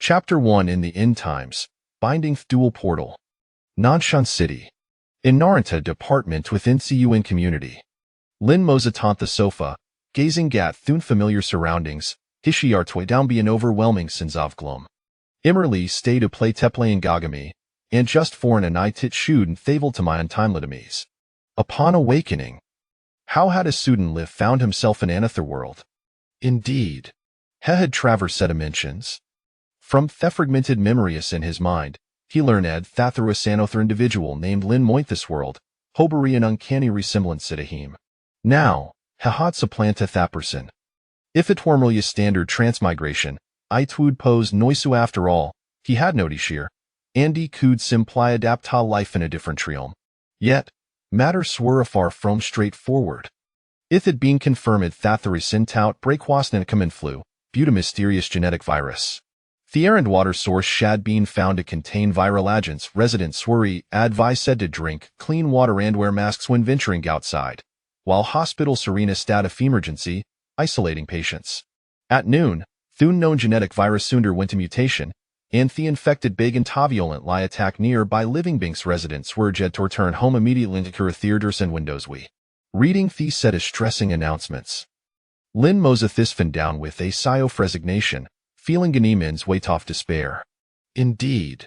Chapter 1 in the End Times, Binding Dual Portal. Nanshan City. In Naranta Department within CUN Community. Lin Mozat on the sofa, gazing at familiar surroundings, Hishiartwe down be an overwhelming sense of gloom. Immerly stay to play Teple and Gagami, and just foreign and I tit shoot and thavel to my untimelidamies. Upon awakening, how had a student live found himself in another world? Indeed, he had traversed dimensions. From the fragmented memories in his mind, he learned that through another individual named Lin Moint this world, hobari an uncanny resemblance to him. Now, he had supplanted that person. If it were merely a standard transmigration, it would pose noisu after all, he had no desire, and he could simply adapt to life in a different realm. Yet, matters were far from straightforward. If it been confirmed that the recent outbreak was an common flu, due to mysterious genetic virus. The air and water source had been found to contain viral agents. Residents were advised to drink clean water and wear masks when venturing outside, while hospitals are in a state of emergency, isolating patients. At noon, the unknown genetic virus underwent a mutation, and the infected big and violently attack nearby living beings. Residents were jet to return home immediately to cure theaters and windows. Reading the set of stressing announcements. Lin Mozat this fin down with a sigh of resignation, feeling Ganymen's weight off despair. Indeed,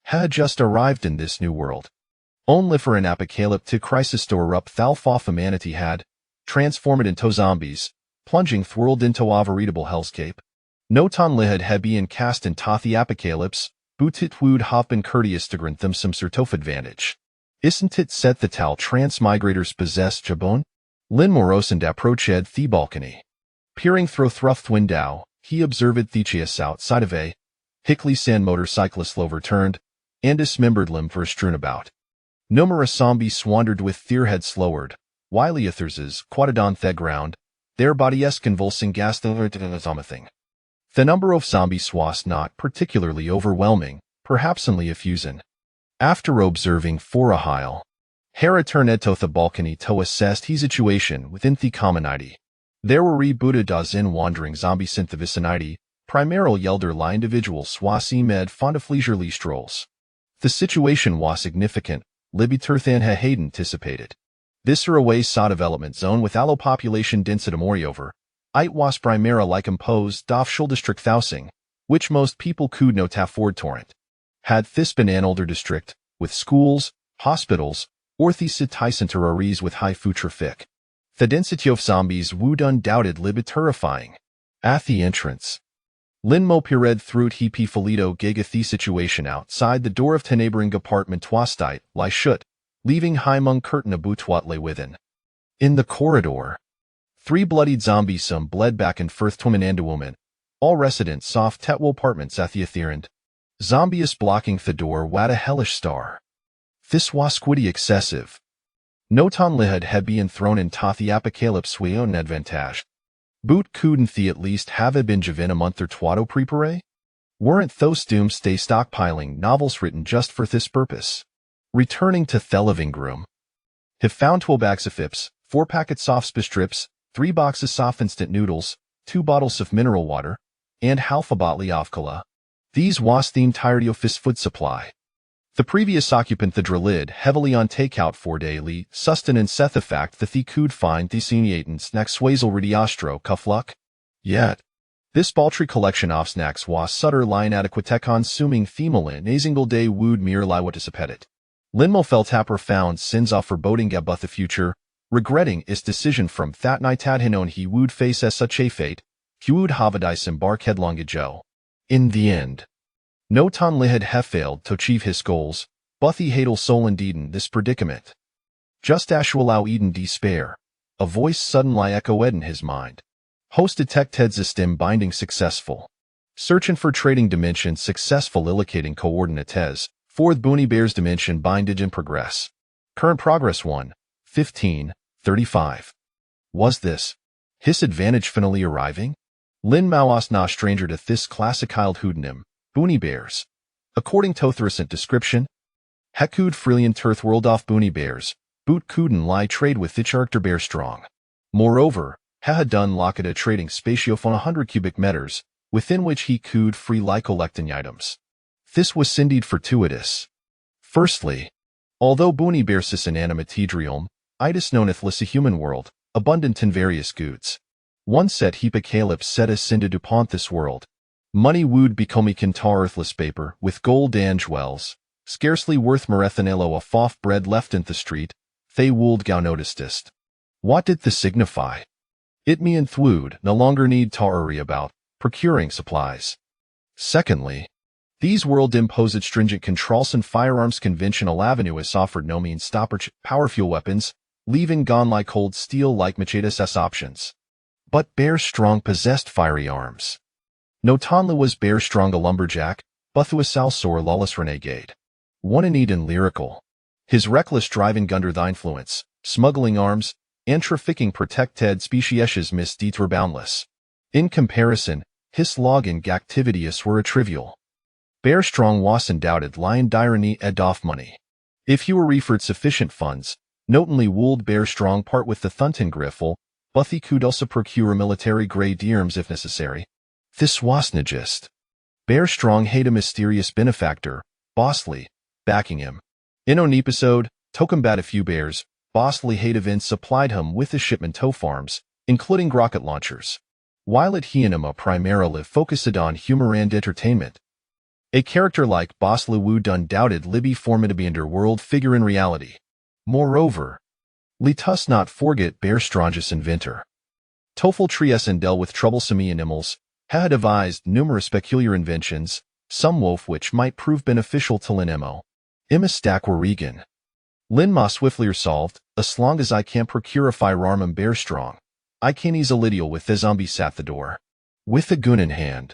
had just arrived in this new world. Only for an apocalyptic crisis to erupt. Thalfa humanity had transformed into zombies, plunging the world into a veritable hellscape. No ton lihad had been cast into the apocalypse, but it would have been courteous to grant them some sort of advantage. Isn't it said that all transmigrators possess jabon? Lin Morosand approached the balcony. Peering through thruft window, he observed Thechius outside of a Hickley sand motorcyclist overturned, and dismembered limb for strewn about. Numerous zombies wandered with their heads lowered, while Ethers's quadded on the ground, their bodies convulsing gas thing. The number of zombies was not particularly overwhelming, perhaps only a fusion. After observing for a while, Hera turned to the balcony to assess his situation within the community. There were rebooted wandering zombies in the vicinity, primarily elderly individuals was med fond of leisurely strolls. The situation was significant, libiter than he had anticipated. This away saw development zone with allo population density moreover. It was primarily composed of schul district housing, which most people could not afford torrent. Had this been an older district, with schools, hospitals, or the city centenaries with high foot traffic, the density of zombies would undoubtedly be terrifying. At the entrance, Lin Mo peered through he Filito giga the situation outside the door of the neighboring apartment twastite lie shut, leaving Haimung curtain a boot lay within. In the corridor, 3 bloodied zombies some bled back and forth to man and a woman, all residents soft tetwell apartments at the Etherend. Zombies blocking the door what a hellish star. This was squiddy excessive. No ton lihad had been thrown in the apocalypse we own advantage. Boot couldn't the at least have been Javin a month or twato prepare? Weren't those Doomsday stockpiling novels written just for this purpose? Returning to the living room, he found 12 bags of fips, 4 packets of strips, 3 boxes of instant noodles, 2 bottles of mineral water, and half a bottle of cola. These was the entirety of his food supply. The previous occupant the drilled heavily on takeout for daily sustenance the fact that he could find the seniatans next swazel ridiastro cuffluck. Yet, this paltry collection of snacks was sutterly inadequate to consuming themalin a single day would merely what dissipated. Linmo felt a profound sense of foreboding about the future, regretting his decision from that night had he known he would face as such a fate, he would have embark headlong ago. In the end, no ton lihad have failed to achieve his goals, but he hadal soul indeed in this predicament. Just as to allow Eden despair, a voice suddenly echoed in his mind. Host detected system binding successful. Searching for trading dimension successful illocating coordinates, fourth Boony Bear's dimension bindage in progress. Current progress 1, 15, 35. Was this his advantage finally arriving? Lin Mao was not stranger to this classic hoodnim, Boony Bears. According to the recent description, Hekud Freelian Turth World off Boony Bears, Boot Kuden lie trade with the character Bear Strong. Moreover, had done locked a trading spatio on 100 cubic meters, within which he could free collecting items. This was indeed fortuitous. Firstly, although Boony Bearsis in Animatedrium, itis knowneth less a human world, abundant in various goods. One set heapocalypse set us into dupont this world. Money would become tar earthless paper, with gold and jewels, scarcely worth merethanelo a foff bread left in the street, they would gau noticedest. What did this signify? It me and thwood no longer need to worry about procuring supplies. Secondly, these world imposed stringent controls and firearms conventional avenue is offered no means stopper powerful weapons, leaving gone like cold steel like machetes as options. But Bear Strong possessed fiery arms. No Tonla was Bear Strong a lumberjack, Buthu a salsor lawless renegade. One in Eden lyrical. His reckless driving under the influence, smuggling arms, and trafficking protected species misdeeds were boundless. In comparison, his logging activities were a trivial. Bear Strong was undoubted lion dirony ed off money. If he were referred sufficient funds, notably would Bear Strong part with the Thunton Griffle, but he could also procure military grade arms if necessary. This was not just. Bear Strong had a mysterious benefactor, Bosley, backing him. In an episode, to combat a few bears, Bosley had events supplied him with a shipment tow farms, including rocket launchers. While at he and him primarily focused on humor and entertainment. A character like Bosley would undoubtedly be formidable underworld figure in reality. Moreover, let us not forget Bear Strong's inventor. Toffel Tries and dealt with troublesome animals, had devised numerous peculiar inventions, some of which might prove beneficial to Linemo. Emma Stack were Regan. Lin Ma swiftly solved, as long as I can't procure a firearm and Bear Strong. I can ease a lidial with the zombies at the door. With a gun in hand.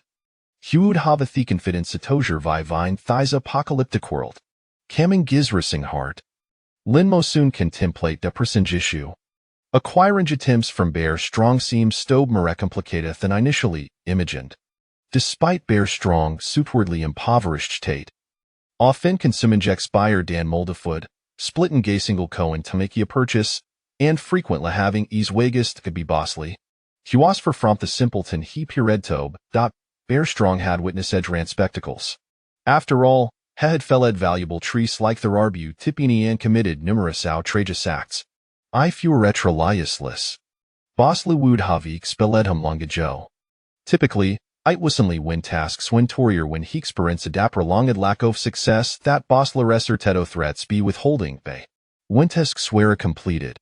Hewd have a the confidence Satoger vi vine thighs apocalyptic world. Camming gizrissing heart. Linmo soon contemplate the percentage issue. Acquiring attempts from Bear Strong seems stobe more complicated than I initially imagined. Despite Bear Strong outwardly impoverished state. Often consuming expire Dan Moldefoot, splitting gay single coin to make a purchase, and frequently having ease wagest could be Bosley. He was for from the simpleton he peered tobe, Bear Strong had witness edgerant spectacles. After all, he had felled valuable trees like the arbu tippini and committed numerous outrageous acts. I few retroliusless. Bosley would have expelled him long ago. Typically, it was only when tasks when Torier when he experienced a prolonged lack of success that Bosler Teto threats be withholding bay. When tasks were completed.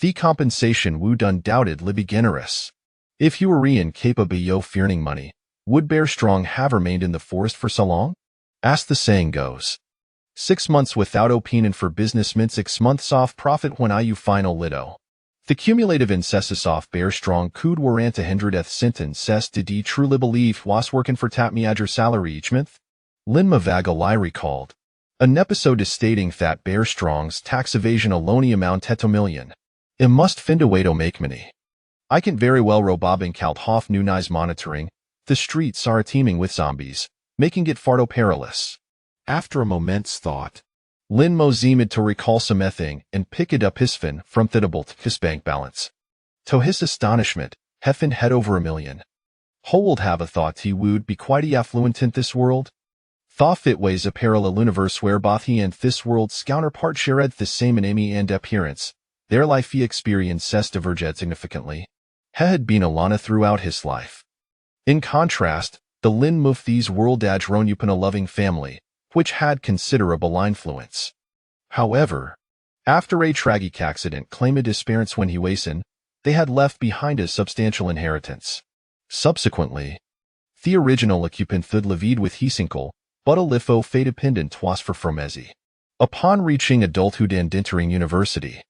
The compensation would undoubtedly be generous. If you were incapable of earning money, would Bear Strong have remained in the forest for so long? As the saying goes. 6 months without opinion for business meant 6 months off profit when you final lido. The cumulative incessus off Bear Strong could warrant a 100th sentence says did he truly believe was working for Tapmiager salary each month? Lin Mavagal I recalled. An episode is stating that Bear Strong's tax evasion alone amount to $1 million. It must find a way to make money. I can very well robobbing calt hoff new nice monitoring. The streets are teeming with zombies, making it far too perilous. After a moment's thought, Lin Mozemed to recall some ething and pick it up his fin from Thidable his bank balance. To his astonishment, Heffin had over $1 million. Hold have a thought he would be quite affluent in this world. Thought it ways a parallel universe where both he and this world's counterpart shared the same enemy and appearance. Their life experiences diverged significantly. He had been Alana throughout his life. In contrast, the Lin Mufti's world grown up in a loving family, which had considerable influence. However, after a tragic accident claimed his parents when he was in, they had left behind a substantial inheritance. Subsequently, the original occupant thud levied with Hesinkel, but a lifo fate dependent was for Fromezi. Upon reaching adulthood and entering university,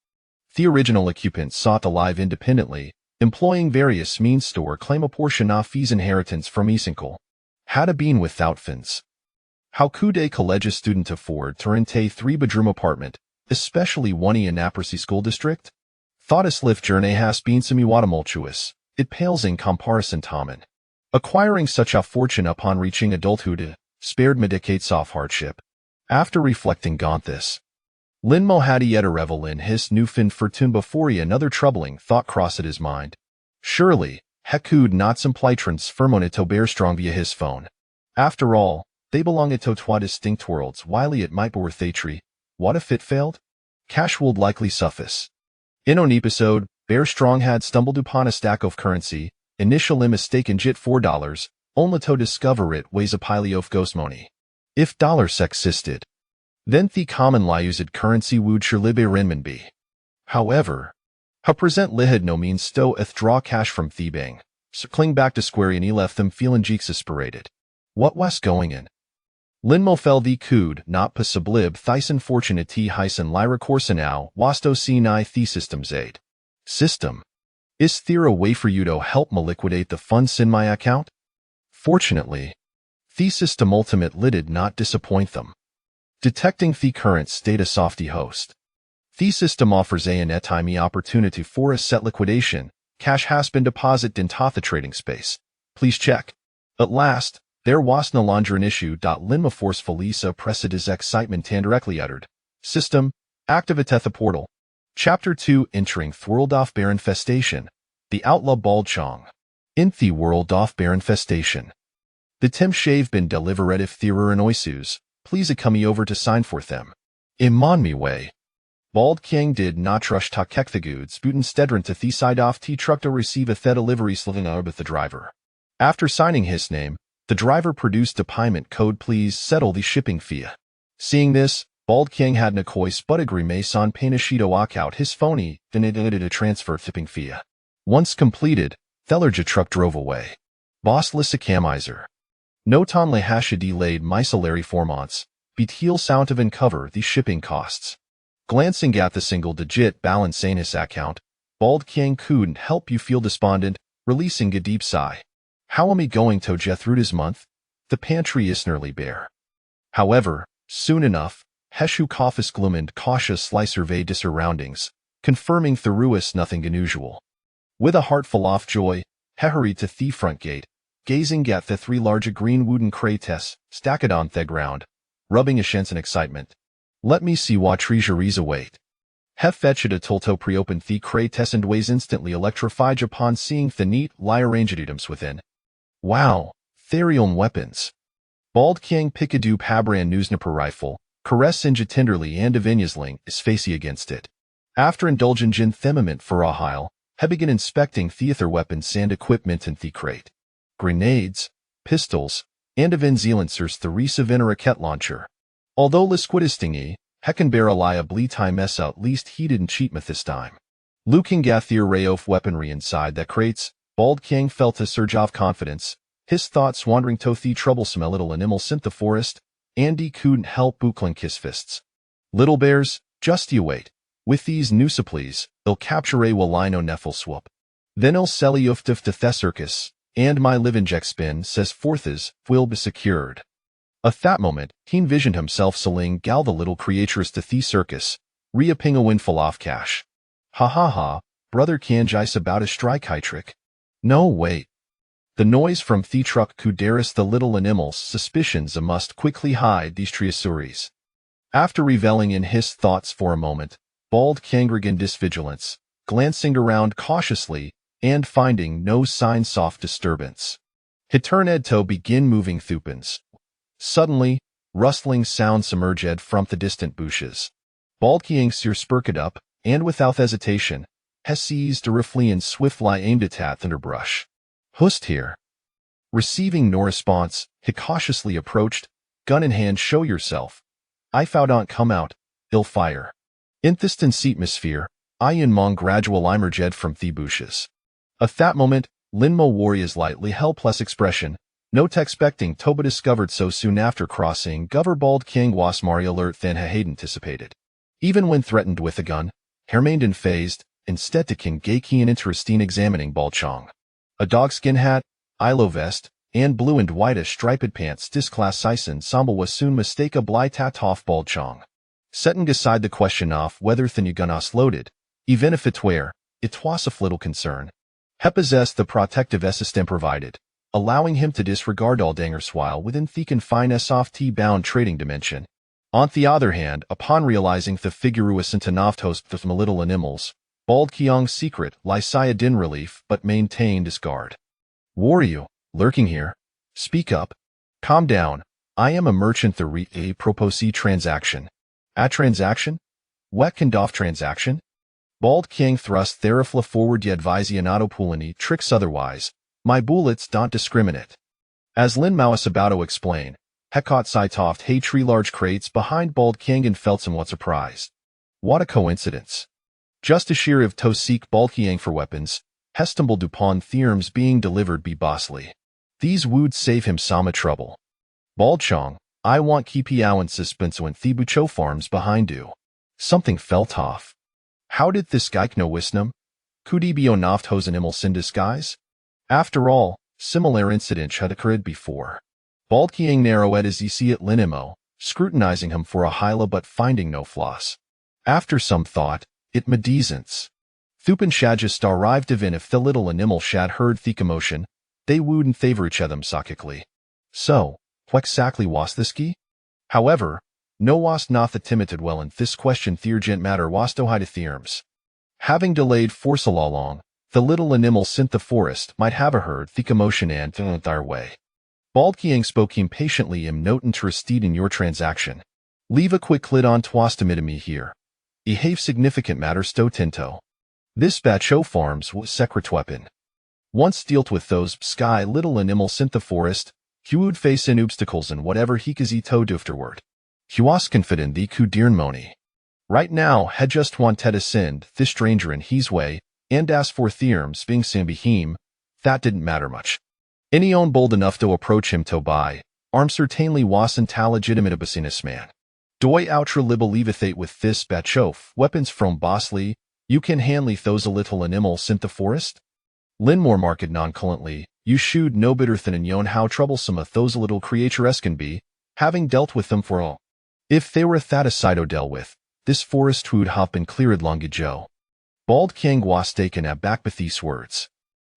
the original occupant sought to live independently, employing various means to claim a portion of his inheritance from Hesinkel. Had a been without fins. How could a college student afford to rent a 3-bedroom apartment, especially one in Naprasi school district? Thought his life journey has been semi-tumultuous. It pales in comparison Tommen. Acquiring such a fortune upon reaching adulthood spared me decades of hardship. After reflecting on this, Linmo had yet a revel in his newfound fortune before another troubling thought crossed his mind. Surely, Hekud not some plitrans firmonito bear strong via his phone. After all, they belong to twa distinct worlds, while it might be worth a tree. What if it failed? Cash would likely suffice. In an episode, Bear Strong had stumbled upon a stack of currency, initially mistaken jit $4, only to discover it weighs a pile of ghost money. If dollars existed, then the common lie used currency would surely be renminbi. However, how present lihid no means stow eth draw cash from the bank, circling back to square and he left them feeling exasperated. What was going in? Linmo fell the cood, not possiblib thyson fortunate t hyson lyra corsinau, wasto c9 the system's aid. System. Is there a way for you to help me liquidate the funds in my account? Fortunately, the system ultimate did not disappoint them. Detecting the current state of softy host. The system offers an time opportunity for a set liquidation. Cash has been deposited in the trading space. Please check. At last, there was no longer an issue. Linma forcefully suppressed his excitement and directly uttered. System, activate the portal. Chapter 2 Entering the World of Bear Infestation. The Outlaw Bald Chong. In the World of Bear Infestation. The Tim Shave been delivered if there are oisus, please come over to sign for them. Imon me way. Bald King did not rush to kek the goods, but instead to the side off the truck to receive a the delivery sliving with the driver. After signing his name, the driver produced a payment code. Please settle the shipping fee. Seeing this, Bald King had no choice but agree on Panashito walk out his phony, then it a transfer shipping fee. Once completed, Thellerja truck drove away. Boss Lissa Camizer. No tonle hasha delayed my salary 4 months, beat heel sound of uncover the shipping costs. Glancing at the single-digit balance in his account, Bald King couldn't help you feel despondent, releasing a deep sigh. How am I going to get through this month? The pantry is nearly bare. However, soon enough, Heshu Kofis gloomed cautiously surveyed his surroundings, confirming Theruis nothing unusual. With a heart full of joy, he hurried to the front gate, gazing at the 3 large green wooden crates stacked on the ground, rubbing his shins in excitement. Let me see what treasuries await. He fetched a tolto pre-opened the crates and was instantly electrified upon seeing the neat, lie-arranged items within. Wow, Therion weapons. Bald King Picadoo Pabran Newsnipper rifle, caress Inja tenderly and Divinyasling is facey against it. After indulging in themament for a while, he began inspecting theater weapons and equipment in the crate. Grenades, pistols, and Avin Zealancers Theresa Vin rocket launcher. Although Lisquidistingy, Heckenbear reliably time s out least he didn't cheat me this time. Looking at the array of weaponry inside the crates, Bald King felt a surge of confidence, his thoughts wandering to the troublesome little animal synth the forest, and he couldn't help buckling his fists. Little bears, just you wait. With these new supplies, they'll capture a Walino Neffel swoop. Then I'll sell you to the circus, and my livinject spin says forthas will be secured. At that moment, he envisioned himself selling gal the little creatures to the circus, reaping a windfall off cash. Ha ha ha, brother canjis about a strike high trick. No wait. The noise from the truck kuderis the little animals suspicions must quickly hide these triasuries. After reveling in his thoughts for a moment, Bald King regained disvigilance, glancing around cautiously, and finding no signs of disturbance. He turned to begin moving thupins. Suddenly, rustling sounds emerged from the distant bushes. Bald King spurted up, and without hesitation, he seized a rifle and swiftly aimed it at the underbrush. Hust here. Receiving no response, he cautiously approached, gun in hand. Show yourself. I found on come out, ill fire. In this dense atmosphere, I and Mong gradual emerged from the bushes. At that moment, Linmo wore his lightly helpless expression, not expecting to be discovered so soon after crossing Gover. Bald King was more alert than he had anticipated. Even when threatened with a gun, he remained unfazed, instead to King Geiki and interesting examining Bald Chong. A dogskin hat, ILO vest, and blue and whitish striped pants disclass Sison Sambal was soon mistakably tat off Bald Chong. Setting aside the question of whether the gun was loaded, even if it were, it was of little concern. He possessed the protective system provided, allowing him to disregard all dangers while within the confined soft-bound trading dimension. On the other hand, upon realizing the figure was into Noftos with little animals, Bald Kyong's secret, Lysia din relief, but maintained his guard. Who are you, lurking here? Speak up. Calm down. I am a merchant the a proposi transaction. A transaction? What kind of transaction? Bald Kyong thrust therifla forward yedvisionato pulini tricks otherwise. My bullets don't discriminate. As Lin Mao's about to explain, Hekot Saitoft hey tree large crates behind Bald Kyong and felt somewhat surprised. What a coincidence. Just a sheer of to seek Bald Kyong for weapons, hestumbled upon theorms being delivered be bossly. These would save him some trouble. Bald Chong, I want keep yao in suspense when Thibucho farms behind you. Something felt off. How did this guy know wisdom? Could he be onaft hosen imels in disguise? After all, similar incident had occurred before. Bald Kyong narrowed as he see it Linimo, scrutinizing him for a hyla but finding no flaws. After some thought, it medecents. Thupan Shadjust arrived divin if the little animal shad heard the commotion, they wouldn't favor each other psychically. So, what exactly was this key? However, no was not the timid well in this question theurgent matter was to hide theorems. Having delayed for so long, the little animal sint the forest might have a heard the commotion and their way. Bald Kyong spoke impatiently note interested in your transaction. Leave a quick lid on twastamidami here. E have significant matter sto tinto. This bacho farms was secret weapon. Once dealt with those sky little animal sint the forest, he would face in obstacles and whatever he kazi to afterward. He was confident the could dearn moni. Right now had just wanted to send this stranger in his way, and as for theorems being Sambihim, that didn't matter much. Any own bold enough to approach him to buy, arm certainly wasn't a legitimate businessman. Doi outra libelevithate with this bachof, weapons from Bosley, you can handle those a little animal sint the forest? Linmore marked nonchalantly, you should no better than in yon how troublesome a those little creatures can be, having dealt with them for all. If they were Thadasido dealt with, this forest would have been cleared long ago. Bald Kyong was taken aback with these words.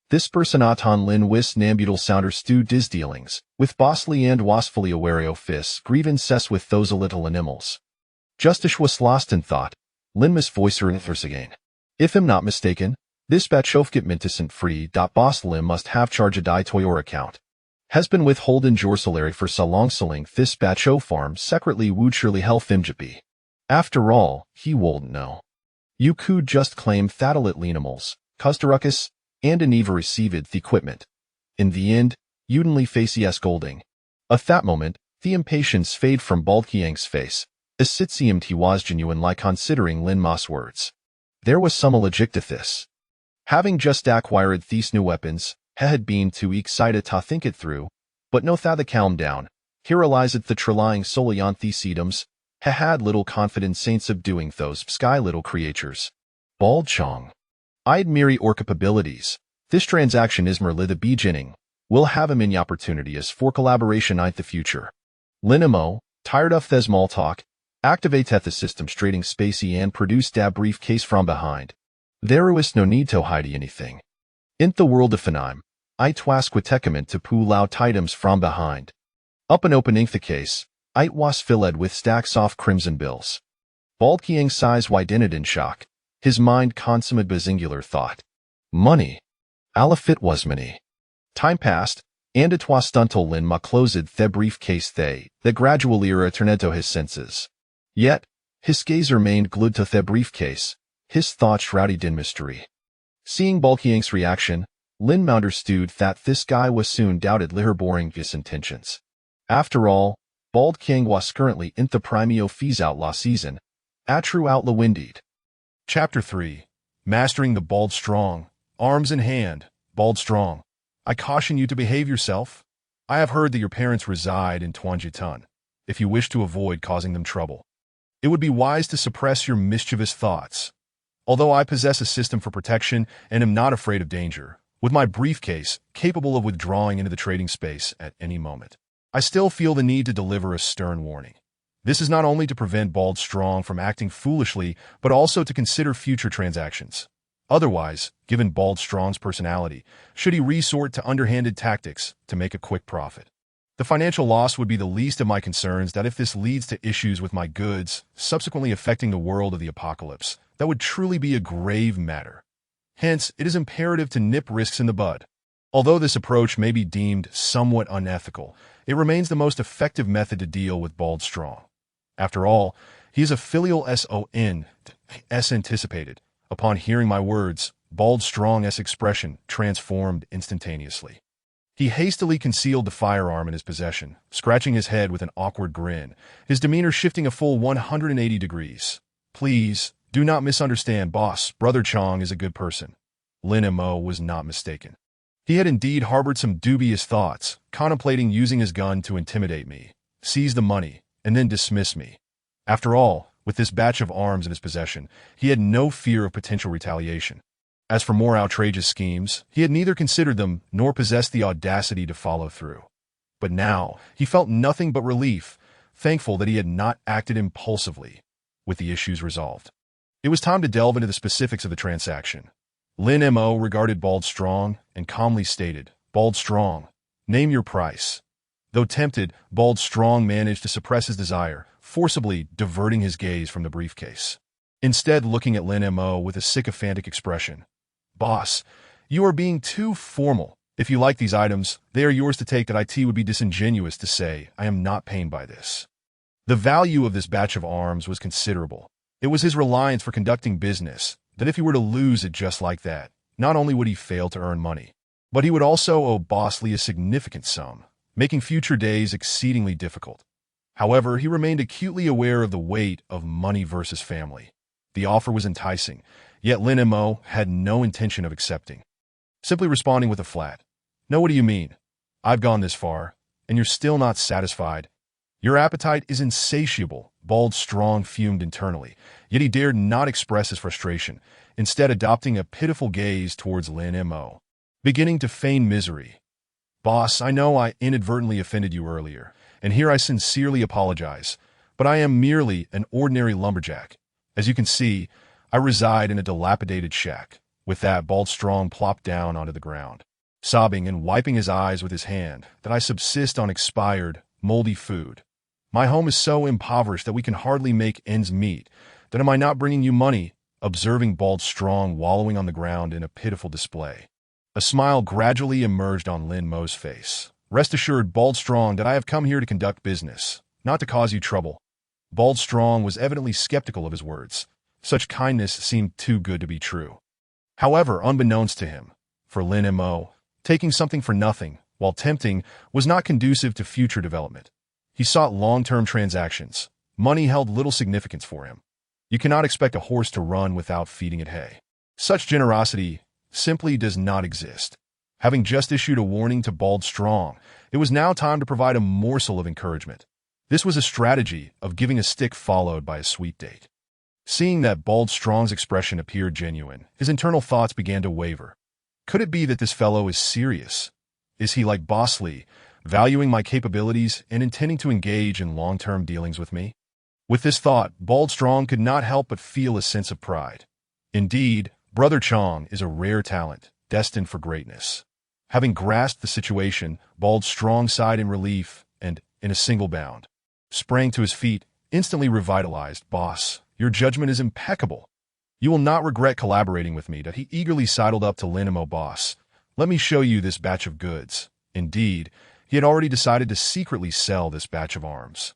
This personaton Lin wis nambutal sounder stew dis dealings, with Bosley and was fully aware of fis grievances with those a little animals. Justice was lost in thought, Lin misvoicer again. If I'm not mistaken, this batchofget mintisent free. Bosley must have charge a die toyor account. Has been withholden your salary for so long selling this bacho farm secretly would surely help him be. After all, he wouldn't know. You could just claim thadalit animals, Costarucus, and an eva received the equipment. In the end, you'd only face yes golding. At that moment, the impatience fade from Bald Kyong's face, as it seemed he was genuine like considering Lin Ma's words. There was some logic to this. Having just acquired these new weapons, he had been too excited to think it through, but no thought to calm down. He realized the trelying solely on these sedums, he had little confidence in subduing those sky little creatures. Bald Chong. I admire your capabilities. This transaction is merely the beginning. We'll have a many opportunities for collaboration in the future. Linimo, tired of the small talk, activate the system straighting spacey and produce that briefcase from behind. There is no need to hide anything. In the world of Phenim, I twask with to pull out items from behind. Up and opening the case, I was filled with stacks of crimson bills. Bald Kyong's size widened in shock, his mind consummate singular thought. Money. Alafit was money. Time passed, and it was until Lin Ma closed the briefcase that gradually returned to his senses. Yet, his gaze remained glued to the briefcase, his thoughts shrouded in mystery. Seeing Bald Kyong's reaction, Lin Ma understood that this guy was soon doubted her boring his intentions. After all, Bald Kyong was currently in the primeo fees outlaw season, a true outlaw indeed. Chapter 3. Mastering the Bald Strong. Arms in hand, Bald Strong. I caution you to behave yourself. I have heard that your parents reside in Twanjitan, if you wish to avoid causing them trouble. It would be wise to suppress your mischievous thoughts. Although I possess a system for protection and am not afraid of danger, with my briefcase capable of withdrawing into the trading space at any moment, I still feel the need to deliver a stern warning. This is not only to prevent Bald Strong from acting foolishly, but also to consider future transactions. Otherwise, given Bald Strong's personality, should he resort to underhanded tactics to make a quick profit? The financial loss would be the least of my concerns that if this leads to issues with my goods, subsequently affecting the world of the apocalypse, that would truly be a grave matter. Hence, it is imperative to nip risks in the bud. Although this approach may be deemed somewhat unethical, it remains the most effective method to deal with Bald Strong. After all, he is a filial son, as anticipated. Upon hearing my words, Bald Strong's expression transformed instantaneously. He hastily concealed the firearm in his possession, scratching his head with an awkward grin, his demeanor shifting a full 180 degrees. Please, do not misunderstand, boss. Brother Chong is a good person. Lin Mo was not mistaken. He had indeed harbored some dubious thoughts, contemplating using his gun to intimidate me, seize the money, and then dismiss me. After all, with this batch of arms in his possession, he had no fear of potential retaliation. As for more outrageous schemes, he had neither considered them nor possessed the audacity to follow through. But now, he felt nothing but relief, thankful that he had not acted impulsively, with the issues resolved. It was time to delve into the specifics of the transaction. Lin Mo regarded Bald Strong and calmly stated, "Bald Strong, name your price." Though tempted, Bald Strong managed to suppress his desire, forcibly diverting his gaze from the briefcase. Instead, looking at Lin Mo with a sycophantic expression. "Boss, you are being too formal. If you like these items, they are yours to take. That it would be disingenuous to say I am not paying by this." The value of this batch of arms was considerable. It was his reliance for conducting business, that if he were to lose it just like that, not only would he fail to earn money, but he would also owe Bosley a significant sum, making future days exceedingly difficult. However, he remained acutely aware of the weight of money versus family. The offer was enticing, yet Lin Mo had no intention of accepting. Simply responding with a flat, "No, what do you mean? I've gone this far, and you're still not satisfied. Your appetite is insatiable." Bald Strong fumed internally, yet he dared not express his frustration, instead adopting a pitiful gaze towards Lin Mo, beginning to feign misery. "Boss, I know I inadvertently offended you earlier, and here I sincerely apologize, but I am merely an ordinary lumberjack. As you can see, I reside in a dilapidated shack." With that, Bald Strong plopped down onto the ground, sobbing and wiping his eyes with his hand, "That I subsist on expired, moldy food. My home is so impoverished that we can hardly make ends meet. Then am I not bringing you money?" Observing Bald Strong wallowing on the ground in a pitiful display, a smile gradually emerged on Lin Mo's face. "Rest assured, Bald Strong, that I have come here to conduct business, not to cause you trouble." Bald Strong was evidently skeptical of his words. Such kindness seemed too good to be true. However, unbeknownst to him, for Lin Mo, taking something for nothing, while tempting, was not conducive to future development. He sought long-term transactions. Money held little significance for him. You cannot expect a horse to run without feeding it hay. Such generosity simply does not exist. Having just issued a warning to Bald Strong, it was now time to provide a morsel of encouragement. This was a strategy of giving a stick followed by a sweet date. Seeing that Bald Strong's expression appeared genuine, his internal thoughts began to waver. Could it be that this fellow is serious? Is he like Bosley, valuing my capabilities and intending to engage in long-term dealings with me? With this thought, Bald Strong could not help but feel a sense of pride. Indeed, Brother Chong is a rare talent, destined for greatness. Having grasped the situation, Bald Strong sighed in relief and, in a single bound, sprang to his feet, instantly revitalized. "Boss, your judgment is impeccable. You will not regret collaborating with me." That he eagerly sidled up to Lin Mo. "Boss, let me show you this batch of goods." Indeed, he had already decided to secretly sell this batch of arms.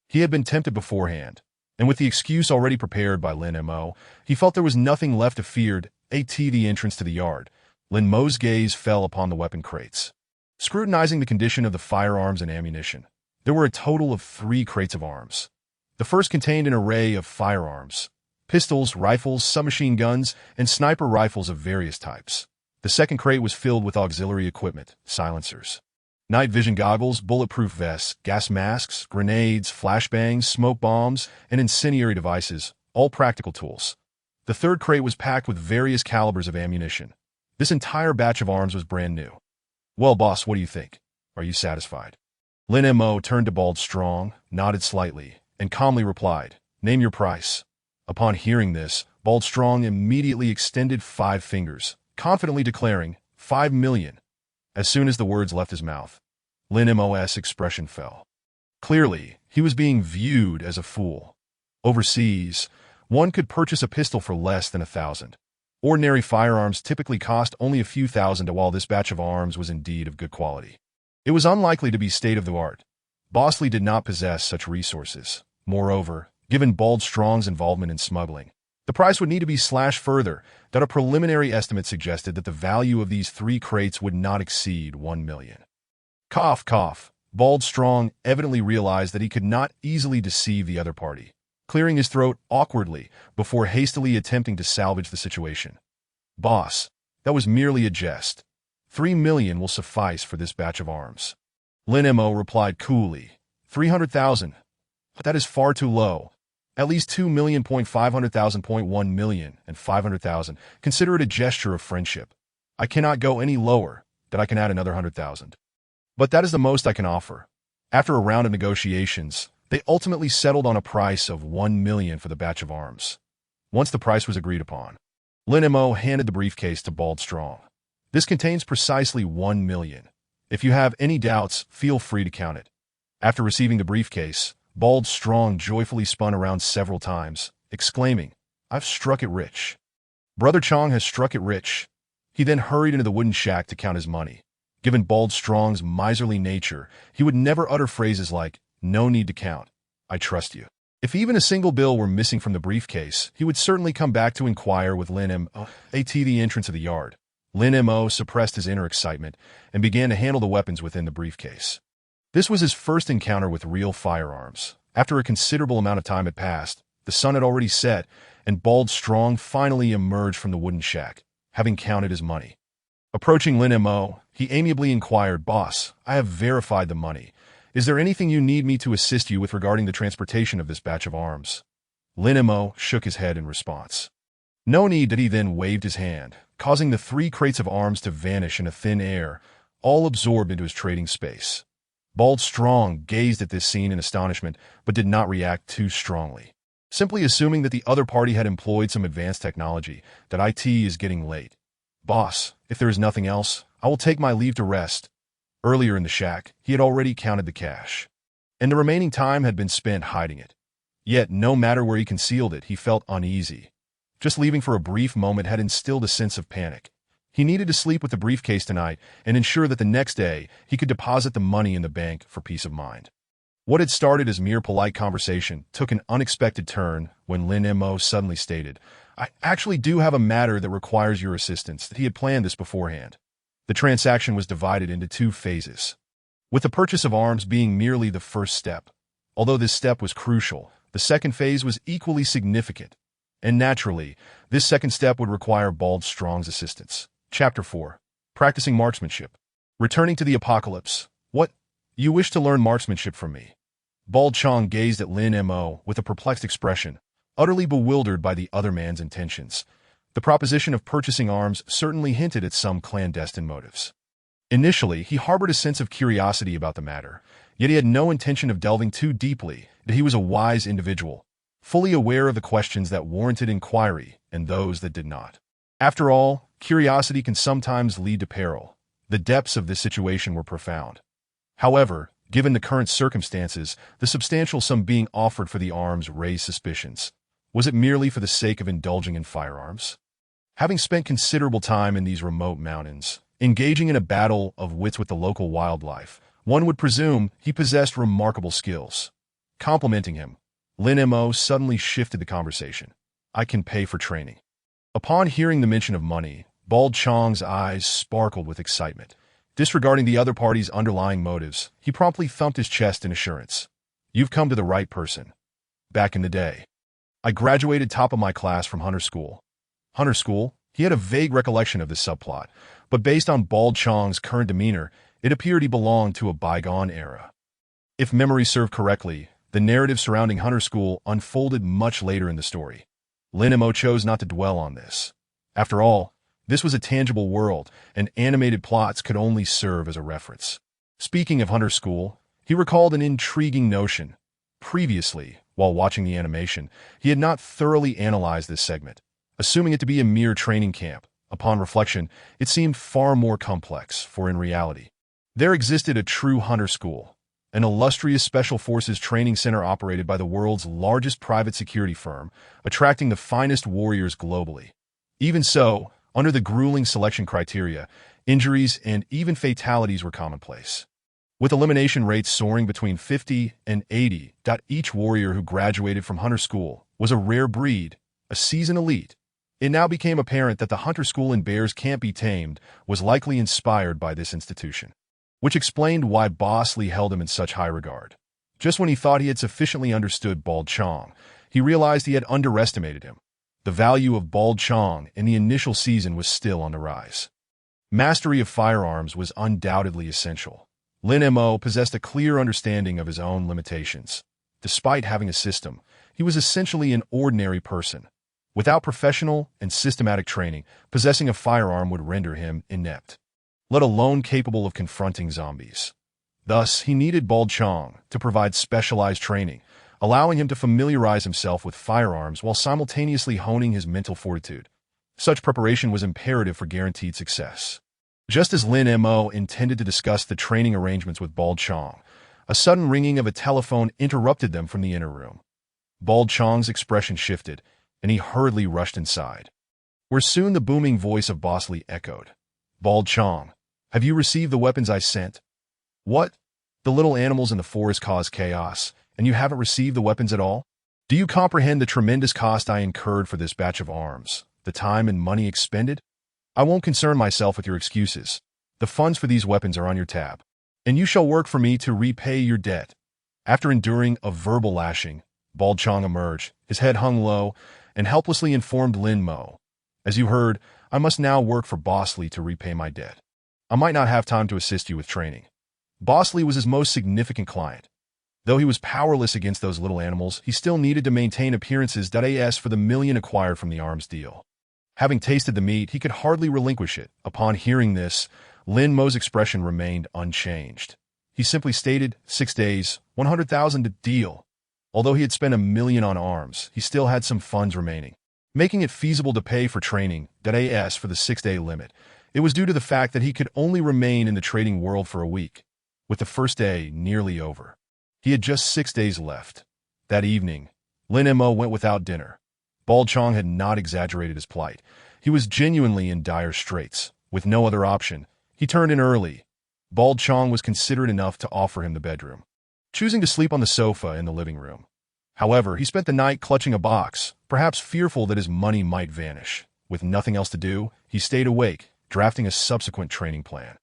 He had been tempted beforehand, and with the excuse already prepared by Lin Mo, he felt there was nothing left to fear. At the entrance to the yard, Lin Mo's gaze fell upon the weapon crates. Scrutinizing the condition of the firearms and ammunition, there were a total of 3 crates of arms. The first contained an array of firearms: pistols, rifles, submachine guns, and sniper rifles of various types. The second crate was filled with auxiliary equipment, silencers, night vision goggles, bulletproof vests, gas masks, grenades, flashbangs, smoke bombs, and incendiary devices, all practical tools. The third crate was packed with various calibers of ammunition. This entire batch of arms was brand new. "Well, boss, what do you think? Are you satisfied?" Lin Mo turned to Bald Strong, nodded slightly, and calmly replied, "Name your price." Upon hearing this, Bald Strong immediately extended 5 fingers, confidently declaring, 5 million. As soon as the words left his mouth, Lin Mo's expression fell. Clearly, he was being viewed as a fool. Overseas, one could purchase a pistol for less than 1,000. Ordinary firearms typically cost only a few thousand, while this batch of arms was indeed of good quality. It was unlikely to be state-of-the-art. Bosley did not possess such resources. Moreover, given Bald Strong's involvement in smuggling, the price would need to be slashed further. That a preliminary estimate suggested that the value of these 3 crates would not exceed $1 million. Cough, cough. Bald Strong evidently realized that he could not easily deceive the other party, clearing his throat awkwardly before hastily attempting to salvage the situation. Boss, that was merely a jest. $3 million will suffice for this batch of arms. Lin Mo replied coolly. 300,000. That is far too low. At least 2,500,000.1 million and 500,000. Consider it a gesture of friendship. I cannot go any lower, that I can add another 100,000. But that is the most I can offer. After a round of negotiations, they ultimately settled on a price of $1 million for the batch of arms. Once the price was agreed upon, Lin Mo handed the briefcase to Bald Strong. This contains precisely $1 million. If you have any doubts, feel free to count it. After receiving the briefcase, Bald Strong joyfully spun around several times, exclaiming, I've struck it rich. Brother Chong has struck it rich. He then hurried into the wooden shack to count his money. Given Bald Strong's miserly nature, he would never utter phrases like, no need to count. I trust you. If even a single bill were missing from the briefcase, he would certainly come back to inquire with Lin Mo at the entrance of the yard. Lin Mo suppressed his inner excitement and began to handle the weapons within the briefcase. This was his first encounter with real firearms. After a considerable amount of time had passed, the sun had already set, and Bald Strong finally emerged from the wooden shack, having counted his money. Approaching Lin Mo, he amiably inquired, Boss, I have verified the money. Is there anything you need me to assist you with regarding the transportation of this batch of arms? Lin Mo shook his head in response. No need. That he then waved his hand, causing the 3 crates of arms to vanish in a thin air, all absorbed into his trading space. Bald Strong gazed at this scene in astonishment, but did not react too strongly, simply assuming that the other party had employed some advanced technology. That IT is getting late. Boss, if there is nothing else, I will take my leave to rest. Earlier in the shack, he had already counted the cash, and the remaining time had been spent hiding it. Yet, no matter where he concealed it, he felt uneasy. Just leaving for a brief moment had instilled a sense of panic. He needed to sleep with the briefcase tonight and ensure that the next day he could deposit the money in the bank for peace of mind. What had started as mere polite conversation took an unexpected turn when Lin Mo suddenly stated, I actually do have a matter that requires your assistance. That he had planned this beforehand. The transaction was divided into 2 phases, with the purchase of arms being merely the first step. Although this step was crucial, the second phase was equally significant. And naturally, this second step would require Bald Strong's assistance. Chapter 4. Practicing Marksmanship. Returning to the apocalypse. What? You wish to learn marksmanship from me? Bald Chong gazed at Lin Mo with a perplexed expression, utterly bewildered by the other man's intentions. The proposition of purchasing arms certainly hinted at some clandestine motives. Initially, he harbored a sense of curiosity about the matter, yet he had no intention of delving too deeply. That he was a wise individual, fully aware of the questions that warranted inquiry and those that did not. After all, curiosity can sometimes lead to peril. The depths of this situation were profound. However, given the current circumstances, the substantial sum being offered for the arms raised suspicions. Was it merely for the sake of indulging in firearms? Having spent considerable time in these remote mountains, engaging in a battle of wits with the local wildlife, one would presume he possessed remarkable skills. Complimenting him, Lin Mo suddenly shifted the conversation. I can pay for training. Upon hearing the mention of money, Bald Chong's eyes sparkled with excitement. Disregarding the other party's underlying motives, he promptly thumped his chest in assurance. You've come to the right person. Back in the day, I graduated top of my class from Hunter School. Hunter School? He had a vague recollection of this subplot, but based on Bald Chong's current demeanor, it appeared he belonged to a bygone era. If memory served correctly, the narrative surrounding Hunter School unfolded much later in the story. Lin Mo chose not to dwell on this. After all, this was a tangible world, and animated plots could only serve as a reference. Speaking of Hunter School, he recalled an intriguing notion. Previously, while watching the animation, he had not thoroughly analyzed this segment, assuming it to be a mere training camp. Upon reflection, it seemed far more complex, for in reality, there existed a true Hunter School, an illustrious special forces training center operated by the world's largest private security firm, attracting the finest warriors globally. Even so, under the grueling selection criteria, injuries and even fatalities were commonplace, with elimination rates soaring between 50 and 80. Each warrior who graduated from Hunter School was a rare breed, a seasoned elite. It now became apparent that the Hunter School in Bears Can't Be Tamed was likely inspired by this institution, which explained why Boss Lee held him in such high regard. Just when he thought he had sufficiently understood Bald Chong, he realized he had underestimated him. The value of Bald Chong in the initial season was still on the rise. Mastery of firearms was undoubtedly essential. Lin Mo possessed a clear understanding of his own limitations. Despite having a system, he was essentially an ordinary person. Without professional and systematic training, possessing a firearm would render him inept, let alone capable of confronting zombies. Thus, he needed Bald Chong to provide specialized training, allowing him to familiarize himself with firearms while simultaneously honing his mental fortitude. Such preparation was imperative for guaranteed success. Just as Lin Mo intended to discuss the training arrangements with Bald Chong, a sudden ringing of a telephone interrupted them from the inner room. Bald Chong's expression shifted, and he hurriedly rushed inside, where soon the booming voice of Boss Lee echoed. "Bald Chong, have you received the weapons I sent?" "What? The little animals in the forest cause chaos, and you haven't received the weapons at all? Do you comprehend the tremendous cost I incurred for this batch of arms, the time and money expended? I won't concern myself with your excuses. The funds for these weapons are on your tab, and you shall work for me to repay your debt." After enduring a verbal lashing, Bald Chong emerged, his head hung low, and helplessly informed Lin Mo, "As you heard, I must now work for Boss Lee to repay my debt. I might not have time to assist you with training." Boss Lee was his most significant client. Though he was powerless against those little animals, he still needed to maintain appearances as for the million acquired from the arms deal. Having tasted the meat, he could hardly relinquish it. Upon hearing this, Lin Mo's expression remained unchanged. He simply stated, 6 days, 100,000 to deal. Although he had spent $1 million on arms, he still had some funds remaining, making it feasible to pay for training for the 6-day limit. It was due to the fact that he could only remain in the trading world for a week, with the first day nearly over. He had just 6 days left. That evening, Lin Mo went without dinner. Bald Chong had not exaggerated his plight. He was genuinely in dire straits. With no other option, he turned in early. Bald Chong was considerate enough to offer him the bedroom, choosing to sleep on the sofa in the living room. However, he spent the night clutching a box, perhaps fearful that his money might vanish. With nothing else to do, he stayed awake, drafting a subsequent training plan.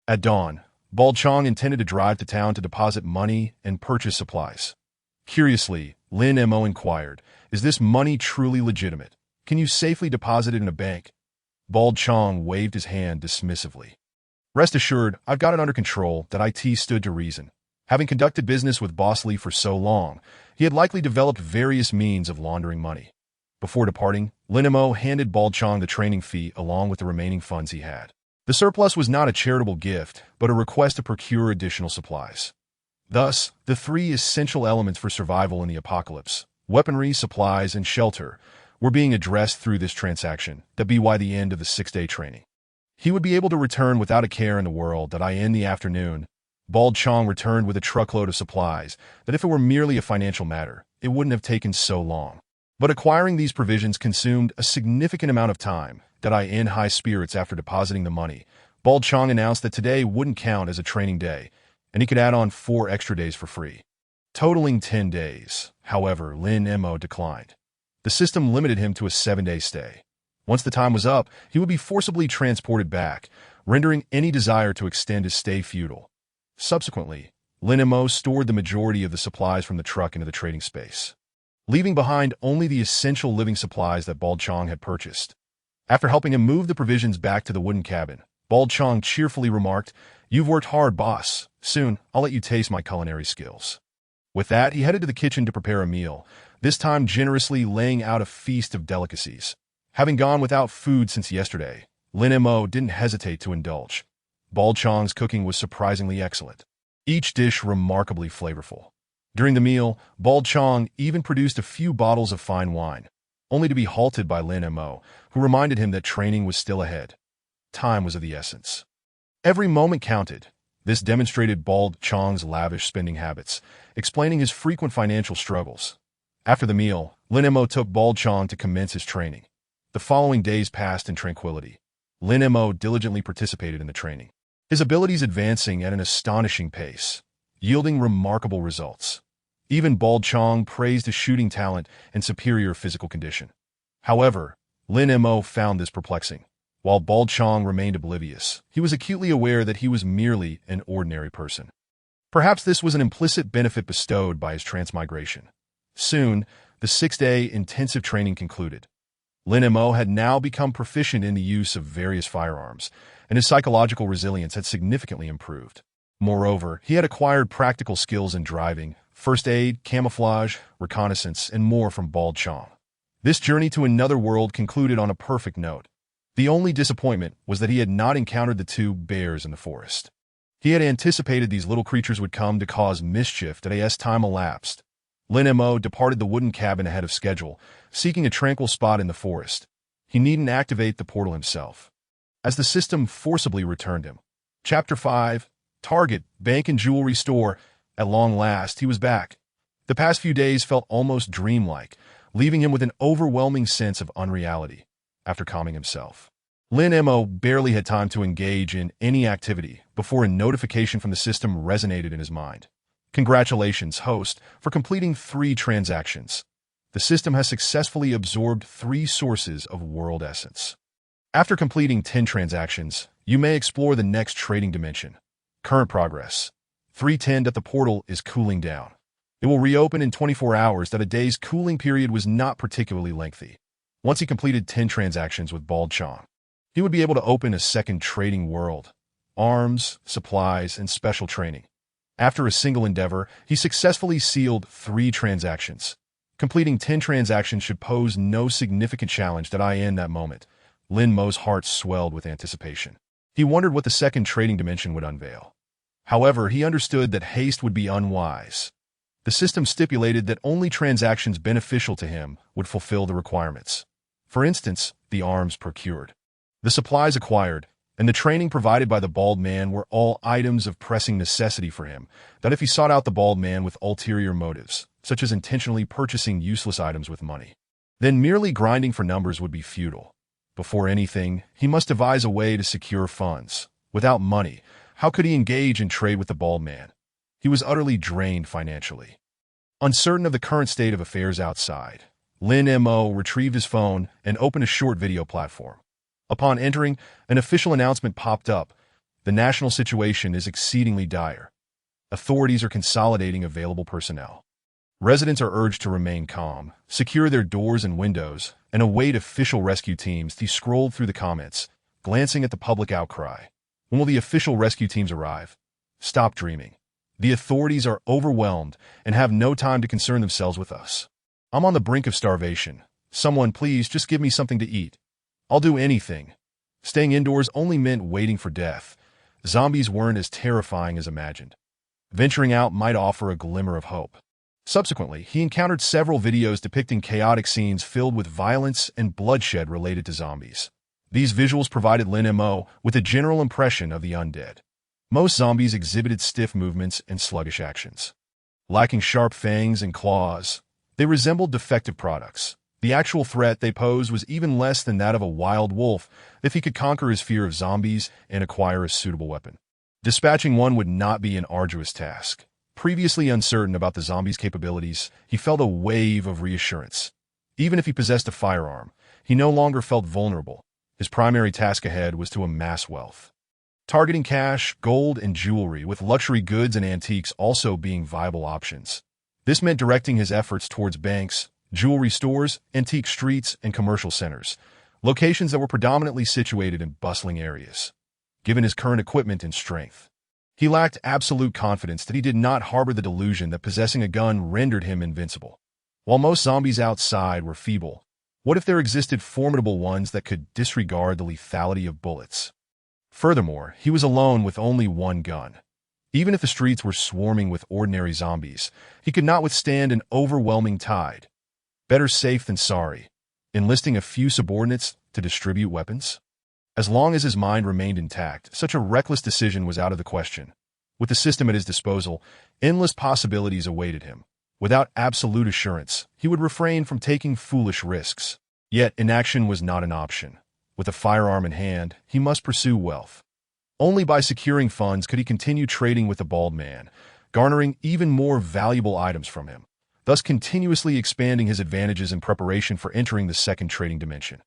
At dawn, Bald Chong intended to drive to town to deposit money and purchase supplies. Curiously, Lin Mo inquired, "Is this money truly legitimate? Can you safely deposit it in a bank?" Bald Chong waved his hand dismissively. "Rest assured, I've got it under control." That IT stood to reason. Having conducted business with Boss Lee for so long, he had likely developed various means of laundering money. Before departing, Lin Mo handed Bald Chong the training fee along with the remaining funds he had. The surplus was not a charitable gift, but a request to procure additional supplies. Thus, the 3 essential elements for survival in the apocalypse, weaponry, supplies, and shelter, were being addressed through this transaction, by the end of the 6-day training. He would be able to return without a care in the world. In the afternoon, Bald Chong returned with a truckload of supplies that if it were merely a financial matter, it wouldn't have taken so long. But acquiring these provisions consumed a significant amount of time. In high spirits after depositing the money, Bald Chong announced that today wouldn't count as a training day, and he could add on 4 extra days for free, totaling 10 days. However, Lin Mo declined. The system limited him to a 7-day stay. Once the time was up, he would be forcibly transported back, rendering any desire to extend his stay futile. Subsequently, Lin Mo stored the majority of the supplies from the truck into the trading space, leaving behind only the essential living supplies that Bald Chong had purchased. After helping him move the provisions back to the wooden cabin, Bald Chong cheerfully remarked, "You've worked hard, boss. Soon, I'll let you taste my culinary skills." With that, he headed to the kitchen to prepare a meal, this time generously laying out a feast of delicacies. Having gone without food since yesterday, Lin Mo didn't hesitate to indulge. Bald Chong's cooking was surprisingly excellent, each dish remarkably flavorful. During the meal, Bald Chong even produced a few bottles of fine wine, only to be halted by Lin Mo, who reminded him that training was still ahead. Time was of the essence. Every moment counted. This demonstrated Bald Chong's lavish spending habits, explaining his frequent financial struggles. After the meal, Lin Mo took Bald Chong to commence his training. The following days passed in tranquility. Lin Mo diligently participated in the training, his abilities advancing at an astonishing pace, yielding remarkable results. Even Bald Chong praised his shooting talent and superior physical condition. However, Lin Mo found this perplexing. While Bald Chong remained oblivious, he was acutely aware that he was merely an ordinary person. Perhaps this was an implicit benefit bestowed by his transmigration. Soon, the 6-day intensive training concluded. Lin Mo had now become proficient in the use of various firearms, and his psychological resilience had significantly improved. Moreover, he had acquired practical skills in driving, first aid, camouflage, reconnaissance, and more from Bald Chong. This journey to another world concluded on a perfect note. The only disappointment was that he had not encountered the two bears in the forest. He had anticipated these little creatures would come to cause mischief as time elapsed. Lin Mo departed the wooden cabin ahead of schedule, seeking a tranquil spot in the forest. He needn't activate the portal himself, as the system forcibly returned him. Chapter 5. Target, Bank and Jewelry Store. At long last, he was back. The past few days felt almost dreamlike, leaving him with an overwhelming sense of unreality. After calming himself, Lin Mo barely had time to engage in any activity before a notification from the system resonated in his mind. Congratulations, host, for completing 3 transactions. The system has successfully absorbed 3 sources of world essence. After completing 10 transactions, you may explore the next trading dimension. Current progress. 310 at the portal is cooling down. It will reopen in 24 hours. That a day's cooling period was not particularly lengthy. Once he completed 10 transactions with Bald Chong, he would be able to open a second trading world. Arms, supplies, and special training. After a single endeavor, he successfully sealed 3 transactions. Completing 10 transactions should pose no significant challenge in that moment. Lin Mo's heart swelled with anticipation. He wondered what the second trading dimension would unveil. However, he understood that haste would be unwise. The system stipulated that only transactions beneficial to him would fulfill the requirements. For instance, the arms procured, the supplies acquired, and the training provided by the bald man were all items of pressing necessity for him, that if he sought out the bald man with ulterior motives, such as intentionally purchasing useless items with money, then merely grinding for numbers would be futile. Before anything, he must devise a way to secure funds. Without money, how could he engage in trade with the bald man? He was utterly drained financially. Uncertain of the current state of affairs outside, Lin Mo retrieved his phone and opened a short video platform. Upon entering, an official announcement popped up. The national situation is exceedingly dire. Authorities are consolidating available personnel. Residents are urged to remain calm, secure their doors and windows, and await official rescue teams. He scrolled through the comments, glancing at the public outcry. When will the official rescue teams arrive? Stop dreaming. The authorities are overwhelmed and have no time to concern themselves with us. I'm on the brink of starvation. Someone please just give me something to eat. I'll do anything. Staying indoors only meant waiting for death. Zombies weren't as terrifying as imagined. Venturing out might offer a glimmer of hope. Subsequently, he encountered several videos depicting chaotic scenes filled with violence and bloodshed related to zombies. These visuals provided Lin Mo with a general impression of the undead. Most zombies exhibited stiff movements and sluggish actions. Lacking sharp fangs and claws, they resembled defective products. The actual threat they posed was even less than that of a wild wolf if he could conquer his fear of zombies and acquire a suitable weapon. Dispatching one would not be an arduous task. Previously uncertain about the zombie's capabilities, he felt a wave of reassurance. Even if he possessed a firearm, he no longer felt vulnerable. His primary task ahead was to amass wealth. Targeting cash, gold, and jewelry, with luxury goods and antiques also being viable options. This meant directing his efforts towards banks, jewelry stores, antique streets, and commercial centers, locations that were predominantly situated in bustling areas. Given his current equipment and strength, he lacked absolute confidence that he did not harbor the delusion that possessing a gun rendered him invincible. While most zombies outside were feeble, what if there existed formidable ones that could disregard the lethality of bullets? Furthermore, he was alone with only one gun. Even if the streets were swarming with ordinary zombies, he could not withstand an overwhelming tide. Better safe than sorry, enlisting a few subordinates to distribute weapons? As long as his mind remained intact, such a reckless decision was out of the question. With the system at his disposal, endless possibilities awaited him. Without absolute assurance, he would refrain from taking foolish risks. Yet inaction was not an option. With a firearm in hand, he must pursue wealth. Only by securing funds could he continue trading with the bald man, garnering even more valuable items from him, thus continuously expanding his advantages in preparation for entering the second trading dimension.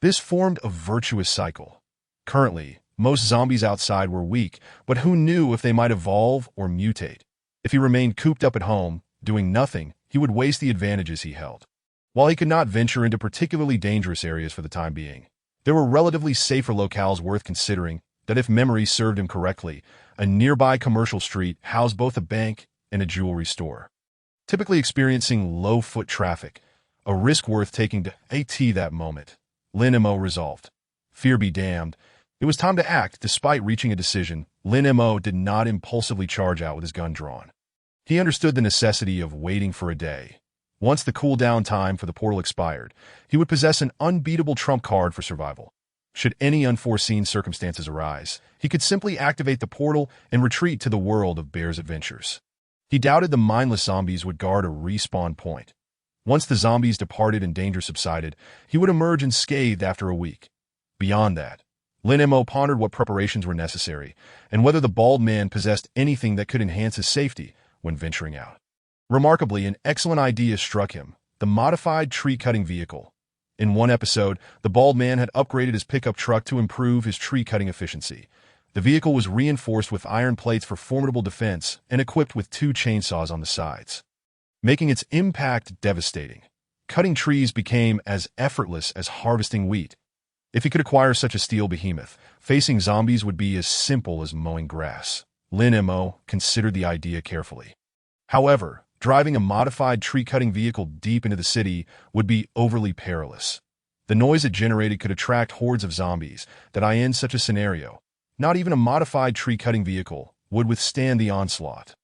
This formed a virtuous cycle. Currently, most zombies outside were weak, but who knew if they might evolve or mutate? If he remained cooped up at home, doing nothing, he would waste the advantages he held. While he could not venture into particularly dangerous areas for the time being, there were relatively safer locales worth considering that, if memory served him correctly, a nearby commercial street housed both a bank and a jewelry store. Typically experiencing low foot traffic, a risk worth taking to AT that moment, Lin Mo resolved. Fear be damned. It was time to act. Despite reaching a decision, Lin Mo did not impulsively charge out with his gun drawn. He understood the necessity of waiting for a day. Once the cool-down time for the portal expired, he would possess an unbeatable trump card for survival. Should any unforeseen circumstances arise, he could simply activate the portal and retreat to the world of Bear's adventures. He doubted the mindless zombies would guard a respawn point. Once the zombies departed and danger subsided, he would emerge unscathed after a week. Beyond that, Lin Mo pondered what preparations were necessary and whether the bald man possessed anything that could enhance his safety when venturing out. Remarkably, an excellent idea struck him: the modified tree-cutting vehicle. In one episode, the bald man had upgraded his pickup truck to improve his tree-cutting efficiency. The vehicle was reinforced with iron plates for formidable defense and equipped with 2 chainsaws on the sides, making its impact devastating. Cutting trees became as effortless as harvesting wheat. If he could acquire such a steel behemoth, facing zombies would be as simple as mowing grass. Lin Mo considered the idea carefully. However, driving a modified tree-cutting vehicle deep into the city would be overly perilous. The noise it generated could attract hordes of zombies that in such a scenario, not even a modified tree-cutting vehicle would withstand the onslaught.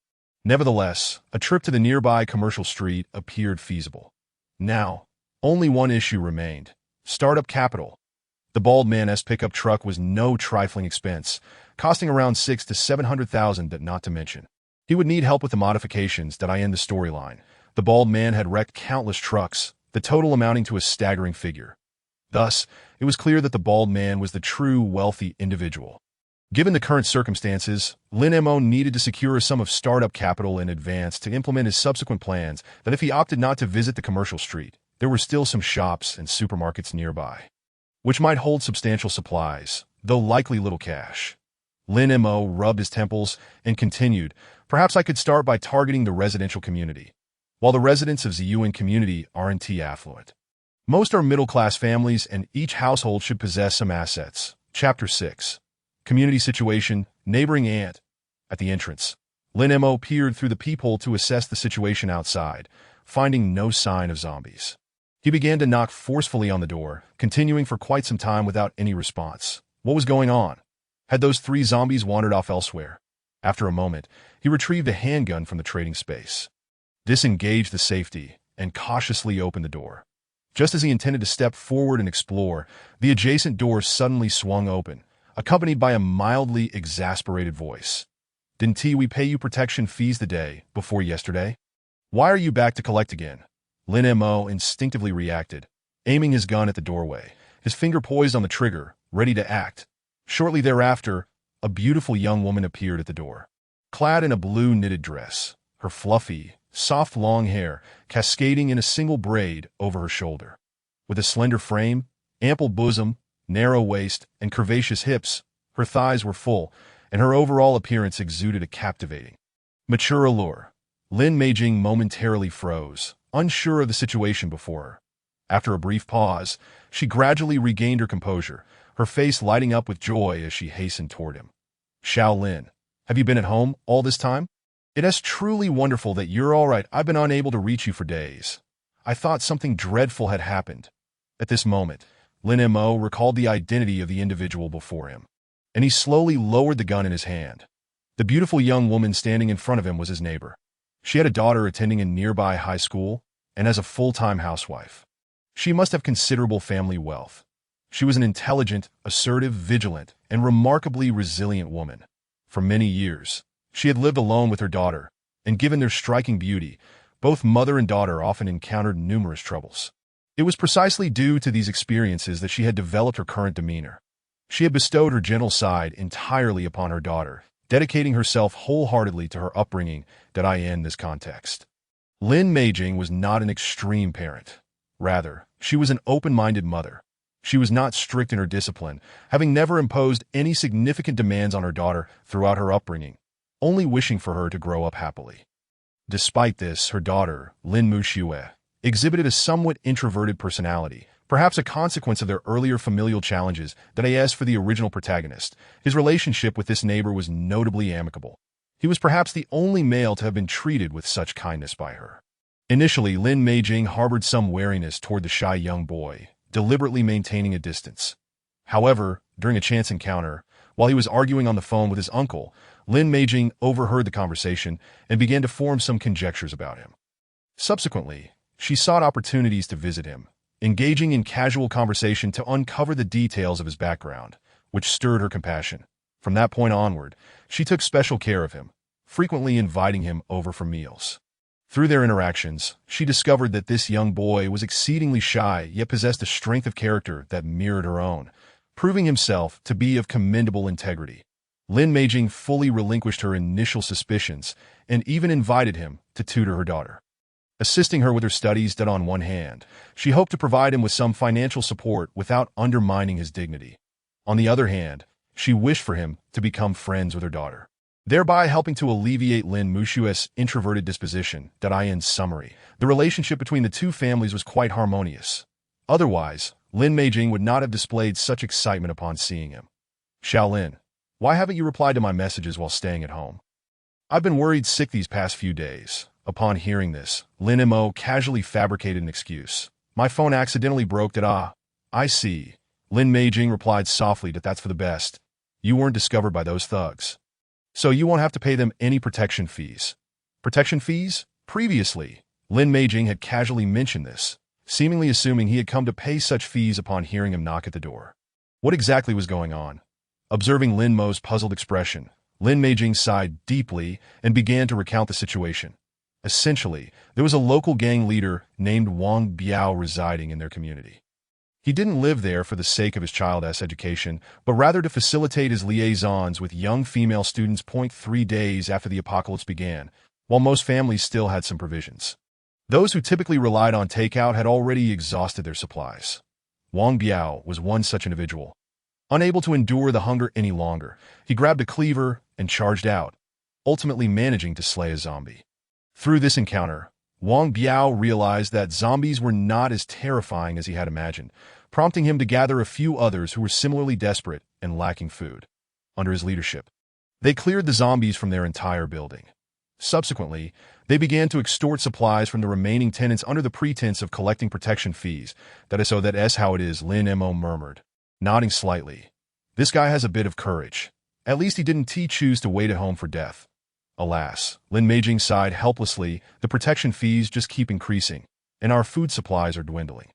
Nevertheless, a trip to the nearby commercial street appeared feasible. Now, only one issue remained: startup capital. The bald man's pickup truck was no trifling expense, costing around $600,000 to $700,000, not to mention. He would need help with the modifications that in the storyline. The bald man had wrecked countless trucks, the total amounting to a staggering figure. Thus, it was clear that the bald man was the true wealthy individual. Given the current circumstances, Lin Mo needed to secure a sum of startup capital in advance to implement his subsequent plans. That if he opted not to visit the commercial street, there were still some shops and supermarkets nearby, which might hold substantial supplies, though likely little cash. Lin Mo rubbed his temples and continued, "Perhaps I could start by targeting the residential community. While the residents of Ziyuan community aren't affluent, most are middle-class families, and each household should possess some assets." Chapter 6. Community Situation, Neighboring Ant. At the entrance, Lin Mo peered through the peephole to assess the situation outside, finding no sign of zombies. He began to knock forcefully on the door, continuing for quite some time without any response. What was going on? Had those 3 zombies wandered off elsewhere? After a moment, he retrieved a handgun from the trading space, disengaged the safety, and cautiously opened the door. Just as he intended to step forward and explore, the adjacent door suddenly swung open, accompanied by a mildly exasperated voice. "Didn't we pay you protection fees the day before yesterday? Why are you back to collect again?" Lin Mo instinctively reacted, aiming his gun at the doorway, his finger poised on the trigger, ready to act. Shortly thereafter, a beautiful young woman appeared at the door, clad in a blue knitted dress, her fluffy, soft long hair cascading in a single braid over her shoulder. With a slender frame, ample bosom, narrow waist, and curvaceous hips, her thighs were full, and her overall appearance exuded a captivating, mature allure. Lin Meijing momentarily froze, unsure of the situation before her. After a brief pause, she gradually regained her composure, her face lighting up with joy as she hastened toward him. "Xiao Lin, have you been at home all this time? It is truly wonderful that you're all right. I've been unable to reach you for days. I thought something dreadful had happened." At this moment, Lin Mo recalled the identity of the individual before him, and he slowly lowered the gun in his hand. The beautiful young woman standing in front of him was his neighbor. She had a daughter attending a nearby high school, and as a full-time housewife, she must have considerable family wealth. She was an intelligent, assertive, vigilant, and remarkably resilient woman. For many years, She had lived alone with her daughter, and given their striking beauty, both mother and daughter often encountered numerous troubles. It was precisely due to these experiences that she had developed her current demeanor. She had bestowed her gentle side entirely upon her daughter, dedicating herself wholeheartedly to her upbringing. In this context, Lin Meijing was not an extreme parent. Rather, she was an open-minded mother. She was not strict in her discipline, having never imposed any significant demands on her daughter throughout her upbringing, only wishing for her to grow up happily. Despite this, her daughter, Lin Muxue, exhibited a somewhat introverted personality, perhaps a consequence of their earlier familial challenges. As for the original protagonist, his relationship with this neighbor was notably amicable. He was perhaps the only male to have been treated with such kindness by her. Initially, Lin Meijing harbored some wariness toward the shy young boy, deliberately maintaining a distance. However, during a chance encounter, while he was arguing on the phone with his uncle, Lin Meijing overheard the conversation and began to form some conjectures about him. Subsequently, she sought opportunities to visit him, engaging in casual conversation to uncover the details of his background, which stirred her compassion. From that point onward, she took special care of him, frequently inviting him over for meals. Through their interactions, she discovered that this young boy was exceedingly shy yet possessed a strength of character that mirrored her own, proving himself to be of commendable integrity. Lin Meijing fully relinquished her initial suspicions and even invited him to tutor her daughter, assisting her with her studies. On one hand, she hoped to provide him with some financial support without undermining his dignity. On the other hand, she wished for him to become friends with her daughter, thereby helping to alleviate Lin Muxue's introverted disposition. In summary, the relationship between the two families was quite harmonious. Otherwise, Lin Meijing would not have displayed such excitement upon seeing him. Xiaolin, why haven't you replied to my messages while staying at home? I've been worried sick these past few days. Upon hearing this, Lin Mo casually fabricated an excuse. My phone accidentally broke. I see. Lin Meijing replied softly that that's for the best. You weren't discovered by those thugs, so you won't have to pay them any protection fees. Protection fees? Previously, Lin Meijing had casually mentioned this, seemingly assuming he had come to pay such fees upon hearing him knock at the door. What exactly was going on? Observing Lin Mo's puzzled expression, Lin Meijing sighed deeply and began to recount the situation. Essentially, there was a local gang leader named Wang Biao residing in their community. He didn't live there for the sake of his child's education, but rather to facilitate his liaisons with young female students. 3 days after the apocalypse began, while most families still had some provisions, those who typically relied on takeout had already exhausted their supplies. Wang Biao was one such individual. Unable to endure the hunger any longer, he grabbed a cleaver and charged out, ultimately managing to slay a zombie. Through this encounter, Wang Biao realized that zombies were not as terrifying as he had imagined, prompting him to gather a few others who were similarly desperate and lacking food. Under his leadership, they cleared the zombies from their entire building. Subsequently, they began to extort supplies from the remaining tenants under the pretense of collecting protection fees. That's how it is, Lin Mo murmured, nodding slightly. This guy has a bit of courage. At least he didn't choose to wait at home for death. Alas, Lin Meijing sighed helplessly, the protection fees just keep increasing, and our food supplies are dwindling.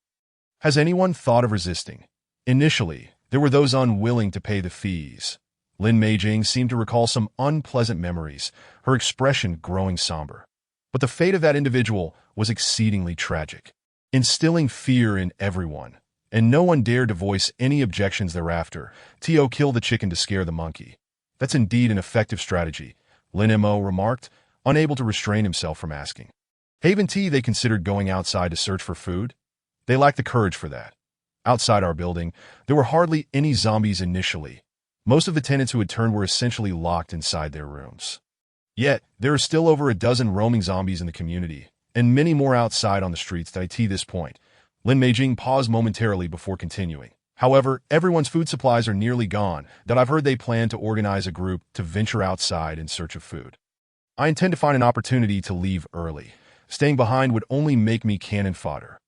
Has anyone thought of resisting? Initially, there were those unwilling to pay the fees. Lin Meijing seemed to recall some unpleasant memories, her expression growing somber. But the fate of that individual was exceedingly tragic, instilling fear in everyone, and no one dared to voice any objections thereafter. Kill the chicken to scare the monkey. That's indeed an effective strategy, Lin Mo remarked, unable to restrain himself from asking. Haven't they considered going outside to search for food? They lacked the courage for that. Outside our building, there were hardly any zombies initially. Most of the tenants who had turned were essentially locked inside their rooms. Yet, there are still over a dozen roaming zombies in the community, and many more outside on the streets. At this point, Lin Meijing paused momentarily before continuing. However, everyone's food supplies are nearly gone. I've heard they plan to organize a group to venture outside in search of food. I intend to find an opportunity to leave early. Staying behind would only make me cannon fodder.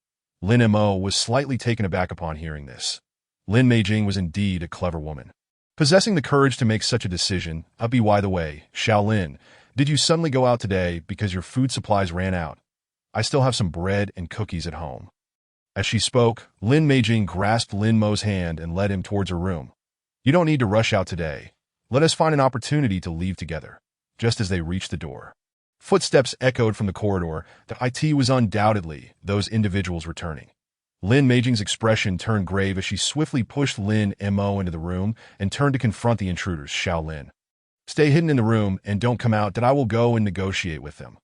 Lin Mo was slightly taken aback upon hearing this. Lin Meijing was indeed a clever woman, possessing the courage to make such a decision. By the way, Xiaolin, did you suddenly go out today because your food supplies ran out? I still have some bread and cookies at home. As she spoke, Lin Meijing grasped Lin Mo's hand and led him towards her room. You don't need to rush out today. Let us find an opportunity to leave together. just as they reached the door. Footsteps echoed from the corridor that IT was undoubtedly those individuals returning. Lin Meijing's expression turned grave as she swiftly pushed Lin Mo into the room and turned to confront the intruders. Xiaolin, stay hidden in the room and don't come out, that I will go and negotiate with them.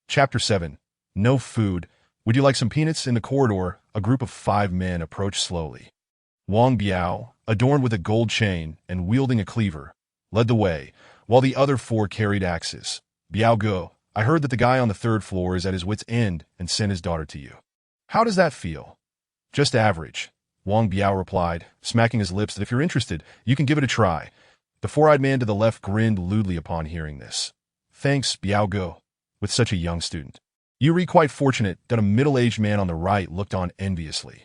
Chapter 7. No food. Would you like some peanuts? In the corridor, a group of 5 men approached slowly. Wang Biao, adorned with a gold chain and wielding a cleaver, led the way, while the other 4 carried axes. Biao Go, I heard that the guy on the 3rd floor is at his wit's end and sent his daughter to you. How does that feel? Just average, Wang Biao replied, smacking his lips, that if you're interested, you can give it a try. The 4-eyed man to the left grinned lewdly upon hearing this. Thanks, Biao Go, with such a young student. You re quite fortunate, that a middle-aged man on the right looked on enviously.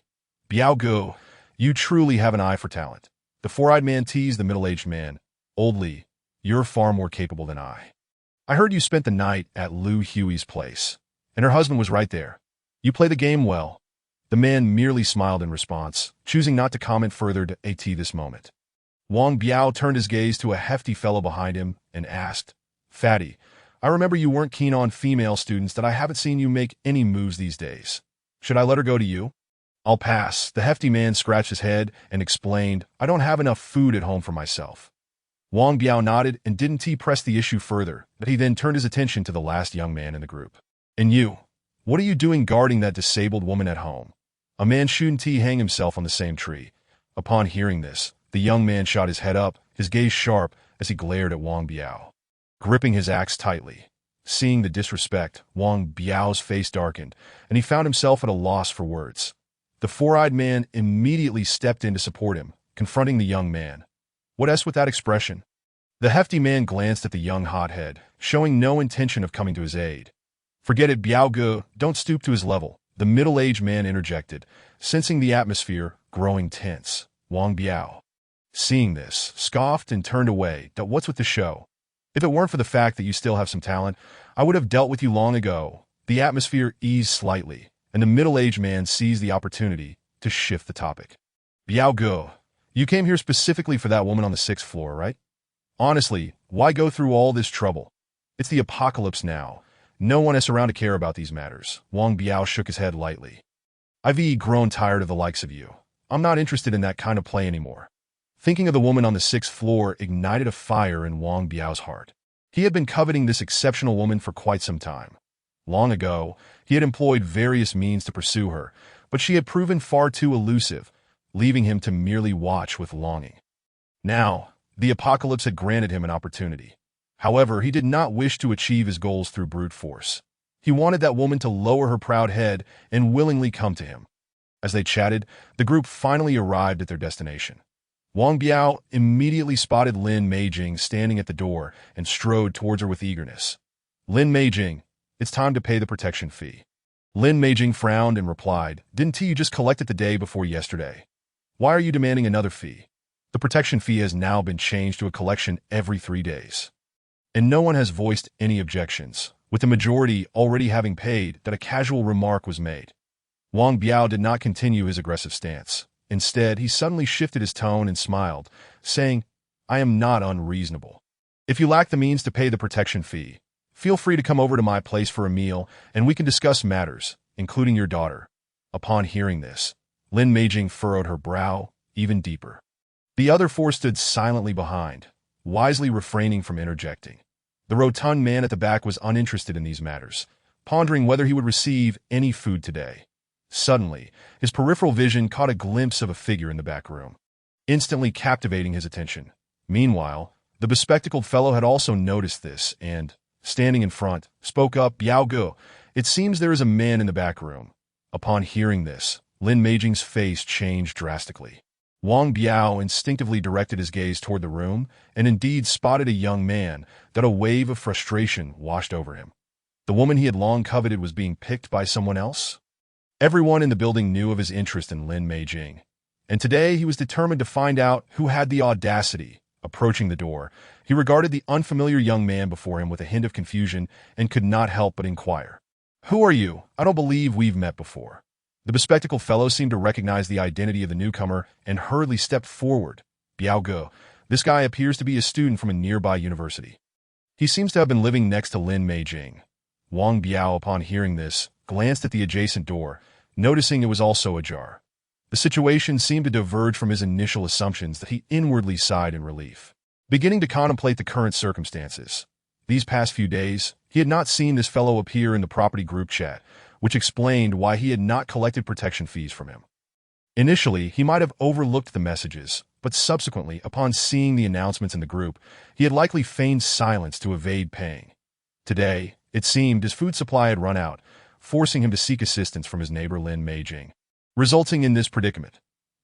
Biao Go, you truly have an eye for talent. The 4-eyed man teased the middle-aged man. Old Li, you're far more capable than I. I heard you spent the night at Lu Hui's place, and her husband was right there. You play the game well. The man merely smiled in response, choosing not to comment further at this moment. Wang Biao turned his gaze to a hefty fellow behind him and asked, Fatty, I remember you weren't keen on female students, that I haven't seen you make any moves these days. Should I let her go to you? I'll pass. The hefty man scratched his head and explained, I don't have enough food at home for myself. Wang Biao nodded and didn't press the issue further, but he then turned his attention to the last young man in the group. And you, what are you doing guarding that disabled woman at home? A man shouldn't hang himself on the same tree. Upon hearing this, the young man shot his head up, his gaze sharp as he glared at Wang Biao, gripping his axe tightly. Seeing the disrespect, Wang Biao's face darkened, and he found himself at a loss for words. The 4-eyed man immediately stepped in to support him, confronting the young man. What else with that expression? The hefty man glanced at the young hothead, showing no intention of coming to his aid. Forget it, Biao Ge, don't stoop to his level, the middle-aged man interjected, sensing the atmosphere growing tense. Wang Biao, seeing this, scoffed and turned away. What's with the show? If it weren't for the fact that you still have some talent, I would have dealt with you long ago. The atmosphere eased slightly, and the middle-aged man seized the opportunity to shift the topic. Biao Ge, you came here specifically for that woman on the 6th floor, right? Honestly, why go through all this trouble? It's the apocalypse now. No one is around to care about these matters. Wang Biao shook his head lightly. I've grown tired of the likes of you. I'm not interested in that kind of play anymore. Thinking of the woman on the 6th floor ignited a fire in Wang Biao's heart. He had been coveting this exceptional woman for quite some time. Long ago, he had employed various means to pursue her, but she had proven far too elusive, leaving him to merely watch with longing. Now, the apocalypse had granted him an opportunity. However, he did not wish to achieve his goals through brute force. He wanted that woman to lower her proud head and willingly come to him. As they chatted, the group finally arrived at their destination. Wang Biao immediately spotted Lin Meijing standing at the door and strode towards her with eagerness. Lin Meijing, it's time to pay the protection fee. Lin Meijing frowned and replied, didn't you just collect it the day before yesterday? Why are you demanding another fee? The protection fee has now been changed to a collection every 3 days. And no one has voiced any objections, with the majority already having paid. That a casual remark was made. Wang Biao did not continue his aggressive stance. Instead, he suddenly shifted his tone and smiled, saying, I am not unreasonable. If you lack the means to pay the protection fee, feel free to come over to my place for a meal, and we can discuss matters, including your daughter. Upon hearing this, Lin Meijing furrowed her brow even deeper. The other 4 stood silently behind, wisely refraining from interjecting. The rotund man at the back was uninterested in these matters, pondering whether he would receive any food today. Suddenly, his peripheral vision caught a glimpse of a figure in the back room, instantly captivating his attention. Meanwhile, the bespectacled fellow had also noticed this and, standing in front, spoke up, Biao Ge, it seems there is a man in the back room. Upon hearing this, Lin Meijing's face changed drastically. Wang Biao instinctively directed his gaze toward the room and indeed spotted a young man. That a wave of frustration washed over him. The woman he had long coveted was being picked by someone else? Everyone in the building knew of his interest in Lin Meijing, and today he was determined to find out who had the audacity. Approaching the door, he regarded the unfamiliar young man before him with a hint of confusion and could not help but inquire. Who are you? I don't believe we've met before. The bespectacled fellow seemed to recognize the identity of the newcomer and hurriedly stepped forward. Biao Ge, this guy appears to be a student from a nearby university. He seems to have been living next to Lin Meijing. Wang Biao, upon hearing this, glanced at the adjacent door, noticing it was also ajar. The situation seemed to diverge from his initial assumptions that he inwardly sighed in relief. Beginning to contemplate the current circumstances. These past few days, he had not seen this fellow appear in the property group chat, which explained why he had not collected protection fees from him. Initially, he might have overlooked the messages, but subsequently, upon seeing the announcements in the group, he had likely feigned silence to evade paying. Today, it seemed his food supply had run out, forcing him to seek assistance from his neighbor Lin Meijing. Resulting in this predicament,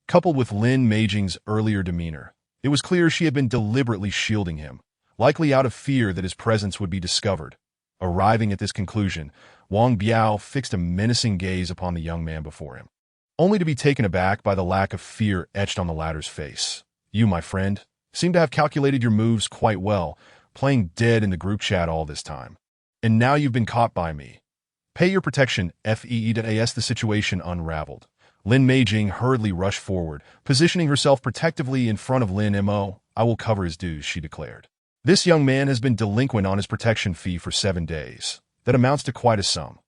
coupled with Lin Meijing's earlier demeanor, it was clear she had been deliberately shielding him, likely out of fear that his presence would be discovered. Arriving at this conclusion, Wang Biao fixed a menacing gaze upon the young man before him, only to be taken aback by the lack of fear etched on the latter's face. You, my friend, seem to have calculated your moves quite well, playing dead in the group chat all this time. And now you've been caught by me. Pay your protection, FEE.as. The situation unraveled. Lin Meijing hurriedly rushed forward, positioning herself protectively in front of Lin Mo. I will cover his dues, she declared. This young man has been delinquent on his protection fee for 7 days. That amounts to quite a sum.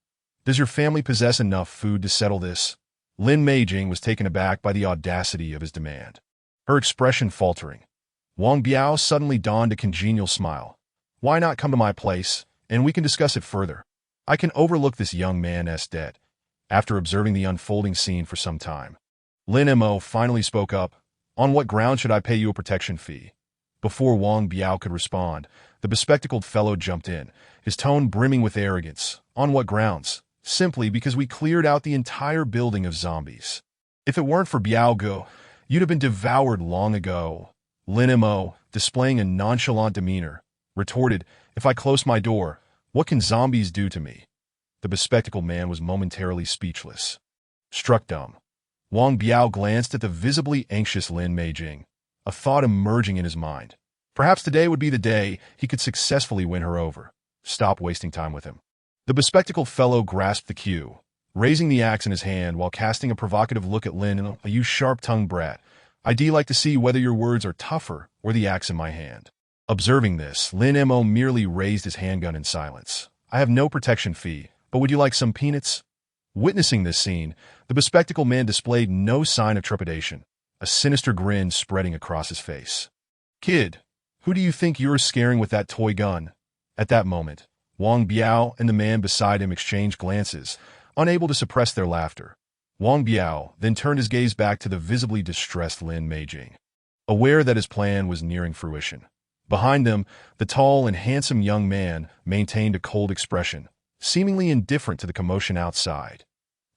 Does your family possess enough food to settle this? Lin Meijing was taken aback by the audacity of his demand, her expression faltering. Wang Biao suddenly donned a congenial smile. Why not come to my place, and we can discuss it further? I can overlook this young man's debt. After observing the unfolding scene for some time, Lin Mo finally spoke up. On what ground should I pay you a protection fee? Before Wang Biao could respond, the bespectacled fellow jumped in, his tone brimming with arrogance. On what grounds? Simply because we cleared out the entire building of zombies. If it weren't for Biao Ge, you'd have been devoured long ago. Lin Mo, displaying a nonchalant demeanor, retorted, if I close my door, what can zombies do to me? The bespectacled man was momentarily speechless. Struck dumb, Wang Biao glanced at the visibly anxious Lin Meijing, a thought emerging in his mind. Perhaps today would be the day he could successfully win her over. Stop wasting time with him. The bespectacled fellow grasped the cue, raising the axe in his hand while casting a provocative look at Lin. You sharp-tongued brat. I'd like to see whether your words are tougher or the axe in my hand. Observing this, Lin Mo merely raised his handgun in silence. I have no protection fee, but would you like some peanuts? Witnessing this scene, the bespectacled man displayed no sign of trepidation, a sinister grin spreading across his face. Kid, who do you think you're scaring with that toy gun? At that moment, Wang Biao and the man beside him exchanged glances, unable to suppress their laughter. Wang Biao then turned his gaze back to the visibly distressed Lin Meijing, aware that his plan was nearing fruition. Behind them, the tall and handsome young man maintained a cold expression, seemingly indifferent to the commotion outside.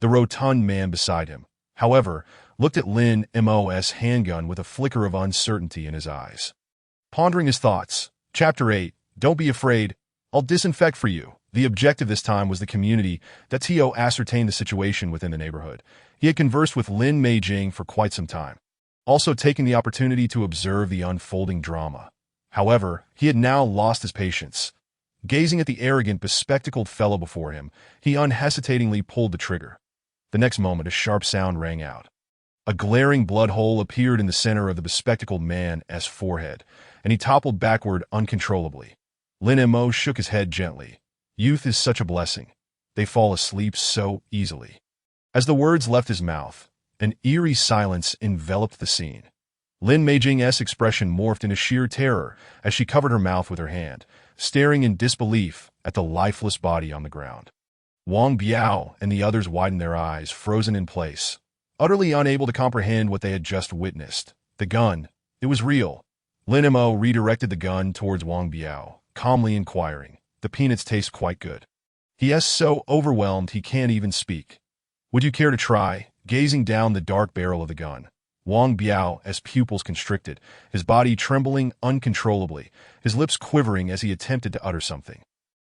The rotund man beside him, however, looked at Lin Mo's handgun with a flicker of uncertainty in his eyes. Pondering his thoughts, Chapter 8, Don't be afraid, I'll disinfect for you. The objective this time was the community that To ascertained the situation within the neighborhood. He had conversed with Lin Meijing for quite some time, also taking the opportunity to observe the unfolding drama. However, he had now lost his patience. Gazing at the arrogant, bespectacled fellow before him, he unhesitatingly pulled the trigger. The next moment, a sharp sound rang out. A glaring blood hole appeared in the center of the bespectacled man's forehead, and he toppled backward uncontrollably. Lin Mo shook his head gently. Youth is such a blessing. They fall asleep so easily. As the words left his mouth, an eerie silence enveloped the scene. Lin Meijing's expression morphed into sheer terror as she covered her mouth with her hand, staring in disbelief at the lifeless body on the ground. Wang Biao and the others widened their eyes, frozen in place, utterly unable to comprehend what they had just witnessed. The gun, it was real. Lin Mo redirected the gun towards Wang Biao, calmly inquiring, the peanuts taste quite good. He is so overwhelmed he can't even speak. Would you care to try? Gazing down the dark barrel of the gun, Wang Biao's pupils constricted, his body trembling uncontrollably, his lips quivering as he attempted to utter something.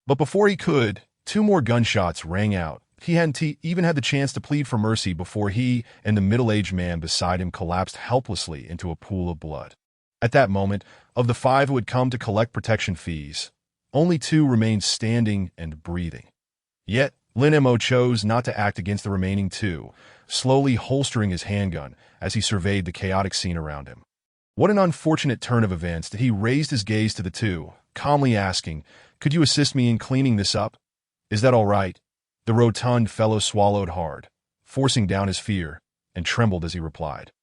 But before he could, 2 more gunshots rang out. He hadn't even had the chance to plead for mercy before he and the middle-aged man beside him collapsed helplessly into a pool of blood. At that moment, of the 5 who had come to collect protection fees, only 2 remained standing and breathing. Yet, Lin Mo chose not to act against the remaining 2, slowly holstering his handgun as he surveyed the chaotic scene around him. What an unfortunate turn of events that he raised his gaze to the 2, calmly asking, "Could you assist me in cleaning this up? Is that all right?" The rotund fellow swallowed hard, forcing down his fear, and trembled as he replied,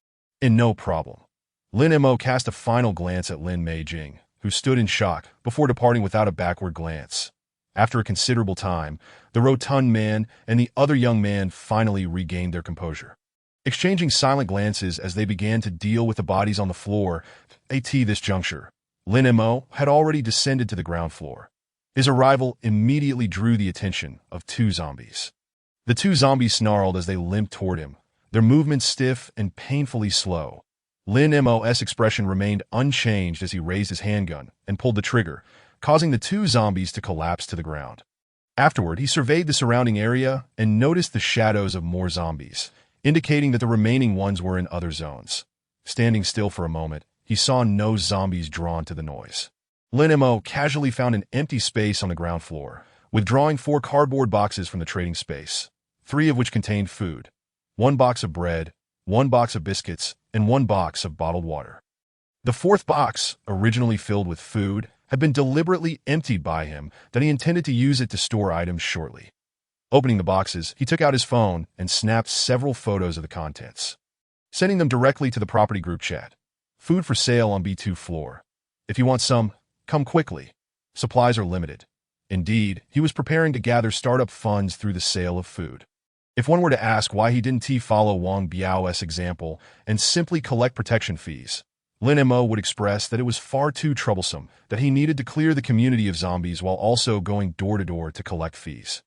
"And no problem." Lin Mo cast a final glance at Lin Mei Jing, who stood in shock before departing without a backward glance. After a considerable time, the rotund man and the other young man finally regained their composure. Exchanging silent glances as they began to deal with the bodies on the floor, at this juncture, Lin Mo had already descended to the ground floor. His arrival immediately drew the attention of two zombies. The two zombies snarled as they limped toward him, their movements stiff and painfully slow. Lin Mo's expression remained unchanged as he raised his handgun and pulled the trigger, causing the two zombies to collapse to the ground. Afterward, he surveyed the surrounding area and noticed the shadows of more zombies, indicating that the remaining ones were in other zones. Standing still for a moment, he saw no zombies drawn to the noise. Lin Mo casually found an empty space on the ground floor, withdrawing 4 cardboard boxes from the trading space, 3 of which contained food, 1 box of bread, 1 box of biscuits, and 1 box of bottled water. The 4th box, originally filled with food, had been deliberately emptied by him that he intended to use it to store items shortly. Opening the boxes, he took out his phone and snapped several photos of the contents, sending them directly to the property group chat. "Food for sale on B2 floor. If you want some, come quickly. Supplies are limited." Indeed, he was preparing to gather startup funds through the sale of food. If one were to ask why he didn't follow Wang Biao's example and simply collect protection fees, Lin Mo would express that it was far too troublesome, that he needed to clear the community of zombies while also going door to door to collect fees.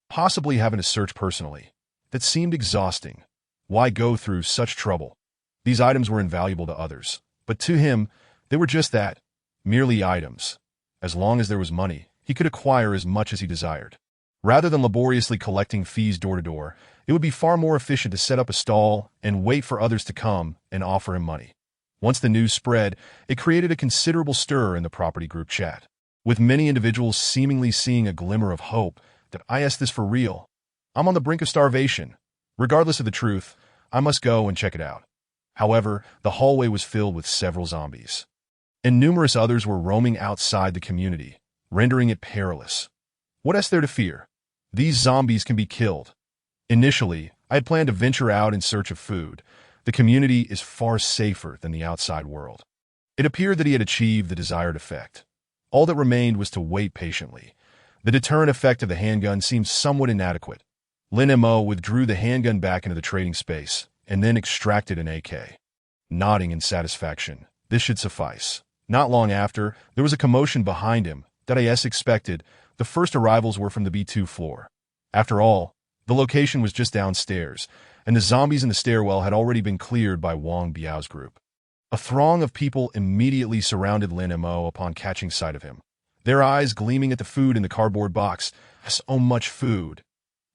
Possibly having to search personally. That seemed exhausting. Why go through such trouble? These items were invaluable to others, but to him, they were just that, merely items. As long as there was money, he could acquire as much as he desired. Rather than laboriously collecting fees door to door, it would be far more efficient to set up a stall and wait for others to come and offer him money. Once the news spread, it created a considerable stir in the property group chat, with many individuals seemingly seeing a glimmer of hope that "Is this for real? I'm on the brink of starvation. Regardless of the truth, I must go and check it out." However, the hallway was filled with several zombies, and numerous others were roaming outside the community, rendering it perilous. What is there to fear? These zombies can be killed. Initially, I had planned to venture out in search of food. The community is far safer than the outside world. It appeared that he had achieved the desired effect. All that remained was to wait patiently. The deterrent effect of the handgun seemed somewhat inadequate. Lin Mo withdrew the handgun back into the trading space and then extracted an AK. Nodding in satisfaction, this should suffice. Not long after, there was a commotion behind him that as expected. The first arrivals were from the B2 floor. After all, the location was just downstairs, and the zombies in the stairwell had already been cleared by Wang Biao's group. A throng of people immediately surrounded Lin Mo upon catching sight of him, their eyes gleaming at the food in the cardboard box. So much food.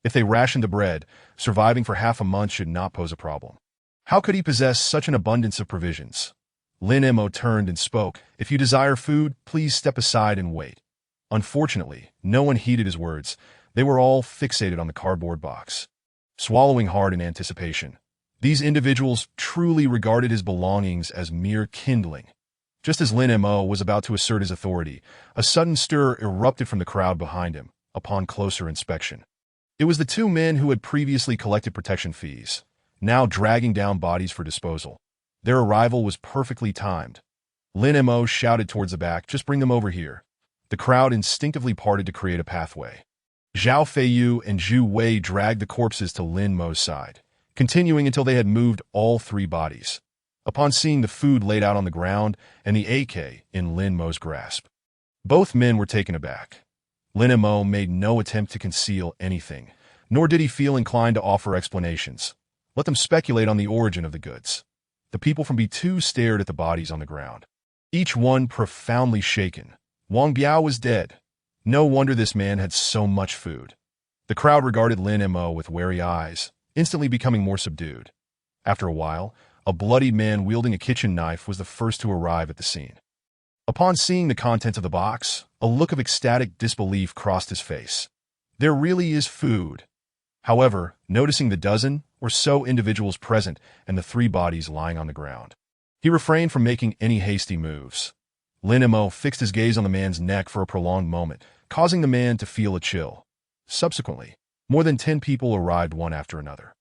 If they rationed the bread, surviving for half a month should not pose a problem. How could he possess such an abundance of provisions? Lin Mo turned and spoke, "If you desire food, please step aside and wait." Unfortunately, no one heeded his words. They were all fixated on the cardboard box, swallowing hard in anticipation. These individuals truly regarded his belongings as mere kindling. Just as Lin Mo was about to assert his authority, a sudden stir erupted from the crowd behind him upon closer inspection. It was the 2 men who had previously collected protection fees, now dragging down bodies for disposal. Their arrival was perfectly timed. Lin Mo shouted towards the back, "Just bring them over here." The crowd instinctively parted to create a pathway. Zhao Feiyu and Zhu Wei dragged the corpses to Lin Mo's side, continuing until they had moved all 3 bodies. Upon seeing the food laid out on the ground and the AK in Lin Mo's grasp, both men were taken aback. Lin Mo made no attempt to conceal anything, nor did he feel inclined to offer explanations. Let them speculate on the origin of the goods. The people from B2 stared at the bodies on the ground, each one profoundly shaken. Wang Biao was dead. No wonder this man had so much food. The crowd regarded Lin Mo with wary eyes, instantly becoming more subdued. After a while, a bloodied man wielding a kitchen knife was the first to arrive at the scene. Upon seeing the contents of the box, a look of ecstatic disbelief crossed his face. There really is food. However, noticing the dozen or so individuals present and the 3 bodies lying on the ground, he refrained from making any hasty moves. Lin Mo fixed his gaze on the man's neck for a prolonged moment, causing the man to feel a chill. Subsequently, more than 10 people arrived one after another.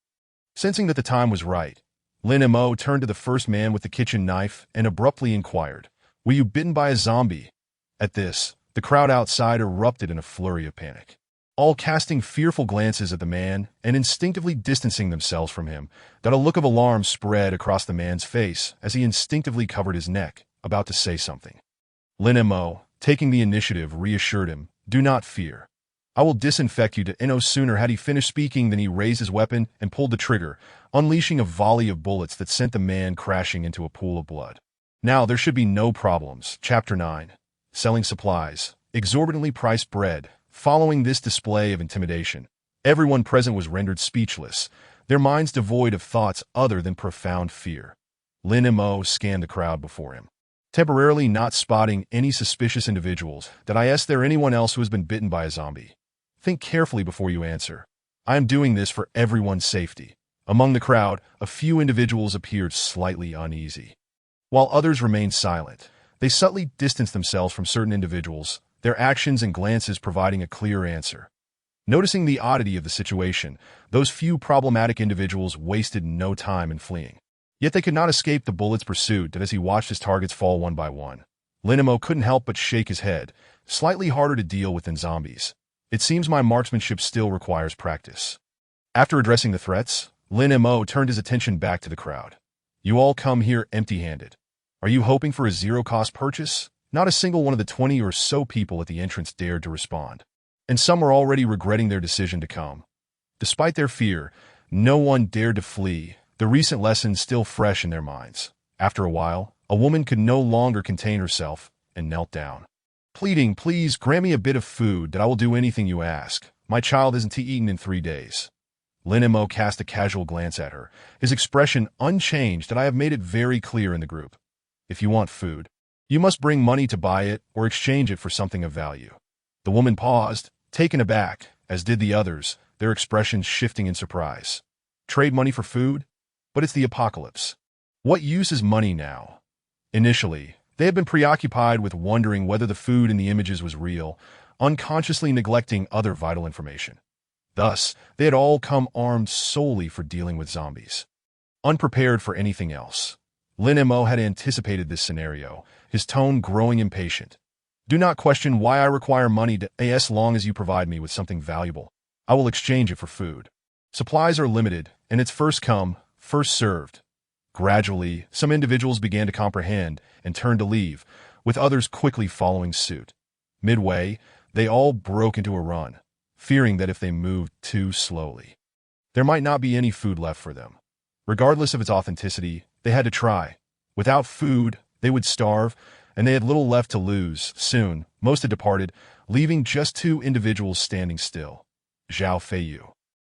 Sensing that the time was right, Lin Mo turned to the first man with the kitchen knife and abruptly inquired, "Were you bitten by a zombie?" At this, the crowd outside erupted in a flurry of panic, all casting fearful glances at the man and instinctively distancing themselves from him. That a look of alarm spread across the man's face as he instinctively covered his neck, about to say something. Lin Mo, taking the initiative, reassured him, "Do not fear. I will disinfect you." No sooner had he finished speaking than he raised his weapon and pulled the trigger, unleashing a volley of bullets that sent the man crashing into a pool of blood. Now there should be no problems. Chapter 9. Selling supplies. Exorbitantly priced bread. Following this display of intimidation, everyone present was rendered speechless, their minds devoid of thoughts other than profound fear. Lin Mo scanned the crowd before him, temporarily not spotting any suspicious individuals. "Is there anyone else who has been bitten by a zombie? Think carefully before you answer. I am doing this for everyone's safety." Among the crowd, a few individuals appeared slightly uneasy, while others remained silent. They subtly distanced themselves from certain individuals, their actions and glances providing a clear answer. Noticing the oddity of the situation, those few problematic individuals wasted no time in fleeing. Yet they could not escape the bullet's pursuit as he watched his targets fall one by one. Lin Mo couldn't help but shake his head, slightly harder to deal with than zombies. "It seems my marksmanship still requires practice." After addressing the threats, Lin Mo turned his attention back to the crowd. "You all come here empty-handed. Are you hoping for a zero-cost purchase?" Not a single one of the 20 or so people at the entrance dared to respond, and some were already regretting their decision to come. Despite their fear, no one dared to flee, the recent lesson still fresh in their minds. After a while, a woman could no longer contain herself and knelt down, pleading, "Please grant me a bit of food that I will do anything you ask. My child isn't eaten in 3 days." Lin Mo cast a casual glance at her, his expression unchanged. "I have made it very clear in the group. If you want food, you must bring money to buy it or exchange it for something of value." The woman paused, taken aback, as did the others, their expressions shifting in surprise. "Trade money for food? But it's the apocalypse. What use is money now?" Initially, they had been preoccupied with wondering whether the food in the images was real, unconsciously neglecting other vital information. Thus, they had all come armed solely for dealing with zombies, unprepared for anything else. Lin Mo had anticipated this scenario, his tone growing impatient. "Do not question why I require money as long as you provide me with something valuable. I will exchange it for food. Supplies are limited, and it's first come, first served." Gradually, some individuals began to comprehend and turned to leave, with others quickly following suit. Midway, they all broke into a run, fearing that if they moved too slowly, there might not be any food left for them. Regardless of its authenticity, they had to try. Without food, they would starve, and they had little left to lose. Soon, most had departed, leaving just 2 individuals standing still. Zhao Feiyu,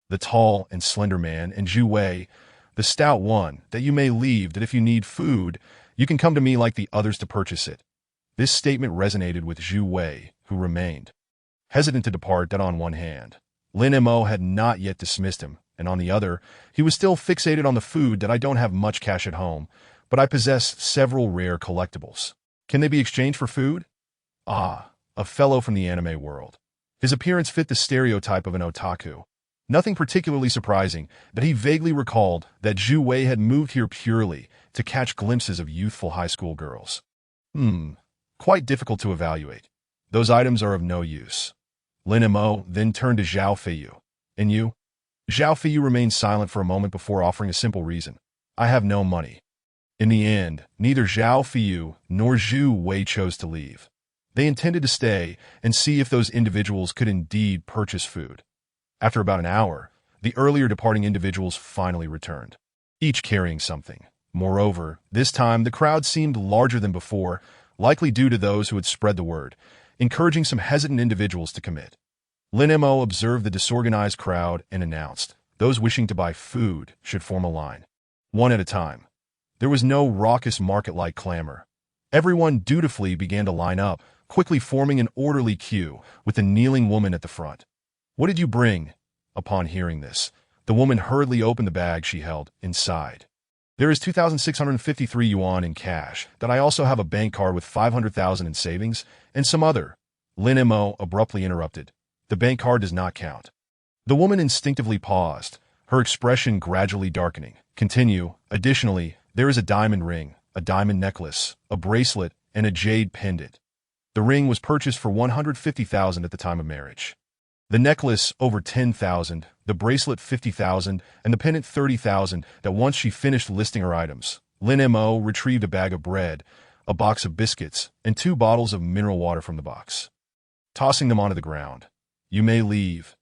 the tall and slender man, and Zhu Wei, the stout one. "That you may leave, that if you need food, you can come to me like the others to purchase it." This statement resonated with Zhu Wei, who remained hesitant to depart. That on one hand, Lin Mo had not yet dismissed him, and on the other, he was still fixated on the food. "That I don't have much cash at home, but I possess several rare collectibles. Can they be exchanged for food?" Ah, a fellow from the anime world. His appearance fit the stereotype of an otaku. Nothing particularly surprising that he vaguely recalled that Zhu Wei had moved here purely to catch glimpses of youthful high school girls. Quite difficult to evaluate. Those items are of no use. Lin Mo then turned to Zhao Feiyu. "And you?" Zhao Feiyu remained silent for a moment before offering a simple reason. "I have no money." In the end, neither Zhao Feiyu nor Zhu Wei chose to leave. They intended to stay and see if those individuals could indeed purchase food. After about an hour, the earlier departing individuals finally returned, each carrying something. Moreover, this time the crowd seemed larger than before, likely due to those who had spread the word, encouraging some hesitant individuals to commit. Lin Mo observed the disorganized crowd and announced, those wishing to buy food should form a line, one at a time. There was no raucous market-like clamor. Everyone dutifully began to line up, quickly forming an orderly queue, with the kneeling woman at the front. "What did you bring?" Upon hearing this, the woman hurriedly opened the bag she held inside. There is 2,653 yuan in cash, that I also have a bank card with 500,000 in savings, and some other. Lin Mo abruptly interrupted. The bank card does not count. The woman instinctively paused, her expression gradually darkening. Continue. Additionally, there is a diamond ring, a diamond necklace, a bracelet, and a jade pendant. The ring was purchased for 150,000 at the time of marriage. The necklace over 10,000, the bracelet 50,000, and the pendant 30,000. That once she finished listing her items, Lin Mo retrieved a bag of bread, a box of biscuits, and 2 bottles of mineral water from the box. Tossing them onto the ground. You may leave.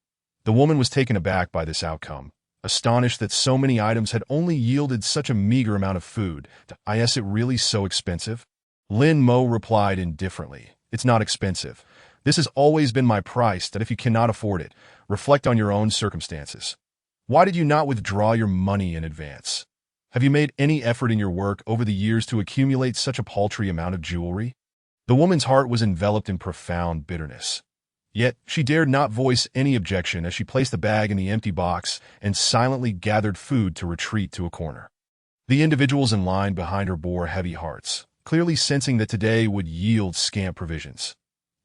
The woman was taken aback by this outcome, astonished that so many items had only yielded such a meager amount of food. Is it really so expensive? Lin Mo replied indifferently. It's not expensive. This has always been my price, that if you cannot afford it, reflect on your own circumstances. Why did you not withdraw your money in advance? Have you made any effort in your work over the years to accumulate such a paltry amount of jewelry? The woman's heart was enveloped in profound bitterness. Yet she dared not voice any objection as she placed the bag in the empty box and silently gathered food to retreat to a corner. The individuals in line behind her bore heavy hearts, clearly sensing that today would yield scant provisions.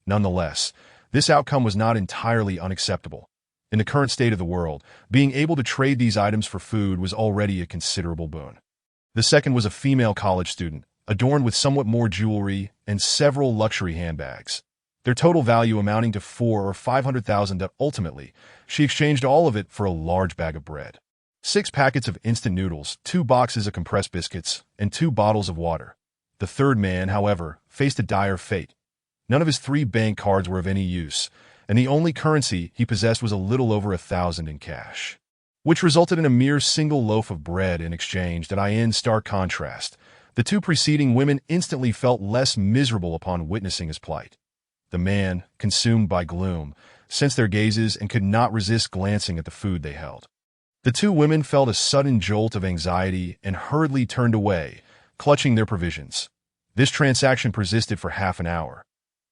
Nonetheless, this outcome was not entirely unacceptable. In the current state of the world, being able to trade these items for food was already a considerable boon. The second was a female college student, adorned with somewhat more jewelry and several luxury handbags. Their total value amounting to 4 or 500,000. That ultimately, she exchanged all of it for a large bag of bread, 6 packets of instant noodles, 2 boxes of compressed biscuits, and 2 bottles of water. The third man, however, faced a dire fate. None of his 3 bank cards were of any use, and the only currency he possessed was a little over 1,000 in cash, which resulted in a mere single loaf of bread in exchange. That in stark contrast, the 2 preceding women instantly felt less miserable upon witnessing his plight. The man, consumed by gloom, sensed their gazes and could not resist glancing at the food they held. The 2 women felt a sudden jolt of anxiety and hurriedly turned away, clutching their provisions. This transaction persisted for half an hour.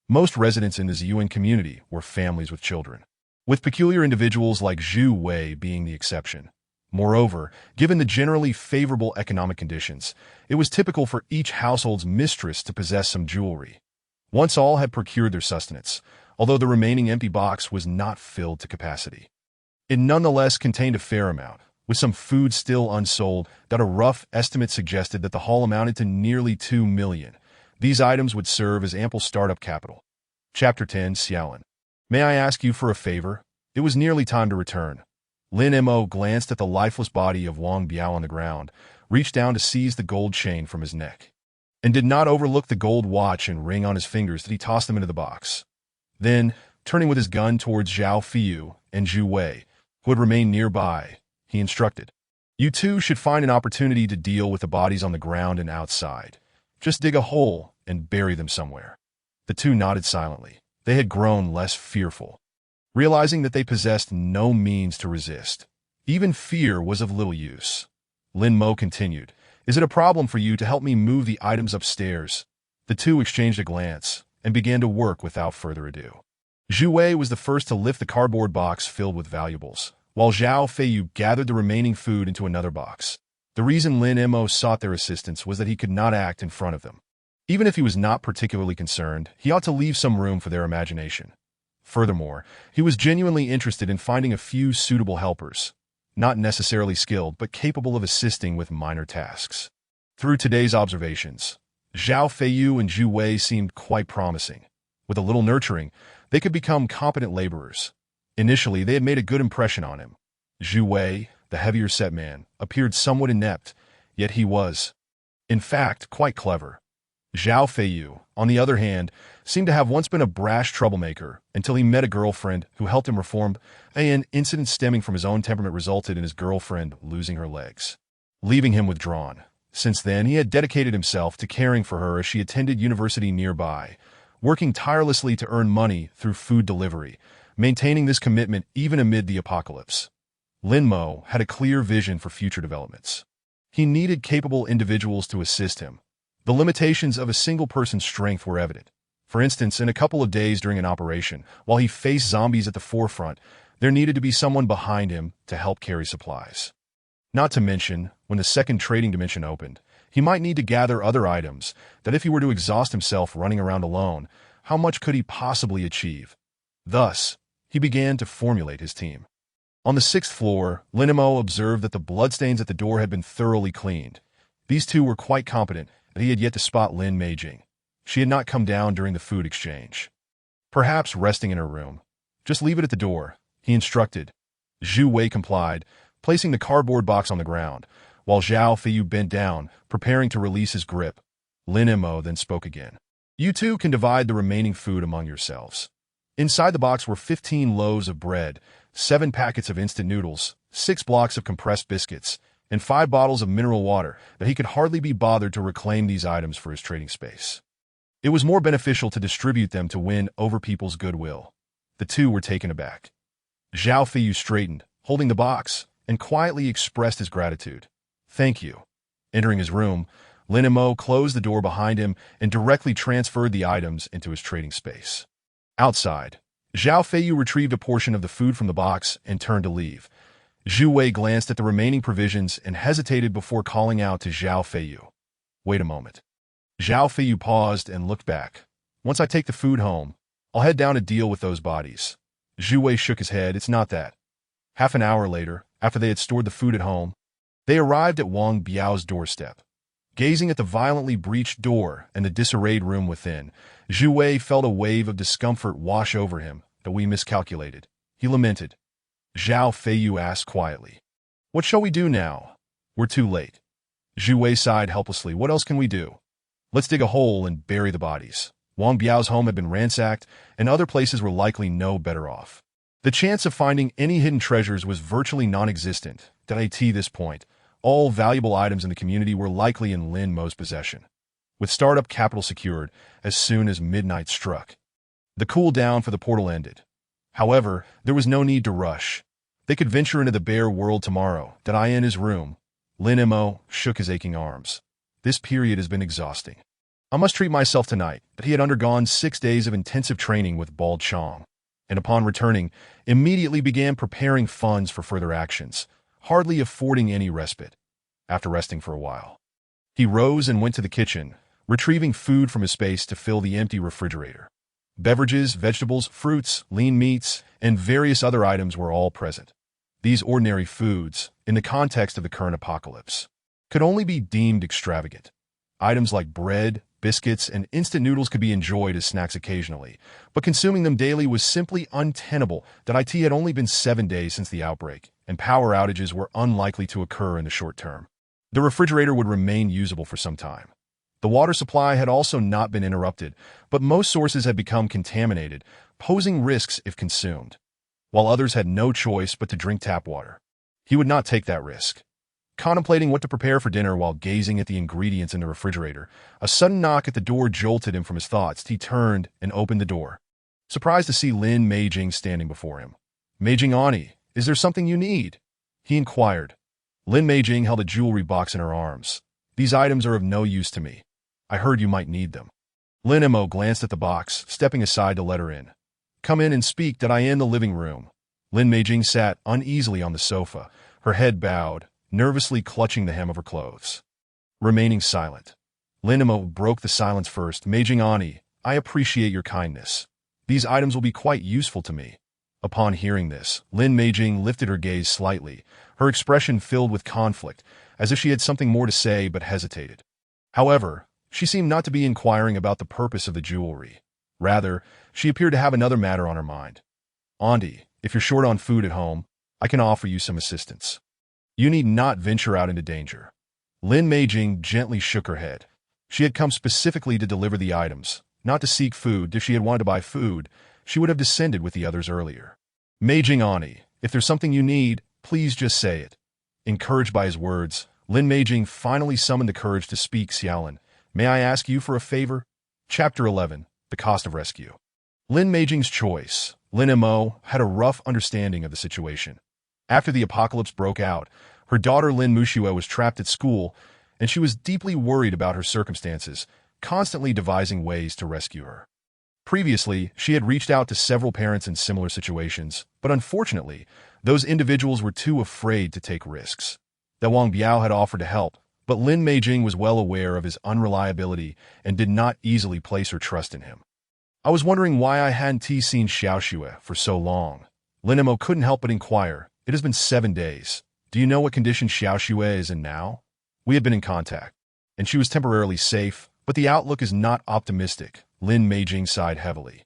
Most residents in the Ziyuan community were families with children, with peculiar individuals like Zhu Wei being the exception. Moreover, given the generally favorable economic conditions, it was typical for each household's mistress to possess some jewelry. Once all had procured their sustenance, although the remaining empty box was not filled to capacity. It nonetheless contained a fair amount, with some food still unsold. That a rough estimate suggested that the haul amounted to nearly 2 million. These items would serve as ample startup capital. Chapter 10. Xiaolin. May I ask you for a favor? It was nearly time to return. Lin Mo glanced at the lifeless body of Wang Biao on the ground, reached down to seize the gold chain from his neck, and did not overlook the gold watch and ring on his fingers that he tossed them into the box. Then, turning with his gun towards Zhao Fiyu and Zhu Wei, who had remained nearby, he instructed, "You two should find an opportunity to deal with the bodies on the ground and outside. Just dig a hole and bury them somewhere." The 2 nodded silently. They had grown less fearful, realizing that they possessed no means to resist. Even fear was of little use. Lin Mo continued, "Is it a problem for you to help me move the items upstairs?" The 2 exchanged a glance and began to work without further ado. Zhu Wei was the first to lift the cardboard box filled with valuables, while Zhao Feiyu gathered the remaining food into another box. The reason Lin Mo sought their assistance was that he could not act in front of them. Even if he was not particularly concerned, he ought to leave some room for their imagination. Furthermore, he was genuinely interested in finding a few suitable helpers, not necessarily skilled but capable of assisting with minor tasks. Through today's observations, Zhao Feiyu and Zhu Wei seemed quite promising. With a little nurturing, they could become competent laborers. Initially, they had made a good impression on him. Zhu Wei, the heavier-set man, appeared somewhat inept, yet he was, in fact, quite clever. Zhao Feiyu, on the other hand, seemed to have once been a brash troublemaker until he met a girlfriend who helped him reform. An incident stemming from his own temperament resulted in his girlfriend losing her legs, leaving him withdrawn. Since then, he had dedicated himself to caring for her as she attended university nearby, working tirelessly to earn money through food delivery, maintaining this commitment even amid the apocalypse. Lin Mo had a clear vision for future developments. He needed capable individuals to assist him. The limitations of a single person's strength were evident. For instance, in a couple of days during an operation, while he faced zombies at the forefront, there needed to be someone behind him to help carry supplies. Not to mention, When the second trading dimension opened, he might need to gather other items that if he were to exhaust himself running around alone, how much could he possibly achieve? Thus, he began to formulate his team. On the 6th floor, Linimo observed that the bloodstains at the door had been thoroughly cleaned. These two were quite competent, and he had yet to spot Lin Meijing. She had not come down during the food exchange. Perhaps resting in her room. Just leave it at the door, he instructed. Zhu Wei complied, placing the cardboard box on the ground, while Zhao Feiyu bent down, preparing to release his grip. Lin Mo then spoke again. You two can divide the remaining food among yourselves. Inside the box were 15 loaves of bread, 7 packets of instant noodles, 6 blocks of compressed biscuits, and 5 bottles of mineral water that he could hardly be bothered to reclaim these items for his trading space. It was more beneficial to distribute them to win over people's goodwill. The two were taken aback. Zhao Feiyu straightened, holding the box, and quietly expressed his gratitude. Thank you. Entering his room, Lin Mo closed the door behind him and directly transferred the items into his trading space. Outside, Zhao Feiyu retrieved a portion of the food from the box and turned to leave. Zhu Wei glanced at the remaining provisions and hesitated before calling out to Zhao Feiyu. Wait a moment. Zhao Feiyu paused and looked back. Once I take the food home, I'll head down to deal with those bodies. Zhu Wei shook his head. It's not that. Half an hour later, after they had stored the food at home, they arrived at Wang Biao's doorstep. Gazing at the violently breached door and the disarrayed room within, Zhu Wei felt a wave of discomfort wash over him that we miscalculated. He lamented. Zhao Feiyu asked quietly. What shall we do now? We're too late. Zhu Wei sighed helplessly. What else can we do? Let's dig a hole and bury the bodies. Wang Biao's home had been ransacked, and other places were likely no better off. The chance of finding any hidden treasures was virtually non-existent. At this point, all valuable items in the community were likely in Lin Mo's possession, with startup capital secured as soon as midnight struck. The cool down for the portal ended. However, there was no need to rush. They could venture into the bare world tomorrow. In his room, Lin Mo shook his aching arms. This period has been exhausting. I must treat myself tonight. That he had undergone 6 days of intensive training with Bald Chong, and upon returning, immediately began preparing funds for further actions, hardly affording any respite. After resting for a while, he rose and went to the kitchen, retrieving food from his space to fill the empty refrigerator. Beverages, vegetables, fruits, lean meats, and various other items were all present. These ordinary foods, in the context of the current apocalypse, could only be deemed extravagant. Items like bread, biscuits, and instant noodles could be enjoyed as snacks occasionally, but consuming them daily was simply untenable. It had only been 7 days since the outbreak, and power outages were unlikely to occur in the short term. The refrigerator would remain usable for some time. The water supply had also not been interrupted, but most sources had become contaminated, posing risks if consumed, while others had no choice but to drink tap water. He would not take that risk. Contemplating what to prepare for dinner while gazing at the ingredients in the refrigerator, a sudden knock at the door jolted him from his thoughts. He turned and opened the door, surprised to see Lin Meijing standing before him. Meijing Ani, is there something you need? He inquired. Lin Meijing held a jewelry box in her arms. These items are of no use to me. I heard you might need them. Lin Mo glanced at the box, stepping aside to let her in. Come in and speak. In the living room. Lin Meijing sat uneasily on the sofa, her head bowed, nervously clutching the hem of her clothes. Remaining silent, Lin Mo broke the silence first. Meijing Ani, I appreciate your kindness. These items will be quite useful to me. Upon hearing this, Lin Meijing lifted her gaze slightly, her expression filled with conflict, as if she had something more to say but hesitated. However, she seemed not to be inquiring about the purpose of the jewelry. Rather, she appeared to have another matter on her mind. Auntie, if you're short on food at home, I can offer you some assistance. You need not venture out into danger. Lin Meijing gently shook her head. She had come specifically to deliver the items, not to seek food. If she had wanted to buy food, she would have descended with the others earlier. Meijing Ani, if there's something you need, please just say it. Encouraged by his words, Lin Meijing finally summoned the courage to speak. Xiaolin, may I ask you for a favor? Chapter 11, The Cost of Rescue. Lin Meijing's choice. Lin Mo had a rough understanding of the situation. After the apocalypse broke out, her daughter Lin Muxue was trapped at school, and she was deeply worried about her circumstances, constantly devising ways to rescue her. Previously, she had reached out to several parents in similar situations, but unfortunately, those individuals were too afraid to take risks. that Wang Biao had offered to help, but Lin Meijing was well aware of his unreliability and did not easily place her trust in him. I was wondering why I hadn't seen Xiao Xue for so long. Lin Mo couldn't help but inquire. It has been 7 days. Do you know what condition Xiao Xue is in now? We have been in contact, and she was temporarily safe, but the outlook is not optimistic. Lin Meijing sighed heavily.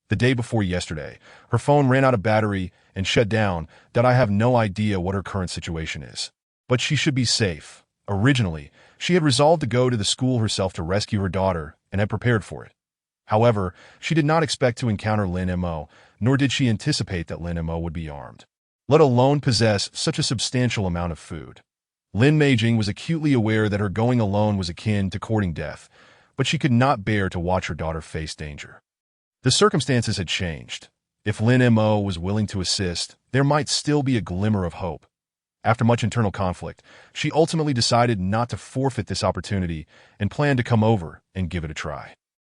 The day before yesterday, her phone ran out of battery and shut down. That I have no idea what her current situation is. But she should be safe. Originally, she had resolved to go to the school herself to rescue her daughter and had prepared for it. However, she did not expect to encounter Lin Mo, nor did she anticipate that Lin Mo would be armed, let alone possess such a substantial amount of food. Lin Meijing was acutely aware that her going alone was akin to courting death, but she could not bear to watch her daughter face danger. The circumstances had changed. If Lin Mo was willing to assist, there might still be a glimmer of hope. After much internal conflict, she ultimately decided not to forfeit this opportunity and planned to come over and give it a try.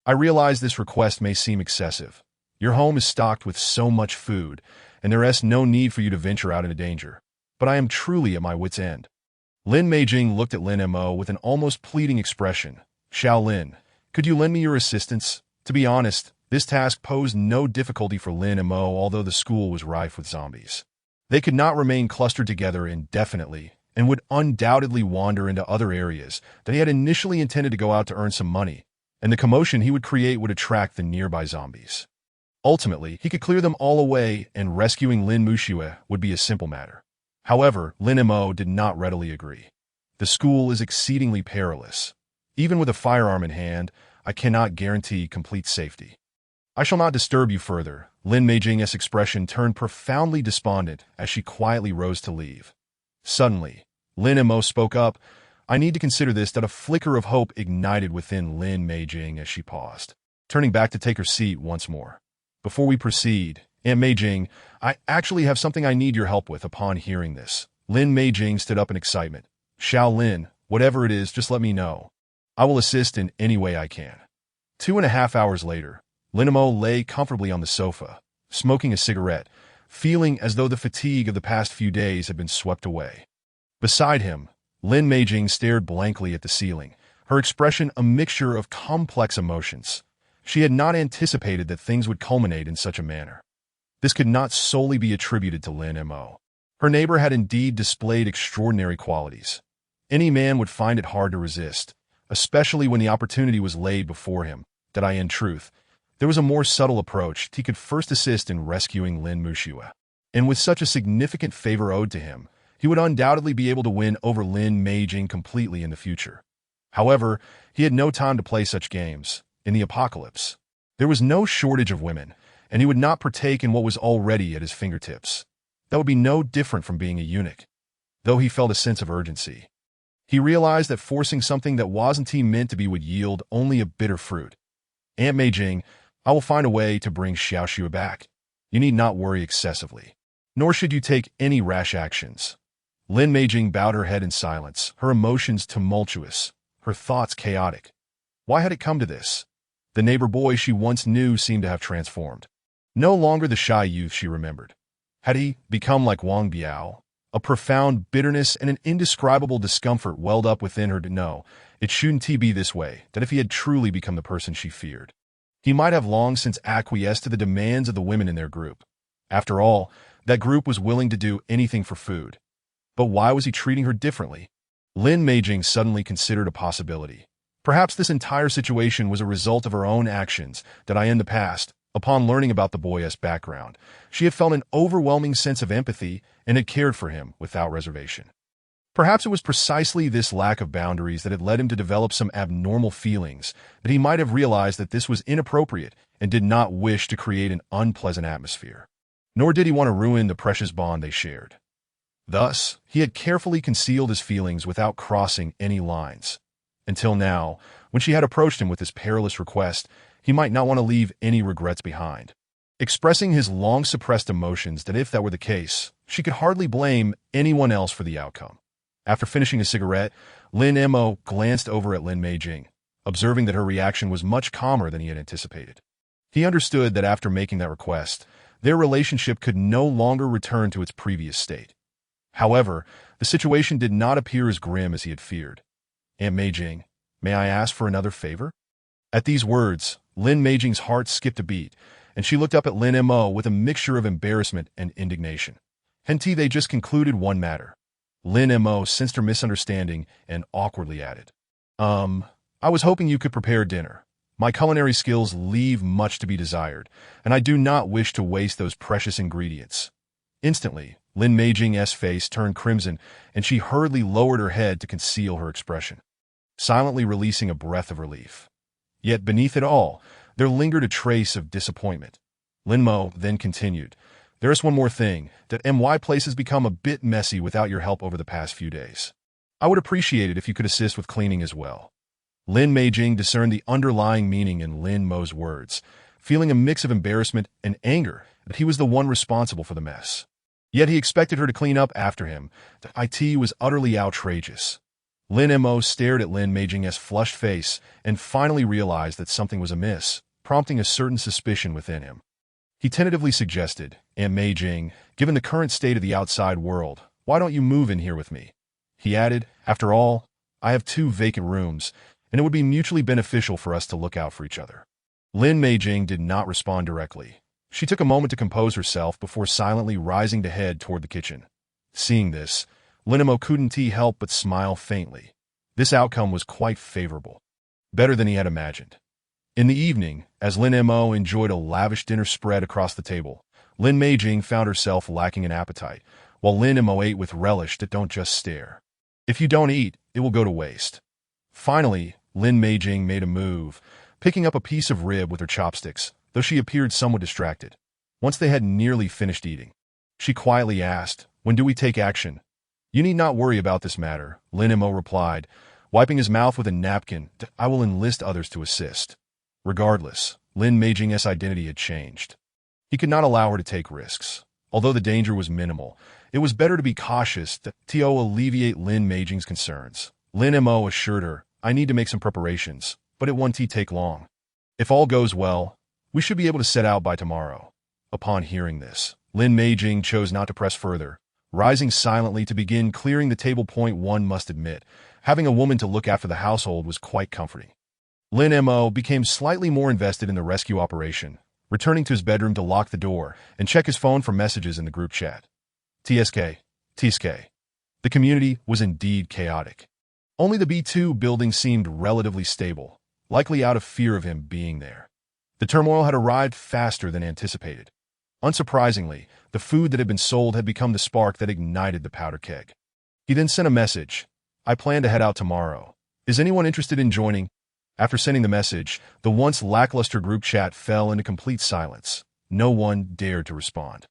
I realize this request may seem excessive. Your home is stocked with so much food, and there is no need for you to venture out into danger. But I am truly at my wit's end. Lin Meijing looked at Lin Mo with an almost pleading expression. Xiao Lin, could you lend me your assistance? To be honest, this task posed no difficulty for Lin Mo, although the school was rife with zombies. They could not remain clustered together indefinitely and would undoubtedly wander into other areas that he had initially intended to go out to earn some money, and the commotion he would create would attract the nearby zombies. Ultimately, he could clear them all away, and rescuing Lin Muxue would be a simple matter. However, Lin Mo did not readily agree. The school is exceedingly perilous. Even with a firearm in hand, I cannot guarantee complete safety. I shall not disturb you further. Lin Meijing's expression turned profoundly despondent as she quietly rose to leave. Suddenly, Lin Mo spoke up. I need to consider this. That a flicker of hope ignited within Lin Meijing as she paused, turning back to take her seat once more. Before we proceed, Aunt Meijing, I actually have something I need your help with. Upon hearing this, Lin Meijing stood up in excitement. Xiao Lin, whatever it is, just let me know. I will assist in any way I can. 2.5 hours later, Lin Mo lay comfortably on the sofa, smoking a cigarette, feeling as though the fatigue of the past few days had been swept away. Beside him, Lin Meijing stared blankly at the ceiling, her expression a mixture of complex emotions. She had not anticipated that things would culminate in such a manner. This could not solely be attributed to Lin Mo. Her neighbor had indeed displayed extraordinary qualities. Any man would find it hard to resist, especially when the opportunity was laid before him, that in truth, there was a more subtle approach. He could first assist in rescuing Lin Muxue. And with such a significant favor owed to him, he would undoubtedly be able to win over Lin Meijing completely in the future. However, he had no time to play such games. In the apocalypse, there was no shortage of women, and he would not partake in what was already at his fingertips. That would be no different from being a eunuch. Though he felt a sense of urgency, he realized that forcing something that wasn't meant to be would yield only a bitter fruit. Aunt Meijing, I will find a way to bring Xiao Xue back. You need not worry excessively, nor should you take any rash actions. Lin Meijing bowed her head in silence, her emotions tumultuous, her thoughts chaotic. Why had it come to this? The neighbor boy she once knew seemed to have transformed. No longer the shy youth she remembered. Had he become like Wang Biao? A profound bitterness and an indescribable discomfort welled up within her to know it shouldn't be this way, that if he had truly become the person she feared, he might have long since acquiesced to the demands of the women in their group. After all, that group was willing to do anything for food. But why was he treating her differently? Lin Meijing suddenly considered a possibility. Perhaps this entire situation was a result of her own actions, that in the past, upon learning about the boy's background, she had felt an overwhelming sense of empathy and had cared for him without reservation. Perhaps it was precisely this lack of boundaries that had led him to develop some abnormal feelings, that he might have realized that this was inappropriate and did not wish to create an unpleasant atmosphere. Nor did he want to ruin the precious bond they shared. Thus, he had carefully concealed his feelings without crossing any lines. Until now, when she had approached him with this perilous request, he might not want to leave any regrets behind. Expressing his long-suppressed emotions that if that were the case, she could hardly blame anyone else for the outcome. After finishing a cigarette, Lin Mo glanced over at Lin Meijing, observing that her reaction was much calmer than he had anticipated. He understood that after making that request, their relationship could no longer return to its previous state. However, the situation did not appear as grim as he had feared. "Aunt Meijing, may I ask for another favor?" At these words, Lin Meijing's heart skipped a beat, and she looked up at Lin Mo with a mixture of embarrassment and indignation. Henti, they just concluded one matter. Lin Mo sensed her misunderstanding and awkwardly added, I was hoping you could prepare dinner. My culinary skills leave much to be desired, and I do not wish to waste those precious ingredients." Instantly, Lin Meijing's face turned crimson, and she hurriedly lowered her head to conceal her expression, silently releasing a breath of relief. Yet beneath it all, there lingered a trace of disappointment. Lin Mo then continued, "There is one more thing, that my place has become a bit messy without your help over the past few days. I would appreciate it if you could assist with cleaning as well." Lin Meijing discerned the underlying meaning in Lin Mo's words, feeling a mix of embarrassment and anger that he was the one responsible for the mess. Yet he expected her to clean up after him. The IT was utterly outrageous. Lin Mo stared at Lin Meijing's flushed face and finally realized that something was amiss, prompting a certain suspicion within him. He tentatively suggested, "Aunt Meijing, given the current state of the outside world, why don't you move in here with me?" He added, "After all, I have 2 vacant rooms, and it would be mutually beneficial for us to look out for each other." Lin Meijing did not respond directly. She took a moment to compose herself before silently rising to head toward the kitchen. Seeing this, Lin Mo couldn't help but smile faintly. This outcome was quite favorable, better than he had imagined. In the evening, as Lin Mo enjoyed a lavish dinner spread across the table, Lin Meijing found herself lacking in appetite, while Lin Mo ate with relish that don't just stare. "If you don't eat, it will go to waste." Finally, Lin Meijing made a move, picking up a piece of rib with her chopsticks, though she appeared somewhat distracted. Once they had nearly finished eating, she quietly asked, "When do we take action?" "You need not worry about this matter," Lin Mo replied, wiping his mouth with a napkin. "I will enlist others to assist." Regardless, Lin Meijing's identity had changed. He could not allow her to take risks. Although the danger was minimal, it was better to be cautious to alleviate Lin Meijing's concerns. Lin Mo assured her, "I need to make some preparations, but it won't take long. If all goes well, we should be able to set out by tomorrow." Upon hearing this, Lin Meijing chose not to press further, rising silently to begin clearing the table. One must admit, having a woman to look after the household was quite comforting. Lin Mo became slightly more invested in the rescue operation, returning to his bedroom to lock the door and check his phone for messages in the group chat. TSK. The community was indeed chaotic. Only the B2 building seemed relatively stable, likely out of fear of him being there. The turmoil had arrived faster than anticipated. Unsurprisingly, the food that had been sold had become the spark that ignited the powder keg. He then sent a message, "I plan to head out tomorrow. Is anyone interested in joining?" After sending the message, the once lackluster group chat fell into complete silence. No one dared to respond.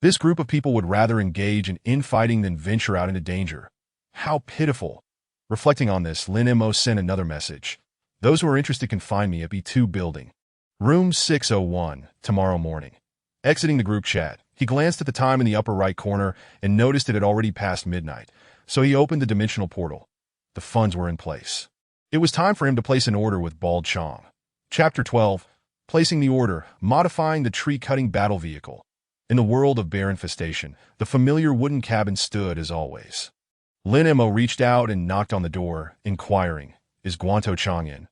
This group of people would rather engage in infighting than venture out into danger. How pitiful. Reflecting on this, Lin Mo sent another message. "Those who are interested can find me at B2 building. Room 601, tomorrow morning." Exiting the group chat, he glanced at the time in the upper right corner and noticed it had already passed midnight, so he opened the dimensional portal. The funds were in place. It was time for him to place an order with Bald Chong. Chapter 12. Placing the order, modifying the tree-cutting battle vehicle. In the world of bear infestation, the familiar wooden cabin stood as always. Lin Mo reached out and knocked on the door, inquiring, "Is Guanto Chong in?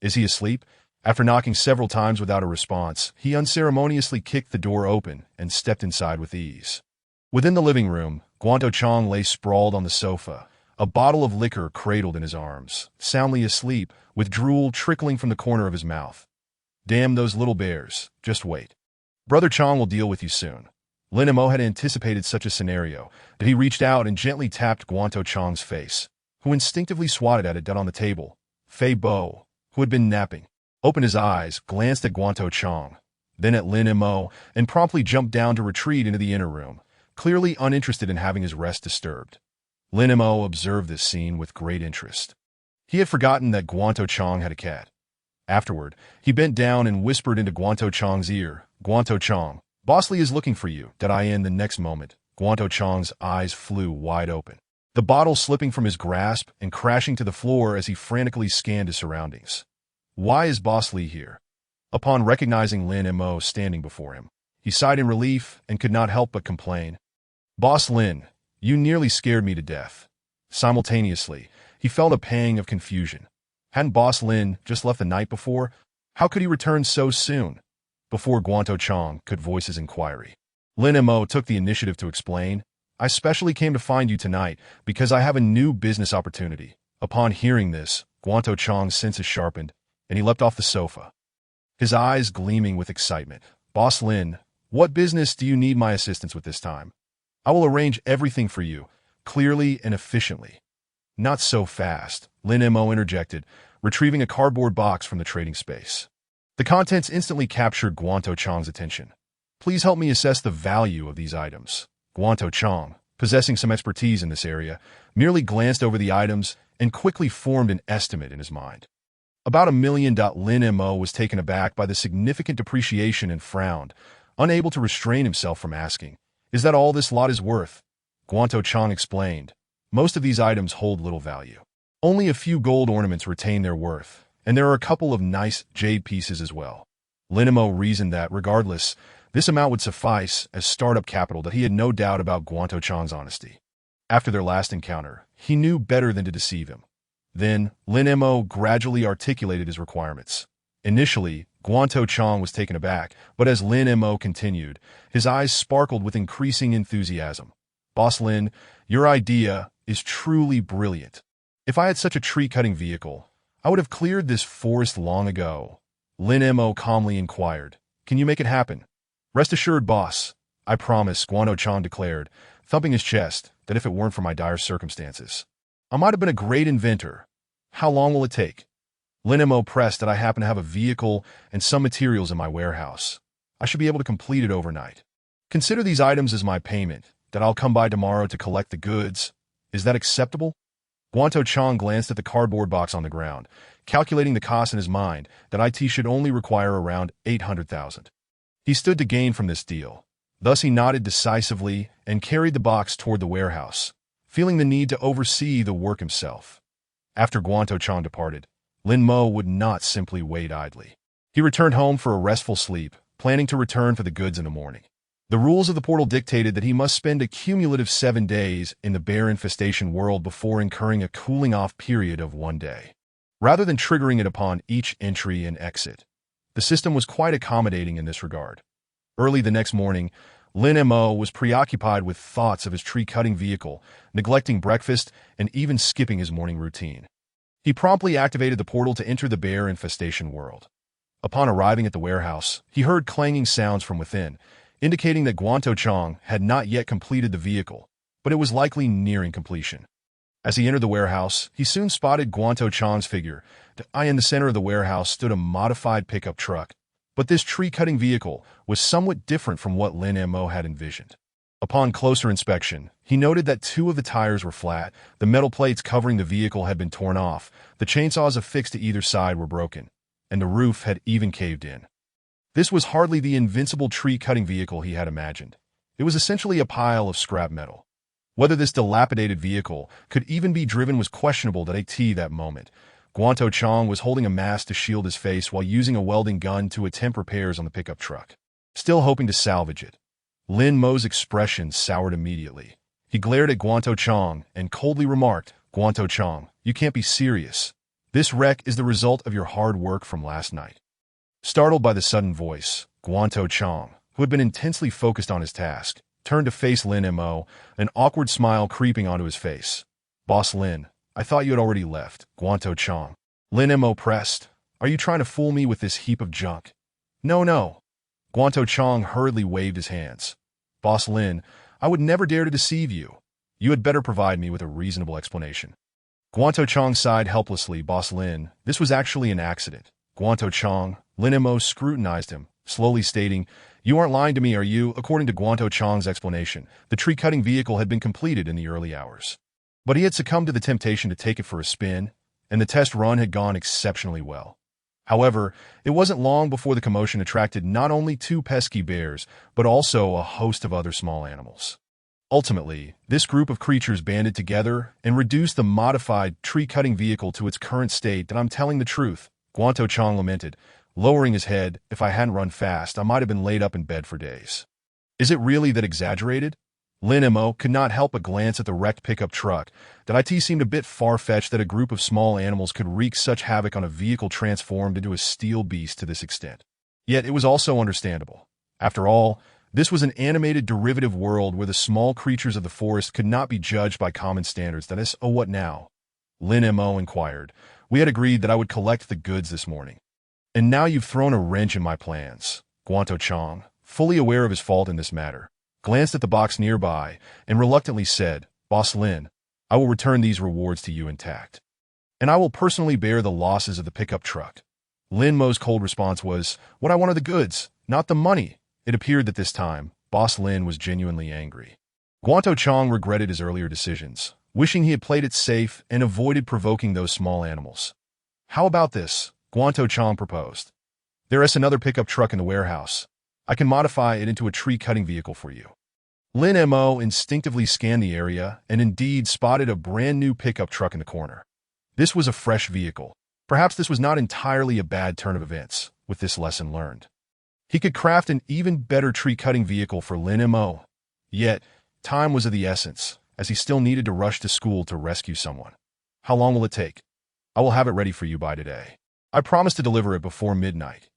Is he asleep?" After knocking several times without a response, he unceremoniously kicked the door open and stepped inside with ease. Within the living room, Guanto Chong lay sprawled on the sofa, a bottle of liquor cradled in his arms, soundly asleep, with drool trickling from the corner of his mouth. "Damn those little bears, just wait. Brother Chong will deal with you soon." Lin Mo had anticipated such a scenario, that he reached out and gently tapped Guanto Chong's face, who instinctively swatted at it down on the table. Fei Bo, who had been napping, opened his eyes, glanced at Guanto Chong, then at Lin Mo, and promptly jumped down to retreat into the inner room, clearly uninterested in having his rest disturbed. Lin Mo observed this scene with great interest. He had forgotten that Guanto Chong had a cat. Afterward, he bent down and whispered into Guanto Chong's ear, "Guanto Chong, Boss Lee is looking for you." In the next moment, Guanto Chong's eyes flew wide open, the bottle slipping from his grasp and crashing to the floor as he frantically scanned his surroundings. "Why is Boss Lee here?" Upon recognizing Lin Mo standing before him, he sighed in relief and could not help but complain. "Boss Lin, You nearly scared me to death. Simultaneously, he felt a pang of confusion. Hadn't Boss Lin just left the night before? How could he return so soon? Before Guanto Chong could voice his inquiry, Lin Mo took the initiative to explain, I specially came to find you tonight because I have a new business opportunity. Upon hearing this, Guanto Chong's senses sharpened, and he leapt off the sofa, his eyes gleaming with excitement. Boss Lin, what business do you need my assistance with this time? I will arrange everything for you, clearly and efficiently. Not so fast, Lin Mo interjected, retrieving a cardboard box from the trading space. The contents instantly captured Guanto Chong's attention. Please help me assess the value of these items. Guanto Chong, possessing some expertise in this area, merely glanced over the items and quickly formed an estimate in his mind. About $1 million. Lin Mo was taken aback by the significant depreciation and frowned, unable to restrain himself from asking, is that all this lot is worth? Guanto Chong explained, most of these items hold little value. Only a few gold ornaments retain their worth, and there are a couple of nice jade pieces as well. Lin Mo reasoned that, regardless, this amount would suffice as startup capital. That he had no doubt about Guanto Chong's honesty. After their last encounter, he knew better than to deceive him. Then, Lin Mo gradually articulated his requirements. Initially, Guanto Chong was taken aback, but as Lin Mo continued, his eyes sparkled with increasing enthusiasm. Boss Lin, your idea is truly brilliant. If I had such a tree-cutting vehicle, I would have cleared this forest long ago. Lin Mo calmly inquired, can you make it happen? Rest assured, boss. I promise, Guanto Chong declared, thumping his chest, that if it weren't for my dire circumstances, I might have been a great inventor. How long will it take? Lin Mo pressed that I happen to have a vehicle and some materials in my warehouse. I should be able to complete it overnight. Consider these items as my payment, that I'll come by tomorrow to collect the goods. Is that acceptable? Guanto Chong glanced at the cardboard box on the ground, calculating the cost in his mind that IT should only require around 800,000. He stood to gain from this deal. Thus he nodded decisively and carried the box toward the warehouse, feeling the need to oversee the work himself. After Guanto Chong departed, Lin Mo would not simply wait idly. He returned home for a restful sleep, planning to return for the goods in the morning. The rules of the portal dictated that he must spend a cumulative 7 days in the bear infestation world before incurring a cooling-off period of 1 day, rather than triggering it upon each entry and exit. The system was quite accommodating in this regard. Early the next morning, Lin Mo was preoccupied with thoughts of his tree-cutting vehicle, neglecting breakfast and even skipping his morning routine. He promptly activated the portal to enter the bear infestation world. Upon arriving at the warehouse, he heard clanging sounds from within, indicating that Guanto Chong had not yet completed the vehicle, but it was likely nearing completion. As he entered the warehouse, he soon spotted Guanto Chong's figure. In the center of the warehouse stood a modified pickup truck, but this tree-cutting vehicle was somewhat different from what Lin Mo had envisioned. Upon closer inspection, he noted that 2 of the tires were flat, the metal plates covering the vehicle had been torn off, the chainsaws affixed to either side were broken, and the roof had even caved in. This was hardly the invincible tree-cutting vehicle he had imagined. It was essentially a pile of scrap metal. Whether this dilapidated vehicle could even be driven was questionable at that moment. Guanto Chong was holding a mask to shield his face while using a welding gun to attempt repairs on the pickup truck, still hoping to salvage it. Lin Mo's expression soured immediately. He glared at Guanto Chong and coldly remarked, Guanto Chong, you can't be serious. This wreck is the result of your hard work from last night. Startled by the sudden voice, Guanto Chong, who had been intensely focused on his task, turned to face Lin Mo, an awkward smile creeping onto his face. Boss Lin, I thought you had already left, Guanto Chong. Lin Mo pressed, are you trying to fool me with this heap of junk? No. Guanto Chong hurriedly waved his hands. Boss Lin, I would never dare to deceive you. You had better provide me with a reasonable explanation. Guanto Chong sighed helplessly. Boss Lin, this was actually an accident. Guanto Chong, Lin Mo scrutinized him, slowly stating, you aren't lying to me, are you? According to Guanto Chong's explanation, the tree-cutting vehicle had been completed in the early hours. But he had succumbed to the temptation to take it for a spin, and the test run had gone exceptionally well. However, it wasn't long before the commotion attracted not only 2 pesky bears, but also a host of other small animals. Ultimately, this group of creatures banded together and reduced the modified tree-cutting vehicle to its current state. That I'm telling the truth, Guanto Chong lamented, lowering his head. If I hadn't run fast, I might have been laid up in bed for days. Is it really that exaggerated? Lin Mo could not help but glance at the wrecked pickup truck. That it seemed a bit far-fetched that a group of small animals could wreak such havoc on a vehicle transformed into a steel beast to this extent. Yet it was also understandable. After all, this was an animated derivative world where the small creatures of the forest could not be judged by common standards. That is, oh, what now? Lin Mo inquired. We had agreed that I would collect the goods this morning. And now you've thrown a wrench in my plans. Guanto Chang, fully aware of his fault in this matter, glanced at the box nearby and reluctantly said, Boss Lin, I will return these rewards to you intact. And I will personally bear the losses of the pickup truck. Lin Mo's cold response was, what I want are the goods, not the money. It appeared that this time, Boss Lin was genuinely angry. Guanto Chang regretted his earlier decisions, wishing he had played it safe and avoided provoking those small animals. How about this? Guanto Chang proposed. There is another pickup truck in the warehouse. I can modify it into a tree-cutting vehicle for you. Lin Mo instinctively scanned the area and indeed spotted a brand-new pickup truck in the corner. This was a fresh vehicle. Perhaps this was not entirely a bad turn of events, with this lesson learned. He could craft an even better tree-cutting vehicle for Lin Mo. Yet, time was of the essence, as he still needed to rush to school to rescue someone. How long will it take? I will have it ready for you by today. I promise to deliver it before midnight.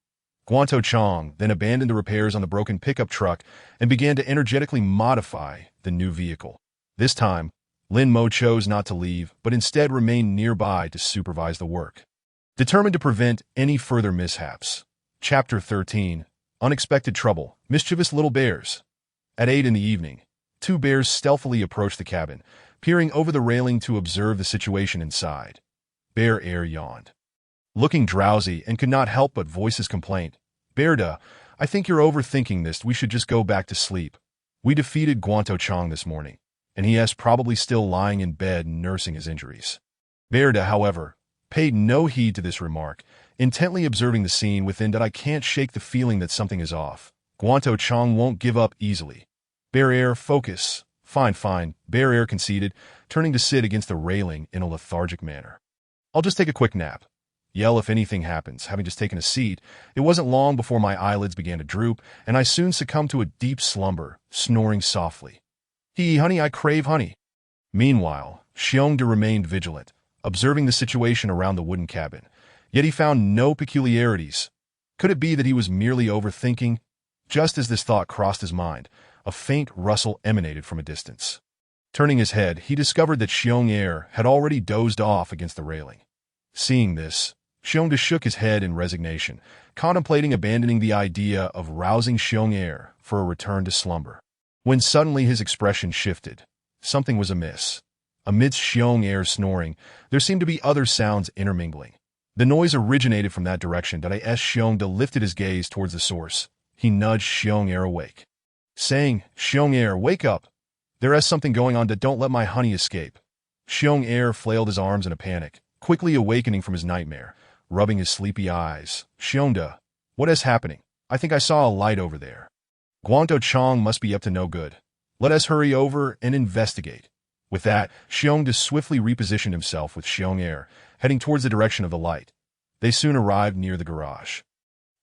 Guanto Chang then abandoned the repairs on the broken pickup truck and began to energetically modify the new vehicle. This time, Lin Mo chose not to leave, but instead remained nearby to supervise the work. Determined to prevent any further mishaps. Chapter 13. Unexpected Trouble. Mischievous Little Bears. At 8 in the evening, two bears stealthily approached the cabin, peering over the railing to observe the situation inside. Bear Air yawned. Looking drowsy and could not help but voice his complaint. Bearda, I think you're overthinking this. We should just go back to sleep. We defeated Guanto Chang this morning, and he is probably still lying in bed nursing his injuries. Bearda, however, paid no heed to this remark, intently observing the scene within. That I can't shake the feeling that something is off. Guanto Chang won't give up easily. Bear Air, focus. Fine, Bear Air conceded, turning to sit against the railing in a lethargic manner. I'll just take a quick nap. Yell if anything happens. Having just taken a seat, it wasn't long before my eyelids began to droop, and I soon succumbed to a deep slumber, snoring softly. Honey, I crave honey. Meanwhile, Xiongda remained vigilant, observing the situation around the wooden cabin. Yet he found no peculiarities. Could it be that he was merely overthinking? Just as this thought crossed his mind, a faint rustle emanated from a distance. Turning his head, he discovered that Xiong had already dozed off against the railing. Seeing this, Xiongda shook his head in resignation, contemplating abandoning the idea of rousing Xiong for a return to slumber. When suddenly his expression shifted. Something was amiss. Amidst Xiong snoring, there seemed to be other sounds intermingling. The noise originated from that direction. Xiongda lifted his gaze towards the source. He nudged Xiong awake, saying, Xiong, wake up. There is something going on. Don't let my honey escape. Xiong flailed his arms in a panic, quickly awakening from his nightmare, rubbing his sleepy eyes. Xiongda, what is happening? I think I saw a light over there. Guanto Chang must be up to no good. Let us hurry over and investigate. With that, Xiongda swiftly repositioned himself with Xiong heading towards the direction of the light. They soon arrived near the garage.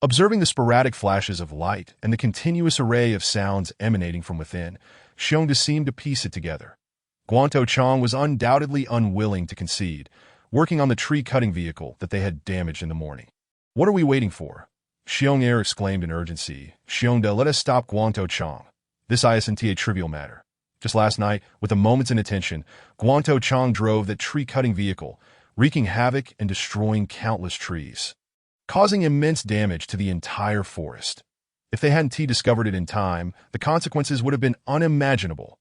Observing the sporadic flashes of light and the continuous array of sounds emanating from within, Xiongda seemed to piece it together. Guanto Chang was undoubtedly unwilling to concede, working on the tree-cutting vehicle that they had damaged in the morning. What are we waiting for? Xiong exclaimed in urgency. Xiongda, let us stop Guanto Chang. This isn't a trivial matter. Just last night, with a moment's inattention, Guanto Chang drove that tree-cutting vehicle, wreaking havoc and destroying countless trees, causing immense damage to the entire forest. If they hadn't discovered it in time, the consequences would have been unimaginable.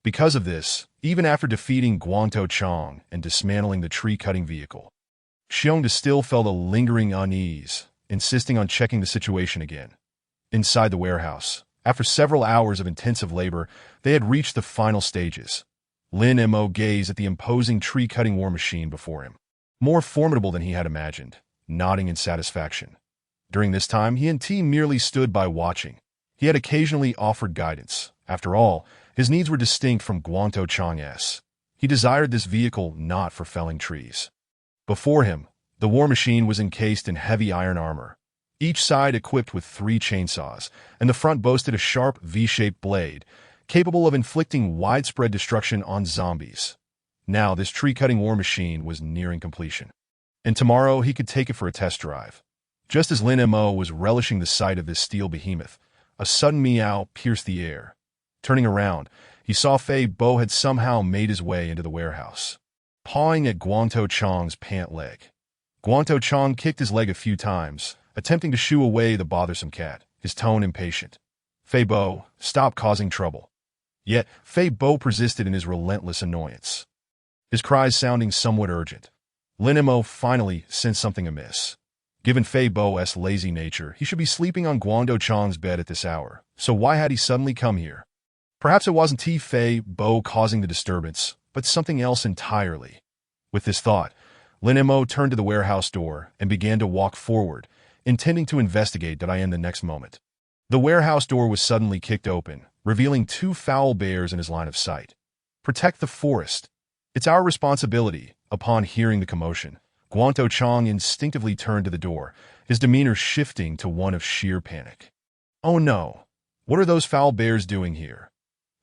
Because of this, even after defeating Guanto Chang and dismantling the tree-cutting vehicle, Xiongda still felt a lingering unease, insisting on checking the situation again. Inside the warehouse, after several hours of intensive labor, they had reached the final stages. Lin Mo gazed at the imposing tree-cutting war machine before him, more formidable than he had imagined, nodding in satisfaction. During this time, he and T merely stood by watching. He had occasionally offered guidance. After all, his needs were distinct from Guanto Chang's. He desired this vehicle not for felling trees. Before him, the war machine was encased in heavy iron armor, each side equipped with 3 chainsaws, and the front boasted a sharp V-shaped blade, capable of inflicting widespread destruction on zombies. Now, this tree-cutting war machine was nearing completion, and tomorrow he could take it for a test drive. Just as Lin Mo was relishing the sight of this steel behemoth, a sudden meow pierced the air. Turning around, he saw Fei Bo had somehow made his way into the warehouse, pawing at Guanto Chang's pant leg. Guanto Chang kicked his leg a few times, attempting to shoo away the bothersome cat, his tone impatient. Fei Bo, stop causing trouble. Yet, Fei Bo persisted in his relentless annoyance, his cries sounding somewhat urgent. Lin Mo finally sensed something amiss. Given Fei Bo's lazy nature, he should be sleeping on Guanto Chang's bed at this hour, so why had he suddenly come here? Perhaps it wasn't Fei Bo causing the disturbance, but something else entirely. With this thought, Lin Mo turned to the warehouse door and began to walk forward, intending to investigate in the next moment. The warehouse door was suddenly kicked open, revealing two foul bears in his line of sight. Protect the forest. It's our responsibility. Upon hearing the commotion, Guanto Chang instinctively turned to the door, his demeanor shifting to one of sheer panic. Oh no! What are those foul bears doing here?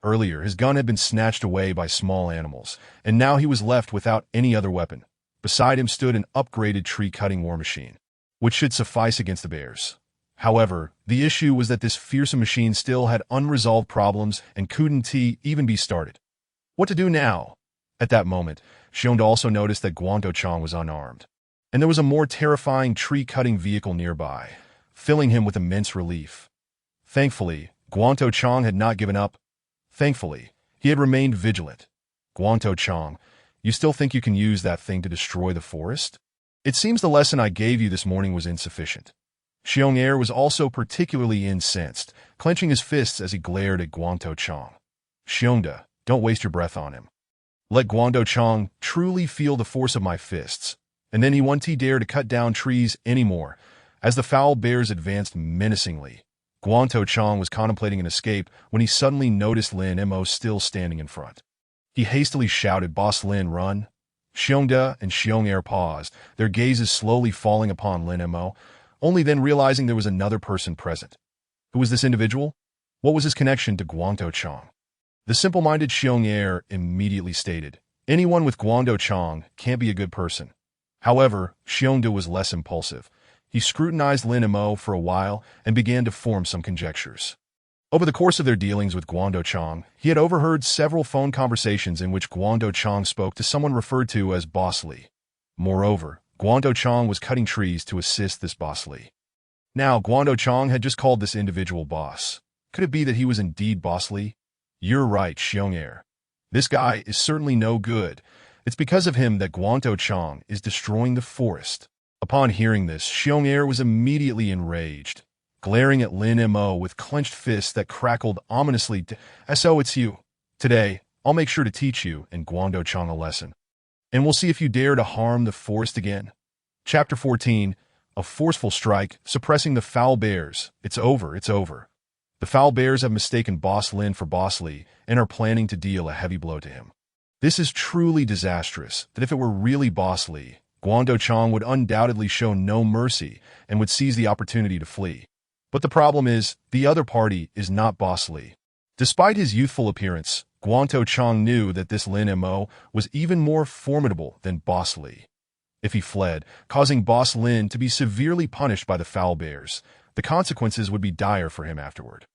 Earlier, his gun had been snatched away by small animals, and now he was left without any other weapon. Beside him stood an upgraded tree-cutting war machine, which should suffice against the bears. However, the issue was that this fearsome machine still had unresolved problems and couldn't even be started. What to do now? At that moment, Xiong also noticed that Guanto Chang was unarmed, and there was a more terrifying tree-cutting vehicle nearby, filling him with immense relief. Thankfully, Guanto Chang had not given up. Thankfully, he had remained vigilant. Guanto Chang, you still think you can use that thing to destroy the forest? It seems the lesson I gave you this morning was insufficient. Xiong was also particularly incensed, clenching his fists as he glared at Guanto Chang. Xiongda, don't waste your breath on him. Let Guanto Chang truly feel the force of my fists, and then he won't dare to cut down trees anymore. As the foul bears advanced menacingly, Guanto Chang was contemplating an escape when he suddenly noticed Lin Mo still standing in front. He hastily shouted, "Boss Lin, run!" Xiongda and Xiong paused, their gazes slowly falling upon Lin Mo, only then realizing there was another person present. Who was this individual? What was his connection to Guanto Chang? The simple-minded Xiong immediately stated, anyone with Guanto Chang can't be a good person. However, Xiongda was less impulsive. He scrutinized Lin Mo for a while and began to form some conjectures. Over the course of their dealings with Guanto Chang, he had overheard several phone conversations in which Guanto Chang spoke to someone referred to as Boss Li. Moreover, Guanto Chang was cutting trees to assist this Boss Li. Now, Guanto Chang had just called this individual boss. Could it be that he was indeed Boss Li? You're right, Xiong. This guy is certainly no good. It's because of him that Guanto Chang is destroying the forest. Upon hearing this, Xiong was immediately enraged, glaring at Lin Mo with clenched fists that crackled ominously. So it's you. Today, I'll make sure to teach you and Guanto Chang a lesson. And we'll see if you dare to harm the forest again. Chapter 14, A Forceful Strike, Suppressing the Foul Bears. It's over, it's over. The foul bears have mistaken Boss Lin for Boss Li and are planning to deal a heavy blow to him. This is truly disastrous, that if it were really Boss Li, Guanto Chang would undoubtedly show no mercy and would seize the opportunity to flee. But the problem is, the other party is not Boss Li. Despite his youthful appearance, Guanto Chang knew that this Lin Mo was even more formidable than Boss Li. If he fled, causing Boss Lin to be severely punished by the foul bears, the consequences would be dire for him afterward.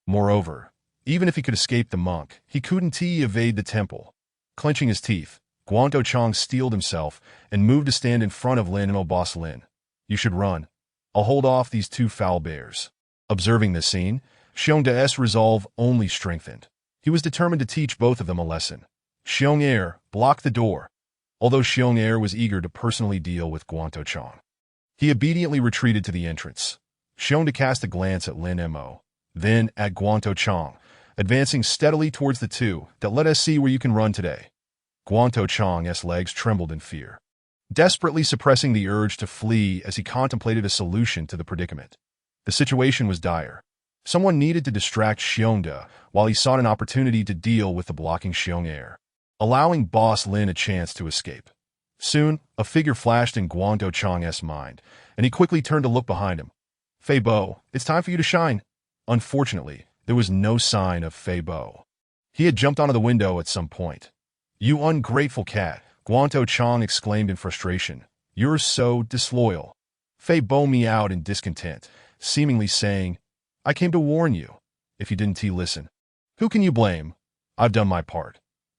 Moreover, even if he could escape the monk, he couldn't evade the temple. Clenching his teeth, Guanto Chang steeled himself and moved to stand in front of Lin Mo. Boss Lin, you should run. I'll hold off these two foul bears. Observing this scene, Xiongda's resolve only strengthened. He was determined to teach both of them a lesson. Xiong blocked the door, although Xiong was eager to personally deal with Guanto Chang. He obediently retreated to the entrance. Xiongda cast a glance at Lin Mo, then at Guanto Chang, advancing steadily towards the two. Let us see where you can run today. Guanto Chang's legs trembled in fear, desperately suppressing the urge to flee as he contemplated a solution to the predicament. The situation was dire. Someone needed to distract Xiongda while he sought an opportunity to deal with the blocking Xiong, allowing Boss Lin a chance to escape. Soon, a figure flashed in Guanto Chang's mind, and he quickly turned to look behind him. Fei Bo, it's time for you to shine. Unfortunately, there was no sign of Fei Bo. He had jumped onto the window at some point. "You ungrateful cat," Guanto Chang exclaimed in frustration. "You're so disloyal." Fei Bo meowed in discontent, seemingly saying, "I came to warn you. If you didn't listen. Who can you blame? I've done my part."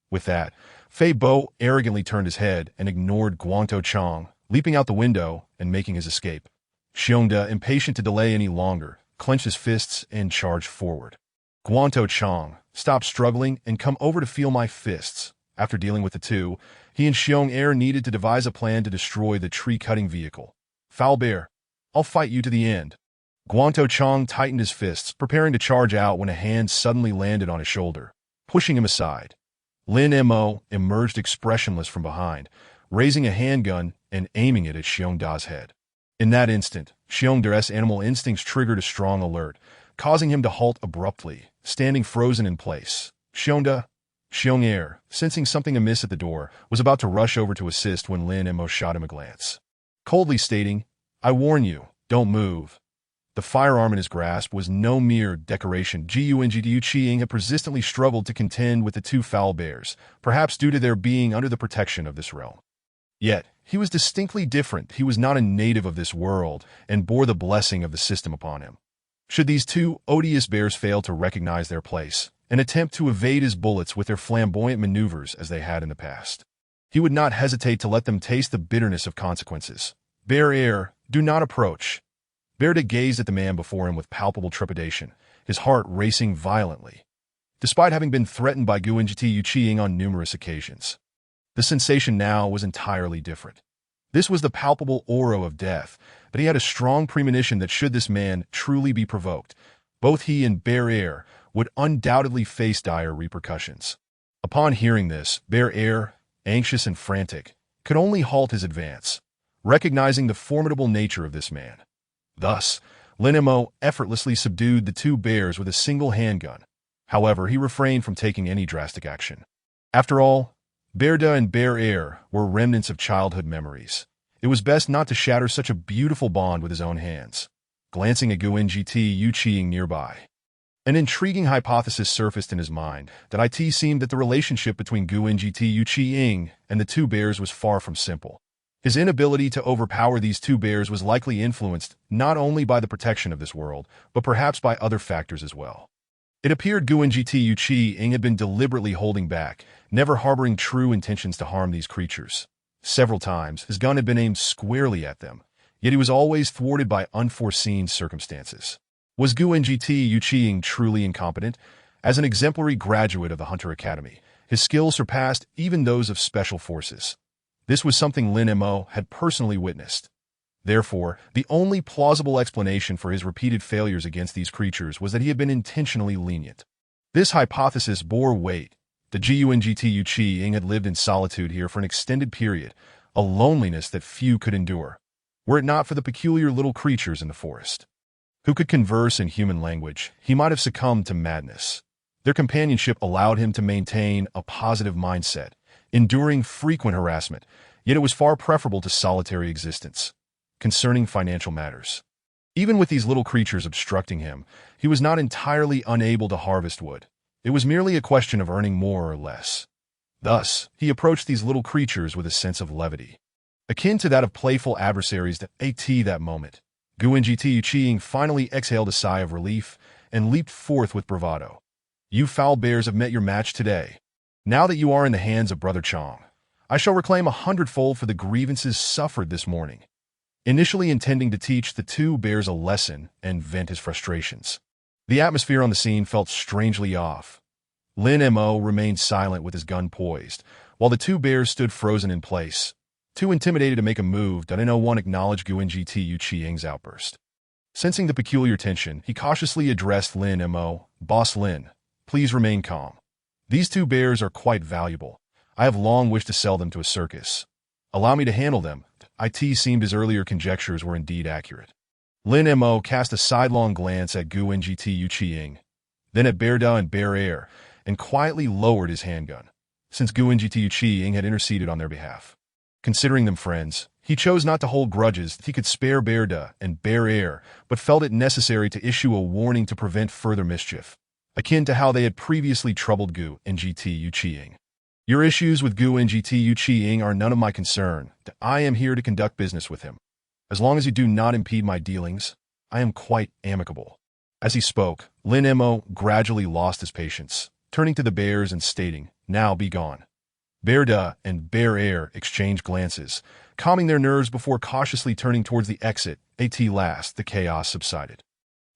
With that, Fei Bo arrogantly turned his head and ignored Guanto Chang, leaping out the window and making his escape. Xiongda, impatient to delay any longer, clenched his fists and charged forward. "Guanto Chang, stop struggling and come over to feel my fists." After dealing with the two, he and Xiong Er needed to devise a plan to destroy the tree-cutting vehicle. "Foul bear, I'll fight you to the end." Guanto Chang tightened his fists, preparing to charge out when a hand suddenly landed on his shoulder, pushing him aside. Lin Mo emerged expressionless from behind, raising a handgun and aiming it at Xiongda's head. In that instant, Xiongda's animal instincts triggered a strong alert, causing him to halt abruptly, standing frozen in place. Xiong Er, sensing something amiss at the door, was about to rush over to assist when Lin Mo shot him a glance, coldly stating, "I warn you, don't move." The firearm in his grasp was no mere decoration. Gu Qiying had persistently struggled to contend with the two foul bears, perhaps due to their being under the protection of this realm. Yet, he was distinctly different. He was not a native of this world and bore the blessing of the system upon him. Should these two odious bears fail to recognize their place and attempt to evade his bullets with their flamboyant maneuvers as they had in the past, he would not hesitate to let them taste the bitterness of consequences. "Bear Air, do not approach." Berda gazed at the man before him with palpable trepidation, his heart racing violently. Despite having been threatened by Guanji Qiying on numerous occasions, the sensation now was entirely different. This was the palpable aura of death, but he had a strong premonition that should this man truly be provoked, both he and Bear Air would undoubtedly face dire repercussions. Upon hearing this, Bear Air, anxious and frantic, could only halt his advance, recognizing the formidable nature of this man. Thus, Lin Mo effortlessly subdued the two bears with a single handgun. However, he refrained from taking any drastic action. After all, Berda and Bear Air were remnants of childhood memories. It was best not to shatter such a beautiful bond with his own hands. Glancing at Guanji Qiying nearby, an intriguing hypothesis surfaced in his mind that it seemed that the relationship between Guanji Qiying and the two bears was far from simple. His inability to overpower these two bears was likely influenced not only by the protection of this world, but perhaps by other factors as well. It appeared Guanji Qiying had been deliberately holding back, never harboring true intentions to harm these creatures. Several times, his gun had been aimed squarely at them, yet he was always thwarted by unforeseen circumstances. Was Guanji Qiying truly incompetent? As an exemplary graduate of the Hunter Academy, his skills surpassed even those of special forces. This was something Lin Mo had personally witnessed. Therefore, the only plausible explanation for his repeated failures against these creatures was that he had been intentionally lenient. This hypothesis bore weight. The Guanji Qiying had lived in solitude here for an extended period, a loneliness that few could endure, were it not for the peculiar little creatures in the forest, who could converse in human language. He might have succumbed to madness. Their companionship allowed him to maintain a positive mindset, enduring frequent harassment, yet it was far preferable to solitary existence. Concerning financial matters, even with these little creatures obstructing him, he was not entirely unable to harvest wood. It was merely a question of earning more or less. Thus, he approached these little creatures with a sense of levity, akin to that of playful adversaries that moment. Guanji Qiying finally exhaled a sigh of relief and leaped forth with bravado. "You foul bears have met your match today. Now that you are in the hands of Brother Chang, I shall reclaim 100-fold for the grievances suffered this morning." Initially intending to teach the two bears a lesson and vent his frustrations, the atmosphere on the scene felt strangely off. Lin Mo remained silent with his gun poised, while the two bears stood frozen in place, too intimidated to make a move. No one acknowledged Guanji Qiying's outburst. Sensing the peculiar tension, he cautiously addressed Lin Mo. "Boss Lin, please remain calm. These two bears are quite valuable. I have long wished to sell them to a circus. Allow me to handle them." It seemed his earlier conjectures were indeed accurate. Lin Mo cast a sidelong glance at Guanji Qiying, then at Berda and Bear Air, and quietly lowered his handgun, since Guanji Qiying had interceded on their behalf. Considering them friends, he chose not to hold grudges. He could spare Berda and Bear Air, but felt it necessary to issue a warning to prevent further mischief. akin to how they had previously troubled Gu and GT Yuqing. Your issues with Gu and GT Yuqing are none of my concern. I am here to conduct business with him. As long as you do not impede my dealings, I am quite amicable. As he spoke, Lin Mo gradually lost his patience, turning to the bears and stating, "Now be gone." Bear Da and Bear Air exchanged glances, calming their nerves before cautiously turning towards the exit. At last, the chaos subsided,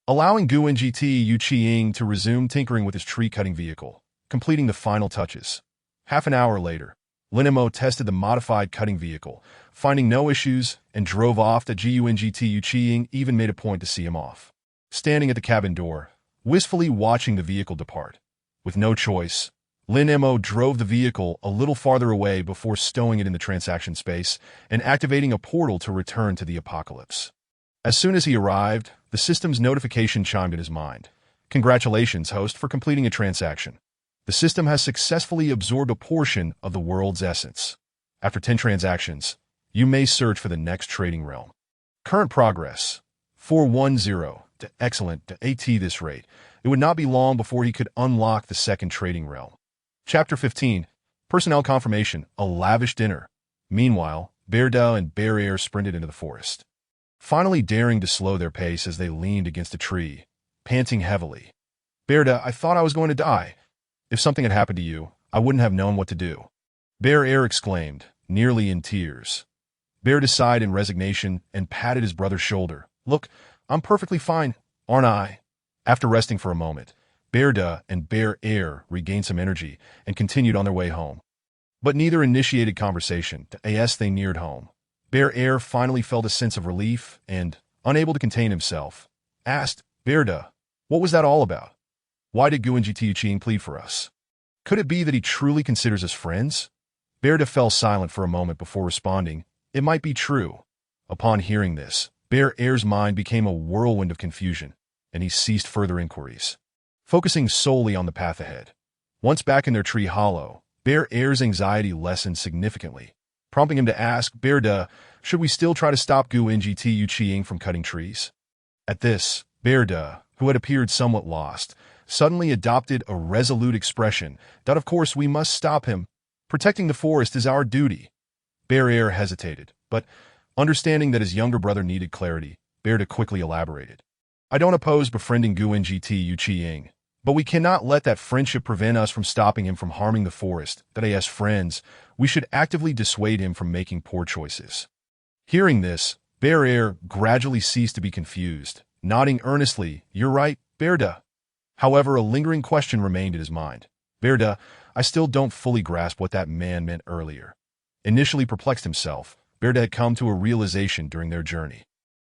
allowing Gu and GT Yuqing to resume tinkering with his tree-cutting vehicle, completing the final touches. Half an hour later, Lin Mo tested the modified cutting vehicle, finding no issues, and drove off. The Gu and GT Yuqing even made a point to see him off, standing at the cabin door, wistfully watching the vehicle depart. With no choice, Lin Mo drove the vehicle a little farther away before stowing it in the transaction space and activating a portal to return to the apocalypse. As soon as he arrived, the system's notification chimed in his mind. "Congratulations, host, for completing a transaction. The system has successfully absorbed a portion of the world's essence. After 10 transactions, you may search for the next trading realm. Current progress, 410. Excellent. At this rate, it would not be long before he could unlock the second trading realm." Chapter 15. Personnel Confirmation, a lavish dinner. Meanwhile, Bear Da and Bear Air sprinted into the forest, finally daring to slow their pace as they leaned against a tree, panting heavily. "Bear Da, I thought I was going to die. If something had happened to you, I wouldn't have known what to do." Bear Air exclaimed, nearly in tears. Bear Da sighed in resignation and patted his brother's shoulder. "Look, I'm perfectly fine, aren't I?" After resting for a moment, Bear Da and Bear Air regained some energy and continued on their way home. But neither initiated conversation. As they neared home, Bear Air finally felt a sense of relief and, unable to contain himself, asked, "Bear Da, what was that all about? Why did Gu and GT Yuqing plead for us? Could it be that he truly considers us friends?" Bear Da fell silent for a moment before responding, "It might be true." Upon hearing this, Bear Air's mind became a whirlwind of confusion, and he ceased further inquiries, focusing solely on the path ahead. Once back in their tree hollow, Bear Air's anxiety lessened significantly, prompting him to ask, "Bear Da, should we still try to stop Gu and GT Yuqing from cutting trees?" At this, Bear Da, who had appeared somewhat lost, suddenly adopted a resolute expression that of course we must stop him. Protecting the forest is our duty. Bear Air hesitated, but understanding that his younger brother needed clarity, Bear Da quickly elaborated. "I don't oppose befriending Gu and GT Yuqing, but we cannot let that friendship prevent us from stopping him from harming the forest. That as friends, we should actively dissuade him from making poor choices." Hearing this, Bear Air gradually ceased to be confused, nodding earnestly, "You're right, Bear Da." However, a lingering question remained in his mind. "Bear Da, I still don't fully grasp what that man meant earlier." Initially perplexed himself, Bear Da had come to a realization during their journey.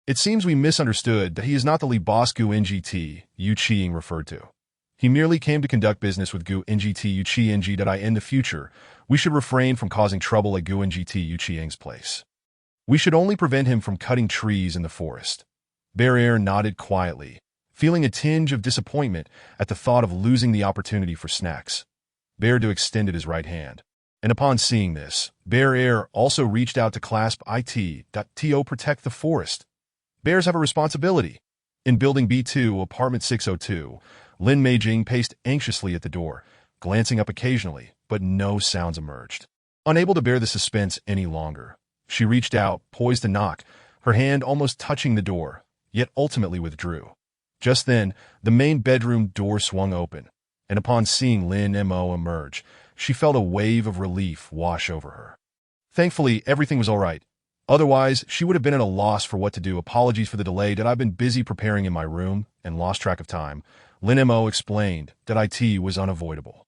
"It seems we misunderstood that he is not the lead boss Gu and GT Yuqing referred to. He merely came to conduct business with Gu and GT Yuqing. That in the future, we should refrain from causing trouble at Gu and GT Yuqing's place. We should only prevent him from cutting trees in the forest." Bear Air nodded quietly, feeling a tinge of disappointment at the thought of losing the opportunity for snacks. Bear Da extended his right hand, and upon seeing this, Bear Air also reached out to clasp it.to protect the forest. Bears have a responsibility. In Building B2, Apartment 602, Lin Meijing paced anxiously at the door, glancing up occasionally, but no sounds emerged. Unable to bear the suspense any longer, she reached out, poised to knock, her hand almost touching the door, yet ultimately withdrew. Just then, the main bedroom door swung open, and upon seeing Lin Mo emerge, she felt a wave of relief wash over her. Thankfully, everything was all right. Otherwise, she would have been at a loss for what to do. "Apologies for the delay. That I've been busy preparing in my room and lost track of time." Lin Mo explained that IT was unavoidable.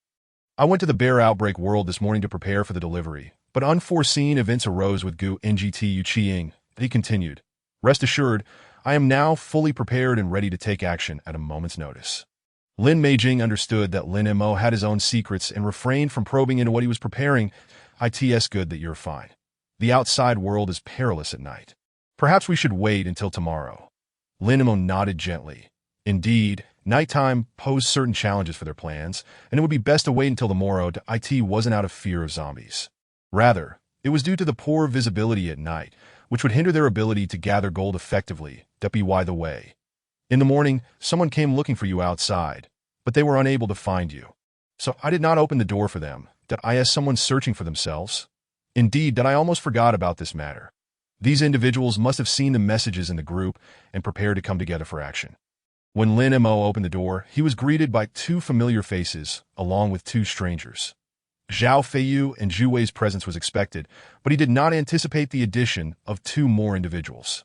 "I went to the bear outbreak world this morning to prepare for the delivery, but unforeseen events arose with Gu and GT Yuqing." He continued, "Rest assured, I am now fully prepared and ready to take action at a moment's notice." Lin Meijing understood that Lin Mo had his own secrets and refrained from probing into what he was preparing. "It's good that you're fine. The outside world is perilous at night. Perhaps we should wait until tomorrow." Lin Mo nodded gently. Indeed, nighttime posed certain challenges for their plans, and it would be best to wait until the morrow. It wasn't out of fear of zombies. Rather, it was due to the poor visibility at night, which would hinder their ability to gather gold effectively. By the way, in the morning, someone came looking for you outside, but they were unable to find you. So I did not open the door for them. Did I ask someone searching for themselves? Indeed, that I almost forgot about this matter. These individuals must have seen the messages in the group and prepared to come together for action. When Lin Mo opened the door, he was greeted by two familiar faces, along with two strangers. Zhao Feiyu and Zhu Wei's presence was expected, but he did not anticipate the addition of two more individuals.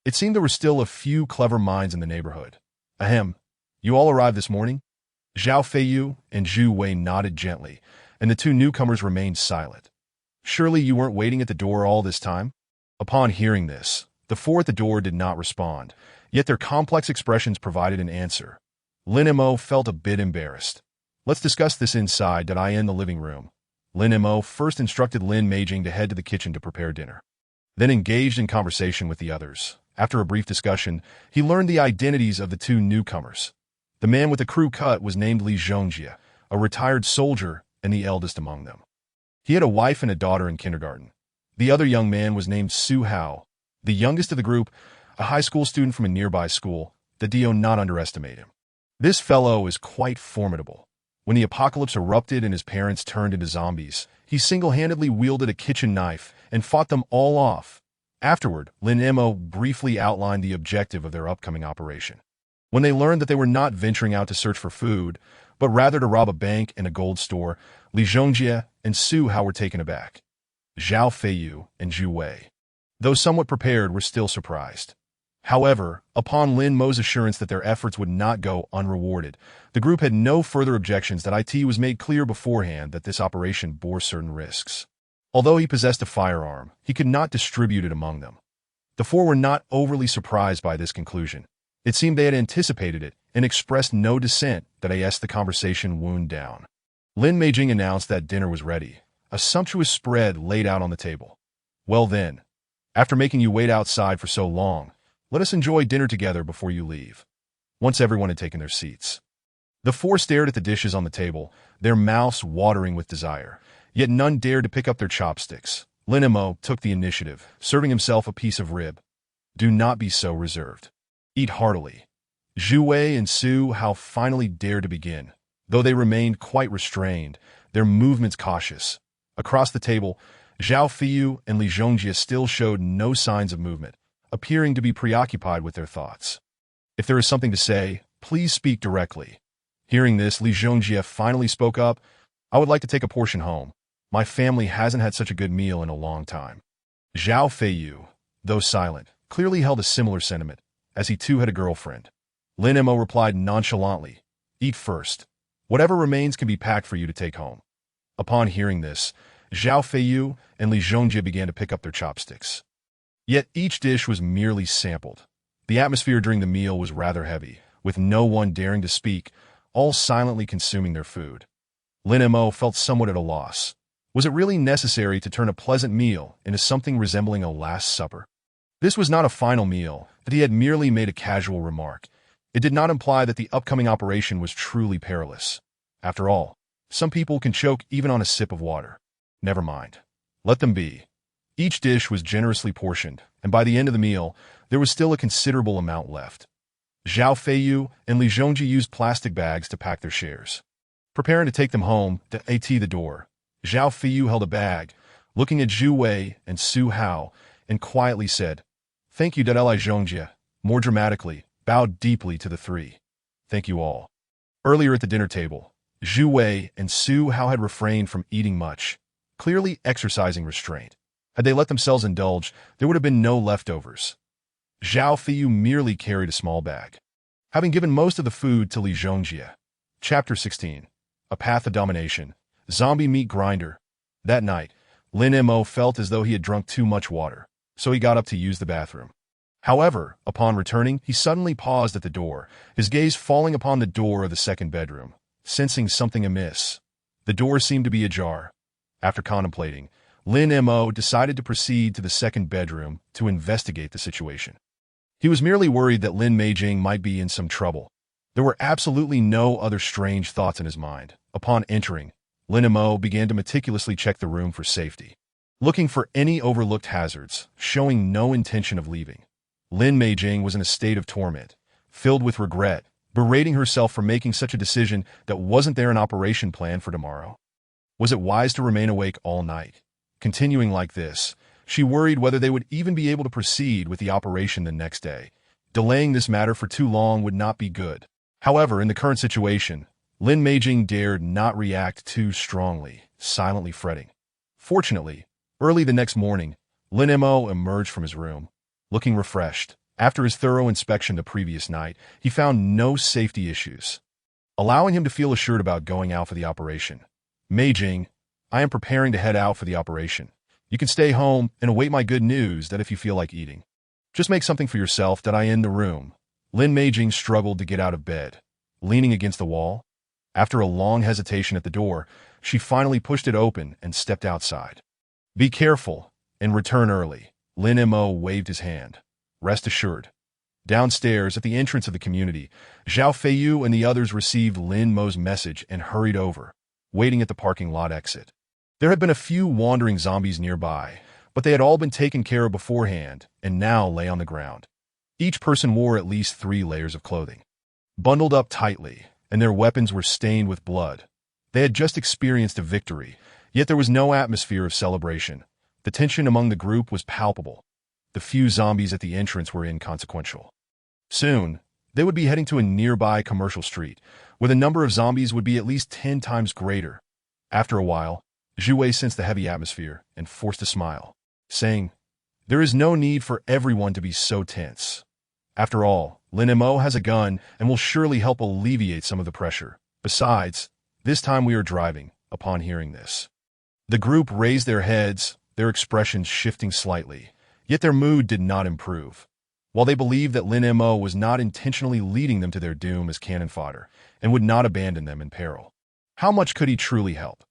It seemed there were still a few clever minds in the neighborhood. Ahem, you all arrived this morning? Zhao Feiyu and Zhu Wei nodded gently, and the two newcomers remained silent. Surely you weren't waiting at the door all this time? Upon hearing this, the four at the door did not respond, yet their complex expressions provided an answer. Lin Mo felt a bit embarrassed. Let's discuss this inside. Did I in the living room? Lin Mo first instructed Lin Meijing to head to the kitchen to prepare dinner. Then engaged in conversation with the others. After a brief discussion, he learned the identities of the two newcomers. The man with the crew cut was named Li Zhongjie, a retired soldier and the eldest among them. He had a wife and a daughter in kindergarten. The other young man was named Su Hao, the youngest of the group, a high school student from a nearby school. Do not underestimate him. This fellow is quite formidable. When the apocalypse erupted and his parents turned into zombies, he single-handedly wielded a kitchen knife and fought them all off. Afterward, Lin Mo briefly outlined the objective of their upcoming operation. When they learned that they were not venturing out to search for food, but rather to rob a bank and a gold store, Li Zhongjie and Su Hao were taken aback. Zhao Feiyu and Zhu Wei, though somewhat prepared, were still surprised. However, upon Lin Mo's assurance that their efforts would not go unrewarded, the group had no further objections. That it was made clear beforehand that this operation bore certain risks. Although he possessed a firearm, he could not distribute it among them. The four were not overly surprised by this conclusion. It seemed they had anticipated it and expressed no dissent. That the conversation wound down. Lin Meijing announced that dinner was ready, a sumptuous spread laid out on the table. Well then, after making you wait outside for so long, let us enjoy dinner together before you leave. Once everyone had taken their seats, the four stared at the dishes on the table, their mouths watering with desire, yet none dared to pick up their chopsticks. Lin Mo took the initiative, serving himself a piece of rib. Do not be so reserved. Eat heartily. Zhu Wei and Su Hao finally dared to begin, though they remained quite restrained, their movements cautious. Across the table, Zhao Feiyu and Li Zhongjie still showed no signs of movement, appearing to be preoccupied with their thoughts. If there is something to say, please speak directly. Hearing this, Li Zhongjie finally spoke up. I would like to take a portion home. My family hasn't had such a good meal in a long time. Zhao Feiyu, though silent, clearly held a similar sentiment, as he too had a girlfriend. Lin Mo replied nonchalantly, eat first. Whatever remains can be packed for you to take home. Upon hearing this, Zhao Feiyu and Li Zhongjie began to pick up their chopsticks. Yet each dish was merely sampled. The atmosphere during the meal was rather heavy, with no one daring to speak, all silently consuming their food. Lin Mo felt somewhat at a loss. Was it really necessary to turn a pleasant meal into something resembling a Last Supper? This was not a final meal, that he had merely made a casual remark. It did not imply that the upcoming operation was truly perilous. After all, some people can choke even on a sip of water. Never mind. Let them be. Each dish was generously portioned, and by the end of the meal, there was still a considerable amount left. Zhao Feiyu and Li Zhongjie used plastic bags to pack their shares. Preparing to take them home, to the door, Zhao Feiyu held a bag, looking at Zhu Wei and Su Hao, and quietly said, Thank you, Li Zhongjie. More dramatically, bowed deeply to the three. Thank you all. Earlier at the dinner table, Zhu Wei and Su Hao had refrained from eating much, clearly exercising restraint. Had they let themselves indulge, there would have been no leftovers. Zhao Feiyu merely carried a small bag, having given most of the food to Li Zhongjie. Chapter 16. A Path of Domination. Zombie Meat Grinder. That night, Lin Mo felt as though he had drunk too much water, so he got up to use the bathroom. However, upon returning, he suddenly paused at the door, his gaze falling upon the door of the second bedroom, sensing something amiss. The door seemed to be ajar. After contemplating, Lin Mo decided to proceed to the second bedroom to investigate the situation. He was merely worried that Lin Meijing might be in some trouble. There were absolutely no other strange thoughts in his mind. Upon entering, Lin Mo began to meticulously check the room for safety, looking for any overlooked hazards, showing no intention of leaving. Lin Meijing was in a state of torment, filled with regret, berating herself for making such a decision that wasn't there an operation plan for tomorrow. Was it wise to remain awake all night? Continuing like this, she worried whether they would even be able to proceed with the operation the next day. Delaying this matter for too long would not be good. However, in the current situation, Lin Meijing dared not react too strongly, silently fretting. Fortunately, early the next morning, Lin Mo emerged from his room, looking refreshed. After his thorough inspection the previous night, he found no safety issues, allowing him to feel assured about going out for the operation. Meijing, I am preparing to head out for the operation. You can stay home and await my good news that if you feel like eating. Just make something for yourself that I in the room. Lin Meijing struggled to get out of bed, leaning against the wall. After a long hesitation at the door, she finally pushed it open and stepped outside. Be careful and return early. Lin Mo waved his hand. Rest assured. Downstairs at the entrance of the community, Zhao Feiyu and the others received Lin Mo's message and hurried over, waiting at the parking lot exit. There had been a few wandering zombies nearby, but they had all been taken care of beforehand and now lay on the ground. Each person wore at least 3 layers of clothing, bundled up tightly, and their weapons were stained with blood. They had just experienced a victory, yet there was no atmosphere of celebration. The tension among the group was palpable. The few zombies at the entrance were inconsequential. Soon, they would be heading to a nearby commercial street, where the number of zombies would be at least 10 times greater. After a while, Zhu Wei sensed the heavy atmosphere and forced a smile, saying, "There is no need for everyone to be so tense. After all, Lin Mo has a gun and will surely help alleviate some of the pressure. Besides, this time we are driving." Upon hearing this, the group raised their heads, their expressions shifting slightly. Yet their mood did not improve. While they believed that Lin Mo was not intentionally leading them to their doom as cannon fodder and would not abandon them in peril, how much could he truly help?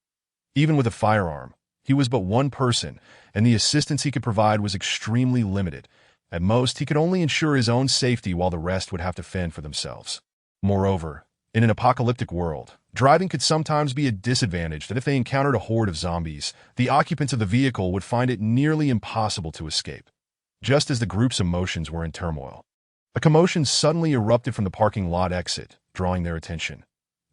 Even with a firearm, he was but one person, and the assistance he could provide was extremely limited. At most, he could only ensure his own safety while the rest would have to fend for themselves. Moreover, in an apocalyptic world, driving could sometimes be a disadvantage that if they encountered a horde of zombies, the occupants of the vehicle would find it nearly impossible to escape. Just as the group's emotions were in turmoil, a commotion suddenly erupted from the parking lot exit, drawing their attention.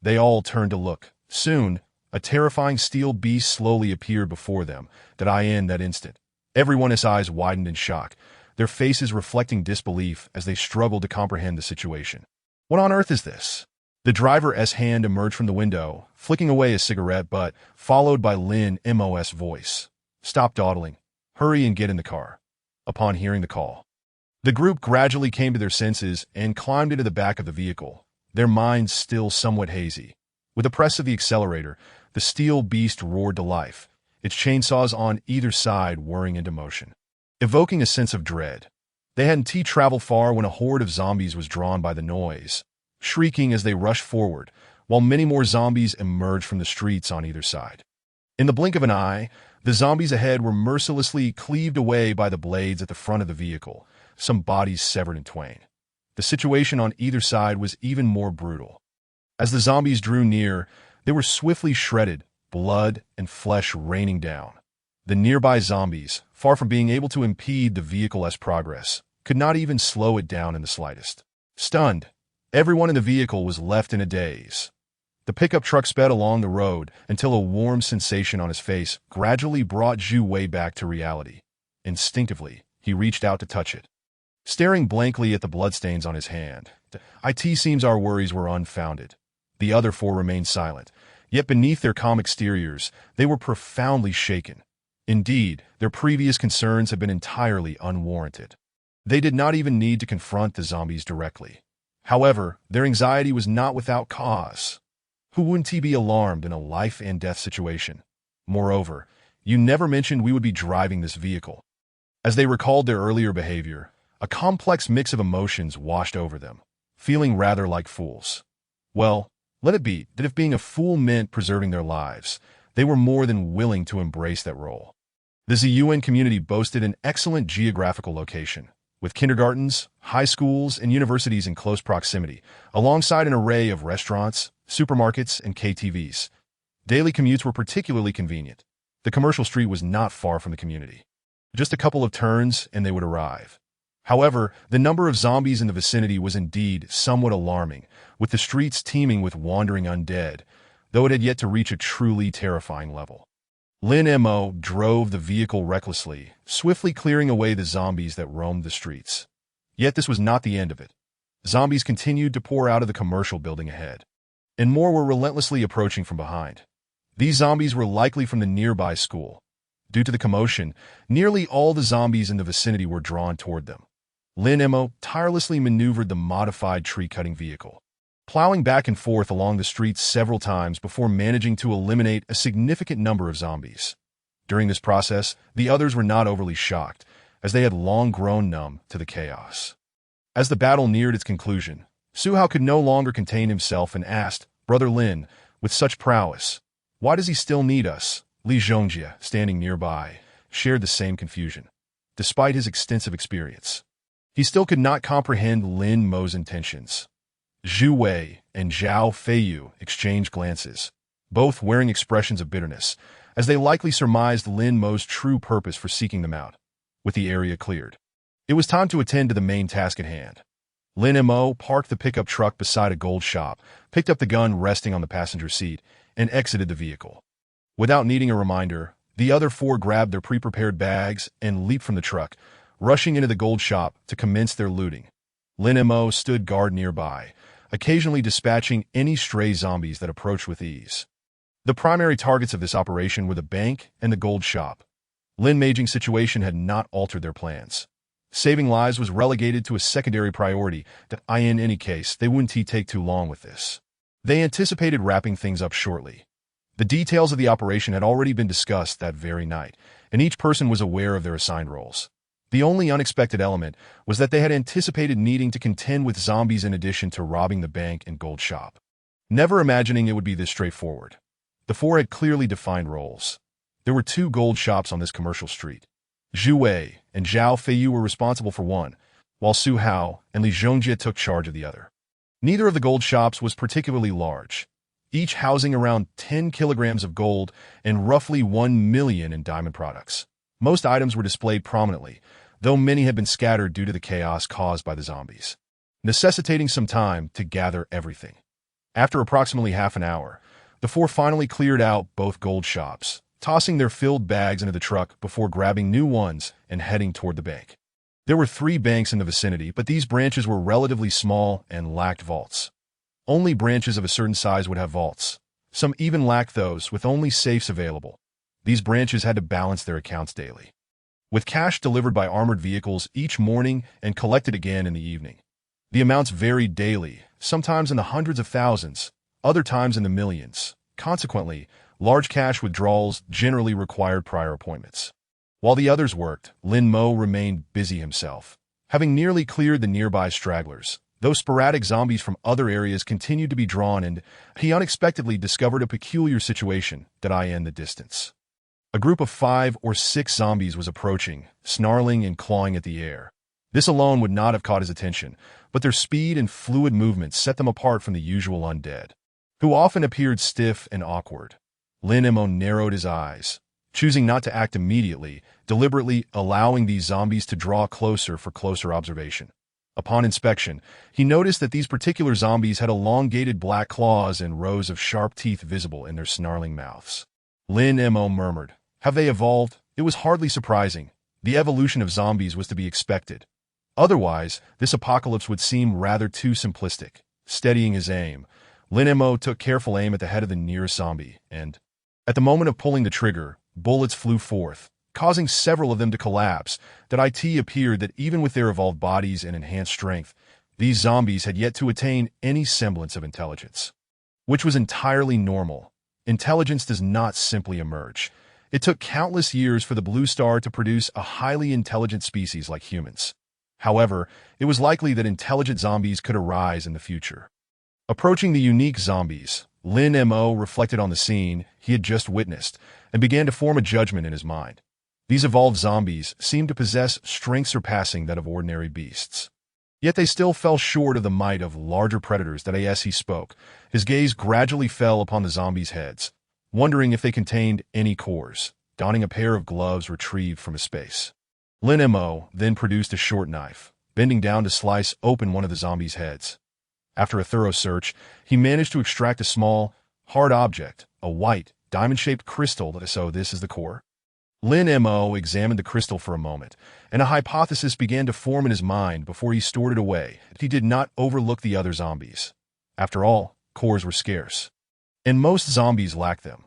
They all turned to look. Soon, a terrifying steel beast slowly appeared before them, in that instant. Everyone's eyes widened in shock, their faces reflecting disbelief as they struggled to comprehend the situation. What on earth is this? The driver's hand emerged from the window, flicking away a cigarette, but followed by Lin Mo's voice. "Stop dawdling. Hurry and get in the car." Upon hearing the call, the group gradually came to their senses and climbed into the back of the vehicle, their minds still somewhat hazy. With a press of the accelerator, the steel beast roared to life, its chainsaws on either side whirring into motion, evoking a sense of dread. They hadn't traveled far when a horde of zombies was drawn by the noise, shrieking as they rushed forward, while many more zombies emerged from the streets on either side. In the blink of an eye, the zombies ahead were mercilessly cleaved away by the blades at the front of the vehicle, some bodies severed in twain. The situation on either side was even more brutal. As the zombies drew near, they were swiftly shredded, blood and flesh raining down. The nearby zombies, far from being able to impede the vehicle's progress, could not even slow it down in the slightest. Stunned, everyone in the vehicle was left in a daze. The pickup truck sped along the road until a warm sensation on his face gradually brought Zhu Wei back to reality. Instinctively, he reached out to touch it. Staring blankly at the bloodstains on his hand, it seems our worries were unfounded. The other 4 remained silent, yet beneath their calm exteriors, they were profoundly shaken. Indeed, their previous concerns had been entirely unwarranted. They did not even need to confront the zombies directly. However, their anxiety was not without cause. Who wouldn't be alarmed in a life-and-death situation? Moreover, you never mentioned we would be driving this vehicle. As they recalled their earlier behavior, a complex mix of emotions washed over them, feeling rather like fools. Well, let it be that if being a fool meant preserving their lives, they were more than willing to embrace that role. The Ziyuan community boasted an excellent geographical location, with kindergartens, high schools, and universities in close proximity, alongside an array of restaurants, supermarkets, and KTVs. Daily commutes were particularly convenient. The commercial street was not far from the community. Just a couple of turns and they would arrive. However, the number of zombies in the vicinity was indeed somewhat alarming, with the streets teeming with wandering undead, though it had yet to reach a truly terrifying level. Lin Mo drove the vehicle recklessly, swiftly clearing away the zombies that roamed the streets. Yet this was not the end of it. Zombies continued to pour out of the commercial building ahead, and more were relentlessly approaching from behind. These zombies were likely from the nearby school. Due to the commotion, nearly all the zombies in the vicinity were drawn toward them. Lin Mo tirelessly maneuvered the modified tree-cutting vehicle, plowing back and forth along the streets several times before managing to eliminate a significant number of zombies. During this process, the others were not overly shocked, as they had long grown numb to the chaos. As the battle neared its conclusion, Su Hao could no longer contain himself and asked, "Brother Lin, with such prowess, why does he still need us?" Li Zhongjie, standing nearby, shared the same confusion. Despite his extensive experience, he still could not comprehend Lin Mo's intentions. Zhu Wei and Zhao Feiyu exchanged glances, both wearing expressions of bitterness, as they likely surmised Lin Mo's true purpose for seeking them out. With the area cleared, it was time to attend to the main task at hand. Lin Mo parked the pickup truck beside a gold shop, picked up the gun resting on the passenger seat, and exited the vehicle. Without needing a reminder, the other four grabbed their pre-prepared bags and leaped from the truck, rushing into the gold shop to commence their looting. Lin Mo stood guard nearby, occasionally dispatching any stray zombies that approached with ease. The primary targets of this operation were the bank and the gold shop. Lin Meijing's situation had not altered their plans. Saving lives was relegated to a secondary priority that in any case, they wouldn't take too long with this. They anticipated wrapping things up shortly. The details of the operation had already been discussed that very night, and each person was aware of their assigned roles. The only unexpected element was that they had anticipated needing to contend with zombies in addition to robbing the bank and gold shop. Never imagining it would be this straightforward, the four had clearly defined roles. There were 2 gold shops on this commercial street. Zhu Wei and Zhao Feiyu were responsible for one, while Su Hao and Li Zhongjie took charge of the other. Neither of the gold shops was particularly large, each housing around 10 kilograms of gold and roughly 1 million in diamond products. Most items were displayed prominently, though many had been scattered due to the chaos caused by the zombies, necessitating some time to gather everything. After approximately half an hour, the four finally cleared out both gold shops, tossing their filled bags into the truck before grabbing new ones and heading toward the bank. There were 3 banks in the vicinity, but these branches were relatively small and lacked vaults. Only branches of a certain size would have vaults. Some even lacked those, with only safes available. These branches had to balance their accounts daily, with cash delivered by armored vehicles each morning and collected again in the evening. The amounts varied daily, sometimes in the hundreds of thousands, other times in the millions. Consequently, large cash withdrawals generally required prior appointments. While the others worked, Lin Mo remained busy himself, having nearly cleared the nearby stragglers. Though sporadic zombies from other areas continued to be drawn, and he unexpectedly discovered a peculiar situation that in the distance. A group of 5 or 6 zombies was approaching, snarling and clawing at the air. This alone would not have caught his attention, but their speed and fluid movements set them apart from the usual undead, who often appeared stiff and awkward. Lin Mo narrowed his eyes, choosing not to act immediately, deliberately allowing these zombies to draw closer for closer observation. Upon inspection, he noticed that these particular zombies had elongated black claws and rows of sharp teeth visible in their snarling mouths. Lin Mo murmured, "Have they evolved?" It was hardly surprising. The evolution of zombies was to be expected. Otherwise, this apocalypse would seem rather too simplistic. Steadying his aim, Lin Mo took careful aim at the head of the nearest zombie, and, at the moment of pulling the trigger, bullets flew forth, causing several of them to collapse. That appeared that even with their evolved bodies and enhanced strength, these zombies had yet to attain any semblance of intelligence, which was entirely normal. Intelligence does not simply emerge. It took countless years for the Blue Star to produce a highly intelligent species like humans. However, it was likely that intelligent zombies could arise in the future. Approaching the unique zombies, Lin Mo reflected on the scene he had just witnessed and began to form a judgment in his mind. These evolved zombies seemed to possess strength surpassing that of ordinary beasts. Yet they still fell short of the might of larger predators. As he spoke, his gaze gradually fell upon the zombies' heads, wondering if they contained any cores. Donning a pair of gloves retrieved from his space, Lin Mo then produced a short knife, bending down to slice open one of the zombies' heads. After a thorough search, he managed to extract a small, hard object, a white, diamond-shaped crystal. So this is the core? Lin Mo examined the crystal for a moment, and a hypothesis began to form in his mind before he stored it away. He did not overlook the other zombies. After all, cores were scarce, and most zombies lacked them.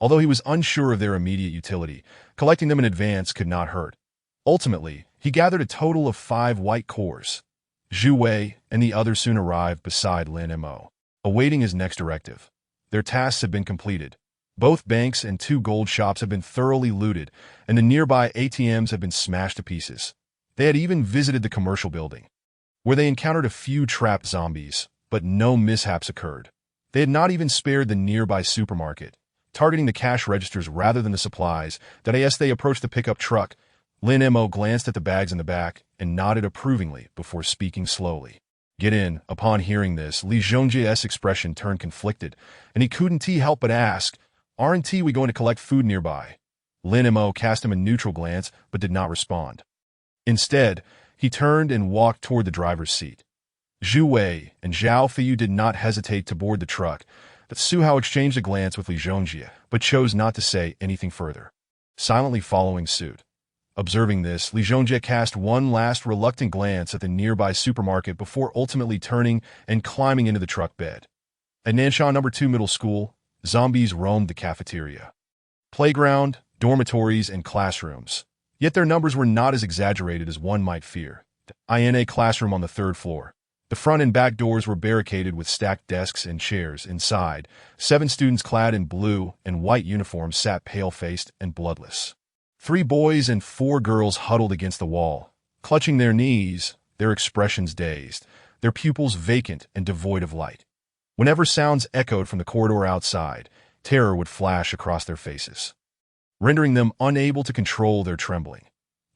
Although he was unsure of their immediate utility, collecting them in advance could not hurt. Ultimately, he gathered a total of 5 white cores. Zhu Wei and the others soon arrived beside Lin Mo, awaiting his next directive. Their tasks had been completed. Both banks and 2 gold shops had been thoroughly looted, and the nearby ATMs had been smashed to pieces. They had even visited the commercial building, where they encountered a few trapped zombies, but no mishaps occurred. They had not even spared the nearby supermarket, targeting the cash registers rather than the supplies. As they approached the pickup truck, Lin Mo glanced at the bags in the back and nodded approvingly before speaking slowly. Get in. Upon hearing this, Li Zhongjie's expression turned conflicted, and he couldn't help but ask, "Aren't we going to collect food nearby?" Lin Mo cast him a neutral glance, but did not respond. Instead, he turned and walked toward the driver's seat. Zhu Wei and Zhao Feiyu did not hesitate to board the truck, but Su Hao exchanged a glance with Li Zhongjie, but chose not to say anything further, silently following suit. Observing this, Li Zhongjie cast one last reluctant glance at the nearby supermarket before ultimately turning and climbing into the truck bed. At Nanshan No. 2 Middle School, zombies roamed the cafeteria, playground, dormitories, and classrooms. Yet their numbers were not as exaggerated as one might fear. In a classroom on the 3rd floor, the front and back doors were barricaded with stacked desks and chairs. Inside, 7 students clad in blue and white uniforms sat pale-faced and bloodless. 3 boys and 4 girls huddled against the wall, clutching their knees, their expressions dazed, their pupils vacant and devoid of light. Whenever sounds echoed from the corridor outside, terror would flash across their faces, rendering them unable to control their trembling.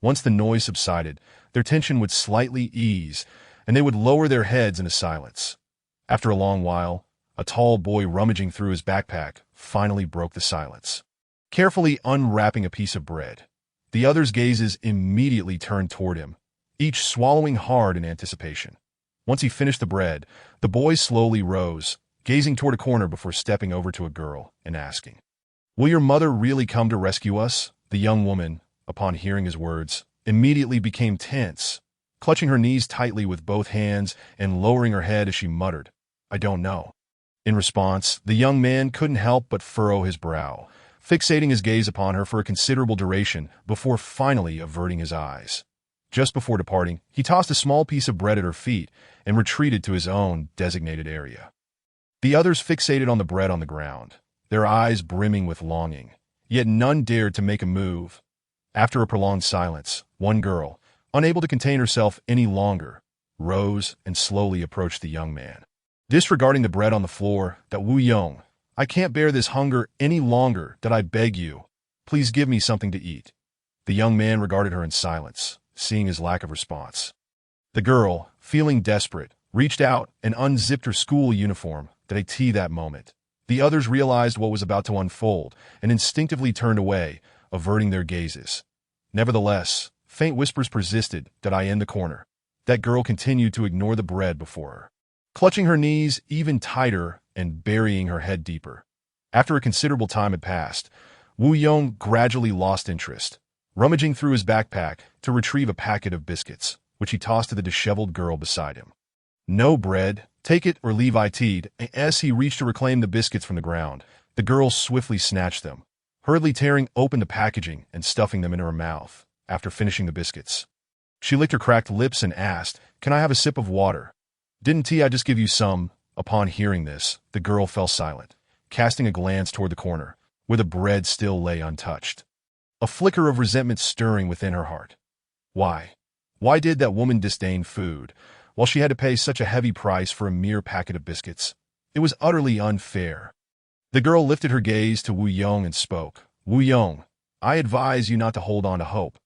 Once the noise subsided, their tension would slightly ease, and they would lower their heads into silence. After a long while, a tall boy rummaging through his backpack finally broke the silence, carefully unwrapping a piece of bread. The others' gazes immediately turned toward him, each swallowing hard in anticipation. Once he finished the bread, the boy slowly rose, gazing toward a corner before stepping over to a girl and asking, "Will your mother really come to rescue us?" The young woman, upon hearing his words, immediately became tense, clutching her knees tightly with both hands and lowering her head as she muttered, "I don't know." In response, the young man couldn't help but furrow his brow, fixating his gaze upon her for a considerable duration before finally averting his eyes. Just before departing, he tossed a small piece of bread at her feet and retreated to his own designated area. The others fixated on the bread on the ground, their eyes brimming with longing, yet none dared to make a move. After a prolonged silence, one girl, unable to contain herself any longer, rose and slowly approached the young man. Disregarding the bread on the floor, "That Wu Yong, I can't bear this hunger any longer. That I beg you, please give me something to eat." The young man regarded her in silence, seeing his lack of response. The girl, feeling desperate, reached out and unzipped her school uniform. That moment, the others realized what was about to unfold and instinctively turned away, averting their gazes. Nevertheless, faint whispers persisted. In the corner, that girl continued to ignore the bread before her, clutching her knees even tighter and burying her head deeper. After a considerable time had passed, Wu Yong gradually lost interest, rummaging through his backpack to retrieve a packet of biscuits, which he tossed to the disheveled girl beside him. "No bread, take it or leave it." As he reached to reclaim the biscuits from the ground, the girl swiftly snatched them, hurriedly tearing open the packaging and stuffing them into her mouth. After finishing the biscuits, she licked her cracked lips and asked, "Can I have a sip of water?" "Didn't I just give you some?" Upon hearing this, the girl fell silent, casting a glance toward the corner, where the bread still lay untouched, a flicker of resentment stirring within her heart. Why? Why did that woman disdain food, while she had to pay such a heavy price for a mere packet of biscuits? It was utterly unfair. The girl lifted her gaze to Wu Yong and spoke. "Wu Yong, I advise you not to hold on to hope.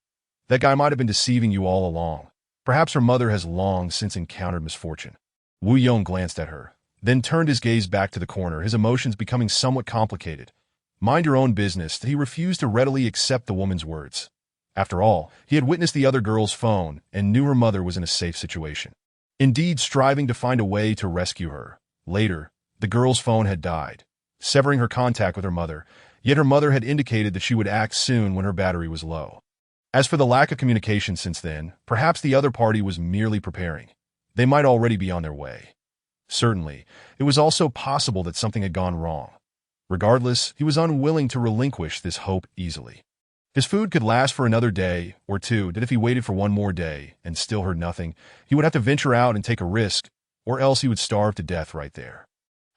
That guy might have been deceiving you all along. Perhaps her mother has long since encountered misfortune." Wu Yong glanced at her, then turned his gaze back to the corner, his emotions becoming somewhat complicated. "Mind your own business." He refused to readily accept the woman's words. After all, he had witnessed the other girl's phone and knew her mother was in a safe situation. Indeed, striving to find a way to rescue her. Later, the girl's phone had died, severing her contact with her mother, yet her mother had indicated that she would act soon when her battery was low. As for the lack of communication since then, perhaps the other party was merely preparing. They might already be on their way. Certainly, it was also possible that something had gone wrong. Regardless, he was unwilling to relinquish this hope easily. His food could last for another day or two, that if he waited for one more day and still heard nothing, he would have to venture out and take a risk, or else he would starve to death right there.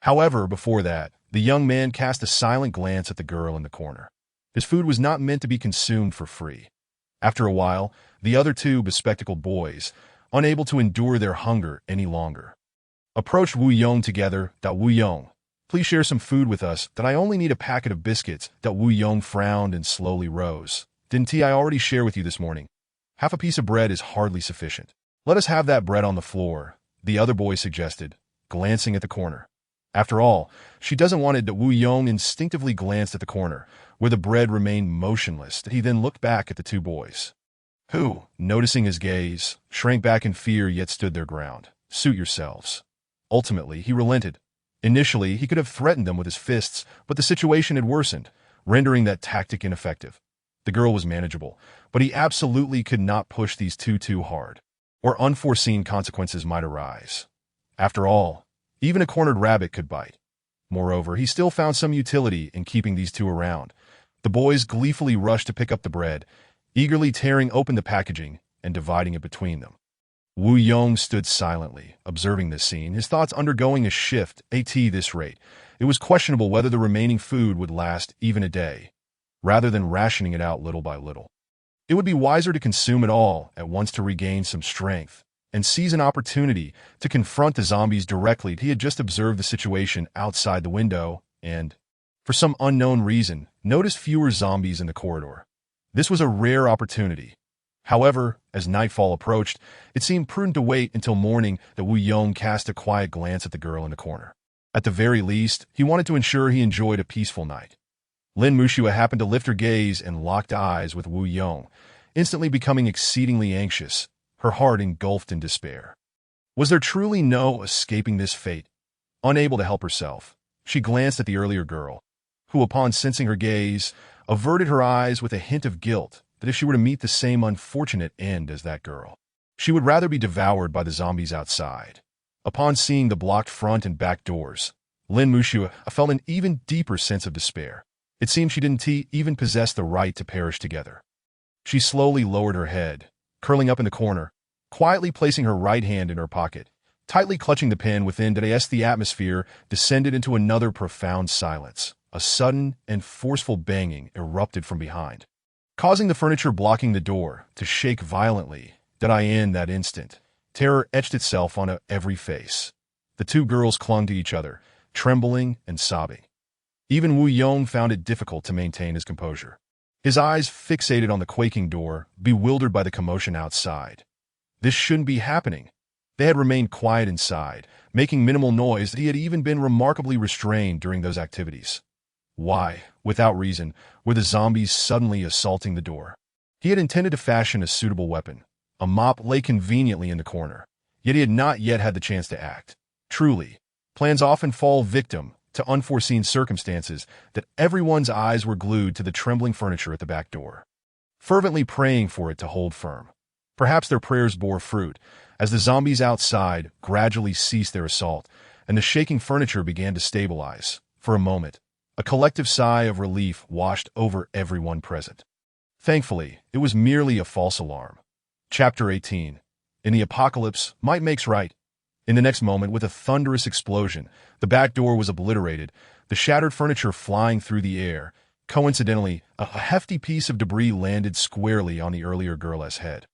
However, before that, the young man cast a silent glance at the girl in the corner. His food was not meant to be consumed for free. After a while, the other two bespectacled boys, unable to endure their hunger any longer, approached Wu Yong together. Wu Yong, please share some food with us. I only need a packet of biscuits. Wu Yong frowned and slowly rose. Didn't I already share with you this morning? Half a piece of bread is hardly sufficient. Let us have that bread on the floor, the other boy suggested, glancing at the corner. After all, she doesn't want it. Wu Yong instinctively glanced at the corner, where the bread remained motionless. He then looked back at the two boys, who, noticing his gaze, shrank back in fear yet stood their ground. Suit yourselves. Ultimately, he relented. Initially, he could have threatened them with his fists, but the situation had worsened, rendering that tactic ineffective. The girl was manageable, but he absolutely could not push these two too hard, or unforeseen consequences might arise. After all, even a cornered rabbit could bite. Moreover, he still found some utility in keeping these two around. The boys gleefully rushed to pick up the bread, eagerly tearing open the packaging and dividing it between them. Wu Yong stood silently, observing this scene, his thoughts undergoing a shift. At this rate, it was questionable whether the remaining food would last even a day, rather than rationing it out little by little. It would be wiser to consume it all at once to regain some strength and seize an opportunity to confront the zombies directly. He had just observed the situation outside the window and, for some unknown reason, noticed fewer zombies in the corridor. This was a rare opportunity. However, as nightfall approached, it seemed prudent to wait until morning. Wu Yong cast a quiet glance at the girl in the corner. At the very least, he wanted to ensure he enjoyed a peaceful night. Lin Mushua happened to lift her gaze and locked eyes with Wu Yong, instantly becoming exceedingly anxious, her heart engulfed in despair. Was there truly no escaping this fate? Unable to help herself, she glanced at the earlier girl, who, upon sensing her gaze, averted her eyes with a hint of guilt that if she were to meet the same unfortunate end as that girl, she would rather be devoured by the zombies outside. Upon seeing the blocked front and back doors, Lin Mushua felt an even deeper sense of despair. It seemed she didn't even possess the right to perish together. She slowly lowered her head, curling up in the corner, quietly placing her right hand in her pocket, tightly clutching the pen within. The atmosphere descended into another profound silence. A sudden and forceful banging erupted from behind, causing the furniture blocking the door to shake violently. In that instant, terror etched itself on every face. The two girls clung to each other, trembling and sobbing. Even Wu Yong found it difficult to maintain his composure, his eyes fixated on the quaking door, bewildered by the commotion outside. This shouldn't be happening. They had remained quiet inside, making minimal noise. He had even been remarkably restrained during those activities. Why, without reason, were the zombies suddenly assaulting the door? He had intended to fashion a suitable weapon. A mop lay conveniently in the corner, yet he had not yet had the chance to act. Truly, plans often fall victim to unforeseen circumstances. That everyone's eyes were glued to the trembling furniture at the back door, fervently praying for it to hold firm. Perhaps their prayers bore fruit, as the zombies outside gradually ceased their assault, and the shaking furniture began to stabilize. For a moment, a collective sigh of relief washed over everyone present. Thankfully, it was merely a false alarm. Chapter 18. In the apocalypse, might makes right. In the next moment, with a thunderous explosion, the back door was obliterated, the shattered furniture flying through the air. Coincidentally, a hefty piece of debris landed squarely on the earlier girl's head,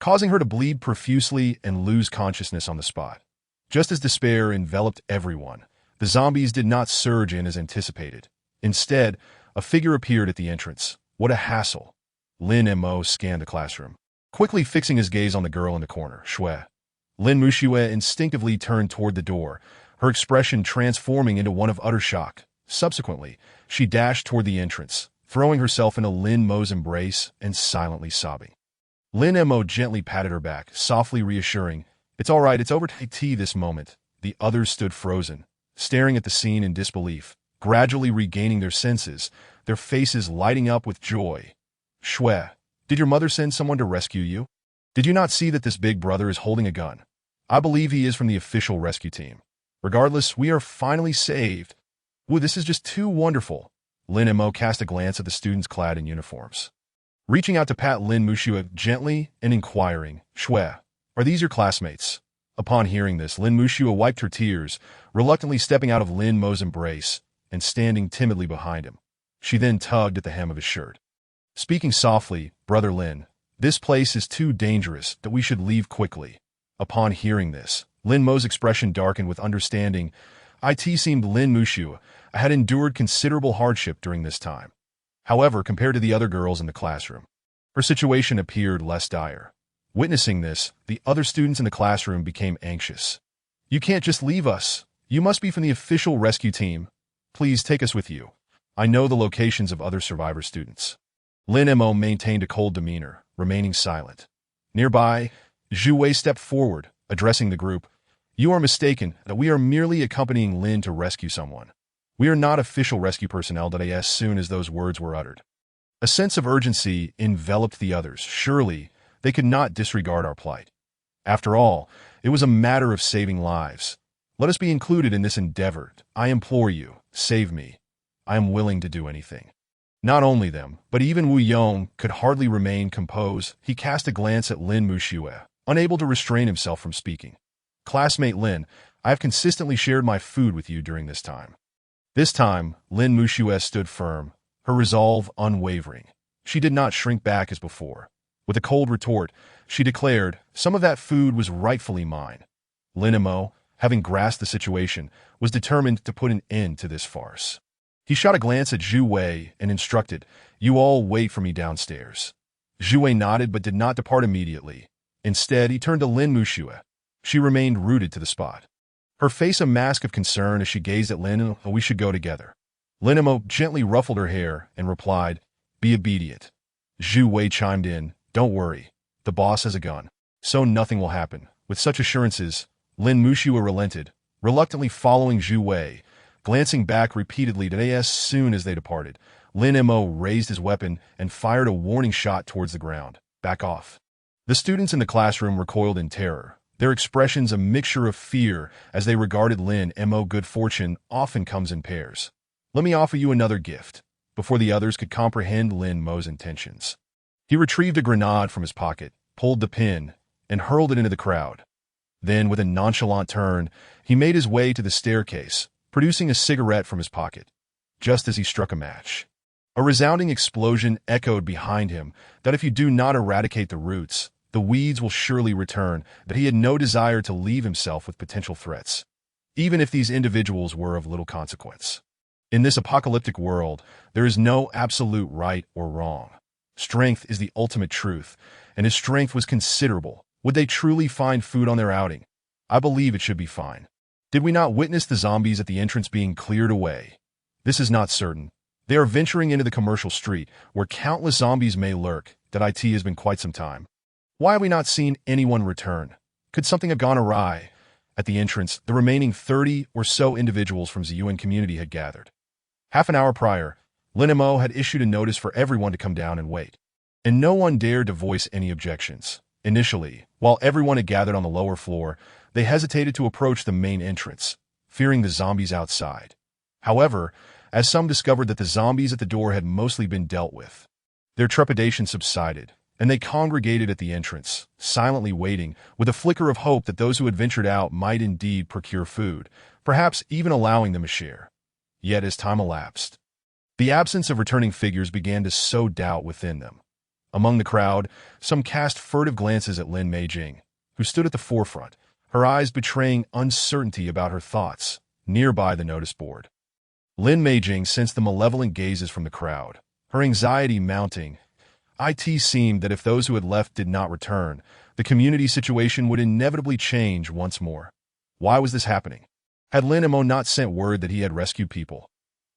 causing her to bleed profusely and lose consciousness on the spot. Just as despair enveloped everyone, the zombies did not surge in as anticipated. Instead, a figure appeared at the entrance. What a hassle. Lin Mo scanned the classroom, quickly fixing his gaze on the girl in the corner. Shui. Lin Mushue instinctively turned toward the door, her expression transforming into one of utter shock. Subsequently, she dashed toward the entrance, throwing herself into Lin Mo's embrace and silently sobbing. Lin Mo gently patted her back, softly reassuring, "It's all right, it's over to this moment." The others stood frozen, staring at the scene in disbelief, gradually regaining their senses, their faces lighting up with joy. "Shui, did your mother send someone to rescue you? Did you not see that this big brother is holding a gun? I believe he is from the official rescue team. Regardless, we are finally saved. Woo, this is just too wonderful." Lin Mo cast a glance at the students clad in uniforms. Reaching out to pat Lin Muxue gently and inquiring, "Shui, are these your classmates?" Upon hearing this, Lin Muxue wiped her tears, reluctantly stepping out of Lin Mo's embrace and standing timidly behind him. She then tugged at the hem of his shirt. Speaking softly, "Brother Lin, this place is too dangerous that we should leave quickly." Upon hearing this, Lin Mo's expression darkened with understanding. It seemed Lin Muxue had endured considerable hardship during this time. However, compared to the other girls in the classroom, her situation appeared less dire. Witnessing this, the other students in the classroom became anxious. "You can't just leave us. You must be from the official rescue team. Please take us with you. I know the locations of other survivor students." Lin Mo maintained a cold demeanor, remaining silent. Nearby, Zhu Wei stepped forward, addressing the group. "You are mistaken that we are merely accompanying Lin to rescue someone. We are not official rescue personnel." As soon as those words were uttered, a sense of urgency enveloped the others. Surely, they could not disregard our plight. After all, it was a matter of saving lives. Let us be included in this endeavor. I implore you, save me. I am willing to do anything. Not only them, but even Wu Yong could hardly remain composed. He cast a glance at Lin Muxue, unable to restrain himself from speaking. "Classmate Lin, I have consistently shared my food with you during this time." This time, Lin Muxue stood firm, her resolve unwavering. She did not shrink back as before. With a cold retort, she declared, "Some of that food was rightfully mine." Lin Mo, having grasped the situation, was determined to put an end to this farce. He shot a glance at Zhu Wei and instructed, "You all wait for me downstairs." Zhu Wei nodded but did not depart immediately. Instead, he turned to Lin Muxue. She remained rooted to the spot, her face a mask of concern as she gazed at Lin. "We should go together." Lin Mo gently ruffled her hair and replied, "Be obedient." Zhu Wei chimed in, "Don't worry, the boss has a gun, so nothing will happen." With such assurances, Lin Muxue relented, reluctantly following Zhu Wei, glancing back repeatedly. As soon as they departed, Lin Mo raised his weapon and fired a warning shot towards the ground. "Back off." The students in the classroom recoiled in terror, their expressions a mixture of fear as they regarded Lin Mo. Good fortune often comes in pairs. "Let me offer you another gift." Before the others could comprehend Lin Mo's intentions, he retrieved a grenade from his pocket, pulled the pin, and hurled it into the crowd. Then, with a nonchalant turn, he made his way to the staircase, producing a cigarette from his pocket. Just as he struck a match, a resounding explosion echoed behind him that if you do not eradicate the roots, the weeds will surely return. That he had no desire to leave himself with potential threats, even if these individuals were of little consequence. In this apocalyptic world, there is no absolute right or wrong. Strength is the ultimate truth, and his strength was considerable. Would they truly find food on their outing? I believe it should be fine. Did we not witness the zombies at the entrance being cleared away? This is not certain. They are venturing into the commercial street, where countless zombies may lurk. That has been quite some time. Why have we not seen anyone return? Could something have gone awry? At the entrance, the remaining 30 or so individuals from the UN community had gathered. Half an hour prior, Lin Mo had issued a notice for everyone to come down and wait, and no one dared to voice any objections. Initially, while everyone had gathered on the lower floor, they hesitated to approach the main entrance, fearing the zombies outside. However, as some discovered that the zombies at the door had mostly been dealt with, their trepidation subsided, and they congregated at the entrance, silently waiting, with a flicker of hope that those who had ventured out might indeed procure food, perhaps even allowing them a share. Yet as time elapsed, the absence of returning figures began to sow doubt within them. Among the crowd, some cast furtive glances at Lin Meijing, who stood at the forefront, her eyes betraying uncertainty about her thoughts, nearby the notice board. Lin Meijing sensed the malevolent gazes from the crowd, her anxiety mounting. It seemed that if those who had left did not return, the community situation would inevitably change once more. Why was this happening? Had Lin Mo not sent word that he had rescued people?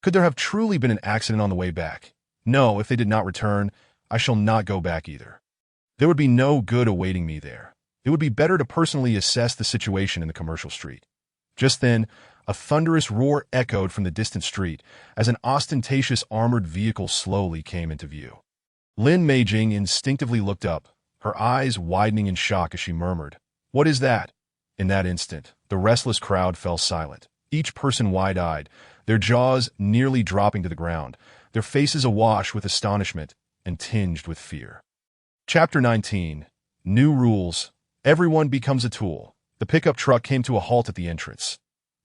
Could there have truly been an accident on the way back? No, if they did not return, I shall not go back either. There would be no good awaiting me there. It would be better to personally assess the situation in the commercial street. Just then, a thunderous roar echoed from the distant street as an ostentatious armored vehicle slowly came into view. Lin Meijing instinctively looked up, her eyes widening in shock as she murmured, "What is that?" In that instant, the restless crowd fell silent, each person wide-eyed, their jaws nearly dropping to the ground, their faces awash with astonishment and tinged with fear. Chapter 19. New Rules. Everyone becomes a tool. The pickup truck came to a halt at the entrance.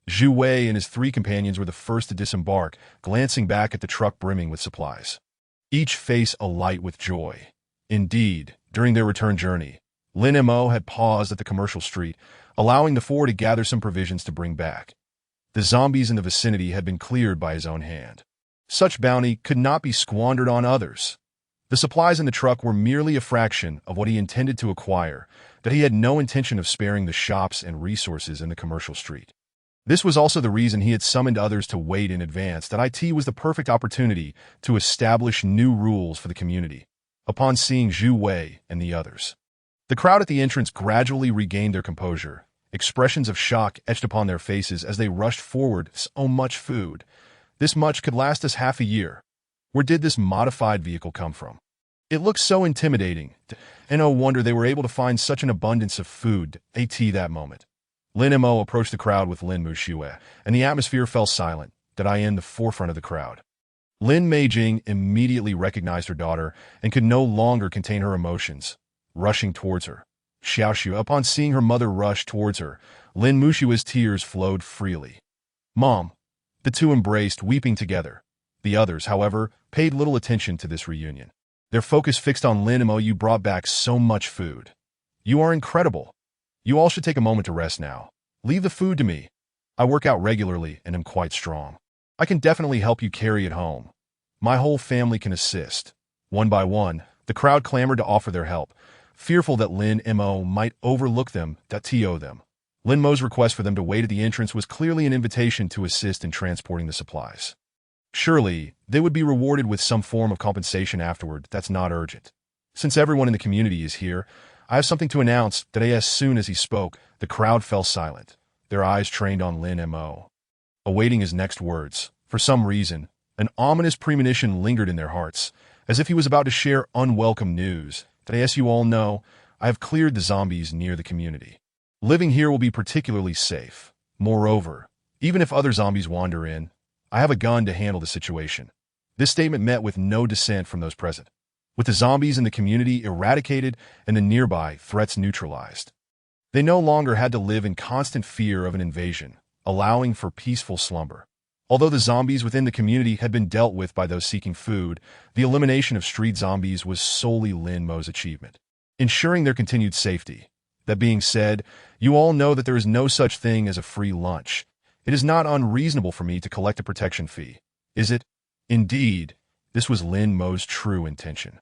Zhu Wei and his 3 companions were the first to disembark, glancing back at the truck brimming with supplies. Each face alight with joy. Indeed, during their return journey, Lin Mo had paused at the commercial street, allowing the 4 to gather some provisions to bring back. The zombies in the vicinity had been cleared by his own hand. Such bounty could not be squandered on others. The supplies in the truck were merely a fraction of what he intended to acquire, that he had no intention of sparing the shops and resources in the commercial street. This was also the reason he had summoned others to wait in advance, that IT was the perfect opportunity to establish new rules for the community, upon seeing Zhu Wei and the others. The crowd at the entrance gradually regained their composure, expressions of shock etched upon their faces as they rushed forward. So much food. This much could last us half a year. Where did this modified vehicle come from? It looked so intimidating, and no wonder they were able to find such an abundance of food. At that moment, Lin Mo approached the crowd with Lin Muxue, and the atmosphere fell silent, that I in the forefront of the crowd. Lin Meijing immediately recognized her daughter and could no longer contain her emotions, rushing towards her. Xiaoxiu, upon seeing her mother rush towards her, Lin Muxue's tears flowed freely. "Mom." The 2 embraced, weeping together. The others, however, paid little attention to this reunion. Their focus fixed on Lin Mo. "You brought back so much food. You are incredible. You all should take a moment to rest now. Leave the food to me. I work out regularly and am quite strong. I can definitely help you carry it home. My whole family can assist." One by one, the crowd clamored to offer their help, fearful that Lin Mo might overlook them, to them. Lin Mo's request for them to wait at the entrance was clearly an invitation to assist in transporting the supplies. Surely, they would be rewarded with some form of compensation afterward. That's not urgent. Since everyone in the community is here, I have something to announce. That as soon as he spoke, the crowd fell silent, their eyes trained on Lin Mo, awaiting his next words. For some reason, an ominous premonition lingered in their hearts, as if he was about to share unwelcome news. That as you all know, I have cleared the zombies near the community. Living here will be particularly safe. Moreover, even if other zombies wander in, I have a gun to handle the situation. This statement met with no dissent from those present. With the zombies in the community eradicated and the nearby threats neutralized, they no longer had to live in constant fear of an invasion, allowing for peaceful slumber. Although the zombies within the community had been dealt with by those seeking food, the elimination of street zombies was solely Lin Mo's achievement, ensuring their continued safety. That being said, you all know that there is no such thing as a free lunch. It is not unreasonable for me to collect a protection fee, is it? Indeed, this was Lin Mo's true intention.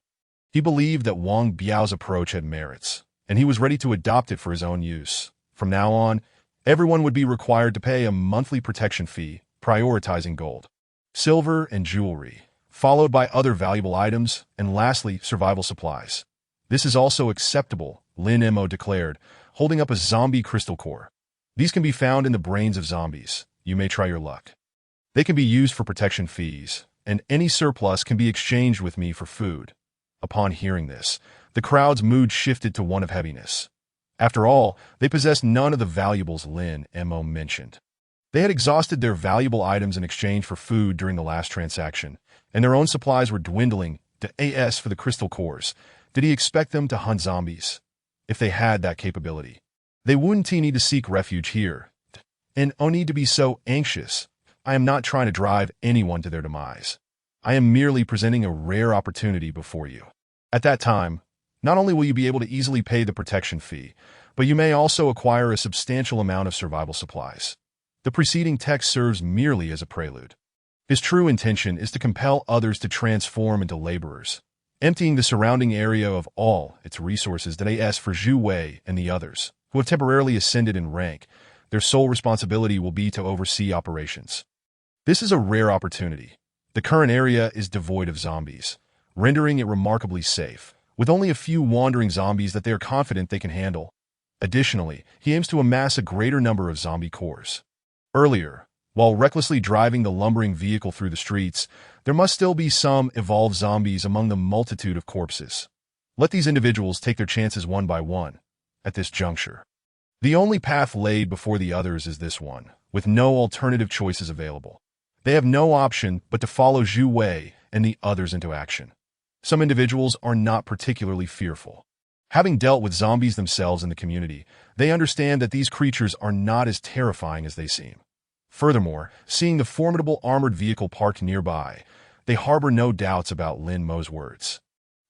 He believed that Wang Biao's approach had merits, and he was ready to adopt it for his own use. From now on, everyone would be required to pay a monthly protection fee, prioritizing gold, silver, and jewelry, followed by other valuable items, and lastly, survival supplies. This is also acceptable, Lin Mo declared, holding up a zombie crystal core. These can be found in the brains of zombies. You may try your luck. They can be used for protection fees, and any surplus can be exchanged with me for food. Upon hearing this, the crowd's mood shifted to one of heaviness. After all, they possessed none of the valuables Lin Mo mentioned. They had exhausted their valuable items in exchange for food during the last transaction, and their own supplies were dwindling. As for the crystal cores, did he expect them to hunt zombies? If they had that capability, they wouldn't need to seek refuge here, and no need to be so anxious. I am not trying to drive anyone to their demise. I am merely presenting a rare opportunity before you. At that time, not only will you be able to easily pay the protection fee, but you may also acquire a substantial amount of survival supplies. The preceding text serves merely as a prelude. His true intention is to compel others to transform into laborers, emptying the surrounding area of all its resources. As for Zhu Wei and the others, who have temporarily ascended in rank, their sole responsibility will be to oversee operations. This is a rare opportunity. The current area is devoid of zombies, rendering it remarkably safe, with only a few wandering zombies that they are confident they can handle. Additionally, he aims to amass a greater number of zombie cores. Earlier, while recklessly driving the lumbering vehicle through the streets, there must still be some evolved zombies among the multitude of corpses. Let these individuals take their chances one by one. At this juncture, the only path laid before the others is this one, with no alternative choices available. They have no option but to follow Zhu Wei and the others into action. Some individuals are not particularly fearful. Having dealt with zombies themselves in the community, they understand that these creatures are not as terrifying as they seem. Furthermore, seeing the formidable armored vehicle parked nearby, they harbor no doubts about Lin Mo's words.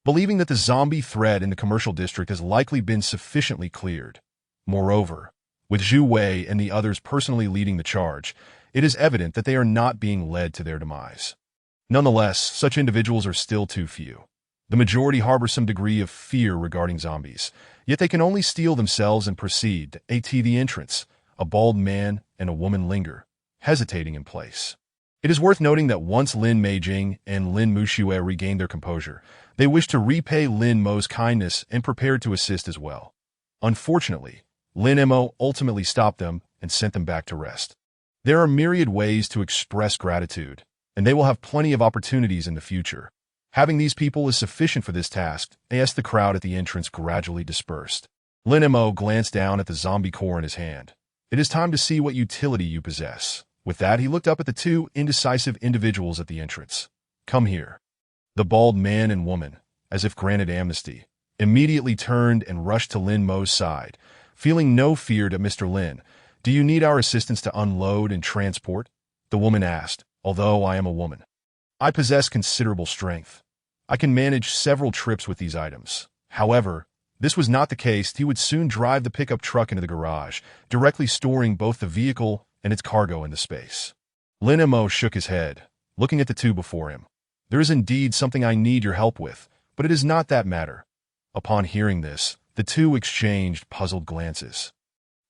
Believing that the zombie threat in the commercial district has likely been sufficiently cleared. Moreover, with Zhu Wei and the others personally leading the charge, it is evident that they are not being led to their demise. Nonetheless, such individuals are still too few. The majority harbor some degree of fear regarding zombies, yet they can only steel themselves and proceed. At the entrance, a bald man and a woman linger, hesitating in place. It is worth noting that once Lin Meijing and Lin Muxue regained their composure, they wished to repay Lin Mo's kindness and prepared to assist as well. Unfortunately, Lin Mo ultimately stopped them and sent them back to rest. There are myriad ways to express gratitude, and they will have plenty of opportunities in the future. Having these people is sufficient for this task, as the crowd at the entrance gradually dispersed. Lin Mo glanced down at the zombie core in his hand. It is time to see what utility you possess. With that, he looked up at the two indecisive individuals at the entrance. Come here. The bald man and woman, as if granted amnesty, immediately turned and rushed to Lin Mo's side, feeling no fear to Mr. Lin. Do you need our assistance to unload and transport? The woman asked, although I am a woman. I possess considerable strength. I can manage several trips with these items. However, this was not the case. He would soon drive the pickup truck into the garage, directly storing both the vehicle and its cargo in the space. Lin Mo shook his head, looking at the two before him. There is indeed something I need your help with, but it is not that matter. Upon hearing this, the two exchanged puzzled glances.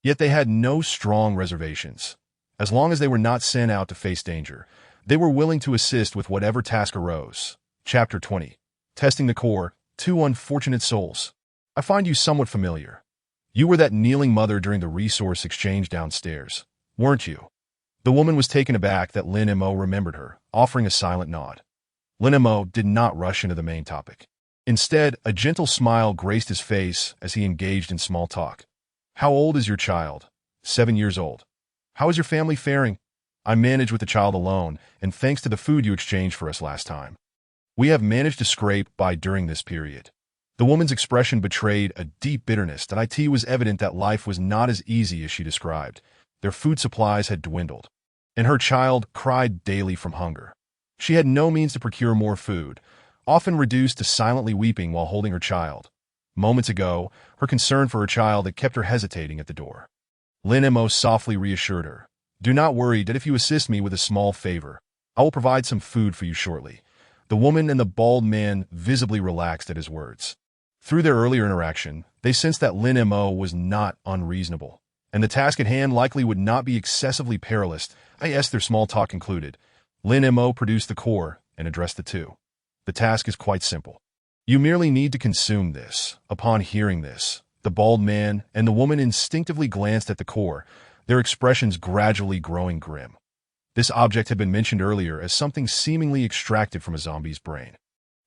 Yet they had no strong reservations. As long as they were not sent out to face danger, they were willing to assist with whatever task arose. Chapter 20. Testing the core, two unfortunate souls. I find you somewhat familiar. You were that kneeling mother during the resource exchange downstairs, weren't you? The woman was taken aback that Lin Mo remembered her, offering a silent nod. Lin Mo did not rush into the main topic. Instead, a gentle smile graced his face as he engaged in small talk. How old is your child? 7 years old. How is your family faring? I manage with the child alone, and thanks to the food you exchanged for us last time. We have managed to scrape by during this period. The woman's expression betrayed a deep bitterness that it was evident that life was not as easy as she described. Their food supplies had dwindled, and her child cried daily from hunger. She had no means to procure more food, often reduced to silently weeping while holding her child. Moments ago, her concern for her child had kept her hesitating at the door. Lin Mo softly reassured her. Do not worry that if you assist me with a small favor, I will provide some food for you shortly. The woman and the bald man visibly relaxed at his words. Through their earlier interaction, they sensed that Lin Mo was not unreasonable, and the task at hand likely would not be excessively perilous. As their small talk concluded, Lin Mo produced the core and addressed the two. The task is quite simple. You merely need to consume this. Upon hearing this, the bald man and the woman instinctively glanced at the core, their expressions gradually growing grim. This object had been mentioned earlier as something seemingly extracted from a zombie's brain.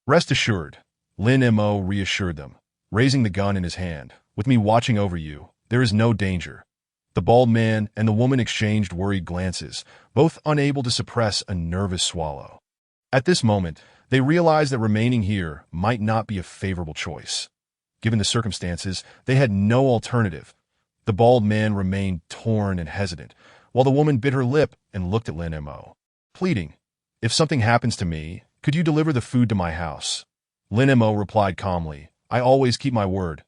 Rest assured, Lin Mo reassured them, raising the gun in his hand. With me watching over you, there is no danger. The bald man and the woman exchanged worried glances, both unable to suppress a nervous swallow. At this moment, they realized that remaining here might not be a favorable choice. Given the circumstances, they had no alternative. The bald man remained torn and hesitant, while the woman bit her lip and looked at Lin Mo, pleading, if something happens to me, could you deliver the food to my house? Lin Mo replied calmly, I always keep my word.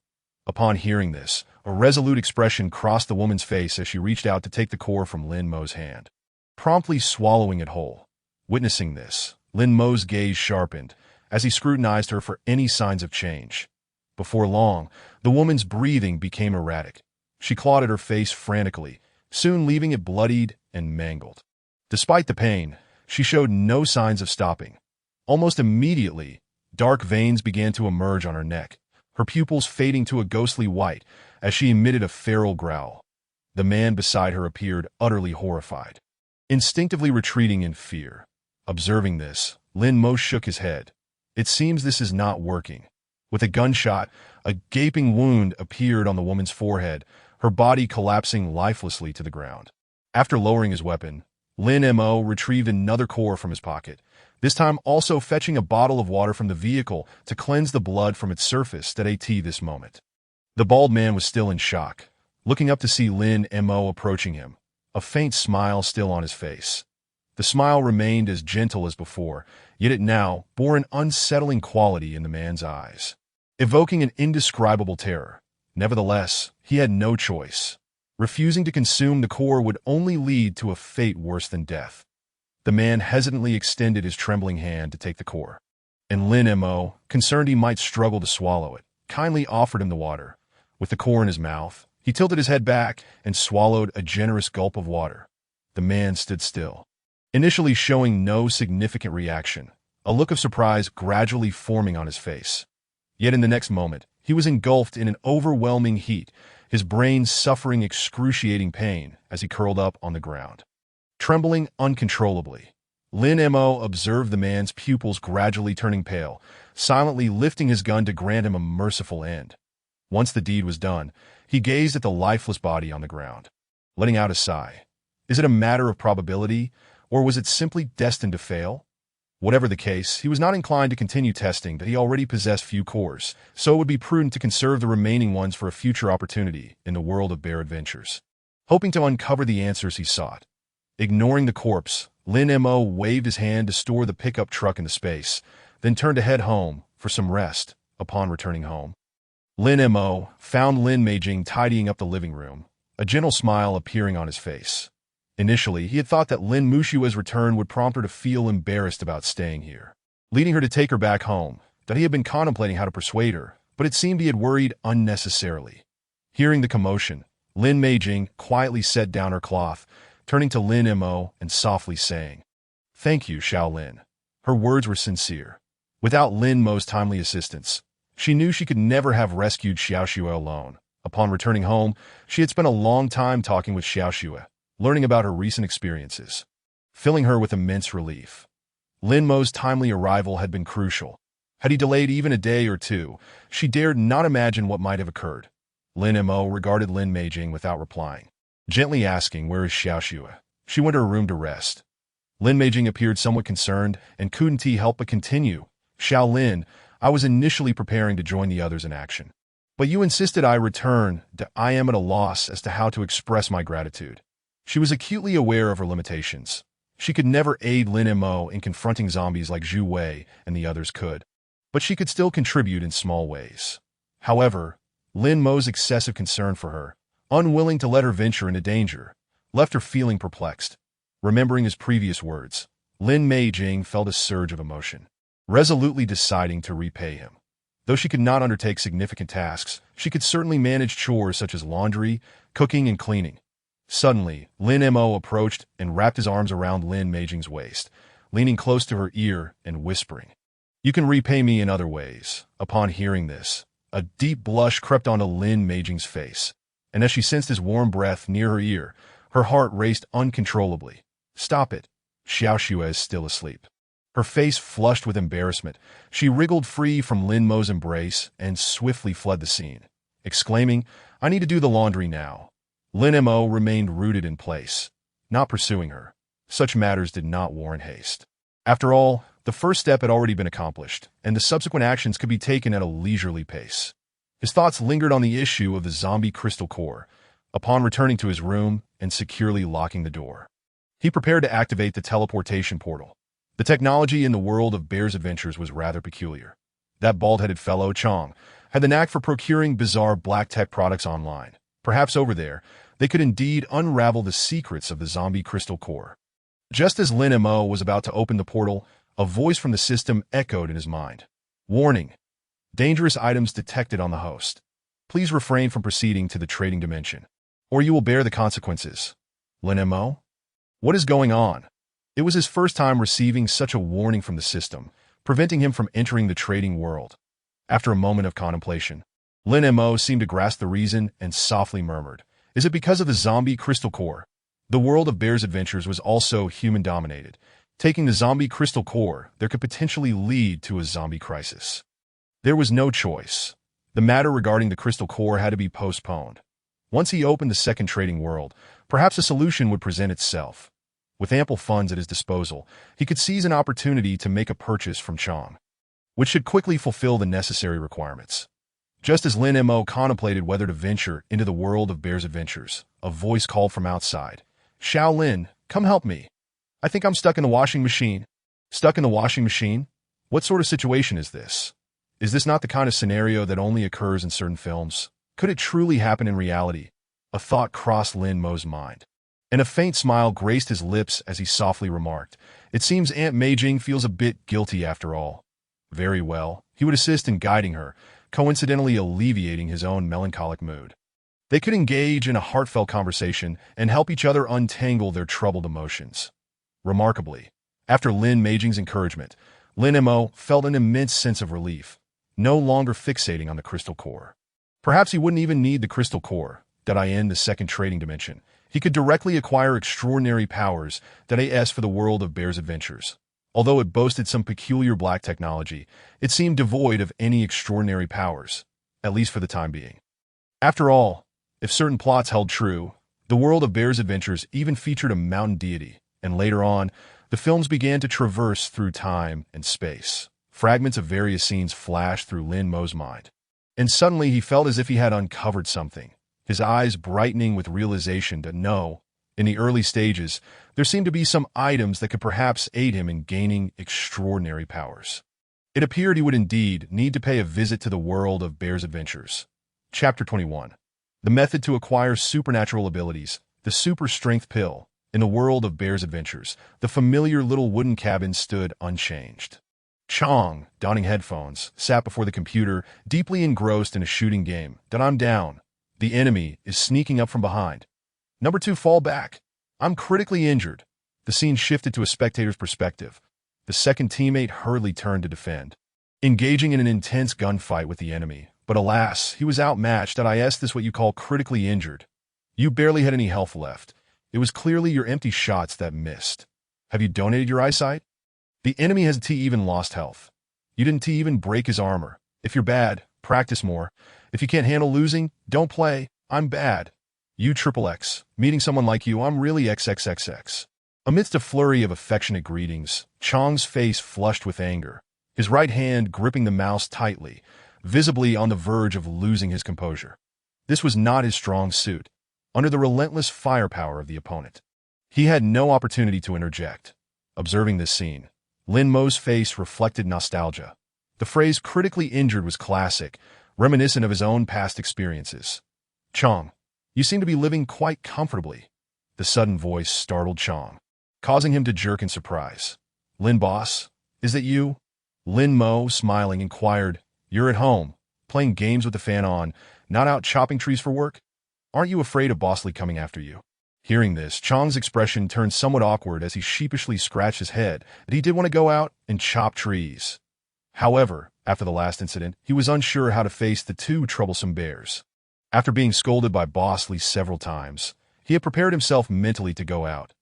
Upon hearing this, a resolute expression crossed the woman's face as she reached out to take the core from Lin Mo's hand, promptly swallowing it whole. Witnessing this, Lin Mo's gaze sharpened as he scrutinized her for any signs of change. Before long, the woman's breathing became erratic. She clawed at her face frantically, soon leaving it bloodied and mangled. Despite the pain, she showed no signs of stopping. Almost immediately, dark veins began to emerge on her neck, her pupils fading to a ghostly white as she emitted a feral growl. The man beside her appeared utterly horrified, instinctively retreating in fear. Observing this, Lin Mo shook his head. It seems this is not working. With a gunshot, a gaping wound appeared on the woman's forehead, her body collapsing lifelessly to the ground. After lowering his weapon, Lin Mo retrieved another core from his pocket, this time also fetching a bottle of water from the vehicle to cleanse the blood from its surface at this moment. The bald man was still in shock, looking up to see Lin Mo approaching him, a faint smile still on his face. The smile remained as gentle as before, yet it now bore an unsettling quality in the man's eyes, evoking an indescribable terror. Nevertheless, he had no choice. Refusing to consume the core would only lead to a fate worse than death. The man hesitantly extended his trembling hand to take the core, and Lin Mo, concerned he might struggle to swallow it, kindly offered him the water. With the core in his mouth, he tilted his head back and swallowed a generous gulp of water. The man stood still, initially showing no significant reaction, a look of surprise gradually forming on his face. Yet in the next moment, he was engulfed in an overwhelming heat, his brain suffering excruciating pain as he curled up on the ground. Trembling uncontrollably, Lin Mo observed the man's pupils gradually turning pale, silently lifting his gun to grant him a merciful end. Once the deed was done, he gazed at the lifeless body on the ground, letting out a sigh. Is it a matter of probability, or was it simply destined to fail? Whatever the case, he was not inclined to continue testing that he already possessed few cores, so it would be prudent to conserve the remaining ones for a future opportunity in the world of bear adventures. Hoping to uncover the answers he sought, ignoring the corpse, Lin Mo waved his hand to store the pickup truck into space, then turned to head home for some rest. Upon returning home, Lin Mo found Lin Meijing tidying up the living room, a gentle smile appearing on his face. Initially, he had thought that Lin Mushua's return would prompt her to feel embarrassed about staying here, leading her to take her back home, that he had been contemplating how to persuade her, but it seemed he had worried unnecessarily. Hearing the commotion, Lin Meijing quietly set down her cloth, turning to Lin Mo and softly saying, "Thank you, Shaolin." Her words were sincere. Without Lin Mo's timely assistance, she knew she could never have rescued Xiaoxue alone. Upon returning home, she had spent a long time talking with Xiaoxue, learning about her recent experiences, filling her with immense relief. Lin Mo's timely arrival had been crucial. Had he delayed even a day or two, she dared not imagine what might have occurred. Lin Mo regarded Lin Meijing without replying, gently asking, "Where is Xiaoxue?" She went to her room to rest. Lin Meijing appeared somewhat concerned and couldn't help but continue. "Shaolin, I was initially preparing to join the others in action, but you insisted I return. I am at a loss as to how to express my gratitude." She was acutely aware of her limitations. She could never aid Lin Mo in confronting zombies like Zhu Wei and the others could, but she could still contribute in small ways. However, Lin Mo's excessive concern for her, unwilling to let her venture into danger, left her feeling perplexed. Remembering his previous words, Lin Meijing felt a surge of emotion, resolutely deciding to repay him. Though she could not undertake significant tasks, she could certainly manage chores such as laundry, cooking, and cleaning. Suddenly, Lin Mo approached and wrapped his arms around Lin Meijing's waist, leaning close to her ear and whispering, "You can repay me in other ways." Upon hearing this, a deep blush crept onto Lin Meijing's face, and as she sensed his warm breath near her ear, her heart raced uncontrollably. "Stop it. Xiaoxue is still asleep." Her face flushed with embarrassment, she wriggled free from Lin Mo's embrace and swiftly fled the scene, exclaiming, "I need to do the laundry now." Lin Mo remained rooted in place, not pursuing her. Such matters did not warrant haste. After all, the first step had already been accomplished, and the subsequent actions could be taken at a leisurely pace. His thoughts lingered on the issue of the zombie crystal core, upon returning to his room and securely locking the door. He prepared to activate the teleportation portal. The technology in the world of Bear's adventures was rather peculiar. That bald-headed fellow, Chong, had the knack for procuring bizarre black tech products online. Perhaps over there, they could indeed unravel the secrets of the zombie crystal core. Just as Lin Mo was about to open the portal, a voice from the system echoed in his mind. "Warning. Dangerous items detected on the host. Please refrain from proceeding to the trading dimension, or you will bear the consequences." Lin Mo? What is going on? It was his first time receiving such a warning from the system, preventing him from entering the trading world. After a moment of contemplation, Lin Mo seemed to grasp the reason and softly murmured, "Is it because of the zombie crystal core?" The world of Bear's adventures was also human-dominated. Taking the zombie crystal core, there could potentially lead to a zombie crisis. There was no choice. The matter regarding the crystal core had to be postponed. Once he opened the second trading world, perhaps a solution would present itself. With ample funds at his disposal, he could seize an opportunity to make a purchase from Chong, which should quickly fulfill the necessary requirements. Just as Lin Mo contemplated whether to venture into the world of Bear's adventures, a voice called from outside, "Xiao Lin, come help me. I think I'm stuck in the washing machine." Stuck in the washing machine? What sort of situation is this? Is this not the kind of scenario that only occurs in certain films? Could it truly happen in reality? A thought crossed Lin Mo's mind, and a faint smile graced his lips as he softly remarked, "It seems Aunt Meijing feels a bit guilty after all." Very well, he would assist in guiding her, coincidentally alleviating his own melancholic mood. They could engage in a heartfelt conversation and help each other untangle their troubled emotions. Remarkably, after Lin Meijing's encouragement, Lin Mo felt an immense sense of relief, no longer fixating on the crystal core. Perhaps he wouldn't even need the crystal core, the second trading dimension. He could directly acquire extraordinary powers, for the world of Bear's adventures. Although it boasted some peculiar black technology, it seemed devoid of any extraordinary powers, at least for the time being. After all, if certain plots held true, the world of Bear's adventures even featured a mountain deity, and later on, the films began to traverse through time and space. Fragments of various scenes flashed through Lin Mo's mind, and suddenly he felt as if he had uncovered something, his eyes brightening with realization that in the early stages, there seemed to be some items that could perhaps aid him in gaining extraordinary powers. It appeared he would indeed need to pay a visit to the world of Bear's adventures. Chapter 21. The method to acquire supernatural abilities, the super strength pill. In the world of Bear's adventures, the familiar little wooden cabin stood unchanged. Chong, donning headphones, sat before the computer, deeply engrossed in a shooting game. "I'm down. The enemy is sneaking up from behind. Number 2, fall back. I'm critically injured." The scene shifted to a spectator's perspective. The second teammate hurriedly turned to defend, engaging in an intense gunfight with the enemy. But alas, he was outmatched. "Is this what you call critically injured? You barely had any health left. It was clearly your empty shots that missed. Have you donated your eyesight? The enemy has even lost health. You didn't even break his armor. If you're bad, practice more. If you can't handle losing, don't play. I'm bad. You XXX, meeting someone like you, I'm really XXXX." Amidst a flurry of affectionate greetings, Chong's face flushed with anger, his right hand gripping the mouse tightly, visibly on the verge of losing his composure. This was not his strong suit. Under the relentless firepower of the opponent, he had no opportunity to interject. Observing this scene, Lin Mo's face reflected nostalgia. The phrase critically injured was classic, reminiscent of his own past experiences. "Chong, you seem to be living quite comfortably." The sudden voice startled Chong, causing him to jerk in surprise. "Lin boss, is that you?" Lin Mo, smiling, inquired. "You're at home, playing games with the fan on, not out chopping trees for work? Aren't you afraid of Bosley coming after you?" Hearing this, Chong's expression turned somewhat awkward as he sheepishly scratched his head that he did want to go out and chop trees. However, after the last incident, he was unsure how to face the two troublesome bears. After being scolded by Bosley several times, he had prepared himself mentally to go out.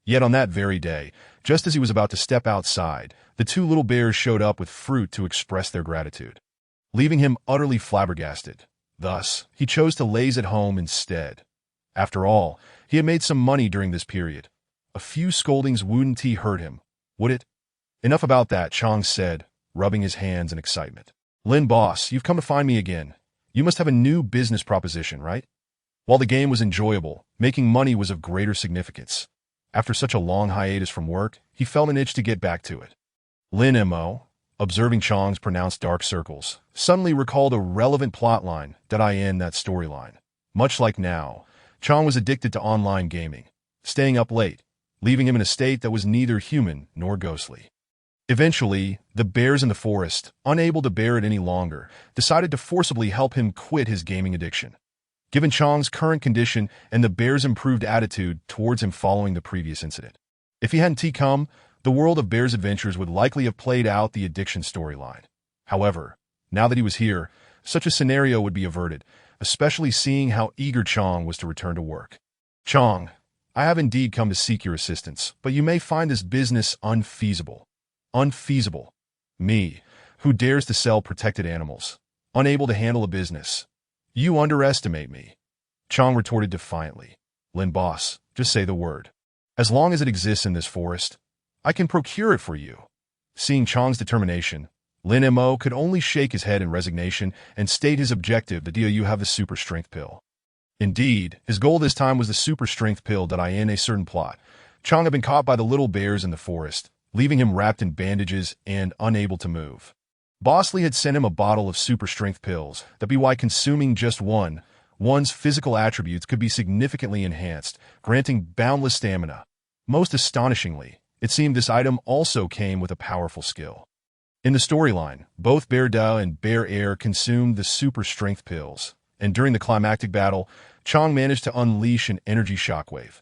Yet on that very day, just as he was about to step outside, the two little bears showed up with fruit to express their gratitude, leaving him utterly flabbergasted. Thus, he chose to laze at home instead. After all, he had made some money during this period. A few scoldings wouldn't hurt him, would it? "Enough about that," Chong said, rubbing his hands in excitement. "Lin boss, you've come to find me again. You must have a new business proposition, right?" While the game was enjoyable, making money was of greater significance. After such a long hiatus from work, he felt an itch to get back to it. Lin Mo, observing Chong's pronounced dark circles, suddenly recalled a relevant plotline that storyline. Much like now, Chong was addicted to online gaming, staying up late, leaving him in a state that was neither human nor ghostly. Eventually, the bears in the forest, unable to bear it any longer, decided to forcibly help him quit his gaming addiction. Given Chong's current condition and the bears' improved attitude towards him following the previous incident, If he hadn't come, the world of Bear's adventures would likely have played out the addiction storyline. However, now that he was here, such a scenario would be averted, especially seeing how eager Chong was to return to work. Chong, I have indeed come to seek your assistance, but you may find this business unfeasible. Unfeasible. Me, who dares to sell protected animals, unable to handle a business. You underestimate me. Chong retorted defiantly. Lin boss, just say the word. As long as it exists in this forest, I can procure it for you. Seeing Chong's determination, Lin Mo could only shake his head in resignation and state his objective: the deal you have the super strength pill. Indeed, his goal this time was the super strength pill that I in a certain plot. Chong had been caught by the little bears in the forest, leaving him wrapped in bandages and unable to move. Boss Lee had sent him a bottle of super strength pills that by consuming just one's physical attributes could be significantly enhanced, granting boundless stamina. Most astonishingly, it seemed this item also came with a powerful skill. In the storyline, both Bear Da and Bear Air consumed the super strength pills, and during the climactic battle, Chong managed to unleash an energy shockwave.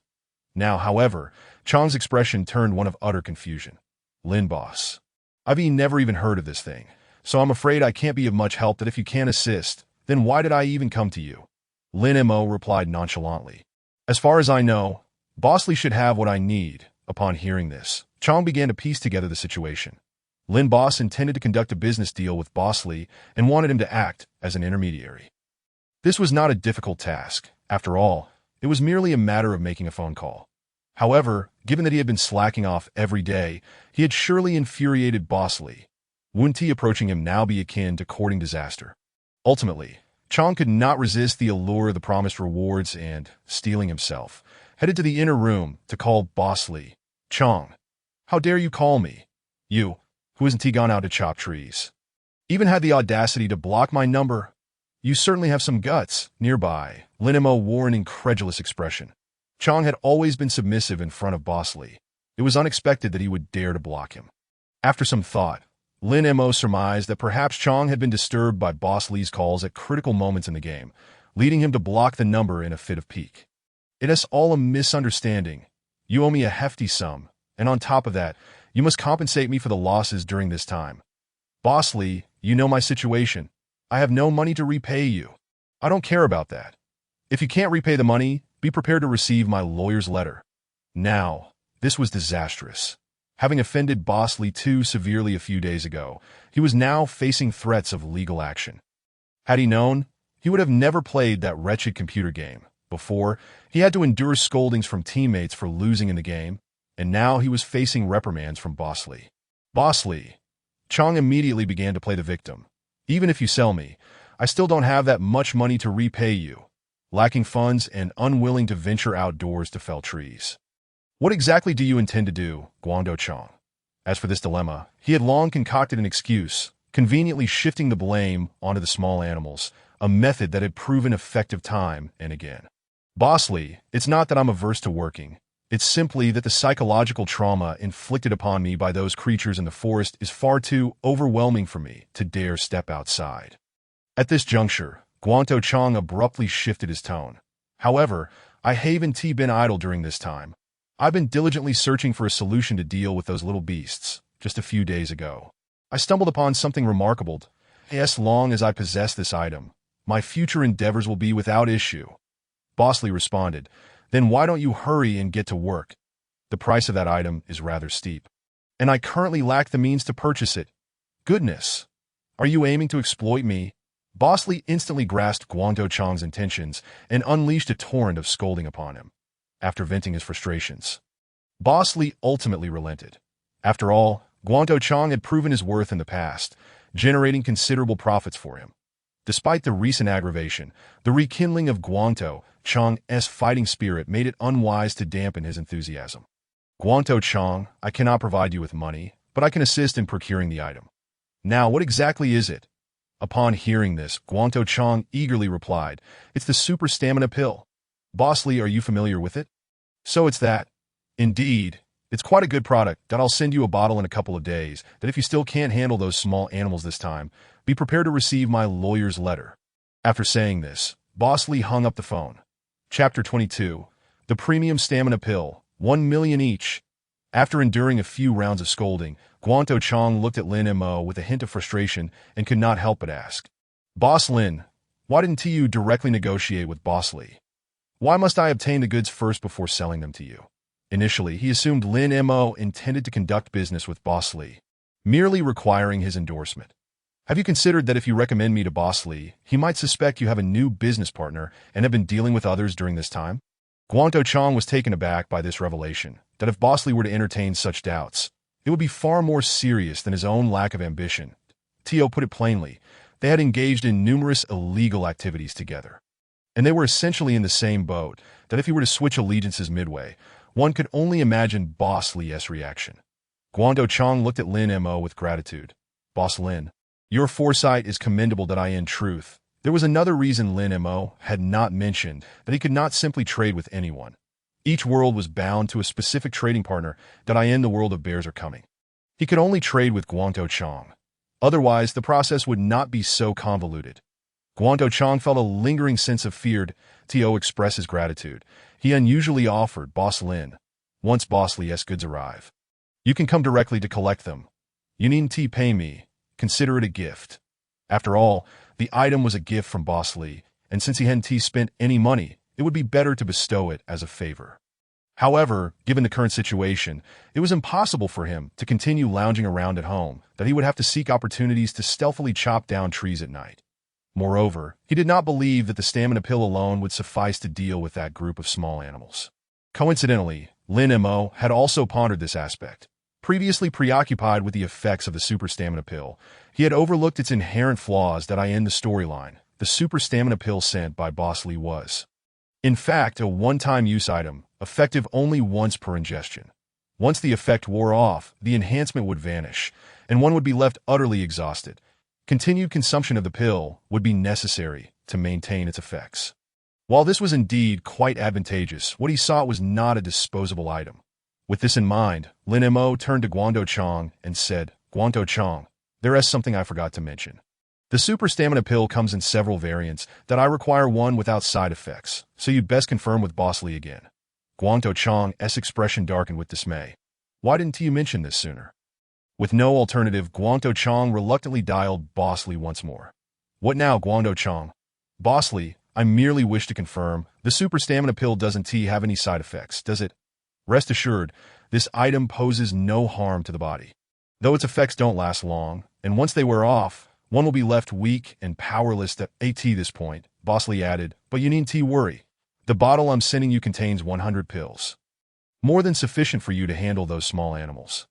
Now, however, Chong's expression turned one of utter confusion. Lin boss, I've never even heard of this thing, so I'm afraid I can't be of much help. That if you can't assist, then why did I even come to you? Lin Mo replied nonchalantly. As far as I know, Boss Lee should have what I need. Upon hearing this, Chong began to piece together the situation. Lin boss intended to conduct a business deal with Boss Lee and wanted him to act as an intermediary. This was not a difficult task. After all, it was merely a matter of making a phone call. However, given that he had been slacking off every day, he had surely infuriated Boss Lee. Wouldn't he approaching him now be akin to courting disaster? Ultimately, Chong could not resist the allure of the promised rewards and, steeling himself, headed to the inner room to call Boss Lee. Chong, how dare you call me? You, who isn't gone out to chop trees. Even had the audacity to block my number. You certainly have some guts. Nearby, Lin Mo wore an incredulous expression. Chong had always been submissive in front of Boss Lee. It was unexpected that he would dare to block him. After some thought, Lin Mo surmised that perhaps Chong had been disturbed by Boss Lee's calls at critical moments in the game, leading him to block the number in a fit of pique. It is all a misunderstanding. You owe me a hefty sum, and on top of that, you must compensate me for the losses during this time. Boss Lee, you know my situation. I have no money to repay you. I don't care about that. If you can't repay the money, be prepared to receive my lawyer's letter. Now, this was disastrous. Having offended Boss Lee too severely a few days ago, he was now facing threats of legal action. Had he known, he would have never played that wretched computer game. Before, he had to endure scoldings from teammates for losing in the game, and now he was facing reprimands from Boss Lee. Boss Lee. Chong immediately began to play the victim. Even if you sell me, I still don't have that much money to repay you, lacking funds and unwilling to venture outdoors to fell trees. What exactly do you intend to do, Guangdou Chong? As for this dilemma, he had long concocted an excuse, conveniently shifting the blame onto the small animals, a method that had proven effective time and again. Boss Lee, it's not that I'm averse to working. It's simply that the psychological trauma inflicted upon me by those creatures in the forest is far too overwhelming for me to dare step outside. At this juncture, Guangdou Chong abruptly shifted his tone. However, I haven't been idle during this time. I've been diligently searching for a solution to deal with those little beasts. Just a few days ago, I stumbled upon something remarkable. As long as I possess this item, my future endeavors will be without issue. Boss Lee responded, Then why don't you hurry and get to work? The price of that item is rather steep, and I currently lack the means to purchase it. Goodness! Are you aiming to exploit me? Boss Lee instantly grasped Guangdou Chong's intentions and unleashed a torrent of scolding upon him. After venting his frustrations, Boss Lee ultimately relented. After all, Guangdou Chong had proven his worth in the past, generating considerable profits for him. Despite the recent aggravation, the rekindling of Guangdou Chong's fighting spirit made it unwise to dampen his enthusiasm. Guangdou Chong, I cannot provide you with money, but I can assist in procuring the item. Now, what exactly is it? Upon hearing this, Guangdou Chong eagerly replied, It's the super stamina pill. Boss Lee, are you familiar with it? So it's that. Indeed, it's quite a good product that I'll send you a bottle in a couple of days, that if you still can't handle those small animals this time, be prepared to receive my lawyer's letter. After saying this, Boss Lee hung up the phone. Chapter 22. The Premium Stamina Pill, 1 million each. After enduring a few rounds of scolding, Guanto Chong looked at Lin Mo with a hint of frustration and could not help but ask, "Boss Lin, why didn't you directly negotiate with Boss Li? Why must I obtain the goods first before selling them to you?" Initially, he assumed Lin Mo intended to conduct business with Boss Li, merely requiring his endorsement. "Have you considered that if you recommend me to Boss Li, he might suspect you have a new business partner and have been dealing with others during this time?" Guanto Chong was taken aback by this revelation, that if Boss Li were to entertain such doubts, it would be far more serious than his own lack of ambition. Tio put it plainly, they had engaged in numerous illegal activities together. And they were essentially in the same boat, that if he were to switch allegiances midway, one could only imagine Boss Li's reaction. Guanto Chong looked at Lin Mo with gratitude. "Boss Lin, your foresight is commendable that in truth. There was another reason Lin Mo had not mentioned that he could not simply trade with anyone. Each world was bound to a specific trading partner that in the world of bears are coming. He could only trade with Guanto Chong. Otherwise, the process would not be so convoluted." Guanto Chong felt a lingering sense of fear. Tio expressed his gratitude. He unusually offered, "Boss Lin, once Boss Li's goods arrive, you can come directly to collect them. You needn't pay me. Consider it a gift." After all, the item was a gift from Boss Li, and since he hadn't spent any money, it would be better to bestow it as a favor. However, given the current situation, it was impossible for him to continue lounging around at home, that he would have to seek opportunities to stealthily chop down trees at night. Moreover, he did not believe that the stamina pill alone would suffice to deal with that group of small animals. Coincidentally, Lin Mo had also pondered this aspect. Previously preoccupied with the effects of the super stamina pill, he had overlooked its inherent flaws that in the storyline, the super stamina pill sent by Boss Li was, in fact, a one-time use item, effective only once per ingestion. Once the effect wore off, the enhancement would vanish, and one would be left utterly exhausted. Continued consumption of the pill would be necessary to maintain its effects. While this was indeed quite advantageous, what he sought was not a disposable item. With this in mind, Lin Mo turned to Guanto Chong and said, "Guanto Chong, there is something I forgot to mention. The super stamina pill comes in several variants that I require one without side effects, so you'd best confirm with Boss Li again." Guanto Chong's expression darkened with dismay. "Why didn't you mention this sooner?" With no alternative, Guanto Chong reluctantly dialed Boss Li once more. "What now, Guanto Chong?" "Boss Li, I merely wish to confirm, the super stamina pill doesn't have any side effects, does it? Rest assured, this item poses no harm to the body. Though its effects don't last long, and once they wear off, one will be left weak and powerless at this point," Boss Li added, "but you needn't worry. The bottle I'm sending you contains 100 pills. More than sufficient for you to handle those small animals."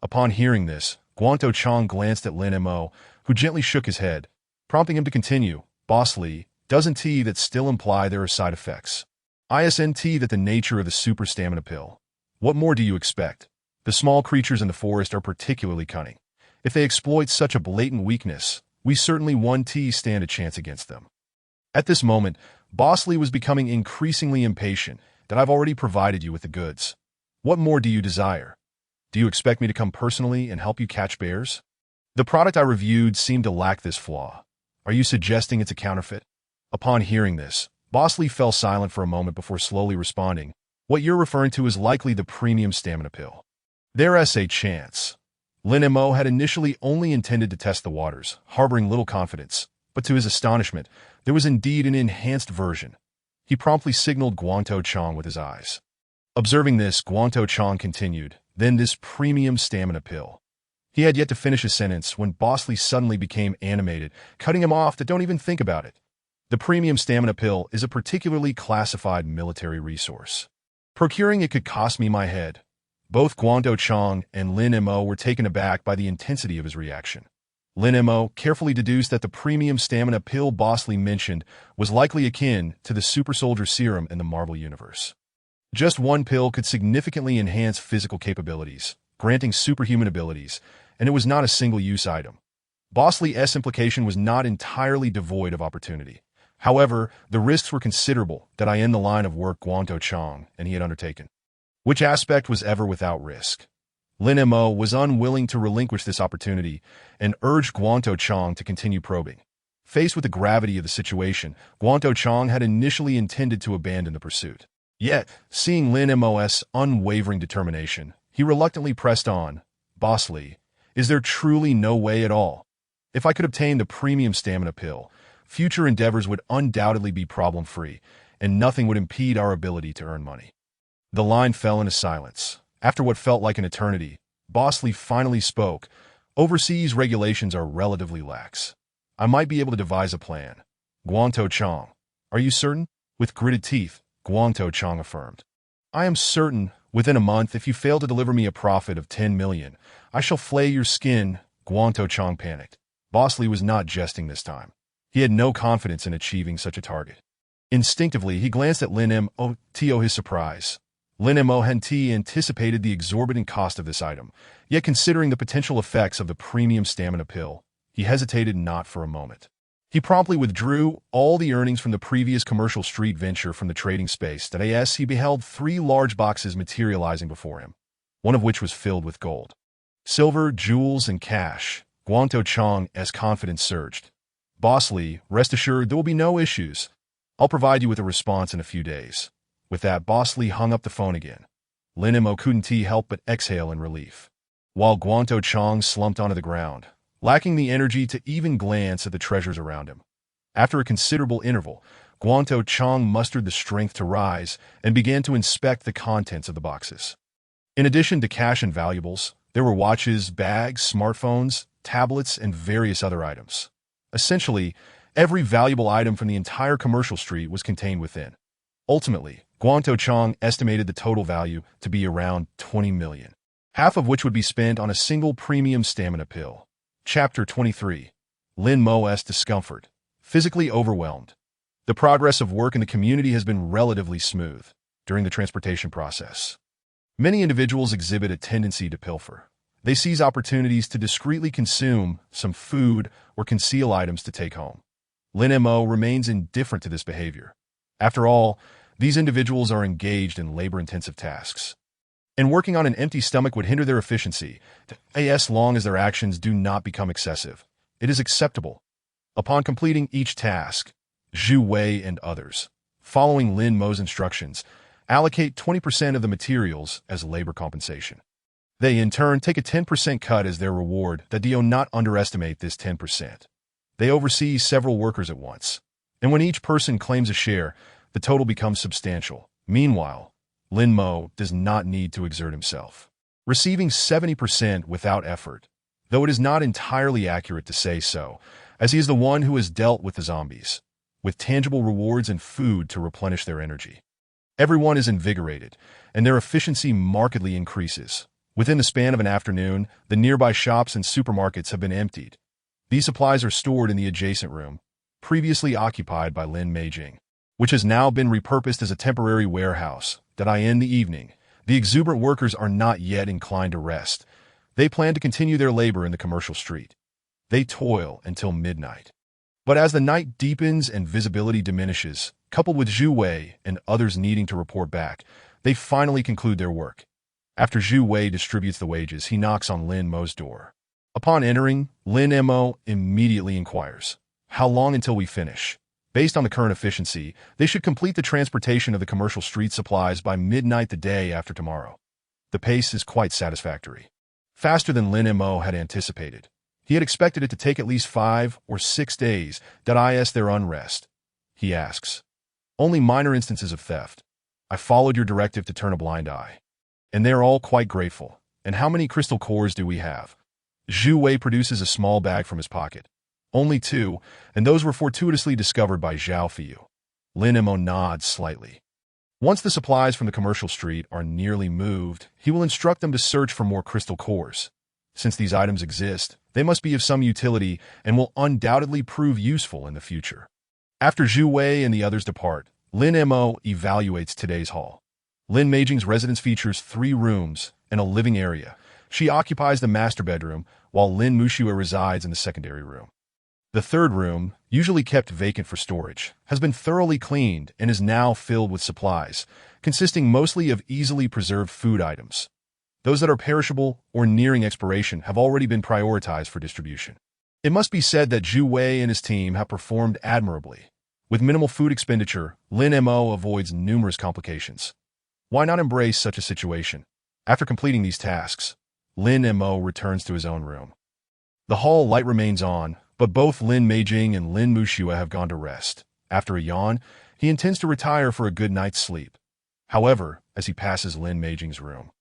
Upon hearing this, Guanto Chong glanced at Lin Mo, who gently shook his head, prompting him to continue, "Boss Li, doesn't that still imply there are side effects? Isn't that the nature of the super stamina pill? What more do you expect? The small creatures in the forest are particularly cunning. If they exploit such a blatant weakness, we certainly won't stand a chance against them." At this moment, Boss Li was becoming increasingly impatient that I've already provided you with the goods. What more do you desire? Do you expect me to come personally and help you catch bears? The product I reviewed seemed to lack this flaw. Are you suggesting it's a counterfeit? Upon hearing this, Boss Li fell silent for a moment before slowly responding, "What you're referring to is likely the premium stamina pill. There's a chance." Lin Mo had initially only intended to test the waters, harboring little confidence, but to his astonishment, there was indeed an enhanced version. He promptly signaled Guanto Chong with his eyes. Observing this, Guanto Chong continued, "Then this premium stamina pill." He had yet to finish his sentence when Boss Li suddenly became animated, cutting him off to "Don't even think about it. The premium stamina pill is a particularly classified military resource. Procuring it could cost me my head." Both Guanto Chong and Lin Mo were taken aback by the intensity of his reaction. Lin Mo carefully deduced that the premium stamina pill Boss Li mentioned was likely akin to the super soldier serum in the Marvel Universe. Just one pill could significantly enhance physical capabilities, granting superhuman abilities, and it was not a single-use item. Boss Li's implication was not entirely devoid of opportunity. However, the risks were considerable that in the line of work Guanto Chong and he had undertaken. Which aspect was ever without risk? Lin Mo was unwilling to relinquish this opportunity and urged Guanto Chong to continue probing. Faced with the gravity of the situation, Guanto Chong had initially intended to abandon the pursuit. Yet, seeing Lin Mo's unwavering determination, He reluctantly pressed on. Boss Lee, is there truly no way at all? If I could obtain the premium stamina pill, future endeavors would undoubtedly be problem-free, and nothing would impede our ability to earn money. The line fell into silence. After what felt like an eternity, Boss Lee finally spoke. Overseas regulations are relatively lax. I might be able to devise a plan. Guanto Chong. Are you certain? With gritted teeth, Guanto Chong affirmed. I am certain. Within a month, if you fail to deliver me a profit of 10 million, I shall flay your skin. Guanto Chong panicked. Boss Lee was not jesting this time. He had no confidence in achieving such a target. Instinctively, he glanced at Lin Mo to his surprise. Lin Mo anticipated the exorbitant cost of this item, yet considering the potential effects of the premium stamina pill, he hesitated not for a moment. He promptly withdrew all the earnings from the previous commercial street venture from the trading space. As he beheld 3 large boxes materializing before him, one of which was filled with gold, silver, jewels, and cash. Guanto Chong's confidence surged. Boss Lee, rest assured there will be no issues. I'll provide you with a response in a few days. With that, Boss Lee hung up the phone again. Lin Mo couldn't help but exhale in relief, while Guanto Chong slumped onto the ground, lacking the energy to even glance at the treasures around him. After a considerable interval, Guanto Chong mustered the strength to rise and began to inspect the contents of the boxes. In addition to cash and valuables, there were watches, bags, smartphones, tablets, and various other items. Essentially, every valuable item from the entire commercial street was contained within. Ultimately, Guanto Chong estimated the total value to be around 20 million, half of which would be spent on a single premium stamina pill. Chapter 23. Lin Mo's discomfort. Physically overwhelmed. The progress of work in the community has been relatively smooth during the transportation process. Many individuals exhibit a tendency to pilfer. They seize opportunities to discreetly consume some food or conceal items to take home. Lin Mo remains indifferent to this behavior. After all, these individuals are engaged in labor-intensive tasks, and working on an empty stomach would hinder their efficiency, as long as their actions do not become excessive. It is acceptable. Upon completing each task, Zhu Wei and others, following Lin Mo's instructions, allocate 20% of the materials as labor compensation. They, in turn, take a 10% cut as their reward. Do not underestimate this 10%. They oversee several workers at once, and when each person claims a share, the total becomes substantial. Meanwhile, Lin Mo does not need to exert himself, receiving 70% without effort, though it is not entirely accurate to say so, as he is the one who has dealt with the zombies, with tangible rewards and food to replenish their energy. Everyone is invigorated, and their efficiency markedly increases. Within the span of an afternoon, the nearby shops and supermarkets have been emptied. These supplies are stored in the adjacent room, previously occupied by Lin Meijing, which has now been repurposed as a temporary warehouse. In the evening, the exuberant workers are not yet inclined to rest. They plan to continue their labor in the commercial street. They toil until midnight. But as the night deepens and visibility diminishes, coupled with Zhu Wei and others needing to report back, they finally conclude their work. After Zhu Wei distributes the wages, he knocks on Lin Mo's door. Upon entering, Lin Mo immediately inquires, "How long until we finish?" Based on the current efficiency, they should complete the transportation of the commercial street supplies by midnight the day after tomorrow. The pace is quite satisfactory. Faster than Lin Mo had anticipated. He had expected it to take at least 5 or 6 days. Is there unrest? He asks. Only minor instances of theft. I followed your directive to turn a blind eye. And they're all quite grateful. And how many crystal cores do we have? Zhu Wei produces a small bag from his pocket. Only 2, and those were fortuitously discovered by Zhao Fiyu. Lin Mo nods slightly. Once the supplies from the commercial street are nearly moved, he will instruct them to search for more crystal cores. Since these items exist, they must be of some utility and will undoubtedly prove useful in the future. After Zhu Wei and the others depart, Lin Mo evaluates today's haul. Lin Meijing's residence features 3 rooms and a living area. She occupies the master bedroom, while Lin Muxue resides in the secondary room. The third room, usually kept vacant for storage, has been thoroughly cleaned and is now filled with supplies, consisting mostly of easily preserved food items. Those that are perishable or nearing expiration have already been prioritized for distribution. It must be said that Zhu Wei and his team have performed admirably. With minimal food expenditure, Lin Mo avoids numerous complications. Why not embrace such a situation? After completing these tasks, Lin Mo returns to his own room. The hall light remains on, but both Lin Meijing and Lin Muxue have gone to rest. After a yawn, he intends to retire for a good night's sleep. However, as he passes Lin Meijing's room,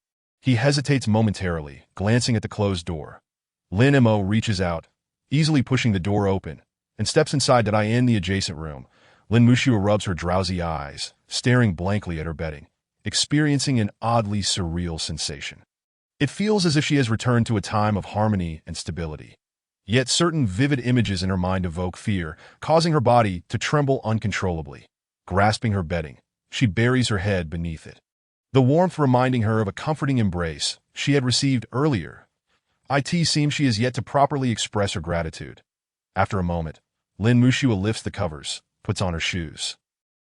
he hesitates momentarily, glancing at the closed door. Lin Mo reaches out, easily pushing the door open, and steps inside in the adjacent room. Lin Muxue rubs her drowsy eyes, staring blankly at her bedding, experiencing an oddly surreal sensation. It feels as if she has returned to a time of harmony and stability. Yet certain vivid images in her mind evoke fear, causing her body to tremble uncontrollably. Grasping her bedding, she buries her head beneath it, the warmth reminding her of a comforting embrace she had received earlier. It seems she has yet to properly express her gratitude. After a moment, Lin Muxue lifts the covers, puts on her shoes,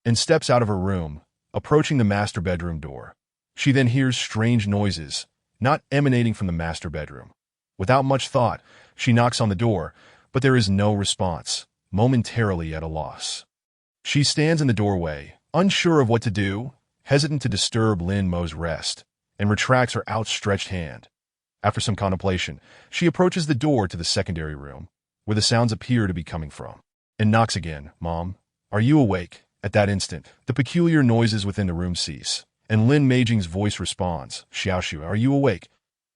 and steps out of her room, approaching the master bedroom door. She then hears strange noises, not emanating from the master bedroom. Without much thought, she knocks on the door, but there is no response, momentarily at a loss. She stands in the doorway, unsure of what to do, hesitant to disturb Lin Mo's rest, and retracts her outstretched hand. After some contemplation, she approaches the door to the secondary room, where the sounds appear to be coming from, and knocks again. "Mom, are you awake?" At that instant, the peculiar noises within the room cease, and Lin Meijing's voice responds, "Xiaoxu, are you awake?"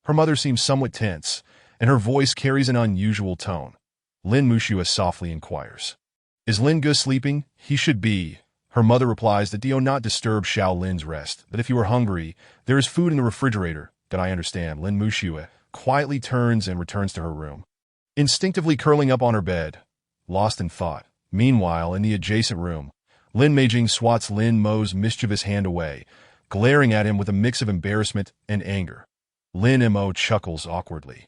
Her mother seems somewhat tense, and her voice carries an unusual tone. Lin Muxue softly inquires, "Is Lin Ge sleeping?" "He should be." Her mother replies that do not disturb Xiao Lin's rest, that if you are hungry, there is food in the refrigerator. "That I understand." Lin Muxue quietly turns and returns to her room, instinctively curling up on her bed, lost in thought. Meanwhile, in the adjacent room, Lin Meijing swats Lin Mo's mischievous hand away, glaring at him with a mix of embarrassment and anger. Lin Mo chuckles awkwardly.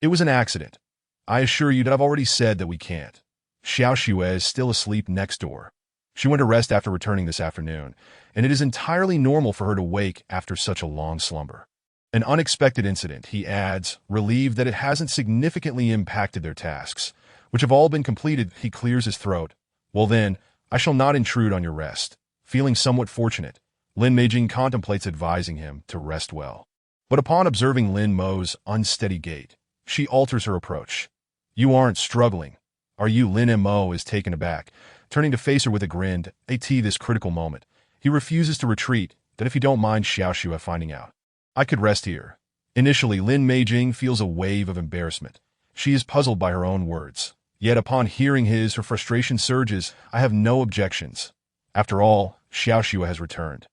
"It was an accident. I assure you that I've already said that we can't." Xiaoxue is still asleep next door. She went to rest after returning this afternoon, and it is entirely normal for her to wake after such a long slumber. "An unexpected incident," he adds, relieved that it hasn't significantly impacted their tasks, which have all been completed. He clears his throat. "Well then, I shall not intrude on your rest." Feeling somewhat fortunate, Lin Meijing contemplates advising him to rest well. But upon observing Lin Mo's unsteady gait, she alters her approach. "You aren't struggling, are you?" Lin Mo is taken aback, turning to face her with a grin. At this critical moment, he refuses to retreat, that if you don't mind Xiaoxue finding out, I could rest here. Initially, Lin Meijing feels a wave of embarrassment. She is puzzled by her own words. Yet upon hearing his, her frustration surges. "I have no objections. After all, Xiaoxue has returned."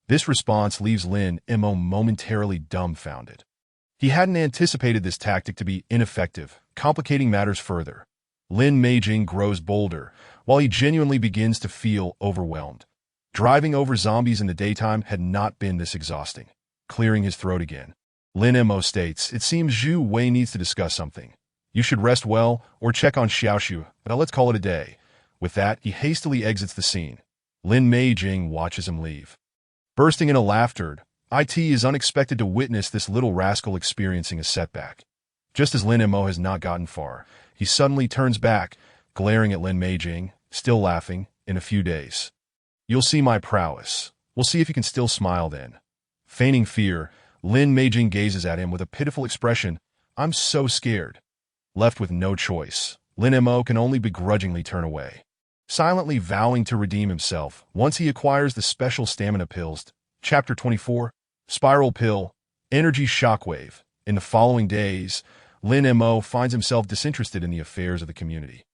This response leaves Lin Mo momentarily dumbfounded. He hadn't anticipated this tactic to be ineffective, complicating matters further. Lin Meijing grows bolder, while he genuinely begins to feel overwhelmed. Driving over zombies in the daytime had not been this exhausting. Clearing his throat again, Lin Mo states, "It seems Zhu Wei needs to discuss something. You should rest well, or check on Xiaoxue, but let's call it a day." With that, he hastily exits the scene. Lin Meijing watches him leave. Bursting into laughter, It is unexpected to witness this little rascal experiencing a setback. Just as Lin Mo has not gotten far, he suddenly turns back, glaring at Lin Meijing, still laughing. "In a few days, you'll see my prowess. We'll see if you can still smile then." Feigning fear, Lin Meijing gazes at him with a pitiful expression. "I'm so scared." Left with no choice, Lin Mo can only begrudgingly turn away, silently vowing to redeem himself once he acquires the special stamina pills. Chapter 24, Spiral Pill, Energy Shockwave. In the following days, Lin Mo finds himself disinterested in the affairs of the community,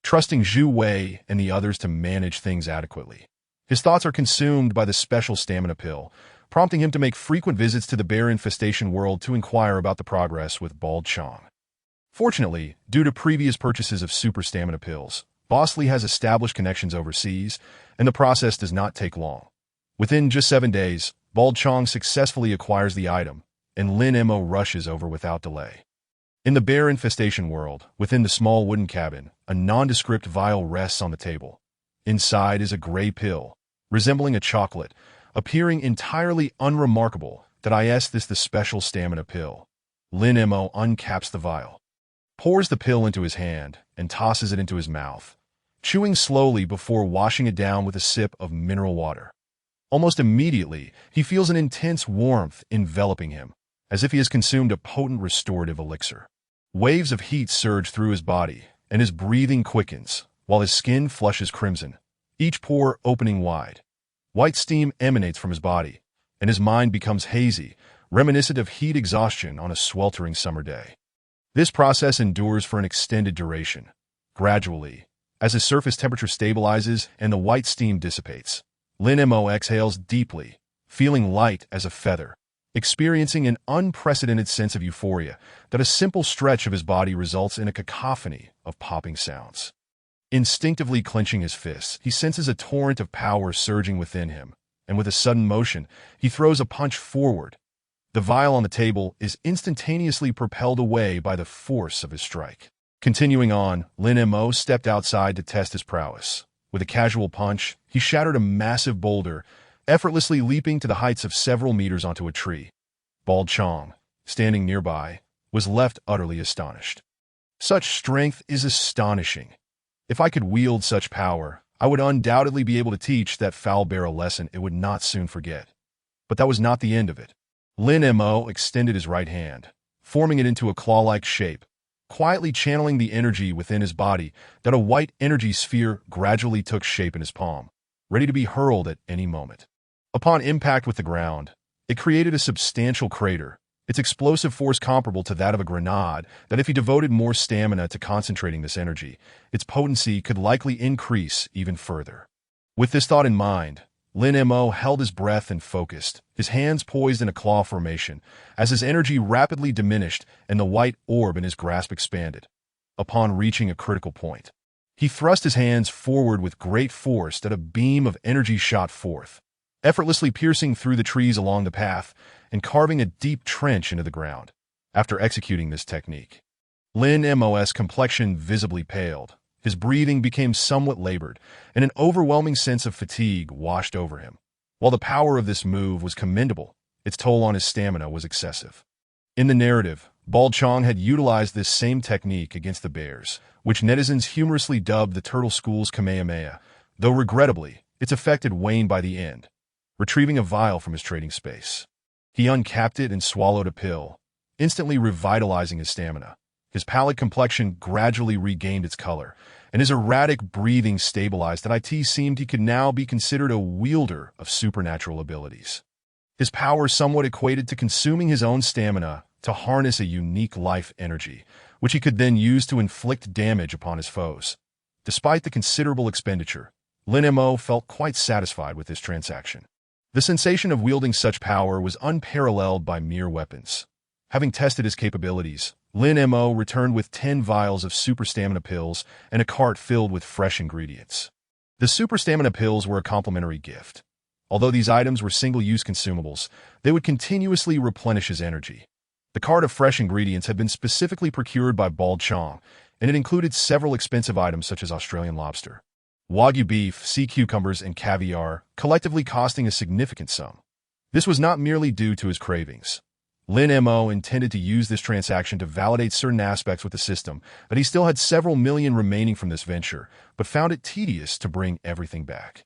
trusting Zhu Wei and the others to manage things adequately. His thoughts are consumed by the special stamina pill, prompting him to make frequent visits to the bear infestation world to inquire about the progress with Bald Chong. Fortunately, due to previous purchases of super stamina pills, Boss Lee has established connections overseas, and the process does not take long. Within just 7 days, Bald Chong successfully acquires the item, and Lin Mo rushes over without delay. In the bear infestation world, within the small wooden cabin, a nondescript vial rests on the table. Inside is a gray pill, resembling a chocolate, appearing entirely unremarkable. This the special stamina pill. Lin Mo uncaps the vial, pours the pill into his hand, and tosses it into his mouth, chewing slowly before washing it down with a sip of mineral water. Almost immediately, he feels an intense warmth enveloping him, as if he has consumed a potent restorative elixir. Waves of heat surge through his body, and his breathing quickens, while his skin flushes crimson, each pore opening wide. White steam emanates from his body, and his mind becomes hazy, reminiscent of heat exhaustion on a sweltering summer day. This process endures for an extended duration. Gradually, as his surface temperature stabilizes and the white steam dissipates, Lin Mo exhales deeply, feeling light as a feather, experiencing an unprecedented sense of euphoria that a simple stretch of his body results in a cacophony of popping sounds. Instinctively clenching his fists, he senses a torrent of power surging within him, and with a sudden motion, he throws a punch forward. The vial on the table is instantaneously propelled away by the force of his strike. Continuing on, Lin Mo stepped outside to test his prowess. With a casual punch, he shattered a massive boulder, effortlessly leaping to the heights of several meters onto a tree. Bald Chong, standing nearby, was left utterly astonished. Such strength is astonishing. If I could wield such power, I would undoubtedly be able to teach that foul bear a lesson it would not soon forget. But that was not the end of it. Lin Mo extended his right hand, forming it into a claw-like shape, quietly channeling the energy within his body that a white energy sphere gradually took shape in his palm, ready to be hurled at any moment. Upon impact with the ground, it created a substantial crater, its explosive force comparable to that of a grenade, that if he devoted more stamina to concentrating this energy, its potency could likely increase even further. With this thought in mind, Lin Mo held his breath and focused, his hands poised in a claw formation, as his energy rapidly diminished and the white orb in his grasp expanded. Upon reaching a critical point, he thrust his hands forward with great force that a beam of energy shot forth, effortlessly piercing through the trees along the path and carving a deep trench into the ground. After executing this technique, Lin Mo's complexion visibly paled. His breathing became somewhat labored, and an overwhelming sense of fatigue washed over him. While the power of this move was commendable, its toll on his stamina was excessive. In the narrative, Bald Chong had utilized this same technique against the bears, which netizens humorously dubbed the Turtle School's Kamehameha, though regrettably, its effect had waned by the end. Retrieving a vial from his trading space, he uncapped it and swallowed a pill, instantly revitalizing his stamina. His pallid complexion gradually regained its color, and his erratic breathing stabilized that it seemed he could now be considered a wielder of supernatural abilities. His power somewhat equated to consuming his own stamina to harness a unique life energy, which he could then use to inflict damage upon his foes. Despite the considerable expenditure, Lin Mo felt quite satisfied with this transaction. The sensation of wielding such power was unparalleled by mere weapons. Having tested his capabilities, Lin Mo returned with 10 vials of super stamina pills and a cart filled with fresh ingredients. The super stamina pills were a complimentary gift. Although these items were single-use consumables, they would continuously replenish his energy. The cart of fresh ingredients had been specifically procured by Bald Chong, and it included several expensive items such as Australian lobster, Wagyu beef, sea cucumbers, and caviar, collectively costing a significant sum. This was not merely due to his cravings. Lin Mo intended to use this transaction to validate certain aspects with the system, but he still had several million remaining from this venture, but found it tedious to bring everything back,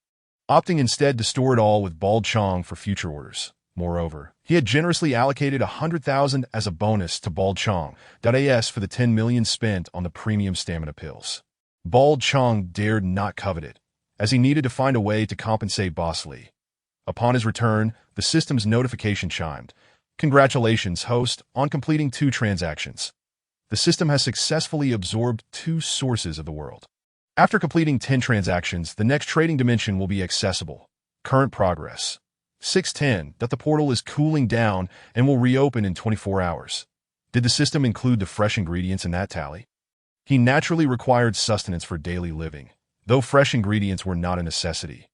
opting instead to store it all with Bald Chong for future orders. Moreover, he had generously allocated 100,000 as a bonus to Bald Chong .as for the 10 million spent on the premium stamina pills. Bald Chong dared not covet it, as he needed to find a way to compensate Boss Lee. Upon his return, the system's notification chimed. Congratulations, host, on completing 2 transactions. The system has successfully absorbed 2 sources of the world. After completing 10 transactions, the next trading dimension will be accessible. Current progress. 610. That the portal is cooling down and will reopen in 24 hours. Did the system include the fresh ingredients in that tally? He naturally required sustenance for daily living, though fresh ingredients were not a necessity.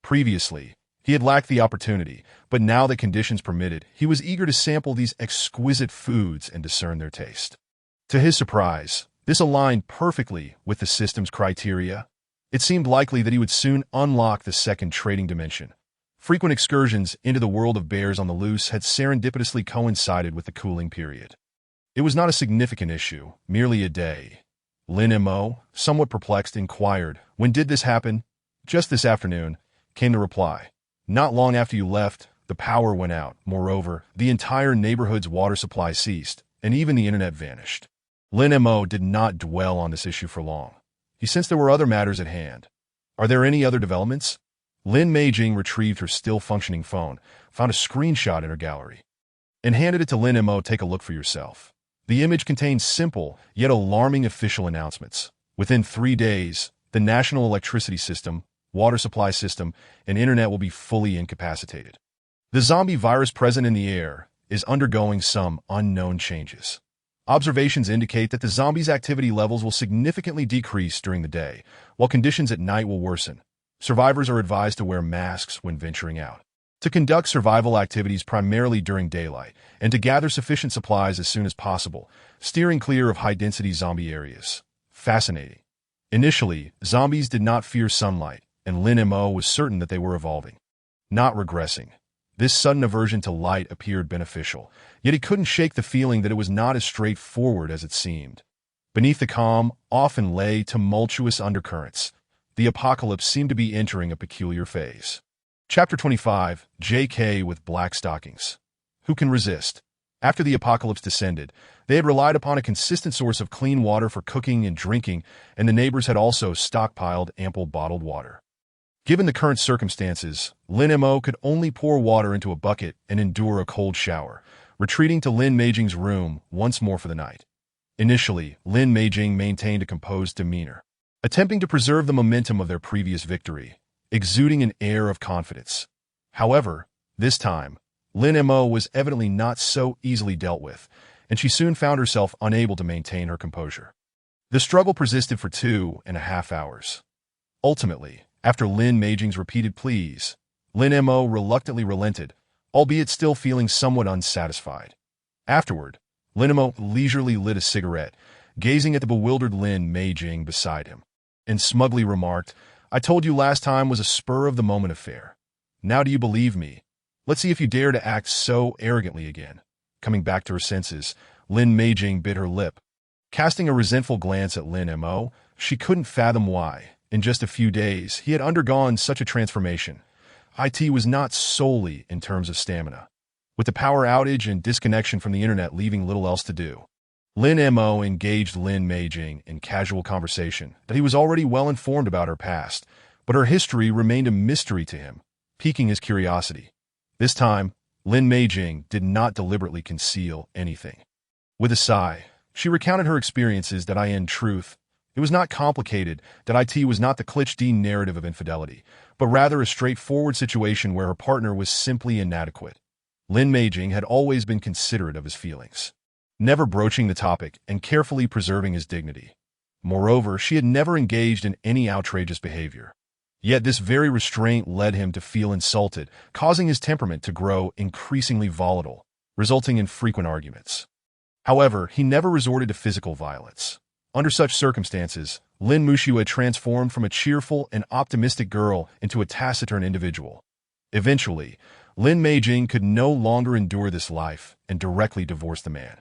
Previously, he had lacked the opportunity, but now that conditions permitted, he was eager to sample these exquisite foods and discern their taste. To his surprise, this aligned perfectly with the system's criteria. It seemed likely that he would soon unlock the second trading dimension. Frequent excursions into the world of bears on the loose had serendipitously coincided with the cooling period. It was not a significant issue, merely a day. Lin Mo, somewhat perplexed, inquired, "When did this happen?" "Just this afternoon," came the reply. Not long after you left, the power went out. Moreover, the entire neighborhood's water supply ceased, and even the internet vanished. Lin Mo did not dwell on this issue for long. He sensed there were other matters at hand. Are there any other developments? Lin Meijing retrieved her still-functioning phone, found a screenshot in her gallery, and handed it to Lin Mo. Take a look for yourself. The image contained simple, yet alarming official announcements. Within 3 days, the national electricity system, water supply system, and internet will be fully incapacitated. The zombie virus present in the air is undergoing some unknown changes. Observations indicate that the zombies' activity levels will significantly decrease during the day, while conditions at night will worsen. Survivors are advised to wear masks when venturing out, to conduct survival activities primarily during daylight, and to gather sufficient supplies as soon as possible, steering clear of high-density zombie areas. Fascinating. Initially, zombies did not fear sunlight, and Lin Mo was certain that they were evolving, not regressing. This sudden aversion to light appeared beneficial, yet he couldn't shake the feeling that it was not as straightforward as it seemed. Beneath the calm often lay tumultuous undercurrents. The apocalypse seemed to be entering a peculiar phase. Chapter 25, J.K. with Black Stockings. Who can resist? After the apocalypse descended, they had relied upon a consistent source of clean water for cooking and drinking, and the neighbors had also stockpiled ample bottled water. Given the current circumstances, Lin Mo could only pour water into a bucket and endure a cold shower, retreating to Lin Meijing's room once more for the night. Initially, Lin Meijing maintained a composed demeanor, attempting to preserve the momentum of their previous victory, exuding an air of confidence. However, this time, Lin Mo was evidently not so easily dealt with, and she soon found herself unable to maintain her composure. The struggle persisted for 2.5 hours. Ultimately, after Lin Meijing's repeated pleas, Lin Mo reluctantly relented, albeit still feeling somewhat unsatisfied. Afterward, Lin Mo leisurely lit a cigarette, gazing at the bewildered Lin Meijing beside him, and smugly remarked, "I told you last time was a spur-of-the-moment affair. Now do you believe me? Let's see if you dare to act so arrogantly again." Coming back to her senses, Lin Meijing bit her lip. Casting a resentful glance at Lin Mo, she couldn't fathom why, in just a few days, he had undergone such a transformation. IT was not solely in terms of stamina. With the power outage and disconnection from the internet leaving little else to do, Lin Mo engaged Lin Meijing in casual conversation that he was already well informed about her past, but her history remained a mystery to him, piquing his curiosity. This time, Lin Meijing did not deliberately conceal anything. With a sigh, she recounted her experiences that in truth, it was not complicated, that IT was not the cliché narrative of infidelity, but rather a straightforward situation where her partner was simply inadequate. Lin Meijing had always been considerate of his feelings, never broaching the topic and carefully preserving his dignity. Moreover, she had never engaged in any outrageous behavior. Yet this very restraint led him to feel insulted, causing his temperament to grow increasingly volatile, resulting in frequent arguments. However, he never resorted to physical violence. Under such circumstances, Lin Muxue transformed from a cheerful and optimistic girl into a taciturn individual. Eventually, Lin Meijing could no longer endure this life and directly divorced the man.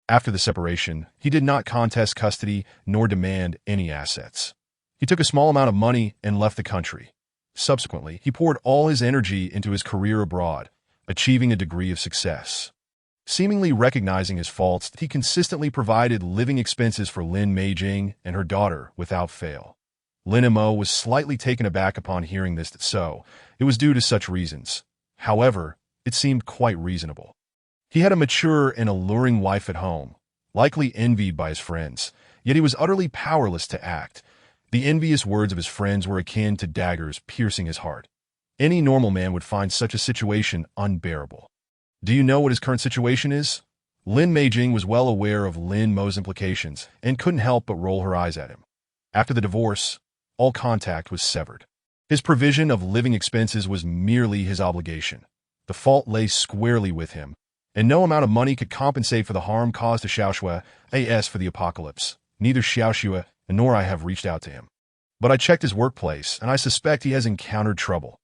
After the separation, he did not contest custody nor demand any assets. He took a small amount of money and left the country. Subsequently, he poured all his energy into his career abroad, achieving a degree of success. Seemingly recognizing his faults, he consistently provided living expenses for Lin Meijing and her daughter without fail. Lin Mo was slightly taken aback upon hearing this, so it was due to such reasons. However, it seemed quite reasonable. He had a mature and alluring wife at home, likely envied by his friends, yet he was utterly powerless to act. The envious words of his friends were akin to daggers piercing his heart. Any normal man would find such a situation unbearable. Do you know what his current situation is? Lin Meijing was well aware of Lin Mo's implications and couldn't help but roll her eyes at him. After the divorce, all contact was severed. His provision of living expenses was merely his obligation. The fault lay squarely with him, and no amount of money could compensate for the harm caused to Xiaoxue as for the apocalypse. Neither Xiaoxue nor I have reached out to him. But I checked his workplace, and I suspect he has encountered trouble.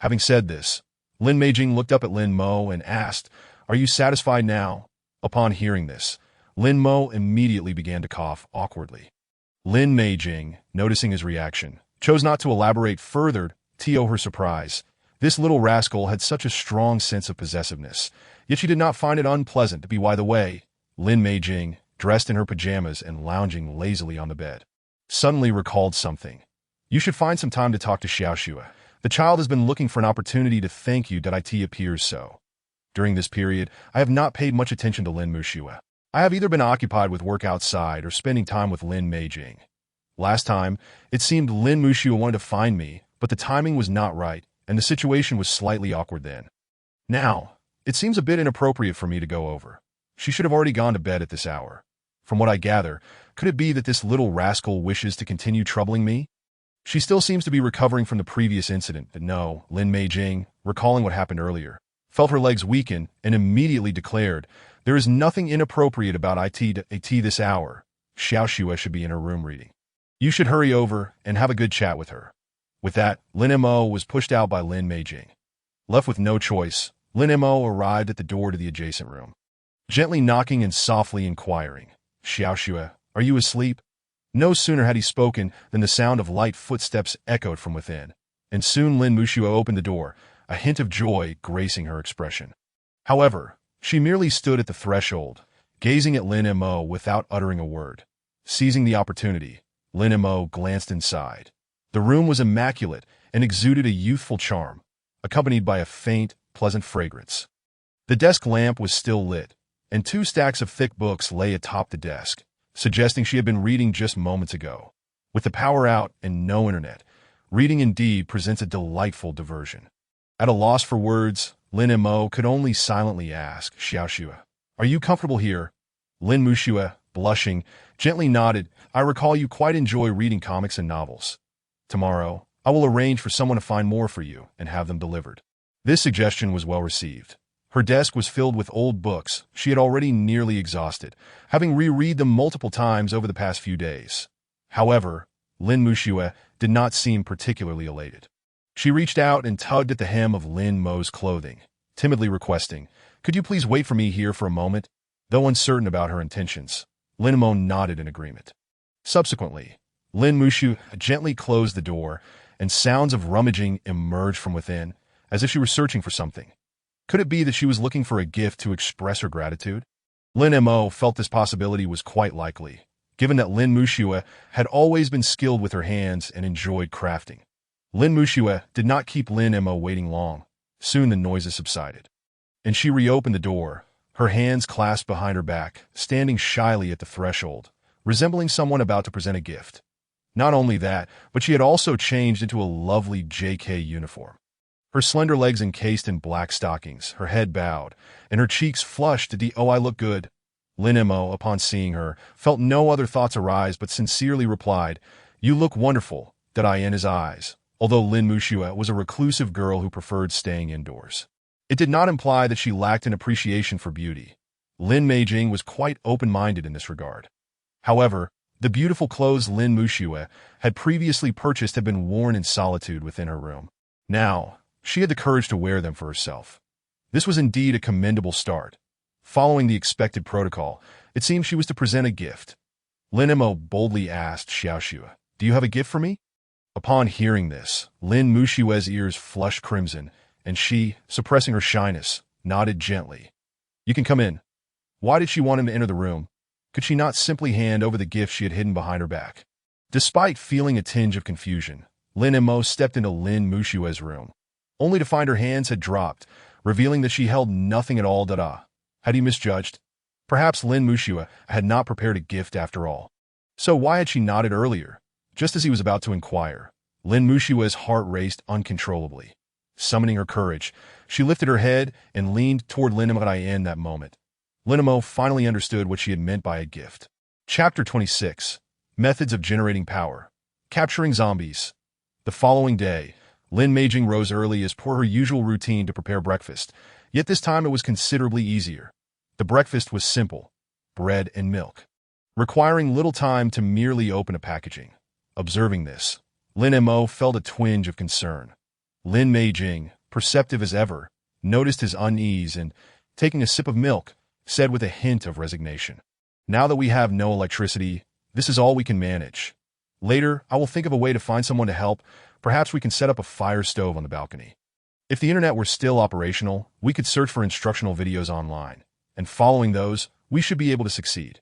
Having said this, Lin Meijing looked up at Lin Mo and asked, "Are you satisfied now?" Upon hearing this, Lin Mo immediately began to cough awkwardly. Lin Meijing, noticing his reaction, chose not to elaborate further to her surprise, This little rascal had such a strong sense of possessiveness, yet she did not find it unpleasant to be by the way. Lin Meijing, dressed in her pajamas and lounging lazily on the bed, suddenly recalled something. You should find some time to talk to Xiaoxue. The child has been looking for an opportunity to thank you. It appears so. During this period, I have not paid much attention to Lin Muxue. I have either been occupied with work outside or spending time with Lin Meijing. Last time, it seemed Lin Muxue wanted to find me, but the timing was not right, and the situation was slightly awkward then. Now, it seems a bit inappropriate for me to go over. She should have already gone to bed at this hour. From what I gather, could it be that this little rascal wishes to continue troubling me? She still seems to be recovering from the previous incident, but no, Lin Meijing, recalling what happened earlier, felt her legs weaken and immediately declared, there is nothing inappropriate about it this hour. Xiaoxue should be in her room reading. You should hurry over and have a good chat with her. With that, Lin Mo was pushed out by Lin Meijing. Left with no choice, Lin Mo arrived at the door to the adjacent room, gently knocking and softly inquiring, Xiaoxue, are you asleep? No sooner had he spoken than the sound of light footsteps echoed from within, and soon Lin Muxue opened the door, a hint of joy gracing her expression. However, she merely stood at the threshold, gazing at Lin Mo without uttering a word. Seizing the opportunity, Lin Mo glanced inside. The room was immaculate and exuded a youthful charm, accompanied by a faint, pleasant fragrance. The desk lamp was still lit, and 2 stacks of thick books lay atop the desk, suggesting she had been reading just moments ago. With the power out and no internet, reading indeed presents a delightful diversion. At a loss for words, Lin Mo could only silently ask, Xiaoxue, are you comfortable here? Lin Muxue, blushing, gently nodded, I recall you quite enjoy reading comics and novels. Tomorrow, I will arrange for someone to find more for you and have them delivered. This suggestion was well received. Her desk was filled with old books she had already nearly exhausted, having reread them multiple times over the past few days. However, Lin Muxue did not seem particularly elated. She reached out and tugged at the hem of Lin Mo's clothing, timidly requesting, could you please wait for me here for a moment? Though uncertain about her intentions, Lin Mo nodded in agreement. Subsequently, Lin Muxue gently closed the door, and sounds of rummaging emerged from within, as if she were searching for something. Could it be that she was looking for a gift to express her gratitude? Lin Mo felt this possibility was quite likely, given that Lin Muxue had always been skilled with her hands and enjoyed crafting. Lin Muxue did not keep Lin Mo waiting long. Soon the noises subsided, and she reopened the door, her hands clasped behind her back, standing shyly at the threshold, resembling someone about to present a gift. Not only that, but she had also changed into a lovely JK uniform. Her slender legs encased in black stockings, her head bowed, and her cheeks flushed to "Oh, I look good." Lin Mo, upon seeing her, felt no other thoughts arise but sincerely replied, "You look wonderful," in his eyes, although Lin Muxue was a reclusive girl who preferred staying indoors. It did not imply that she lacked an appreciation for beauty. Lin Meijing was quite open-minded in this regard. However, the beautiful clothes Lin Muxue had previously purchased had been worn in solitude within her room. Now, she had the courage to wear them for herself. This was indeed a commendable start. Following the expected protocol, it seemed she was to present a gift. Lin Mo boldly asked Xiaoxue, do you have a gift for me? Upon hearing this, Lin Muxue's ears flushed crimson, and she, suppressing her shyness, nodded gently. You can come in. Why did she want him to enter the room? Could she not simply hand over the gift she had hidden behind her back? Despite feeling a tinge of confusion, Lin Mo stepped into Lin Muxue's room, only to find her hands had dropped, revealing that she held nothing at all. Had he misjudged? Perhaps Lin Muxue had not prepared a gift after all. So why had she nodded earlier? Just as he was about to inquire, Lin Muxue's heart raced uncontrollably. Summoning her courage, she lifted her head and leaned toward Lin Mo in that moment. Lin Mo finally understood what she had meant by a gift. Chapter 26. Methods of Generating Power. Capturing Zombies. The following day, Lin Meijing rose early as per her usual routine to prepare breakfast, yet this time it was considerably easier. The breakfast was simple, bread and milk, requiring little time to merely open a packaging. Observing this, Lin Mo felt a twinge of concern. Lin Meijing, perceptive as ever, noticed his unease and, taking a sip of milk, said with a hint of resignation, now that we have no electricity, this is all we can manage. Later, I will think of a way to find someone to help. Perhaps we can set up a fire stove on the balcony. If the internet were still operational, we could search for instructional videos online, and following those, we should be able to succeed.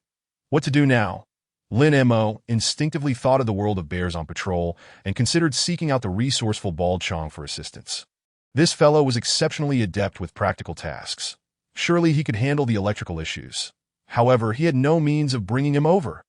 What to do now? Lin Mo instinctively thought of the world of bears on patrol and considered seeking out the resourceful Bald Chong for assistance. This fellow was exceptionally adept with practical tasks. Surely he could handle the electrical issues. However, he had no means of bringing him over.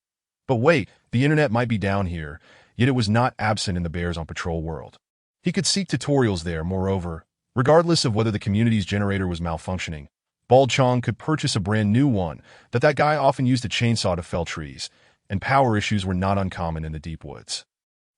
But wait, the internet might be down here, yet it was not absent in the bears on patrol world. He could seek tutorials there, moreover. Regardless of whether the community's generator was malfunctioning, Bald Chong could purchase a brand new one that guy often used a chainsaw to fell trees, and power issues were not uncommon in the deep woods.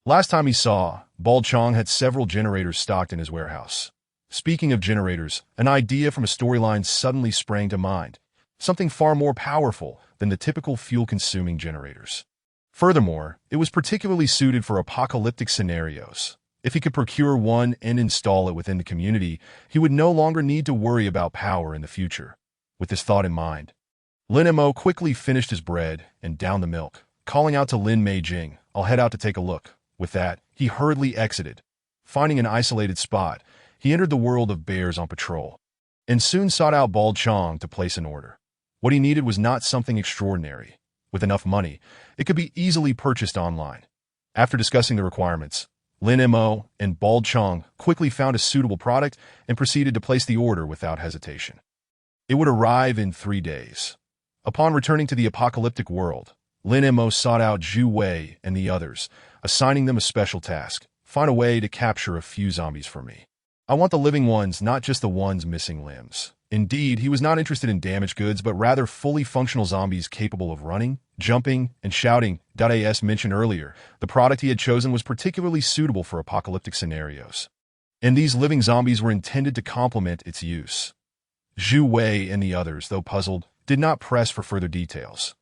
Last time he saw, Bald Chong had several generators stocked in his warehouse. Speaking of generators, an idea from a storyline suddenly sprang to mind, something far more powerful than the typical fuel-consuming generators. Furthermore, it was particularly suited for apocalyptic scenarios. If he could procure one and install it within the community, he would no longer need to worry about power in the future. With this thought in mind, Lin Mo quickly finished his bread and downed the milk, calling out to Lin Meijing, "I'll head out to take a look." With that, he hurriedly exited. Finding an isolated spot, he entered the world of bears on patrol, and soon sought out Bald Chong to place an order. What he needed was not something extraordinary. With enough money, it could be easily purchased online. After discussing the requirements, Lin Mo and Bald Chong quickly found a suitable product and proceeded to place the order without hesitation. It would arrive in 3 days. Upon returning to the apocalyptic world, Lin Mo sought out Zhu Wei and the others, assigning them a special task: find a way to capture a few zombies for me. I want the living ones, not just the ones missing limbs. Indeed, he was not interested in damaged goods, but rather fully functional zombies capable of running, jumping, and shouting. As mentioned earlier, the product he had chosen was particularly suitable for apocalyptic scenarios, and these living zombies were intended to complement its use. Zhu Wei and the others, though puzzled, did not press for further details.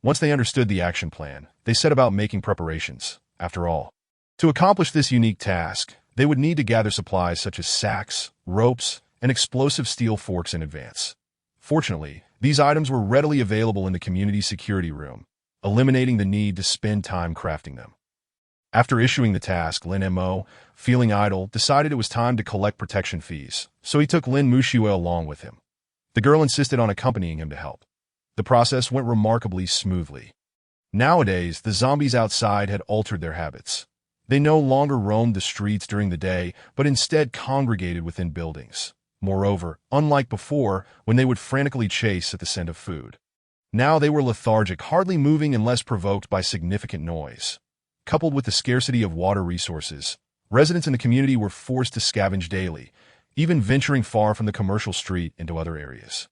Once they understood the action plan, they set about making preparations. After all, to accomplish this unique task, they would need to gather supplies such as sacks, ropes, and explosive steel forks in advance. Fortunately, these items were readily available in the community security room, eliminating the need to spend time crafting them. After issuing the task, Lin Mo, feeling idle, decided it was time to collect protection fees, so he took Lin Muxue along with him. The girl insisted on accompanying him to help. The process went remarkably smoothly. Nowadays, the zombies outside had altered their habits. They no longer roamed the streets during the day, but instead congregated within buildings. Moreover, unlike before, when they would frantically chase at the scent of food, now they were lethargic, hardly moving unless provoked by significant noise. Coupled with the scarcity of water resources, residents in the community were forced to scavenge daily, even venturing far from the commercial street into other areas.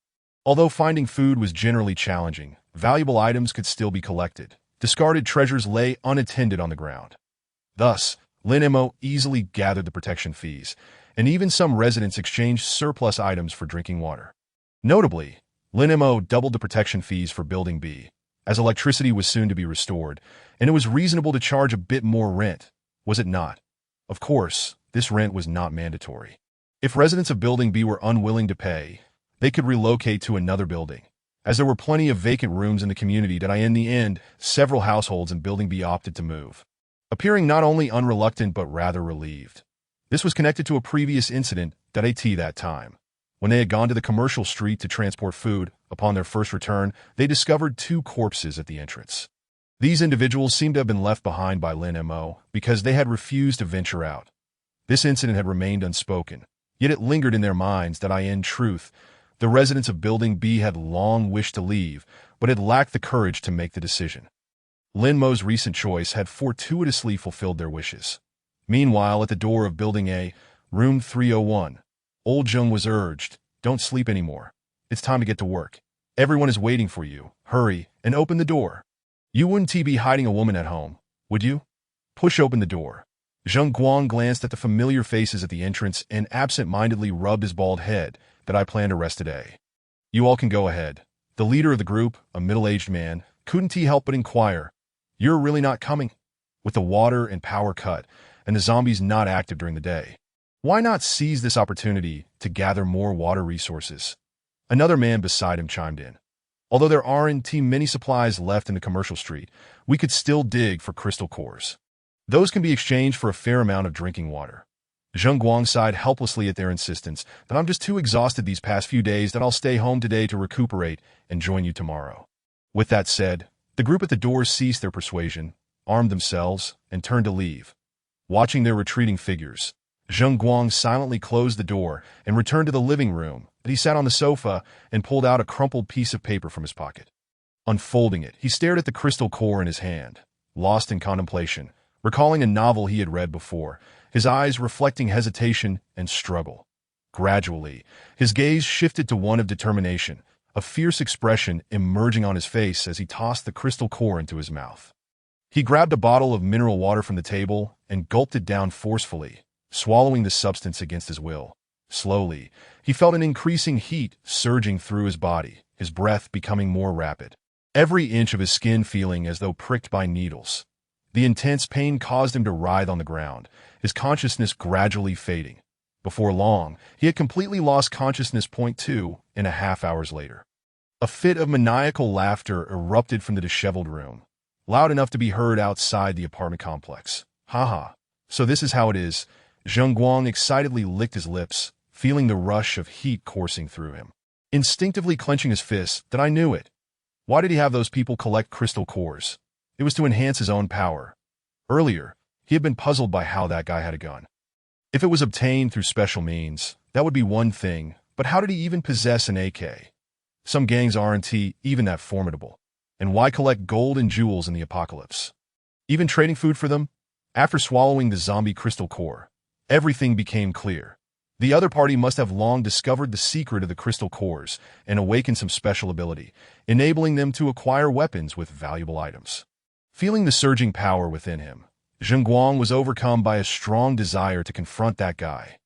Although finding food was generally challenging, valuable items could still be collected. Discarded treasures lay unattended on the ground. Thus, Lin Mo easily gathered the protection fees, and even some residents exchanged surplus items for drinking water. Notably, Lin Mo doubled the protection fees for Building B, as electricity was soon to be restored, and it was reasonable to charge a bit more rent, was it not? Of course, this rent was not mandatory. If residents of Building B were unwilling to pay, they could relocate to another building, as there were plenty of vacant rooms in the community. In the end, several households in Building B opted to move, appearing not only unreluctant but rather relieved. This was connected to a previous incident that time. When they had gone to the commercial street to transport food, upon their first return, they discovered 2 corpses at the entrance. These individuals seemed to have been left behind by Lin Mo because they had refused to venture out. This incident had remained unspoken, yet it lingered in their minds in truth, the residents of Building B had long wished to leave, but had lacked the courage to make the decision. Lin Mo's recent choice had fortuitously fulfilled their wishes. Meanwhile, at the door of Building A, room 301, Old Jung was urged, "Don't sleep anymore. It's time to get to work. Everyone is waiting for you. Hurry and open the door. You wouldn't be hiding a woman at home, would you? Push open the door." Zheng Guang glanced at the familiar faces at the entrance and absent-mindedly rubbed his bald head. "I plan to rest today. You all can go ahead." The leader of the group, a middle-aged man, couldn't help but inquire, "You're really not coming?" With the water and power cut, and the zombies not active during the day, why not seize this opportunity to gather more water resources? Another man beside him chimed in. "Although there aren't many supplies left in the commercial street, we could still dig for crystal cores. Those can be exchanged for a fair amount of drinking water." Zheng Guang sighed helplessly at their insistence, "But I'm just too exhausted these past few days that I'll stay home today to recuperate and join you tomorrow." With that said, the group at the door ceased their persuasion, armed themselves, and turned to leave. Watching their retreating figures, Zheng Guang silently closed the door and returned to the living room. He sat on the sofa and pulled out a crumpled piece of paper from his pocket. Unfolding it, he stared at the crystal core in his hand, lost in contemplation, recalling a novel he had read before, his eyes reflecting hesitation and struggle. Gradually, his gaze shifted to one of determination, a fierce expression emerging on his face as he tossed the crystal core into his mouth. He grabbed a bottle of mineral water from the table and gulped it down forcefully, swallowing the substance against his will. Slowly, he felt an increasing heat surging through his body, his breath becoming more rapid, every inch of his skin feeling as though pricked by needles. The intense pain caused him to writhe on the ground, his consciousness gradually fading. Before long, he had completely lost consciousness. 2.5 hours later. A fit of maniacal laughter erupted from the disheveled room, loud enough to be heard outside the apartment complex. "Haha, so this is how it is." Zheng Guang excitedly licked his lips, feeling the rush of heat coursing through him. Instinctively clenching his fists, "That I knew it. Why did he have those people collect crystal cores? It was to enhance his own power." Earlier, he had been puzzled by how that guy had a gun. If it was obtained through special means, that would be one thing, but how did he even possess an AK? Some gangs aren't even that formidable. And why collect gold and jewels in the apocalypse? Even trading food for them? After swallowing the zombie crystal core, everything became clear. The other party must have long discovered the secret of the crystal cores and awakened some special ability, enabling them to acquire weapons with valuable items. Feeling the surging power within him, Zheng Guang was overcome by a strong desire to confront that guy.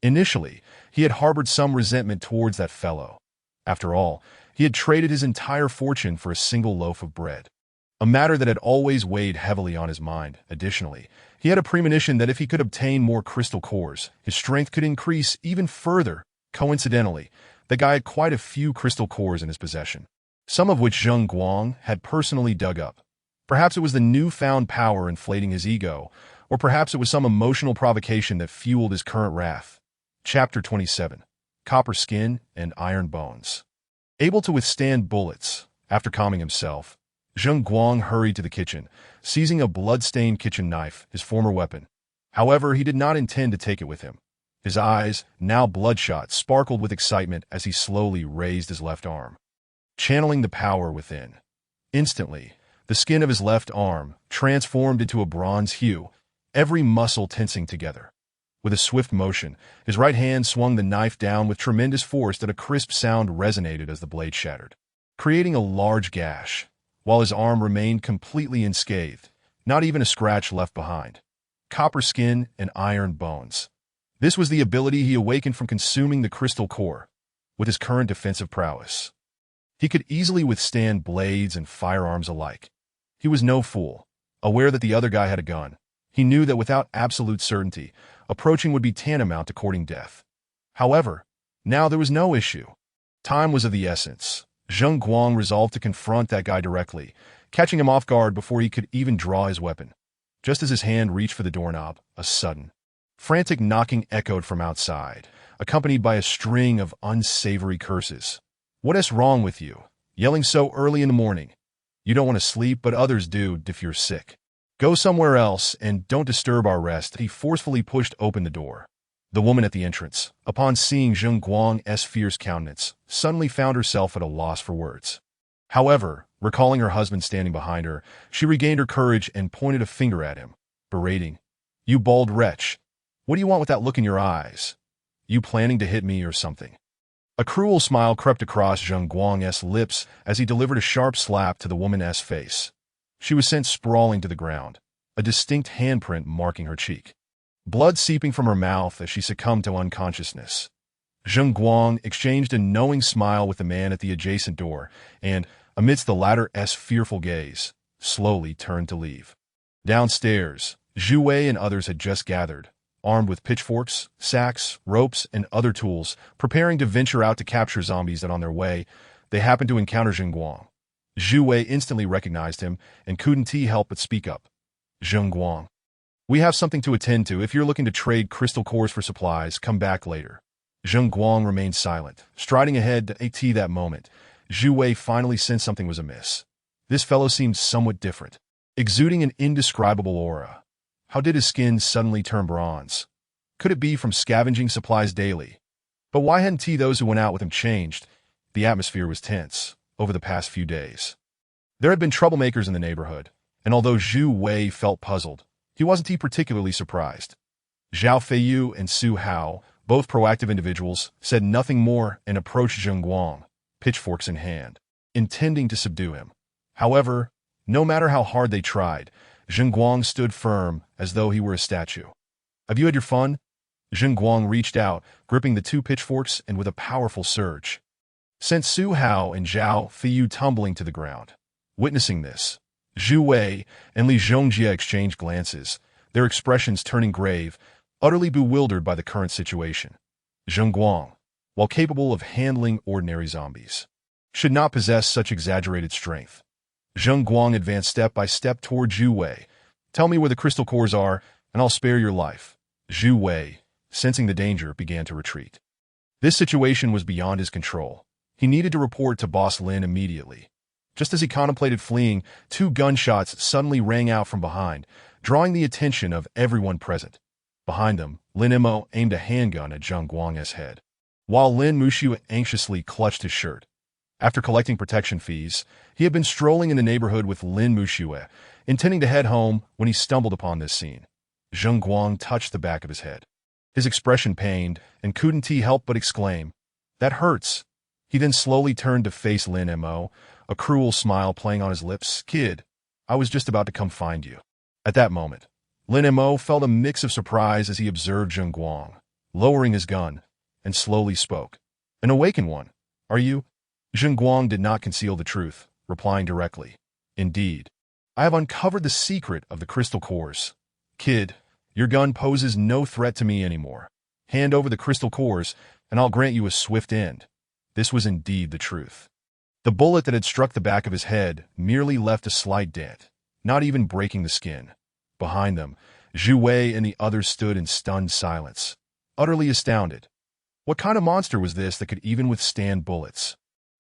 Initially, he had harbored some resentment towards that fellow. After all, he had traded his entire fortune for a single loaf of bread, a matter that had always weighed heavily on his mind. Additionally, he had a premonition that if he could obtain more crystal cores, his strength could increase even further. Coincidentally, the guy had quite a few crystal cores in his possession, some of which Zheng Guang had personally dug up. Perhaps it was the newfound power inflating his ego, or perhaps it was some emotional provocation that fueled his current wrath. Chapter 27. Copper Skin and Iron Bones. Able to withstand bullets, after calming himself, Zheng Guang hurried to the kitchen, seizing a blood-stained kitchen knife, his former weapon. However, he did not intend to take it with him. His eyes, now bloodshot, sparkled with excitement as he slowly raised his left arm, channeling the power within. Instantly, the skin of his left arm transformed into a bronze hue, every muscle tensing together. With a swift motion, his right hand swung the knife down with tremendous force that a crisp sound resonated as the blade shattered, creating a large gash, while his arm remained completely unscathed, not even a scratch left behind. Copper skin and iron bones. This was the ability he awakened from consuming the crystal core. With his current defensive prowess, he could easily withstand blades and firearms alike. He was no fool. Aware that the other guy had a gun, he knew that without absolute certainty, approaching would be tantamount to courting death. However, now there was no issue. Time was of the essence. Zheng Guang resolved to confront that guy directly, catching him off guard before he could even draw his weapon. Just as his hand reached for the doorknob, a sudden, frantic knocking echoed from outside, accompanied by a string of unsavory curses. "What's wrong with you? Yelling so early in the morning? You don't want to sleep, but others do if you're sick. Go somewhere else and don't disturb our rest." He forcefully pushed open the door. The woman at the entrance, upon seeing Zheng Guang's fierce countenance, suddenly found herself at a loss for words. However, recalling her husband standing behind her, she regained her courage and pointed a finger at him, berating, "You bald wretch! What do you want with that look in your eyes? You planning to hit me or something?" A cruel smile crept across Zheng Guang's lips as he delivered a sharp slap to the woman's face. She was sent sprawling to the ground, a distinct handprint marking her cheek, blood seeping from her mouth as she succumbed to unconsciousness. Zheng Guang exchanged a knowing smile with the man at the adjacent door and, amidst the latter's fearful gaze, slowly turned to leave. Downstairs, Zhu Wei and others had just gathered, armed with pitchforks, sacks, ropes, and other tools, preparing to venture out to capture zombies that on their way, they happened to encounter Zheng Guang. Zhu Wei instantly recognized him and couldn't help but speak up. "Zheng Guang, We have something to attend to. If you're looking to trade crystal cores for supplies, come back later. Zheng Guang remained silent, striding ahead to AT that moment. Zhu Wei finally sensed something was amiss. This fellow seemed somewhat different, exuding an indescribable aura. How did his skin suddenly turn bronze? Could it be from scavenging supplies daily? But why hadn't those who went out with him changed? The atmosphere was tense over the past few days. There had been troublemakers in the neighborhood, and although Zhu Wei felt puzzled, he wasn't particularly surprised. Zhao Feiyu and Su Hao, both proactive individuals, said nothing more and approached Zheng Guang, pitchforks in hand, intending to subdue him. However, no matter how hard they tried, Zheng Guang stood firm as though he were a statue. Have you had your fun? Zheng Guang reached out, gripping the two pitchforks and with a powerful surge sent Su Hao and Zhao Feiyu tumbling to the ground. Witnessing this, Zhu Wei and Li Zhongjie exchanged glances, their expressions turning grave, utterly bewildered by the current situation. Zheng Guang, while capable of handling ordinary zombies, should not possess such exaggerated strength. Zheng Guang advanced step by step toward Zhu Wei. Tell me where the crystal cores are, and I'll spare your life. Zhu Wei, sensing the danger, began to retreat. This situation was beyond his control. He needed to report to Boss Lin immediately. Just as he contemplated fleeing, 2 gunshots suddenly rang out from behind, drawing the attention of everyone present. Behind them, Lin Mo aimed a handgun at Zheng Guang's head, while Lin Mushu anxiously clutched his shirt. After collecting protection fees, he had been strolling in the neighborhood with Lin Mushu, intending to head home when he stumbled upon this scene. Zheng Guang touched the back of his head. His expression pained, and couldn't he help but exclaim, "That hurts." He then slowly turned to face Lin Mo, a cruel smile playing on his lips. "Kid, I was just about to come find you." At that moment, Lin Mo felt a mix of surprise as he observed Zheng Guang, lowering his gun, and slowly spoke. "An awakened one, are you?" Zheng Guang did not conceal the truth, replying directly, "Indeed. I have uncovered the secret of the crystal cores. Kid, your gun poses no threat to me anymore. Hand over the crystal cores, and I'll grant you a swift end." This was indeed the truth. The bullet that had struck the back of his head merely left a slight dent, not even breaking the skin. Behind them, Zhu Wei and the others stood in stunned silence, utterly astounded. What kind of monster was this that could even withstand bullets?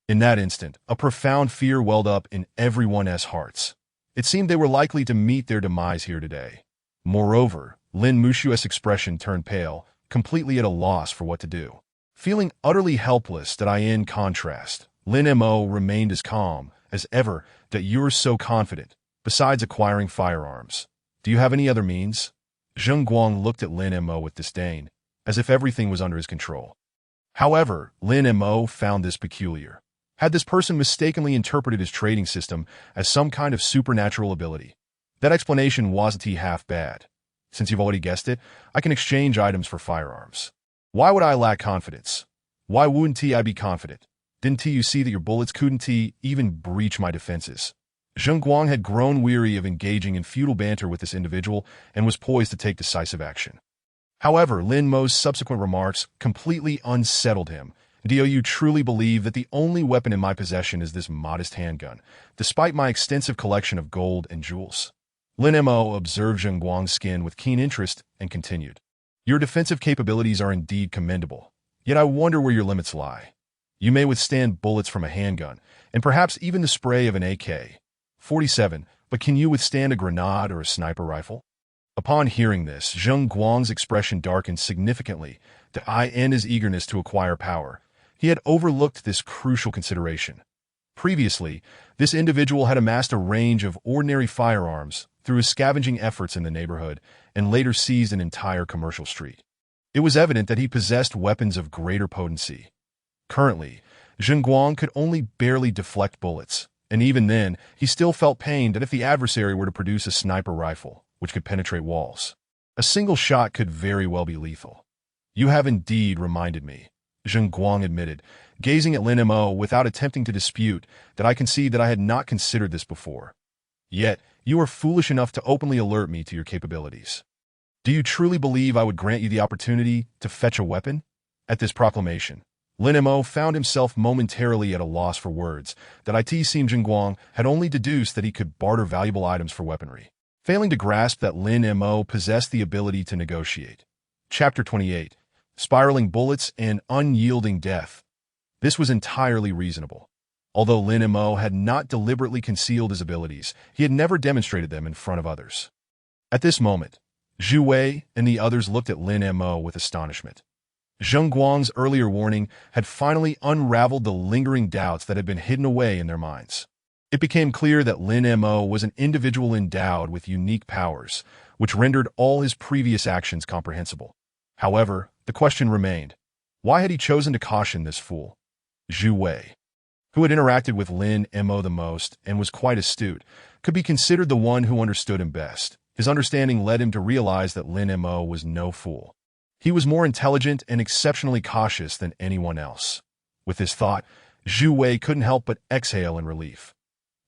In that instant, a profound fear welled up in everyone's hearts. It seemed they were likely to meet their demise here today. Moreover, Lin Mushu's expression turned pale, completely at a loss for what to do. Feeling utterly helpless, in contrast, Lin Mo remained as calm as ever. "That you're so confident, besides acquiring firearms. Do you have any other means?" Zheng Guang looked at Lin Mo with disdain, as if everything was under his control. However, Lin Mo found this peculiar. Had this person mistakenly interpreted his trading system as some kind of supernatural ability? That explanation wasn't half bad. Since you've already guessed it, I can exchange items for firearms. Why would I lack confidence? Why wouldn't I be confident? Didn't you see that your bullets couldn't even breach my defenses? Zheng Guang had grown weary of engaging in futile banter with this individual and was poised to take decisive action. However, Lin Mo's subsequent remarks completely unsettled him. "Do you truly believe that the only weapon in my possession is this modest handgun, despite my extensive collection of gold and jewels?" Lin Mo observed Zheng Guang's skin with keen interest and continued, "Your defensive capabilities are indeed commendable, yet I wonder where your limits lie. You may withstand bullets from a handgun, and perhaps even the spray of an AK-47, but can you withstand a grenade or a sniper rifle?" Upon hearing this, Zheng Guang's expression darkened significantly, in his eagerness to acquire power. He had overlooked this crucial consideration. Previously, this individual had amassed a range of ordinary firearms through his scavenging efforts in the neighborhood and later seized an entire commercial street. It was evident that he possessed weapons of greater potency. Currently, Zheng Guang could only barely deflect bullets, and even then, he still felt pain that if the adversary were to produce a sniper rifle, which could penetrate walls, a single shot could very well be lethal. "You have indeed reminded me," Zheng Guang admitted, gazing at Lin Mo without attempting to dispute, "that I concede that I had not considered this before. Yet, you are foolish enough to openly alert me to your capabilities. Do you truly believe I would grant you the opportunity to fetch a weapon?" At this proclamation, Lin Mo found himself momentarily at a loss for words. That seemed Zheng Guang had only deduced that he could barter valuable items for weaponry. failing to grasp that Lin Mo possessed the ability to negotiate. Chapter 28. Spiraling Bullets and Unyielding Death. This was entirely reasonable. Although Lin Mo had not deliberately concealed his abilities, he had never demonstrated them in front of others. At this moment, Zhu Wei and the others looked at Lin Mo with astonishment. Zheng Guang's earlier warning had finally unraveled the lingering doubts that had been hidden away in their minds. It became clear that Lin Mo was an individual endowed with unique powers, which rendered all his previous actions comprehensible. However, the question remained, why had he chosen to caution this fool? Zhu Wei, who had interacted with Lin Mo the most and was quite astute, could be considered the one who understood him best. His understanding led him to realize that Lin Mo was no fool. He was more intelligent and exceptionally cautious than anyone else. With this thought, Zhu Wei couldn't help but exhale in relief.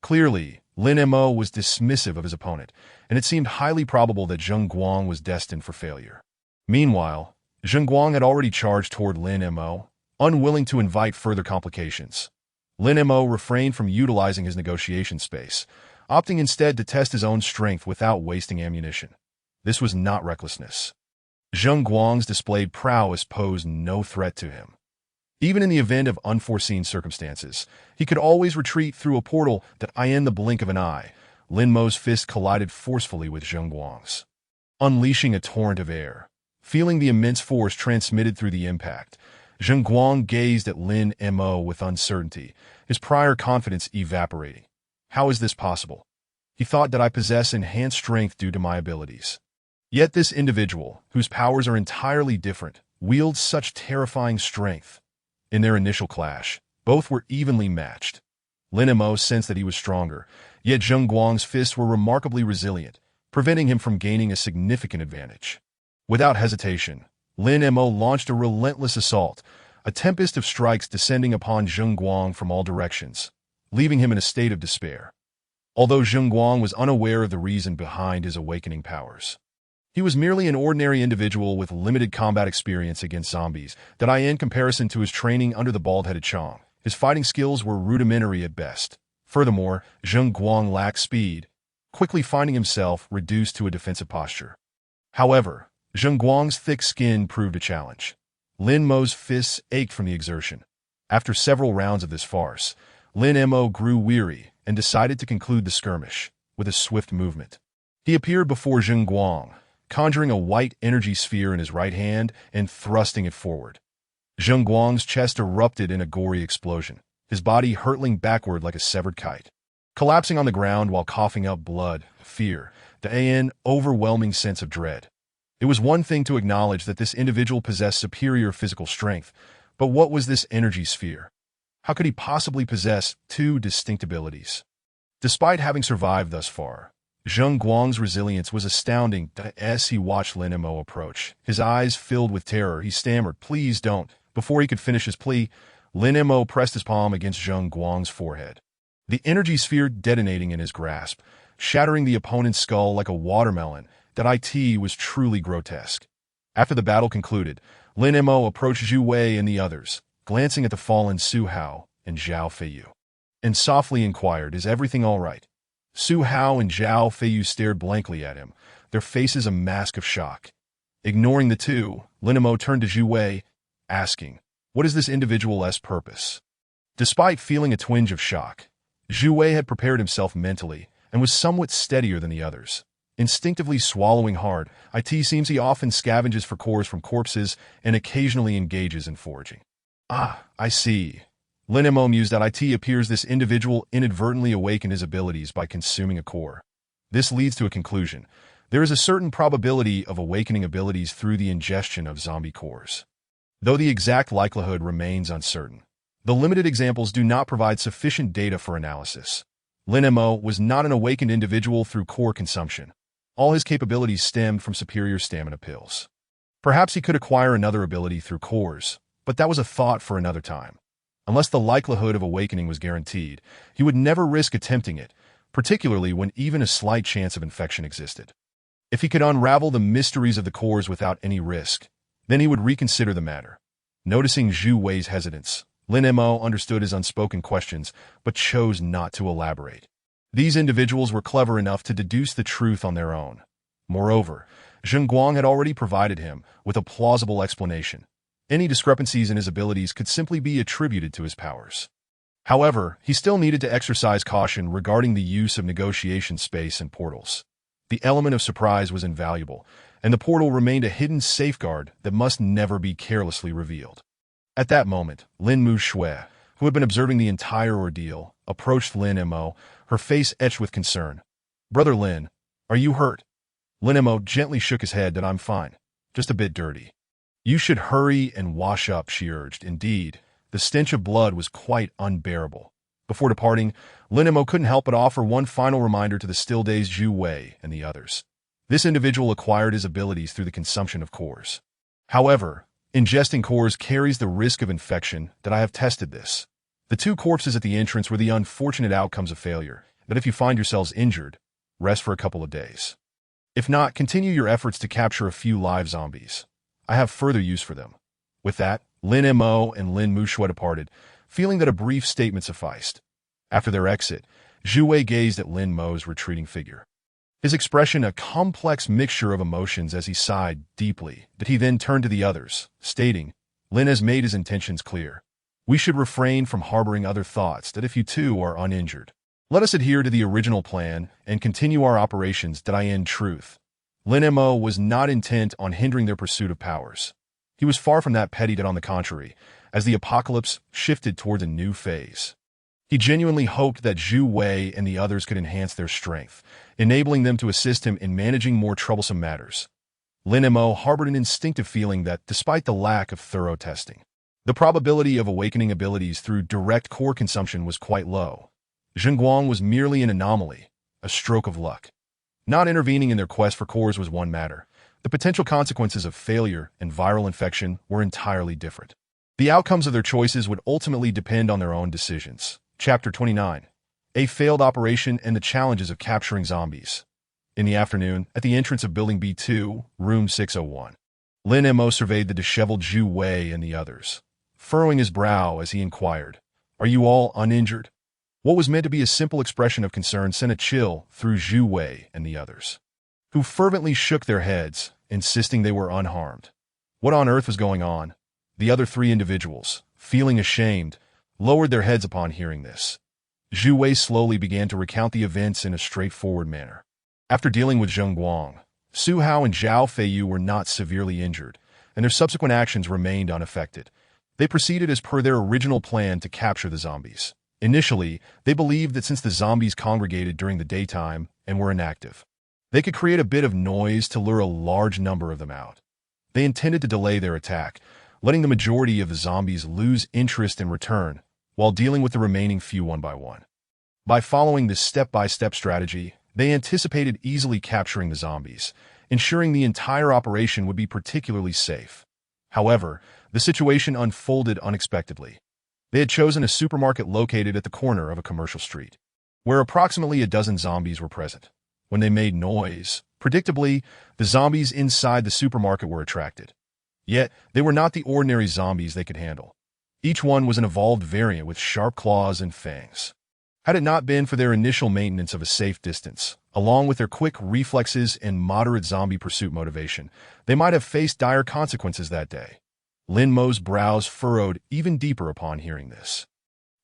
Clearly, Lin Mo was dismissive of his opponent, and it seemed highly probable that Zheng Guang was destined for failure. Meanwhile, Zheng Guang had already charged toward Lin Mo, unwilling to invite further complications. Lin Mo refrained from utilizing his negotiation space, opting instead to test his own strength without wasting ammunition. This was not recklessness. Zheng Guang's displayed prowess posed no threat to him. Even in the event of unforeseen circumstances, he could always retreat through a portal that in the blink of an eye. Lin Mo's fist collided forcefully with Zheng Guang's, unleashing a torrent of air. Feeling the immense force transmitted through the impact, Zheng Guang gazed at Lin Mo with uncertainty, his prior confidence evaporating. How is this possible? He thought that I possess enhanced strength due to my abilities. Yet this individual, whose powers are entirely different, wields such terrifying strength. In their initial clash, both were evenly matched. Lin Mo sensed that he was stronger, yet Zheng Guang's fists were remarkably resilient, preventing him from gaining a significant advantage. Without hesitation, Lin Mo launched a relentless assault, a tempest of strikes descending upon Zheng Guang from all directions, leaving him in a state of despair. Although Zheng Guang was unaware of the reason behind his awakening powers, he was merely an ordinary individual with limited combat experience against zombies that in comparison to his training under the bald-headed Chong, his fighting skills were rudimentary at best. Furthermore, Zheng Guang lacked speed, quickly finding himself reduced to a defensive posture. However, Zheng Guang's thick skin proved a challenge. Lin Mo's fists ached from the exertion. After several rounds of this farce, Lin Mo grew weary and decided to conclude the skirmish with a swift movement. He appeared before Zheng Guang, conjuring a white energy sphere in his right hand and thrusting it forward. Zheng Guang's chest erupted in a gory explosion, his body hurtling backward like a severed kite. Collapsing on the ground while coughing up blood, fear, the overwhelming sense of dread. It was one thing to acknowledge that this individual possessed superior physical strength, but what was this energy sphere? How could he possibly possess two distinct abilities? Despite having survived thus far, Zheng Guang's resilience was astounding as he watched Lin Mo approach. His eyes filled with terror, he stammered, "Please don't." Before he could finish his plea, Lin Mo pressed his palm against Zheng Guang's forehead, the energy sphere detonating in his grasp, shattering the opponent's skull like a watermelon. That was truly grotesque. After the battle concluded, Lin Mo approached Zhu Wei and the others, glancing at the fallen Su Hao and Zhao Feiyu, and softly inquired, "Is everything all right?" Su Hao and Zhao Feiyu stared blankly at him, their faces a mask of shock. Ignoring the two, Lin Mo turned to Zhu Wei, asking, "What is this individual's purpose?" Despite feeling a twinge of shock, Zhu Wei had prepared himself mentally and was somewhat steadier than the others. Instinctively swallowing hard, seems he often scavenges for cores from corpses and occasionally engages in foraging. "Ah, I see." Lin Mo mused that appears this individual inadvertently awakened his abilities by consuming a core. This leads to a conclusion. There is a certain probability of awakening abilities through the ingestion of zombie cores, though the exact likelihood remains uncertain. The limited examples do not provide sufficient data for analysis. Lin Mo was not an awakened individual through core consumption. All his capabilities stemmed from superior stamina pills. Perhaps he could acquire another ability through cores, but that was a thought for another time. Unless the likelihood of awakening was guaranteed, he would never risk attempting it, particularly when even a slight chance of infection existed. If he could unravel the mysteries of the cores without any risk, then he would reconsider the matter. Noticing Zhu Wei's hesitance, Lin Mo understood his unspoken questions, but chose not to elaborate. These individuals were clever enough to deduce the truth on their own. Moreover, Zheng Guang had already provided him with a plausible explanation. Any discrepancies in his abilities could simply be attributed to his powers. However, he still needed to exercise caution regarding the use of negotiation space and portals. The element of surprise was invaluable, and the portal remained a hidden safeguard that must never be carelessly revealed. At that moment, Lin Mu Shui, who had been observing the entire ordeal, approached Lin Mo, her face etched with concern. "Brother Lin, are you hurt?" Lin Mo gently shook his head that "I'm fine, just a bit dirty." "You should hurry and wash up," she urged. Indeed, the stench of blood was quite unbearable. Before departing, Lin Mo couldn't help but offer one final reminder to the still-dazed Zhu Wei and the others. This individual acquired his abilities through the consumption of cores. However, ingesting cores carries the risk of infection that I have tested this. The two corpses at the entrance were the unfortunate outcomes of failure, that if you find yourselves injured, rest for a couple of days. If not, continue your efforts to capture a few live zombies. I have further use for them. With that, Lin Mo and Lin Mu Shui departed, feeling that a brief statement sufficed. After their exit, Zhu Wei gazed at Lin Mo's retreating figure. His expression a complex mixture of emotions as he sighed deeply, that he then turned to the others, stating, "Lin has made his intentions clear. We should refrain from harboring other thoughts that if you too are uninjured. Let us adhere to the original plan and continue our operations that in truth." Lin Mo was not intent on hindering their pursuit of powers. He was far from that petty, that on the contrary, as the apocalypse shifted toward a new phase. He genuinely hoped that Zhu Wei and the others could enhance their strength, enabling them to assist him in managing more troublesome matters. Lin Mo harbored an instinctive feeling that, despite the lack of thorough testing, the probability of awakening abilities through direct core consumption was quite low. Zheng Guang was merely an anomaly, a stroke of luck. Not intervening in their quest for cores was one matter. The potential consequences of failure and viral infection were entirely different. The outcomes of their choices would ultimately depend on their own decisions. Chapter 29. A failed operation and the challenges of capturing zombies. In the afternoon, at the entrance of Building B2, Room 601, Lin Mo surveyed the disheveled Zhu Wei and the others, furrowing his brow as he inquired, "Are you all uninjured?" What was meant to be a simple expression of concern sent a chill through Zhu Wei and the others, who fervently shook their heads, insisting they were unharmed. What on earth was going on? The other three individuals, feeling ashamed, lowered their heads upon hearing this. Zhu Wei slowly began to recount the events in a straightforward manner. After dealing with Zheng Guang, Su Hao and Zhao Feiyu were not severely injured, and their subsequent actions remained unaffected. They proceeded as per their original plan to capture the zombies. Initially, they believed that since the zombies congregated during the daytime and were inactive, they could create a bit of noise to lure a large number of them out. They intended to delay their attack, letting the majority of the zombies lose interest in return, while dealing with the remaining few one by one. By following this step-by-step strategy, they anticipated easily capturing the zombies, ensuring the entire operation would be particularly safe. However, the situation unfolded unexpectedly. They had chosen a supermarket located at the corner of a commercial street, where approximately a dozen zombies were present. When they made noise, predictably, the zombies inside the supermarket were attracted. Yet, they were not the ordinary zombies they could handle. Each one was an evolved variant with sharp claws and fangs. Had it not been for their initial maintenance of a safe distance, along with their quick reflexes and moderate zombie pursuit motivation, they might have faced dire consequences that day. Lin Mo's brows furrowed even deeper upon hearing this.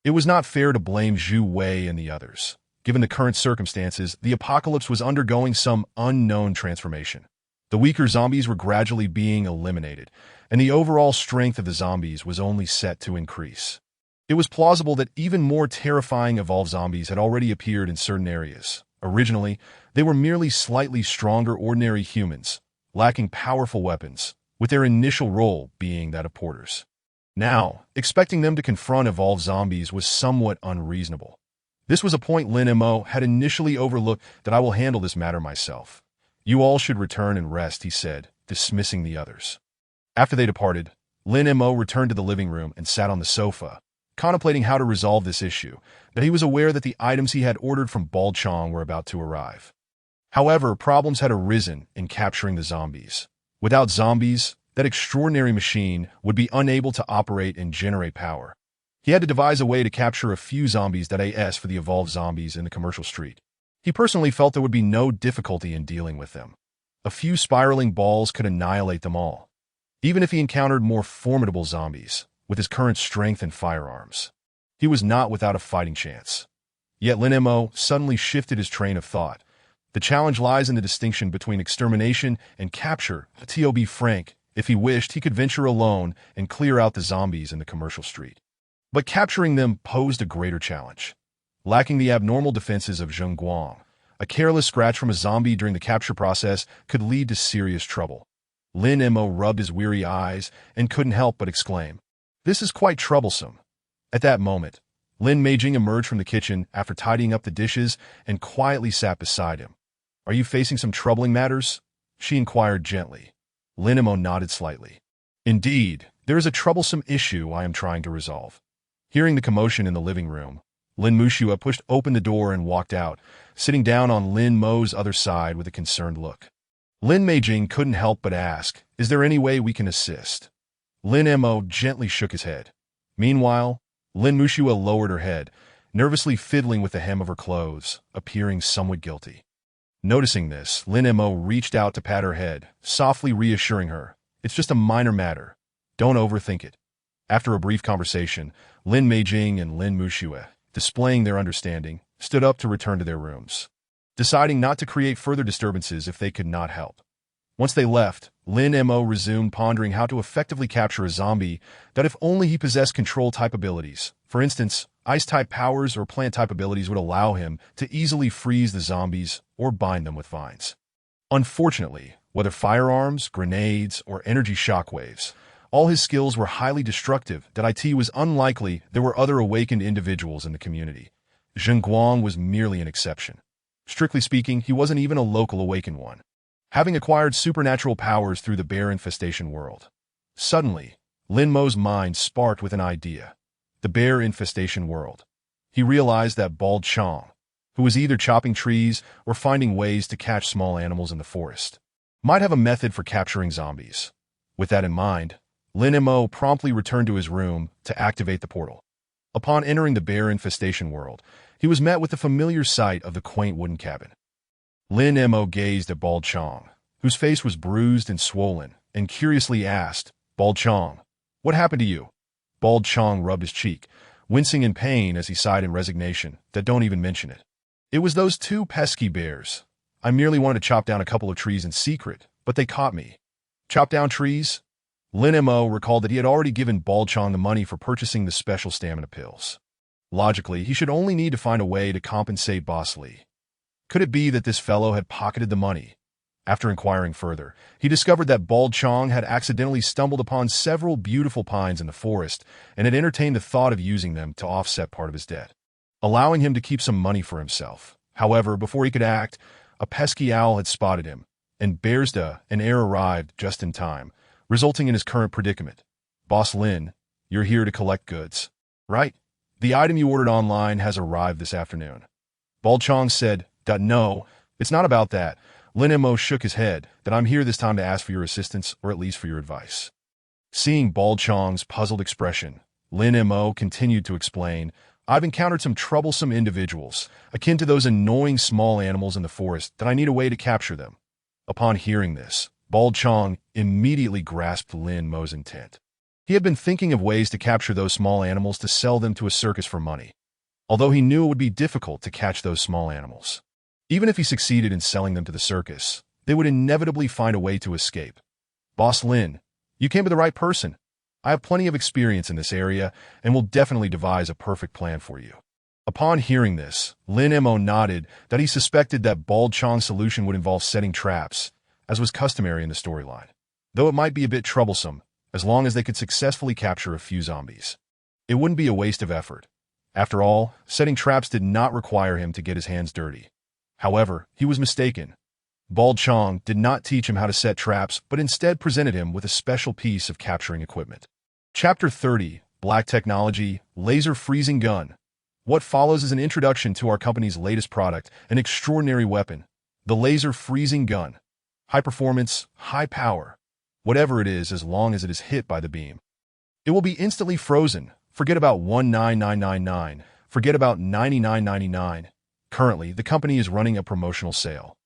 It was not fair to blame Zhu Wei and the others. Given the current circumstances, the apocalypse was undergoing some unknown transformation. The weaker zombies were gradually being eliminated, and the overall strength of the zombies was only set to increase. It was plausible that even more terrifying evolved zombies had already appeared in certain areas. Originally, they were merely slightly stronger ordinary humans, lacking powerful weapons, with their initial role being that of porters. Now, expecting them to confront evolved zombies was somewhat unreasonable. This was a point Lin Mo had initially overlooked. "That I will handle this matter myself. You all should return and rest," he said, dismissing the others. After they departed, Lin Mo returned to the living room and sat on the sofa, contemplating how to resolve this issue, that he was aware that the items he had ordered from Balchong were about to arrive. However, problems had arisen in capturing the zombies. Without zombies, that extraordinary machine would be unable to operate and generate power. He had to devise a way to capture a few zombies that AS for the evolved zombies in the commercial street. He personally felt there would be no difficulty in dealing with them. A few spiraling balls could annihilate them all, even if he encountered more formidable zombies with his current strength and firearms. He was not without a fighting chance. Yet Lin Mo suddenly shifted his train of thought. The challenge lies in the distinction between extermination and capture. To be frank, if he wished, he could venture alone and clear out the zombies in the commercial street. But capturing them posed a greater challenge. Lacking the abnormal defenses of Zheng Guang, a careless scratch from a zombie during the capture process could lead to serious trouble. Lin Mo rubbed his weary eyes and couldn't help but exclaim, "This is quite troublesome." At that moment, Lin Meijing emerged from the kitchen after tidying up the dishes and quietly sat beside him. "Are you facing some troubling matters?" she inquired gently. Lin Mo nodded slightly. "Indeed, there is a troublesome issue I am trying to resolve." Hearing the commotion in the living room, Lin Muxua pushed open the door and walked out, sitting down on Lin Mo's other side with a concerned look. Lin Meijing couldn't help but ask, "Is there any way we can assist?" Lin Mo gently shook his head. Meanwhile, Lin Muxua lowered her head, nervously fiddling with the hem of her clothes, appearing somewhat guilty. Noticing this, Lin Mo reached out to pat her head, softly reassuring her, "It's just a minor matter. Don't overthink it." After a brief conversation, Lin Meijing and Lin Muxua, displaying their understanding, stood up to return to their rooms, deciding not to create further disturbances if they could not help. Once they left, Lin Mo resumed pondering how to effectively capture a zombie that if only he possessed control-type abilities. For instance, ice-type powers or plant-type abilities would allow him to easily freeze the zombies or bind them with vines. Unfortunately, whether firearms, grenades, or energy shockwaves, all his skills were highly destructive that it was unlikely there were other awakened individuals in the community. Zheng Guang was merely an exception. Strictly speaking, he wasn't even a local awakened one, having acquired supernatural powers through the bear infestation world. Suddenly, Lin Mo's mind sparked with an idea. The bear infestation world. He realized that Bald Chong, who was either chopping trees or finding ways to catch small animals in the forest, might have a method for capturing zombies. With that in mind, Lin Mo promptly returned to his room to activate the portal. Upon entering the bear infestation world, he was met with the familiar sight of the quaint wooden cabin. Lin Mo gazed at Bald Chong, whose face was bruised and swollen, and curiously asked, "Bald Chong, what happened to you?" Bald Chong rubbed his cheek, wincing in pain as he sighed in resignation, "That don't even mention it. It was those two pesky bears. I merely wanted to chop down a couple of trees in secret, but they caught me." Chop down trees? Lin Mo recalled that he had already given Bald Chong the money for purchasing the special stamina pills. Logically, he should only need to find a way to compensate Boss Li. Could it be that this fellow had pocketed the money? After inquiring further, he discovered that Bald Chong had accidentally stumbled upon several beautiful pines in the forest and had entertained the thought of using them to offset part of his debt, allowing him to keep some money for himself. However, before he could act, a pesky owl had spotted him, and Bearsda, an heir, arrived just in time, resulting in his current predicament. "Boss Lin, you're here to collect goods, right? The item you ordered online has arrived this afternoon." Bald Chong said, "No, it's not about that." Lin Mo shook his head, "That I'm here this time to ask for your assistance, or at least for your advice." Seeing Bald Chong's puzzled expression, Lin Mo continued to explain, "I've encountered some troublesome individuals, akin to those annoying small animals in the forest, that I need a way to capture them." Upon hearing this, Bald Chong immediately grasped Lin Mo's intent. He had been thinking of ways to capture those small animals to sell them to a circus for money, although he knew it would be difficult to catch those small animals. Even if he succeeded in selling them to the circus, they would inevitably find a way to escape. "Boss Lin, you came to the right person. I have plenty of experience in this area and will definitely devise a perfect plan for you." Upon hearing this, Lin Mo nodded that he suspected that Bald Chong's solution would involve setting traps, as was customary in the storyline, though it might be a bit troublesome, as long as they could successfully capture a few zombies. It wouldn't be a waste of effort. After all, setting traps did not require him to get his hands dirty. However, he was mistaken. Bald Chong did not teach him how to set traps, but instead presented him with a special piece of capturing equipment. Chapter 30, Black Technology, Laser Freezing Gun. What follows is an introduction to our company's latest product, an extraordinary weapon, the Laser Freezing Gun. High performance, high power. Whatever it is, as long as it is hit by the beam, it will be instantly frozen, Forget about 19999. Forget about 99.99. Currently, the company is running a promotional sale.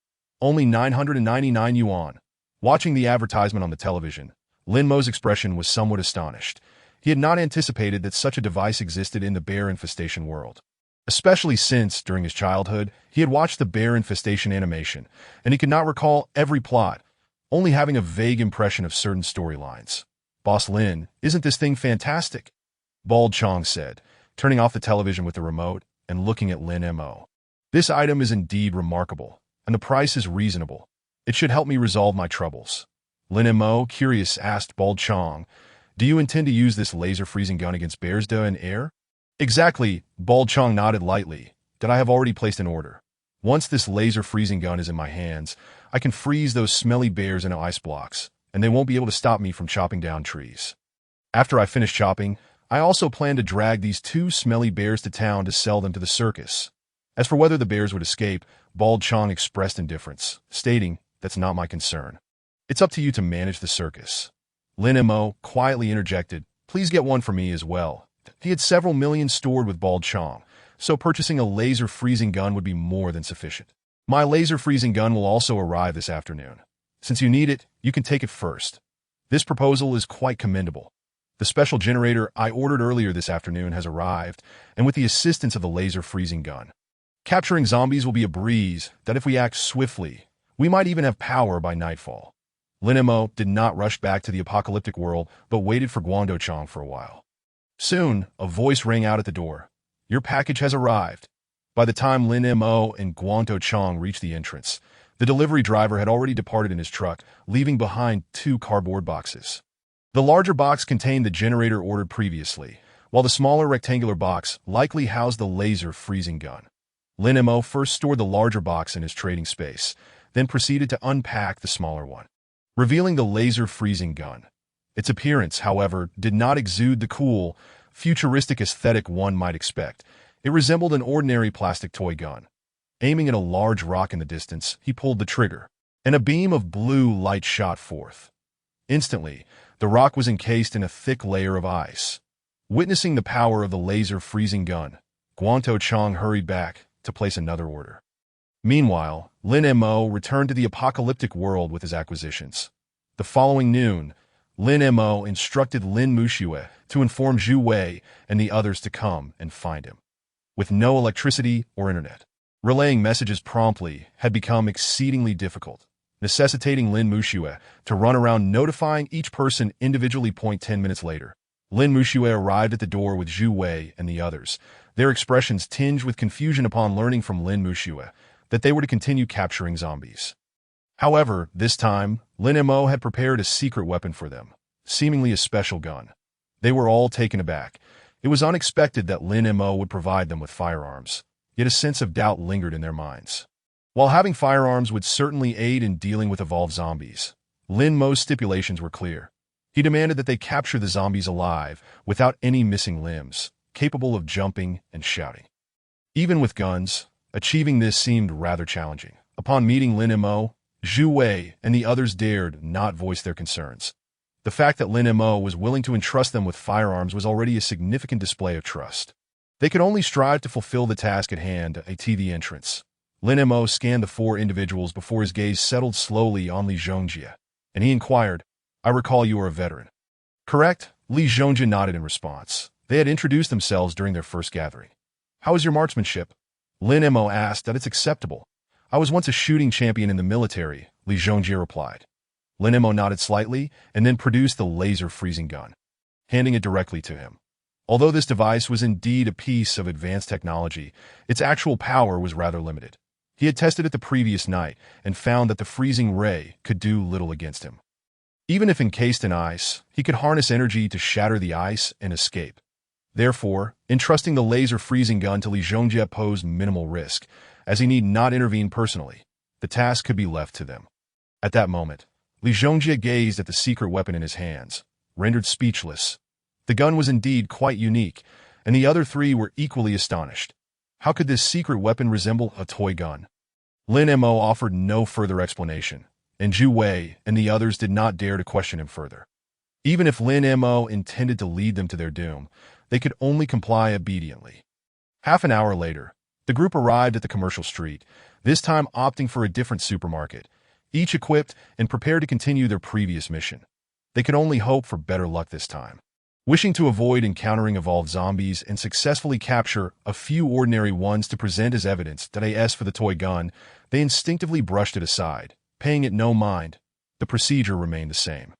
Only 999 yuan. Watching the advertisement on the television, Lin Mo's expression was somewhat astonished. He had not anticipated that such a device existed in the bear infestation world. Especially since, during his childhood, he had watched the bear infestation animation, and he could not recall every plot, only having a vague impression of certain storylines. "Boss Lin, isn't this thing fantastic?" Bald Chong said, turning off the television with the remote and looking at Lin Mo. "This item is indeed remarkable, and the price is reasonable. It should help me resolve my troubles." Lin Mo, curious, asked Bald Chong, "Do you intend to use this laser freezing gun against bears in air?" "Exactly," Bald Chong nodded lightly, "that I have already placed an order. Once this laser freezing gun is in my hands, I can freeze those smelly bears into ice blocks, and they won't be able to stop me from chopping down trees. After I finish chopping, I also plan to drag these two smelly bears to town to sell them to the circus." As for whether the bears would escape, Bald Chong expressed indifference, stating, "That's not my concern. It's up to you to manage the circus." Lin Mo quietly interjected, "Please get one for me as well." He had several million stored with Bald Chong, so purchasing a laser freezing gun would be more than sufficient. "My laser freezing gun will also arrive this afternoon. Since you need it, you can take it first. This proposal is quite commendable. The special generator I ordered earlier this afternoon has arrived, and with the assistance of the laser freezing gun, capturing zombies will be a breeze that if we act swiftly, we might even have power by nightfall." Lin Mo did not rush back to the apocalyptic world, but waited for Guangdo Chong for a while. Soon, a voice rang out at the door. "Your package has arrived." By the time Lin Mo and Guangdo Chong reached the entrance, the delivery driver had already departed in his truck, leaving behind 2 cardboard boxes. The larger box contained the generator ordered previously, while the smaller rectangular box likely housed the laser freezing gun. Lin Mo first stored the larger box in his trading space, then proceeded to unpack the smaller one, revealing the laser freezing gun. Its appearance, however, did not exude the cool, futuristic aesthetic one might expect. It resembled an ordinary plastic toy gun. Aiming at a large rock in the distance, he pulled the trigger, and a beam of blue light shot forth. Instantly, the rock was encased in a thick layer of ice. Witnessing the power of the laser freezing gun, Guangdo Chong hurried back to place another order. Meanwhile, Lin Mo returned to the apocalyptic world with his acquisitions. The following noon, Lin Mo instructed Lin Muxue to inform Zhu Wei and the others to come and find him. With no electricity or internet, relaying messages promptly had become exceedingly difficult, necessitating Lin Muxue to run around notifying each person individually. 10 minutes later, Lin Muxue arrived at the door with Zhu Wei and the others, their expressions tinged with confusion upon learning from Lin Muxue that they were to continue capturing zombies. However, this time, Lin Mo had prepared a secret weapon for them, seemingly a special gun. They were all taken aback. It was unexpected that Lin Mo would provide them with firearms, yet a sense of doubt lingered in their minds. While having firearms would certainly aid in dealing with evolved zombies, Lin Mo's stipulations were clear. He demanded that they capture the zombies alive, without any missing limbs, capable of jumping and shouting. Even with guns, achieving this seemed rather challenging. Upon meeting Lin Mo, Zhu Wei and the others dared not voice their concerns. The fact that Lin Mo was willing to entrust them with firearms was already a significant display of trust. They could only strive to fulfill the task at hand at the entrance. Lin Mo scanned the 4 individuals before his gaze settled slowly on Li Zhongjie, and he inquired, "I recall you are a veteran." "Correct," Li Zhongjie nodded in response. They had introduced themselves during their first gathering. "How is your marksmanship?" Lin Mo asked. "That it's acceptable. I was once a shooting champion in the military," Li Zhongjie replied. Lin Mo nodded slightly and then produced the laser freezing gun, handing it directly to him. Although this device was indeed a piece of advanced technology, its actual power was rather limited. He had tested it the previous night and found that the freezing ray could do little against him. Even if encased in ice, he could harness energy to shatter the ice and escape. Therefore, entrusting the laser freezing gun to Li Zhongjie posed minimal risk, as he need not intervene personally. The task could be left to them. At that moment, Li Zhongjie gazed at the secret weapon in his hands, rendered speechless. The gun was indeed quite unique, and the other 3 were equally astonished. How could this secret weapon resemble a toy gun? Lin Mo offered no further explanation, and Zhu Wei and the others did not dare to question him further. Even if Lin Mo intended to lead them to their doom, they could only comply obediently. Half an hour later, the group arrived at the commercial street, this time opting for a different supermarket, each equipped and prepared to continue their previous mission. They could only hope for better luck this time. Wishing to avoid encountering evolved zombies and successfully capture a few ordinary ones to present as evidence that they asked for the toy gun, they instinctively brushed it aside, paying it no mind. The procedure remained the same.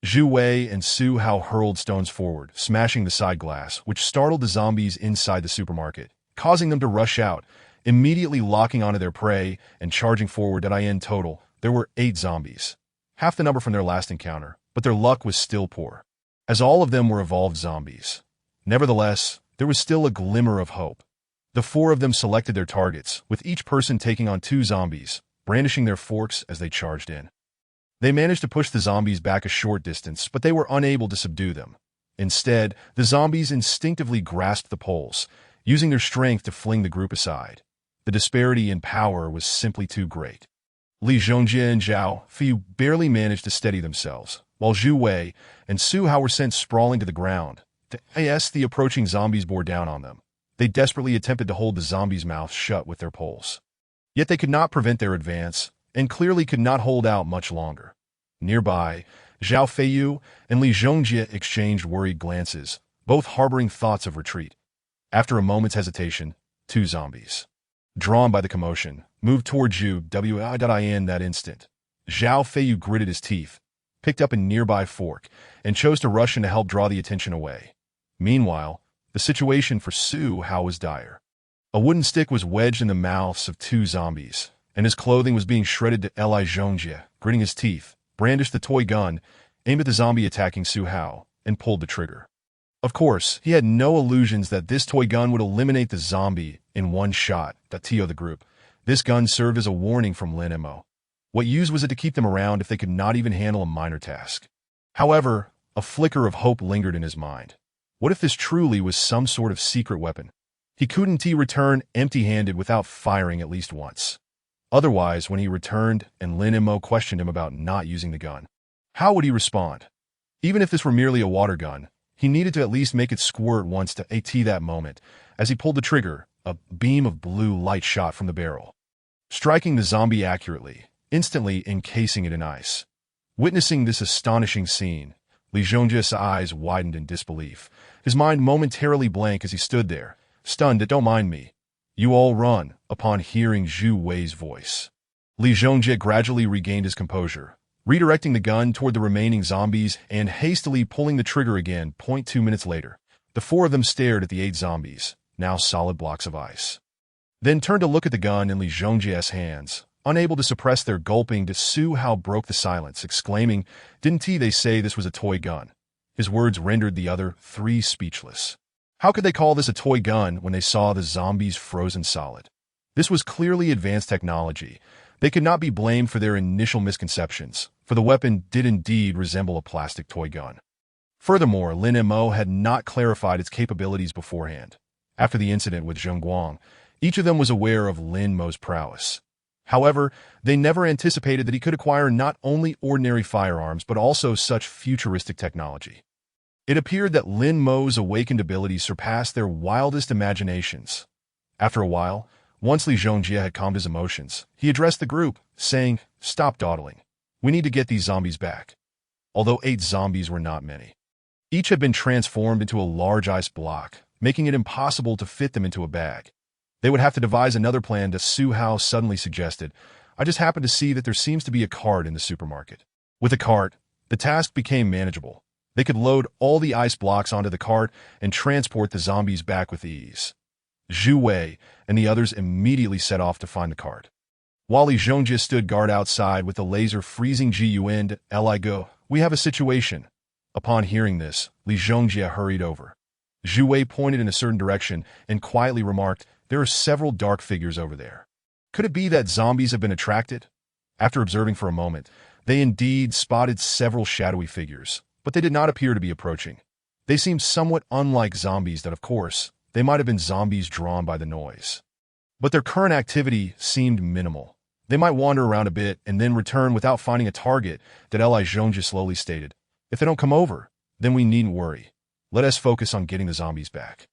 Zhu Wei and Su Hao hurled stones forward, smashing the side glass, which startled the zombies inside the supermarket, causing them to rush out, immediately locking onto their prey and charging forward. In total, there were 8 zombies, half the number from their last encounter, but their luck was still poor, as all of them were evolved zombies. Nevertheless, there was still a glimmer of hope. The 4 of them selected their targets, with each person taking on 2 zombies, brandishing their forks as they charged in. They managed to push the zombies back a short distance, but they were unable to subdue them. Instead, the zombies instinctively grasped the poles, using their strength to fling the group aside. The disparity in power was simply too great. Li Zhongjie and Zhao Feiyu barely managed to steady themselves, while Zhu Wei and Su Hao were sent sprawling to the ground. The approaching zombies bore down on them. They desperately attempted to hold the zombies' mouths shut with their poles. Yet they could not prevent their advance, and clearly could not hold out much longer. Nearby, Zhao Feiyu and Li Zhongjie exchanged worried glances, both harboring thoughts of retreat. After a moment's hesitation, 2 zombies, drawn by the commotion, moved toward Zhu Wei in that instant. Zhao Feiyu gritted his teeth, picked up a nearby fork, and chose to rush in to help draw the attention away. Meanwhile, the situation for Su Hao was dire. A wooden stick was wedged in the mouths of 2 zombies, and his clothing was being shredded. Li Zhongjie, gritting his teeth, brandished the toy gun, aimed at the zombie attacking Su Hao, and pulled the trigger. Of course, he had no illusions that this toy gun would eliminate the zombie in one shot. The group. This gun served as a warning from Lin Mo. What use was it to keep them around if they could not even handle a minor task? However, a flicker of hope lingered in his mind. What if this truly was some sort of secret weapon? He couldn't return empty-handed without firing at least once. Otherwise, when he returned and Lin Mo questioned him about not using the gun, how would he respond? Even if this were merely a water gun, he needed to at least make it squirt once. That moment, as he pulled the trigger, a beam of blue light shot from the barrel, striking the zombie accurately, instantly encasing it in ice. Witnessing this astonishing scene, Li Zhongjie's eyes widened in disbelief, his mind momentarily blank as he stood there, stunned. Don't mind me. You all run. Upon hearing Zhu Wei's voice, Li Zhongjie gradually regained his composure, redirecting the gun toward the remaining zombies and hastily pulling the trigger again. 2 minutes later, the 4 of them stared at the 8 zombies, now solid blocks of ice. Then turned to look at the gun in Li Zhongjie's hands. Unable to suppress their gulping, Su Hao broke the silence, exclaiming, "Didn't they say this was a toy gun?" His words rendered the other 3 speechless. How could they call this a toy gun when they saw the zombies frozen solid? This was clearly advanced technology. They could not be blamed for their initial misconceptions, for the weapon did indeed resemble a plastic toy gun. Furthermore, Lin Mo had not clarified its capabilities beforehand. After the incident with Zheng Guang, each of them was aware of Lin Mo's prowess. However, they never anticipated that he could acquire not only ordinary firearms but also such futuristic technology. It appeared that Lin Mo's awakened abilities surpassed their wildest imaginations. After a while, once Li Zhongjie had calmed his emotions, he addressed the group, saying, "Stop dawdling. We need to get these zombies back." Although 8 zombies were not many, each had been transformed into a large ice block, making it impossible to fit them into a bag. They would have to devise another plan. Su Hao suddenly suggested, "I just happened to see that there seems to be a cart in the supermarket." With a cart, the task became manageable. They could load all the ice blocks onto the cart and transport the zombies back with ease. Zhu Wei and the others immediately set off to find the cart. While Li Zhongjie stood guard outside with the laser freezing Guen, Li go, "We have a situation." Upon hearing this, Li Zhongjie hurried over. Zhu Wei pointed in a certain direction and quietly remarked, "There are several dark figures over there. Could it be that zombies have been attracted?" After observing for a moment, they indeed spotted several shadowy figures, but they did not appear to be approaching. They seemed somewhat unlike zombies that, of course, they might have been zombies drawn by the noise. But their current activity seemed minimal. They might wander around a bit and then return without finding a target. Li Zhongjie slowly stated, "If they don't come over, then we needn't worry." Let us focus on getting the zombies back.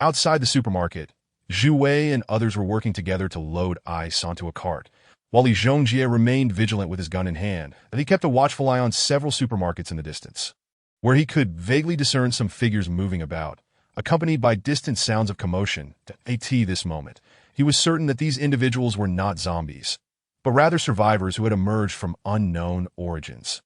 Outside the supermarket, Zhu Wei and others were working together to load ice onto a cart, while Li Zhongjie remained vigilant with his gun in hand, and he kept a watchful eye on several supermarkets in the distance, where he could vaguely discern some figures moving about, accompanied by distant sounds of commotion. At this moment, he was certain that these individuals were not zombies, but rather survivors who had emerged from unknown origins.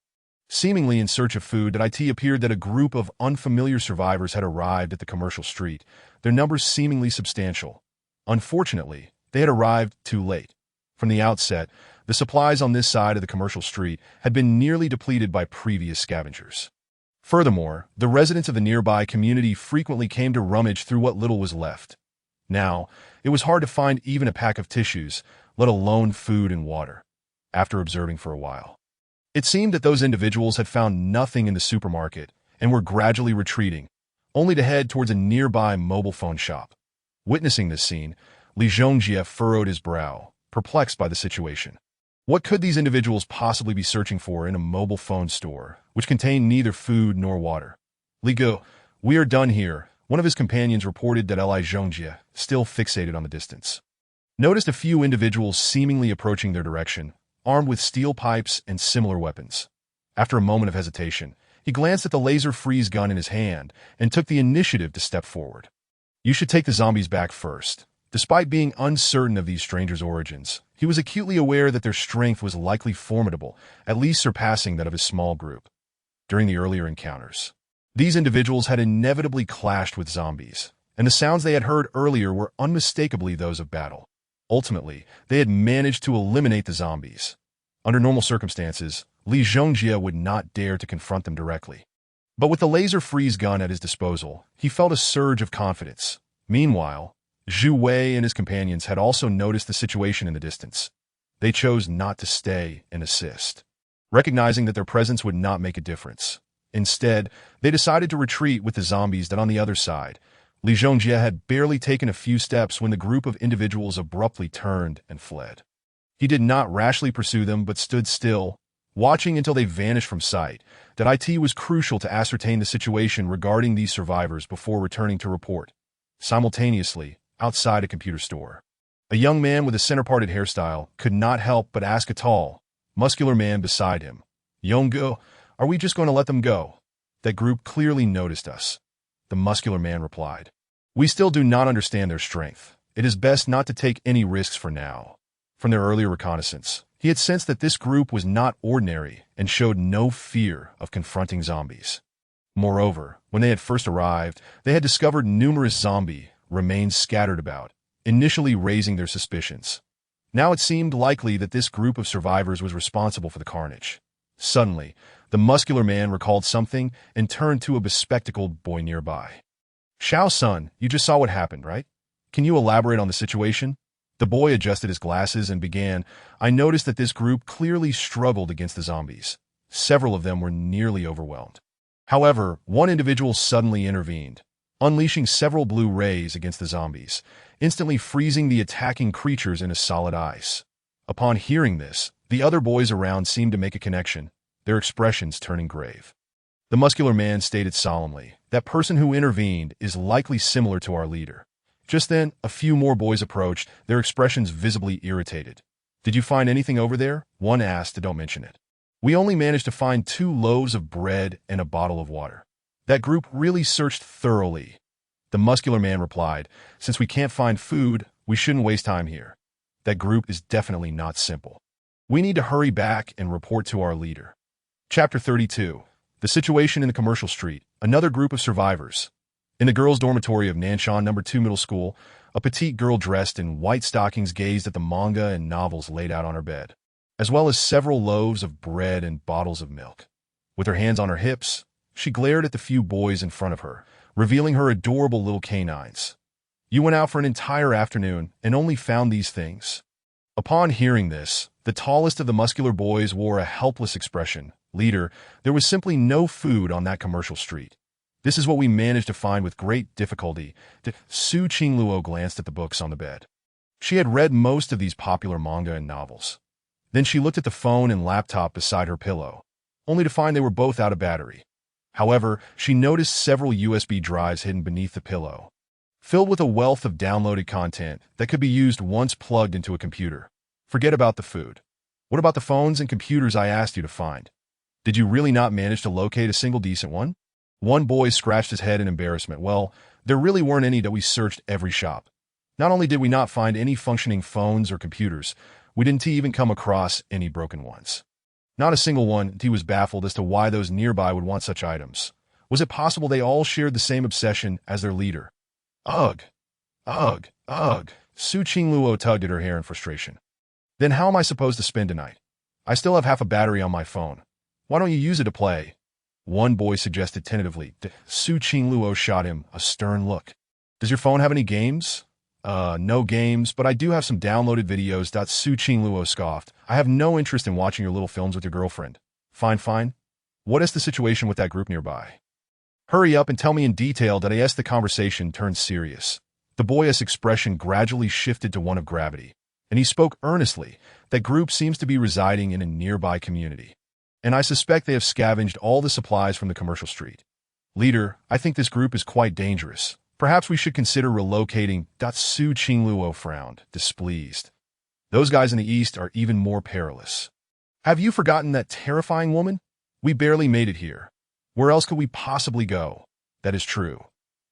Seemingly in search of food, it appeared that a group of unfamiliar survivors had arrived at the commercial street, their numbers seemingly substantial. Unfortunately, they had arrived too late. From the outset, the supplies on this side of the commercial street had been nearly depleted by previous scavengers. Furthermore, the residents of the nearby community frequently came to rummage through what little was left. Now, it was hard to find even a pack of tissues, let alone food and water. After observing for a while, it seemed that those individuals had found nothing in the supermarket and were gradually retreating, only to head towards a nearby mobile phone shop. Witnessing this scene, Li Zhongjie furrowed his brow, perplexed by the situation. What could these individuals possibly be searching for in a mobile phone store, which contained neither food nor water? Li Go, we are done here. One of his companions reported that Li Zhongjie, still fixated on the distance, noticed a few individuals seemingly approaching their direction, armed with steel pipes and similar weapons. After a moment of hesitation, he glanced at the laser freeze gun in his hand and took the initiative to step forward. You should take the zombies back first. Despite being uncertain of these strangers' origins, he was acutely aware that their strength was likely formidable, at least surpassing that of his small group. During the earlier encounters, these individuals had inevitably clashed with zombies, and the sounds they had heard earlier were unmistakably those of battle. Ultimately, they had managed to eliminate the zombies. Under normal circumstances, Li Zhongjie would not dare to confront them directly. But with the laser freeze gun at his disposal, he felt a surge of confidence. Meanwhile, Zhu Wei and his companions had also noticed the situation in the distance. They chose not to stay and assist, recognizing that their presence would not make a difference. Instead, they decided to retreat with the zombies that on the other side. Li Zhongjie had barely taken a few steps when the group of individuals abruptly turned and fled. He did not rashly pursue them but stood still, watching until they vanished from sight. It was crucial to ascertain the situation regarding these survivors before returning to report. Simultaneously, outside a computer store, a young man with a center-parted hairstyle could not help but ask a tall, muscular man beside him, "Yonggo, are we just going to let them go? That group clearly noticed us." The muscular man replied, "We still do not understand their strength. It is best not to take any risks for now." From their earlier reconnaissance, he had sensed that this group was not ordinary and showed no fear of confronting zombies. Moreover, when they had first arrived, they had discovered numerous zombie remains scattered about, initially raising their suspicions. Now it seemed likely that this group of survivors was responsible for the carnage. Suddenly, the muscular man recalled something and turned to a bespectacled boy nearby. "Shao-sun, you just saw what happened, right? Can you elaborate on the situation?" The boy adjusted his glasses and began, "I noticed that this group clearly struggled against the zombies. Several of them were nearly overwhelmed. However, one individual suddenly intervened, unleashing several blue rays against the zombies, instantly freezing the attacking creatures in a solid ice." Upon hearing this, the other boys around seemed to make a connection, their expressions turning grave. The muscular man stated solemnly, "That person who intervened is likely similar to our leader." Just then, a few more boys approached, their expressions visibly irritated. "Did you find anything over there?" one asked. "Don't mention it. We only managed to find 2 loaves of bread and a bottle of water." That group really searched thoroughly. The muscular man replied, "Since we can't find food, we shouldn't waste time here. That group is definitely not simple. We need to hurry back and report to our leader." Chapter 32. The situation in the commercial street. Another group of survivors. In the girls' dormitory of Nanshan No. 2 Middle School, a petite girl dressed in white stockings gazed at the manga and novels laid out on her bed, as well as several loaves of bread and bottles of milk. With her hands on her hips, she glared at the few boys in front of her, revealing her adorable little canines. "You went out for an entire afternoon and only found these things?" Upon hearing this, the tallest of the muscular boys wore a helpless expression. "Leader, there was simply no food on that commercial street. This is what we managed to find with great difficulty." Su Qingluo glanced at the books on the bed. She had read most of these popular manga and novels. Then she looked at the phone and laptop beside her pillow, only to find they were both out of battery. However, she noticed several USB drives hidden beneath the pillow, filled with a wealth of downloaded content that could be used once plugged into a computer. Forget about the food. What about the phones and computers I asked you to find? Did you really not manage to locate a single decent one? One boy scratched his head in embarrassment. Well, there really weren't any that we searched every shop. Not only did we not find any functioning phones or computers, we didn't even come across any broken ones. Not a single one. He was baffled as to why those nearby would want such items. Was it possible they all shared the same obsession as their leader? Ugh. Ugh. Ugh. Su Qingluo tugged at her hair in frustration. Then how am I supposed to spend tonight? I still have half a battery on my phone. Why don't you use it to play? One boy suggested tentatively. Su Qingluo shot him a stern look. Does your phone have any games? No games, but I do have some downloaded videos. Su Qingluo scoffed. I have no interest in watching your little films with your girlfriend. Fine, fine. What is the situation with that group nearby? Hurry up and tell me in detail. As the conversation turned serious, the boy's expression gradually shifted to one of gravity, and he spoke earnestly. That group seems to be residing in a nearby community, and I suspect they have scavenged all the supplies from the commercial street. Leader, I think this group is quite dangerous. Perhaps we should consider relocating. Su Qingluo frowned, displeased. Those guys in the east are even more perilous. Have you forgotten that terrifying woman? We barely made it here. Where else could we possibly go? That is true.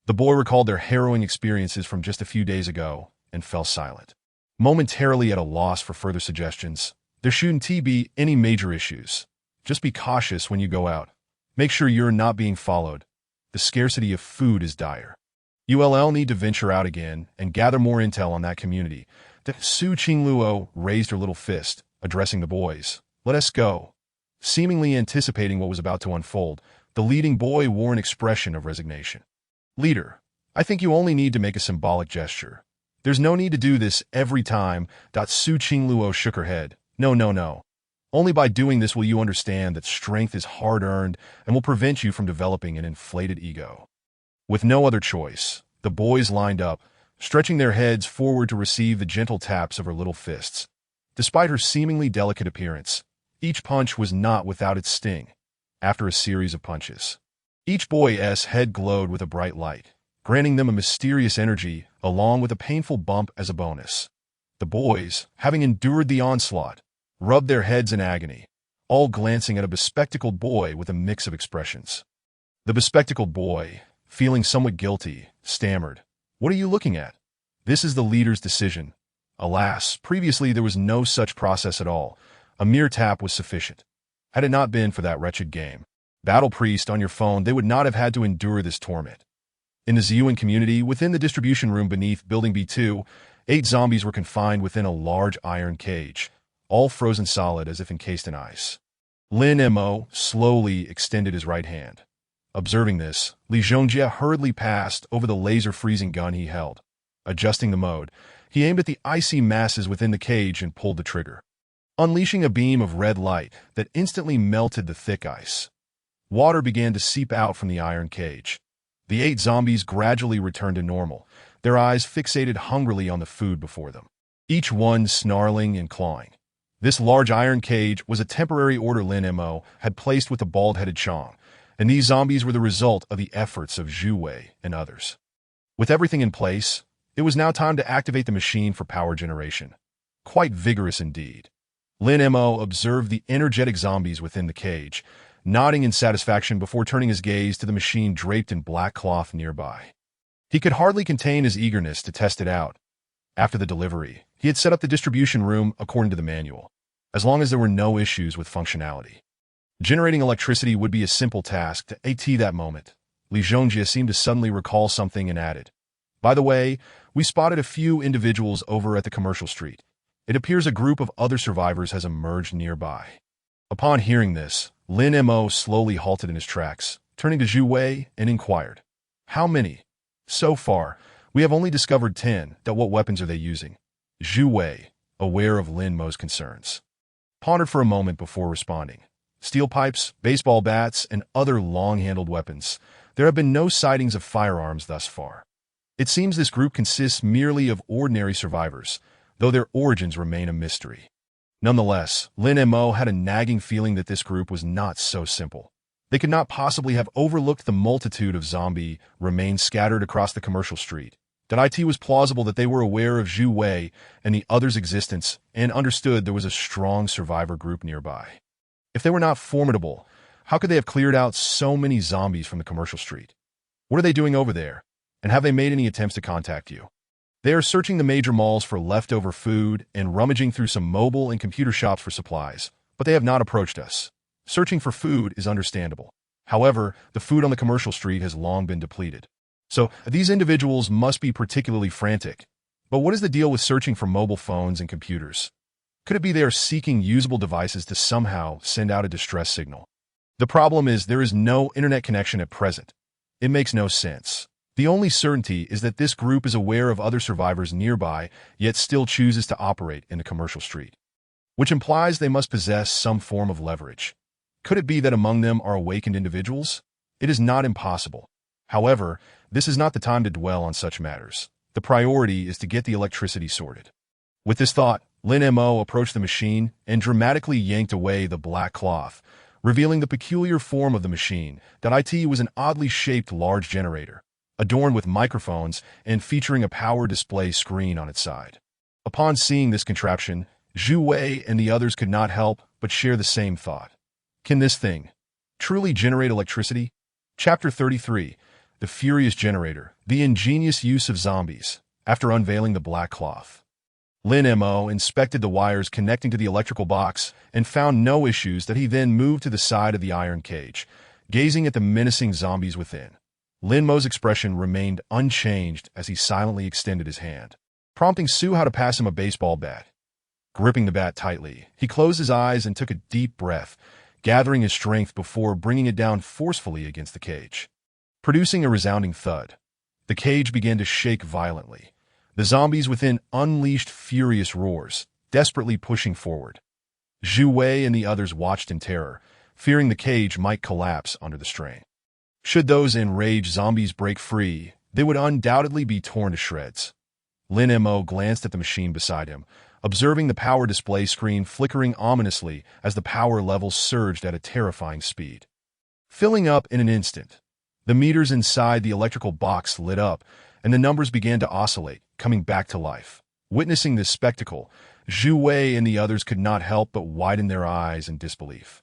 The boy recalled their harrowing experiences from just a few days ago and fell silent, momentarily at a loss for further suggestions. There shouldn't be any major issues. Just be cautious when you go out. Make sure you're not being followed. The scarcity of food is dire. You'll need to venture out again and gather more intel on that community. Su Qingluo raised her little fist, addressing the boys. Let us go. Seemingly anticipating what was about to unfold, the leading boy wore an expression of resignation. Leader, I think you only need to make a symbolic gesture. There's no need to do this every time. Su Qingluo shook her head. No. Only by doing this will you understand that strength is hard-earned and will prevent you from developing an inflated ego. With no other choice, the boys lined up, stretching their heads forward to receive the gentle taps of her little fists. Despite her seemingly delicate appearance, each punch was not without its sting. After a series of punches, each boy's head glowed with a bright light, granting them a mysterious energy along with a painful bump as a bonus. The boys, having endured the onslaught, rubbed their heads in agony, all glancing at a bespectacled boy with a mix of expressions. The bespectacled boy, feeling somewhat guilty, stammered, "What are you looking at?" "This is the leader's decision." Alas, previously there was no such process at all. A mere tap was sufficient. Had it not been for that wretched game, Battle Priest, on your phone, they would not have had to endure this torment. In the Ziyuan community, within the distribution room beneath Building B2, 8 zombies were confined within a large iron cage, all frozen solid as if encased in ice. Lin Mo slowly extended his right hand. Observing this, Li Zhongjie hurriedly passed over the laser-freezing gun he held. Adjusting the mode, he aimed at the icy masses within the cage and pulled the trigger, unleashing a beam of red light that instantly melted the thick ice. Water began to seep out from the iron cage. The 8 zombies gradually returned to normal, their eyes fixated hungrily on the food before them, each one snarling and clawing. This large iron cage was a temporary order Lin Mo had placed with the bald-headed Chong, and these zombies were the result of the efforts of Zhu Wei and others. With everything in place, it was now time to activate the machine for power generation. Quite vigorous indeed. Lin Mo observed the energetic zombies within the cage, nodding in satisfaction before turning his gaze to the machine draped in black cloth nearby. He could hardly contain his eagerness to test it out. After the delivery, he had set up the distribution room according to the manual, as long as there were no issues with functionality. Generating electricity would be a simple task. To AT that moment, Li Zhongjie seemed to suddenly recall something and added, "By the way, we spotted a few individuals over at the commercial street. It appears a group of other survivors has emerged nearby." Upon hearing this, Lin Mo slowly halted in his tracks, turning to Zhu Wei and inquired, "How many?" "So far, we have only discovered 10. What weapons are they using?" Zhu Wei, aware of Lin Mo's concerns, pondered for a moment before responding. "Steel pipes, baseball bats, and other long-handled weapons. There have been no sightings of firearms thus far. It seems this group consists merely of ordinary survivors, though their origins remain a mystery." Nonetheless, Lin Mo had a nagging feeling that this group was not so simple. They could not possibly have overlooked the multitude of zombie remains scattered across the commercial street. It was plausible that they were aware of Zhu Wei and the others' existence and understood there was a strong survivor group nearby. If they were not formidable, how could they have cleared out so many zombies from the commercial street? What are they doing over there? And have they made any attempts to contact you? They are searching the major malls for leftover food and rummaging through some mobile and computer shops for supplies, but they have not approached us. Searching for food is understandable. However, the food on the commercial street has long been depleted. So these individuals must be particularly frantic. But what is the deal with searching for mobile phones and computers? Could it be they are seeking usable devices to somehow send out a distress signal? The problem is there is no internet connection at present. It makes no sense. The only certainty is that this group is aware of other survivors nearby, yet still chooses to operate in the commercial street, which implies they must possess some form of leverage. Could it be that among them are awakened individuals? It is not impossible. However, this is not the time to dwell on such matters. The priority is to get the electricity sorted. With this thought, Lin Mo approached the machine and dramatically yanked away the black cloth, revealing the peculiar form of the machine. It was an oddly shaped large generator, adorned with microphones and featuring a power display screen on its side. Upon seeing this contraption, Zhu Wei and the others could not help but share the same thought. Can this thing truly generate electricity? Chapter 33. The Furious Generator, the ingenious use of zombies. After unveiling the black cloth, Lin Mo inspected the wires connecting to the electrical box and found no issues. He then moved to the side of the iron cage, gazing at the menacing zombies within. Lin Mo's expression remained unchanged as he silently extended his hand, prompting Su Hao to pass him a baseball bat. Gripping the bat tightly, he closed his eyes and took a deep breath, gathering his strength before bringing it down forcefully against the cage. Producing a resounding thud, the cage began to shake violently. The zombies within unleashed furious roars, desperately pushing forward. Zhu Wei and the others watched in terror, fearing the cage might collapse under the strain. Should those enraged zombies break free, they would undoubtedly be torn to shreds. Lin Mo glanced at the machine beside him, observing the power display screen flickering ominously as the power levels surged at a terrifying speed. Filling up in an instant, the meters inside the electrical box lit up, and the numbers began to oscillate, coming back to life. Witnessing this spectacle, Zhu Wei and the others could not help but widen their eyes in disbelief.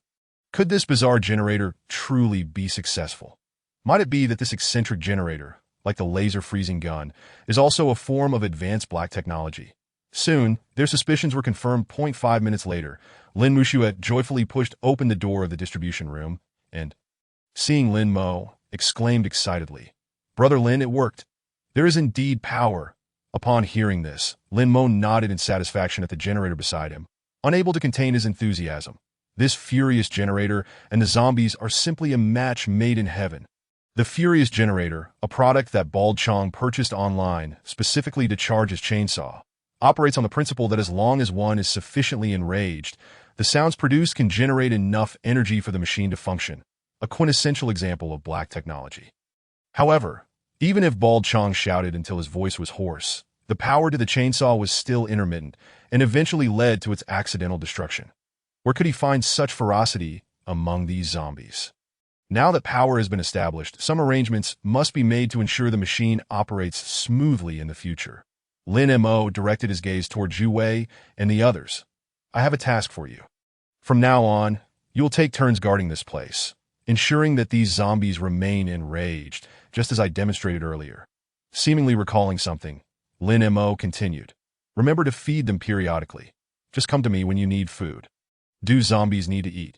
Could this bizarre generator truly be successful? Might it be that this eccentric generator, like the laser freezing gun, is also a form of advanced black technology? Soon, their suspicions were confirmed. 0.5 minutes later, Lin Mushuet joyfully pushed open the door of the distribution room and, seeing Lin Mo, exclaimed excitedly, "Brother Lin, it worked. There is indeed power." Upon hearing this, Lin Mo nodded in satisfaction at the generator beside him, unable to contain his enthusiasm. This furious generator and the zombies are simply a match made in heaven. The Furious Generator, a product that Bald Chong purchased online specifically to charge his chainsaw, operates on the principle that as long as one is sufficiently enraged, the sounds produced can generate enough energy for the machine to function, a quintessential example of black technology. However, even if Bald Chong shouted until his voice was hoarse, the power to the chainsaw was still intermittent and eventually led to its accidental destruction. Where could he find such ferocity among these zombies? Now that power has been established, some arrangements must be made to ensure the machine operates smoothly in the future. Lin Mo directed his gaze toward Zhu Wei and the others. "I have a task for you. From now on, you will take turns guarding this place, ensuring that these zombies remain enraged, just as I demonstrated earlier." Seemingly recalling something, Lin Mo continued, "Remember to feed them periodically. Just come to me when you need food. Do zombies need to eat?"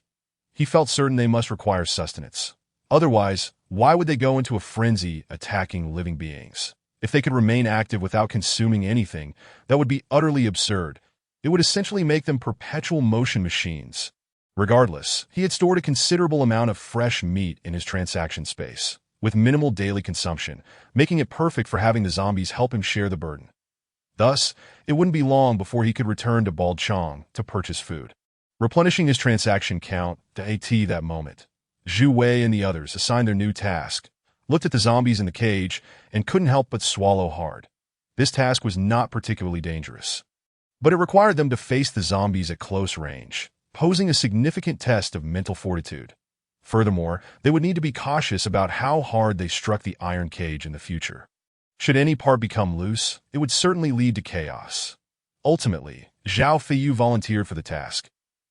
He felt certain they must require sustenance. Otherwise, why would they go into a frenzy attacking living beings? If they could remain active without consuming anything, that would be utterly absurd. It would essentially make them perpetual motion machines. Regardless, he had stored a considerable amount of fresh meat in his transaction space, with minimal daily consumption, making it perfect for having the zombies help him share the burden. Thus, it wouldn't be long before he could return to Bald Chong to purchase food. Replenishing his transaction count to AT that moment, Zhu Wei and the others assigned their new task, looked at the zombies in the cage, and couldn't help but swallow hard. This task was not particularly dangerous, but it required them to face the zombies at close range, posing a significant test of mental fortitude. Furthermore, they would need to be cautious about how hard they struck the iron cage in the future. Should any part become loose, it would certainly lead to chaos. Ultimately, Zhao Feiyu volunteered for the task.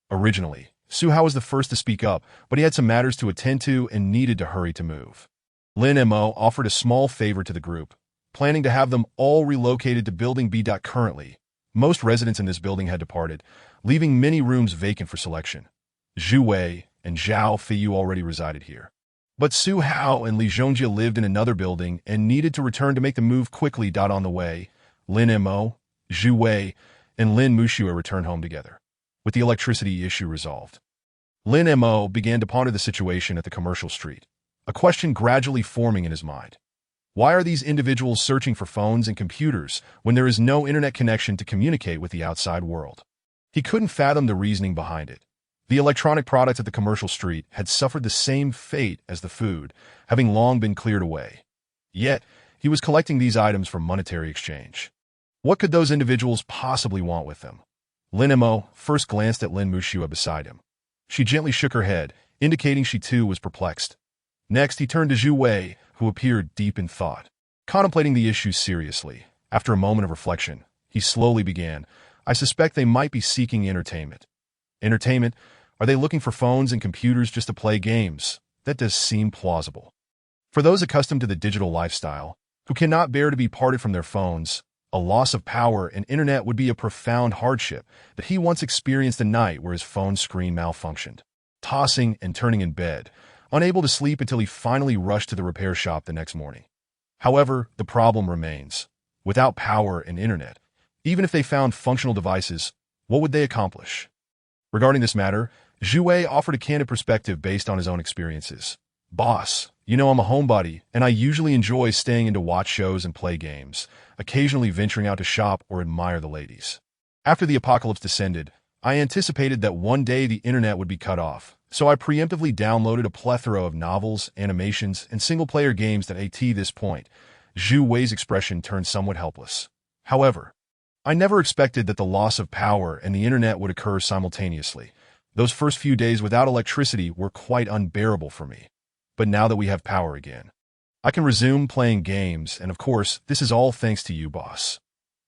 Originally, Su Hao was the first to speak up, but he had some matters to attend to and needed to hurry to move. Lin Mo offered a small favor to the group, planning to have them all relocated to Building B. Currently, most residents in this building had departed, leaving many rooms vacant for selection. Zhu Wei and Zhao Feiyu already resided here. But Su Hao and Li Zhongjia lived in another building and needed to return to make the move quickly. On the way, Lin Mo, Zhu Wei, and Lin Muxue returned home together, with the electricity issue resolved. Lin Mo began to ponder the situation at the commercial street, a question gradually forming in his mind. Why are these individuals searching for phones and computers when there is no internet connection to communicate with the outside world? He couldn't fathom the reasoning behind it. The electronic products at the commercial street had suffered the same fate as the food, having long been cleared away. Yet, he was collecting these items for monetary exchange. What could those individuals possibly want with them? Lin Mo first glanced at Lin Muxue beside him. She gently shook her head, indicating she too was perplexed. Next, he turned to Zhu Wei, who appeared deep in thought. Contemplating the issue seriously, after a moment of reflection, he slowly began, I suspect they might be seeking entertainment. Entertainment? Are they looking for phones and computers just to play games? That does seem plausible. For those accustomed to the digital lifestyle, who cannot bear to be parted from their phones, a loss of power and internet would be a profound hardship that he once experienced the night where his phone screen malfunctioned. Tossing and turning in bed, unable to sleep until he finally rushed to the repair shop the next morning. However, the problem remains. Without power and internet, even if they found functional devices, what would they accomplish? Regarding this matter, Zhu Wei offered a candid perspective based on his own experiences. Boss, you know I'm a homebody, and I usually enjoy staying in to watch shows and play games, occasionally venturing out to shop or admire the ladies. After the apocalypse descended, I anticipated that one day the internet would be cut off, so I preemptively downloaded a plethora of novels, animations, and single-player games that at this point, Zhu Wei's expression turned somewhat helpless. However, I never expected that the loss of power and the internet would occur simultaneously. Those first few days without electricity were quite unbearable for me. But now that we have power again, I can resume playing games, and of course, this is all thanks to you, boss.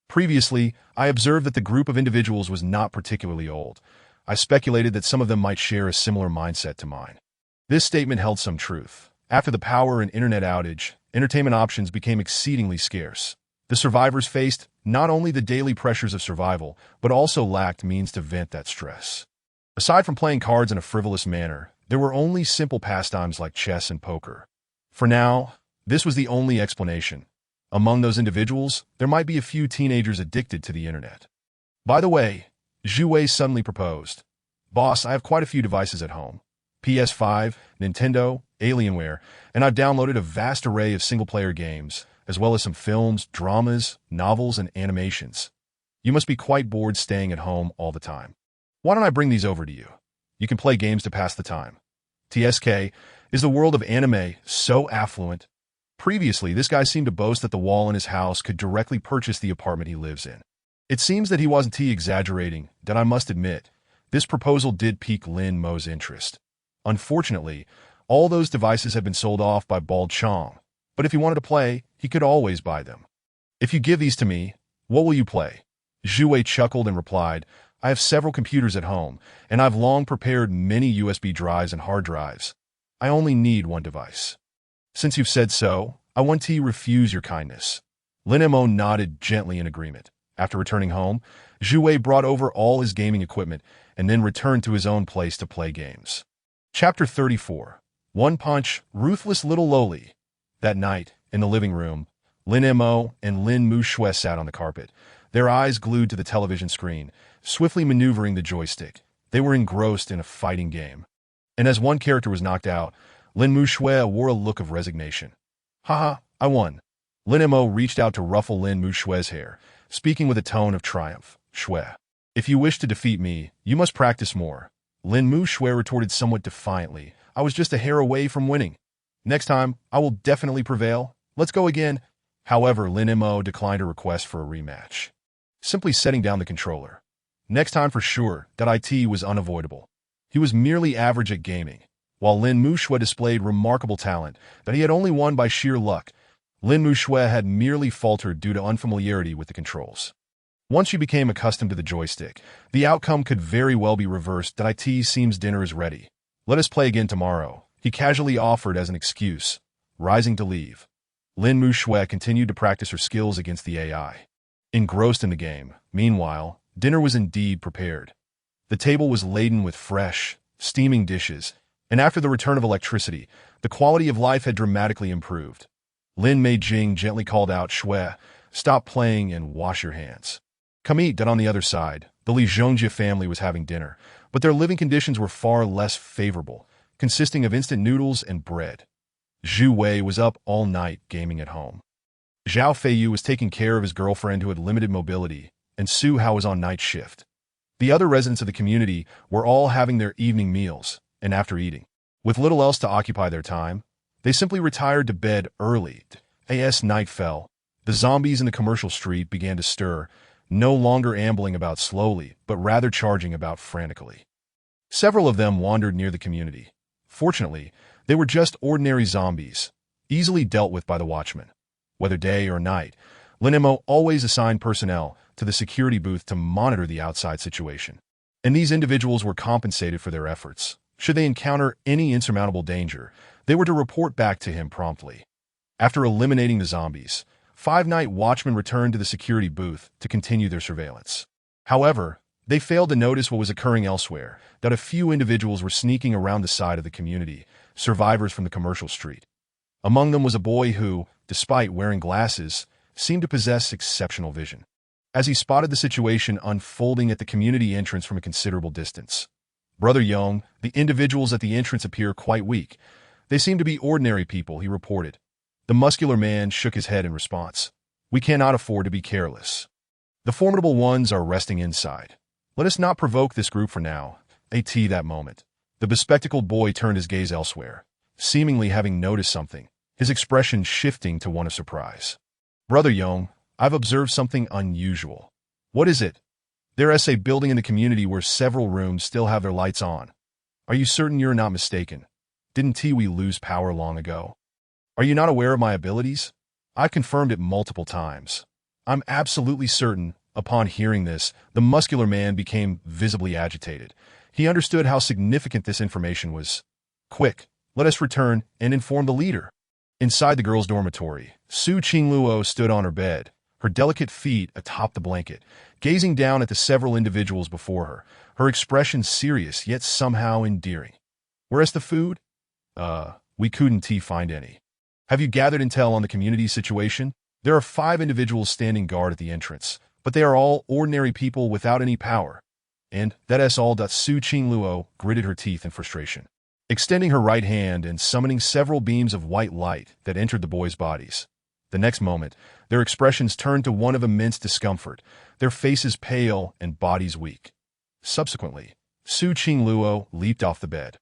Previously, I observed that the group of individuals was not particularly old. I speculated that some of them might share a similar mindset to mine. This statement held some truth. After the power and internet outage, entertainment options became exceedingly scarce. The survivors faced not only the daily pressures of survival, but also lacked means to vent that stress. Aside from playing cards in a frivolous manner, there were only simple pastimes like chess and poker. For now, this was the only explanation. Among those individuals, there might be a few teenagers addicted to the internet. By the way, Zhu Wei suddenly proposed. Boss, I have quite a few devices at home. PS5, Nintendo, Alienware, and I've downloaded a vast array of single-player games, as well as some films, dramas, novels, and animations. You must be quite bored staying at home all the time. Why don't I bring these over to you? You can play games to pass the time. TSK is the world of anime so affluent. Previously, this guy seemed to boast that the wall in his house could directly purchase the apartment he lives in. It seems that he wasn't exaggerating, that I must admit. This proposal did pique Lin Mo's interest. Unfortunately, all those devices had been sold off by Bald Chong, but if he wanted to play, he could always buy them. If you give these to me, what will you play? Zhu Wei chuckled and replied, I have several computers at home, and I've long prepared many USB drives and hard drives. I only need one device. Since you've said so, I want to refuse your kindness. Lin Mo nodded gently in agreement. After returning home, Zhu Wei brought over all his gaming equipment and then returned to his own place to play games. Chapter 34. One Punch, Ruthless Little Loli. That night, in the living room, Lin Mo and Lin Muxue sat on the carpet, their eyes glued to the television screen, swiftly maneuvering the joystick. They were engrossed in a fighting game. And as one character was knocked out, Lin Muxue wore a look of resignation. Haha, I won. Lin Mo reached out to ruffle Lin Muxue's hair, speaking with a tone of triumph. Xue, if you wish to defeat me, you must practice more. Lin Muxue retorted somewhat defiantly. I was just a hair away from winning. Next time, I will definitely prevail. Let's go again. However, Lin Mo declined a request for a rematch, simply setting down the controller. Next time for sure, that IT was unavoidable. He was merely average at gaming. While Lin Muxue displayed remarkable talent that he had only won by sheer luck, Lin Muxue had merely faltered due to unfamiliarity with the controls. Once you became accustomed to the joystick, the outcome could very well be reversed. "It seems dinner is ready. Let us play again tomorrow," he casually offered as an excuse, rising to leave. Lin Muxue continued to practice her skills against the AI. Engrossed in the game, meanwhile, dinner was indeed prepared. The table was laden with fresh, steaming dishes, and after the return of electricity, the quality of life had dramatically improved. Lin Meijing gently called out, "Shui, stop playing and wash your hands. Come eat." On the other side, the Li Zhongjie family was having dinner, but their living conditions were far less favorable, consisting of instant noodles and bread. Zhu Wei was up all night gaming at home. Zhao Feiyu was taking care of his girlfriend who had limited mobility, and Su Hao was on night shift. The other residents of the community were all having their evening meals, and after eating, with little else to occupy their time, they simply retired to bed early. As night fell, the zombies in the commercial street began to stir, no longer ambling about slowly, but rather charging about frantically. Several of them wandered near the community. Fortunately, they were just ordinary zombies, easily dealt with by the watchmen. Whether day or night, Lin Mo always assigned personnel to the security booth to monitor the outside situation. And these individuals were compensated for their efforts. Should they encounter any insurmountable danger, they were to report back to him promptly. After eliminating the zombies, 5 night watchmen returned to the security booth to continue their surveillance. However, they failed to notice what was occurring elsewhere, that a few individuals were sneaking around the side of the community, survivors from the commercial street. Among them was a boy who, despite wearing glasses, seemed to possess exceptional vision. As he spotted the situation unfolding at the community entrance from a considerable distance, "Brother Yong, the individuals at the entrance appear quite weak. They seem to be ordinary people," he reported. The muscular man shook his head in response. "We cannot afford to be careless. The formidable ones are resting inside. Let us not provoke this group for now." That moment, the bespectacled boy turned his gaze elsewhere, seemingly having noticed something, his expression shifting to one of surprise. "Brother Yong, I've observed something unusual." "What is it?" "There is a building in the community where several rooms still have their lights on. Are you certain you're not mistaken? Didn't we lose power long ago? Are you not aware of my abilities? I've confirmed it multiple times." "I'm absolutely certain." Upon hearing this, the muscular man became visibly agitated. He understood how significant this information was. "Quick, let us return and inform the leader." Inside the girls' dormitory, Su Qingluo stood on her bed, her delicate feet atop the blanket, gazing down at the several individuals before her, her expression serious yet somehow endearing. "Where's the food?" We couldn't find any." "Have you gathered intel on the community situation?" "There are 5 individuals standing guard at the entrance, but they are all ordinary people without any power." "And that's all." Su Qingluo gritted her teeth in frustration, extending her right hand and summoning several beams of white light that entered the boys' bodies. The next moment, their expressions turned to one of immense discomfort, their faces pale and bodies weak. Subsequently, Su Qingluo leaped off the bed,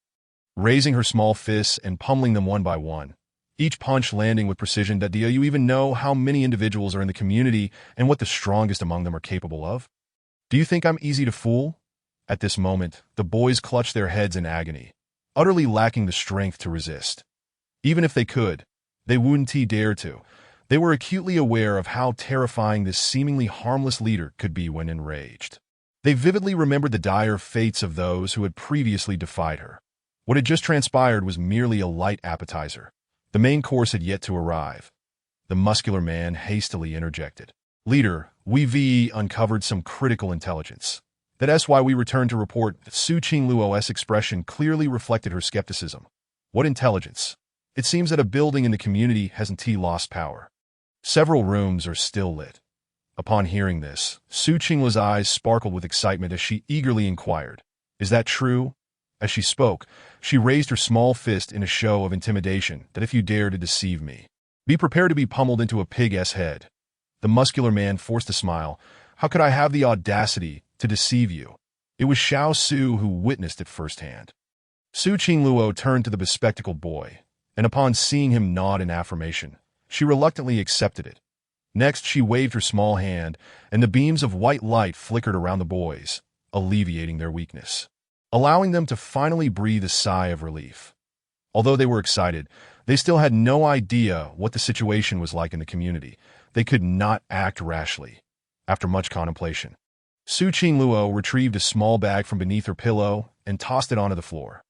raising her small fists and pummeling them one by one, each punch landing with precision. Do you even know how many individuals are in the community and what the strongest among them are capable of? Do you think I'm easy to fool?" At this moment, the boys clutched their heads in agony, utterly lacking the strength to resist. Even if they could, they wouldn't dare to. They were acutely aware of how terrifying this seemingly harmless leader could be when enraged. They vividly remembered the dire fates of those who had previously defied her. What had just transpired was merely a light appetizer. The main course had yet to arrive. The muscular man hastily interjected. "Leader, we've uncovered some critical intelligence. That's why we returned to report." Su Qingluo's expression clearly reflected her skepticism. "What intelligence?" "It seems that a building in the community hasn't lost power. Several rooms are still lit." Upon hearing this, Su Qingluo's eyes sparkled with excitement as she eagerly inquired, "Is that true?" As she spoke, she raised her small fist in a show of intimidation. "That if you dare to deceive me, be prepared to be pummeled into a pig's head." The muscular man forced a smile. "How could I have the audacity to deceive you?" It was Xiao Su who witnessed it firsthand. Su Qingluo turned to the bespectacled boy, and upon seeing him nod in affirmation, she reluctantly accepted it. Next, she waved her small hand, and the beams of white light flickered around the boys, alleviating their weakness, allowing them to finally breathe a sigh of relief. Although they were excited, they still had no idea what the situation was like in the community. They could not act rashly. After much contemplation, Su Qingluo retrieved a small bag from beneath her pillow and tossed it onto the floor.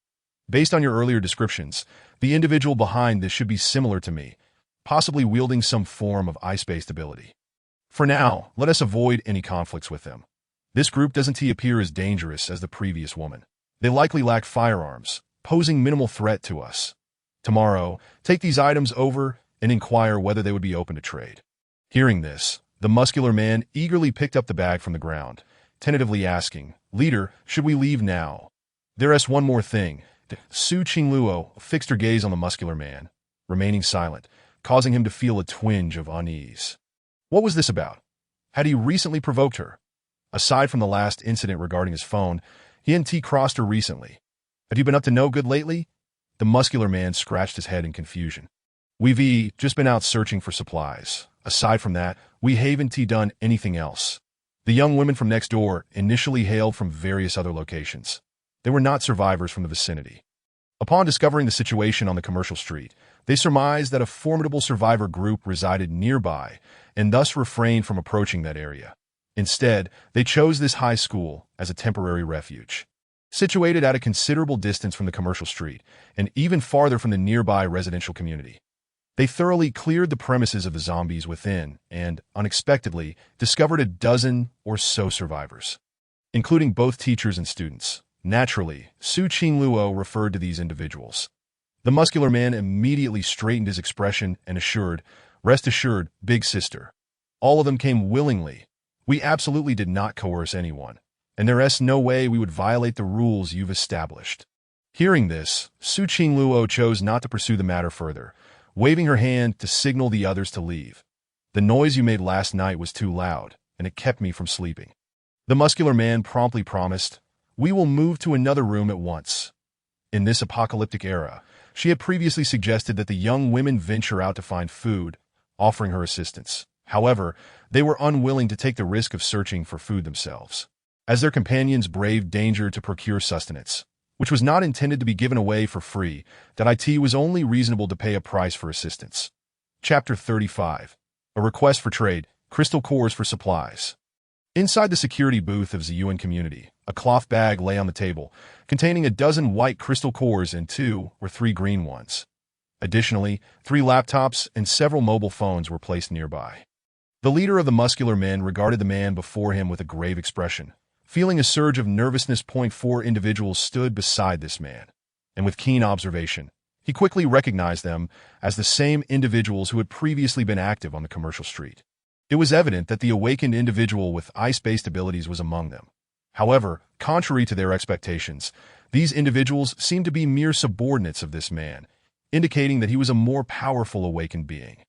Based on your earlier descriptions, the individual behind this should be similar to me, possibly wielding some form of ice-based ability. For now, let us avoid any conflicts with them. This group doesn't appear as dangerous as the previous woman. They likely lack firearms, posing minimal threat to us. Tomorrow, take these items over and inquire whether they would be open to trade. Hearing this, the muscular man eagerly picked up the bag from the ground, tentatively asking, "Leader, should we leave now?" "There's one more thing." Su Qingluo fixed her gaze on the muscular man, remaining silent, causing him to feel a twinge of unease. What was this about? Had he recently provoked her? Aside from the last incident regarding his phone, he hadn't crossed her recently. Have you been up to no good lately? The muscular man scratched his head in confusion. We've just been out searching for supplies. Aside from that, we haven't done anything else. The young women from next door initially hailed from various other locations. They were not survivors from the vicinity. Upon discovering the situation on the commercial street, they surmised that a formidable survivor group resided nearby and thus refrained from approaching that area. Instead, they chose this high school as a temporary refuge. Situated at a considerable distance from the commercial street and even farther from the nearby residential community, they thoroughly cleared the premises of the zombies within and, unexpectedly, discovered a dozen or so survivors, including both teachers and students. Naturally, Su Qingluo referred to these individuals. The muscular man immediately straightened his expression and assured, "Rest assured, big sister. All of them came willingly. We absolutely did not coerce anyone, and there's no way we would violate the rules you've established." Hearing this, Su Qingluo chose not to pursue the matter further, waving her hand to signal the others to leave. "The noise you made last night was too loud, and it kept me from sleeping." The muscular man promptly promised, "We will move to another room at once." In this apocalyptic era, she had previously suggested that the young women venture out to find food, offering her assistance. However, they were unwilling to take the risk of searching for food themselves, as their companions braved danger to procure sustenance, which was not intended to be given away for free, that it was only reasonable to pay a price for assistance. Chapter 35. A request for trade, crystal cores for supplies. Inside the security booth of the Ziyuan community, a cloth bag lay on the table, containing a dozen white crystal cores and 2 or 3 green ones. Additionally, 3 laptops and several mobile phones were placed nearby. The leader of the muscular men regarded the man before him with a grave expression. Feeling a surge of nervousness, 4 individuals stood beside this man, and with keen observation, he quickly recognized them as the same individuals who had previously been active on the commercial street. It was evident that the awakened individual with ice-based abilities was among them. However, contrary to their expectations, these individuals seemed to be mere subordinates of this man, indicating that he was a more powerful awakened being.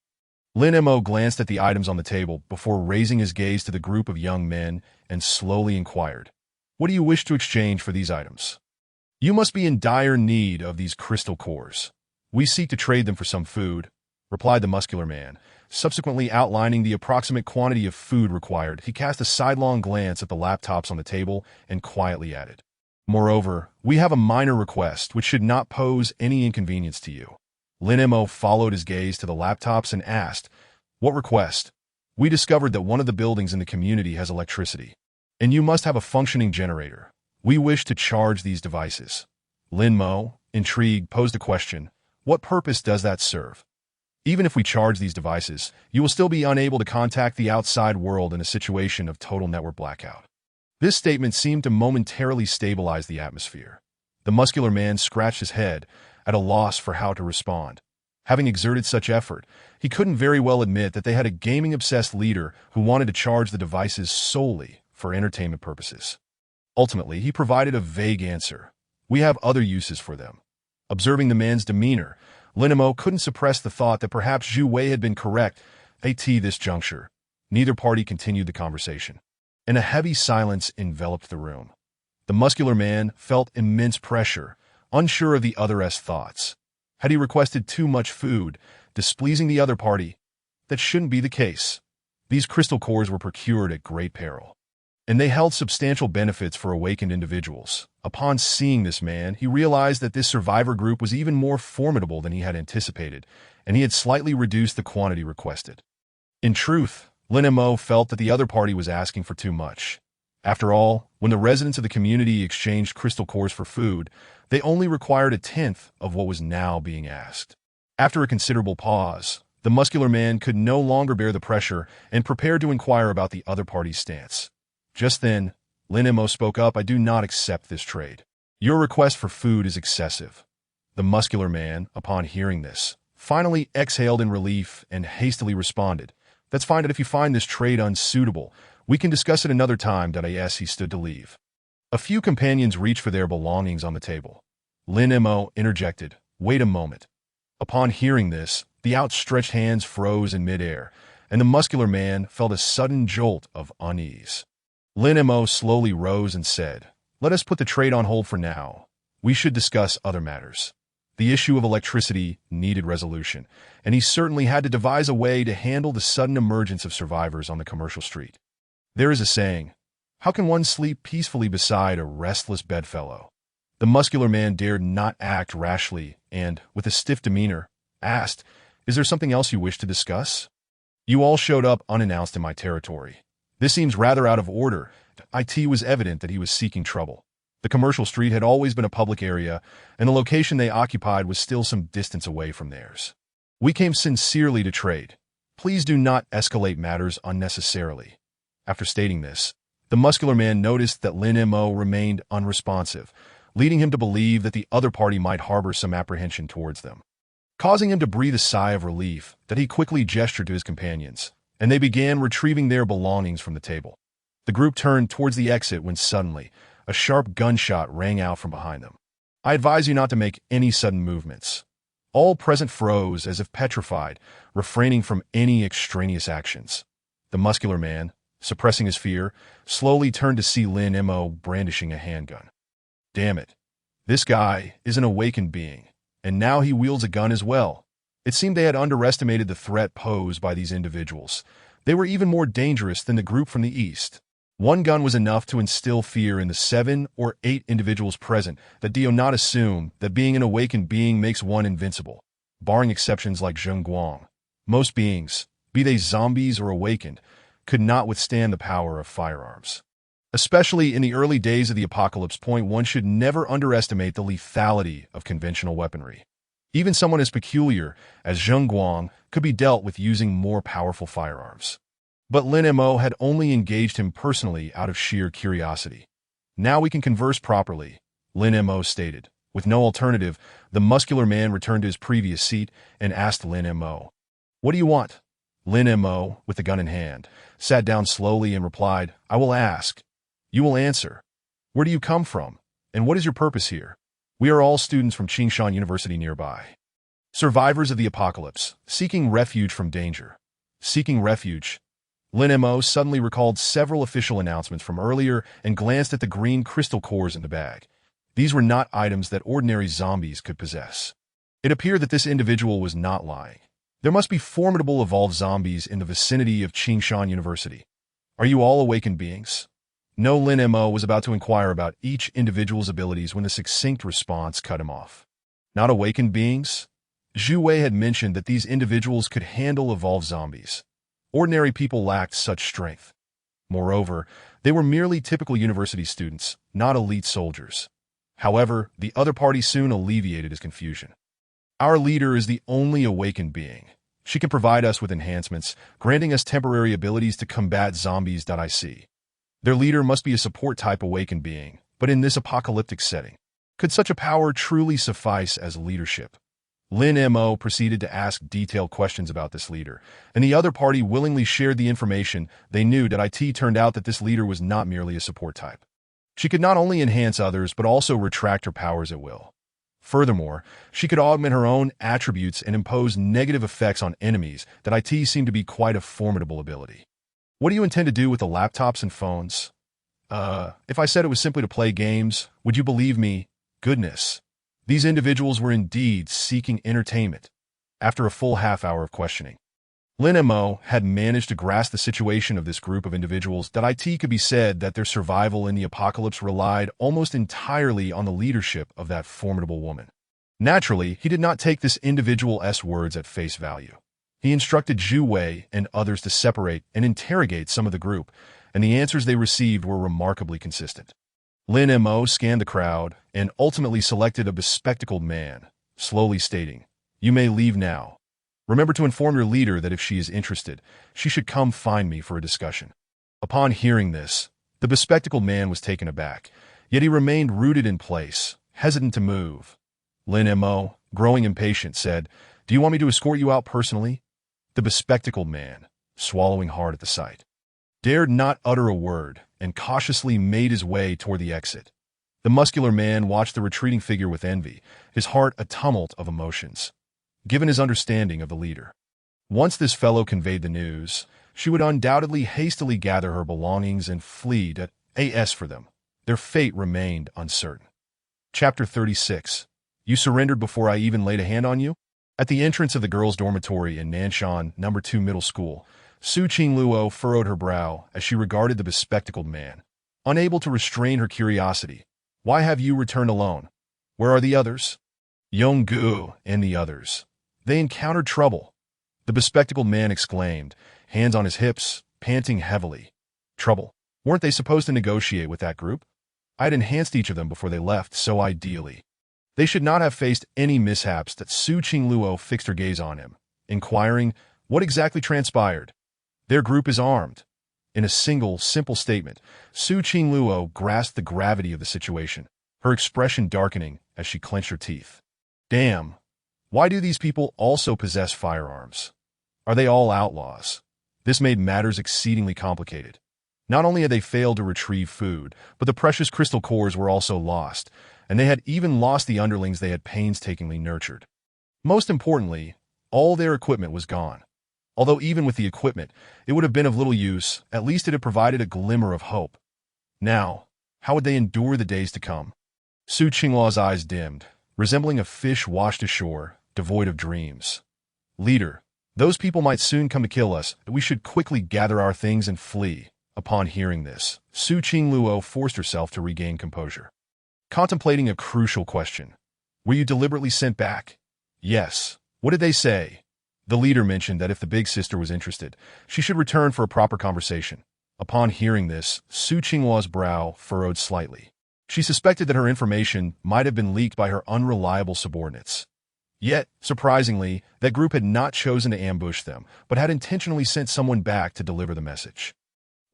Lin Mo glanced at the items on the table before raising his gaze to the group of young men and slowly inquired, "What do you wish to exchange for these items?" "You must be in dire need of these crystal cores. We seek to trade them for some food," replied the muscular man. Subsequently outlining the approximate quantity of food required, he cast a sidelong glance at the laptops on the table and quietly added, "Moreover, we have a minor request which should not pose any inconvenience to you." Lin Mo followed his gaze to the laptops and asked, "What request?" "We discovered that one of the buildings in the community has electricity, and you must have a functioning generator. We wish to charge these devices." Lin Mo, intrigued, posed a question, "What purpose does that serve?" "Even if we charge these devices, you will still be unable to contact the outside world in a situation of total network blackout." This statement seemed to momentarily stabilize the atmosphere. The muscular man scratched his head, at a loss for how to respond. Having exerted such effort, he couldn't very well admit that they had a gaming-obsessed leader who wanted to charge the devices solely for entertainment purposes. Ultimately, he provided a vague answer. "We have other uses for them." Observing the man's demeanor, Lin Mo couldn't suppress the thought that perhaps Zhu Wei had been correct. At this juncture, neither party continued the conversation, and a heavy silence enveloped the room. The muscular man felt immense pressure, unsure of the other's thoughts. Had he requested too much food, displeasing the other party? That shouldn't be the case. These crystal cores were procured at great peril. and they held substantial benefits for awakened individuals. Upon seeing this man, he realized that this survivor group was even more formidable than he had anticipated, and he had slightly reduced the quantity requested. In truth, Lin Mo felt that the other party was asking for too much. After all, when the residents of the community exchanged crystal cores for food, they only required a tenth of what was now being asked. After a considerable pause, the muscular man could no longer bear the pressure and prepared to inquire about the other party's stance. Just then, Lin Mo spoke up. "I do not accept this trade. Your request for food is excessive." The muscular man, upon hearing this, finally exhaled in relief and hastily responded, "That's fine, but if you find this trade unsuitable, we can discuss it another time." He stood to leave. A few companions reached for their belongings on the table. Lin Mo interjected, "Wait a moment." Upon hearing this, the outstretched hands froze in midair, and the muscular man felt a sudden jolt of unease. Lin Mo slowly rose and said, "Let us put the trade on hold for now. We should discuss other matters." The issue of electricity needed resolution, and he certainly had to devise a way to handle the sudden emergence of survivors on the commercial street. There is a saying, "How can one sleep peacefully beside a restless bedfellow?" The muscular man dared not act rashly and, with a stiff demeanor, asked, "Is there something else you wish to discuss? You all showed up unannounced in my territory. This seems rather out of order." It was evident that he was seeking trouble. The commercial street had always been a public area, and the location they occupied was still some distance away from theirs. "We came sincerely to trade. Please do not escalate matters unnecessarily." After stating this, the muscular man noticed that Lin Mo remained unresponsive, leading him to believe that the other party might harbor some apprehension towards them. Causing him to breathe a sigh of relief, that he quickly gestured to his companions, and they began retrieving their belongings from the table. The group turned towards the exit when suddenly, a sharp gunshot rang out from behind them. "I advise you not to make any sudden movements." All present froze as if petrified, refraining from any extraneous actions. The muscular man, suppressing his fear, slowly turned to see Lin Mo brandishing a handgun. Damn it. This guy is an awakened being, and now he wields a gun as well. It seemed they had underestimated the threat posed by these individuals. They were even more dangerous than the group from the east. One gun was enough to instill fear in the 7 or 8 individuals present that do not assume that being an awakened being makes one invincible. Barring exceptions like Zheng Guang, most beings, be they zombies or awakened, could not withstand the power of firearms. Especially in the early days of the apocalypse. One should never underestimate the lethality of conventional weaponry. Even someone as peculiar as Zheng Guang could be dealt with using more powerful firearms. But Lin Mo had only engaged him personally out of sheer curiosity. "Now we can converse properly," Lin Mo stated. With no alternative, the muscular man returned to his previous seat and asked Lin Mo, "What do you want?" Lin Mo, with the gun in hand, sat down slowly and replied, "I will ask. You will answer. Where do you come from, and what is your purpose here?" "We are all students from Qingshan University nearby. Survivors of the apocalypse, seeking refuge from danger." Seeking refuge. Lin Mo suddenly recalled several official announcements from earlier and glanced at the green crystal cores in the bag. These were not items that ordinary zombies could possess. It appeared that this individual was not lying. There must be formidable evolved zombies in the vicinity of Qingshan University. "Are you all awakened beings?" No, Lin Mo was about to inquire about each individual's abilities when the succinct response cut him off. "Not awakened beings?" Zhu Wei had mentioned that these individuals could handle evolved zombies. Ordinary people lacked such strength. Moreover, they were merely typical university students, not elite soldiers. However, the other party soon alleviated his confusion. "Our leader is the only awakened being. She can provide us with enhancements, granting us temporary abilities to combat zombies. Their leader must be a support-type awakened being, but in this apocalyptic setting, could such a power truly suffice as leadership?" Lin Mo proceeded to ask detailed questions about this leader, and the other party willingly shared the information they knew. It turned out that this leader was not merely a support type. She could not only enhance others but also retract her powers at will. Furthermore, she could augment her own attributes and impose negative effects on enemies. It seemed to be quite a formidable ability. "What do you intend to do with the laptops and phones?" If I said it was simply to play games, would you believe me? Goodness. These individuals were indeed seeking entertainment. After a full half hour of questioning, Lin Mo had managed to grasp the situation of this group of individuals that it could be said that their survival in the apocalypse relied almost entirely on the leadership of that formidable woman. Naturally, he did not take this individual's words at face value. He instructed Zhu Wei and others to separate and interrogate some of the group, and the answers they received were remarkably consistent. Lin Mo scanned the crowd and ultimately selected a bespectacled man, slowly stating, "You may leave now. Remember to inform your leader that if she is interested, she should come find me for a discussion." Upon hearing this, the bespectacled man was taken aback, yet he remained rooted in place, hesitant to move. Lin Mo, growing impatient, said, "Do you want me to escort you out personally?" The bespectacled man, swallowing hard at the sight, dared not utter a word and cautiously made his way toward the exit. The muscular man watched the retreating figure with envy, his heart a tumult of emotions. Given his understanding of the leader, once this fellow conveyed the news, she would undoubtedly hastily gather her belongings and flee to as for them. Their fate remained uncertain. Chapter 36. You surrendered before I even laid a hand on you? At the entrance of the girls' dormitory in Nanshan No. 2 Middle School, Su Qingluo furrowed her brow as she regarded the bespectacled man. Unable to restrain her curiosity, "Why have you returned alone? Where are the others?" Yonggu and the others. They encountered trouble. The bespectacled man exclaimed, hands on his hips, panting heavily. Trouble? Weren't they supposed to negotiate with that group? I'd enhanced each of them before they left, so ideally they should not have faced any mishaps. That Su Qingluo fixed her gaze on him, inquiring, "What exactly transpired?" "Their group is armed." In a single, simple statement, Su Qingluo grasped the gravity of the situation, her expression darkening as she clenched her teeth. Damn. Why do these people also possess firearms? Are they all outlaws? This made matters exceedingly complicated. Not only had they failed to retrieve food, but the precious crystal cores were also lost, and they had even lost the underlings they had painstakingly nurtured. Most importantly, all their equipment was gone. Although even with the equipment, it would have been of little use, at least it had provided a glimmer of hope. Now, how would they endure the days to come? Su Qingluo's eyes dimmed, resembling a fish washed ashore, devoid of dreams. "Leader, those people might soon come to kill us, but we should quickly gather our things and flee." Upon hearing this, Su Qingluo forced herself to regain composure. Contemplating a crucial question. "Were you deliberately sent back?" "Yes." "What did they say?" The leader mentioned that if the big sister was interested, she should return for a proper conversation. Upon hearing this, Su Qingluo's brow furrowed slightly. She suspected that her information might have been leaked by her unreliable subordinates. Yet, surprisingly, that group had not chosen to ambush them, but had intentionally sent someone back to deliver the message.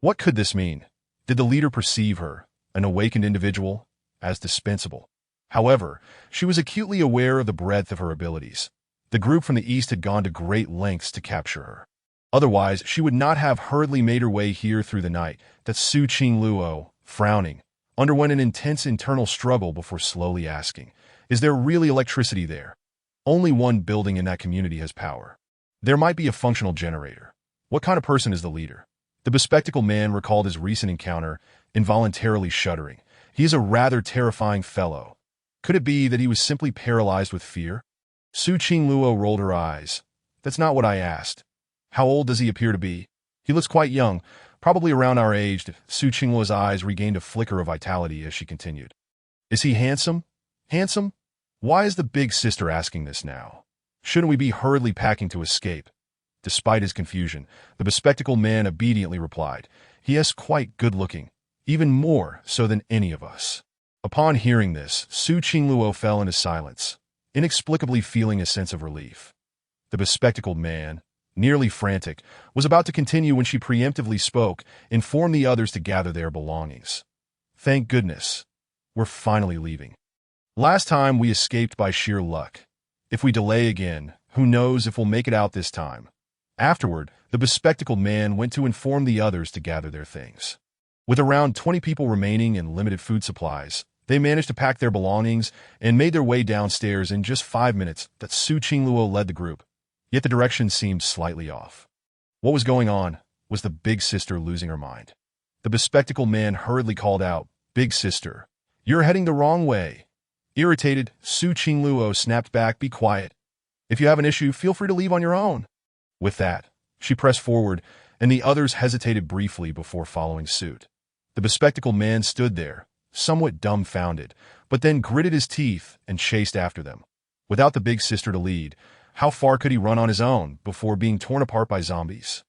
What could this mean? Did the leader perceive her, an awakened individual, as dispensable? However, she was acutely aware of the breadth of her abilities. The group from the east had gone to great lengths to capture her. Otherwise, she would not have hurriedly made her way here through the night. That Su Qingluo, frowning, underwent an intense internal struggle before slowly asking, "Is there really electricity there?" Only one building in that community has power. There might be a functional generator. What kind of person is the leader? The bespectacled man recalled his recent encounter, involuntarily shuddering. He is a rather terrifying fellow. Could it be that he was simply paralyzed with fear? Su Qingluo rolled her eyes. "That's not what I asked. How old does he appear to be?" "He looks quite young, probably around our age." Su Qingluo's eyes regained a flicker of vitality as she continued. "Is he handsome?" "Handsome? Why is the big sister asking this now? Shouldn't we be hurriedly packing to escape?" Despite his confusion, the bespectacled man obediently replied, "He is quite good-looking, even more so than any of us." Upon hearing this, Su Qingluo fell into silence, inexplicably feeling a sense of relief. The bespectacled man, nearly frantic, was about to continue when she preemptively spoke, informed the others to gather their belongings. "Thank goodness. We're finally leaving. Last time we escaped by sheer luck. If we delay again, who knows if we'll make it out this time." Afterward, the bespectacled man went to inform the others to gather their things. With around 20 people remaining and limited food supplies, they managed to pack their belongings and made their way downstairs in just 5 minutes. That Su Qingluo led the group. Yet the direction seemed slightly off. What was going on? Was the big sister losing her mind? The bespectacled man hurriedly called out, "Big sister, you're heading the wrong way." Irritated, Su Qingluo snapped back, "Be quiet. If you have an issue, feel free to leave on your own." With that, She pressed forward, and the others hesitated briefly before following suit. The bespectacled man stood there, somewhat dumbfounded, but then gritted his teeth and chased after them. Without the big sister to lead, how far could he run on his own before being torn apart by zombies?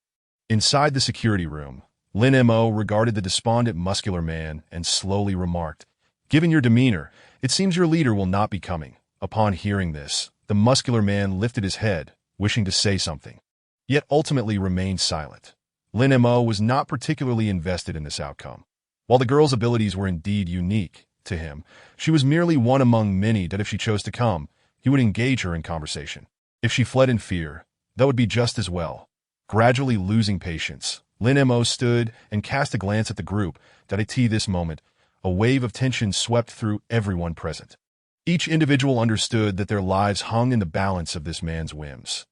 Inside the security room, Lin Mo regarded the despondent muscular man and slowly remarked, "Given your demeanor, it seems your leader will not be coming." Upon hearing this, the muscular man lifted his head, wishing to say something, yet ultimately remained silent. Lin Mo was not particularly invested in this outcome. While the girl's abilities were indeed unique to him, she was merely one among many that if she chose to come, he would engage her in conversation. If she fled in fear, that would be just as well. Gradually losing patience, Lin Mo stood and cast a glance at the group that at this moment, a wave of tension swept through everyone present. Each individual understood that their lives hung in the balance of this man's whims.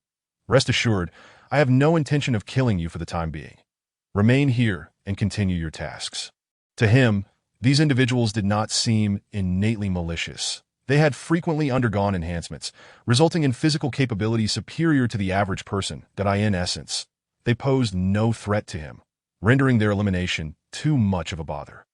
"Rest assured, I have no intention of killing you for the time being. Remain here and continue your tasks." To him, these individuals did not seem innately malicious. They had frequently undergone enhancements, resulting in physical capabilities superior to the average person, that in essence, they posed no threat to him, rendering their elimination too much of a bother.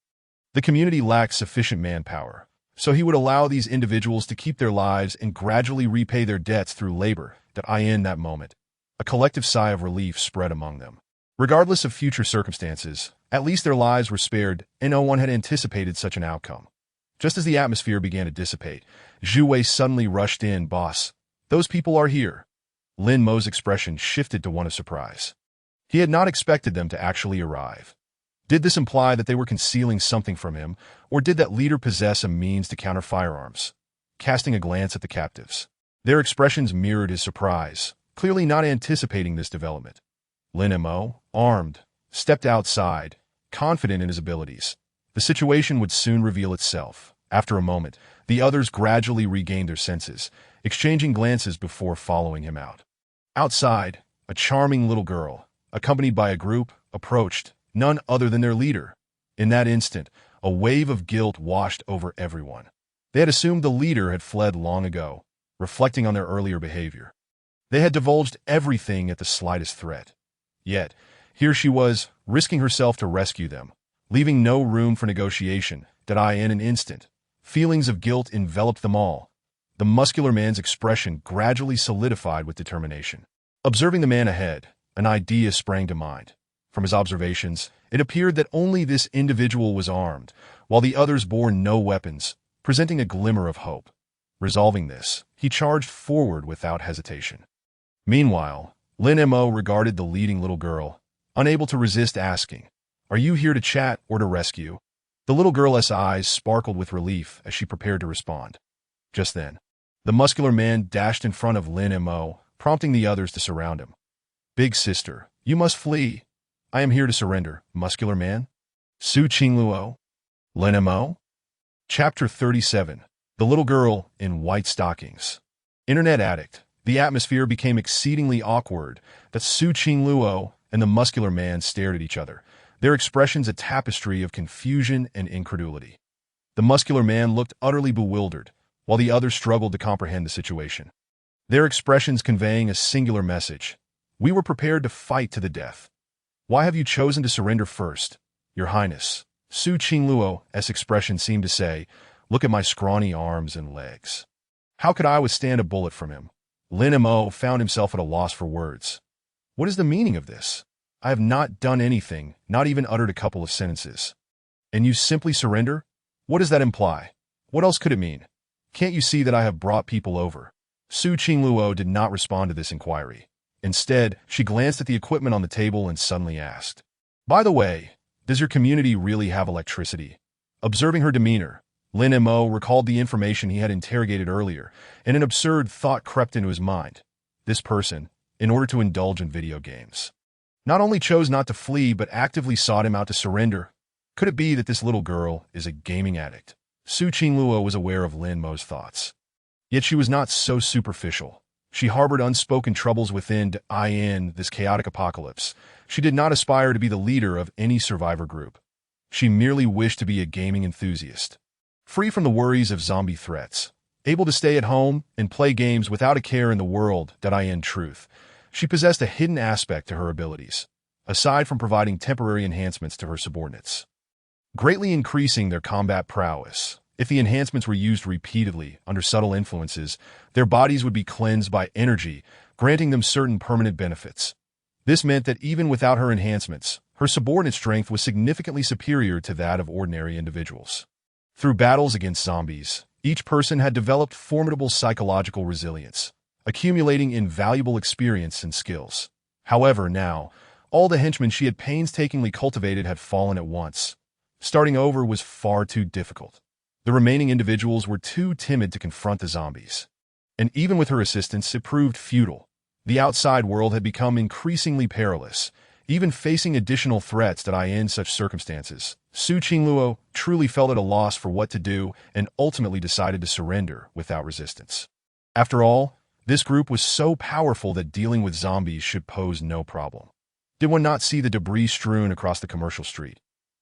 The community lacked sufficient manpower, so he would allow these individuals to keep their lives and gradually repay their debts through labor, that in that moment, a collective sigh of relief spread among them. Regardless of future circumstances, at least their lives were spared, and no one had anticipated such an outcome. Just as the atmosphere began to dissipate, Zhu Wei suddenly rushed in. "Boss, those people are here." Lin Mo's expression shifted to one of surprise. He had not expected them to actually arrive. Did this imply that they were concealing something from him, or did that leader possess a means to counter firearms? Casting a glance at the captives, their expressions mirrored his surprise, clearly not anticipating this development. Lin Mo, armed, stepped outside, confident in his abilities. The situation would soon reveal itself. After a moment, the others gradually regained their senses, exchanging glances before following him out. Outside, a charming little girl, accompanied by a group, approached, none other than their leader. In that instant, a wave of guilt washed over everyone. They had assumed the leader had fled long ago, reflecting on their earlier behavior. They had divulged everything at the slightest threat. Yet, here she was, risking herself to rescue them, leaving no room for negotiation, that in an instant. Feelings of guilt enveloped them all. The muscular man's expression gradually solidified with determination. Observing the man ahead, an idea sprang to mind. From his observations, it appeared that only this individual was armed, while the others bore no weapons, presenting a glimmer of hope. Resolving this, he charged forward without hesitation. Meanwhile, Lin Mo regarded the leading little girl, unable to resist asking, "Are you here to chat or to rescue?" The little girl's eyes sparkled with relief as she prepared to respond. Just then, the muscular man dashed in front of Lin Mo, prompting the others to surround him. "Big sister, you must flee. I am here to surrender, muscular man." Su Qingluo. Lin Mo. Chapter 37. The Little Girl in White Stockings. Internet addict. The atmosphere became exceedingly awkward that Su Qingluo and the muscular man stared at each other, their expressions a tapestry of confusion and incredulity. The muscular man looked utterly bewildered, while the others struggled to comprehend the situation. Their expressions conveying a singular message: "We were prepared to fight to the death. Why have you chosen to surrender first, Your Highness?" Su Qingluo's expression seemed to say, "Look at my scrawny arms and legs. How could I withstand a bullet from him?" Lin Mo found himself at a loss for words. What is the meaning of this? I have not done anything, not even uttered a couple of sentences. And you simply surrender? What does that imply? What else could it mean? Can't you see that I have brought people over? Su Qingluo did not respond to this inquiry. Instead, she glanced at the equipment on the table and suddenly asked, "By the way, does your community really have electricity?" Observing her demeanor, Lin Mo recalled the information he had interrogated earlier, and an absurd thought crept into his mind. This person, in order to indulge in video games, not only chose not to flee but actively sought him out to surrender. Could it be that this little girl is a gaming addict? Su Qingluo was aware of Lin Mo's thoughts. Yet she was not so superficial. She harbored unspoken troubles within this chaotic apocalypse. She did not aspire to be the leader of any survivor group. She merely wished to be a gaming enthusiast, free from the worries of zombie threats, able to stay at home and play games without a care in the world. Truth, she possessed a hidden aspect to her abilities, aside from providing temporary enhancements to her subordinates, greatly increasing their combat prowess. If the enhancements were used repeatedly under subtle influences, their bodies would be cleansed by energy, granting them certain permanent benefits. This meant that even without her enhancements, her subordinate strength was significantly superior to that of ordinary individuals. Through battles against zombies, each person had developed formidable psychological resilience, accumulating invaluable experience and skills. However, now, all the henchmen she had painstakingly cultivated had fallen at once. Starting over was far too difficult. The remaining individuals were too timid to confront the zombies. And even with her assistance, it proved futile. The outside world had become increasingly perilous. Even facing additional threats that in such circumstances, Su Qingluo truly felt at a loss for what to do and ultimately decided to surrender without resistance. After all, this group was so powerful that dealing with zombies should pose no problem. Did one not see the debris strewn across the commercial street?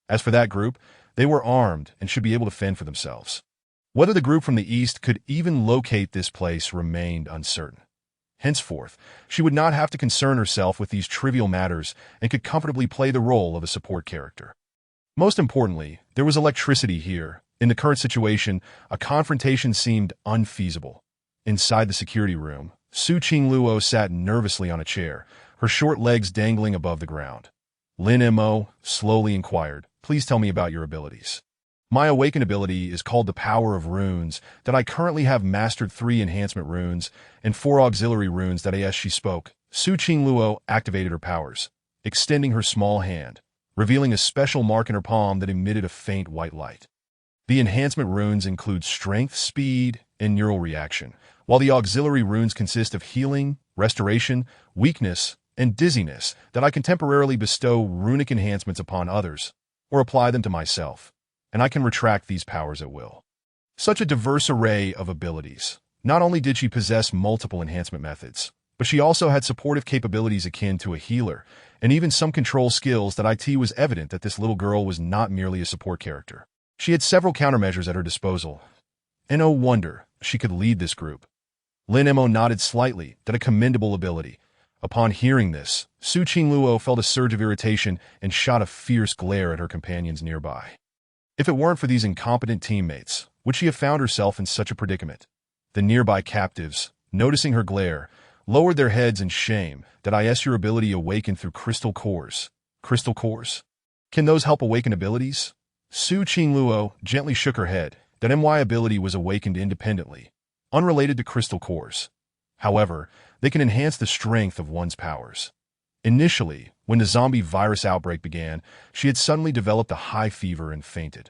As for that group, they were armed and should be able to fend for themselves. Whether the group from the east could even locate this place remained uncertain. Henceforth, she would not have to concern herself with these trivial matters and could comfortably play the role of a support character. Most importantly, there was electricity here. In the current situation, a confrontation seemed unfeasible. Inside the security room, Su Qingluo sat nervously on a chair, her short legs dangling above the ground. Lin Mo slowly inquired, "Please tell me about your abilities." "My awaken ability is called the Power of Runes, that I currently have mastered 3 enhancement runes and 4 auxiliary runes that as she spoke, Su Qingluo activated her powers, extending her small hand, revealing a special mark in her palm that emitted a faint white light. The enhancement runes include Strength, Speed, and Neural Reaction, while the auxiliary runes consist of Healing, Restoration, Weakness, and Dizziness that I can temporarily bestow runic enhancements upon others, or apply them to myself, and I can retract these powers at will." Such a diverse array of abilities. Not only did she possess multiple enhancement methods, but she also had supportive capabilities akin to a healer, and even some control skills that was evident that this little girl was not merely a support character. She had several countermeasures at her disposal, and no wonder she could lead this group. Lin Mo nodded slightly, that a commendable ability. Upon hearing this, Su Qingluo felt a surge of irritation and shot a fierce glare at her companions nearby. If it weren't for these incompetent teammates, would she have found herself in such a predicament? The nearby captives, noticing her glare, lowered their heads in shame. "That your ability awakened through crystal cores." Crystal cores? Can those help awaken abilities? Su Qingluo gently shook her head. That ability was awakened independently, unrelated to crystal cores. However, they can enhance the strength of one's powers. Initially, when the zombie virus outbreak began, she had suddenly developed a high fever and fainted,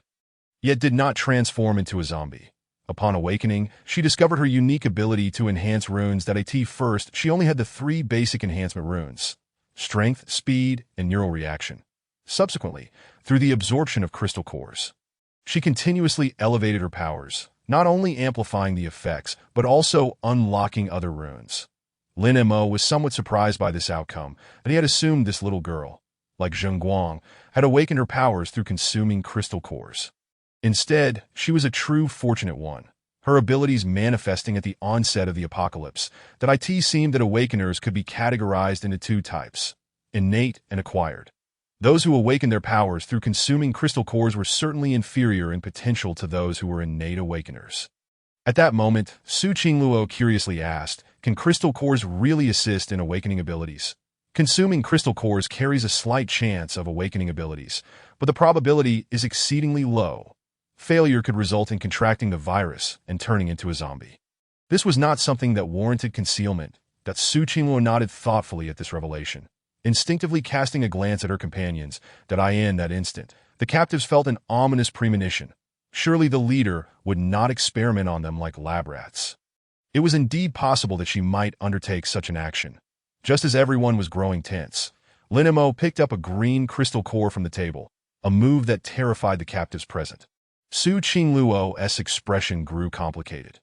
yet did not transform into a zombie. Upon awakening, she discovered her unique ability to enhance runes that first she only had the 3 basic enhancement runes: Strength, Speed, and Neural Reaction. Subsequently, through the absorption of crystal cores, she continuously elevated her powers, not only amplifying the effects, but also unlocking other runes. Lin Mo was somewhat surprised by this outcome, and he had assumed this little girl, like Zheng Guang, had awakened her powers through consuming crystal cores. Instead, she was a true fortunate one, her abilities manifesting at the onset of the apocalypse. That seemed that awakeners could be categorized into 2 types, innate and acquired. Those who awakened their powers through consuming crystal cores were certainly inferior in potential to those who were innate awakeners. At that moment, Su Qingluo curiously asked, "Can crystal cores really assist in awakening abilities?" Consuming crystal cores carries a slight chance of awakening abilities, but the probability is exceedingly low. Failure could result in contracting the virus and turning into a zombie. This was not something that warranted concealment. That Su Qingluo nodded thoughtfully at this revelation, instinctively casting a glance at her companions. In that instant, the captives felt an ominous premonition. Surely the leader would not experiment on them like lab rats. It was indeed possible that she might undertake such an action. Just as everyone was growing tense, Lin Mo picked up a green crystal core from the table, a move that terrified the captives present. Su Qingluo's expression grew complicated.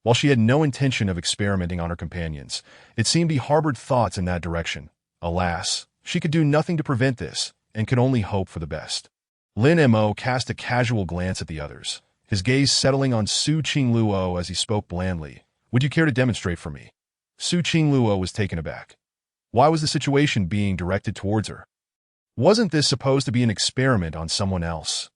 While she had no intention of experimenting on her companions, it seemed he harbored thoughts in that direction. Alas, she could do nothing to prevent this, and could only hope for the best. Lin Mo cast a casual glance at the others, his gaze settling on Su Qingluo as he spoke blandly. "Would you care to demonstrate for me?" Su Qingluo was taken aback. Why was the situation being directed towards her? Wasn't this supposed to be an experiment on someone else?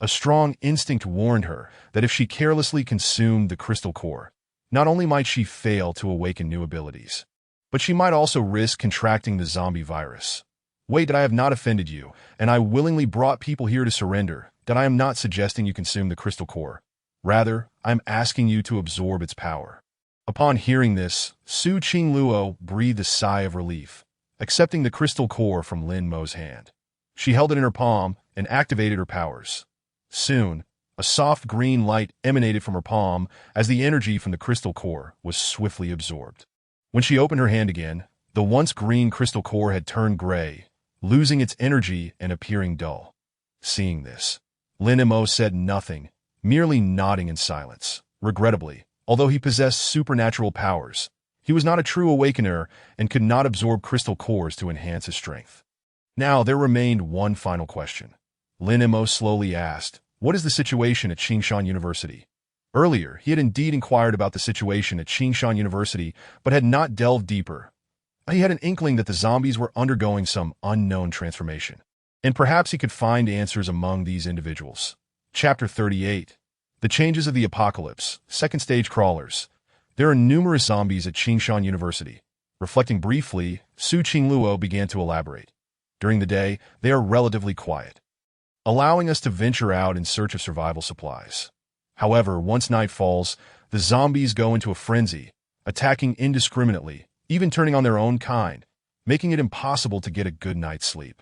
A strong instinct warned her that if she carelessly consumed the crystal core, not only might she fail to awaken new abilities, but she might also risk contracting the zombie virus. Wait, that I have not offended you, and I willingly brought people here to surrender, that I am not suggesting you consume the crystal core. Rather, I am asking you to absorb its power. Upon hearing this, Su Qingluo breathed a sigh of relief, accepting the crystal core from Lin Mo's hand. She held it in her palm and activated her powers. Soon, a soft green light emanated from her palm as the energy from the crystal core was swiftly absorbed. When she opened her hand again, the once green crystal core had turned gray, losing its energy and appearing dull. Seeing this, Lin Mo said nothing, merely nodding in silence. Regrettably, although he possessed supernatural powers, he was not a true awakener and could not absorb crystal cores to enhance his strength. Now there remained one final question. Lin Mo slowly asked, "What is the situation at Qingshan University?" Earlier, he had indeed inquired about the situation at Qingshan University, but had not delved deeper. He had an inkling that the zombies were undergoing some unknown transformation, and perhaps he could find answers among these individuals. Chapter 38. The Changes of the Apocalypse, Second Stage Crawlers. There are numerous zombies at Qingshan University. Reflecting briefly, Su Qingluo began to elaborate. During the day, they are relatively quiet, allowing us to venture out in search of survival supplies. However, once night falls, the zombies go into a frenzy, attacking indiscriminately, even turning on their own kind, making it impossible to get a good night's sleep.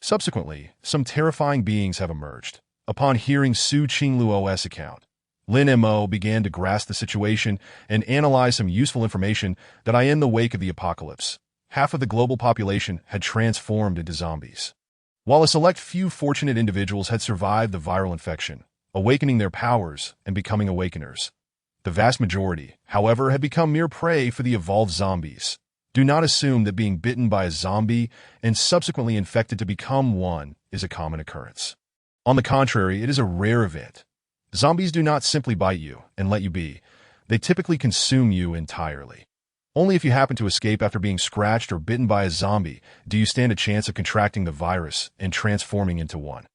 Subsequently, some terrifying beings have emerged. Upon hearing Su Qingluo's account, Lin Mo began to grasp the situation and analyze some useful information that in the wake of the apocalypse, half of the global population had transformed into zombies. While a select few fortunate individuals had survived the viral infection, awakening their powers and becoming awakeners, the vast majority, however, had become mere prey for the evolved zombies. Do not assume that being bitten by a zombie and subsequently infected to become one is a common occurrence. On the contrary, it is a rare event. Zombies do not simply bite you and let you be. They typically consume you entirely. Only if you happen to escape after being scratched or bitten by a zombie do you stand a chance of contracting the virus and transforming into one.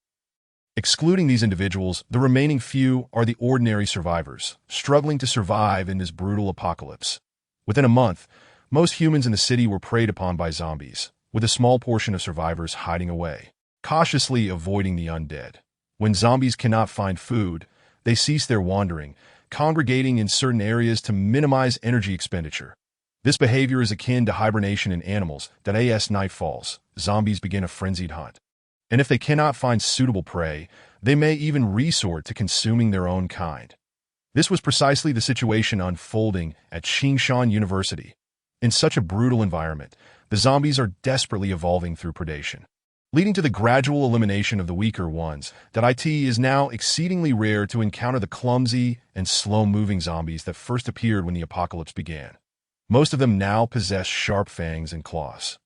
Excluding these individuals, the remaining few are the ordinary survivors, struggling to survive in this brutal apocalypse. Within a month, most humans in the city were preyed upon by zombies, with a small portion of survivors hiding away, cautiously avoiding the undead. When zombies cannot find food, they cease their wandering, congregating in certain areas to minimize energy expenditure. This behavior is akin to hibernation in animals that as night falls, zombies begin a frenzied hunt. And if they cannot find suitable prey, they may even resort to consuming their own kind. This was precisely the situation unfolding at Qingshan University. In such a brutal environment, the zombies are desperately evolving through predation, leading to the gradual elimination of the weaker ones. It is now exceedingly rare to encounter the clumsy and slow-moving zombies that first appeared when the apocalypse began. Most of them now possess sharp fangs and claws,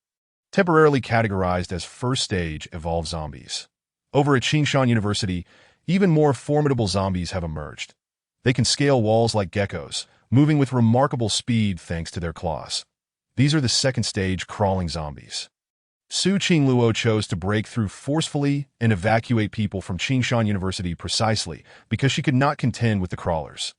temporarily categorized as first-stage evolved zombies. Over at Qingshan University, even more formidable zombies have emerged. They can scale walls like geckos, moving with remarkable speed thanks to their claws. These are the second-stage crawling zombies. Su Qingluo chose to break through forcefully and evacuate people from Qingshan University precisely because she could not contend with the crawlers.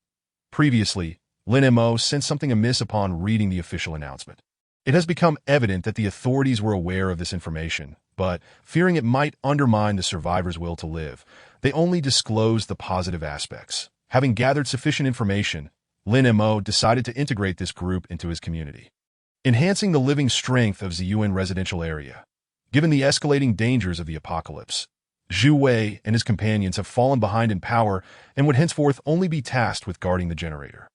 Previously, Lin Mo sensed something amiss upon reading the official announcement. It has become evident that the authorities were aware of this information, but, fearing it might undermine the survivors' will to live, they only disclosed the positive aspects. Having gathered sufficient information, Lin Mo decided to integrate this group into his community, enhancing the living strength of Ziyuan residential area. Given the escalating dangers of the apocalypse, Zhu Wei and his companions have fallen behind in power and would henceforth only be tasked with guarding the generator.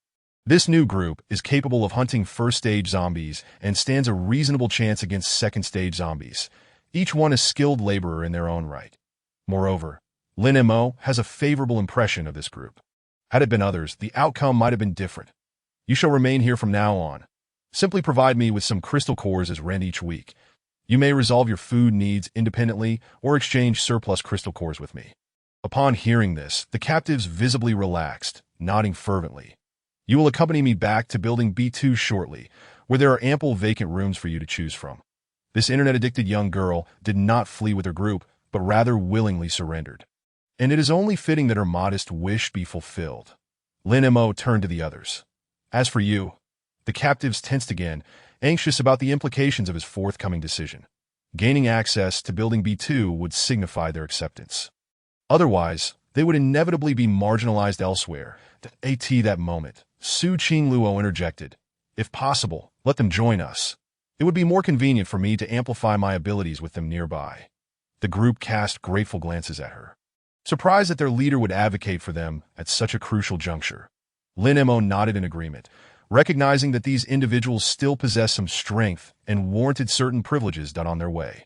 This new group is capable of hunting first-stage zombies and stands a reasonable chance against second-stage zombies, each one a skilled laborer in their own right. Moreover, Lin Mo has a favorable impression of this group. Had it been others, the outcome might have been different. You shall remain here from now on. Simply provide me with some crystal cores as rent each week. You may resolve your food needs independently or exchange surplus crystal cores with me. Upon hearing this, the captives visibly relaxed, nodding fervently. You will accompany me back to Building B2 shortly, where there are ample vacant rooms for you to choose from. This internet-addicted young girl did not flee with her group, but rather willingly surrendered. And it is only fitting that her modest wish be fulfilled. Lin Mo turned to the others. As for you, the captives tensed again, anxious about the implications of his forthcoming decision. Gaining access to Building B2 would signify their acceptance. Otherwise, they would inevitably be marginalized elsewhere. At that moment, Su Qingluo interjected. If possible, let them join us. It would be more convenient for me to amplify my abilities with them nearby. The group cast grateful glances at her, surprised that their leader would advocate for them at such a crucial juncture. Lin Mo nodded in agreement, recognizing that these individuals still possessed some strength and warranted certain privileges done on their way.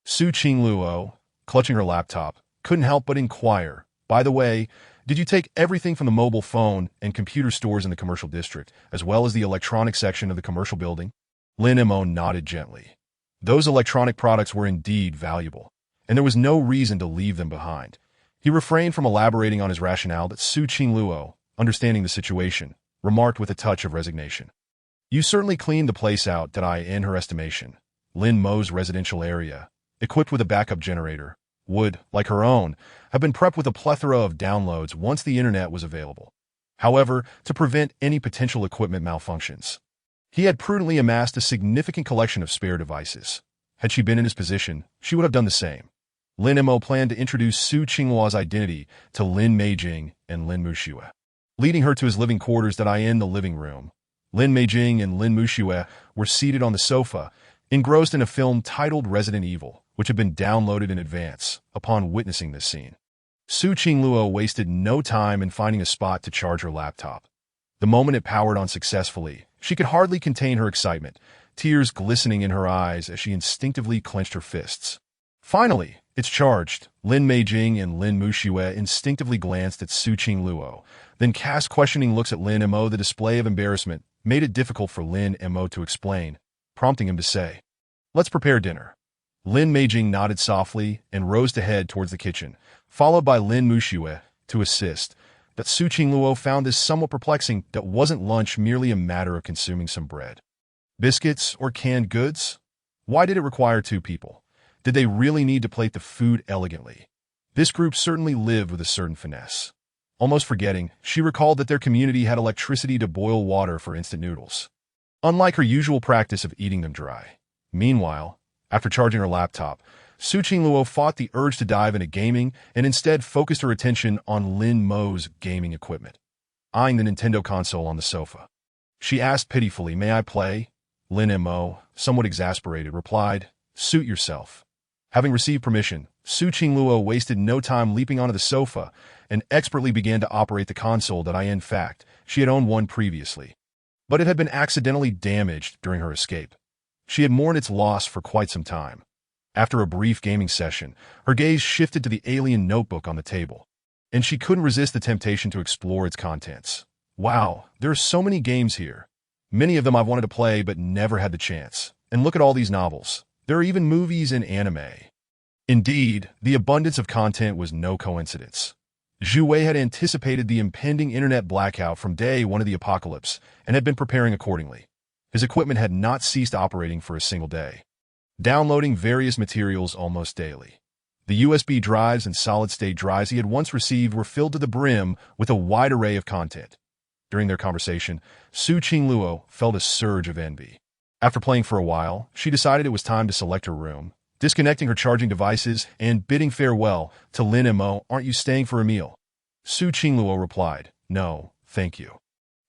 Su Qingluo, clutching her laptop, couldn't help but inquire, by the way, did you take everything from the mobile phone and computer stores in the commercial district, as well as the electronic section of the commercial building? Lin Mo nodded gently. Those electronic products were indeed valuable, and there was no reason to leave them behind. He refrained from elaborating on his rationale that Su Qingluo, understanding the situation, remarked with a touch of resignation. You certainly cleaned the place out, in her estimation. Lin Mo's residential area, equipped with a backup generator, would, like her own, have been prepped with a plethora of downloads once the internet was available. However, to prevent any potential equipment malfunctions, he had prudently amassed a significant collection of spare devices. Had she been in his position, she would have done the same. Lin Mo planned to introduce Su Qingluo's identity to Lin Meijing and Lin Muxue, leading her to his living quarters in the living room. Lin Meijing and Lin Muxue were seated on the sofa, engrossed in a film titled Resident Evil, which had been downloaded in advance. Upon witnessing this scene, Su Qingluo wasted no time in finding a spot to charge her laptop. The moment it powered on successfully, she could hardly contain her excitement, tears glistening in her eyes as she instinctively clenched her fists. Finally, it's charged. Lin Meijing and Lin Muxue instinctively glanced at Su Qingluo, then cast questioning looks at Lin Mo. The display of embarrassment made it difficult for Lin Mo to explain, prompting him to say, "Let's prepare dinner." Lin Meijing nodded softly and rose to head towards the kitchen, followed by Lin Muxue to assist. That Su Qingluo found this somewhat perplexing. That wasn't lunch merely a matter of consuming some bread, biscuits, or canned goods? Why did it require two people? Did they really need to plate the food elegantly? This group certainly lived with a certain finesse. Almost forgetting, she recalled that their community had electricity to boil water for instant noodles, unlike her usual practice of eating them dry. Meanwhile, after charging her laptop, Su Qingluo fought the urge to dive into gaming and instead focused her attention on Lin Mo's gaming equipment. Eyeing the Nintendo console on the sofa, she asked pitifully, "May I play?" Lin Mo, somewhat exasperated, replied, "Suit yourself." Having received permission, Su Qingluo wasted no time leaping onto the sofa and expertly began to operate the console. In fact, she had owned one previously, but it had been accidentally damaged during her escape. She had mourned its loss for quite some time. After a brief gaming session, her gaze shifted to the alien notebook on the table, and she couldn't resist the temptation to explore its contents. Wow, there are so many games here. Many of them I've wanted to play but never had the chance. And look at all these novels. There are even movies and anime. Indeed, the abundance of content was no coincidence. Zhu Wei had anticipated the impending internet blackout from day one of the apocalypse and had been preparing accordingly. His equipment had not ceased operating for a single day, downloading various materials almost daily. The USB drives and solid-state drives he had once received were filled to the brim with a wide array of content. During their conversation, Su Qingluo felt a surge of envy. After playing for a while, she decided it was time to select her room, disconnecting her charging devices and bidding farewell to Lin Mo. "Aren't you staying for a meal?" Su Qingluo replied, "No, thank you.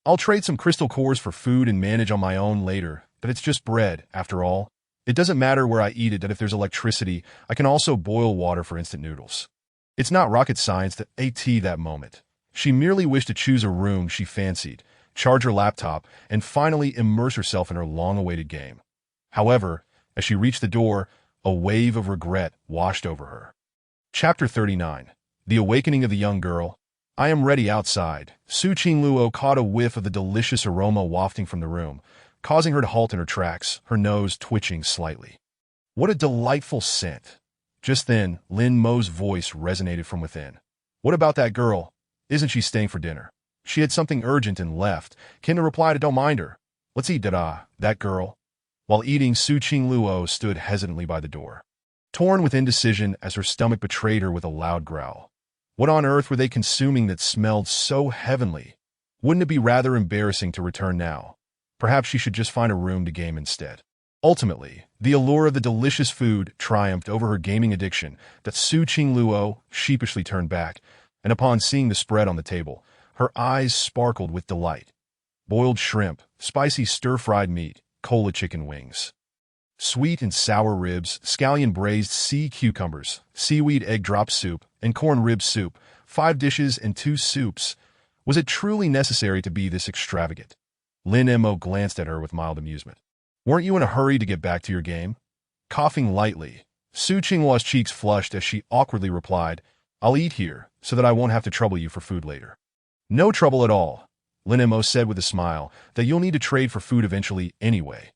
I'll trade some crystal cores for food and manage on my own later. But it's just bread, after all. It doesn't matter where I eat it, that if there's electricity, I can also boil water for instant noodles." It's not rocket science. That moment, she merely wished to choose a room she fancied, charge her laptop, and finally immerse herself in her long-awaited game. However, as she reached the door, a wave of regret washed over her. Chapter 39. The Awakening of the Young Girl. "I am ready outside." Su Qingluo caught a whiff of the delicious aroma wafting from the room, causing her to halt in her tracks, her nose twitching slightly. What a delightful scent! Just then, Lin Mo's voice resonated from within. "What about that girl? Isn't she staying for dinner? She had something urgent and left." Kinda replied, "Don't mind her. Let's eat." That girl? While eating, Su Qingluo stood hesitantly by the door, torn with indecision as her stomach betrayed her with a loud growl. What on earth were they consuming that smelled so heavenly? Wouldn't it be rather embarrassing to return now? Perhaps she should just find a room to game instead. Ultimately, the allure of the delicious food triumphed over her gaming addiction that Su Qingluo sheepishly turned back, and upon seeing the spread on the table, her eyes sparkled with delight. Boiled shrimp, spicy stir-fried meat, cola chicken wings, sweet and sour ribs, scallion braised sea cucumbers, seaweed egg drop soup, and corn rib soup, 5 dishes and 2 soups. Was it truly necessary to be this extravagant? Lin Mo glanced at her with mild amusement. Weren't you in a hurry to get back to your game? Coughing lightly, Su Qingluo's cheeks flushed as she awkwardly replied, I'll eat here so that I won't have to trouble you for food later. No trouble at all, Lin Mo said with a smile, that you'll need to trade for food eventually anyway.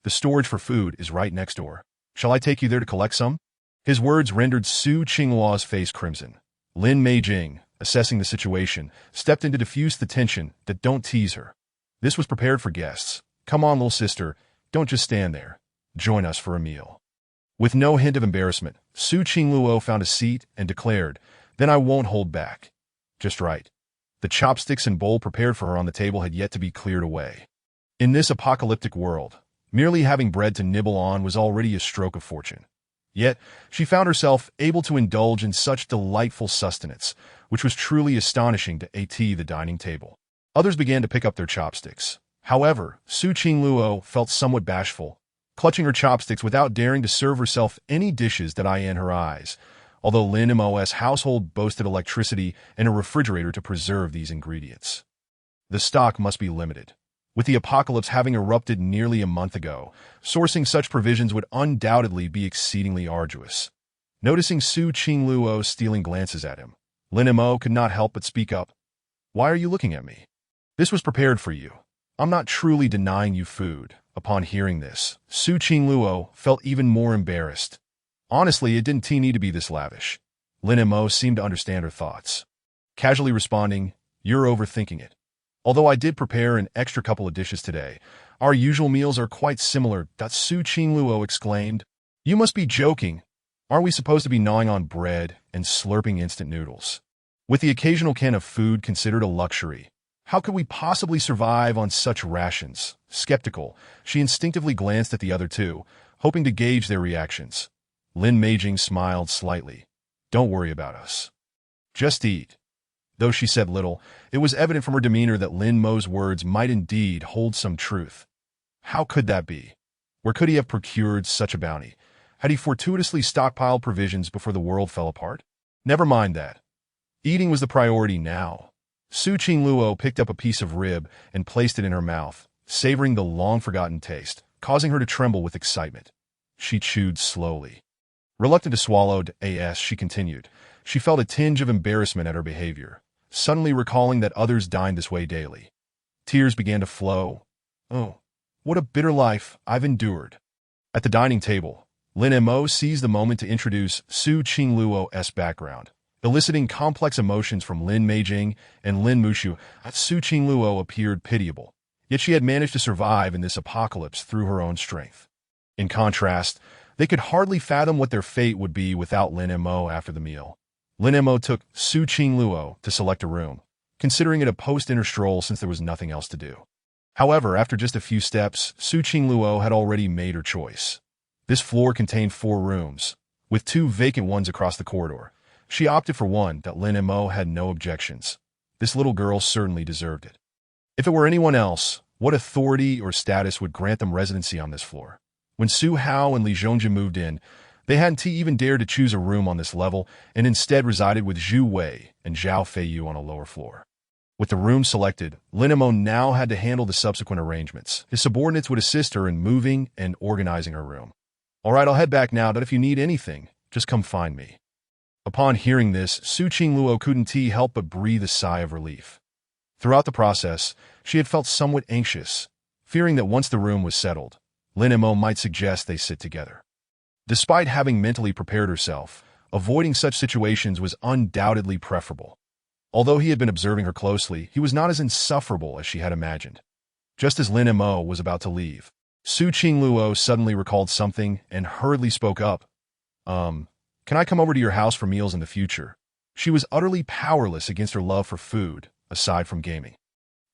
The storage for food is right next door. Shall I take you there to collect some? His words rendered Su Qingluo's face crimson. Lin Meijing, assessing the situation, stepped in to diffuse the tension that don't tease her. This was prepared for guests. Come on, little sister, don't just stand there. Join us for a meal. With no hint of embarrassment, Su Qingluo found a seat and declared, Then I won't hold back. Just right. The chopsticks and bowl prepared for her on the table had yet to be cleared away. In this apocalyptic world, merely having bread to nibble on was already a stroke of fortune. Yet, she found herself able to indulge in such delightful sustenance, which was truly astonishing to the dining table. Others began to pick up their chopsticks. However, Su Qingluo felt somewhat bashful, clutching her chopsticks without daring to serve herself any dishes that eye in her eyes, although Lin Mo's household boasted electricity and a refrigerator to preserve these ingredients. The stock must be limited. With the apocalypse having erupted nearly a month ago, sourcing such provisions would undoubtedly be exceedingly arduous. Noticing Su Qingluo stealing glances at him, Lin Mo could not help but speak up. Why are you looking at me? This was prepared for you. I'm not truly denying you food. Upon hearing this, Su Qingluo felt even more embarrassed. Honestly, it didn't need to be this lavish. Lin Mo seemed to understand her thoughts, casually responding, You're overthinking it. Although I did prepare an extra couple of dishes today, our usual meals are quite similar. Su Qingluo exclaimed. You must be joking. Aren't we supposed to be gnawing on bread and slurping instant noodles? With the occasional can of food considered a luxury, how could we possibly survive on such rations? Skeptical, she instinctively glanced at the other two, hoping to gauge their reactions. Lin Meijing smiled slightly. Don't worry about us. Just eat. Though she said little, it was evident from her demeanor that Lin Mo's words might indeed hold some truth. How could that be? Where could he have procured such a bounty? Had he fortuitously stockpiled provisions before the world fell apart? Never mind that. Eating was the priority now. Su Qingluo picked up a piece of rib and placed it in her mouth, savoring the long-forgotten taste, causing her to tremble with excitement. She chewed slowly. Reluctant to swallow, she continued. She felt a tinge of embarrassment at her behavior, suddenly recalling that others dined this way daily. Tears began to flow. Oh, what a bitter life I've endured. At the dining table, Lin Mo seized the moment to introduce Su Qingluo's background, eliciting complex emotions from Lin Meijing and Lin Mushu. Su Qingluo appeared pitiable, yet she had managed to survive in this apocalypse through her own strength. In contrast, they could hardly fathom what their fate would be without Lin Mo after the meal. Lin Mo took Su Qingluo to select a room, considering it a post-dinner stroll since there was nothing else to do. However, after just a few steps, Su Qingluo had already made her choice. This floor contained 4 rooms, with 2 vacant ones across the corridor. She opted for one that Lin Mo had no objections. This little girl certainly deserved it. If it were anyone else, what authority or status would grant them residency on this floor? When Su Hao and Li Zhongjin moved in, they hadn't even dared to choose a room on this level and instead resided with Zhu Wei and Zhao Feiyu on a lower floor. With the room selected, Lin Mo now had to handle the subsequent arrangements. His subordinates would assist her in moving and organizing her room. All right, I'll head back now, but if you need anything, just come find me. Upon hearing this, Su Qingluo couldn't help but breathe a sigh of relief. Throughout the process, she had felt somewhat anxious, fearing that once the room was settled, Lin Mo might suggest they sit together. Despite having mentally prepared herself, avoiding such situations was undoubtedly preferable. Although he had been observing her closely, he was not as insufferable as she had imagined. Just as Lin Mo was about to leave, Su Qingluo suddenly recalled something and hurriedly spoke up. Can I come over to your house for meals in the future? She was utterly powerless against her love for food, aside from gaming.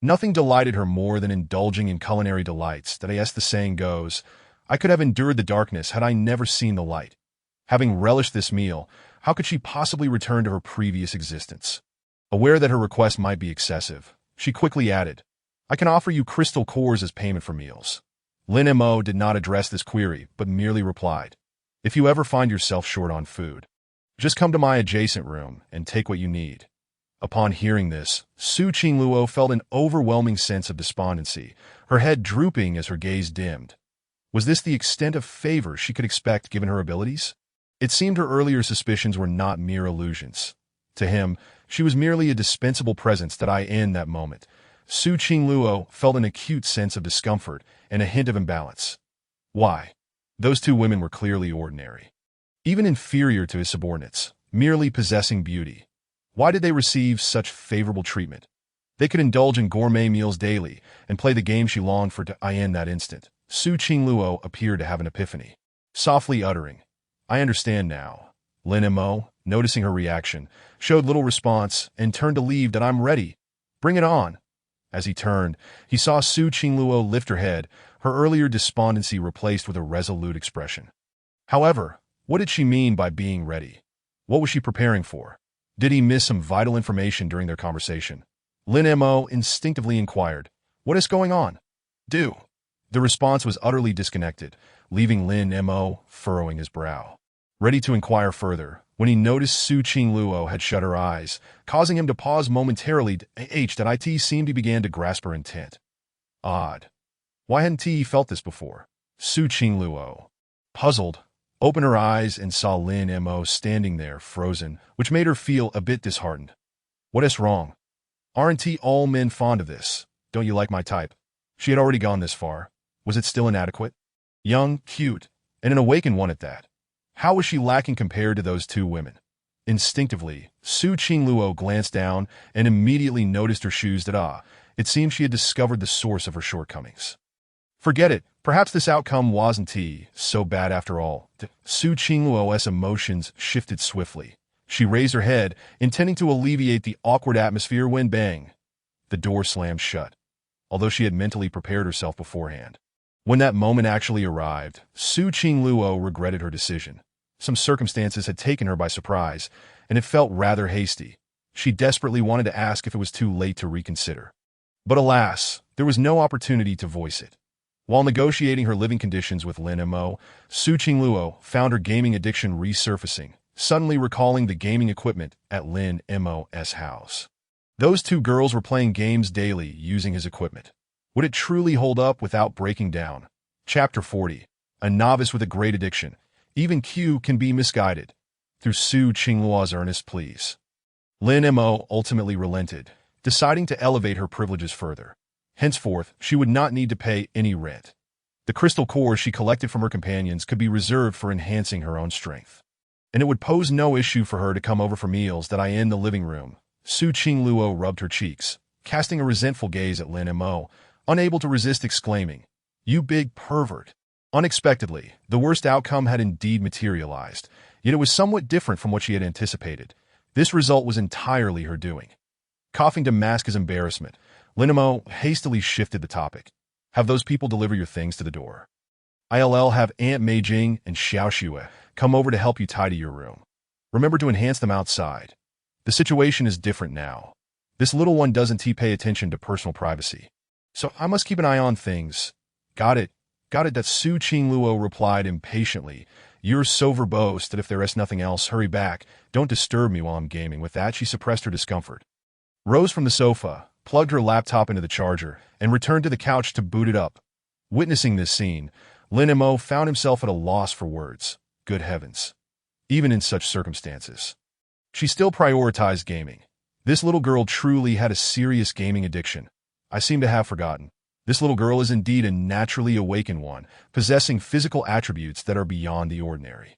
Nothing delighted her more than indulging in culinary delights. That, as the saying goes, I could have endured the darkness had I never seen the light. Having relished this meal, how could she possibly return to her previous existence? Aware that her request might be excessive, she quickly added, I can offer you crystal cores as payment for meals. Lin Mo did not address this query, but merely replied, if you ever find yourself short on food, just come to my adjacent room and take what you need. Upon hearing this, Su Qingluo felt an overwhelming sense of despondency, her head drooping as her gaze dimmed. Was this the extent of favor she could expect given her abilities? It seemed her earlier suspicions were not mere illusions. To him, she was merely a dispensable presence that in that moment. Su Qingluo felt an acute sense of discomfort and a hint of imbalance. Why? Those two women were clearly ordinary. Even inferior to his subordinates, merely possessing beauty. Why did they receive such favorable treatment? They could indulge in gourmet meals daily and play the game she longed for in that instant. Su Qingluo appeared to have an epiphany, softly uttering, I understand now. Lin Mo, noticing her reaction, showed little response and turned to leave. I'm ready. Bring it on. As he turned, he saw Su Qingluo lift her head, her earlier despondency replaced with a resolute expression. However, what did she mean by being ready? What was she preparing for? Did he miss some vital information during their conversation? Lin Mo instinctively inquired, what is going on? Do. The response was utterly disconnected, leaving Lin Mo furrowing his brow. Ready to inquire further, when he noticed Su Qingluo had shut her eyes, causing him to pause momentarily. It seemed he began to grasp her intent. Odd. Why hadn't he felt this before? Su Qingluo, puzzled, opened her eyes and saw Lin Mo standing there, frozen, which made her feel a bit disheartened. What is wrong? Aren't all men fond of this? Don't you like my type? She had already gone this far. Was it still inadequate? Young, cute, and an awakened one at that. How was she lacking compared to those two women? Instinctively, Su Qingluo glanced down and immediately noticed her shoes. It seemed she had discovered the source of her shortcomings. Forget it. Perhaps this outcome wasn't so bad after all. Su Qingluo's emotions shifted swiftly. She raised her head, intending to alleviate the awkward atmosphere when bang, the door slammed shut, although she had mentally prepared herself beforehand. When that moment actually arrived, Su Qingluo regretted her decision. Some circumstances had taken her by surprise, and it felt rather hasty. She desperately wanted to ask if it was too late to reconsider. But alas, there was no opportunity to voice it. While negotiating her living conditions with Lin Mo, Su Qingluo found her gaming addiction resurfacing, suddenly recalling the gaming equipment at Lin Mo's house. Those two girls were playing games daily using his equipment. Would it truly hold up without breaking down? Chapter 40. A novice with a great addiction. Even Q can be misguided. Through Su Qingluo's earnest pleas, Lin Mo ultimately relented, deciding to elevate her privileges further. Henceforth, she would not need to pay any rent. The crystal cores she collected from her companions could be reserved for enhancing her own strength. And it would pose no issue for her to come over for meals in the living room. Su Qingluo rubbed her cheeks, casting a resentful gaze at Lin Mo, unable to resist exclaiming, You big pervert. Unexpectedly, the worst outcome had indeed materialized, yet it was somewhat different from what she had anticipated. This result was entirely her doing. Coughing to mask his embarrassment, Lin Mo hastily shifted the topic. Have those people deliver your things to the door. I'll have Aunt Mei Jing and Xiao Xue come over to help you tidy your room. Remember to enhance them outside. The situation is different now. This little one doesn't pay attention to personal privacy. So I must keep an eye on things. Got it. That Su Qingluo replied impatiently. You're so verbose that if there is nothing else, hurry back. Don't disturb me while I'm gaming. With that, she suppressed her discomfort, rose from the sofa, plugged her laptop into the charger, and returned to the couch to boot it up. Witnessing this scene, Lin Mo found himself at a loss for words. Good heavens. Even in such circumstances, she still prioritized gaming. This little girl truly had a serious gaming addiction. I seem to have forgotten. This little girl is indeed a naturally awakened one, possessing physical attributes that are beyond the ordinary.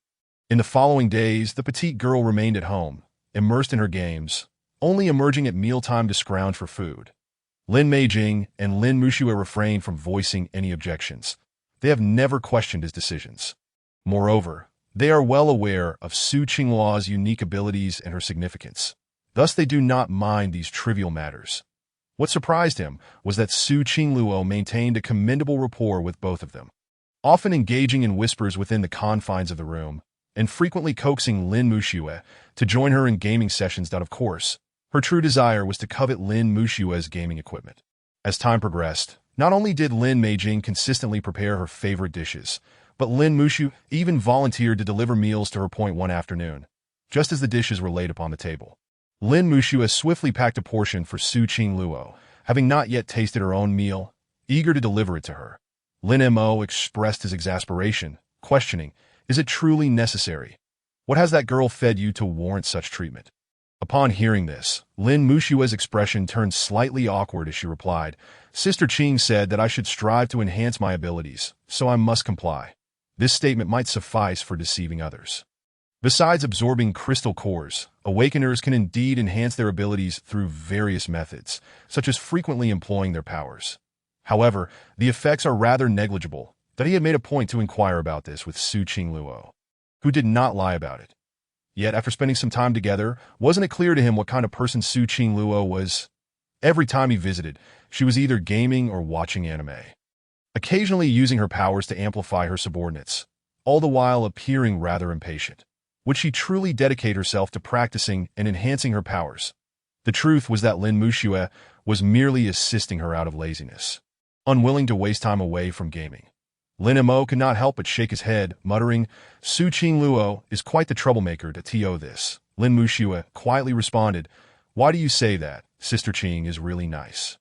In the following days, the petite girl remained at home, immersed in her games, only emerging at mealtime to scrounge for food. Lin Meijing and Lin Muxue refrained from voicing any objections. they have never questioned his decisions. Moreover, they are well aware of Su Qingluo's unique abilities and her significance. Thus, they do not mind these trivial matters. What surprised him was that Su Qingluo maintained a commendable rapport with both of them, often engaging in whispers within the confines of the room, and frequently coaxing Lin Muxue to join her in gaming sessions that, of course, her true desire was to covet Lin Muxue's gaming equipment. As time progressed, not only did Lin Meijing consistently prepare her favorite dishes, but Lin Muxue even volunteered to deliver meals to her point one afternoon, just as the dishes were laid upon the table. Lin Muxue swiftly packed a portion for Su Qingluo, having not yet tasted her own meal, eager to deliver it to her. Lin Mo expressed his exasperation, questioning, "Is it truly necessary? What has that girl fed you to warrant such treatment?" Upon hearing this, Lin Muxue's expression turned slightly awkward as she replied, "Sister Qing said that I should strive to enhance my abilities, so I must comply." This statement might suffice for deceiving others. Besides absorbing crystal cores, awakeners can indeed enhance their abilities through various methods, such as frequently employing their powers. However, the effects are rather negligible, that he had made a point to inquire about this with Su Qingluo, who did not lie about it. Yet, after spending some time together, wasn't it clear to him what kind of person Su Qingluo was? Every time he visited, she was either gaming or watching anime, occasionally using her powers to amplify her subordinates, all the while appearing rather impatient. Would she truly dedicate herself to practicing and enhancing her powers? The truth was that Lin Muxue was merely assisting her out of laziness, unwilling to waste time away from gaming. Lin Mo could not help but shake his head, muttering, "Su Qingluo is quite the troublemaker to to this." Lin Muxue quietly responded, "Why do you say that? Sister Qing is really nice."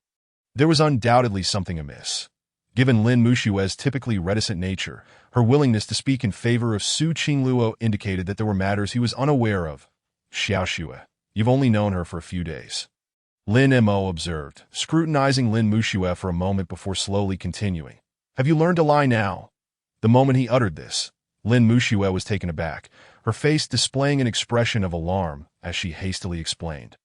There was undoubtedly something amiss. Given Lin Muxue's typically reticent nature, her willingness to speak in favor of Su Qingluo indicated that there were matters he was unaware of. "Xiaoxue, you've only known her for a few days," Lin Mo observed, scrutinizing Lin Muxue for a moment before slowly continuing. "Have you learned to lie now?" The moment he uttered this, Lin Muxue was taken aback, her face displaying an expression of alarm as she hastily explained.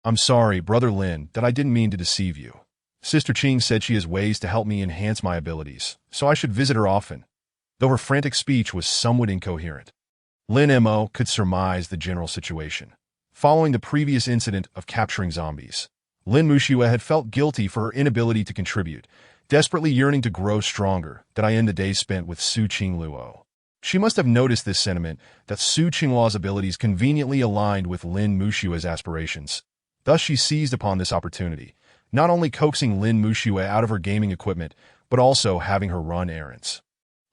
"I'm sorry, Brother Lin, that I didn't mean to deceive you. Sister Qing said she has ways to help me enhance my abilities, so I should visit her often," though her frantic speech was somewhat incoherent. Lin Mo could surmise the general situation. Following the previous incident of capturing zombies, Lin Muxue had felt guilty for her inability to contribute, desperately yearning to grow stronger than I end the days spent with Su Qingluo. She must have noticed this sentiment, that Su Qingluo's abilities conveniently aligned with Lin Muxue's aspirations. Thus she seized upon this opportunity, not only coaxing Lin Muxue out of her gaming equipment, but also having her run errands.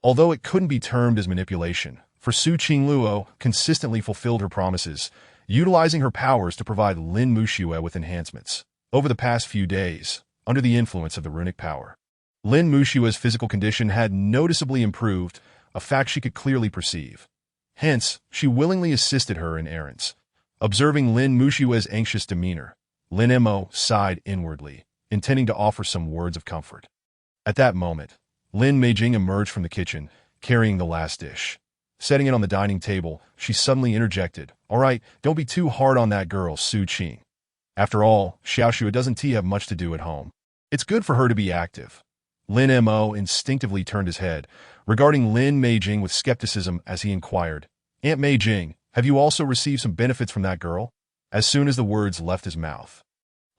Although it couldn't be termed as manipulation, for Su Qingluo consistently fulfilled her promises, utilizing her powers to provide Lin Muxue with enhancements. Over the past few days, under the influence of the runic power, Lin Muxue's physical condition had noticeably improved, a fact she could clearly perceive. Hence, she willingly assisted her in errands. Observing Lin Muxue's anxious demeanor, Lin Mo sighed inwardly, intending to offer some words of comfort. At that moment, Lin Meijing emerged from the kitchen, carrying the last dish. Setting it on the dining table, she suddenly interjected, "All right, don't be too hard on that girl, Su Qing. After all, Xiaoxue doesn't have much to do at home. It's good for her to be active." Lin Mo instinctively turned his head, regarding Lin Meijing with skepticism as he inquired, "Aunt Meijing, have you also received some benefits from that girl?" As soon as the words left his mouth,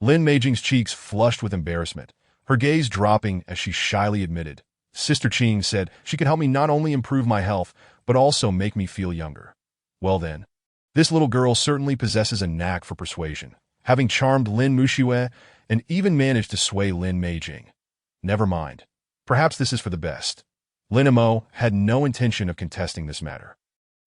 Lin Meijing's cheeks flushed with embarrassment, her gaze dropping as she shyly admitted, "Sister Qing said she could help me not only improve my health, but also make me feel younger." Well then, this little girl certainly possesses a knack for persuasion, having charmed Lin Muxue and even managed to sway Lin Meijing. Never mind. Perhaps this is for the best. Lin Mo had no intention of contesting this matter.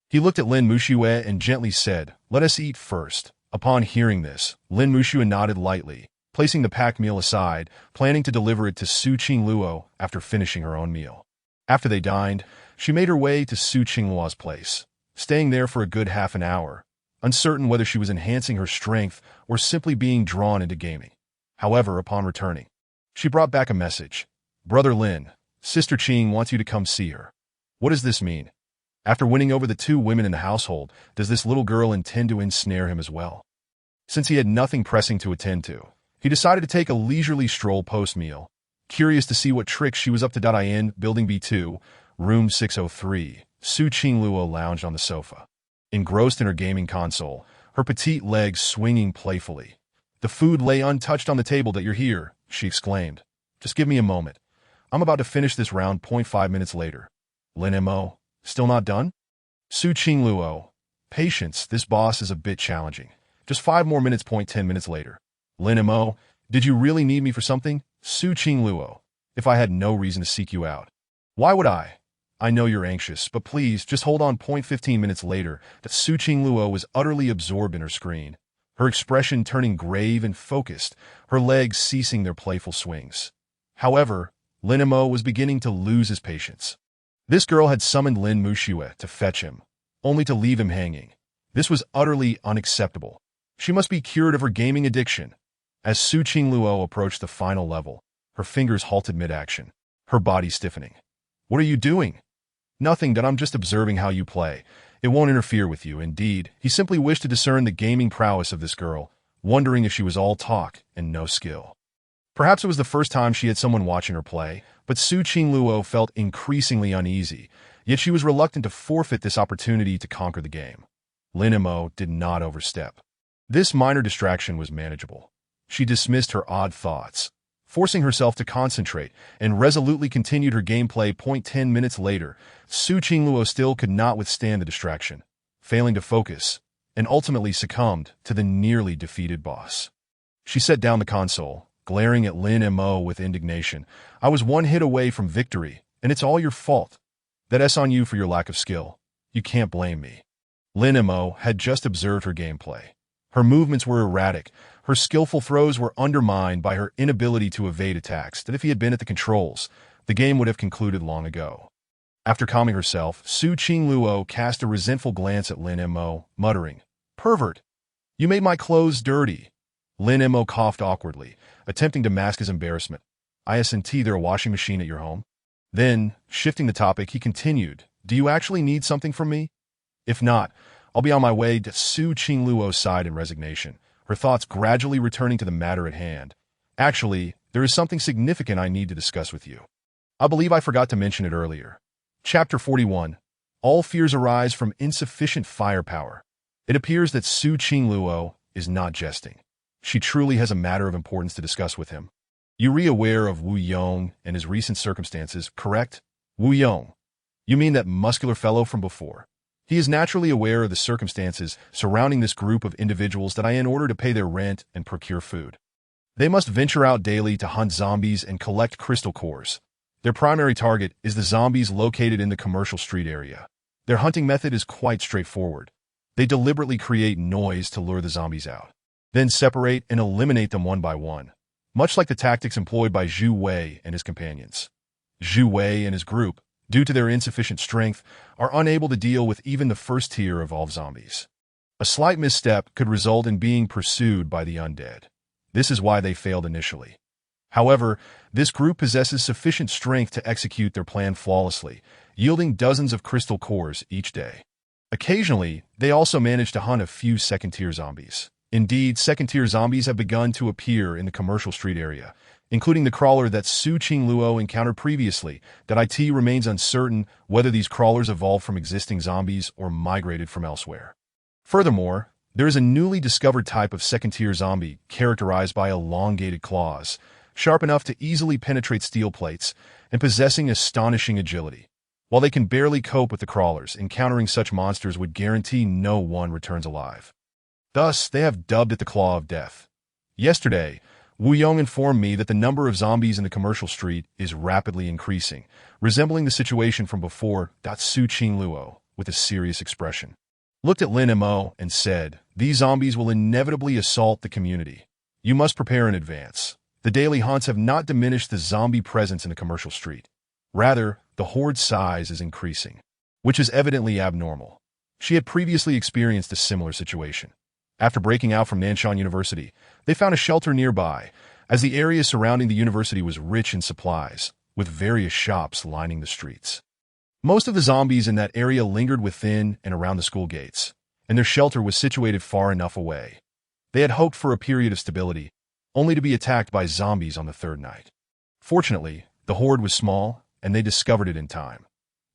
He looked at Lin Muxue and gently said, "Let us eat first." Upon hearing this, Lin Muxue nodded lightly, placing the packed meal aside, planning to deliver it to Su Qingluo after finishing her own meal. After they dined, she made her way to Su Qingluo's place, staying there for a good half an hour, uncertain whether she was enhancing her strength or simply being drawn into gaming. However, upon returning, she brought back a message. "Brother Lin, Sister Qing wants you to come see her." What does this mean? After winning over the two women in the household, does this little girl intend to ensnare him as well? Since he had nothing pressing to attend to, he decided to take a leisurely stroll post-meal, Curious to see what tricks she was up to. In Building B2, Room 603, Su Qingluo lounged on the sofa, engrossed in her gaming console, her petite legs swinging playfully. "The food lay untouched on the table that you're here," she exclaimed. "Just give me a moment. I'm about to finish this round. 5 minutes later." Lin Mo, still not done? Su Qingluo, patience, this boss is a bit challenging. Just 5 more minutes. 10 minutes later. Lin Mo, did you really need me for something? Su Qingluo, if I had no reason to seek you out. Why would I? I know you're anxious, but please, just hold on. 15 minutes later, that Su Qingluo was utterly absorbed in her screen, her expression turning grave and focused, her legs ceasing their playful swings. However, Lin Mo was beginning to lose his patience. This girl had summoned Lin Muxue to fetch him, only to leave him hanging. This was utterly unacceptable. She must be cured of her gaming addiction. As Su Qingluo approached the final level, her fingers halted mid-action, her body stiffening. "What are you doing?" "Nothing, that I'm just observing how you play. It won't interfere with you." Indeed, he simply wished to discern the gaming prowess of this girl, wondering if she was all talk and no skill. Perhaps it was the first time she had someone watching her play, but Su Qingluo felt increasingly uneasy, yet she was reluctant to forfeit this opportunity to conquer the game. Lin Mo did not overstep. This minor distraction was manageable. She dismissed her odd thoughts, forcing herself to concentrate, and resolutely continued her gameplay. 10 minutes later, Su Qingluo still could not withstand the distraction, failing to focus, and ultimately succumbed to the nearly defeated boss. She set down the console, glaring at Lin Mo with indignation. "I was 1 hit away from victory, and it's all your fault. That's on you for your lack of skill. You can't blame me." Lin Mo had just observed her gameplay. Her movements were erratic, her skillful throws were undermined by her inability to evade attacks that if he had been at the controls, the game would have concluded long ago. After calming herself, Su Qingluo cast a resentful glance at Lin Mo, muttering, "Pervert! You made my clothes dirty." Lin Mo coughed awkwardly, attempting to mask his embarrassment. "Isn't there a washing machine at your home?" Then, shifting the topic, he continued, "Do you actually need something from me? If not, I'll be on my way." Su Qingluo sighed in resignation, her thoughts gradually returning to the matter at hand. "Actually, there is something significant I need to discuss with you. I believe I forgot to mention it earlier." Chapter 41. All fears arise from insufficient firepower. It appears that Su Qingluo is not jesting. She truly has a matter of importance to discuss with him. "You're aware of Wu Yong and his recent circumstances, correct?" "Wu Yong? You mean that muscular fellow from before?" "He is naturally aware of the circumstances surrounding this group of individuals that in order to pay their rent and procure food, they must venture out daily to hunt zombies and collect crystal cores. Their primary target is the zombies located in the commercial street area. Their hunting method is quite straightforward. They deliberately create noise to lure the zombies out, then separate and eliminate them one by one, much like the tactics employed by Zhu Wei and his companions. Zhu Wei and his group, due to their insufficient strength, are unable to deal with even the first tier of all zombies. A slight misstep could result in being pursued by the undead. This is why they failed initially. However, this group possesses sufficient strength to execute their plan flawlessly, yielding dozens of crystal cores each day. Occasionally, they also manage to hunt a few second-tier zombies. Indeed, second-tier zombies have begun to appear in the commercial street area, including the crawler that Su Qingluo encountered previously. That IT remains uncertain whether these crawlers evolved from existing zombies or migrated from elsewhere. Furthermore, there is a newly discovered type of second-tier zombie characterized by elongated claws, sharp enough to easily penetrate steel plates, and possessing astonishing agility. While they can barely cope with the crawlers, encountering such monsters would guarantee no one returns alive. Thus, they have dubbed it the Claw of Death. Yesterday, Wu Yong informed me that the number of zombies in the commercial street is rapidly increasing, resembling the situation from before. Su Qingluo, with a serious expression, looked at Lin Mo and said, "These zombies will inevitably assault the community. You must prepare in advance." The daily hunts have not diminished the zombie presence in the commercial street. Rather, the horde size is increasing, which is evidently abnormal. She had previously experienced a similar situation. After breaking out from Nanshan University, they found a shelter nearby, as the area surrounding the university was rich in supplies, with various shops lining the streets. Most of the zombies in that area lingered within and around the school gates, and their shelter was situated far enough away. They had hoped for a period of stability, only to be attacked by zombies on the third night. Fortunately, the horde was small, and they discovered it in time.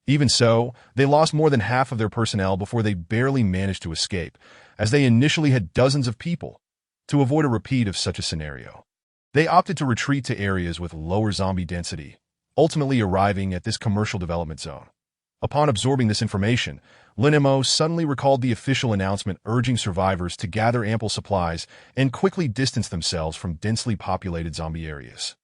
Even so, they lost more than half of their personnel before they barely managed to escape, as they initially had dozens of people. To avoid a repeat of such a scenario, they opted to retreat to areas with lower zombie density, ultimately arriving at this commercial development zone. Upon absorbing this information, Lin Mo suddenly recalled the official announcement urging survivors to gather ample supplies and quickly distance themselves from densely populated zombie areas.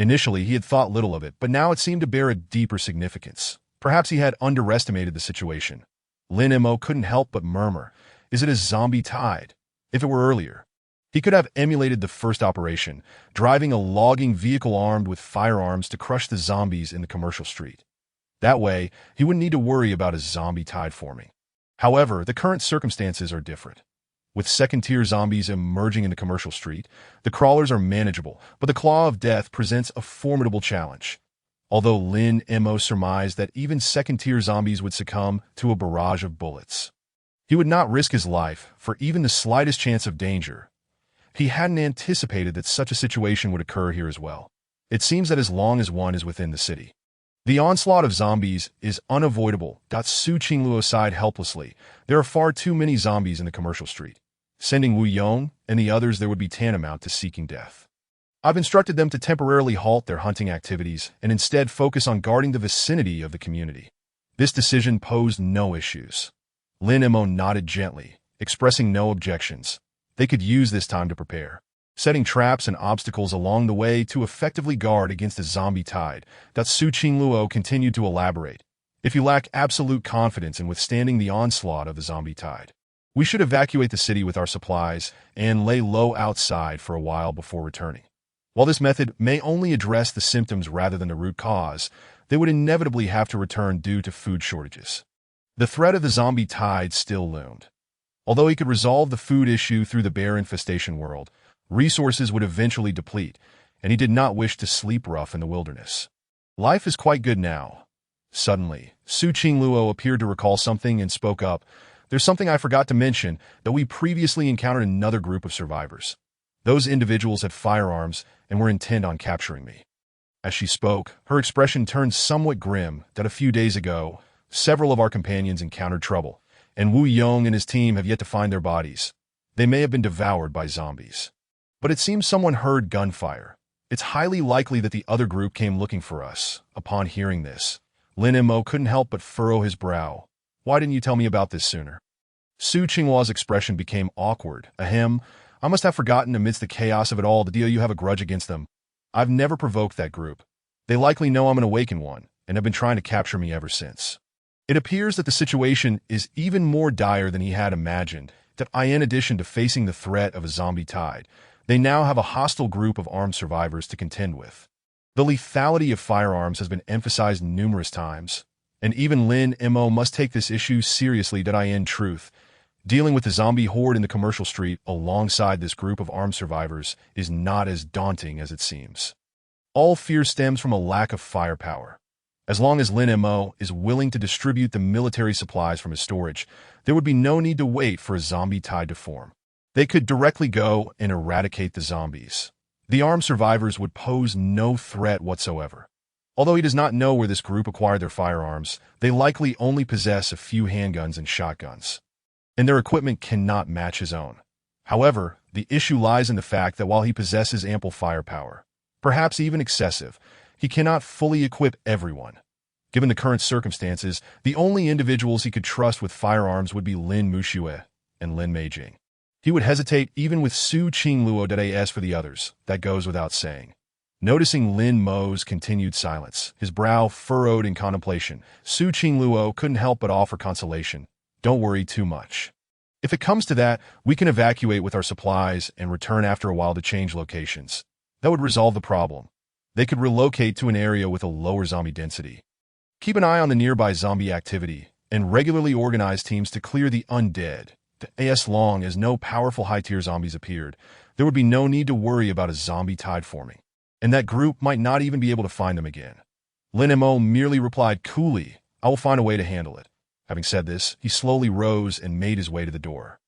Initially, he had thought little of it, but now it seemed to bear a deeper significance. Perhaps he had underestimated the situation. Lin Mo couldn't help but murmur, "Is it a zombie tide?" If it were earlier, he could have emulated the first operation, driving a logging vehicle armed with firearms to crush the zombies in the commercial street. That way, he wouldn't need to worry about a zombie tide forming. However, the current circumstances are different. With second-tier zombies emerging in the commercial street, the crawlers are manageable, but the Claw of Death presents a formidable challenge. Although Lin Mo surmised that even second-tier zombies would succumb to a barrage of bullets, he would not risk his life for even the slightest chance of danger. He hadn't anticipated that such a situation would occur here as well. It seems that as long as one is within the city, the onslaught of zombies is unavoidable. Su Qingluo sighed helplessly. There are far too many zombies in the commercial street. Sending Wu Yong and the others there would be tantamount to seeking death. I've instructed them to temporarily halt their hunting activities and instead focus on guarding the vicinity of the community. This decision posed no issues. Lin Mo nodded gently, expressing no objections. They could use this time to prepare, setting traps and obstacles along the way to effectively guard against a zombie tide. Su Qingluo continued to elaborate. If you lack absolute confidence in withstanding the onslaught of the zombie tide, we should evacuate the city with our supplies and lay low outside for a while before returning. While this method may only address the symptoms rather than the root cause, they would inevitably have to return due to food shortages. The threat of the zombie tide still loomed. Although he could resolve the food issue through the bear infestation world, resources would eventually deplete, and he did not wish to sleep rough in the wilderness. Life is quite good now. Suddenly, Su Qingluo appeared to recall something and spoke up. "There's something I forgot to mention, that we previously encountered another group of survivors. Those individuals had firearms and were intent on capturing me." As she spoke, her expression turned somewhat grim. A few days ago, several of our companions encountered trouble, and Wu Yong and his team have yet to find their bodies. They may have been devoured by zombies. But it seems someone heard gunfire. It's highly likely that the other group came looking for us. Upon hearing this, Lin Mo couldn't help but furrow his brow. "Why didn't you tell me about this sooner?" Su Qinghua's expression became awkward. "Ahem, I must have forgotten amidst the chaos of it all the deal you have a grudge against them. I've never provoked that group. They likely know I'm an awakened one, and have been trying to capture me ever since." It appears that the situation is even more dire than he had imagined, in addition to facing the threat of a zombie tide, they now have a hostile group of armed survivors to contend with. The lethality of firearms has been emphasized numerous times, and even Lin Mo must take this issue seriously. In truth, dealing with the zombie horde in the commercial street alongside this group of armed survivors is not as daunting as it seems. All fear stems from a lack of firepower. As long as Lin Mo is willing to distribute the military supplies from his storage, there would be no need to wait for a zombie tide to form. They could directly go and eradicate the zombies. The armed survivors would pose no threat whatsoever. Although he does not know where this group acquired their firearms, they likely only possess a few handguns and shotguns, and their equipment cannot match his own. However, the issue lies in the fact that while he possesses ample firepower, perhaps even excessive, he cannot fully equip everyone. Given the current circumstances, the only individuals he could trust with firearms would be Lin Muxue and Lin Meijing. He would hesitate even with Su Qingluo as for the others. That goes without saying. Noticing Lin Mo's continued silence, his brow furrowed in contemplation, Su Qingluo couldn't help but offer consolation. "Don't worry too much. If it comes to that, we can evacuate with our supplies and return after a while to change locations. That would resolve the problem. They could relocate to an area with a lower zombie density. Keep an eye on the nearby zombie activity and regularly organize teams to clear the undead. As long as no powerful high-tier zombies appeared, there would be no need to worry about a zombie tide forming, and that group might not even be able to find them again." Lin Mo merely replied coolly, "I will find a way to handle it." Having said this, he slowly rose and made his way to the door.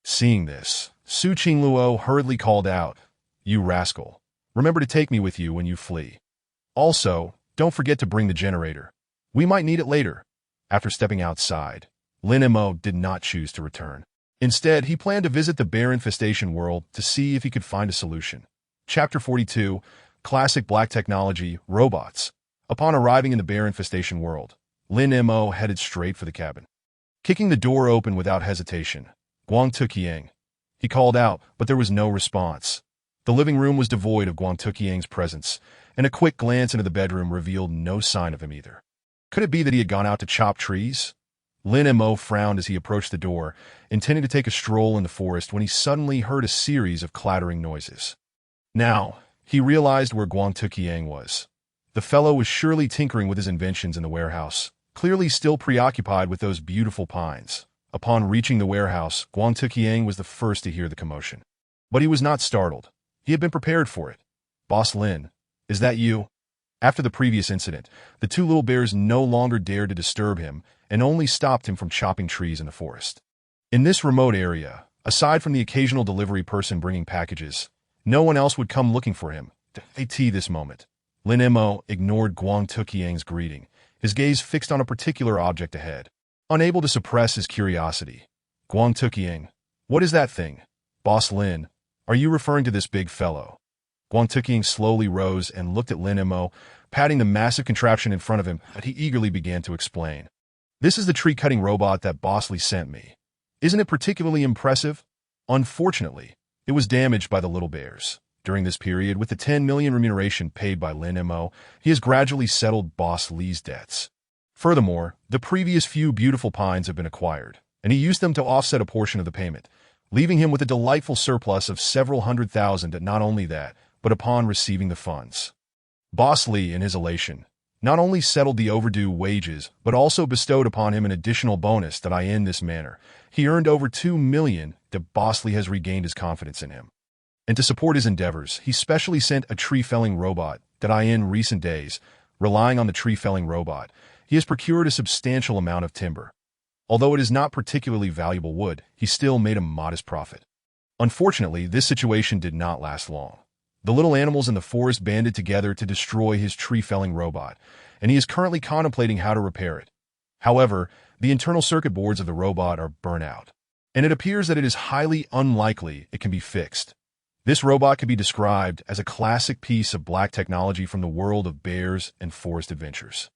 Seeing this, Su Qingluo hurriedly called out, "You rascal! Remember to take me with you when you flee." Also, don't forget to bring the generator. We might need it later. After stepping outside, Lin Mo did not choose to return. Instead, he planned to visit the bear infestation world to see if he could find a solution. Chapter 42, Classic Black Technology, Robots. Upon arriving in the bear infestation world, Lin Mo headed straight for the cabin. Kicking the door open without hesitation, Guang Tuqiang. He called out, but there was no response. The living room was devoid of Guang Tuqiang's presence, and a quick glance into the bedroom revealed no sign of him either. Could it be that he had gone out to chop trees? Lin Mo frowned as he approached the door, intending to take a stroll in the forest when he suddenly heard a series of clattering noises. Now, he realized where Guang Tuqiang was. The fellow was surely tinkering with his inventions in the warehouse, clearly still preoccupied with those beautiful pines. Upon reaching the warehouse, Guang Tuqiang was the first to hear the commotion. But he was not startled. He had been prepared for it. "Boss Lin, is that you?" After the previous incident, the two little bears no longer dared to disturb him and only stopped him from chopping trees in the forest. In this remote area, aside from the occasional delivery person bringing packages, no one else would come looking for him. At this moment, Lin Mo ignored Guang Tuqiang's greeting, his gaze fixed on a particular object ahead. Unable to suppress his curiosity, "Guang Tuqiang, what is that thing?" "Boss Lin, are you referring to this big fellow?" Guang Tuqiang slowly rose and looked at Lin Mo, patting the massive contraption in front of him, but he eagerly began to explain. "This is the tree-cutting robot that Boss Lee sent me. Isn't it particularly impressive? Unfortunately, it was damaged by the little bears. During this period, with the 10 million remuneration paid by Lin Mo, he has gradually settled Boss Lee's debts. Furthermore, the previous few beautiful pines have been acquired, and he used them to offset a portion of the payment, leaving him with a delightful surplus of several $100,000. And not only that, but upon receiving the funds, Boss Lee, in his elation, not only settled the overdue wages, but also bestowed upon him an additional bonus that in this manner, he earned over 2 million. Boss Lee has regained his confidence in him. And to support his endeavors, he specially sent a tree-felling robot that in recent days, relying on the tree-felling robot, he has procured a substantial amount of timber. Although it is not particularly valuable wood, he still made a modest profit. Unfortunately, this situation did not last long. The little animals in the forest banded together to destroy his tree-felling robot, and he is currently contemplating how to repair it. However, the internal circuit boards of the robot are burnt out, and it appears that it is highly unlikely it can be fixed. This robot can be described as a classic piece of black technology from the world of bears and forest adventures.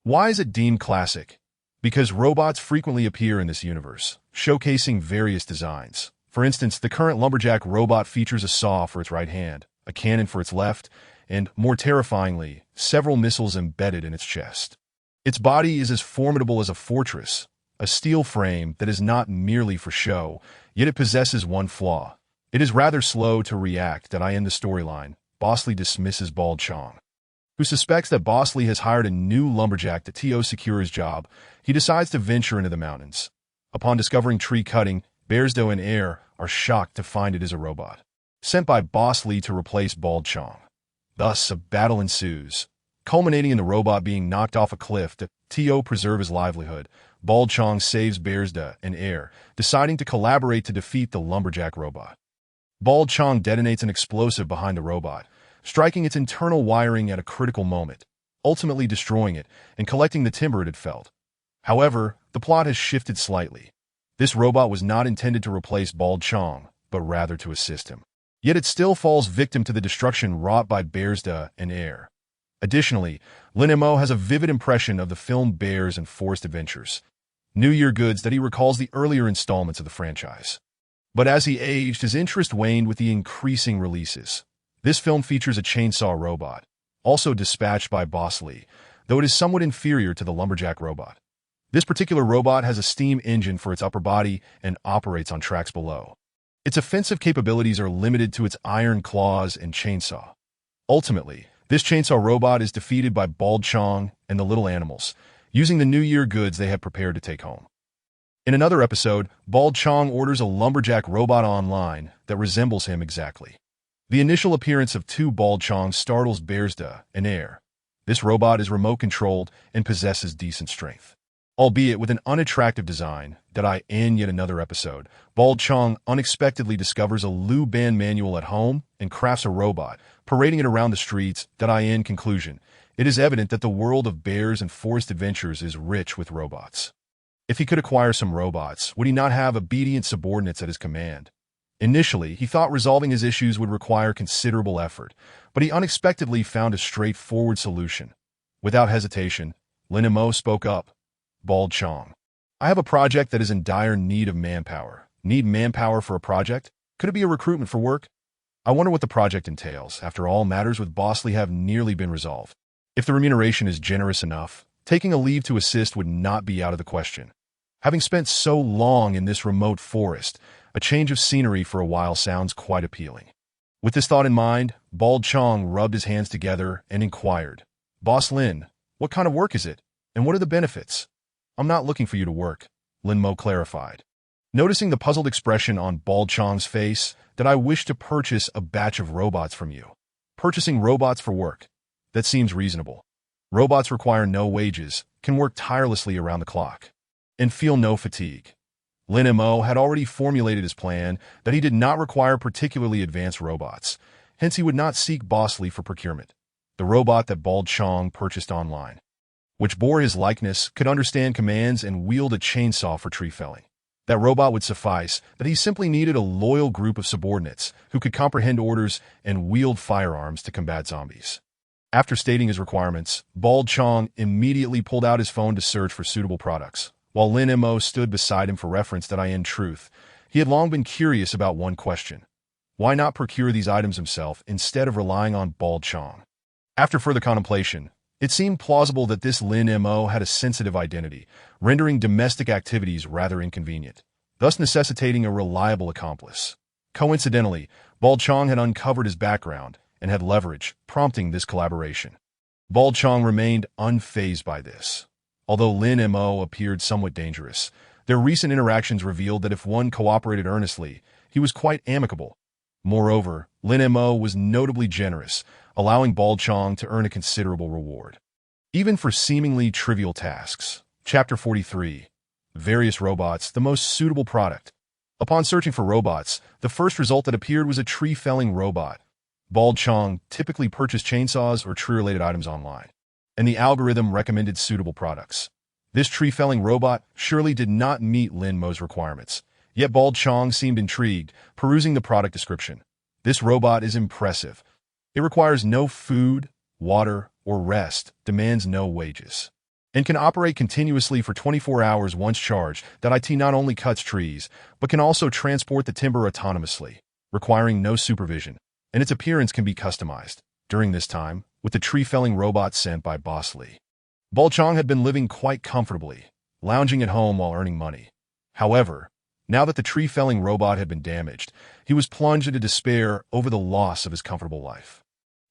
Why is it deemed classic? Because robots frequently appear in this universe, showcasing various designs. For instance, the current lumberjack robot features a saw for its right hand, a cannon for its left, and, more terrifyingly, several missiles embedded in its chest. Its body is as formidable as a fortress, a steel frame that is not merely for show, yet it possesses one flaw. It is rather slow to react. In the storyline, Boss Lee dismisses Bald Chong, who suspects that Boss Lee has hired a new lumberjack to secure his job. He decides to venture into the mountains. Upon discovering tree cutting, Bearsdo and Air are shocked to find it is a robot, sent by Boss Lee to replace Bald Chong. Thus, a battle ensues, culminating in the robot being knocked off a cliff to preserve his livelihood. Bald Chong saves Bearsdo and Air, deciding to collaborate to defeat the lumberjack robot. Bald Chong detonates an explosive behind the robot, striking its internal wiring at a critical moment, ultimately destroying it and collecting the timber it had felled. However, the plot has shifted slightly. This robot was not intended to replace Bald Chong, but rather to assist him. Yet it still falls victim to the destruction wrought by Bearsdo and Air. Additionally, Lin Mo has a vivid impression of the film Bears and Forest Adventures, New Year goods that he recalls the earlier installments of the franchise. But as he aged, his interest waned with the increasing releases. This film features a chainsaw robot, also dispatched by Boss Lee, though it is somewhat inferior to the lumberjack robot. This particular robot has a steam engine for its upper body and operates on tracks below. Its offensive capabilities are limited to its iron claws and chainsaw. Ultimately, this chainsaw robot is defeated by Bald Chong and the little animals, using the New Year goods they had prepared to take home. In another episode, Bald Chong orders a lumberjack robot online that resembles him exactly. The initial appearance of two Bald Chongs startles Bearsdo and Air. This robot is remote-controlled and possesses decent strength, albeit with an unattractive design that in yet another episode, Bald Chong unexpectedly discovers a Lu Ban manual at home and crafts a robot, parading it around the streets. In conclusion, it is evident that the world of bears and forest adventures is rich with robots. If he could acquire some robots, would he not have obedient subordinates at his command? Initially, he thought resolving his issues would require considerable effort, but he unexpectedly found a straightforward solution. Without hesitation, Lin Mo spoke up. Bald Chong, I have a project that is in dire need of manpower. Need manpower for a project? Could it be a recruitment for work? I wonder what the project entails. After all, matters with Bosley have nearly been resolved. If the remuneration is generous enough, taking a leave to assist would not be out of the question. Having spent so long in this remote forest, a change of scenery for a while sounds quite appealing. With this thought in mind, Bald Chong rubbed his hands together and inquired, Boss Lin, what kind of work is it, and what are the benefits? I'm not looking for you to work, Lin Mo clarified. Noticing the puzzled expression on Bald Chong's face, that I wish to purchase a batch of robots from you. Purchasing robots for work. That seems reasonable. Robots require no wages, can work tirelessly around the clock, and feel no fatigue. Lin Mo had already formulated his plan that he did not require particularly advanced robots, hence he would not seek Bosley for procurement. The robot that Bald Chong purchased online, which bore his likeness, could understand commands and wield a chainsaw for tree felling. That robot would suffice, that he simply needed a loyal group of subordinates who could comprehend orders and wield firearms to combat zombies. After stating his requirements, Bald Chong immediately pulled out his phone to search for suitable products, while Lin Mo stood beside him for reference. In truth, he had long been curious about one question. Why not procure these items himself instead of relying on Bald Chong? After further contemplation, it seemed plausible that this Lin Mo had a sensitive identity, rendering domestic activities rather inconvenient, thus necessitating a reliable accomplice. Coincidentally, Bald Chong had uncovered his background and had leverage, prompting this collaboration. Bald Chong remained unfazed by this. Although Lin Mo appeared somewhat dangerous, their recent interactions revealed that if one cooperated earnestly, he was quite amicable. Moreover, Lin Mo was notably generous, allowing Bald Chong to earn a considerable reward, even for seemingly trivial tasks. Chapter 43. Various robots, the most suitable product. Upon searching for robots, the first result that appeared was a tree-felling robot. Bald Chong typically purchased chainsaws or tree-related items online, and the algorithm recommended suitable products. This tree-felling robot surely did not meet Lin Mo's requirements, yet Bald Chong seemed intrigued, perusing the product description. This robot is impressive. It requires no food, water, or rest, demands no wages, and can operate continuously for 24 hours once charged. It not only cuts trees, but can also transport the timber autonomously, requiring no supervision, and its appearance can be customized. During this time, with the tree-felling robot sent by Bosley, Bald Chong had been living quite comfortably, lounging at home while earning money. However, now that the tree-felling robot had been damaged, he was plunged into despair over the loss of his comfortable life.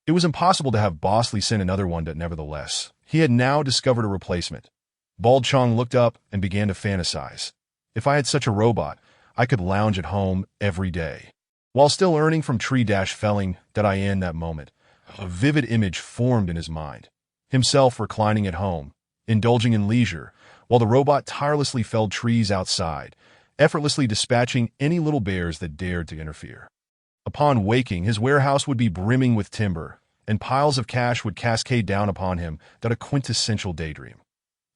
It was impossible to have Bosley send another one, but nevertheless, he had now discovered a replacement. Bald Chong looked up and began to fantasize. If I had such a robot, I could lounge at home every day, while still earning from tree-felling. In that moment, a vivid image formed in his mind. Himself reclining at home, indulging in leisure, while the robot tirelessly felled trees outside, effortlessly dispatching any little bears that dared to interfere. Upon waking, his warehouse would be brimming with timber, and piles of cash would cascade down upon him. A quintessential daydream.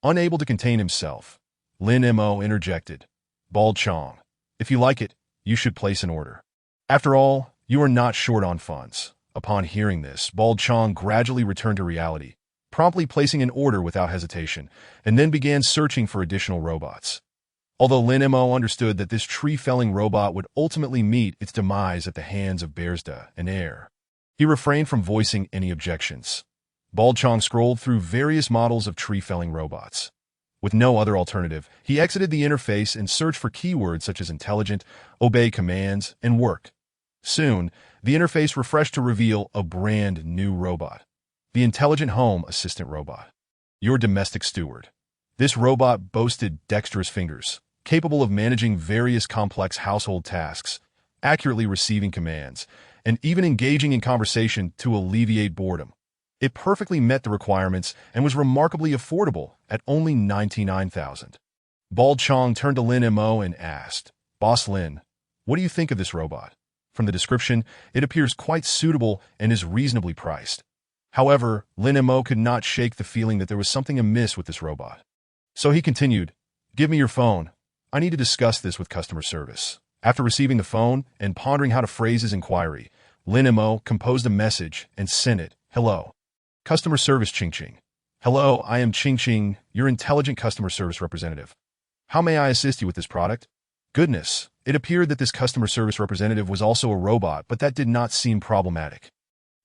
Unable to contain himself, Lin Mo interjected, Bald Chong, if you like it, you should place an order. After all, you are not short on funds. Upon hearing this, Bald Chong gradually returned to reality, promptly placing an order without hesitation, and then began searching for additional robots. Although Lin Mo understood that this tree-felling robot would ultimately meet its demise at the hands of Bearsda and Air, he refrained from voicing any objections. Bald Chong scrolled through various models of tree-felling robots. With no other alternative, he exited the interface and searched for keywords such as intelligent, obey commands, and work. Soon, the interface refreshed to reveal a brand new robot, the Intelligent Home Assistant Robot. Your domestic steward. This robot boasted dexterous fingers, capable of managing various complex household tasks, accurately receiving commands, and even engaging in conversation to alleviate boredom. It perfectly met the requirements and was remarkably affordable at only $99,000. Bald Chong turned to Lin Mo and asked, Boss Lin, what do you think of this robot? From the description, it appears quite suitable and is reasonably priced. However, Lin Mo could not shake the feeling that there was something amiss with this robot. So he continued, "Give me your phone. I need to discuss this with customer service." After receiving the phone and pondering how to phrase his inquiry, Lin Mo composed a message and sent it. "Hello. Customer service Ching Ching. Hello, I am Ching Ching, your intelligent customer service representative. How may I assist you with this product?" Goodness, it appeared that this customer service representative was also a robot, but that did not seem problematic.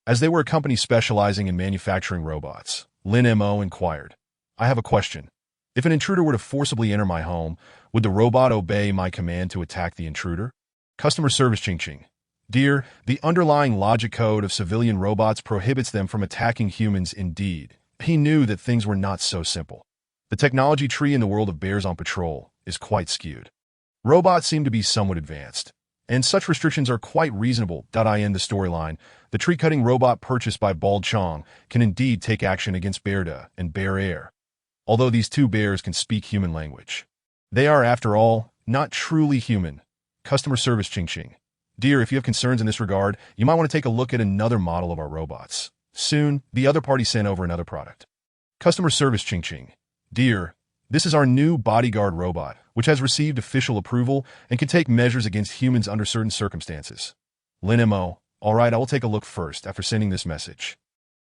As they were a company specializing in manufacturing robots, Lin Mo inquired, "I have a question. If an intruder were to forcibly enter my home, would the robot obey my command to attack the intruder?" Customer service Ching Ching. "Dear, the underlying logic code of civilian robots prohibits them from attacking humans indeed." He knew that things were not so simple. The technology tree in the world of bears on patrol is quite skewed. Robots seem to be somewhat advanced, and such restrictions are quite reasonable. I end the storyline. The tree-cutting robot purchased by Bald Chong can indeed take action against Bearda and Bear Air, although these two bears can speak human language. They are, after all, not truly human. Customer service Ching Ching. "Dear, if you have concerns in this regard, you might want to take a look at another model of our robots." Soon, the other party sent over another product. Customer service Ching Ching. "Dear, this is our new bodyguard robot, which has received official approval and can take measures against humans under certain circumstances." Lin Mo. "All right, I will take a look first after sending this message."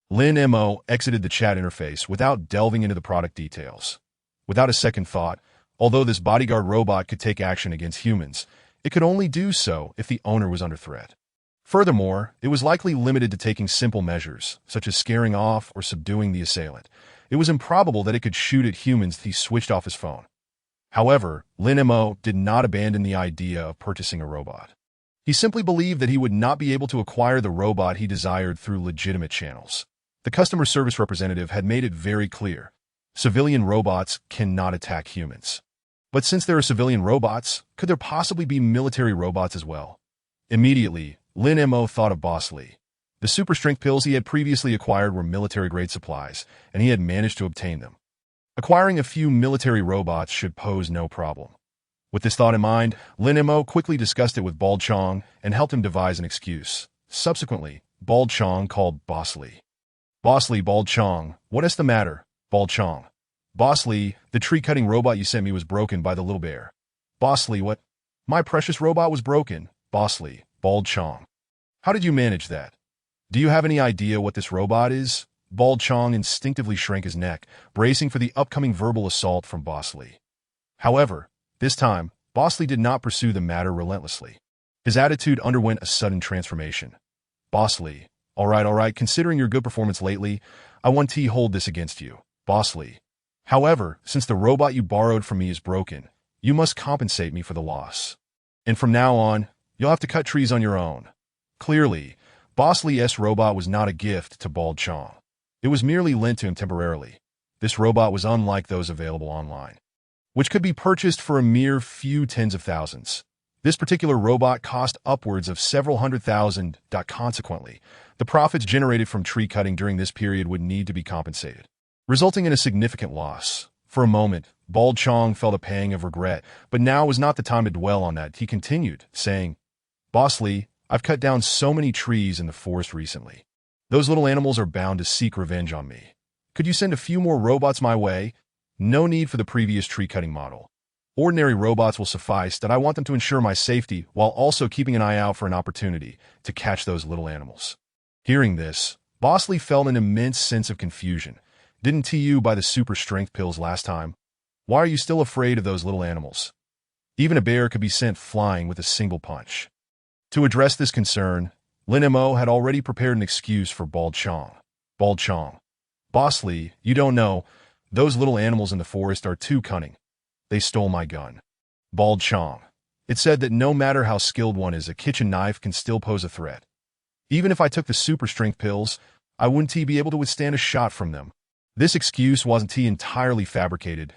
Lin Mo exited the chat interface without delving into the product details. Without a second thought, although this bodyguard robot could take action against humans, it could only do so if the owner was under threat. Furthermore, it was likely limited to taking simple measures, such as scaring off or subduing the assailant. It was improbable that it could shoot at humans if he switched off his phone. However, Lin Mo did not abandon the idea of purchasing a robot. He simply believed that he would not be able to acquire the robot he desired through legitimate channels. The customer service representative had made it very clear. Civilian robots cannot attack humans. But since there are civilian robots, could there possibly be military robots as well? Immediately, Lin Mo thought of Boss Lee. The super strength pills he had previously acquired were military-grade supplies, and he had managed to obtain them. Acquiring a few military robots should pose no problem. With this thought in mind, Lin Mo quickly discussed it with Bald Chong and helped him devise an excuse. Subsequently, Bald Chong called Boss Lee. "Boss Lee, Bald Chong, what is the matter?" Bald Chong. "Boss Lee, the tree-cutting robot you sent me was broken by the little bear." Boss Lee, "What? My precious robot was broken." Boss Lee. Bald Chong. "How did you manage that? Do you have any idea what this robot is?" Bald Chong instinctively shrank his neck, bracing for the upcoming verbal assault from Boss Lee. However, this time, Boss Lee did not pursue the matter relentlessly. His attitude underwent a sudden transformation. Boss Lee. All right, considering your good performance lately, I want to hold this against you." Boss Lee. "However, since the robot you borrowed from me is broken, you must compensate me for the loss. And from now on, you'll have to cut trees on your own." Clearly, Boss Lee's robot was not a gift to Bald Chong. It was merely lent to him temporarily. This robot was unlike those available online, which could be purchased for a mere few tens of thousands. This particular robot cost upwards of several $100,000. Consequently, the profits generated from tree cutting during this period would need to be compensated, resulting in a significant loss. For a moment, Bald Chong felt a pang of regret, but now was not the time to dwell on that. He continued, saying, "Boss Lee, I've cut down so many trees in the forest recently. Those little animals are bound to seek revenge on me. Could you send a few more robots my way? No need for the previous tree-cutting model. Ordinary robots will suffice. That I want them to ensure my safety while also keeping an eye out for an opportunity to catch those little animals." Hearing this, Boss Lee felt an immense sense of confusion. "Didn't you buy the super strength pills last time? Why are you still afraid of those little animals? Even a bear could be sent flying with a single punch." To address this concern, Lin Mo had already prepared an excuse for Bald Chong. Bald Chong. "Boss Lee, you don't know. Those little animals in the forest are too cunning. They stole my gun." Bald Chong. "It said that no matter how skilled one is, a kitchen knife can still pose a threat. Even if I took the super strength pills, I wouldn't be able to withstand a shot from them." This excuse wasn't entirely fabricated.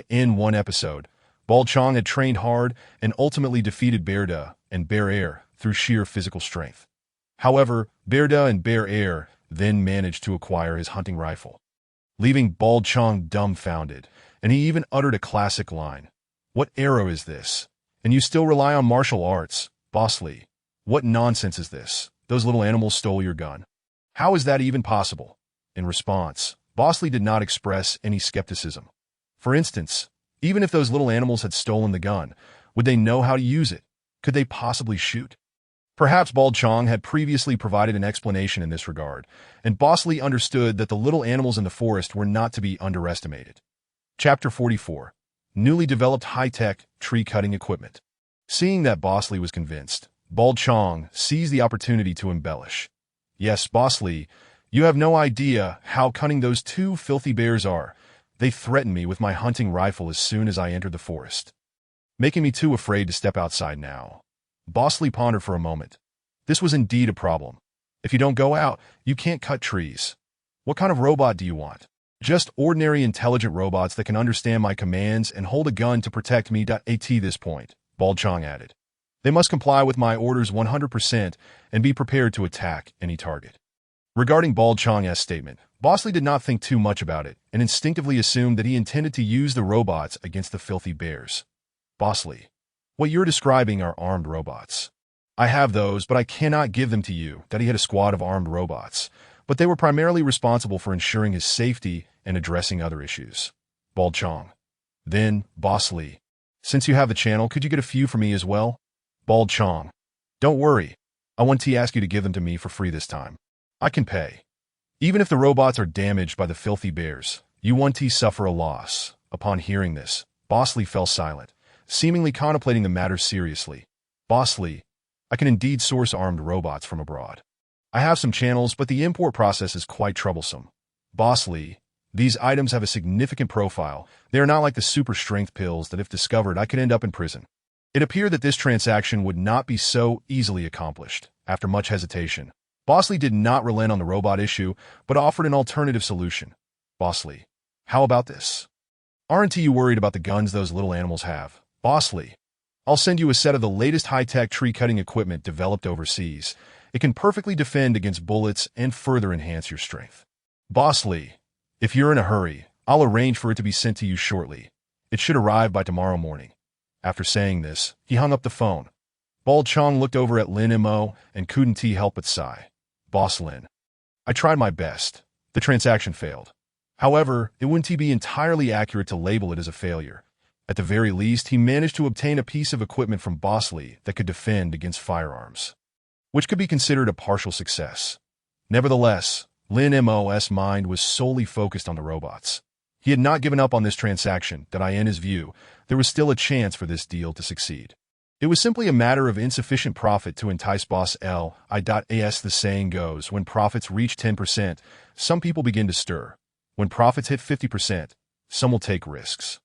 In one episode, Bald Chong had trained hard and ultimately defeated Bearda and Bear Air through sheer physical strength. However, Bearda and Bear Air then managed to acquire his hunting rifle, leaving Bald Chong dumbfounded, and he even uttered a classic line. "What arrow is this? And you still rely on martial arts, Boss Lee? What nonsense is this? Those little animals stole your gun. How is that even possible? In response, Bosley did not express any skepticism. For instance, even if those little animals had stolen the gun, would they know how to use it? Could they possibly shoot? Perhaps Bald Chong had previously provided an explanation in this regard, and Bosley understood that the little animals in the forest were not to be underestimated. Chapter 44. Newly developed high-tech tree-cutting equipment. Seeing that Bosley was convinced, Bald Chong seized the opportunity to embellish. Yes, Bosley, you have no idea how cunning those two filthy bears are. They threatened me with my hunting rifle as soon as I entered the forest, making me too afraid to step outside now. Bosley pondered for a moment. This was indeed a problem. If you don't go out, you can't cut trees. What kind of robot do you want? Just ordinary intelligent robots that can understand my commands and hold a gun to protect me. At this point, Bald Chong added. They must comply with my orders 100% and be prepared to attack any target. Regarding Bald Chong's statement, Bosley did not think too much about it and instinctively assumed that he intended to use the robots against the filthy bears. Bosley, what you're describing are armed robots. I have those, but I cannot give them to you. That he had a squad of armed robots, but they were primarily responsible for ensuring his safety and addressing other issues. Bald Chong. Then, Bosley, since you have the channel, could you get a few for me as well? Bald Chong. Don't worry. I want to ask you to give them to me for free this time. I can pay. Even if the robots are damaged by the filthy bears, you want to suffer a loss. Upon hearing this, Bosley fell silent, seemingly contemplating the matter seriously. Bosley, I can indeed source armed robots from abroad. I have some channels, but the import process is quite troublesome. Bosley, these items have a significant profile. They are not like the super strength pills that if discovered I could end up in prison. It appeared that this transaction would not be so easily accomplished. After much hesitation, Bosley did not relent on the robot issue, but offered an alternative solution. Bosley, how about this? Aren't you worried about the guns those little animals have? Bosley, I'll send you a set of the latest high-tech tree-cutting equipment developed overseas. It can perfectly defend against bullets and further enhance your strength. Bosley, if you're in a hurry, I'll arrange for it to be sent to you shortly. It should arrive by tomorrow morning. After saying this, he hung up the phone. Bald Chong looked over at Lin Mo and couldn't help but sigh. Boss Lin, I tried my best. The transaction failed. However, it wouldn't be entirely accurate to label it as a failure. At the very least, he managed to obtain a piece of equipment from Bosley that could defend against firearms, which could be considered a partial success. Nevertheless, Lin Mo's mind was solely focused on the robots. He had not given up on this transaction, that in his view, there was still a chance for this deal to succeed. It was simply a matter of insufficient profit to entice Boss L. As the saying goes, when profits reach 10%, some people begin to stir. When profits hit 50%, some will take risks.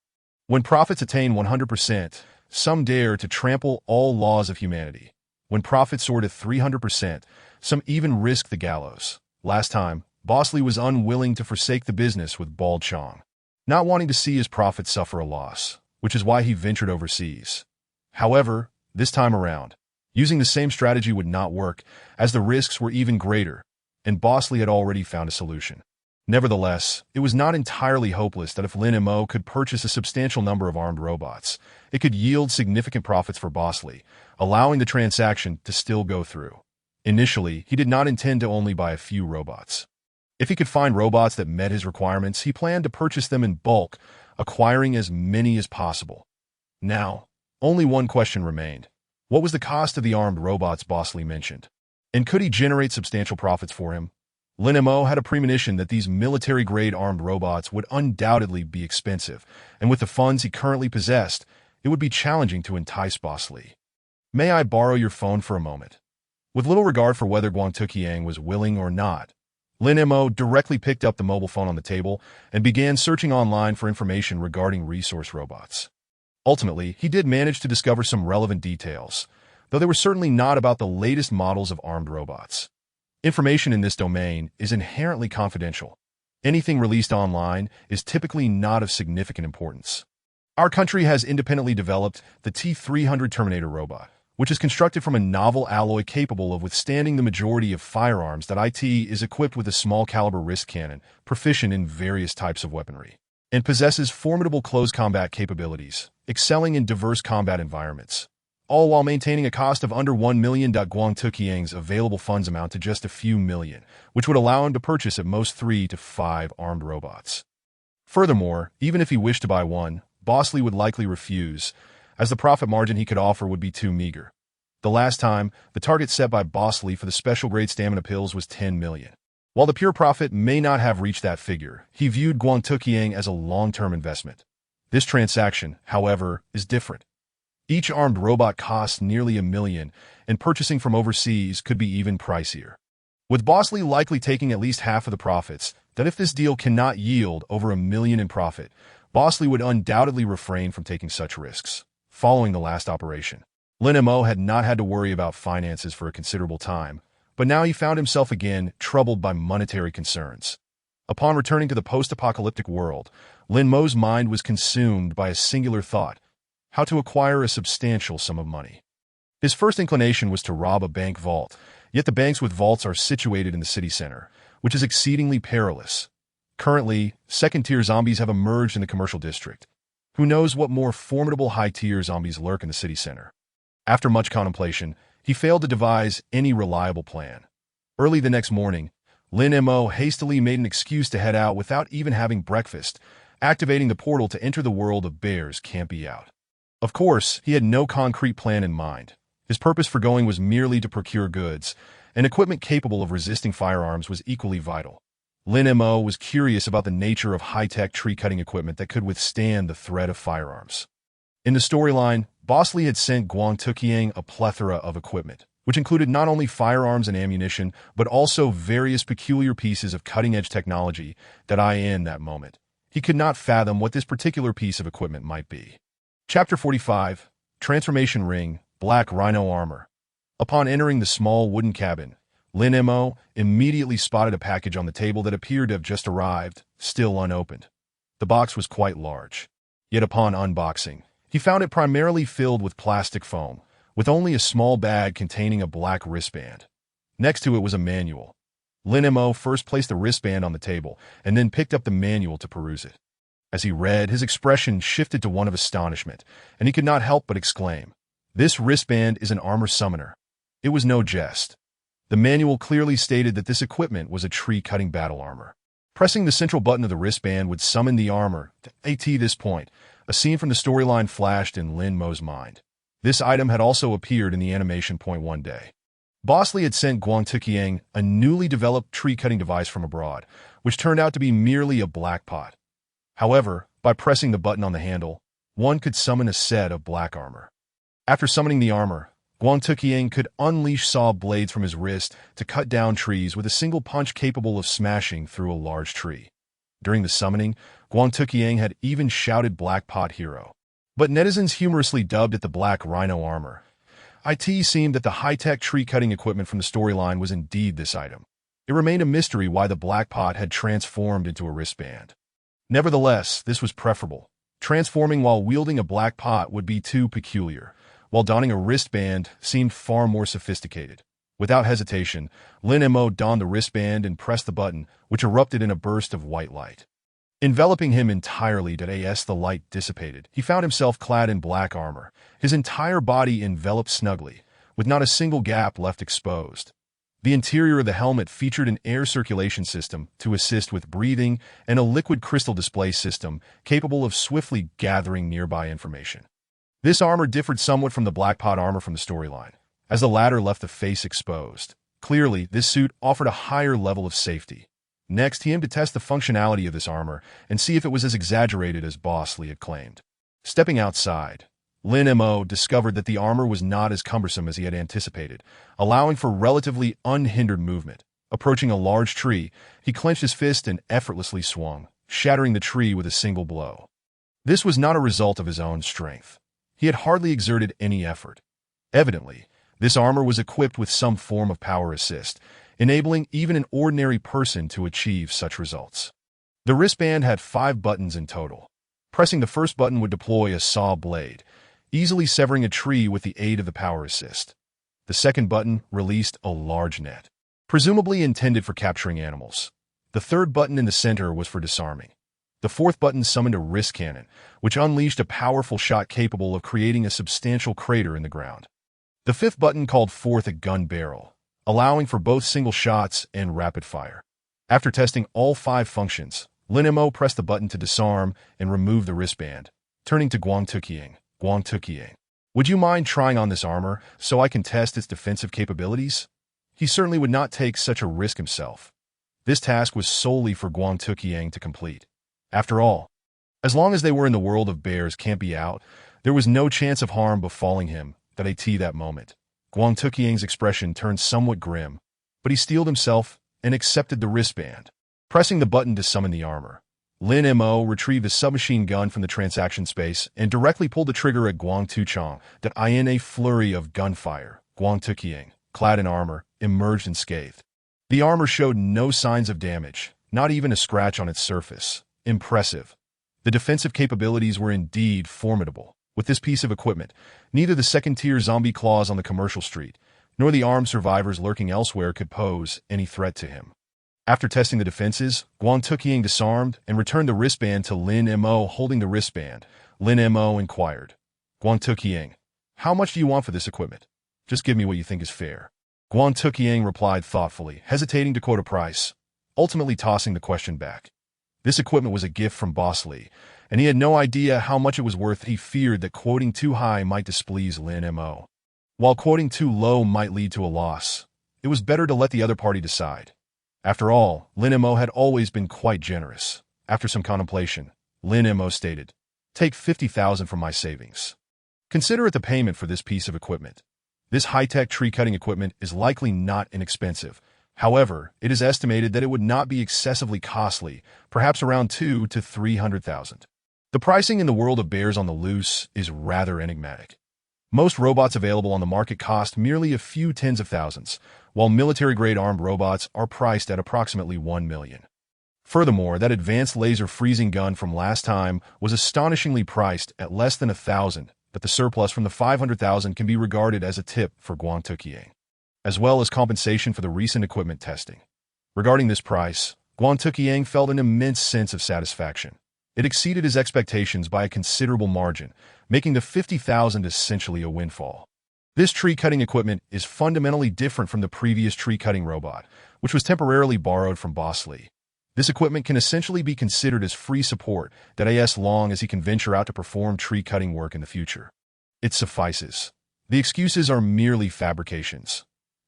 When profits attain 100%, some dare to trample all laws of humanity. When profits soar to 300%, some even risk the gallows. Last time, Bosley was unwilling to forsake the business with Bald Chong, not wanting to see his profits suffer a loss, which is why he ventured overseas. However, this time around, using the same strategy would not work, as the risks were even greater, and Bosley had already found a solution. Nevertheless, it was not entirely hopeless that if Lin Mo could purchase a substantial number of armed robots, it could yield significant profits for Bosley, allowing the transaction to still go through. Initially, he did not intend to only buy a few robots. If he could find robots that met his requirements, he planned to purchase them in bulk, acquiring as many as possible. Now, only one question remained. What was the cost of the armed robots Bosley mentioned? And could he generate substantial profits for him? Lin Mo had a premonition that these military-grade armed robots would undoubtedly be expensive, and with the funds he currently possessed, it would be challenging to entice Bosley. May I borrow your phone for a moment? With little regard for whether Guang Tuqiang was willing or not, Lin Mo directly picked up the mobile phone on the table and began searching online for information regarding resource robots. Ultimately, he did manage to discover some relevant details, though they were certainly not about the latest models of armed robots. Information in this domain is inherently confidential. Anything released online is typically not of significant importance. Our country has independently developed the T-300 Terminator robot, which is constructed from a novel alloy capable of withstanding the majority of firearms. That IT is equipped with a small-caliber wrist cannon, proficient in various types of weaponry, and possesses formidable close combat capabilities, excelling in diverse combat environments. all while maintaining a cost of under 1 million. Guang Tuqiang's available funds amount to just a few million, which would allow him to purchase at most 3 to 5 armed robots. Furthermore, even if he wished to buy one, Bosley would likely refuse, as the profit margin he could offer would be too meager. The last time, the target set by Bosley for the special-grade stamina pills was 10 million. While the pure profit may not have reached that figure, he viewed Guang Tuqiang as a long-term investment. This transaction, however, is different. Each armed robot costs nearly 1 million, and purchasing from overseas could be even pricier. With Bosley likely taking at least half of the profits, that if this deal cannot yield over 1 million in profit, Bosley would undoubtedly refrain from taking such risks. Following the last operation, Lin Mo had not had to worry about finances for a considerable time, but now he found himself again troubled by monetary concerns. Upon returning to the post-apocalyptic world, Lin Mo's mind was consumed by a singular thought: how to acquire a substantial sum of money. His first inclination was to rob a bank vault, yet the banks with vaults are situated in the city center, which is exceedingly perilous. Currently, second-tier zombies have emerged in the commercial district. Who knows what more formidable high-tier zombies lurk in the city center? After much contemplation, he failed to devise any reliable plan. Early the next morning, Lin Mo hastily made an excuse to head out without even having breakfast, activating the portal to enter the world of bears can't be out. Of course, he had no concrete plan in mind. His purpose for going was merely to procure goods, and equipment capable of resisting firearms was equally vital. Lin Mo was curious about the nature of high-tech tree-cutting equipment that could withstand the threat of firearms. In the storyline, Bosley had sent Guang Tuqiang a plethora of equipment, which included not only firearms and ammunition, but also various peculiar pieces of cutting-edge technology that in that moment, he could not fathom what this particular piece of equipment might be. Chapter 45, Transformation Ring, Black Rhino Armor. Upon entering the small wooden cabin, Lin Mo immediately spotted a package on the table that appeared to have just arrived, still unopened. The box was quite large. Yet upon unboxing, he found it primarily filled with plastic foam, with only a small bag containing a black wristband. Next to it was a manual. Lin Mo first placed the wristband on the table and then picked up the manual to peruse it. As he read, his expression shifted to one of astonishment, and he could not help but exclaim, "This wristband is an armor summoner." It was no jest. The manual clearly stated that this equipment was a tree-cutting battle armor. Pressing the central button of the wristband would summon the armor. At this point, a scene from the storyline flashed in Lin Mo's mind. This item had also appeared in the animation point one day. Bosley had sent Guang Tuqiang a newly developed tree-cutting device from abroad, which turned out to be merely a black pot. However, by pressing the button on the handle, one could summon a set of black armor. After summoning the armor, Guang Tuqiang could unleash saw blades from his wrist to cut down trees with a single punch capable of smashing through a large tree. During the summoning, Guang Tuqiang had even shouted Black Pot Hero. But netizens humorously dubbed it the Black Rhino Armor. It seemed that the high-tech tree-cutting equipment from the storyline was indeed this item. It remained a mystery why the Black Pot had transformed into a wristband. Nevertheless, this was preferable. Transforming while wielding a black pot would be too peculiar, while donning a wristband seemed far more sophisticated. Without hesitation, Lin Mo donned the wristband and pressed the button, which erupted in a burst of white light. Enveloping him entirely as the light dissipated, he found himself clad in black armor, his entire body enveloped snugly, with not a single gap left exposed. The interior of the helmet featured an air circulation system to assist with breathing and a liquid crystal display system capable of swiftly gathering nearby information. This armor differed somewhat from the black pot armor from the storyline, as the latter left the face exposed. Clearly, this suit offered a higher level of safety. Next, he aimed to test the functionality of this armor and see if it was as exaggerated as Bosley had claimed. Stepping outside, Lin Mo discovered that the armor was not as cumbersome as he had anticipated, allowing for relatively unhindered movement. Approaching a large tree, he clenched his fist and effortlessly swung, shattering the tree with a single blow. This was not a result of his own strength. He had hardly exerted any effort. Evidently, this armor was equipped with some form of power assist, enabling even an ordinary person to achieve such results. The wristband had 5 buttons in total. Pressing the first button would deploy a saw blade, easily severing a tree with the aid of the power assist. The second button released a large net, presumably intended for capturing animals. The third button in the center was for disarming. The fourth button summoned a wrist cannon, which unleashed a powerful shot capable of creating a substantial crater in the ground. The fifth button called forth a gun barrel, allowing for both single shots and rapid fire. After testing all 5 functions, Lin Mo pressed the button to disarm and remove the wristband, turning to Guang Tuqiang. Would you mind trying on this armor so I can test its defensive capabilities? He certainly would not take such a risk himself. This task was solely for Guang Tuqiang to complete. After all, as long as they were in the world of bears can't be out, there was no chance of harm befalling him that moment. Guang Tuqiang's expression turned somewhat grim, but he steeled himself and accepted the wristband. Pressing the button to summon the armor, Lin Mo retrieved the submachine gun from the transaction space and directly pulled the trigger at Guang Tuqiang. In a flurry of gunfire, Guang Tuqiang, clad in armor, emerged unscathed. The armor showed no signs of damage, not even a scratch on its surface. Impressive. The defensive capabilities were indeed formidable. With this piece of equipment, neither the second-tier zombie claws on the commercial street, nor the armed survivors lurking elsewhere could pose any threat to him. After testing the defenses, Guang Tuqiang disarmed and returned the wristband to Lin Mo. Holding the wristband, Lin Mo inquired, Guang Tuqiang, how much do you want for this equipment? Just give me what you think is fair. Guang Tuqiang replied thoughtfully, hesitating to quote a price, ultimately tossing the question back. This equipment was a gift from Boss Lee, and he had no idea how much it was worth. He feared that quoting too high might displease Lin Mo, while quoting too low might lead to a loss. It was better to let the other party decide. After all, Lin Mo had always been quite generous. After some contemplation, Lin Mo stated, take 50,000 from my savings. Consider it the payment for this piece of equipment. This high-tech tree-cutting equipment is likely not inexpensive. However, it is estimated that it would not be excessively costly, perhaps around 200,000 to 300,000. The pricing in the world of bears on the loose is rather enigmatic. Most robots available on the market cost merely a few tens of thousands, while military-grade armed robots are priced at approximately 1 million. Furthermore, that advanced laser freezing gun from last time was astonishingly priced at less than 1,000, but the surplus from the 500,000 can be regarded as a tip for Guang Tuqiang, as well as compensation for the recent equipment testing. Regarding this price, Guang Tuqiang felt an immense sense of satisfaction. It exceeded his expectations by a considerable margin, making the 50,000 essentially a windfall. This tree-cutting equipment is fundamentally different from the previous tree-cutting robot, which was temporarily borrowed from Boss Lee. This equipment can essentially be considered as free support as long as he can venture out to perform tree-cutting work in the future. It suffices. The excuses are merely fabrications.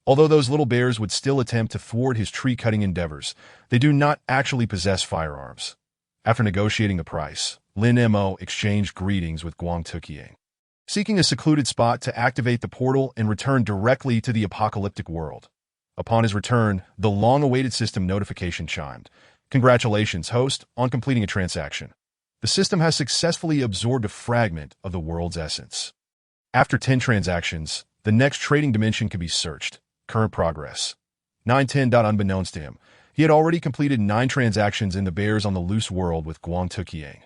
Although those little bears would still attempt to thwart his tree-cutting endeavors, they do not actually possess firearms. After negotiating the price, Lin Mo exchanged greetings with Guang Tuqiang, seeking a secluded spot to activate the portal and return directly to the apocalyptic world. Upon his return, the long-awaited system notification chimed. Congratulations, host, on completing a transaction. The system has successfully absorbed a fragment of the world's essence. After 10 transactions, the next trading dimension can be searched. Current progress. 910. Unbeknownst to him, he had already completed 9 transactions in the Bears on the Loose world with Guang Tuqiang.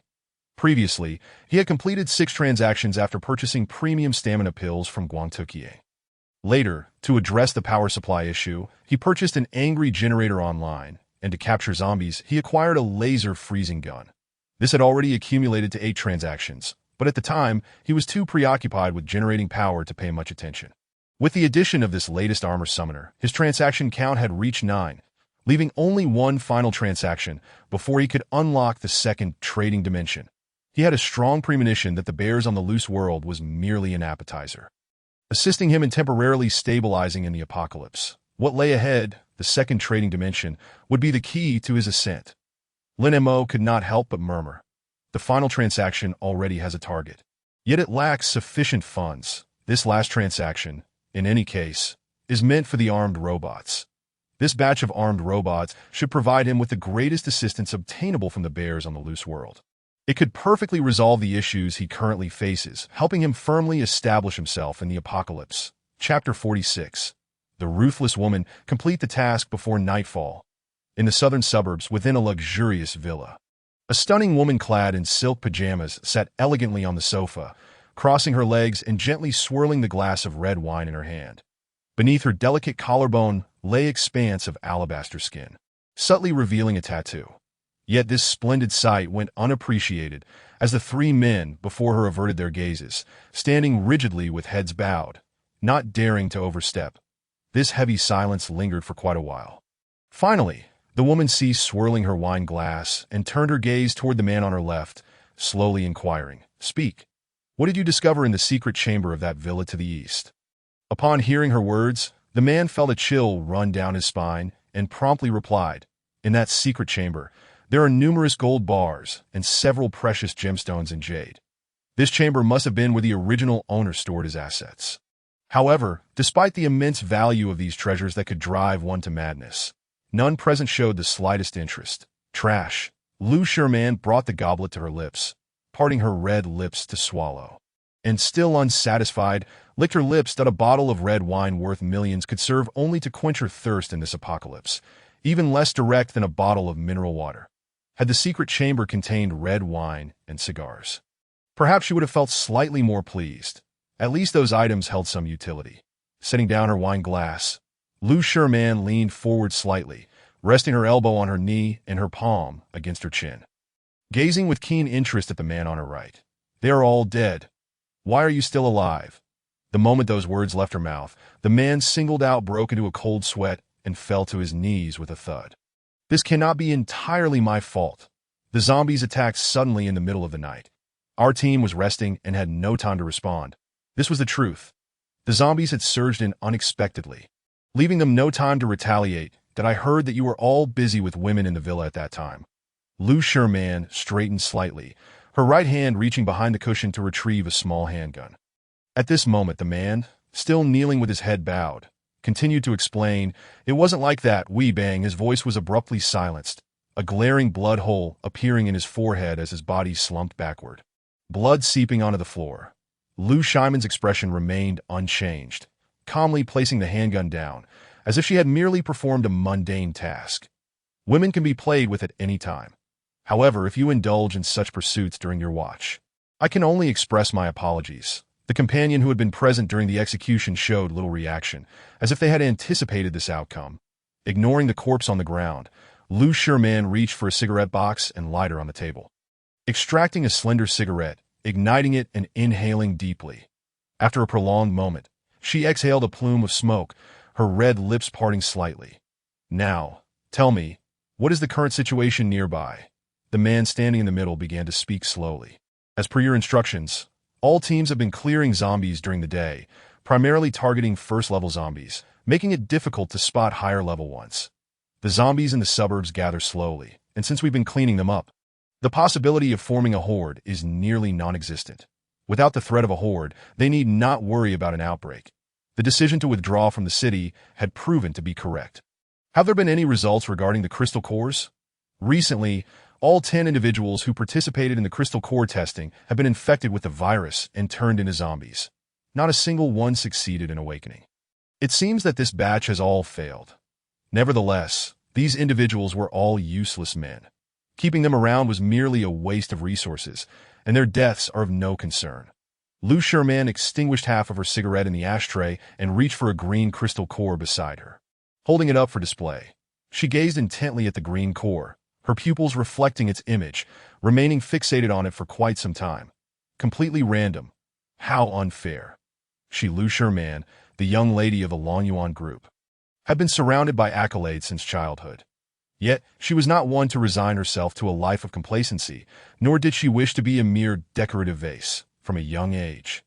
Previously, he had completed 6 transactions after purchasing premium stamina pills from Guang Tuqiang. Later, to address the power supply issue, he purchased an angry generator online, and to capture zombies, he acquired a laser freezing gun. This had already accumulated to 8 transactions, but at the time, he was too preoccupied with generating power to pay much attention. With the addition of this latest armor summoner, his transaction count had reached 9, leaving only one final transaction before he could unlock the second trading dimension. He had a strong premonition that the Bears on the Loose world was merely an appetizer, assisting him in temporarily stabilizing in the apocalypse. What lay ahead, the second trading dimension, would be the key to his ascent. Lin Mo could not help but murmur. The final transaction already has a target, yet it lacks sufficient funds. This last transaction, in any case, is meant for the armed robots. This batch of armed robots should provide him with the greatest assistance obtainable from the Bears on the Loose world. It could perfectly resolve the issues he currently faces, helping him firmly establish himself in the apocalypse. Chapter 46. The Ruthless Woman. Complete the task before nightfall. In the southern suburbs, within a luxurious villa, a stunning woman clad in silk pajamas sat elegantly on the sofa, crossing her legs and gently swirling the glass of red wine in her hand. Beneath her delicate collarbone lay expanse of alabaster skin, subtly revealing a tattoo. Yet this splendid sight went unappreciated as the three men before her averted their gazes, standing rigidly with heads bowed, not daring to overstep. This heavy silence lingered for quite a while. Finally, the woman ceased swirling her wine glass and turned her gaze toward the man on her left, slowly inquiring, "Speak. What did you discover in the secret chamber of that villa to the east?" Upon hearing her words, the man felt a chill run down his spine and promptly replied, "In that secret chamber, there are numerous gold bars and several precious gemstones and jade. This chamber must have been where the original owner stored his assets." However, despite the immense value of these treasures that could drive one to madness, none present showed the slightest interest. Trash. Lou Sherman brought the goblet to her lips, parting her red lips to swallow. And still unsatisfied, licked her lips that a bottle of red wine worth millions could serve only to quench her thirst in this apocalypse, even less direct than a bottle of mineral water. Had the secret chamber contained red wine and cigars, perhaps she would have felt slightly more pleased. At least those items held some utility. Setting down her wine glass, Lou Sherman leaned forward slightly, resting her elbow on her knee and her palm against her chin. Gazing with keen interest at the man on her right. "They are all dead. Why are you still alive?" The moment those words left her mouth, the man singled out broke into a cold sweat and fell to his knees with a thud. "This cannot be entirely my fault. The zombies attacked suddenly in the middle of the night. Our team was resting and had no time to respond. This was the truth. The zombies had surged in unexpectedly, leaving them no time to retaliate. That I heard that you were all busy with women in the villa at that time." Lou Sherman straightened slightly, her right hand reaching behind the cushion to retrieve a small handgun. At this moment, the man, still kneeling with his head bowed, continued to explain, "It wasn't like that, bang." His voice was abruptly silenced, a glaring blood hole appearing in his forehead as his body slumped backward, blood seeping onto the floor. Lou Sherman's expression remained unchanged, calmly placing the handgun down, as if she had merely performed a mundane task. Women can be played with at any time. However, if you indulge in such pursuits during your watch, I can only express my apologies. The companion who had been present during the execution showed little reaction, as if they had anticipated this outcome. Ignoring the corpse on the ground, Lou Sherman reached for a cigarette box and lighter on the table. Extracting a slender cigarette, igniting it and inhaling deeply. After a prolonged moment, she exhaled a plume of smoke, her red lips parting slightly. "Now, tell me, what is the current situation nearby?" The man standing in the middle began to speak slowly. "As per your instructions, all teams have been clearing zombies during the day, primarily targeting first-level zombies, making it difficult to spot higher-level ones. The zombies in the suburbs gather slowly, and since we've been cleaning them up, the possibility of forming a horde is nearly non-existent. Without the threat of a horde, they need not worry about an outbreak. The decision to withdraw from the city had proven to be correct." "Have there been any results regarding the crystal cores?" "Recently, all 10 individuals who participated in the crystal core testing have been infected with the virus and turned into zombies. Not a single one succeeded in awakening. It seems that this batch has all failed. Nevertheless, these individuals were all useless men. Keeping them around was merely a waste of resources, and their deaths are of no concern." Lou Sherman extinguished half of her cigarette in the ashtray and reached for a green crystal core beside her. Holding it up for display, she gazed intently at the green core, her pupils reflecting its image, remaining fixated on it for quite some time. Completely random. How unfair. She, Lou Sherman, the young lady of the Longyuan group, had been surrounded by accolades since childhood. Yet, she was not one to resign herself to a life of complacency, nor did she wish to be a mere decorative vase from a young age.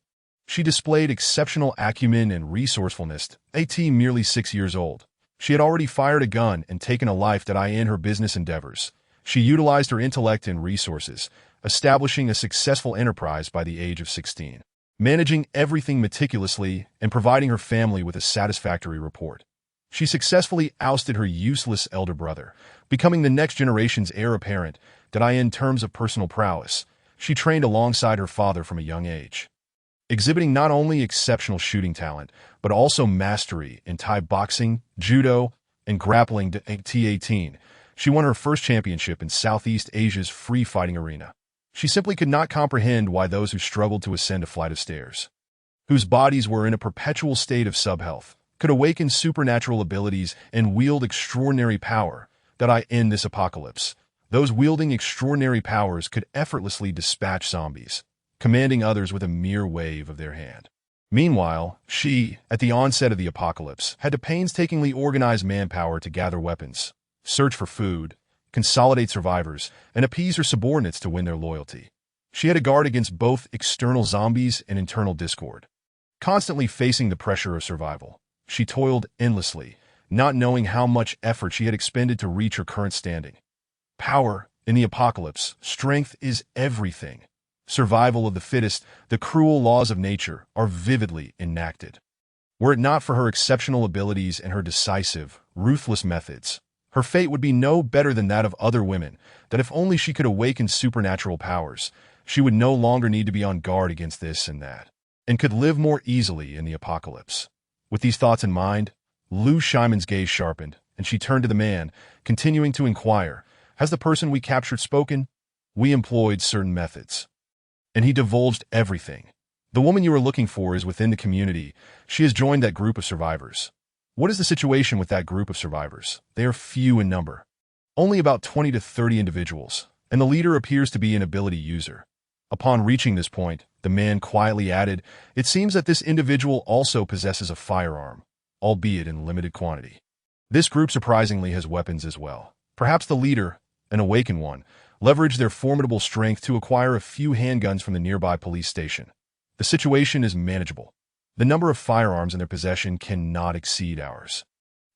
She displayed exceptional acumen and resourcefulness, merely 6 years old. She had already fired a gun and taken a life that in her business endeavors. She utilized her intellect and resources, establishing a successful enterprise by the age of 16, managing everything meticulously and providing her family with a satisfactory report. She successfully ousted her useless elder brother, becoming the next generation's heir apparent that in terms of personal prowess, she trained alongside her father from a young age. Exhibiting not only exceptional shooting talent, but also mastery in Thai boxing, judo, and grappling at T18, she won her first championship in Southeast Asia's free fighting arena. She simply could not comprehend why those who struggled to ascend a flight of stairs, whose bodies were in a perpetual state of subhealth, could awaken supernatural abilities and wield extraordinary power that in this apocalypse, Those wielding extraordinary powers could effortlessly dispatch zombies, commanding others with a mere wave of their hand. Meanwhile, she, at the onset of the apocalypse, had to painstakingly organize manpower to gather weapons, search for food, consolidate survivors, and appease her subordinates to win their loyalty. She had to guard against both external zombies and internal discord. Constantly facing the pressure of survival, she toiled endlessly, not knowing how much effort she had expended to reach her current standing. Power, in the apocalypse, strength is everything. Survival of the fittest, the cruel laws of nature, are vividly enacted. Were it not for her exceptional abilities and her decisive, ruthless methods, her fate would be no better than that of other women, that if only she could awaken supernatural powers, she would no longer need to be on guard against this and that, and could live more easily in the apocalypse. With these thoughts in mind, Lou Shyman's gaze sharpened, and she turned to the man, continuing to inquire, "Has the person we captured spoken?" "We employed certain methods." And he divulged everything. "The woman you are looking for is within the community. She has joined that group of survivors." "What is the situation with that group of survivors?" "They are few in number. Only about 20 to 30 individuals, and the leader appears to be an ability user." Upon reaching this point, the man quietly added, "It seems that this individual also possesses a firearm, albeit in limited quantity. This group surprisingly has weapons as well. Perhaps the leader, an awakened one, leveraged their formidable strength to acquire a few handguns from the nearby police station. The situation is manageable. The number of firearms in their possession cannot exceed ours.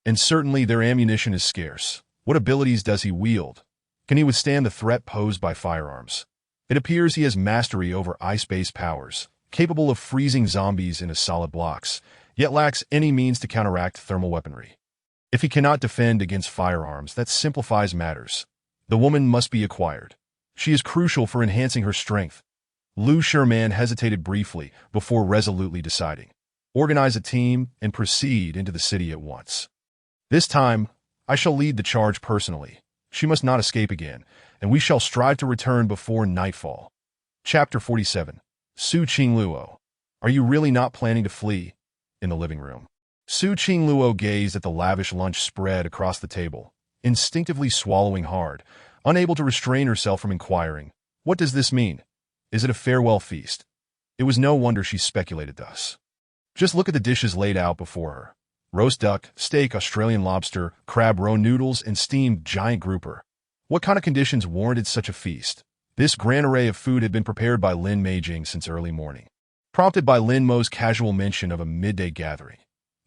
And certainly their ammunition is scarce. What abilities does he wield? Can he withstand the threat posed by firearms? It appears he has mastery over ice-based powers, capable of freezing zombies into solid blocks, yet lacks any means to counteract thermal weaponry. If he cannot defend against firearms, that simplifies matters. The woman must be acquired. She is crucial for enhancing her strength." Lou Sherman hesitated briefly before resolutely deciding, "Organize a team and proceed into the city at once. This time, I shall lead the charge personally. She must not escape again, and we shall strive to return before nightfall." Chapter 47. Su Ching Luo. "Are you really not planning to flee?" In the living room, Su Ching Luo gazed at the lavish lunch spread across the table, instinctively swallowing hard, unable to restrain herself from inquiring, "What does this mean? Is it a farewell feast?" It was no wonder she speculated thus. Just look at the dishes laid out before her. Roast duck, steak, Australian lobster, crab roe noodles, and steamed giant grouper. What kind of conditions warranted such a feast? This grand array of food had been prepared by Lin Meijing since early morning, prompted by Lin Mo's casual mention of a midday gathering.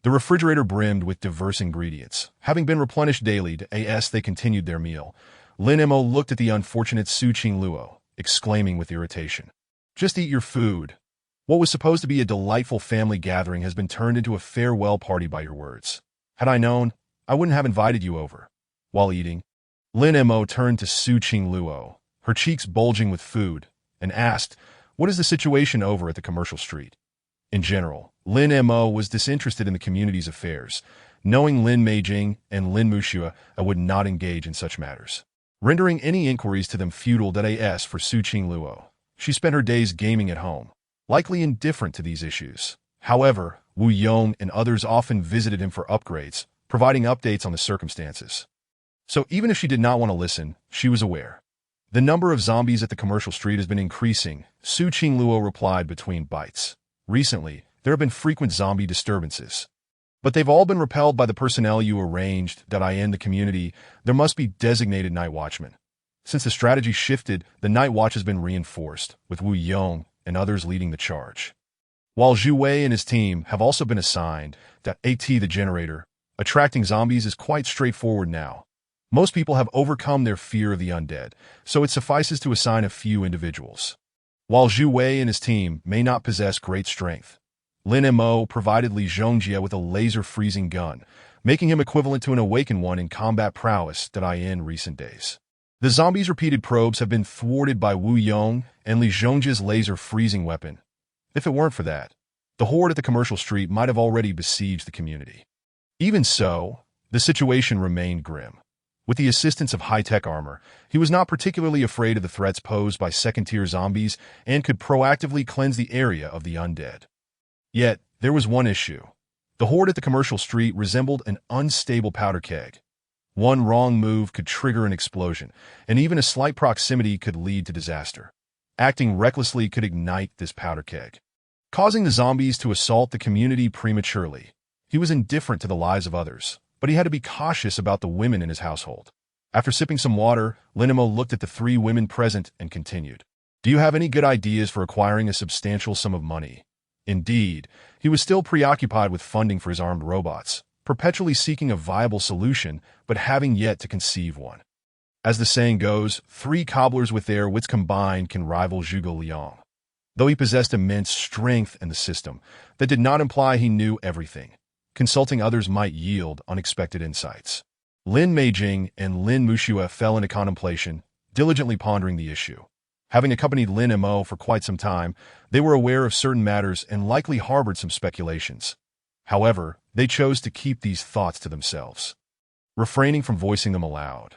The refrigerator brimmed with diverse ingredients. Having been replenished daily as they continued their meal, Lin Mo looked at the unfortunate Su Ching Luo, exclaiming with irritation, "Just eat your food. What was supposed to be a delightful family gathering has been turned into a farewell party by your words. Had I known, I wouldn't have invited you over." While eating, Lin Mo turned to Su Ching Luo, her cheeks bulging with food, and asked, "What is the situation over at the commercial street?" In general, Lin Mo was disinterested in the community's affairs. Knowing Lin Meijing and Lin Muxua, I would not engage in such matters, rendering any inquiries to them futile as for Su Ching Luo. She spent her days gaming at home, likely indifferent to these issues. However, Wu Yong and others often visited him for upgrades, providing updates on the circumstances. So even if she did not want to listen, she was aware. "The number of zombies at the commercial street has been increasing," Su Ching Luo replied between bites. "Recently, there have been frequent zombie disturbances. But they've all been repelled by the personnel you arranged. In the community, there must be designated night watchmen. Since the strategy shifted, the night watch has been reinforced, with Wu Yong and others leading the charge. While Zhu Wei and his team have also been assigned, the generator, attracting zombies is quite straightforward now. Most people have overcome their fear of the undead, so it suffices to assign a few individuals. While Zhu Wei and his team may not possess great strength, Lin Mo provided Li Zhongjie with a laser-freezing gun, making him equivalent to an awakened one in combat prowess in recent days. The zombies' repeated probes have been thwarted by Wu Yong and Li Zhongjie's laser-freezing weapon. If it weren't for that, the horde at the commercial street might have already besieged the community. Even so, the situation remained grim. With the assistance of high-tech armor, he was not particularly afraid of the threats posed by second-tier zombies and could proactively cleanse the area of the undead. Yet, there was one issue. The horde at the commercial street resembled an unstable powder keg. One wrong move could trigger an explosion, and even a slight proximity could lead to disaster. Acting recklessly could ignite this powder keg, causing the zombies to assault the community prematurely. He was indifferent to the lives of others, but he had to be cautious about the women in his household. After sipping some water, Linimo looked at the 3 women present and continued. Do you have any good ideas for acquiring a substantial sum of money? Indeed, he was still preoccupied with funding for his armed robots, perpetually seeking a viable solution, but having yet to conceive one. As the saying goes, 3 cobblers with their wits combined can rival Zhuge Liang. Though he possessed immense strength in the system, that did not imply he knew everything. Consulting others might yield unexpected insights. Lin Meijing and Lin Muxue fell into contemplation, diligently pondering the issue. Having accompanied Lin Mo for quite some time, they were aware of certain matters and likely harbored some speculations. However, they chose to keep these thoughts to themselves, refraining from voicing them aloud.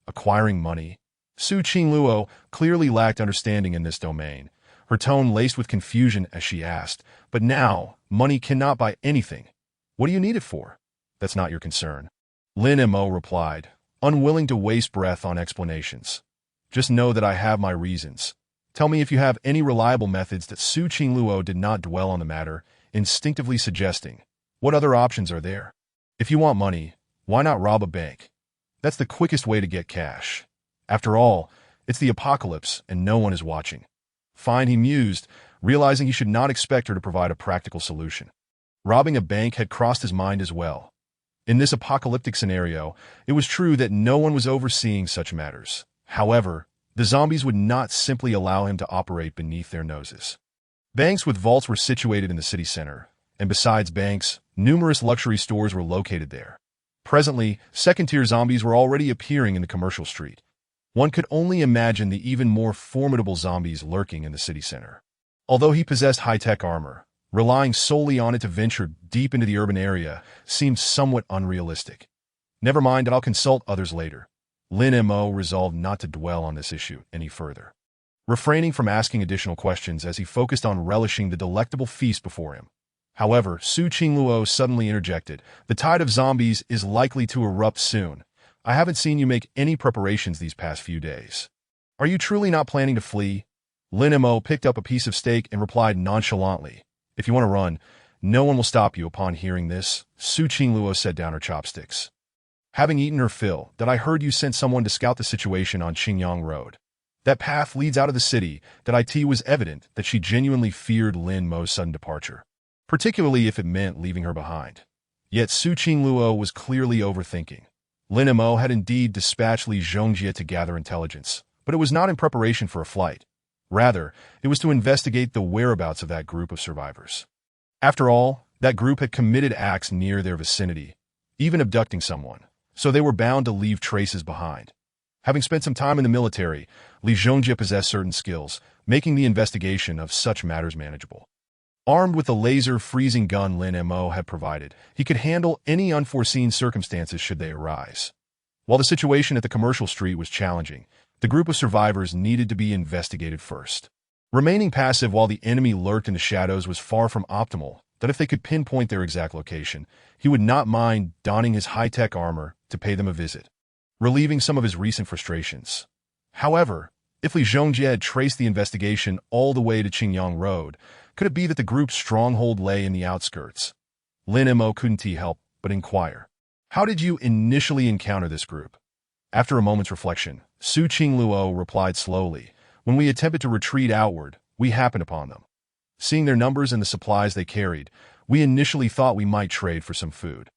Acquiring money. Su Qingluo clearly lacked understanding in this domain, her tone laced with confusion as she asked, "But now, money cannot buy anything. What do you need it for?" "That's not your concern," Lin Mo replied, unwilling to waste breath on explanations. "Just know that I have my reasons. Tell me if you have any reliable methods." That Su Qingluo did not dwell on the matter, instinctively suggesting, "What other options are there? If you want money, why not rob a bank? That's the quickest way to get cash. After all, it's the apocalypse and no one is watching." Fine, he mused, realizing he should not expect her to provide a practical solution. Robbing a bank had crossed his mind as well. In this apocalyptic scenario, it was true that no one was overseeing such matters. However, the zombies would not simply allow him to operate beneath their noses. Banks with vaults were situated in the city center, and besides banks, numerous luxury stores were located there. Presently, second-tier zombies were already appearing in the commercial street. One could only imagine the even more formidable zombies lurking in the city center. Although he possessed high-tech armor, relying solely on it to venture deep into the urban area seemed somewhat unrealistic. Never mind, I'll consult others later. Lin Mo resolved not to dwell on this issue any further, refraining from asking additional questions as he focused on relishing the delectable feast before him. However, Su Qingluo suddenly interjected, "The tide of zombies is likely to erupt soon. I haven't seen you make any preparations these past few days. Are you truly not planning to flee?" Lin Mo picked up a piece of steak and replied nonchalantly, "If you want to run, no one will stop you." Upon hearing this, Su Qingluo set down her chopsticks. "Having eaten her fill, that I heard you sent someone to scout the situation on Qingyang Road. That path leads out of the city. That it was evident that she genuinely feared Lin Mo's sudden departure, particularly if it meant leaving her behind. Yet Su Qingluo was clearly overthinking. Lin Mo had indeed dispatched Li Zhongjie to gather intelligence, but it was not in preparation for a flight. Rather, it was to investigate the whereabouts of that group of survivors. After all, that group had committed acts near their vicinity, even abducting someone, so they were bound to leave traces behind. Having spent some time in the military, Li Zhongjie possessed certain skills, making the investigation of such matters manageable. Armed with the laser-freezing gun Lin Mo had provided, he could handle any unforeseen circumstances should they arise. While the situation at the commercial street was challenging, the group of survivors needed to be investigated first. Remaining passive while the enemy lurked in the shadows was far from optimal, that if they could pinpoint their exact location, he would not mind donning his high-tech armor to pay them a visit, relieving some of his recent frustrations. However, if Li Zhongjie had traced the investigation all the way to Qingyang Road, could it be that the group's stronghold lay in the outskirts? Lin Mo couldn't help but inquire, "How did you initially encounter this group?" After a moment's reflection, Su Qingluo replied slowly, "When we attempted to retreat outward, we happened upon them. Seeing their numbers and the supplies they carried, we initially thought we might trade for some food.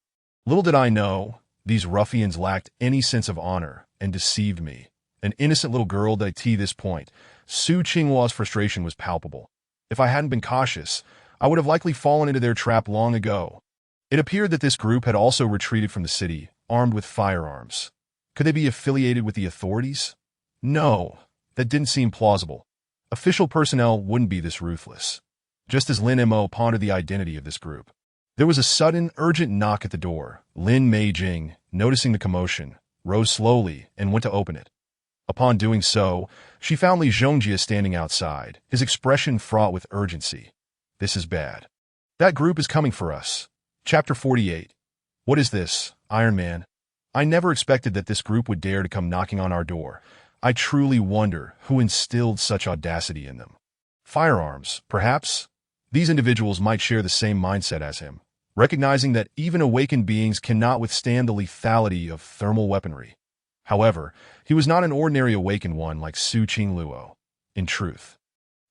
Little did I know, these ruffians lacked any sense of honor and deceived me, an innocent little girl." That at this point, Su Qingluo's frustration was palpable. If I hadn't been cautious, I would have likely fallen into their trap long ago. It appeared that this group had also retreated from the city, armed with firearms. Could they be affiliated with the authorities? No, that didn't seem plausible. Official personnel wouldn't be this ruthless. Just as Lin Mo pondered the identity of this group, there was a sudden, urgent knock at the door. Lin Meijing, noticing the commotion, rose slowly and went to open it. Upon doing so, she found Li Zhongjie standing outside, his expression fraught with urgency. "This is bad. That group is coming for us." Chapter 48. What is this, Iron Man? I never expected that this group would dare to come knocking on our door. I truly wonder who instilled such audacity in them. Firearms, perhaps? These individuals might share the same mindset as him, recognizing that even awakened beings cannot withstand the lethality of thermal weaponry. However, he was not an ordinary awakened one like Su Qing Luo. In truth,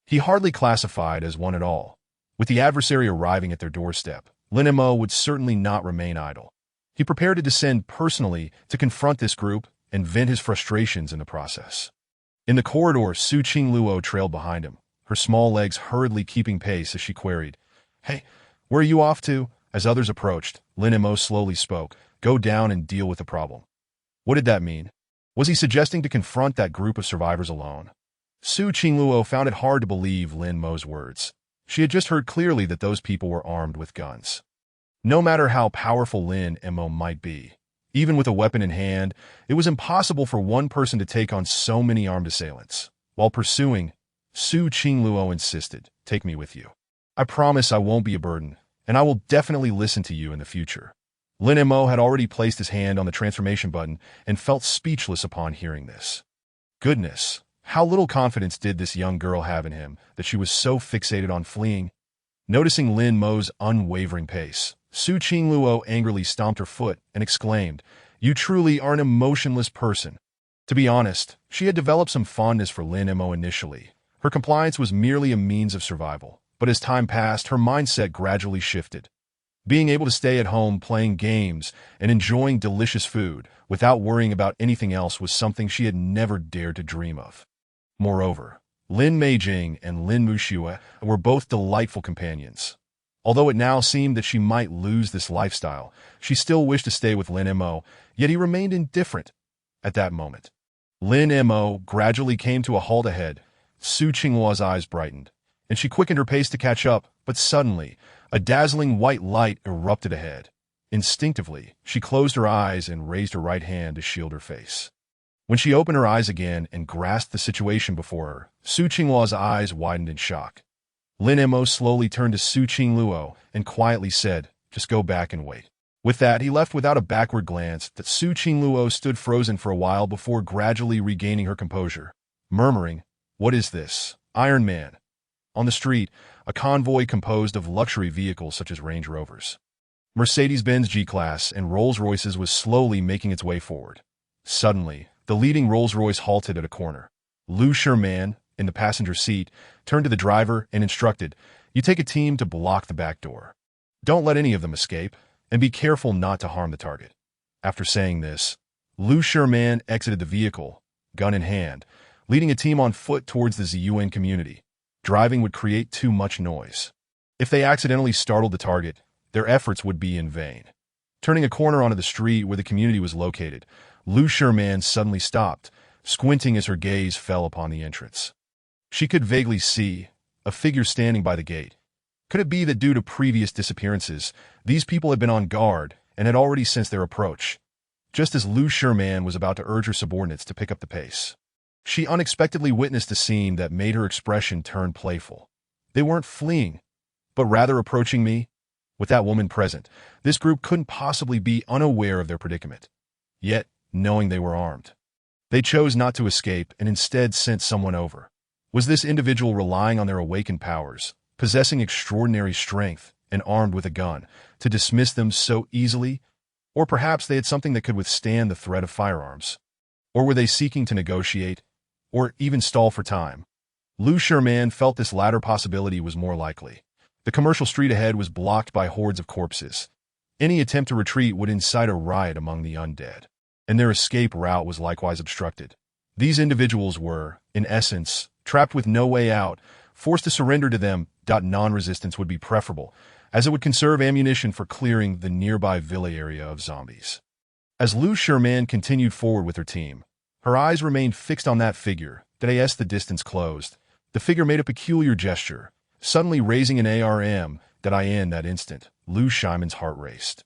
he hardly classified as one at all. With the adversary arriving at their doorstep, Lin Mo would certainly not remain idle. He prepared to descend personally to confront this group and vent his frustrations in the process. In the corridor, Su Qing Luo trailed behind him, her small legs hurriedly keeping pace as she queried, "Hey, where are you off to?" As others approached, Lin Mo slowly spoke, "Go down and deal with the problem." What did that mean? Was he suggesting to confront that group of survivors alone? Su Qing Luo found it hard to believe Lin Mo's words. She had just heard clearly that those people were armed with guns. No matter how powerful Lin Mo might be, even with a weapon in hand, it was impossible for one person to take on so many armed assailants. While pursuing, Su Qing Luo insisted, "Take me with you. I promise I won't be a burden, and I will definitely listen to you in the future." Lin Mo had already placed his hand on the transformation button and felt speechless upon hearing this. Goodness, how little confidence did this young girl have in him that she was so fixated on fleeing? Noticing Lin Mo's unwavering pace, Su Qing Luo angrily stomped her foot and exclaimed, "You truly are an emotionless person." To be honest, she had developed some fondness for Lin Mo initially. Her compliance was merely a means of survival, but as time passed, her mindset gradually shifted. Being able to stay at home playing games and enjoying delicious food without worrying about anything else was something she had never dared to dream of. Moreover, Lin Meijing and Lin Muxue were both delightful companions. Although it now seemed that she might lose this lifestyle, she still wished to stay with Lin Mo, yet he remained indifferent. At that moment, Lin Mo gradually came to a halt ahead. Su Qingluo's eyes brightened, and she quickened her pace to catch up, but suddenly, a dazzling white light erupted ahead. Instinctively, she closed her eyes and raised her right hand to shield her face. When she opened her eyes again and grasped the situation before her, Su Qingluo's eyes widened in shock. Lin Mo slowly turned to Su Qing Luo and quietly said, "Just go back and wait." With that, he left without a backward glance that Su Qing Luo stood frozen for a while before gradually regaining her composure, murmuring, "What is this? Iron Man." On the street, a convoy composed of luxury vehicles such as Range Rovers, Mercedes-Benz G-Class, and Rolls-Royces was slowly making its way forward. Suddenly, the leading Rolls-Royce halted at a corner. Lu Sherman, in the passenger seat, turned to the driver and instructed, "You take a team to block the back door. Don't let any of them escape, and be careful not to harm the target." After saying this, Lu Sherman exited the vehicle, gun in hand, leading a team on foot towards the Ziyuan community. Driving would create too much noise. If they accidentally startled the target, their efforts would be in vain. Turning a corner onto the street where the community was located, Lu Sherman suddenly stopped, squinting as her gaze fell upon the entrance. She could vaguely see a figure standing by the gate. Could it be that due to previous disappearances, these people had been on guard and had already sensed their approach? Just as Lu Sherman was about to urge her subordinates to pick up the pace, she unexpectedly witnessed a scene that made her expression turn playful. They weren't fleeing, but rather approaching me. With that woman present, this group couldn't possibly be unaware of their predicament. Yet, knowing they were armed, they chose not to escape and instead sent someone over. Was this individual relying on their awakened powers, possessing extraordinary strength and armed with a gun, to dismiss them so easily? Or perhaps they had something that could withstand the threat of firearms? Or were they seeking to negotiate, or even stall for time? Lu Sherman felt this latter possibility was more likely. The commercial street ahead was blocked by hordes of corpses. Any attempt to retreat would incite a riot among the undead, and their escape route was likewise obstructed. These individuals were, in essence, trapped with no way out, forced to surrender to them. Non-resistance would be preferable, as it would conserve ammunition for clearing the nearby villa area of zombies. As Lu Sherman continued forward with her team, her eyes remained fixed on that figure. As the distance closed, the figure made a peculiar gesture, suddenly raising an ARM. In that instant, Lu Sherman's heart raced.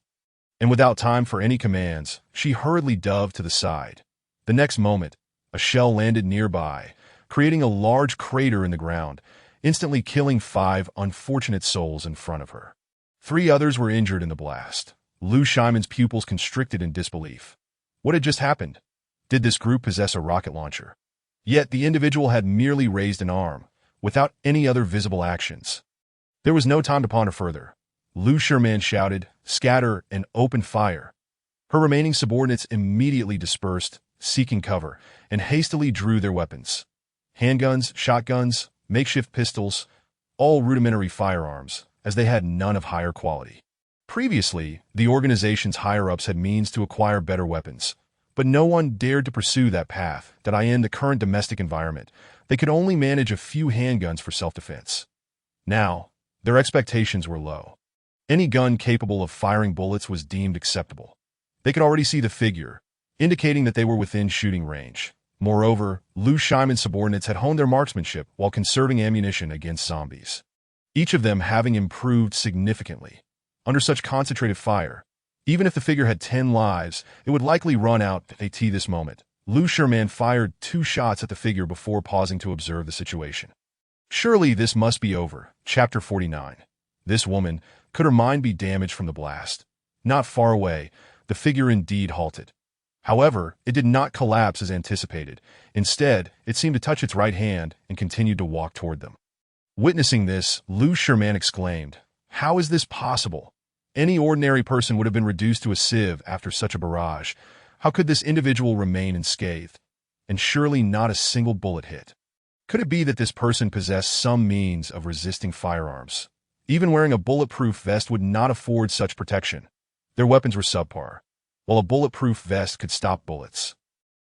And without time for any commands, she hurriedly dove to the side. The next moment, a shell landed nearby, creating a large crater in the ground, instantly killing 5 unfortunate souls in front of her. 3 others were injured in the blast. Lu Sherman's pupils constricted in disbelief. What had just happened? Did this group possess a rocket launcher? Yet the individual had merely raised an arm, without any other visible actions. There was no time to ponder further. Lu Sherman shouted, "Scatter," and opened fire. Her remaining subordinates immediately dispersed, seeking cover, and hastily drew their weapons. Handguns, shotguns, makeshift pistols, all rudimentary firearms, as they had none of higher quality. Previously, the organization's higher-ups had means to acquire better weapons, but no one dared to pursue that path. That in the current domestic environment, they could only manage a few handguns for self-defense. Now, their expectations were low. Any gun capable of firing bullets was deemed acceptable. They could already see the figure, indicating that they were within shooting range. Moreover, Lu Shimon's subordinates had honed their marksmanship while conserving ammunition against zombies, each of them having improved significantly. Under such concentrated fire, even if the figure had 10 lives, it would likely run out at this moment. Lu Sherman fired 2 shots at the figure before pausing to observe the situation. Surely this must be over. Chapter 49. This woman, could her mind be damaged from the blast? Not far away, the figure indeed halted. However, it did not collapse as anticipated. Instead, it seemed to touch its right hand and continued to walk toward them. Witnessing this, Lu Sherman exclaimed, "How is this possible? Any ordinary person would have been reduced to a sieve after such a barrage. How could this individual remain unscathed? And surely not a single bullet hit. Could it be that this person possessed some means of resisting firearms? Even wearing a bulletproof vest would not afford such protection. Their weapons were subpar, while a bulletproof vest could stop bullets.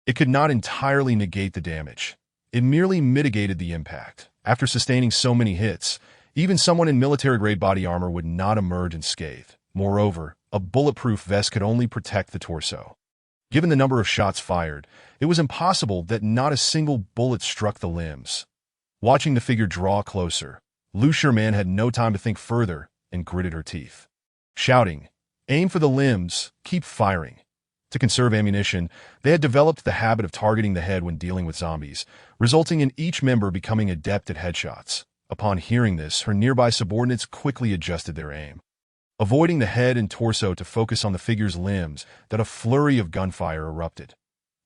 It could not entirely negate the damage. It merely mitigated the impact. After sustaining so many hits, even someone in military-grade body armor would not emerge unscathed. Moreover, a bulletproof vest could only protect the torso. Given the number of shots fired, it was impossible that not a single bullet struck the limbs. Watching the figure draw closer, Lu Sherman had no time to think further and gritted her teeth. Shouting, "Aim for the limbs, keep firing." To conserve ammunition, they had developed the habit of targeting the head when dealing with zombies, resulting in each member becoming adept at headshots. Upon hearing this, her nearby subordinates quickly adjusted their aim, avoiding the head and torso to focus on the figure's limbs. That a flurry of gunfire erupted.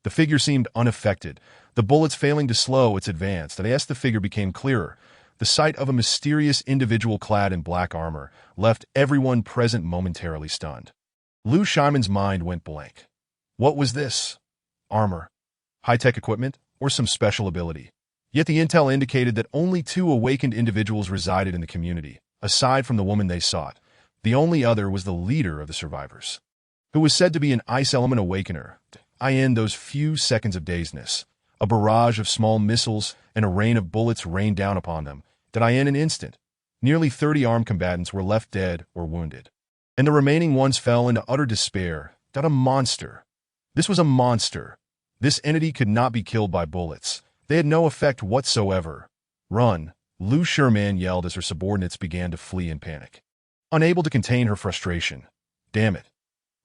The figure seemed unaffected, the bullets failing to slow its advance. As the figure became clearer, the sight of a mysterious individual clad in black armor left everyone present momentarily stunned. Lu Shimon's mind went blank. What was this? Armor? High-tech equipment? Or some special ability? Yet the intel indicated that only 2 awakened individuals resided in the community. Aside from the woman they sought, the only other was the leader of the survivors, who was said to be an ice element awakener. In those few seconds of dazedness, a barrage of small missiles and a rain of bullets rained down upon them. In an instant, nearly 30 armed combatants were left dead or wounded, and the remaining ones fell into utter despair. A monster. This was a monster. This entity could not be killed by bullets. They had no effect whatsoever. "Run!" Lu Sherman yelled as her subordinates began to flee in panic, unable to contain her frustration. "Damn it.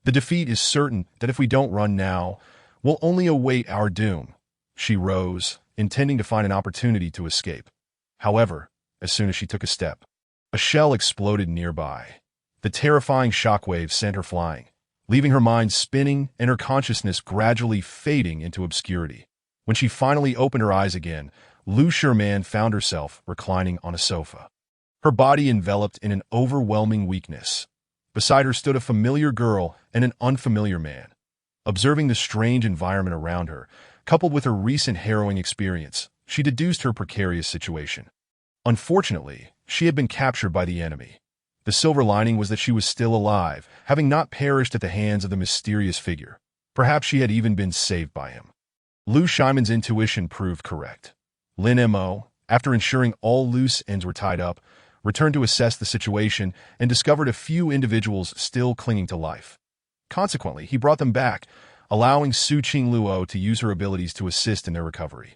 The defeat is certain. That if we don't run now, we'll only await our doom." She rose, intending to find an opportunity to escape. However, as soon as she took a step, a shell exploded nearby. The terrifying shockwave sent her flying, leaving her mind spinning and her consciousness gradually fading into obscurity. When she finally opened her eyes again, Lu Sherman found herself reclining on a sofa, her body enveloped in an overwhelming weakness. Beside her stood a familiar girl and an unfamiliar man. Observing the strange environment around her, coupled with her recent harrowing experience, she deduced her precarious situation. Unfortunately, she had been captured by the enemy. The silver lining was that she was still alive, having not perished at the hands of the mysterious figure. Perhaps she had even been saved by him. Lu Shimon's intuition proved correct. Lin Mo, after ensuring all loose ends were tied up, returned to assess the situation and discovered a few individuals still clinging to life. Consequently, he brought them back, allowing Su Qing Luo to use her abilities to assist in their recovery.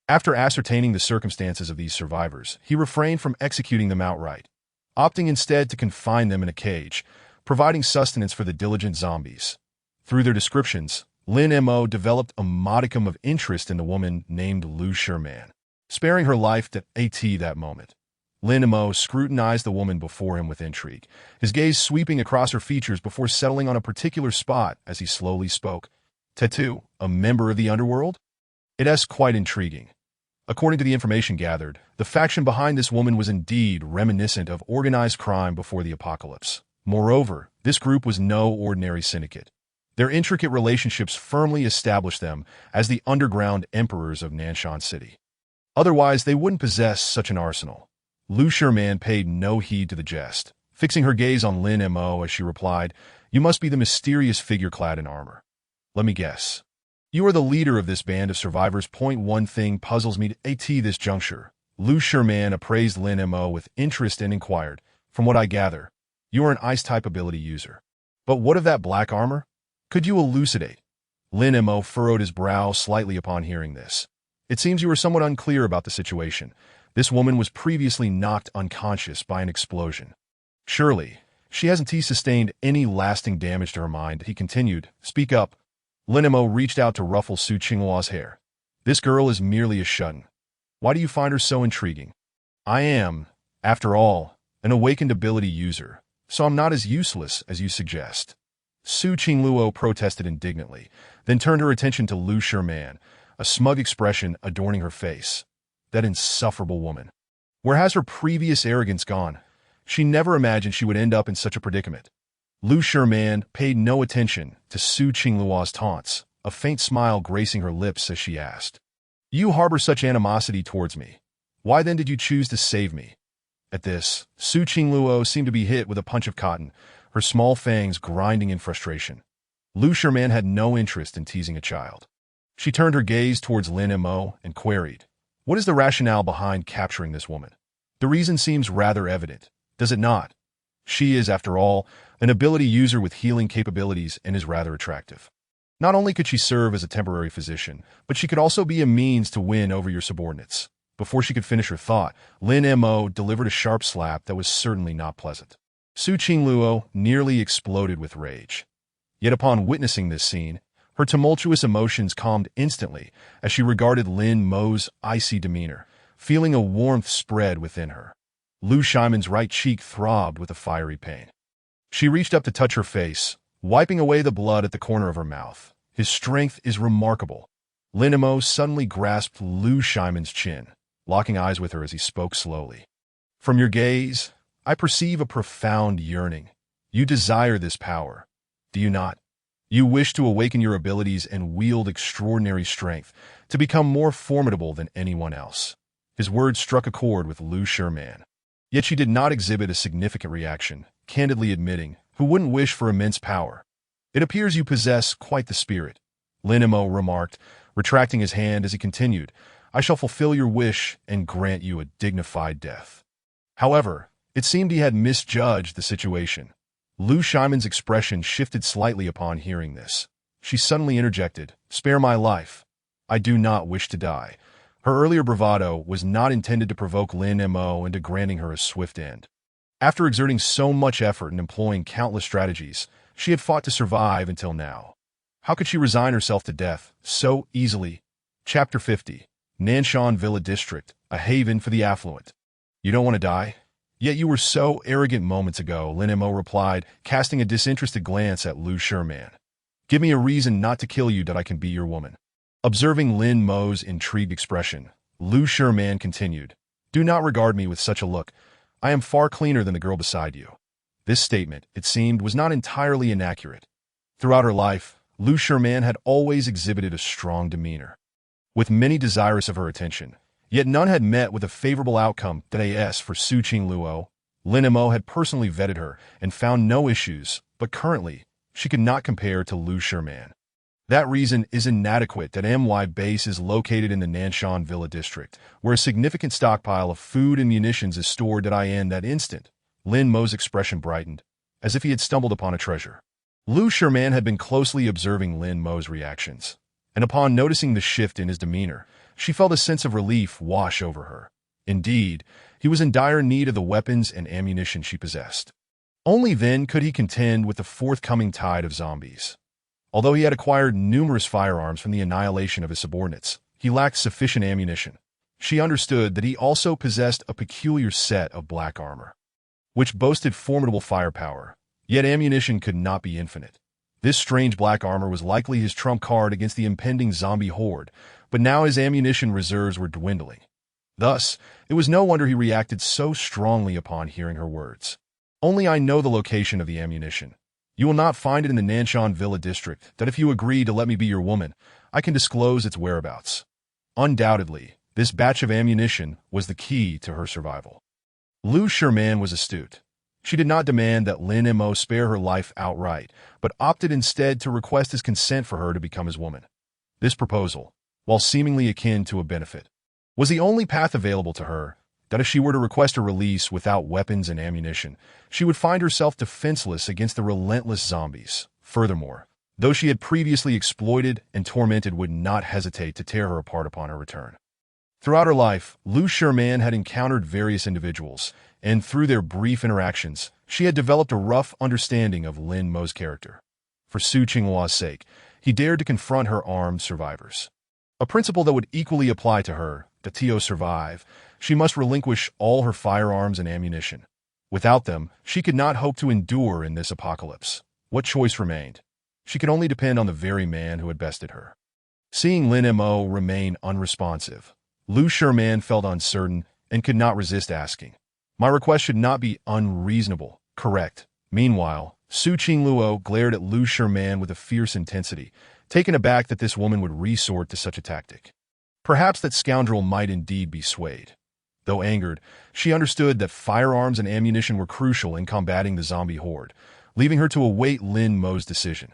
After ascertaining the circumstances of these survivors, he refrained from executing them outright, opting instead to confine them in a cage, providing sustenance for the diligent zombies. Through their descriptions, Lin Mo developed a modicum of interest in the woman named Lu Sherman, sparing her life at that moment. Lin Mo scrutinized the woman before him with intrigue, his gaze sweeping across her features before settling on a particular spot as he slowly spoke. Tattoo, a member of the underworld? It is quite intriguing. According to the information gathered, the faction behind this woman was indeed reminiscent of organized crime before the apocalypse. Moreover, this group was no ordinary syndicate. Their intricate relationships firmly established them as the underground emperors of Nanshan City. Otherwise, they wouldn't possess such an arsenal. Lu Sherman paid no heed to the jest, fixing her gaze on Lin Mo as she replied, "You must be the mysterious figure clad in armor. Let me guess. You are the leader of this band of survivors. One thing puzzles me at this juncture." Lu Sherman appraised Lin Mo with interest and inquired, "From what I gather, you are an ice-type ability user. But what of that black armor? Could you elucidate?" Lin Mo furrowed his brow slightly upon hearing this. "It seems you were somewhat unclear about the situation. This woman was previously knocked unconscious by an explosion. Surely, she hasn't sustained any lasting damage to her mind," he continued. "Speak up." Lin Mo reached out to ruffle Su Qingluo's hair. "This girl is merely a shut-in. Why do you find her so intriguing?" "I am, after all, an awakened ability user, so I'm not as useless as you suggest." Su Qingluo protested indignantly, then turned her attention to Lu Sherman, a smug expression adorning her face. That insufferable woman. Where has her previous arrogance gone? She never imagined she would end up in such a predicament. Lu Sherman paid no attention to Su Qingluo's taunts, a faint smile gracing her lips as she asked, "You harbor such animosity towards me. Why then did you choose to save me?" At this, Su Qingluo seemed to be hit with a punch of cotton, her small fangs grinding in frustration. Lu Sherman had no interest in teasing a child. She turned her gaze towards Lin Mo and queried, "What is the rationale behind capturing this woman? The reason seems rather evident, does it not? She is, after all, an ability user with healing capabilities and is rather attractive. Not only could she serve as a temporary physician, but she could also be a means to win over your subordinates." Before she could finish her thought, Lin Mo delivered a sharp slap that was certainly not pleasant. Su Qingluo nearly exploded with rage. Yet upon witnessing this scene, her tumultuous emotions calmed instantly as she regarded Lin Mo's icy demeanor, feeling a warmth spread within her. Lu Shimon's right cheek throbbed with a fiery pain. She reached up to touch her face, wiping away the blood at the corner of her mouth. "His strength is remarkable." Lin Mo suddenly grasped Lu Shimon's chin, locking eyes with her as he spoke slowly. "From your gaze, I perceive a profound yearning. You desire this power, do you not? You wish to awaken your abilities and wield extraordinary strength, to become more formidable than anyone else." His words struck a chord with Lu Sherman. Yet she did not exhibit a significant reaction, candidly admitting, "Who wouldn't wish for immense power? It appears you possess quite the spirit," Lin Mo remarked, retracting his hand as he continued, "I shall fulfill your wish and grant you a dignified death." However, it seemed he had misjudged the situation. Lu Shimon's expression shifted slightly upon hearing this. She suddenly interjected, "Spare my life. I do not wish to die." Her earlier bravado was not intended to provoke Lin Mo into granting her a swift end. After exerting so much effort and employing countless strategies, she had fought to survive until now. How could she resign herself to death so easily? Chapter 50. Nanshan Villa District, a haven for the affluent. "You don't want to die? Yet you were so arrogant moments ago," Lin Mo replied, casting a disinterested glance at Lu Sherman. "Give me a reason not to kill you that I can be your woman." Observing Lin Mo's intrigued expression, Lu Sherman continued, "Do not regard me with such a look. I am far cleaner than the girl beside you." This statement, it seemed, was not entirely inaccurate. Throughout her life, Lu Sherman had always exhibited a strong demeanor, with many desirous of her attention. Yet none had met with a favorable outcome that as for Su Qingluo, Lin Mo had personally vetted her and found no issues, but currently, she could not compare to Lu Sherman. That reason is inadequate that MY base is located in the Nanshan Villa District, where a significant stockpile of food and munitions is stored. In that instant, Lin Mo's expression brightened, as if he had stumbled upon a treasure. Lu Sherman had been closely observing Lin Mo's reactions, and upon noticing the shift in his demeanor, she felt a sense of relief wash over her. Indeed, he was in dire need of the weapons and ammunition she possessed. Only then could he contend with the forthcoming tide of zombies. Although he had acquired numerous firearms from the annihilation of his subordinates, he lacked sufficient ammunition. She understood that he also possessed a peculiar set of black armor, which boasted formidable firepower, yet ammunition could not be infinite. This strange black armor was likely his trump card against the impending zombie horde, but now his ammunition reserves were dwindling. Thus, it was no wonder he reacted so strongly upon hearing her words. Only I know the location of the ammunition. You will not find it in the Nanshan Villa district, that if you agree to let me be your woman, I can disclose its whereabouts. Undoubtedly, this batch of ammunition was the key to her survival. Lu Sherman was astute. She did not demand that Lin Mo spare her life outright, but opted instead to request his consent for her to become his woman. This proposal, while seemingly akin to a benefit, was the only path available to her, that if she were to request a release without weapons and ammunition, she would find herself defenseless against the relentless zombies. Furthermore, those she had previously exploited and tormented would not hesitate to tear her apart upon her return. Throughout her life, Lu Sherman had encountered various individuals, and through their brief interactions, she had developed a rough understanding of Lin Mo's character. For Su Qinghua's sake, he dared to confront her armed survivors. A principle that would equally apply to her, that to survive, she must relinquish all her firearms and ammunition. Without them, she could not hope to endure in this apocalypse. What choice remained? She could only depend on the very man who had bested her. Seeing Lin Mo remain unresponsive, Lu Sherman felt uncertain and could not resist asking. My request should not be unreasonable, correct? Meanwhile, Su Qingluo glared at Lu Sherman with a fierce intensity, taken aback that this woman would resort to such a tactic. Perhaps that scoundrel might indeed be swayed. Though angered, she understood that firearms and ammunition were crucial in combating the zombie horde, leaving her to await Lin Mo's decision.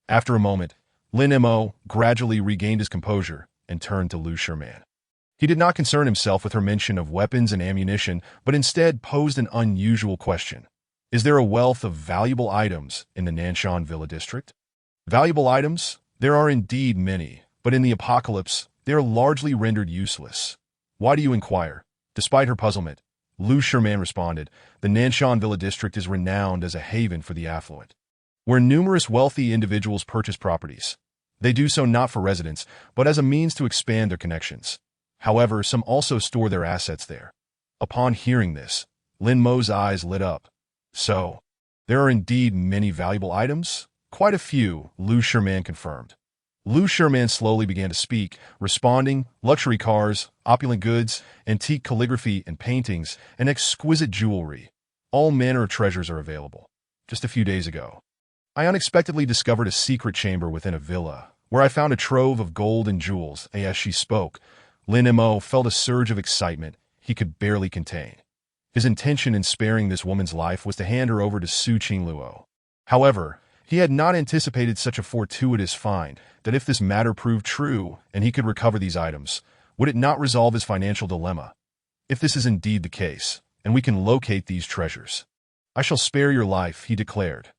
After a moment, Lin Mo gradually regained his composure and turned to Lu Sherman. He did not concern himself with her mention of weapons and ammunition, but instead posed an unusual question. Is there a wealth of valuable items in the Nanshan Villa district? Valuable items? There are indeed many, but in the apocalypse, they are largely rendered useless. Why do you inquire? Despite her puzzlement, Lu Sherman responded, the Nanshan Villa district is renowned as a haven for the affluent, where numerous wealthy individuals purchase properties. They do so not for residence, but as a means to expand their connections. However, some also store their assets there. Upon hearing this, Lin Mo's eyes lit up. So, there are indeed many valuable items? Quite a few, Lu Sherman confirmed. Lu Sherman slowly began to speak, responding, luxury cars, opulent goods, antique calligraphy and paintings, and exquisite jewelry. All manner of treasures are available. Just a few days ago, I unexpectedly discovered a secret chamber within a villa, where I found a trove of gold and jewels. As she spoke, Lin Mo felt a surge of excitement he could barely contain. His intention in sparing this woman's life was to hand her over to Su Qingluo. However, he had not anticipated such a fortuitous find, that if this matter proved true and he could recover these items, would it not resolve his financial dilemma? If this is indeed the case, and we can locate these treasures, I shall spare your life, he declared.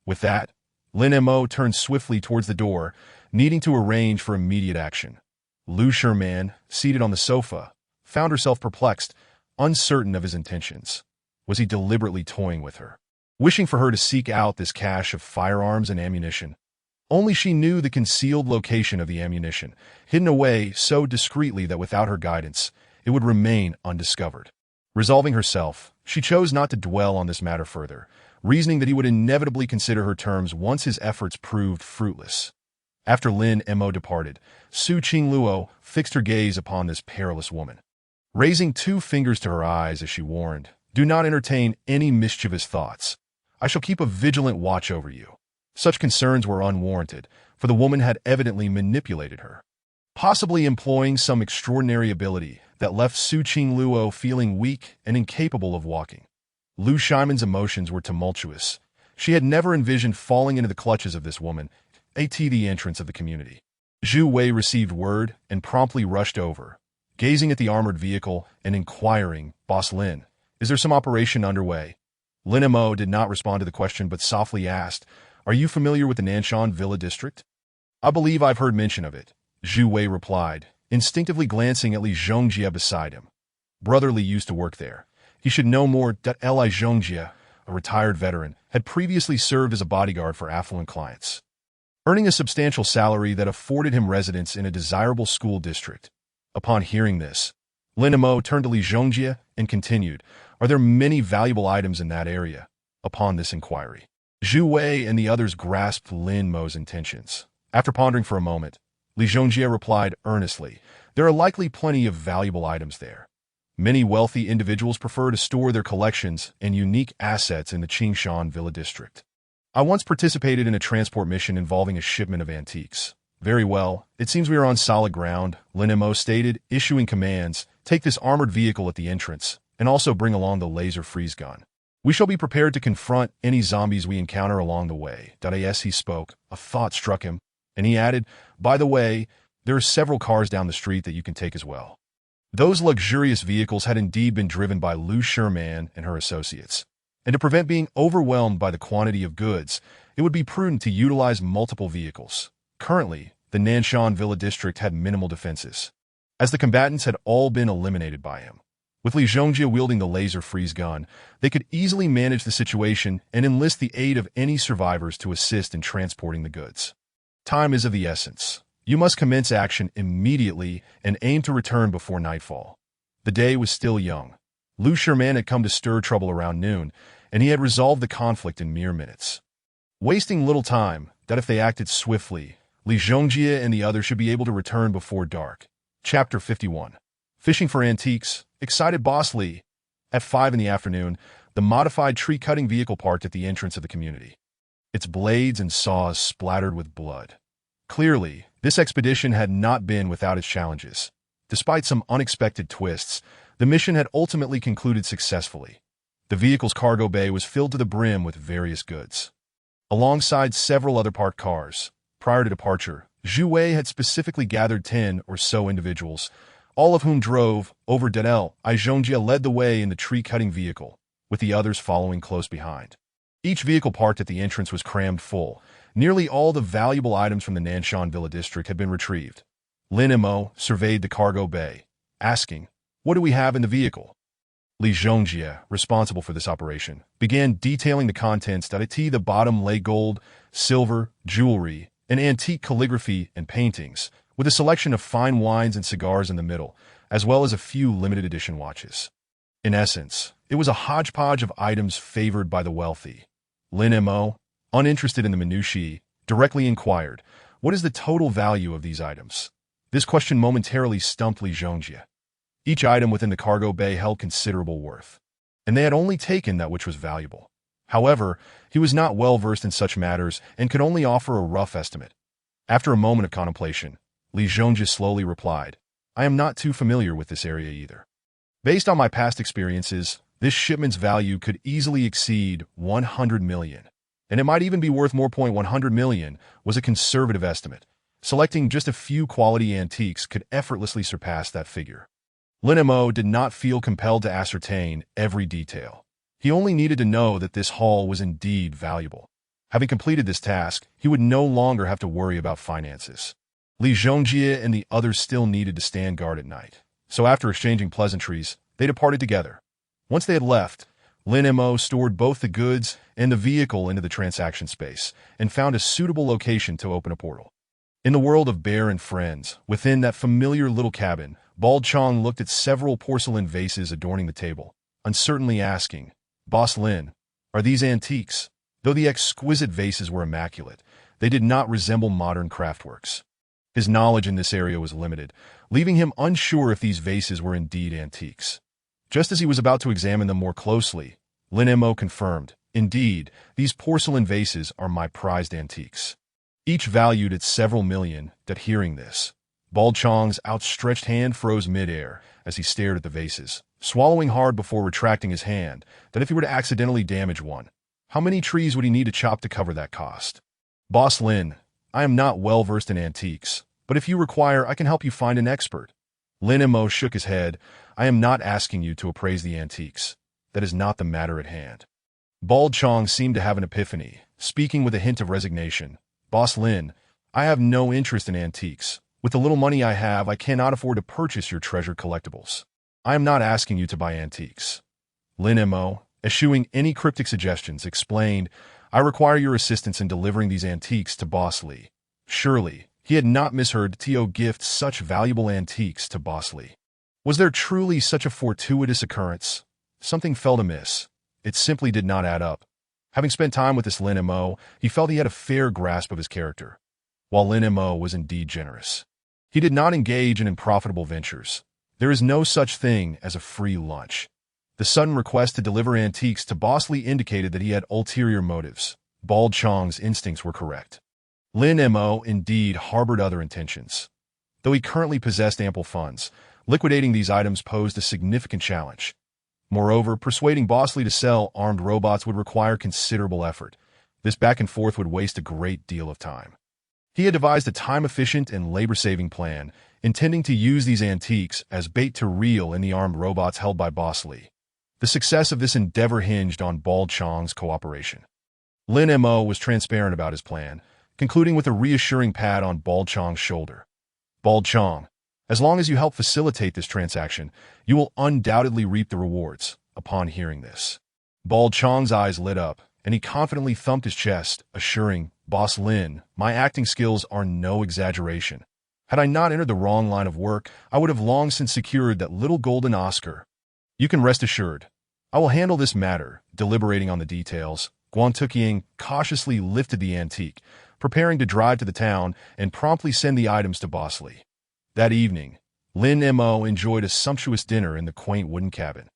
With that, Lin Mo turned swiftly towards the door, needing to arrange for immediate action. Lu Sherman, seated on the sofa, found herself perplexed, uncertain of his intentions. Was he deliberately toying with her, wishing for her to seek out this cache of firearms and ammunition? Only she knew the concealed location of the ammunition, hidden away so discreetly that without her guidance, it would remain undiscovered. Resolving herself, she chose not to dwell on this matter further, reasoning that he would inevitably consider her terms once his efforts proved fruitless. After Lin Mo departed, Su Qingluo fixed her gaze upon this perilous woman, raising 2 fingers to her eyes as she warned, do not entertain any mischievous thoughts. I shall keep a vigilant watch over you. Such concerns were unwarranted, for the woman had evidently manipulated her, possibly employing some extraordinary ability that left Su Qingluo feeling weak and incapable of walking. Lu Sherman's emotions were tumultuous. She had never envisioned falling into the clutches of this woman, the entrance of the community. Zhu Wei received word and promptly rushed over, gazing at the armored vehicle and inquiring, Boss Lin, is there some operation underway? Lin Mo did not respond to the question but softly asked, are you familiar with the Nanshan Villa district? I believe I've heard mention of it, Zhu Wei replied, instinctively glancing at Li Zhongjie beside him. Brother Li used to work there. He should know more. Li Zhongjie, a retired veteran, had previously served as a bodyguard for affluent clients, earning a substantial salary that afforded him residence in a desirable school district. Upon hearing this, Lin Mo turned to Li Zhongjie and continued, are there many valuable items in that area? Upon this inquiry, Zhu Wei and the others grasped Lin Mo's intentions. After pondering for a moment, Li Zhongjie replied earnestly, "There are likely plenty of valuable items there. Many wealthy individuals prefer to store their collections and unique assets in the Qingshan Villa District. I once participated in a transport mission involving a shipment of antiques. Very well, it seems we are on solid ground," Lin Mo stated, issuing commands. "Take this armored vehicle at the entrance, and also bring along the laser freeze gun. We shall be prepared to confront any zombies we encounter along the way." As he spoke, a thought struck him, and he added, "By the way, there are several cars down the street that you can take as well." Those luxurious vehicles had indeed been driven by Lu Sherman and her associates, and to prevent being overwhelmed by the quantity of goods, it would be prudent to utilize multiple vehicles. Currently, the Nanshan Villa District had minimal defenses, as the combatants had all been eliminated by him. With Li Zhongjie wielding the laser freeze gun, they could easily manage the situation and enlist the aid of any survivors to assist in transporting the goods. Time is of the essence. You must commence action immediately and aim to return before nightfall. The day was still young. Lu Sherman had come to stir trouble around noon, and he had resolved the conflict in mere minutes. Wasting little time, that if they acted swiftly, Li Zhongjie and the others should be able to return before dark. Chapter 51. Fishing for Antiques. Excited Boss Li. At 5 in the afternoon, the modified tree-cutting vehicle parked at the entrance of the community. Its blades and saws splattered with blood. Clearly, this expedition had not been without its challenges. Despite some unexpected twists, the mission had ultimately concluded successfully. The vehicle's cargo bay was filled to the brim with various goods, alongside several other parked cars. Prior to departure, Zhu Wei had specifically gathered 10 or so individuals, all of whom drove. Over Li Zhongjie led the way in the tree-cutting vehicle, with the others following close behind. Each vehicle parked at the entrance was crammed full. Nearly all the valuable items from the Nanshan Villa District had been retrieved. Lin Mo surveyed the cargo bay, asking, "What do we have in the vehicle?" Li Zhongjie, responsible for this operation, began detailing the contents. At the bottom lay gold, silver, jewelry, and antique calligraphy and paintings, with a selection of fine wines and cigars in the middle, as well as a few limited edition watches. In essence, it was a hodgepodge of items favored by the wealthy. Lin Mo, uninterested in the minutiae, directly inquired, "What is the total value of these items?" This question momentarily stumped Li Zhongjie. Each item within the cargo bay held considerable worth, and they had only taken that which was valuable. However, he was not well versed in such matters and could only offer a rough estimate. After a moment of contemplation, Li Zhongjie slowly replied, "I am not too familiar with this area either. Based on my past experiences, this shipment's value could easily exceed 100 million, and it might even be worth more. 100 million was a conservative estimate. Selecting just a few quality antiques could effortlessly surpass that figure." Lin Mo did not feel compelled to ascertain every detail. He only needed to know that this haul was indeed valuable. Having completed this task, he would no longer have to worry about finances. Li Zhongjie and the others still needed to stand guard at night, so after exchanging pleasantries, they departed together. Once they had left, Lin Mo stored both the goods and the vehicle into the transaction space and found a suitable location to open a portal. In the world of Bear and Friends, within that familiar little cabin, Bald Chong looked at several porcelain vases adorning the table, uncertainly asking, "Boss Lin, are these antiques?" Though the exquisite vases were immaculate, they did not resemble modern craftworks. His knowledge in this area was limited, leaving him unsure if these vases were indeed antiques. Just as he was about to examine them more closely, Lin Mo confirmed, "Indeed, these porcelain vases are my prized antiques." Each valued at several million. That hearing this, Bald Chong's outstretched hand froze mid-air as he stared at the vases, swallowing hard before retracting his hand. That if he were to accidentally damage one, how many trees would he need to chop to cover that cost? "Boss Lin, I am not well versed in antiques, but if you require, I can help you find an expert." Lin Mo shook his head. "I am not asking you to appraise the antiques. That is not the matter at hand." Bald Chong seemed to have an epiphany, speaking with a hint of resignation. "Boss Lin, I have no interest in antiques. With the little money I have, I cannot afford to purchase your treasured collectibles. I am not asking you to buy antiques." Lin Mo, eschewing any cryptic suggestions, explained, "I require your assistance in delivering these antiques to Boss Li." Surely, he had not misheard Tio gift such valuable antiques to Boss Li. Was there truly such a fortuitous occurrence? Something felt amiss. It simply did not add up. Having spent time with this Lin Mo, he felt he had a fair grasp of his character. While Lin Mo was indeed generous, he did not engage in unprofitable ventures. There is no such thing as a free lunch. The sudden request to deliver antiques to Boss Lee indicated that he had ulterior motives. Bald Chong's instincts were correct. Lin Mo indeed harbored other intentions. Though he currently possessed ample funds, liquidating these items posed a significant challenge. Moreover, persuading Boss Lee to sell armed robots would require considerable effort. This back and forth would waste a great deal of time. He had devised a time-efficient and labor-saving plan, intending to use these antiques as bait to reel in the armed robots held by Boss Lee. The success of this endeavor hinged on Bald Chong's cooperation. Lin Mo was transparent about his plan, concluding with a reassuring pat on Bald Chong's shoulder. Bald Chong, as long as you help facilitate this transaction, you will undoubtedly reap the rewards. Upon hearing this, Bald Chong's eyes lit up, and he confidently thumped his chest, assuring, Boss Lin, my acting skills are no exaggeration. Had I not entered the wrong line of work, I would have long since secured that little golden Oscar. You can rest assured. I will handle this matter. Deliberating on the details, Guan Tuqiang cautiously lifted the antique, preparing to drive to the town and promptly send the items to Boss Lee. That evening, Lin Mo enjoyed a sumptuous dinner in the quaint wooden cabin.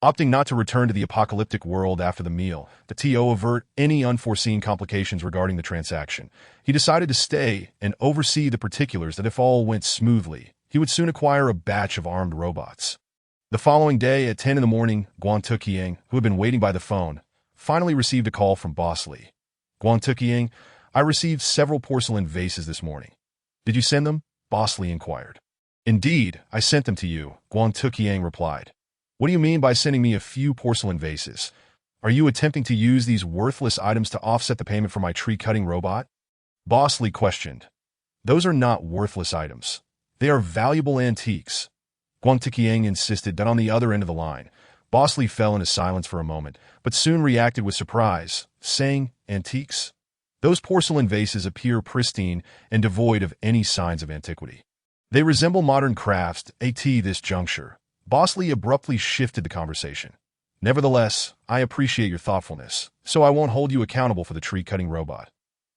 Opting not to return to the apocalyptic world after the meal, to avert any unforeseen complications regarding the transaction, he decided to stay and oversee the particulars that if all went smoothly, he would soon acquire a batch of armed robots. The following day at 10 in the morning, Guan Tuqiang, who had been waiting by the phone, finally received a call from Boss Lee. Guan Tuqiang, I received several porcelain vases this morning. Did you send them? Boss Lee inquired. Indeed, I sent them to you, Guan Tuqiang replied. What do you mean by sending me a few porcelain vases? Are you attempting to use these worthless items to offset the payment for my tree-cutting robot? Boss Lee questioned. Those are not worthless items. They are valuable antiques. Guan Tuqiang insisted that on the other end of the line, Boss Lee fell into silence for a moment, but soon reacted with surprise, saying, Antiques? Those porcelain vases appear pristine and devoid of any signs of antiquity. They resemble modern crafts. At this juncture, Boss Lee abruptly shifted the conversation. Nevertheless, I appreciate your thoughtfulness, so I won't hold you accountable for the tree-cutting robot.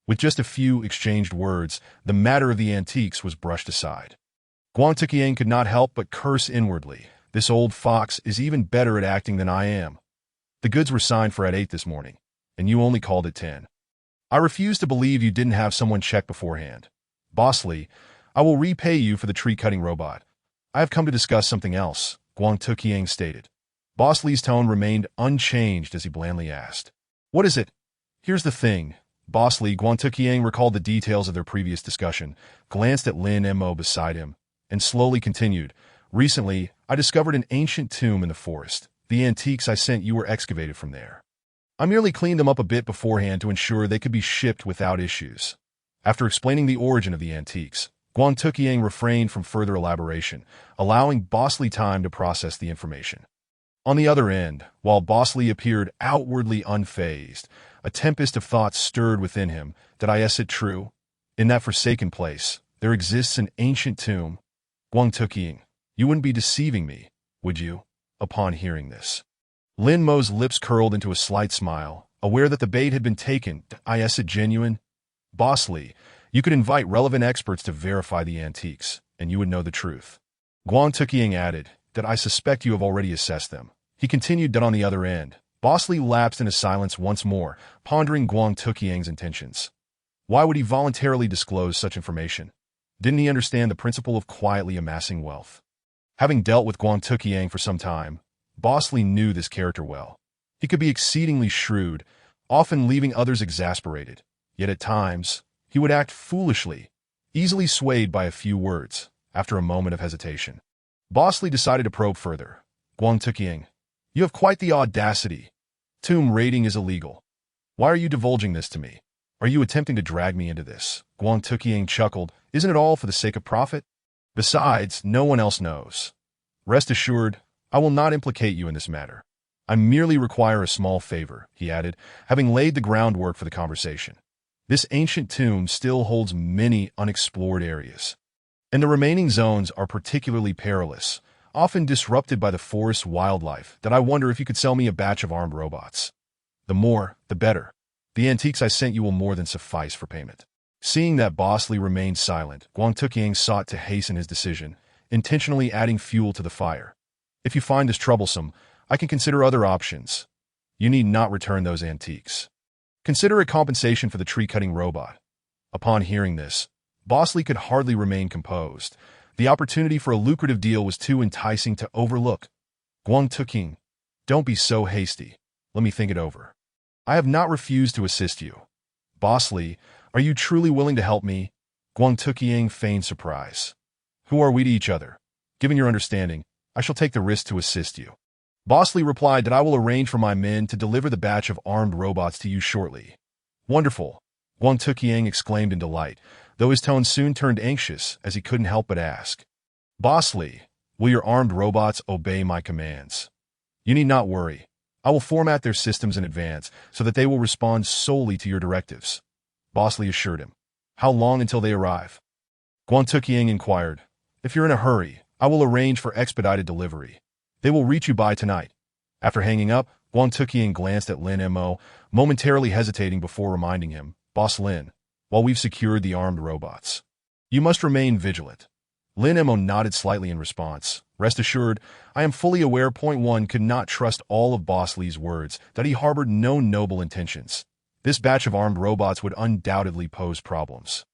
With just a few exchanged words, the matter of the antiques was brushed aside. Guan Tuqiang could not help but curse inwardly. This old fox is even better at acting than I am. The goods were signed for at 8 this morning, and you only called at 10. I refuse to believe you didn't have someone check beforehand. Boss Lee, I will repay you for the tree-cutting robot. I have come to discuss something else, Guan Tuqiang stated. Boss Lee's tone remained unchanged as he blandly asked. What is it? Here's the thing. Boss Lee, Guan Tuqiang recalled the details of their previous discussion, glanced at Lin Mo beside him, and slowly continued. Recently, I discovered an ancient tomb in the forest. The antiques I sent you were excavated from there. I merely cleaned them up a bit beforehand to ensure they could be shipped without issues. After explaining the origin of the antiques, Guan Tuqiang refrained from further elaboration, allowing Boss Lee time to process the information. On the other end, while Boss Lee appeared outwardly unfazed, a tempest of thoughts stirred within him. Did I guess it true? In that forsaken place, there exists an ancient tomb. Guan Tuqiang, you wouldn't be deceiving me, would you? Upon hearing this, Lin Mo's lips curled into a slight smile, aware that the bait had been taken. I guess it genuine? Boss Lee, you could invite relevant experts to verify the antiques, and you would know the truth. Guan Tuqiang added that I suspect you have already assessed them. He continued that on the other end, Boss Lee lapsed into silence once more, pondering Guan Tuqiang's intentions. Why would he voluntarily disclose such information? Didn't he understand the principle of quietly amassing wealth? Having dealt with Guan Tuqiang for some time, Boss Lee knew this character well. He could be exceedingly shrewd, often leaving others exasperated. Yet at times, he would act foolishly, easily swayed by a few words. After a moment of hesitation, Boss Lee decided to probe further. Guan Tuqiang, you have quite the audacity. Tomb raiding is illegal. Why are you divulging this to me? Are you attempting to drag me into this? Guan Tuqiang chuckled. Isn't it all for the sake of profit? Besides, no one else knows. Rest assured, I will not implicate you in this matter. I merely require a small favor, he added, having laid the groundwork for the conversation. This ancient tomb still holds many unexplored areas, and the remaining zones are particularly perilous, often disrupted by the forest's wildlife, that I wonder if you could sell me a batch of armed robots. The more, the better. The antiques I sent you will more than suffice for payment. Seeing that Boss Lee remained silent, Guang Tukyang sought to hasten his decision, intentionally adding fuel to the fire. If you find this troublesome, I can consider other options. You need not return those antiques. Consider a compensation for the tree-cutting robot. Upon hearing this, Boss Lee could hardly remain composed. The opportunity for a lucrative deal was too enticing to overlook. Guang Tukyang, don't be so hasty. Let me think it over. I have not refused to assist you. Boss Lee, are you truly willing to help me? Guang Tukyang feigned surprise. Who are we to each other? Given your understanding, I shall take the risk to assist you. Boss Lee replied that I will arrange for my men to deliver the batch of armed robots to you shortly. Wonderful, Guang Tukyang exclaimed in delight, though his tone soon turned anxious as he couldn't help but ask. Boss Lee, will your armed robots obey my commands? You need not worry. I will format their systems in advance so that they will respond solely to your directives. Boss Lee assured him. How long until they arrive? Guang Tukyang inquired. If you're in a hurry, I will arrange for expedited delivery. They will reach you by tonight. After hanging up, Guang Tukyang glanced at Lin Mo, momentarily hesitating before reminding him, Boss Lin, while we've secured the armed robots, you must remain vigilant. Lin Mo nodded slightly in response. Rest assured, I am fully aware Point 1 could not trust all of Boss Lee's words, that he harbored no noble intentions. This batch of armed robots would undoubtedly pose problems.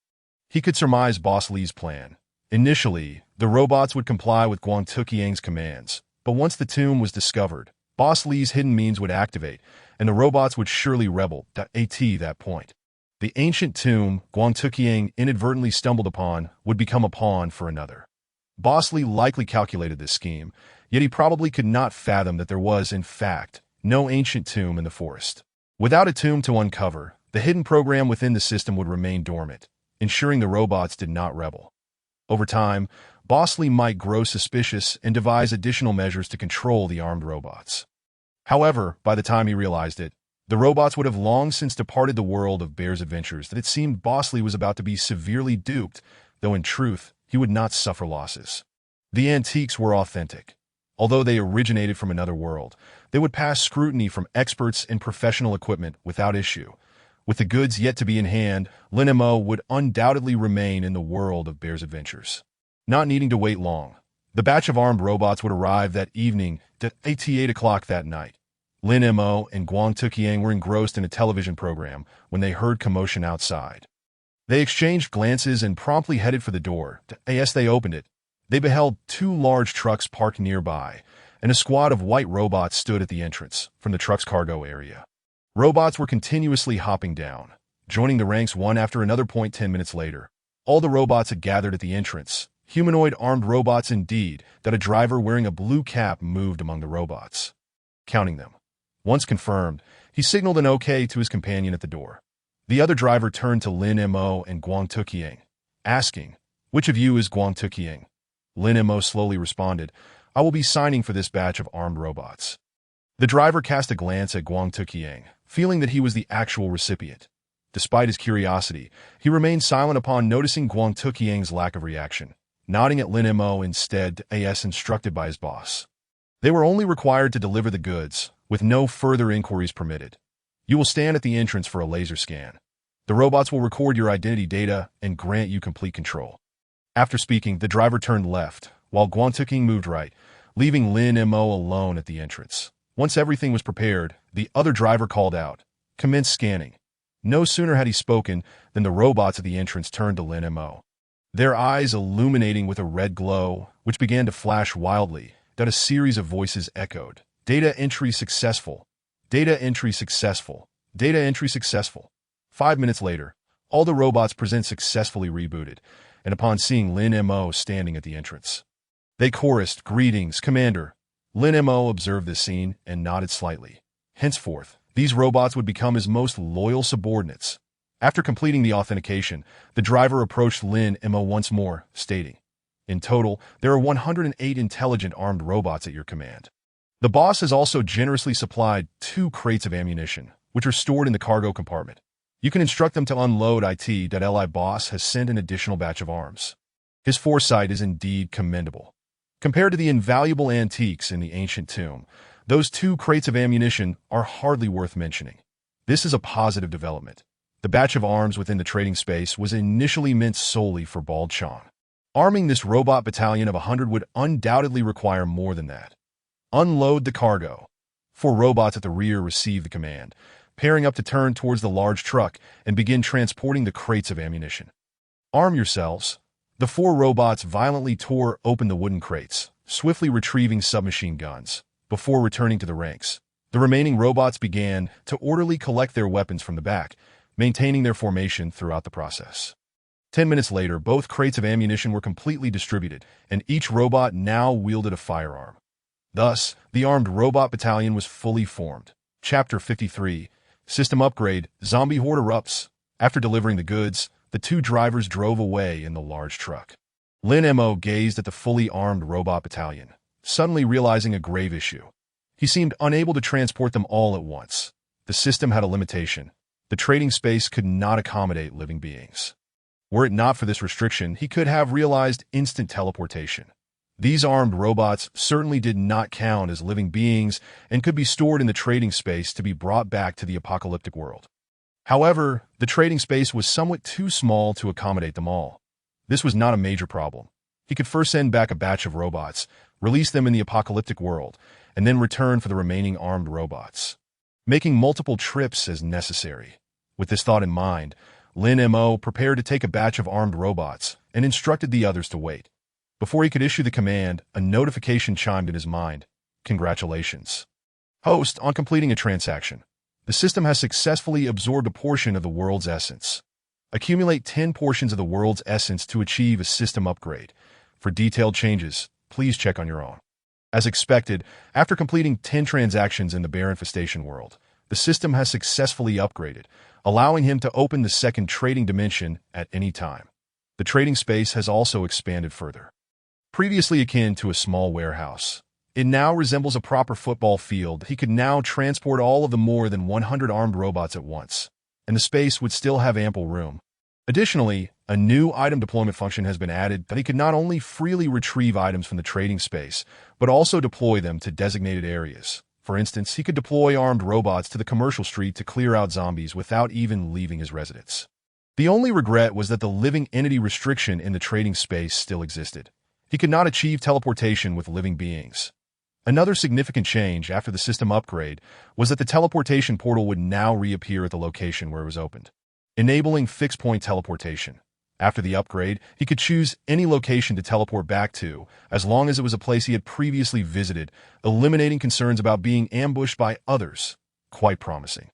He could surmise Boss Lee's plan. Initially, the robots would comply with Guang Tukyang's commands, but once the tomb was discovered, Boss Lee's hidden means would activate, and the robots would surely rebel at that point. The ancient tomb Guang Tukyang inadvertently stumbled upon would become a pawn for another. Boss Lee likely calculated this scheme, yet he probably could not fathom that there was, in fact, no ancient tomb in the forest. Without a tomb to uncover, the hidden program within the system would remain dormant, ensuring the robots did not rebel. Over time, Boss Lee might grow suspicious and devise additional measures to control the armed robots. However, by the time he realized it, the robots would have long since departed the world of Bear's adventures that it seemed Boss Lee was about to be severely duped, though in truth, he would not suffer losses. The antiques were authentic. Although they originated from another world, they would pass scrutiny from experts in professional equipment without issue. With the goods yet to be in hand, Lin Mo would undoubtedly remain in the world of Bear's adventures. Not needing to wait long, the batch of armed robots would arrive that evening at 8 o'clock that night. Lin Mo and Guang Tukyang were engrossed in a television program when they heard commotion outside. They exchanged glances and promptly headed for the door. As they opened it, they beheld two large trucks parked nearby, and a squad of white robots stood at the entrance from the truck's cargo area. Robots were continuously hopping down, joining the ranks one after another. 10 minutes later, all the robots had gathered at the entrance. Humanoid armed robots indeed, that a driver wearing a blue cap moved among the robots. Counting them. Once confirmed, he signaled an OK to his companion at the door. The other driver turned to Lin Mo and Guang Tukyang, asking, Which of you is Guang Tukyang? Lin Mo slowly responded, I will be signing for this batch of armed robots. The driver cast a glance at Guang Tukyang, feeling that he was the actual recipient. Despite his curiosity, he remained silent upon noticing Guang Tukyang's lack of reaction, nodding at Lin Mo instead as instructed by his boss. They were only required to deliver the goods, with no further inquiries permitted. You will stand at the entrance for a laser scan. The robots will record your identity data and grant you complete control. After speaking, the driver turned left, while Guang Tukyang moved right, leaving Lin Mo alone at the entrance. Once everything was prepared, the other driver called out, Commence scanning. No sooner had he spoken than the robots at the entrance turned to Lin Mo, their eyes illuminating with a red glow, which began to flash wildly, that a series of voices echoed. Data entry successful. Data entry successful. Data entry successful. 5 minutes later, all the robots present successfully rebooted, and upon seeing Lin Mo standing at the entrance, they chorused, Greetings, Commander. Lin Mo observed this scene and nodded slightly. Henceforth, these robots would become his most loyal subordinates. After completing the authentication, the driver approached Lin Mo once more, stating, In total, there are 108 intelligent armed robots at your command. The boss has also generously supplied 2 crates of ammunition, which are stored in the cargo compartment. You can instruct them to unload it.li. Boss has sent an additional batch of arms. His foresight is indeed commendable. Compared to the invaluable antiques in the ancient tomb, Those 2 crates of ammunition are hardly worth mentioning. This is a positive development. The batch of arms within the trading space was initially meant solely for Bald Chong. Arming this robot battalion of 100 would undoubtedly require more than that. Unload the cargo. 4 robots at the rear received the command, pairing up to turn towards the large truck and begin transporting the crates of ammunition. Arm yourselves. The 4 robots violently tore open the wooden crates, swiftly retrieving submachine guns. Before returning to the ranks, the remaining robots began to orderly collect their weapons from the back, maintaining their formation throughout the process. 10 minutes later, both crates of ammunition were completely distributed, and each robot now wielded a firearm. Thus, the armed robot battalion was fully formed. Chapter 53, System Upgrade, Zombie Horde Erupts. After delivering the goods, the 2 drivers drove away in the large truck. Lin Mo gazed at the fully armed robot battalion, suddenly realizing a grave issue. He seemed unable to transport them all at once. The system had a limitation. The trading space could not accommodate living beings. Were it not for this restriction, he could have realized instant teleportation. These armed robots certainly did not count as living beings and could be stored in the trading space to be brought back to the apocalyptic world. However, the trading space was somewhat too small to accommodate them all. This was not a major problem. He could first send back a batch of robots, release them in the apocalyptic world, and then return for the remaining armed robots, making multiple trips as necessary. With this thought in mind, Lin Mo prepared to take a batch of armed robots and instructed the others to wait. Before he could issue the command, a notification chimed in his mind. Congratulations, host, on completing a transaction. The system has successfully absorbed a portion of the world's essence. Accumulate 10 portions of the world's essence to achieve a system upgrade. For detailed changes, please check on your own. As expected, after completing 10 transactions in the Bear Infestation world, the system has successfully upgraded, allowing him to open the second trading dimension at any time. The trading space has also expanded further. Previously akin to a small warehouse, it now resembles a proper football field. He could now transport all of the more than 100 armed robots at once, and the space would still have ample room. Additionally, a new item deployment function has been added that he could not only freely retrieve items from the trading space, but also deploy them to designated areas. For instance, he could deploy armed robots to the commercial street to clear out zombies without even leaving his residence. The only regret was that the living entity restriction in the trading space still existed. He could not achieve teleportation with living beings. Another significant change after the system upgrade was that the teleportation portal would now reappear at the location where it was opened, enabling fixed-point teleportation. After the upgrade, he could choose any location to teleport back to, as long as it was a place he had previously visited, eliminating concerns about being ambushed by others. Quite promising.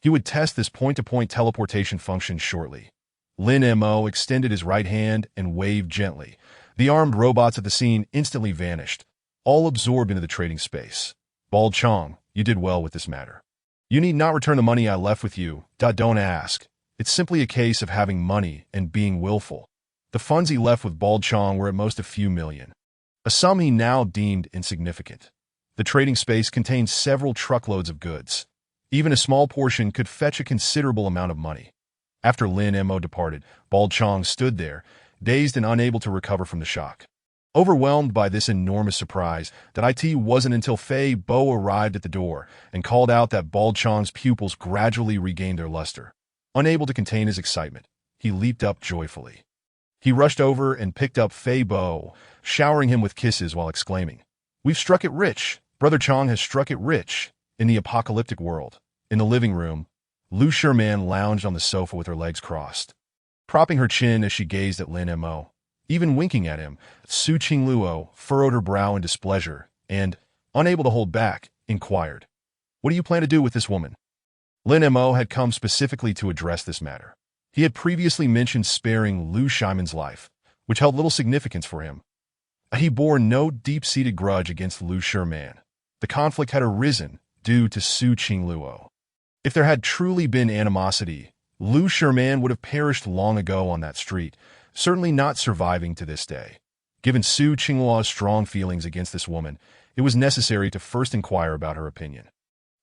He would test this point-to-point teleportation function shortly. Lin Mo extended his right hand and waved gently. The armed robots at the scene instantly vanished, all absorbed into the trading space. Bald Chong, you did well with this matter. You need not return the money I left with you. Don't ask. It's simply a case of having money and being willful. The funds he left with Bald Chong were at most a few million, a sum he now deemed insignificant. The trading space contained several truckloads of goods. Even a small portion could fetch a considerable amount of money. After Lin Mo departed, Bald Chong stood there, dazed and unable to recover from the shock. Overwhelmed by this enormous surprise, it wasn't until Fei Bo arrived at the door and called out that Bald Chong's pupils gradually regained their luster. Unable to contain his excitement, he leaped up joyfully. He rushed over and picked up Fei Bo, showering him with kisses while exclaiming, "We've struck it rich! Brother Chong has struck it rich!" In the apocalyptic world, in the living room, Lu Sherman lounged on the sofa with her legs crossed, propping her chin as she gazed at Lin Mo. Even winking at him, Su Qingluo furrowed her brow in displeasure and, unable to hold back, inquired, "What do you plan to do with this woman?" Lin Mo had come specifically to address this matter. He had previously mentioned sparing Lu Shimon's life, which held little significance for him. He bore no deep-seated grudge against Lu Sherman. The conflict had arisen due to Su Qingluo. If there had truly been animosity, Lu Sherman would have perished long ago on that street, certainly not surviving to this day. Given Su Qingluo's strong feelings against this woman, it was necessary to first inquire about her opinion.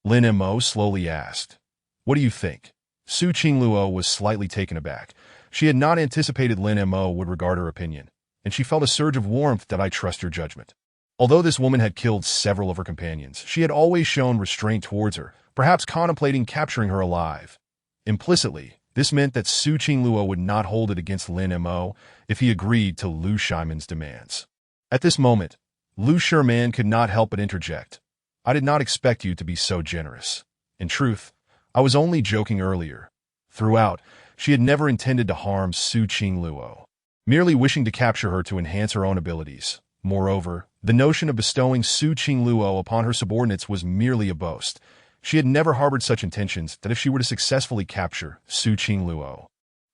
Lin Mo slowly asked, "What do you think?" Su Qingluo was slightly taken aback. She had not anticipated Lin Mo would regard her opinion, and she felt a surge of warmth. "I trust your judgment." Although this woman had killed several of her companions, she had always shown restraint towards her, perhaps contemplating capturing her alive. Implicitly, this meant that Su Qingluo would not hold it against Lin Mo if he agreed to Lu Shiman's demands. At this moment, Lu Shiman could not help but interject. I did not expect you to be so generous. In truth, I was only joking earlier. Throughout, she had never intended to harm Su Qingluo, merely wishing to capture her to enhance her own abilities. Moreover, the notion of bestowing Su Qingluo upon her subordinates was merely a boast. She had never harbored such intentions that if she were to successfully capture Su Qingluo,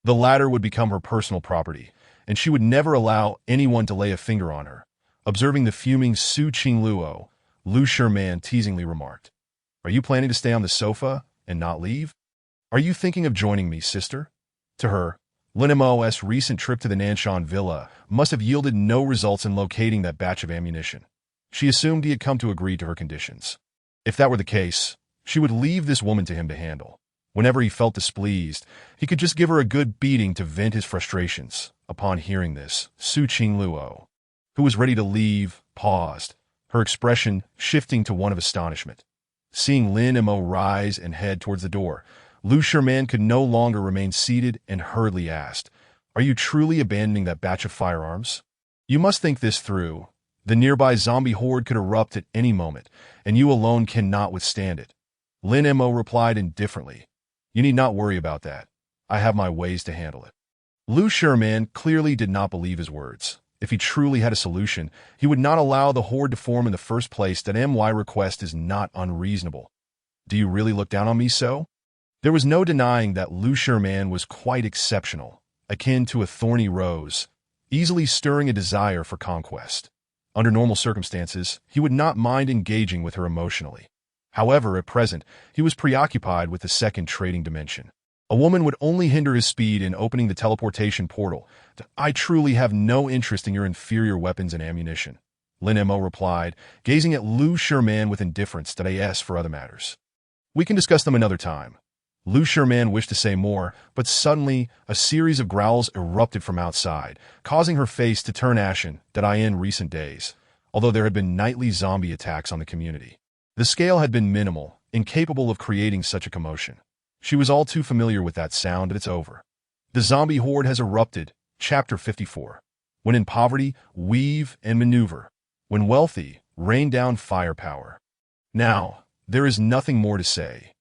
the latter would become her personal property, and she would never allow anyone to lay a finger on her. Observing the fuming Su Qingluo, Lu Shiman teasingly remarked, "Are you planning to stay on the sofa and not leave? Are you thinking of joining me, sister?" To her, Lin Mo's recent trip to the Nanshan villa must have yielded no results in locating that batch of ammunition. She assumed he had come to agree to her conditions. If that were the case, she would leave this woman to him to handle. Whenever he felt displeased, he could just give her a good beating to vent his frustrations. Upon hearing this, Su Qingluo, who was ready to leave, paused, her expression shifting to one of astonishment. Seeing Lin Mo rise and head towards the door, Lu Shiman could no longer remain seated and hurriedly asked, "Are you truly abandoning that batch of firearms? You must think this through. The nearby zombie horde could erupt at any moment, and you alone cannot withstand it." Lin Mo replied indifferently, "You need not worry about that. I have my ways to handle it." Lu Shiman clearly did not believe his words. If he truly had a solution, he would not allow the horde to form in the first place. That my request is not unreasonable. Do you really look down on me so? There was no denying that Lu Shiman was quite exceptional, akin to a thorny rose, easily stirring a desire for conquest. Under normal circumstances, he would not mind engaging with her emotionally. However, at present, he was preoccupied with the second trading dimension. A woman would only hinder his speed in opening the teleportation portal. "I truly have no interest in your inferior weapons and ammunition," Lin Mo replied, gazing at Lu Shiman with indifference. "As for other matters, we can discuss them another time." Lu Shiman wished to say more, but suddenly a series of growls erupted from outside, causing her face to turn ashen. In recent days, although there had been nightly zombie attacks on the community, the scale had been minimal, incapable of creating such a commotion. She was all too familiar with that sound, and it's over. The zombie horde has erupted. Chapter 54. When in poverty, weave and maneuver. When wealthy, rain down firepower. Now, there is nothing more to say.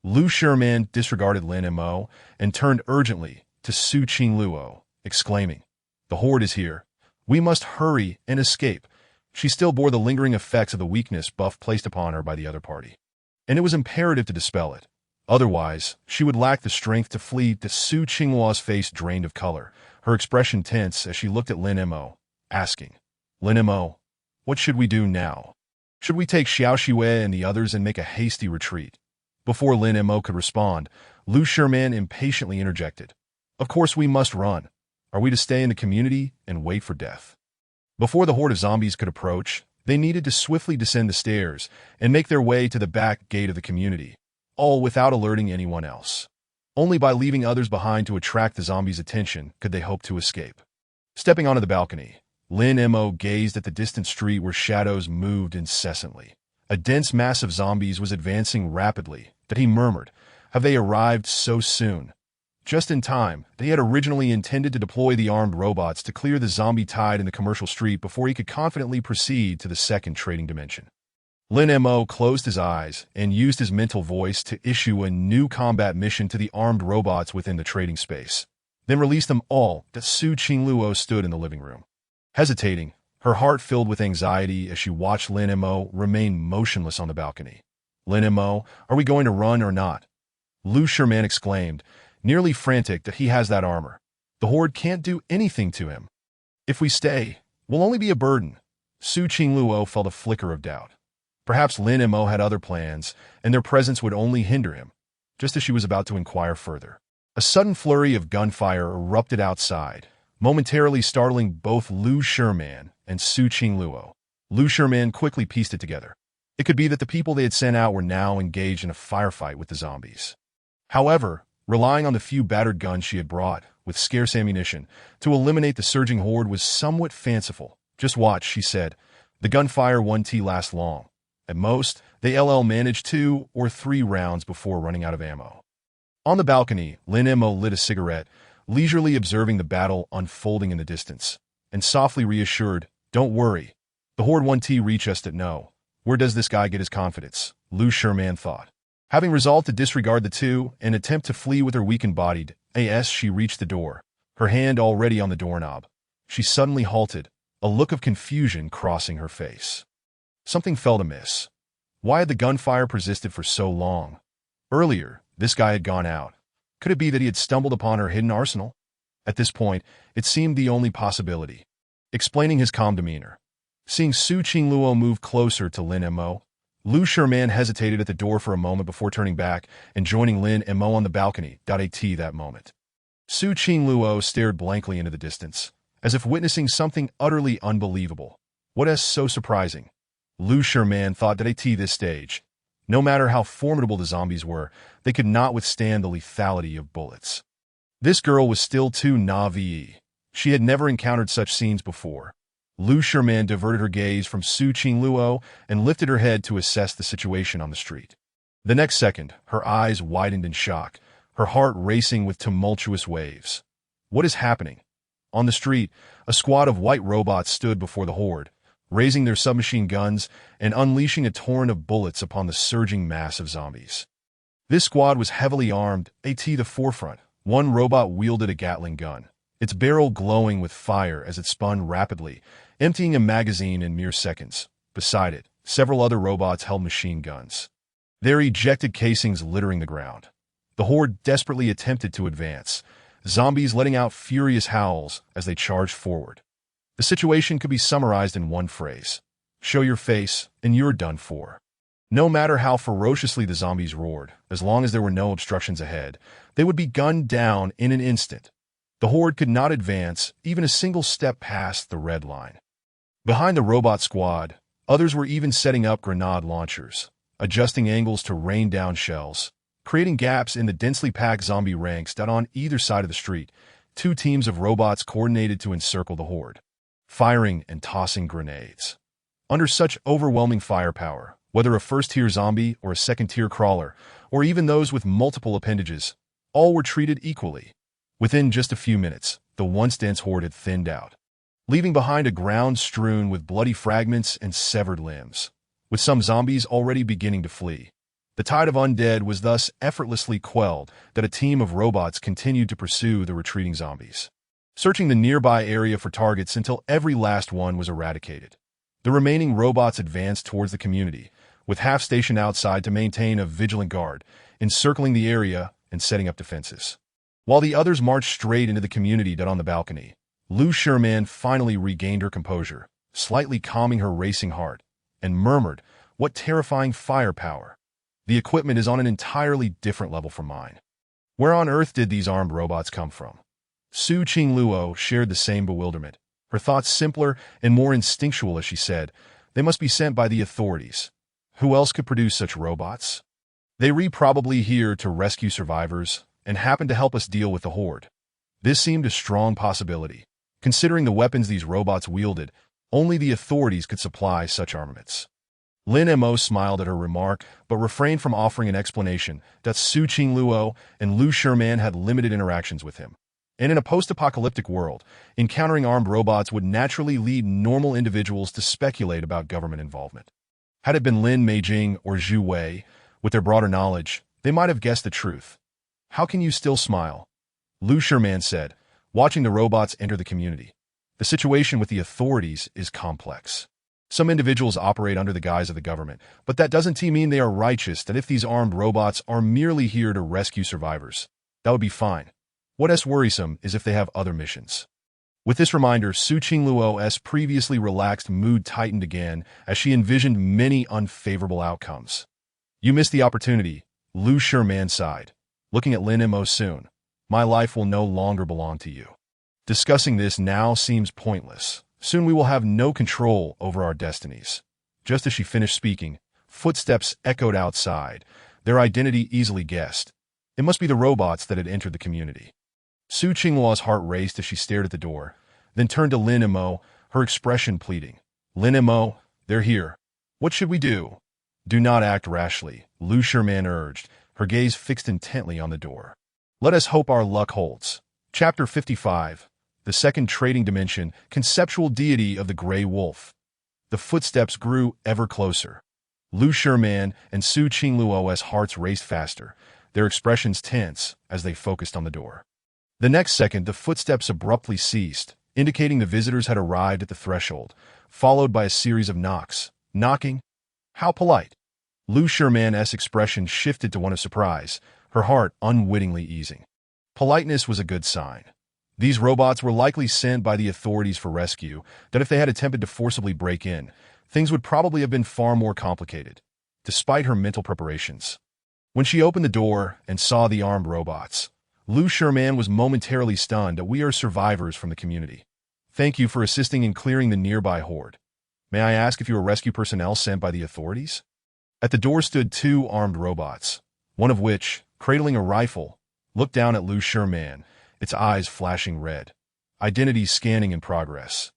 Lu Shiman disregarded Lin Mo and turned urgently to Su Qingluo, exclaiming, "The horde is here. We must hurry and escape." She still bore the lingering effects of the weakness buff placed upon her by the other party, and it was imperative to dispel it. Otherwise, she would lack the strength to flee. Su Qingluo's face drained of color, her expression tense as she looked at Lin Mo, asking, "Lin Mo, what should we do now? Should we take Xiao Shiwei and the others and make a hasty retreat?" Before Lin Mo could respond, Lu Shiman impatiently interjected, "Of course we must run. Are we to stay in the community and wait for death?" Before the horde of zombies could approach, they needed to swiftly descend the stairs and make their way to the back gate of the community, all without alerting anyone else. Only by leaving others behind to attract the zombies' attention could they hope to escape. Stepping onto the balcony, Lin Mo gazed at the distant street where shadows moved incessantly. A dense mass of zombies was advancing rapidly. He murmured, "Have they arrived so soon?" Just in time, they had originally intended to deploy the armed robots to clear the zombie tide in the commercial street before he could confidently proceed to the second trading dimension. Lin Mo closed his eyes and used his mental voice to issue a new combat mission to the armed robots within the trading space, then released them all. Su Qingluo stood in the living room, hesitating, her heart filled with anxiety as she watched Lin Mo remain motionless on the balcony. "Lin Mo, are we going to run or not?" Lu Shiman exclaimed, nearly frantic. "He has that armor. The horde can't do anything to him. If we stay, we'll only be a burden." Su Qingluo felt a flicker of doubt. Perhaps Lin Mo had other plans, and their presence would only hinder him. Just as she was about to inquire further, a sudden flurry of gunfire erupted outside, momentarily startling both Lu Shiman and Su Qingluo. Lu Shiman quickly pieced it together. It could be that the people they had sent out were now engaged in a firefight with the zombies. However, relying on the few battered guns she had brought, with scarce ammunition, to eliminate the surging horde was somewhat fanciful. "Just watch," she said, The gunfire won't last long. At most, they managed 2 or 3 rounds before running out of ammo. On the balcony, Lin Mo lit a cigarette, leisurely observing the battle unfolding in the distance, and softly reassured, "Don't worry. The Horde won't reach us at no. Where does this guy get his confidence?" Lu Sherman thought. Having resolved to disregard the two and attempt to flee with her weakened bodied, she reached the door, her hand already on the doorknob. She suddenly halted, a look of confusion crossing her face. Something felt amiss. Why had the gunfire persisted for so long? Earlier, this guy had gone out. Could it be that he had stumbled upon her hidden arsenal? At this point, it seemed the only possibility. Explaining his calm demeanor. Seeing Su Qingluo move closer to Lin Mo, Lu Sherman hesitated at the door for a moment before turning back and joining Lin Mo on the balcony. At that moment, Su Qingluo stared blankly into the distance, as if witnessing something utterly unbelievable. What is so surprising? Lu Sherman thought that at this stage, no matter how formidable the zombies were, they could not withstand the lethality of bullets. This girl was still too naive. She had never encountered such scenes before. Lu Sherman diverted her gaze from Su Qingluo and lifted her head to assess the situation on the street. The next second, her eyes widened in shock, her heart racing with tumultuous waves. What is happening? On the street, a squad of white robots stood before the Horde, raising their submachine guns and unleashing a torrent of bullets upon the surging mass of zombies. This squad was heavily armed, at the forefront. One robot wielded a Gatling gun, its barrel glowing with fire as it spun rapidly, emptying a magazine in mere seconds. Beside it, several other robots held machine guns, their ejected casings littering the ground. The Horde desperately attempted to advance, zombies letting out furious howls as they charged forward. The situation could be summarized in one phrase: show your face, and you're done for. No matter how ferociously the zombies roared, as long as there were no obstructions ahead, they would be gunned down in an instant. The Horde could not advance even a single step past the red line. Behind the robot squad, others were even setting up grenade launchers, adjusting angles to rain down shells, creating gaps in the densely packed zombie ranks. On either side of the street, 2 teams of robots coordinated to encircle the Horde, firing and tossing grenades. Under such overwhelming firepower, whether a first-tier zombie or a second-tier crawler, or even those with multiple appendages, all were treated equally. Within just a few minutes, the once dense Horde had thinned out, leaving behind a ground strewn with bloody fragments and severed limbs, with some zombies already beginning to flee. The tide of undead was thus effortlessly quelled that a team of robots continued to pursue the retreating zombies, searching the nearby area for targets until every last one was eradicated. The remaining robots advanced towards the community, with half stationed outside to maintain a vigilant guard, encircling the area and setting up defenses, while the others marched straight into the community. On the balcony, Lu Sherman finally regained her composure, slightly calming her racing heart, and murmured, "What terrifying firepower! The equipment is on an entirely different level from mine. Where on earth did these armed robots come from?" Su Qingluo shared the same bewilderment, her thoughts simpler and more instinctual as she said, "They must be sent by the authorities. Who else could produce such robots? They were probably here to rescue survivors and happen to help us deal with the Horde." This seemed a strong possibility. Considering the weapons these robots wielded, only the authorities could supply such armaments. Lin Mo smiled at her remark, but refrained from offering an explanation that Su Qingluo and Lu Sherman had limited interactions with him. And in a post-apocalyptic world, encountering armed robots would naturally lead normal individuals to speculate about government involvement. Had it been Lin Meijing or Zhu Wei, with their broader knowledge, they might have guessed the truth. "How can you still smile?" Lu Sherman said, watching the robots enter the community. "The situation with the authorities is complex. Some individuals operate under the guise of the government, but that doesn't mean they are righteous. That if these armed robots are merely here to rescue survivors, that would be fine. What is worrisome is if they have other missions." With this reminder, Su Qingluo's previously relaxed mood tightened again as she envisioned many unfavorable outcomes. "You missed the opportunity," Lu Sherman sighed, looking at Lin Mo soon. "My life will no longer belong to you. Discussing this now seems pointless. Soon we will have no control over our destinies." Just as she finished speaking, footsteps echoed outside, their identity easily guessed. It must be the robots that had entered the community. Su Qingluo's heart raced as she stared at the door, then turned to Lin Mo, her expression pleading. "Lin Mo, They're here. What should we do? Do not act rashly, Lu Sherman urged, her gaze fixed intently on the door. Let us hope our luck holds. Chapter 55. The Second Trading Dimension, Conceptual Deity of the Grey Wolf. The footsteps grew ever closer. Lu Sherman and Su Qingluo's hearts raced faster, their expressions tense as they focused on the door. The next second, the footsteps abruptly ceased, indicating the visitors had arrived at the threshold, followed by a series of knocks. Knocking? How polite. Lu Sherman's expression shifted to one of surprise, her heart unwittingly easing. Politeness was a good sign. These robots were likely sent by the authorities for rescue, that if they had attempted to forcibly break in, things would probably have been far more complicated, despite her mental preparations. When she opened the door and saw the armed robots, Lu Sherman was momentarily stunned that we are survivors from the community. Thank you for assisting in clearing the nearby horde. May I ask if you are rescue personnel sent by the authorities? At the door stood two armed robots, one of which, cradling a rifle, looked down at Lu Sherman, its eyes flashing red. Identity scanning in progress.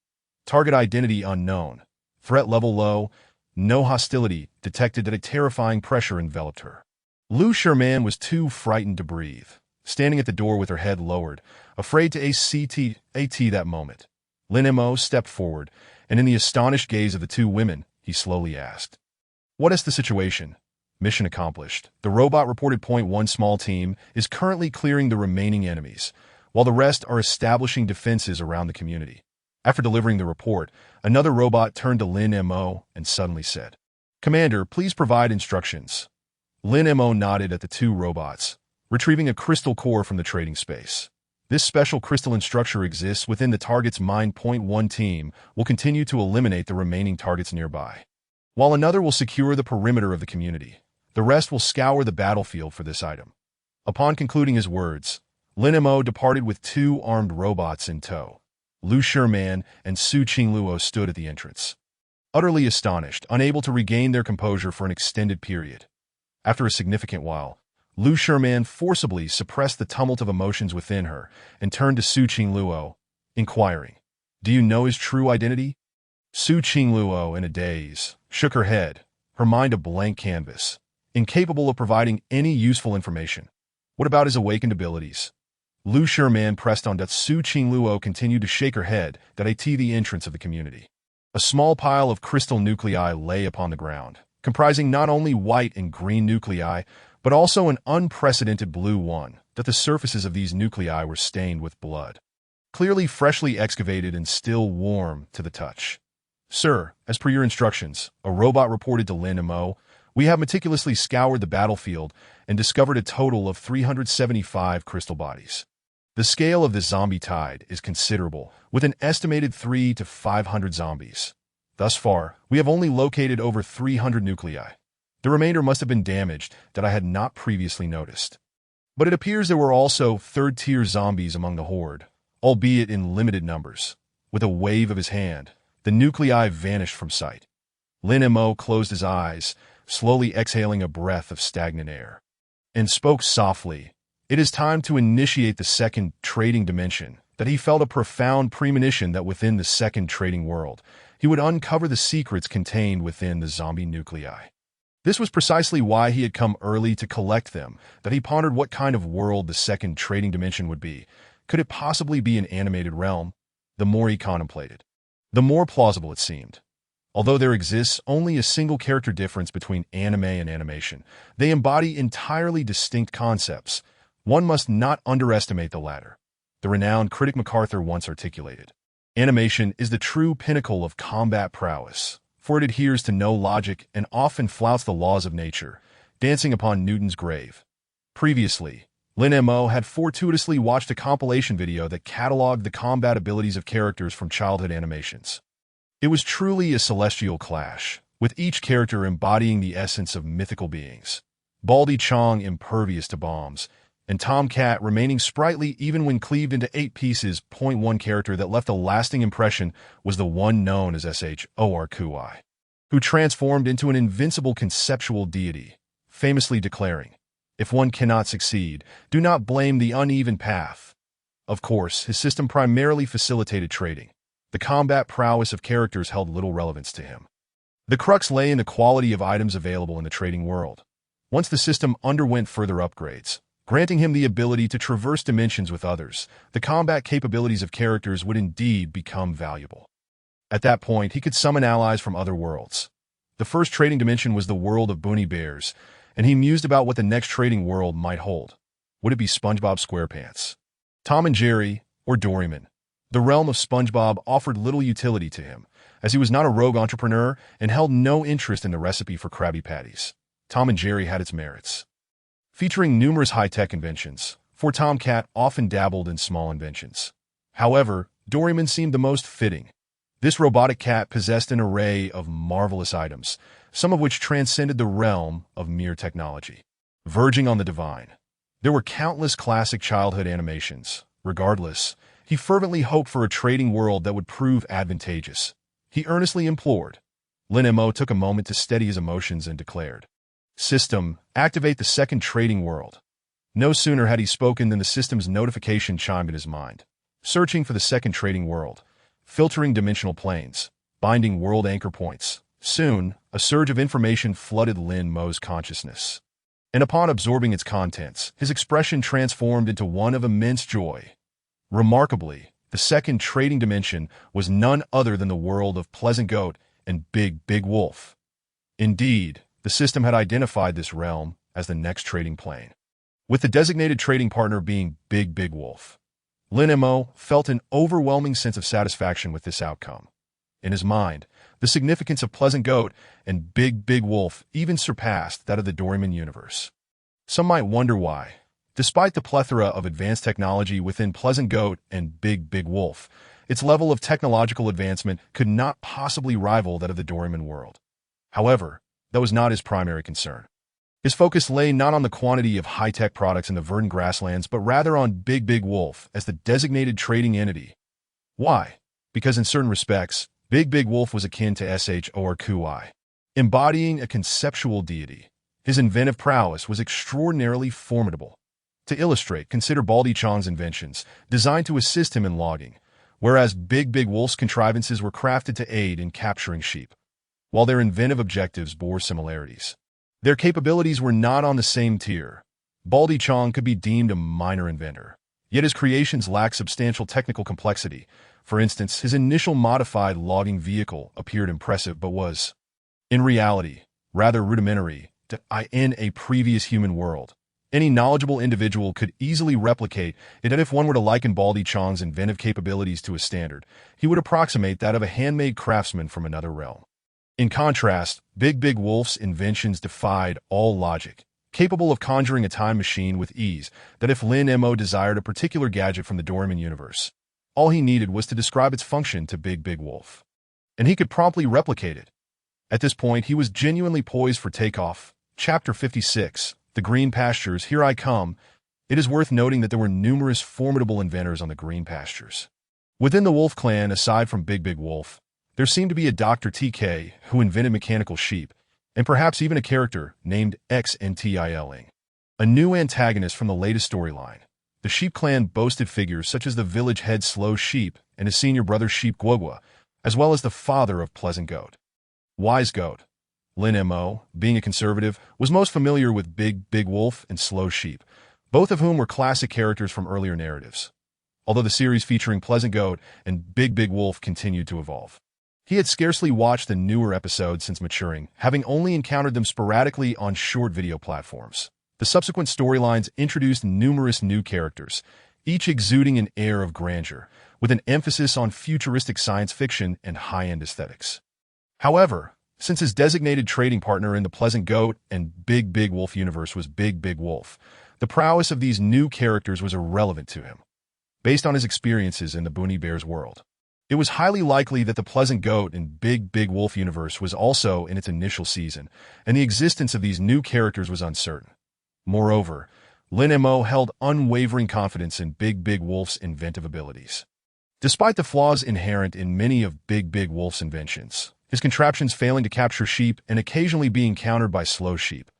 Target identity unknown. Threat level low. No hostility detected that a terrifying pressure enveloped her. Lu Sherman was too frightened to breathe, standing at the door with her head lowered, afraid to AT that moment. Lin Mo stepped forward, and in the astonished gaze of the two women, he slowly asked, "What is the situation?" Mission accomplished. The robot reported point one small team is currently clearing the remaining enemies, while the rest are establishing defenses around the community. After delivering the report, another robot turned to Lin Mo and suddenly said, "Commander, please provide instructions." Lin Mo nodded at the two robots, retrieving a crystal core from the trading space. This special crystalline structure exists within the target's mind. Point one team will continue to eliminate the remaining targets nearby, while another will secure the perimeter of the community. The rest will scour the battlefield for this item. Upon concluding his words, Lin Mo departed with two armed robots in tow. Lu Sherman and Su Qingluo stood at the entrance, utterly astonished, unable to regain their composure for an extended period. After a significant while, Lu Sherman forcibly suppressed the tumult of emotions within her and turned to Su Qingluo, inquiring, "Do you know his true identity?" Su Qingluo, in a daze, shook her head, her mind a blank canvas, incapable of providing any useful information. What about his awakened abilities? Lu Sherman pressed on, that Su Qingluo continued to shake her head at the entrance of the community. A small pile of crystal nuclei lay upon the ground, comprising not only white and green nuclei, but also an unprecedented blue one, that the surfaces of these nuclei were stained with blood, clearly freshly excavated and still warm to the touch. "Sir, as per your instructions," a robot reported to Lin Mo, "we have meticulously scoured the battlefield and discovered a total of 375 crystal bodies. The scale of this zombie tide is considerable, with an estimated 300 to 500 zombies. Thus far, we have only located over 300 nuclei. The remainder must have been damaged that I had not previously noticed. But it appears there were also third-tier zombies among the horde, albeit in limited numbers." With a wave of his hand, the nuclei vanished from sight. Lin Mo closed his eyes, slowly exhaling a breath of stagnant air, and spoke softly. It is time to initiate the second trading dimension, that he felt a profound premonition that within the second trading world, he would uncover the secrets contained within the zombie nuclei. This was precisely why he had come early to collect them, that he pondered what kind of world the second trading dimension would be. Could it possibly be an animated realm? The more he contemplated, the more plausible it seemed. Although there exists only a single character difference between anime and animation, they embody entirely distinct concepts. One must not underestimate the latter. The renowned critic MacArthur once articulated, "Animation is the true pinnacle of combat prowess, for it adheres to no logic and often flouts the laws of nature, dancing upon Newton's grave." Previously, Lin Mo had fortuitously watched a compilation video that cataloged the combat abilities of characters from childhood animations. It was truly a celestial clash, with each character embodying the essence of mythical beings. Baldy Chong impervious to bombs, and Tomcat remaining sprightly even when cleaved into 8 pieces. One character that left a lasting impression was the one known as Shor Kui, who transformed into an invincible conceptual deity, famously declaring, "If one cannot succeed, do not blame the uneven path." Of course, his system primarily facilitated trading. The combat prowess of characters held little relevance to him. The crux lay in the quality of items available in the trading world. Once the system underwent further upgrades, granting him the ability to traverse dimensions with others, the combat capabilities of characters would indeed become valuable. At that point, he could summon allies from other worlds. The first trading dimension was the world of Boony Bears, and he mused about what the next trading world might hold. Would it be SpongeBob SquarePants, Tom and Jerry, or Doraemon? The realm of SpongeBob offered little utility to him, as he was not a rogue entrepreneur and held no interest in the recipe for Krabby Patties. Tom and Jerry had its merits, featuring numerous high-tech inventions, for Tomcat often dabbled in small inventions. However, Doraemon seemed the most fitting. This robotic cat possessed an array of marvelous items, some of which transcended the realm of mere technology, verging on the divine. There were countless classic childhood animations. Regardless, he fervently hoped for a trading world that would prove advantageous. He earnestly implored. Lin Mo took a moment to steady his emotions and declared, "System, activate the second trading world." No sooner had he spoken than the system's notification chimed in his mind. Searching for the second trading world, filtering dimensional planes, binding world anchor points. Soon, a surge of information flooded Lin Mo's consciousness. And upon absorbing its contents, his expression transformed into one of immense joy. Remarkably, the second trading dimension was none other than the world of Pleasant Goat and Big Big Wolf. Indeed, the system had identified this realm as the next trading plane, with the designated trading partner being Big Big Wolf. Lin Mo felt an overwhelming sense of satisfaction with this outcome. In his mind, the significance of Pleasant Goat and Big Big Wolf even surpassed that of the Doraemon universe. Some might wonder why. Despite the plethora of advanced technology within Pleasant Goat and Big Big Wolf, its level of technological advancement could not possibly rival that of the Doraemon world. However, that was not his primary concern. His focus lay not on the quantity of high-tech products in the verdant grasslands, but rather on Big Big Wolf as the designated trading entity. Why? Because in certain respects, Big Big Wolf was akin to Shorqui, embodying a conceptual deity. His inventive prowess was extraordinarily formidable. To illustrate, consider Baldy Chong's inventions, designed to assist him in logging, whereas Big Big Wolf's contrivances were crafted to aid in capturing sheep. While their inventive objectives bore similarities, their capabilities were not on the same tier. Baldy Chong could be deemed a minor inventor, yet his creations lacked substantial technical complexity. For instance, his initial modified logging vehicle appeared impressive but was, in reality, rather rudimentary in a previous human world. Any knowledgeable individual could easily replicate it, and if one were to liken Baldy Chong's inventive capabilities to a standard, he would approximate that of a handmade craftsman from another realm. In contrast, Big Big Wolf's inventions defied all logic, capable of conjuring a time machine with ease that if Lin Mo desired a particular gadget from the Doraemon universe, all he needed was to describe its function to Big Big Wolf, and he could promptly replicate it. At this point, he was genuinely poised for takeoff. Chapter 56, The Green Pastures, Here I Come. It is worth noting that there were numerous formidable inventors on the Green Pastures. Within the Wolf clan, aside from Big Big Wolf, there seemed to be a Dr. TK who invented mechanical sheep, and perhaps even a character named XNTILing, a new antagonist from the latest storyline. The Sheep Clan boasted figures such as the village head Slow Sheep and his senior brother Sheep Guogua, as well as the father of Pleasant Goat, Wise Goat. Lin Mo, being a conservative, was most familiar with Big Big Wolf and Slow Sheep, both of whom were classic characters from earlier narratives, although the series featuring Pleasant Goat and Big Big Wolf continued to evolve. He had scarcely watched the newer episodes since maturing, having only encountered them sporadically on short video platforms. The subsequent storylines introduced numerous new characters, each exuding an air of grandeur, with an emphasis on futuristic science fiction and high-end aesthetics. However, since his designated trading partner in the Pleasant Goat and Big Big Wolf universe was Big Big Wolf, the prowess of these new characters was irrelevant to him. Based on his experiences in the Boony Bears world, it was highly likely that the Pleasant Goat and Big Big Wolf universe was also in its initial season, and the existence of these new characters was uncertain. Moreover, Lin Mo held unwavering confidence in Big Big Wolf's inventive abilities. Despite the flaws inherent in many of Big Big Wolf's inventions, his contraptions failing to capture sheep and occasionally being countered by Slow Sheep,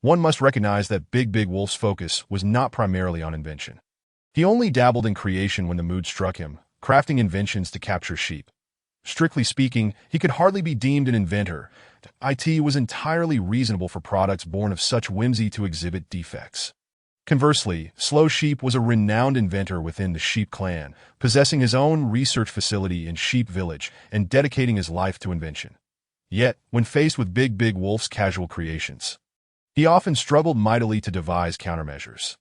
one must recognize that Big Big Wolf's focus was not primarily on invention. He only dabbled in creation when the mood struck him, crafting inventions to capture sheep. Strictly speaking, he could hardly be deemed an inventor. IT was entirely reasonable for products born of such whimsy to exhibit defects. Conversely, Slow Sheep was a renowned inventor within the Sheep clan, possessing his own research facility in Sheep Village and dedicating his life to invention. Yet, when faced with Big Wolf's casual creations, he often struggled mightily to devise countermeasures.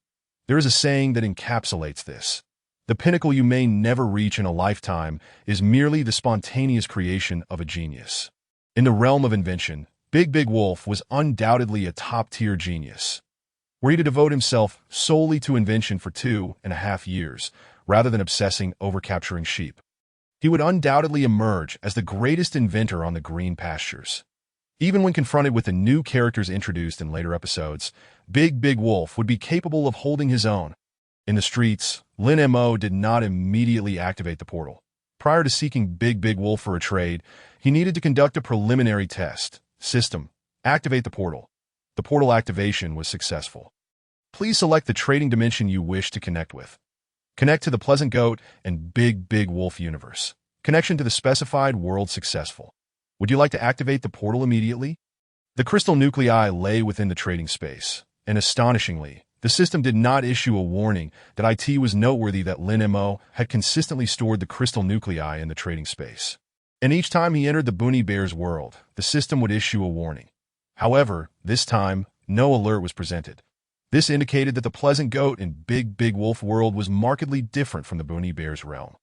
There is a saying that encapsulates this. The pinnacle you may never reach in a lifetime is merely the spontaneous creation of a genius. In the realm of invention, Big Wolf was undoubtedly a top-tier genius. Were he to devote himself solely to invention for 2.5 years, rather than obsessing over capturing sheep, he would undoubtedly emerge as the greatest inventor on the green pastures. Even when confronted with the new characters introduced in later episodes, Big Wolf would be capable of holding his own. In the streets, Lin Mo did not immediately activate the portal. Prior to seeking Big Wolf for a trade, he needed to conduct a preliminary test. System: activate the portal. The portal activation was successful. Please select the trading dimension you wish to connect with. Connect to the Pleasant Goat and Big Wolf universe. Connection to the specified world successful. Would you like to activate the portal immediately? The crystal nuclei lay within the trading space, and astonishingly, the system did not issue a warning that it was noteworthy that Lin Mo had consistently stored the crystal nuclei in the trading space. And each time he entered the Boonie Bear's world, the system would issue a warning. However, this time, no alert was presented. This indicated that the Pleasant Goat in Big Wolf world was markedly different from the Boonie Bear's realm,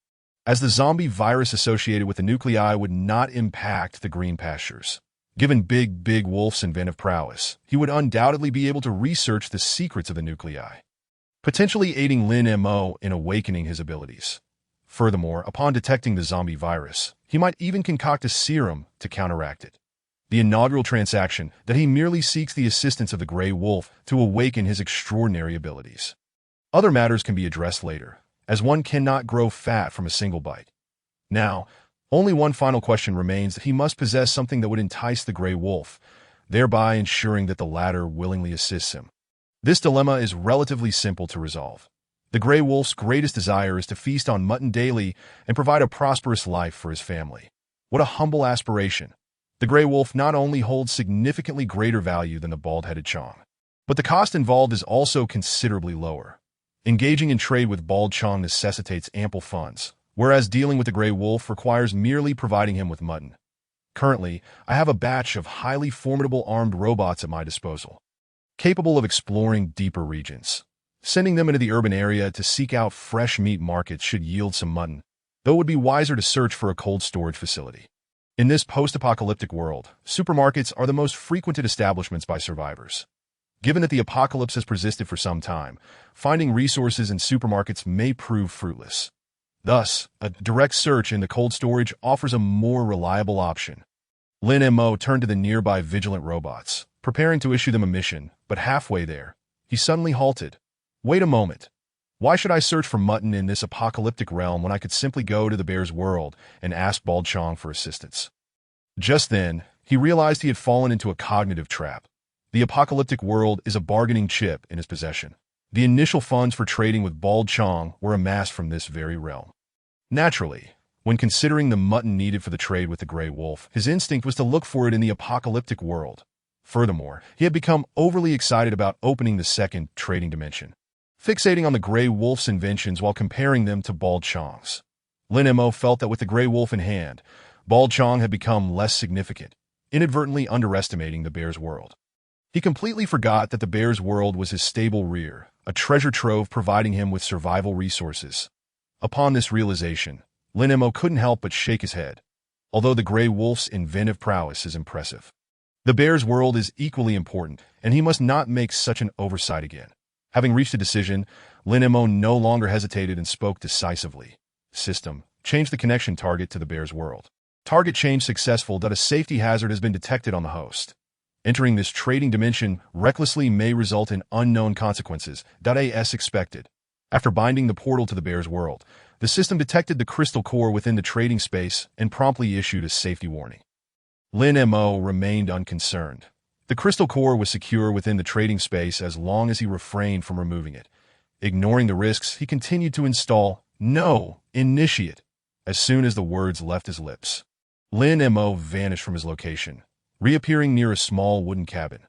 as the zombie virus associated with the nuclei would not impact the green pastures. Given Big Wolf's inventive prowess, he would undoubtedly be able to research the secrets of the nuclei, potentially aiding Lin Mo in awakening his abilities. Furthermore, upon detecting the zombie virus, he might even concoct a serum to counteract it. The inaugural transaction that he merely seeks the assistance of the Grey Wolf to awaken his extraordinary abilities. Other matters can be addressed later, as one cannot grow fat from a single bite. Now, only one final question remains: that he must possess something that would entice the Grey Wolf, thereby ensuring that the latter willingly assists him. This dilemma is relatively simple to resolve. The Grey Wolf's greatest desire is to feast on mutton daily and provide a prosperous life for his family. What a humble aspiration! The Grey Wolf not only holds significantly greater value than the bald-headed Chong, but the cost involved is also considerably lower. Engaging in trade with Bald Chong necessitates ample funds, whereas dealing with the Grey Wolf requires merely providing him with mutton. Currently, I have a batch of highly formidable armed robots at my disposal, capable of exploring deeper regions. Sending them into the urban area to seek out fresh meat markets should yield some mutton, though it would be wiser to search for a cold storage facility. In this post-apocalyptic world, supermarkets are the most frequented establishments by survivors. Given that the apocalypse has persisted for some time, finding resources in supermarkets may prove fruitless. Thus, a direct search in the cold storage offers a more reliable option. Lin Mo turned to the nearby vigilant robots, preparing to issue them a mission, but halfway there, he suddenly halted. Wait a moment. Why should I search for mutton in this apocalyptic realm when I could simply go to the bear's world and ask Bald Chong for assistance? Just then, he realized he had fallen into a cognitive trap. The apocalyptic world is a bargaining chip in his possession. The initial funds for trading with Bald Chong were amassed from this very realm. Naturally, when considering the mutton needed for the trade with the Grey Wolf, his instinct was to look for it in the apocalyptic world. Furthermore, he had become overly excited about opening the second trading dimension, fixating on the Grey Wolf's inventions while comparing them to Bald Chong's. Lin Mo felt that with the Grey Wolf in hand, Bald Chong had become less significant, inadvertently underestimating the bear's world. He completely forgot that the bear's world was his stable rear, a treasure trove providing him with survival resources. Upon this realization, Lin Mo couldn't help but shake his head. Although the Grey Wolf's inventive prowess is impressive, the bear's world is equally important, and he must not make such an oversight again. Having reached a decision, Lin Mo no longer hesitated and spoke decisively. System: change the connection target to the bear's world. Target change successful. A safety hazard has been detected on the host. Entering this trading dimension recklessly may result in unknown consequences. As expected. After binding the portal to the bear's world, the system detected the crystal core within the trading space and promptly issued a safety warning. Lin Mo remained unconcerned. The crystal core was secure within the trading space as long as he refrained from removing it. Ignoring the risks, he continued to install "No, initiate" as soon as the words left his lips. Lin Mo vanished from his location, reappearing near a small wooden cabin.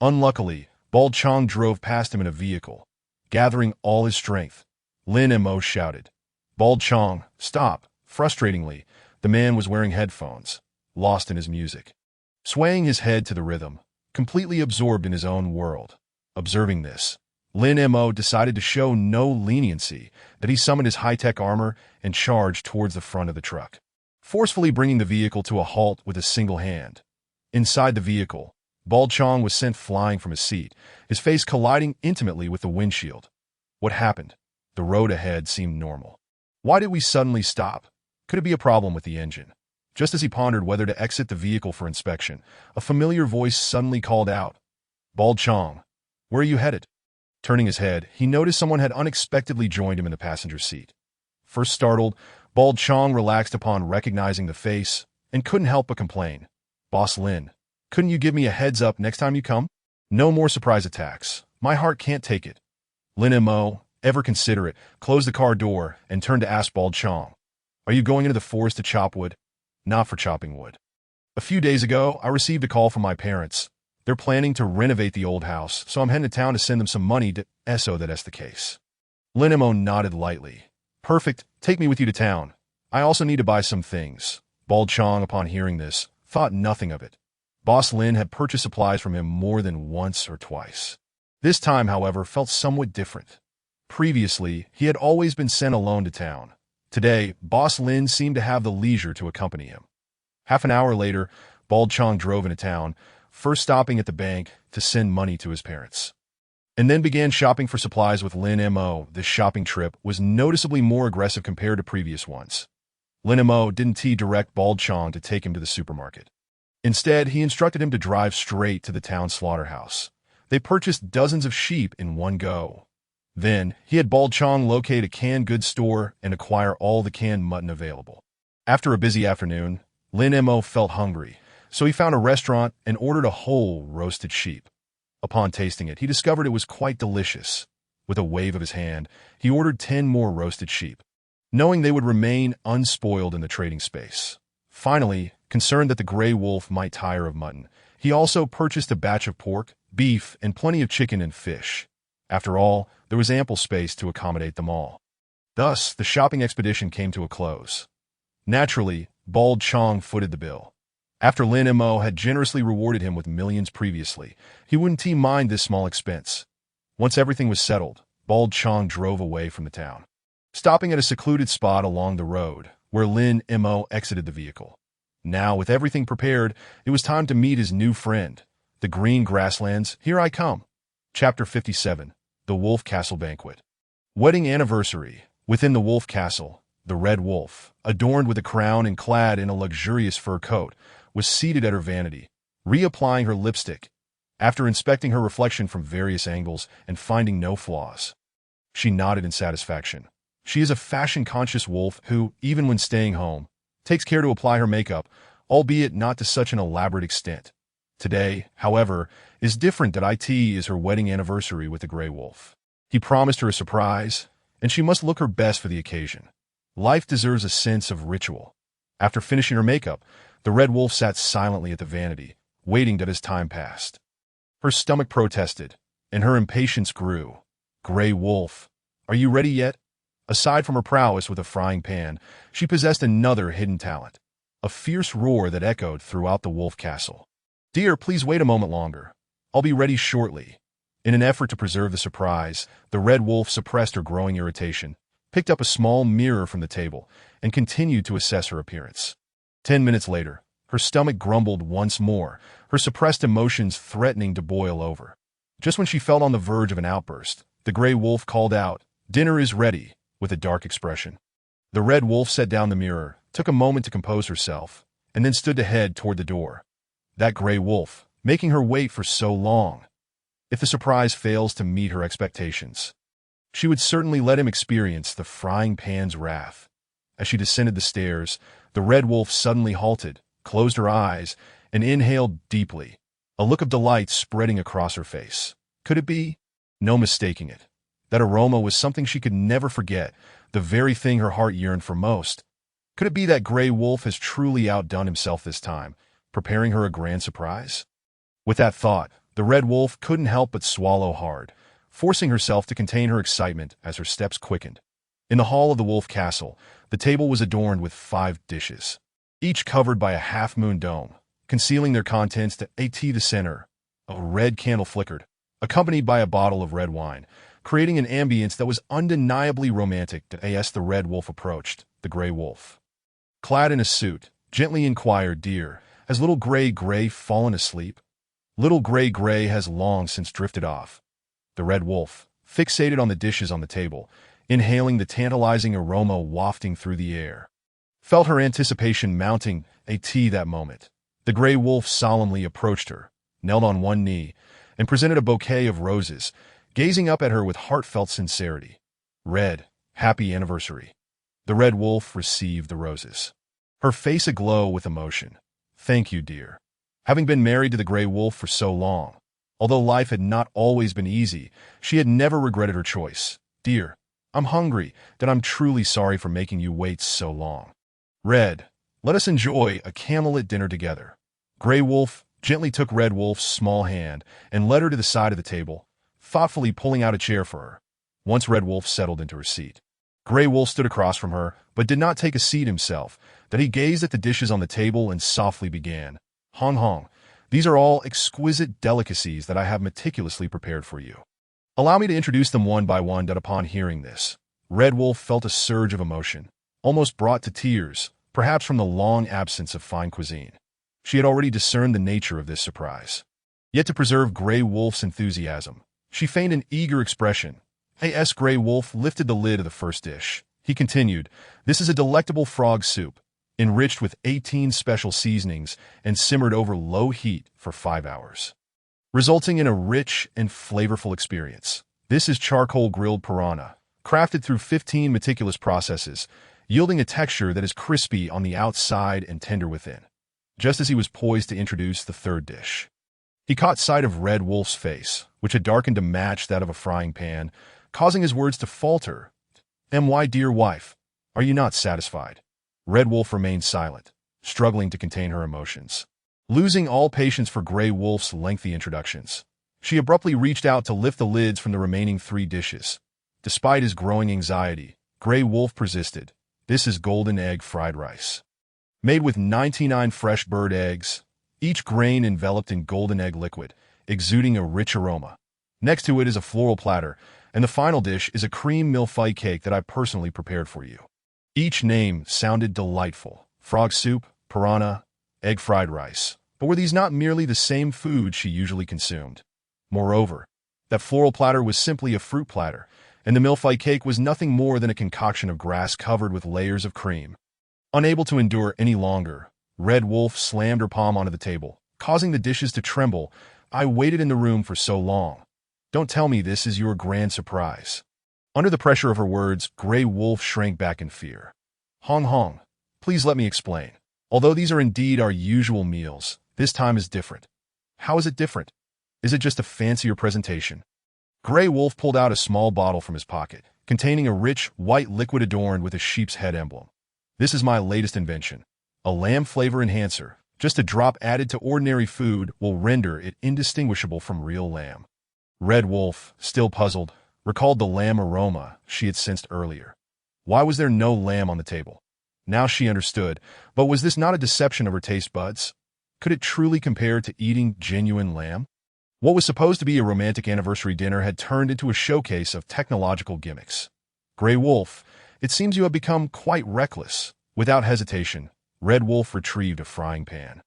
Unluckily, Bald Chong drove past him in a vehicle. Gathering all his strength, Lin Mo shouted, "Bald Chong, stop!" Frustratingly, the man was wearing headphones, lost in his music. Swaying his head to the rhythm, completely absorbed in his own world. Observing this, Lin Mo decided to show no leniency, that he summoned his high-tech armor and charged towards the front of the truck, forcefully bringing the vehicle to a halt with a single hand. Inside the vehicle, Bald Chong was sent flying from his seat, his face colliding intimately with the windshield. What happened? The road ahead seemed normal. Why did we suddenly stop? Could it be a problem with the engine? Just as he pondered whether to exit the vehicle for inspection, a familiar voice suddenly called out, "Bald Chong, where are you headed?" Turning his head, he noticed someone had unexpectedly joined him in the passenger seat. First startled, Bald Chong relaxed upon recognizing the face and couldn't help but complain, "Boss Lin, couldn't you give me a heads up next time you come? No more surprise attacks. My heart can't take it." Lin Mo, ever considerate, closed the car door and turned to ask Bald Chong, "Are you going into the forest to chop wood?" "Not for chopping wood. A few days ago, I received a call from my parents. They're planning to renovate the old house, so I'm heading to town to send them some money to so that's the case." Lin Mo nodded lightly. "Perfect, take me with you to town. I also need to buy some things." Bald Chong, upon hearing this, thought nothing of it. Boss Lin had purchased supplies from him more than once or twice. This time, however, felt somewhat different. Previously, he had always been sent alone to town. Today, Boss Lin seemed to have the leisure to accompany him. Half an hour later, Bald Chong drove into town, first stopping at the bank to send money to his parents, and then began shopping for supplies with Lin Mo. This shopping trip was noticeably more aggressive compared to previous ones. Lin Mo didn't direct Bald Chong to take him to the supermarket. Instead, he instructed him to drive straight to the town slaughterhouse. They purchased dozens of sheep in one go. Then, he had Bald Chong locate a canned goods store and acquire all the canned mutton available. After a busy afternoon, Lin Mo felt hungry, so he found a restaurant and ordered a whole roasted sheep. Upon tasting it, he discovered it was quite delicious. With a wave of his hand, he ordered 10 more roasted sheep, knowing they would remain unspoiled in the trading space. Finally, concerned that the gray wolf might tire of mutton, he also purchased a batch of pork, beef, and plenty of chicken and fish. After all, there was ample space to accommodate them all. Thus, the shopping expedition came to a close. Naturally, Bald Chong footed the bill. After Lin Mo had generously rewarded him with millions previously, he wouldn't mind this small expense. Once everything was settled, Bald Chong drove away from the town, stopping at a secluded spot along the road, where Lin Mo exited the vehicle. Now, with everything prepared, it was time to meet his new friend. The green grasslands, here I come. Chapter 57, The Wolf Castle Banquet. Wedding anniversary. Within the Wolf Castle, the Red Wolf, adorned with a crown and clad in a luxurious fur coat, was seated at her vanity, reapplying her lipstick. After inspecting her reflection from various angles and finding no flaws, she nodded in satisfaction. She is a fashion-conscious wolf who, even when staying home, takes care to apply her makeup, albeit not to such an elaborate extent. Today, however, is different that it is her wedding anniversary with the Grey Wolf. He promised her a surprise, and she must look her best for the occasion. Life deserves a sense of ritual. After finishing her makeup, the Red Wolf sat silently at the vanity, waiting that as time passed. Her stomach protested, and her impatience grew. "Grey Wolf, are you ready yet?" Aside from her prowess with a frying pan, she possessed another hidden talent, a fierce roar that echoed throughout the Wolf Castle. "Dear, please wait a moment longer. I'll be ready shortly." In an effort to preserve the surprise, the Red Wolf suppressed her growing irritation, picked up a small mirror from the table, and continued to assess her appearance. 10 minutes later, her stomach grumbled once more, her suppressed emotions threatening to boil over. Just when she felt on the verge of an outburst, the Grey Wolf called out, "Dinner is ready," with a dark expression. The Red Wolf set down the mirror, took a moment to compose herself, and then stood to head toward the door. That Grey Wolf, making her wait for so long. If the surprise fails to meet her expectations, she would certainly let him experience the frying pan's wrath. As she descended the stairs, the Red Wolf suddenly halted, closed her eyes, and inhaled deeply, a look of delight spreading across her face. Could it be? No mistaking it. That aroma was something she could never forget, the very thing her heart yearned for most. Could it be that Grey Wolf has truly outdone himself this time, preparing her a grand surprise? With that thought, the Red Wolf couldn't help but swallow hard, forcing herself to contain her excitement as her steps quickened. In the hall of the Wolf Castle, the table was adorned with 5 dishes, each covered by a half-moon dome, concealing their contents to the center. A red candle flickered, accompanied by a bottle of red wine, creating an ambience that was undeniably romantic as the Red Wolf approached the Grey Wolf. Clad in a suit, gently inquired, "Dear, has little Gray fallen asleep?" Little Gray has long since drifted off. The Red Wolf, fixated on the dishes on the table, inhaling the tantalizing aroma wafting through the air, felt her anticipation mounting that moment. The Grey Wolf solemnly approached her, knelt on one knee, and presented a bouquet of roses, gazing up at her with heartfelt sincerity. "Red, happy anniversary." The Red Wolf received the roses, her face aglow with emotion. "Thank you, dear." Having been married to the Grey Wolf for so long, although life had not always been easy, she had never regretted her choice. "Dear, I'm hungry, that I'm truly sorry for making you wait so long." "Red, let us enjoy a candlelit dinner together." Grey Wolf gently took Red Wolf's small hand and led her to the side of the table, thoughtfully pulling out a chair for her. Once Red Wolf settled into her seat, Grey Wolf stood across from her, but did not take a seat himself. That he gazed at the dishes on the table and softly began, "Hong Hong, these are all exquisite delicacies that I have meticulously prepared for you. Allow me to introduce them one by one." That upon hearing this, Red Wolf felt a surge of emotion, almost brought to tears, perhaps from the long absence of fine cuisine. She had already discerned the nature of this surprise. Yet to preserve Grey Wolf's enthusiasm, she feigned an eager expression. As Grey Wolf lifted the lid of the first dish, he continued, "This is a delectable frog soup, enriched with 18 special seasonings and simmered over low heat for 5 hours, resulting in a rich and flavorful experience. This is charcoal grilled piranha, crafted through 15 meticulous processes, yielding a texture that is crispy on the outside and tender within." Just as he was poised to introduce the third dish, he caught sight of Red Wolf's face, which had darkened to match that of a frying pan, causing his words to falter. "My dear wife, are you not satisfied?" Red Wolf remained silent, struggling to contain her emotions. Losing all patience for Grey Wolf's lengthy introductions, she abruptly reached out to lift the lids from the remaining 3 dishes. Despite his growing anxiety, Grey Wolf persisted. "This is golden egg fried rice, made with 99 fresh bird eggs, each grain enveloped in golden egg liquid, exuding a rich aroma. Next to it is a floral platter, and the final dish is a cream millefeuille cake that I personally prepared for you." Each name sounded delightful. Frog soup, piranha, egg fried rice. But were these not merely the same food she usually consumed? Moreover, that floral platter was simply a fruit platter, and the millefeuille cake was nothing more than a concoction of grass covered with layers of cream. Unable to endure any longer, Red Wolf slammed her palm onto the table, causing the dishes to tremble. "I waited in the room for so long. Don't tell me this is your grand surprise." Under the pressure of her words, Grey Wolf shrank back in fear. "Hong Hong, please let me explain. Although these are indeed our usual meals, this time is different." "How is it different? Is it just a fancier presentation?" Grey Wolf pulled out a small bottle from his pocket, containing a rich, white liquid adorned with a sheep's head emblem. "This is my latest invention, a lamb flavor enhancer. Just a drop added to ordinary food will render it indistinguishable from real lamb." Red Wolf, still puzzled, recalled the lamb aroma she had sensed earlier. Why was there no lamb on the table? Now she understood, but was this not a deception of her taste buds? Could it truly compare to eating genuine lamb? What was supposed to be a romantic anniversary dinner had turned into a showcase of technological gimmicks. "Grey Wolf, it seems you have become quite reckless." Without hesitation, Red Wolf retrieved a frying pan,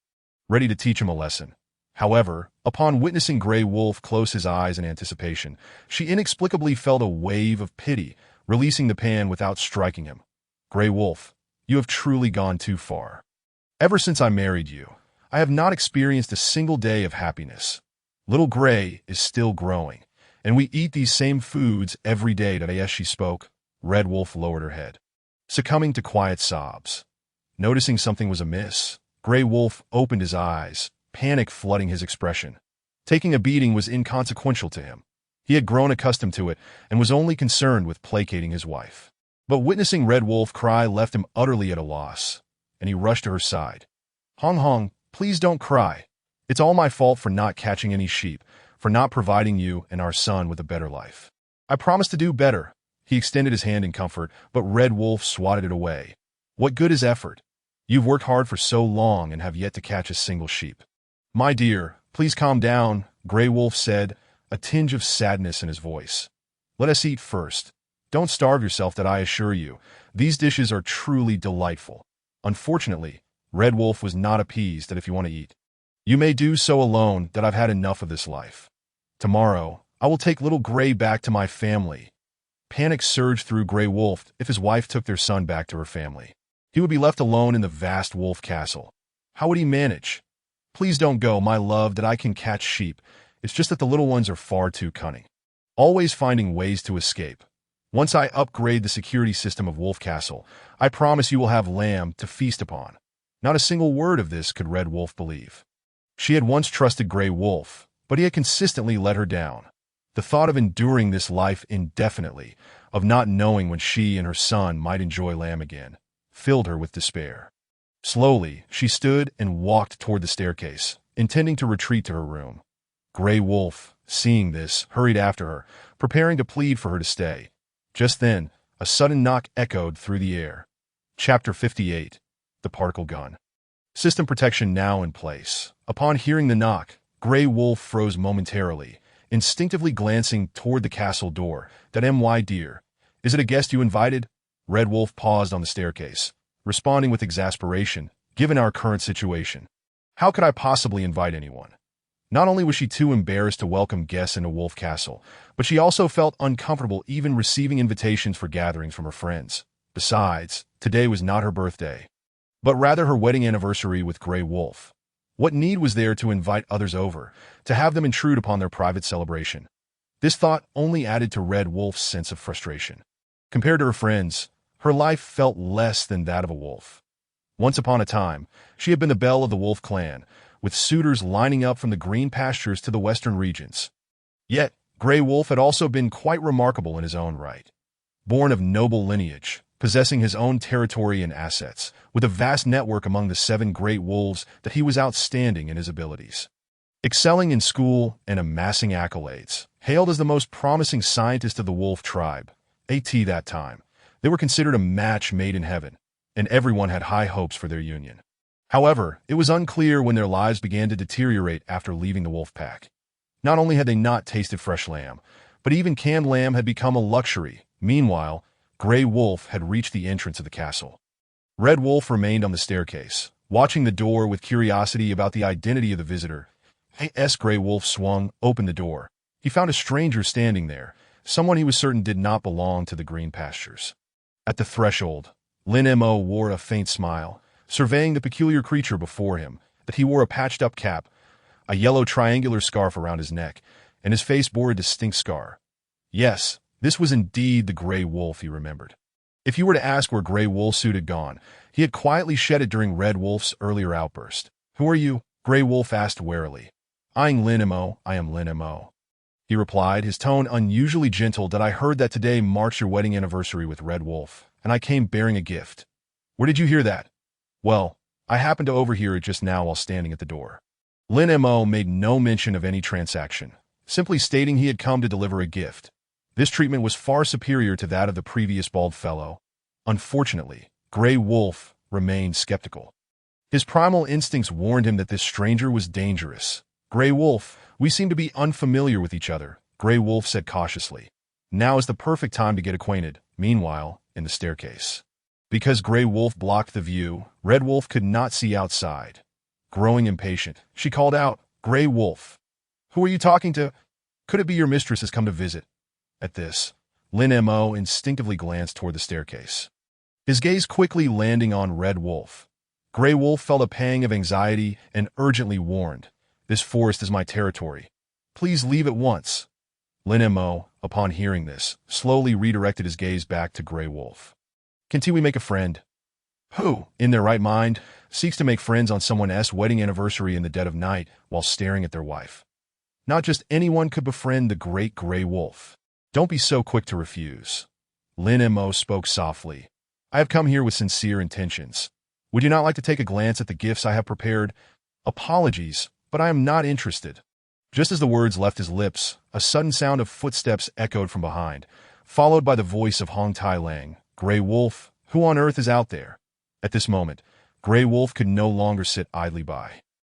ready to teach him a lesson. However, upon witnessing Grey Wolf close his eyes in anticipation, she inexplicably felt a wave of pity, releasing the pan without striking him. "Grey Wolf, you have truly gone too far. Ever since I married you, I have not experienced a single day of happiness. Little Grey is still growing, and we eat these same foods every day." As she spoke, Red Wolf lowered her head, succumbing to quiet sobs. Noticing something was amiss, Grey Wolf opened his eyes, panic flooding his expression. Taking a beating was inconsequential to him. He had grown accustomed to it and was only concerned with placating his wife. But witnessing Red Wolf cry left him utterly at a loss, and he rushed to her side. Hong Hong, please don't cry. It's all my fault for not catching any sheep, for not providing you and our son with a better life. I promise to do better. He extended his hand in comfort, but Red Wolf swatted it away. What good is effort? You've worked hard for so long and have yet to catch a single sheep. My dear, please calm down, Grey Wolf said, a tinge of sadness in his voice. Let us eat first. Don't starve yourself, that I assure you. These dishes are truly delightful. Unfortunately, Red Wolf was not appeased that if you want to eat, you may do so alone, that I've had enough of this life. Tomorrow, I will take little Grey back to my family. Panic surged through Grey Wolf. If his wife took their son back to her family, he would be left alone in the vast wolf castle. How would he manage? Please don't go, my love, that I can catch sheep. It's just that the little ones are far too cunning, always finding ways to escape. Once I upgrade the security system of Wolf Castle, I promise you will have lamb to feast upon. Not a single word of this could Red Wolf believe. She had once trusted Grey Wolf, but he had consistently let her down. The thought of enduring this life indefinitely, of not knowing when she and her son might enjoy lamb again, filled her with despair. Slowly, she stood and walked toward the staircase, intending to retreat to her room. Grey Wolf, seeing this, hurried after her, preparing to plead for her to stay. Just then, a sudden knock echoed through the air. Chapter 58. The Particle Gun. System protection now in place. Upon hearing the knock, Grey Wolf froze momentarily, instinctively glancing toward the castle door. That my dear. Is it a guest you invited? Red Wolf paused on the staircase, responding with exasperation, given our current situation. How could I possibly invite anyone? Not only was she too embarrassed to welcome guests into Wolf Castle, but she also felt uncomfortable even receiving invitations for gatherings from her friends. Besides, today was not her birthday, but rather her wedding anniversary with Grey Wolf. What need was there to invite others over, to have them intrude upon their private celebration? This thought only added to Red Wolf's sense of frustration. Compared to her friends, her life felt less than that of a wolf. Once upon a time, she had been the belle of the wolf clan, with suitors lining up from the green pastures to the western regions. Yet, Grey Wolf had also been quite remarkable in his own right. Born of noble lineage, possessing his own territory and assets, with a vast network among the 7 great wolves, that he was outstanding in his abilities. Excelling in school and amassing accolades, hailed as the most promising scientist of the wolf tribe, that time, they were considered a match made in heaven, and everyone had high hopes for their union. However, it was unclear when their lives began to deteriorate after leaving the wolf pack. Not only had they not tasted fresh lamb, but even canned lamb had become a luxury. Meanwhile, Grey Wolf had reached the entrance of the castle. Red Wolf remained on the staircase, watching the door with curiosity about the identity of the visitor. Grey Wolf swung open the door. He found a stranger standing there, someone he was certain did not belong to the green pastures. At the threshold, Lin Mo wore a faint smile, surveying the peculiar creature before him. That he wore a patched-up cap, a yellow triangular scarf around his neck, and his face bore a distinct scar. Yes, this was indeed the Grey Wolf, he remembered. If you were to ask where Grey Wolf's suit had gone, he had quietly shed it during Red Wolf's earlier outburst. Who are you? Grey Wolf asked warily. Eyeing Lin Mo, I am Lin Mo. He replied, his tone unusually gentle. That I heard that today marks your wedding anniversary with Red Wolf, and I came bearing a gift. Where did you hear that? Well, I happened to overhear it just now while standing at the door. Lin Mo made no mention of any transaction, simply stating he had come to deliver a gift. This treatment was far superior to that of the previous bald fellow. Unfortunately, Grey Wolf remained skeptical. His primal instincts warned him that this stranger was dangerous. Grey Wolf, we seem to be unfamiliar with each other, Grey Wolf said cautiously. Now is the perfect time to get acquainted. Meanwhile, in the staircase. Because Grey Wolf blocked the view, Red Wolf could not see outside. Growing impatient, she called out, Grey Wolf. Who are you talking to? Could it be your mistress has come to visit? At this, Lin Mo instinctively glanced toward the staircase, his gaze quickly landing on Red Wolf. Grey Wolf felt a pang of anxiety and urgently warned, this forest is my territory. Please leave at once. Lin Mo, upon hearing this, slowly redirected his gaze back to Grey Wolf. Can't we make a friend? Who, in their right mind, seeks to make friends on someone else's wedding anniversary in the dead of night while staring at their wife? Not just anyone could befriend the great Grey Wolf. Don't be so quick to refuse. Lin Mo spoke softly. I have come here with sincere intentions. Would you not like to take a glance at the gifts I have prepared? Apologies, but I am not interested. Just as the words left his lips, a sudden sound of footsteps echoed from behind, followed by the voice of Hong Tai Lang. Grey Wolf, who on earth is out there? At this moment, Grey Wolf could no longer sit idly by.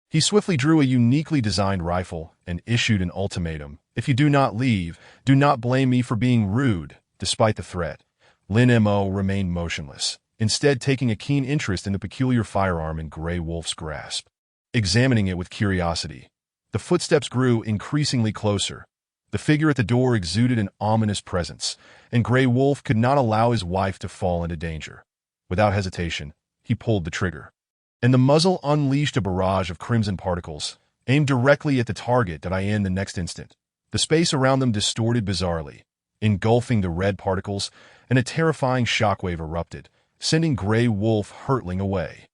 He swiftly drew a uniquely designed rifle and issued an ultimatum. If you do not leave, do not blame me for being rude. Despite the threat, Lin Mo remained motionless, instead taking a keen interest in the peculiar firearm in Grey Wolf's grasp. Examining it with curiosity, the footsteps grew increasingly closer. The figure at the door exuded an ominous presence, and Grey Wolf could not allow his wife to fall into danger. Without hesitation, he pulled the trigger, and the muzzle unleashed a barrage of crimson particles, aimed directly at the target that I the next instant. The space around them distorted bizarrely, engulfing the red particles, and a terrifying shockwave erupted, sending Grey Wolf hurtling away.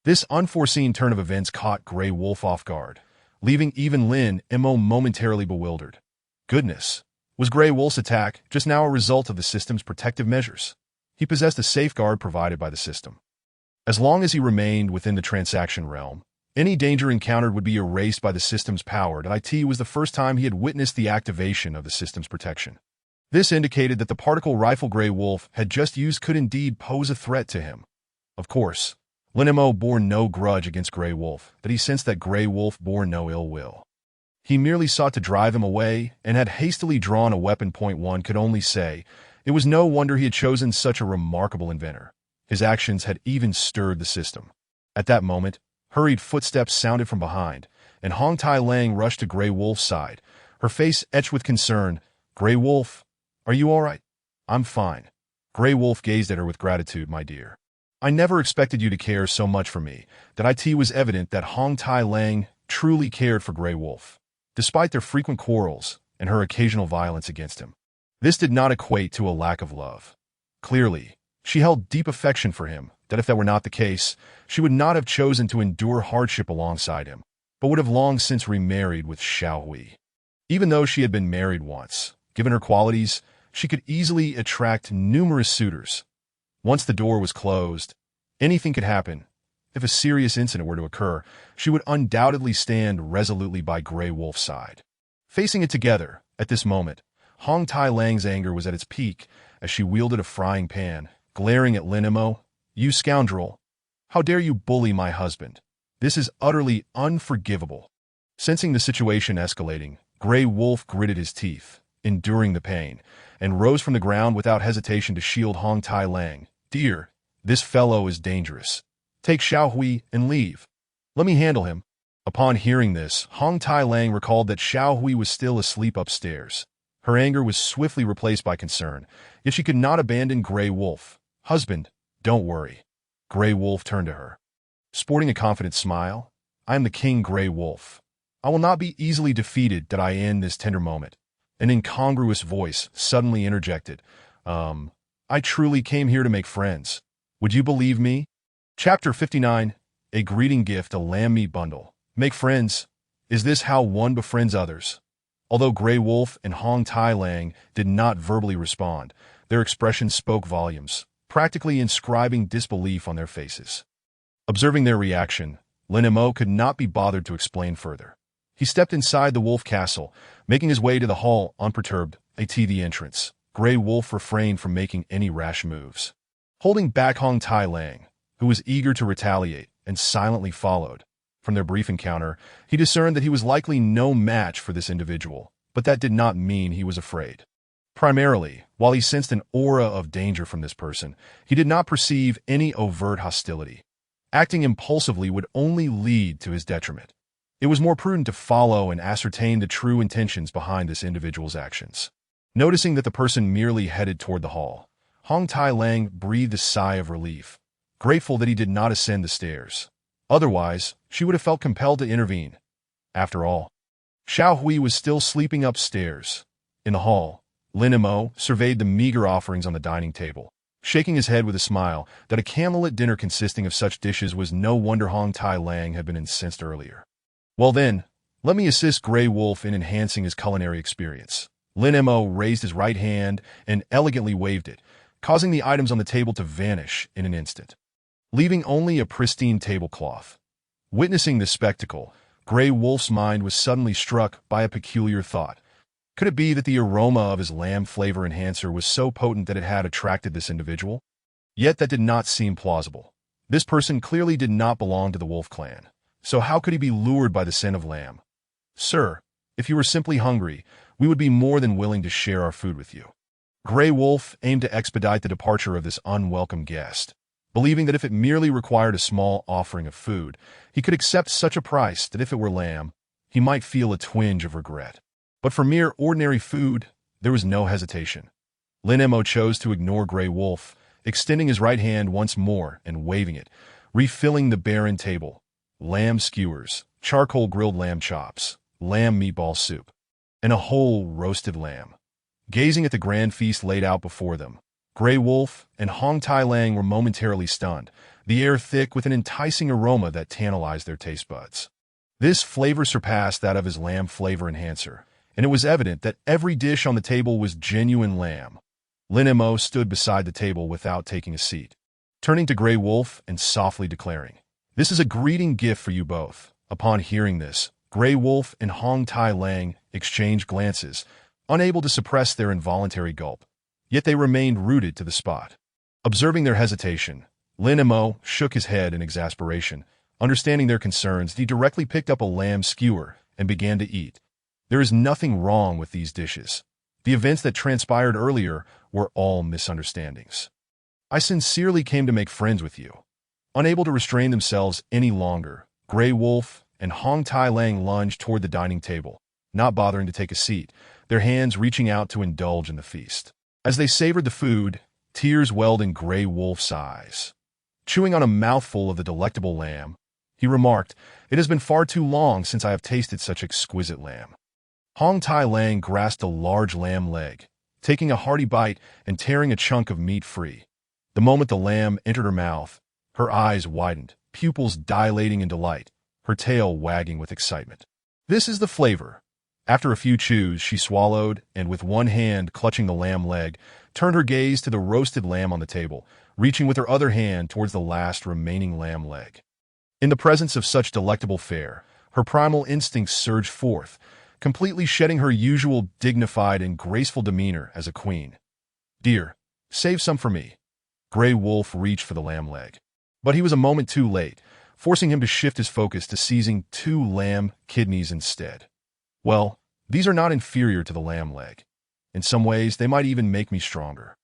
This unforeseen turn of events caught Grey Wolf off guard, leaving even Lin Mo momentarily bewildered. Goodness, was Grey Wolf's attack just now a result of the system's protective measures? He possessed a safeguard provided by the system. As long as he remained within the transaction realm, any danger encountered would be erased by the system's power. It was the first time he had witnessed the activation of the system's protection. This indicated that the particle rifle Grey Wolf had just used could indeed pose a threat to him. Of course, Lin Mo bore no grudge against Grey Wolf, but he sensed that Grey Wolf bore no ill will. He merely sought to drive him away and had hastily drawn a weapon. One could only say, it was no wonder he had chosen such a remarkable inventor. His actions had even stirred the system. At that moment, hurried footsteps sounded from behind, and Hong Tai Lang rushed to Grey Wolf's side, her face etched with concern. Grey Wolf, are you all right? I'm fine. Grey Wolf gazed at her with gratitude. My dear, I never expected you to care so much for me. That it was evident that Hong Tai Lang truly cared for Grey Wolf, despite their frequent quarrels and her occasional violence against him. This did not equate to a lack of love. Clearly, she held deep affection for him, that if that were not the case, she would not have chosen to endure hardship alongside him, but would have long since remarried with Xiao Hui. Even though she had been married once, given her qualities, she could easily attract numerous suitors. Once the door was closed, anything could happen. If a serious incident were to occur, she would undoubtedly stand resolutely by Grey Wolf's side. Facing it together, at this moment, Hong Tai Lang's anger was at its peak as she wielded a frying pan, glaring at Lin Mo. You scoundrel! How dare you bully my husband? This is utterly unforgivable. Sensing the situation escalating, Grey Wolf gritted his teeth, enduring the pain, and rose from the ground without hesitation to shield Hong Tai Lang. Dear, this fellow is dangerous. Take Xiao Hui and leave. Let me handle him. Upon hearing this, Hong Tai Lang recalled that Xiao Hui was still asleep upstairs. Her anger was swiftly replaced by concern, yet she could not abandon Grey Wolf. Husband, don't worry. Grey Wolf turned to her. Sporting a confident smile, I am the King Grey Wolf. I will not be easily defeated. In this tender moment, an incongruous voice suddenly interjected. I truly came here to make friends. Would you believe me? Chapter 59, A Greeting Gift, a Lamb Meat Bundle. Make friends. Is this how one befriends others? Although Grey Wolf and Hong Tai Lang did not verbally respond, their expressions spoke volumes, practically inscribing disbelief on their faces. Observing their reaction, Lin Mo could not be bothered to explain further. He stepped inside the wolf castle, making his way to the hall unperturbed. At the entrance, Grey Wolf refrained from making any rash moves. Holding back Hong Tai Lang, who was eager to retaliate and silently followed. From their brief encounter, he discerned that he was likely no match for this individual, but that did not mean he was afraid. Primarily, while he sensed an aura of danger from this person, he did not perceive any overt hostility. Acting impulsively would only lead to his detriment. It was more prudent to follow and ascertain the true intentions behind this individual's actions. Noticing that the person merely headed toward the hall, Hong Tai Lang breathed a sigh of relief, grateful that he did not ascend the stairs. Otherwise, she would have felt compelled to intervene. After all, Xiao Hui was still sleeping upstairs. In the hall, Lin Mo surveyed the meager offerings on the dining table, shaking his head with a smile that a candlelit dinner consisting of such dishes was no wonder Hong Tai Lang had been incensed earlier. Well then, let me assist Grey Wolf in enhancing his culinary experience. Lin Mo raised his right hand and elegantly waved it, causing the items on the table to vanish in an instant, leaving only a pristine tablecloth. Witnessing this spectacle, Grey Wolf's mind was suddenly struck by a peculiar thought. Could it be that the aroma of his lamb flavor enhancer was so potent that it had attracted this individual? Yet that did not seem plausible. This person clearly did not belong to the Wolf clan. So how could he be lured by the scent of lamb? Sir, if you were simply hungry, we would be more than willing to share our food with you. Grey Wolf aimed to expedite the departure of this unwelcome guest, believing that if it merely required a small offering of food, he could accept such a price that if it were lamb, he might feel a twinge of regret. But for mere ordinary food, there was no hesitation. Lin Mo chose to ignore Grey Wolf, extending his right hand once more and waving it, refilling the barren table. Lamb skewers, charcoal grilled lamb chops, lamb meatball soup, and a whole roasted lamb. Gazing at the grand feast laid out before them, Grey Wolf and Hong Tai Lang were momentarily stunned, the air thick with an enticing aroma that tantalized their taste buds. This flavor surpassed that of his lamb flavor enhancer, and it was evident that every dish on the table was genuine lamb. Lin Mo stood beside the table without taking a seat, turning to Grey Wolf and softly declaring, "This is a greeting gift for you both." Upon hearing this, Grey Wolf and Hong Tai Lang exchanged glances, unable to suppress their involuntary gulp. Yet they remained rooted to the spot. Observing their hesitation, Lin Mo shook his head in exasperation. Understanding their concerns, he directly picked up a lamb skewer and began to eat. There is nothing wrong with these dishes. The events that transpired earlier were all misunderstandings. I sincerely came to make friends with you. Unable to restrain themselves any longer, Grey Wolf and Hong Tai Lang lunged toward the dining table, not bothering to take a seat, their hands reaching out to indulge in the feast. As they savored the food, tears welled in Grey Wolf's eyes. Chewing on a mouthful of the delectable lamb, he remarked, "It has been far too long since I have tasted such exquisite lamb." Hong Tai Lang grasped a large lamb leg, taking a hearty bite and tearing a chunk of meat free. The moment the lamb entered her mouth, her eyes widened, pupils dilating in delight, her tail wagging with excitement. "This is the flavor." After a few chews, she swallowed and, with one hand clutching the lamb leg, turned her gaze to the roasted lamb on the table, reaching with her other hand towards the last remaining lamb leg. In the presence of such delectable fare, her primal instincts surged forth, completely shedding her usual dignified and graceful demeanor as a queen. "Dear, save some for me." Grey Wolf reached for the lamb leg. But he was a moment too late, forcing him to shift his focus to seizing 2 lamb kidneys instead. "Well, these are not inferior to the lamb leg. In some ways, they might even make me stronger."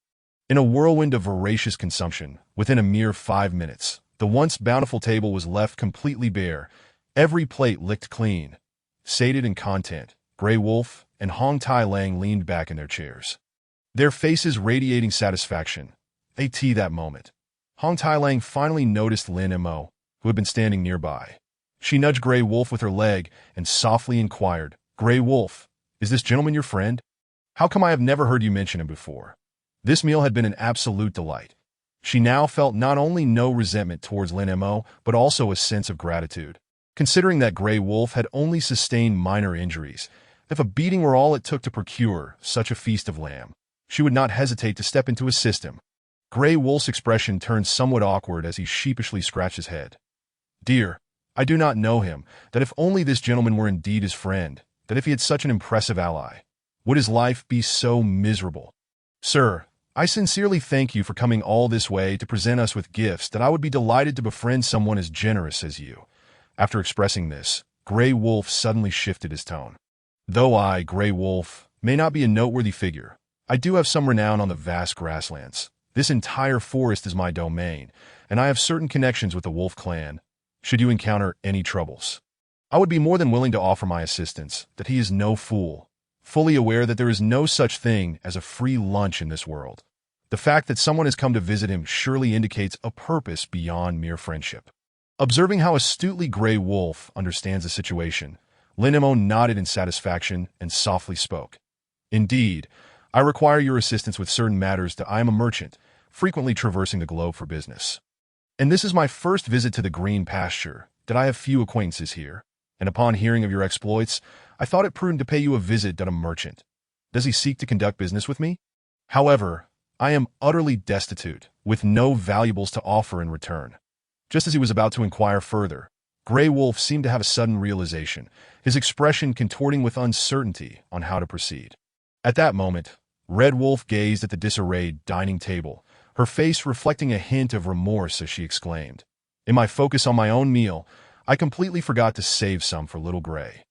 In a whirlwind of voracious consumption, within a mere 5 minutes, the once bountiful table was left completely bare, every plate licked clean. Sated in content, Grey Wolf and Hong Tai Lang leaned back in their chairs, their faces radiating satisfaction. That moment, Hong Tai Lang finally noticed Lin Mo, who had been standing nearby. She nudged Grey Wolf with her leg and softly inquired, "Grey Wolf, is this gentleman your friend? How come I have never heard you mention him before?" This meal had been an absolute delight. She now felt not only no resentment towards Lin Mo, but also a sense of gratitude. Considering that Grey Wolf had only sustained minor injuries, if a beating were all it took to procure such a feast of lamb, she would not hesitate to step in to assist him. Grey Wolf's expression turned somewhat awkward as he sheepishly scratched his head. "Dear, I do not know him, that if only this gentleman were indeed his friend, that if he had such an impressive ally, would his life be so miserable? Sir, I sincerely thank you for coming all this way to present us with gifts that I would be delighted to befriend someone as generous as you." After expressing this, Grey Wolf suddenly shifted his tone. "Though I, Grey Wolf, may not be a noteworthy figure, I do have some renown on the vast grasslands. This entire forest is my domain, and I have certain connections with the Wolf clan. Should you encounter any troubles, I would be more than willing to offer my assistance, that he is no fool, fully aware that there is no such thing as a free lunch in this world. The fact that someone has come to visit him surely indicates a purpose beyond mere friendship." Observing how astutely Grey Wolf understands the situation, Lin Mo nodded in satisfaction and softly spoke. "Indeed, I require your assistance with certain matters that I am a merchant, frequently traversing the globe for business. And this is my first visit to the green pasture, that I have few acquaintances here, and upon hearing of your exploits, I thought it prudent to pay you a visit that a merchant. Does he seek to conduct business with me? However, I am utterly destitute, with no valuables to offer in return. Just as he was about to inquire further, Grey Wolf seemed to have a sudden realization, his expression contorting with uncertainty on how to proceed. At that moment, Red Wolf gazed at the disarrayed dining table, her face reflecting a hint of remorse as she exclaimed, "In my focus on my own meal, I completely forgot to save some for Little Grey.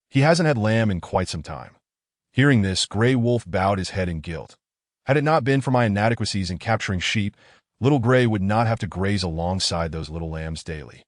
He hasn't had lamb in quite some time." Hearing this, Grey Wolf bowed his head in guilt. Had it not been for my inadequacies in capturing sheep, Little Grey would not have to graze alongside those little lambs daily.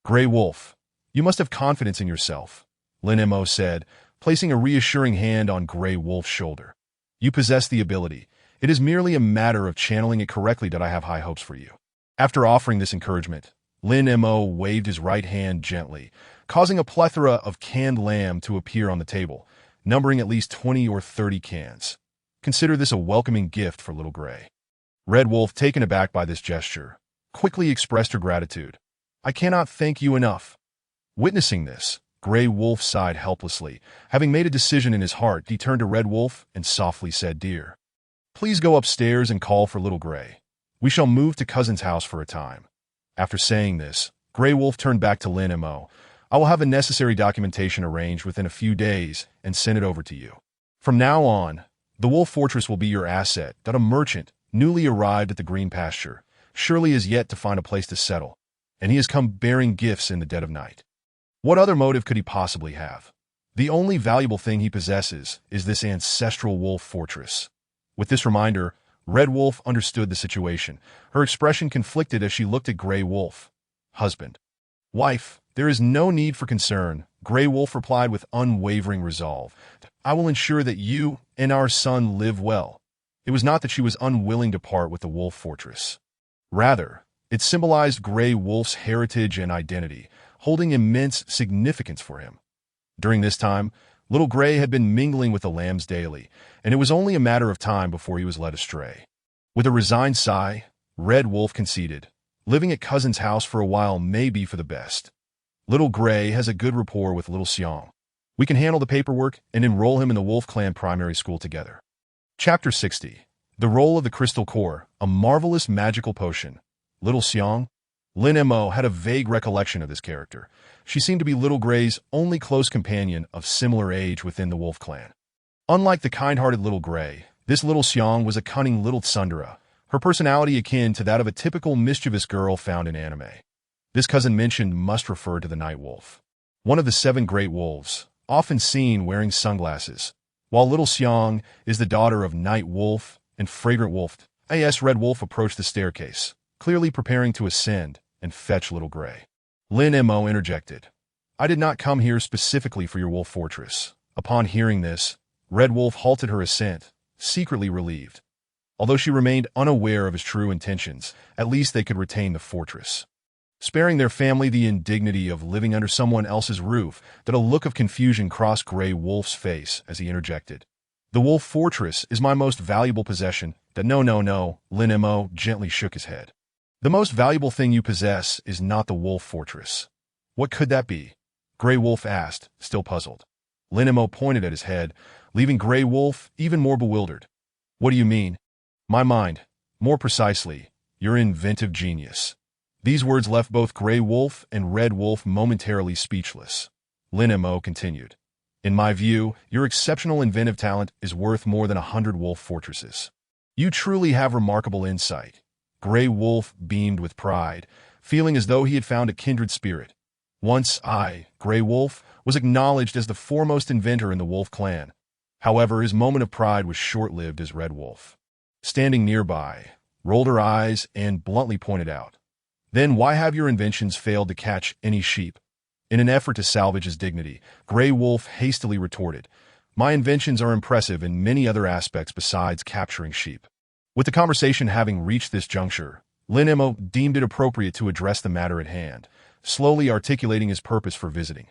"Grey Wolf, you must have confidence in yourself," Lin Mo said, placing a reassuring hand on Grey Wolf's shoulder. "You possess the ability. It is merely a matter of channeling it correctly that I have high hopes for you." After offering this encouragement, Lin Mo waved his right hand gently, causing a plethora of canned lamb to appear on the table, numbering at least 20 or 30 cans. Consider this a welcoming gift for Little Grey. Red Wolf, taken aback by this gesture, quickly expressed her gratitude. "I cannot thank you enough." Witnessing this, Grey Wolf sighed helplessly. Having made a decision in his heart, he turned to Red Wolf and softly said, "Dear, please go upstairs and call for Little Grey. We shall move to Cousin's house for a time." After saying this, Grey Wolf turned back to Lin Mo. "I will have the necessary documentation arranged within a few days and send it over to you. From now on, the Wolf Fortress will be your asset that a merchant, newly arrived at the green pasture, surely is yet to find a place to settle, and he has come bearing gifts in the dead of night. What other motive could he possibly have? The only valuable thing he possesses is this ancestral wolf fortress." With this reminder, Red Wolf understood the situation. Her expression conflicted as she looked at Grey Wolf. "Husband. Wife, there is no need for concern," Grey Wolf replied with unwavering resolve. "I will ensure that you and our son live well." It was not that she was unwilling to part with the wolf fortress. Rather, it symbolized Grey Wolf's heritage and identity, holding immense significance for him. During this time, Little Grey had been mingling with the lambs daily, and it was only a matter of time before he was led astray. With a resigned sigh, Red Wolf conceded, "Living at Cousin's house for a while may be for the best. Little Grey has a good rapport with Little Xiong. We can handle the paperwork and enroll him in the Wolf Clan primary school together." Chapter 60. The Role of the Crystal Core, a Marvelous Magical Potion. Little Xiong? Lin Mo had a vague recollection of this character. She seemed to be Little Grey's only close companion of similar age within the Wolf Clan. Unlike the kind-hearted Little Grey, this Little Xiong was a cunning little tsundere, her personality akin to that of a typical mischievous girl found in anime. This cousin mentioned must refer to the Night Wolf, one of the 7 great wolves, often seen wearing sunglasses, while Little Xiong is the daughter of Night Wolf and Fragrant Wolf. As Red Wolf approached the staircase, clearly preparing to ascend and fetch Little Grey. Lin Mo interjected, "I did not come here specifically for your wolf fortress." Upon hearing this, Red Wolf halted her ascent, secretly relieved. Although she remained unaware of his true intentions, at least they could retain the fortress, sparing their family the indignity of living under someone else's roof. That a look of confusion crossed Grey Wolf's face as he interjected, "The wolf fortress is my most valuable possession." No, Lin Mo gently shook his head. "The most valuable thing you possess is not the wolf fortress." "What could that be?" Grey Wolf asked, still puzzled. Lin Mo pointed at his head, leaving Grey Wolf even more bewildered. "What do you mean?" "My mind. More precisely, your inventive genius." These words left both Grey Wolf and Red Wolf momentarily speechless. Lin Mo continued, "In my view, your exceptional inventive talent is worth more than 100 wolf fortresses. You truly have remarkable insight." Grey Wolf beamed with pride, feeling as though he had found a kindred spirit. "Once I, Grey Wolf, was acknowledged as the foremost inventor in the Wolf Clan." However, his moment of pride was short-lived as Red Wolf, standing nearby, rolled her eyes and bluntly pointed out, "Then why have your inventions failed to catch any sheep?" In an effort to salvage his dignity, Grey Wolf hastily retorted, "My inventions are impressive in many other aspects besides capturing sheep." With the conversation having reached this juncture, Lin Mo deemed it appropriate to address the matter at hand, slowly articulating his purpose for visiting.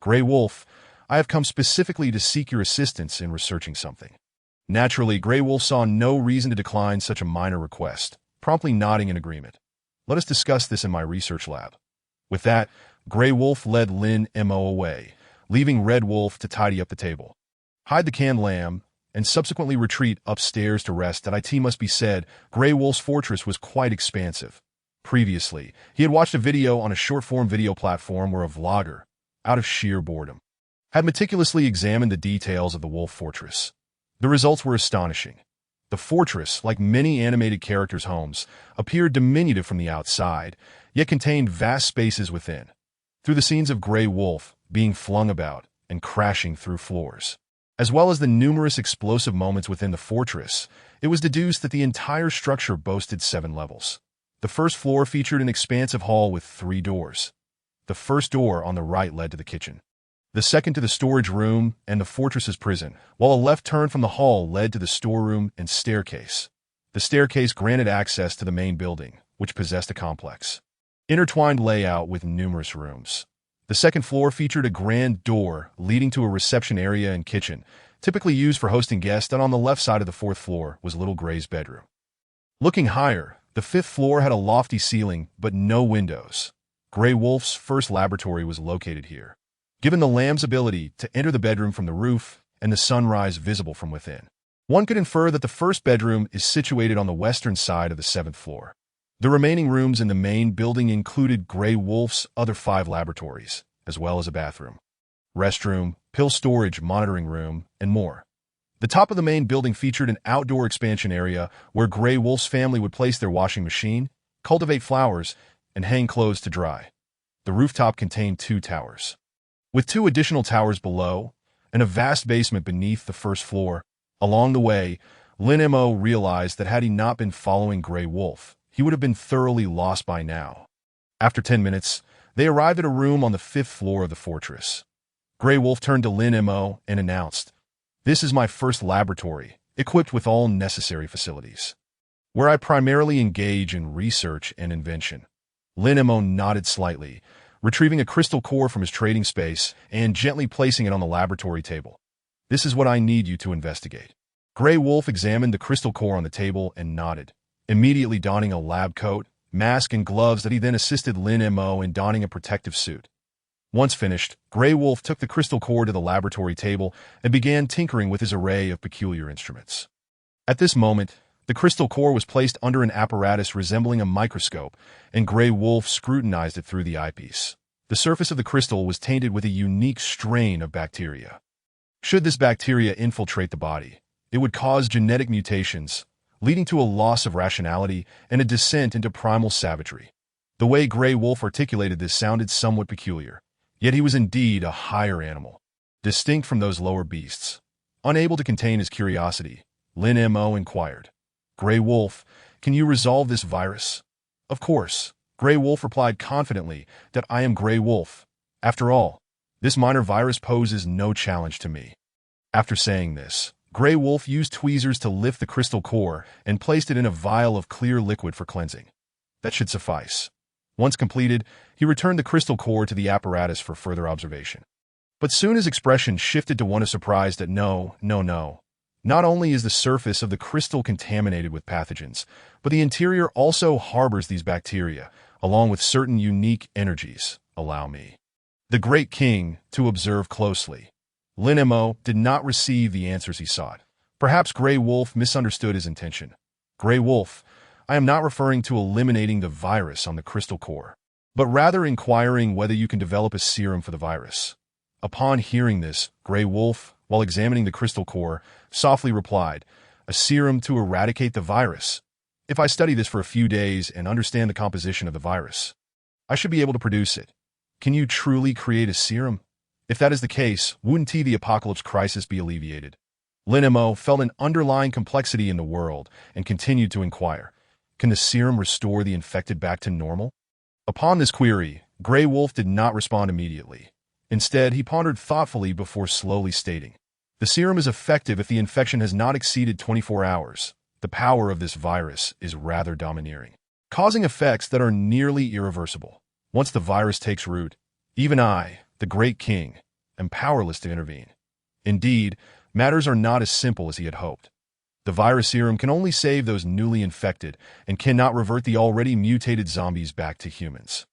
"Grey Wolf, I have come specifically to seek your assistance in researching something." Naturally, Grey Wolf saw no reason to decline such a minor request, promptly nodding in agreement. "Let us discuss this in my research lab." With that, Grey Wolf led Lin Mo away, leaving Red Wolf to tidy up the table. "Hide the canned lamb," and subsequently retreat upstairs to rest. That it must be said, Grey Wolf's fortress was quite expansive. Previously, he had watched a video on a short-form video platform where a vlogger, out of sheer boredom, had meticulously examined the details of the wolf fortress. The results were astonishing. The fortress, like many animated characters' homes, appeared diminutive from the outside, yet contained vast spaces within. Through the scenes of Grey Wolf being flung about and crashing through floors, as well as the numerous explosive moments within the fortress, it was deduced that the entire structure boasted 7 levels. The first floor featured an expansive hall with 3 doors. The first door on the right led to the kitchen, the second to the storage room and the fortress's prison, while a left turn from the hall led to the storeroom and staircase. The staircase granted access to the main building, which possessed a complex, intertwined layout with numerous rooms. The second floor featured a grand door leading to a reception area and kitchen, typically used for hosting guests, and on the left side of the 4th floor was Little Grey's bedroom. Looking higher, the 5th floor had a lofty ceiling but no windows. Grey Wolf's first laboratory was located here. Given the lamb's ability to enter the bedroom from the roof and the sunrise visible from within, one could infer that the first bedroom is situated on the western side of the 7th floor. The remaining rooms in the main building included Grey Wolf's other 5 laboratories, as well as a bathroom, restroom, pill storage, monitoring room, and more. The top of the main building featured an outdoor expansion area where Grey Wolf's family would place their washing machine, cultivate flowers, and hang clothes to dry. The rooftop contained 2 towers, with 2 additional towers below and a vast basement beneath the first floor. Along the way, Lin Mo realized that had he not been following Grey Wolf, he would have been thoroughly lost by now. After 10 minutes, they arrived at a room on the 5th floor of the fortress. Grey Wolf turned to Lin Mo and announced, "This is my first laboratory, equipped with all necessary facilities, where I primarily engage in research and invention." Lin Mo nodded slightly, retrieving a crystal core from his trading space and gently placing it on the laboratory table. "This is what I need you to investigate." Grey Wolf examined the crystal core on the table and nodded, immediately donning a lab coat, mask, and gloves. That he then assisted Lin Mo in donning a protective suit. Once finished, Grey Wolf took the crystal core to the laboratory table and began tinkering with his array of peculiar instruments. At this moment, the crystal core was placed under an apparatus resembling a microscope, and Grey Wolf scrutinized it through the eyepiece. The surface of the crystal was tainted with a unique strain of bacteria. Should this bacteria infiltrate the body, it would cause genetic mutations, leading to a loss of rationality and a descent into primal savagery. The way Grey Wolf articulated this sounded somewhat peculiar, yet he was indeed a higher animal, distinct from those lower beasts. Unable to contain his curiosity, Lin Mo inquired, "Grey Wolf, can you resolve this virus?" "Of course," Grey Wolf replied confidently, "that I am Grey Wolf. After all, this minor virus poses no challenge to me." After saying this, Grey Wolf used tweezers to lift the crystal core and placed it in a vial of clear liquid for cleansing. That should suffice. Once completed, he returned the crystal core to the apparatus for further observation. But soon his expression shifted to one of surprise that no. Not only is the surface of the crystal contaminated with pathogens, but the interior also harbors these bacteria, along with certain unique energies. Allow me, the Great King, to observe closely. Lin Mo did not receive the answers he sought. Perhaps Grey Wolf misunderstood his intention. "Grey Wolf, I am not referring to eliminating the virus on the crystal core, but rather inquiring whether you can develop a serum for the virus." Upon hearing this, Grey Wolf, while examining the crystal core, softly replied, "A serum to eradicate the virus? If I study this for a few days and understand the composition of the virus, I should be able to produce it. Can you truly create a serum? If that is the case, wouldn't the apocalypse crisis be alleviated?" Lin Mo felt an underlying complexity in the world and continued to inquire, "Can the serum restore the infected back to normal?" Upon this query, Grey Wolf did not respond immediately. Instead, he pondered thoughtfully before slowly stating, "The serum is effective if the infection has not exceeded 24 hours. The power of this virus is rather domineering, causing effects that are nearly irreversible. Once the virus takes root, even I, the Great King, am powerless to intervene." Indeed, matters are not as simple as he had hoped. The virus serum can only save those newly infected and cannot revert the already mutated zombies back to humans.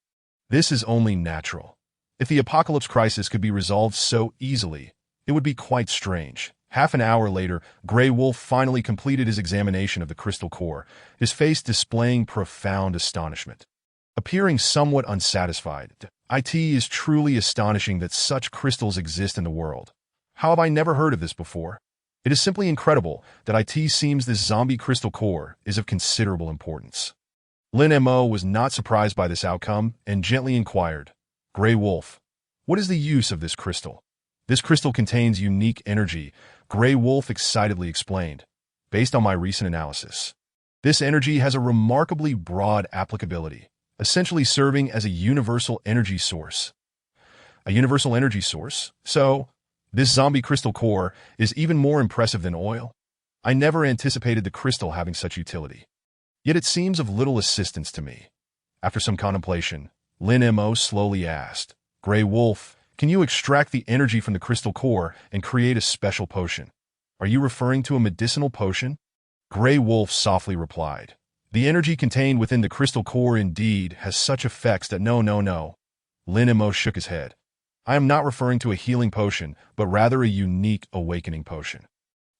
This is only natural. If the apocalypse crisis could be resolved so easily, it would be quite strange. Half an hour later, Grey Wolf finally completed his examination of the crystal core, his face displaying profound astonishment. Appearing somewhat unsatisfied, "It is truly astonishing that such crystals exist in the world. How have I never heard of this before? It is simply incredible that it seems this zombie crystal core is of considerable importance." Lin Mo was not surprised by this outcome and gently inquired, "Grey Wolf, what is the use of this crystal?" "This crystal contains unique energy," Grey Wolf excitedly explained, "based on my recent analysis. This energy has a remarkably broad applicability, essentially serving as a universal energy source." A universal energy source? So, this zombie crystal core is even more impressive than oil? I never anticipated the crystal having such utility. Yet it seems of little assistance to me. After some contemplation, Lin Mo slowly asked, "Grey Wolf, can you extract the energy from the crystal core and create a special potion? Are you referring to a medicinal potion?" Grey Wolf softly replied, "The energy contained within the crystal core indeed has such effects that no. Lin Mo shook his head. "I am not referring to a healing potion, but rather a unique awakening potion."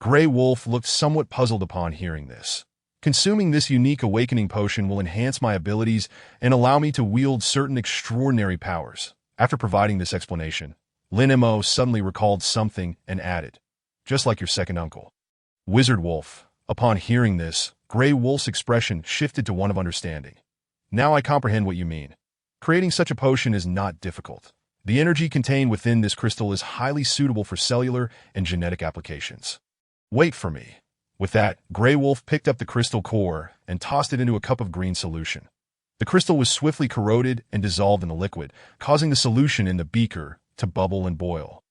Grey Wolf looked somewhat puzzled upon hearing this. "Consuming this unique awakening potion will enhance my abilities and allow me to wield certain extraordinary powers." After providing this explanation, Lin Mo suddenly recalled something and added, "Just like your second uncle." Wizard Wolf. Upon hearing this, Grey Wolf's expression shifted to one of understanding. "Now I comprehend what you mean. Creating such a potion is not difficult. The energy contained within this crystal is highly suitable for cellular and genetic applications. Wait for me." With that, Grey Wolf picked up the crystal core and tossed it into a cup of green solution. The crystal was swiftly corroded and dissolved in the liquid, causing the solution in the beaker to bubble and boil,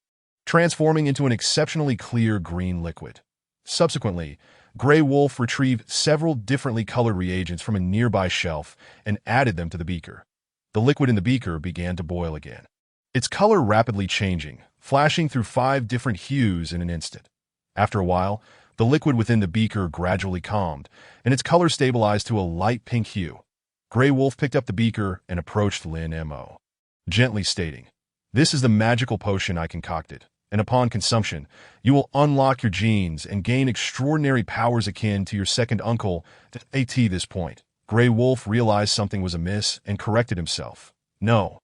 transforming into an exceptionally clear green liquid. Subsequently, Grey Wolf retrieved several differently colored reagents from a nearby shelf and added them to the beaker. The liquid in the beaker began to boil again, its color rapidly changing, flashing through 5 different hues in an instant. After a while, the liquid within the beaker gradually calmed, and its color stabilized to a light pink hue. Grey Wolf picked up the beaker and approached Lin Mo, gently stating, "This is the magical potion I concocted, and upon consumption, you will unlock your genes and gain extraordinary powers akin to your second uncle." At this point, Grey Wolf realized something was amiss and corrected himself. "No,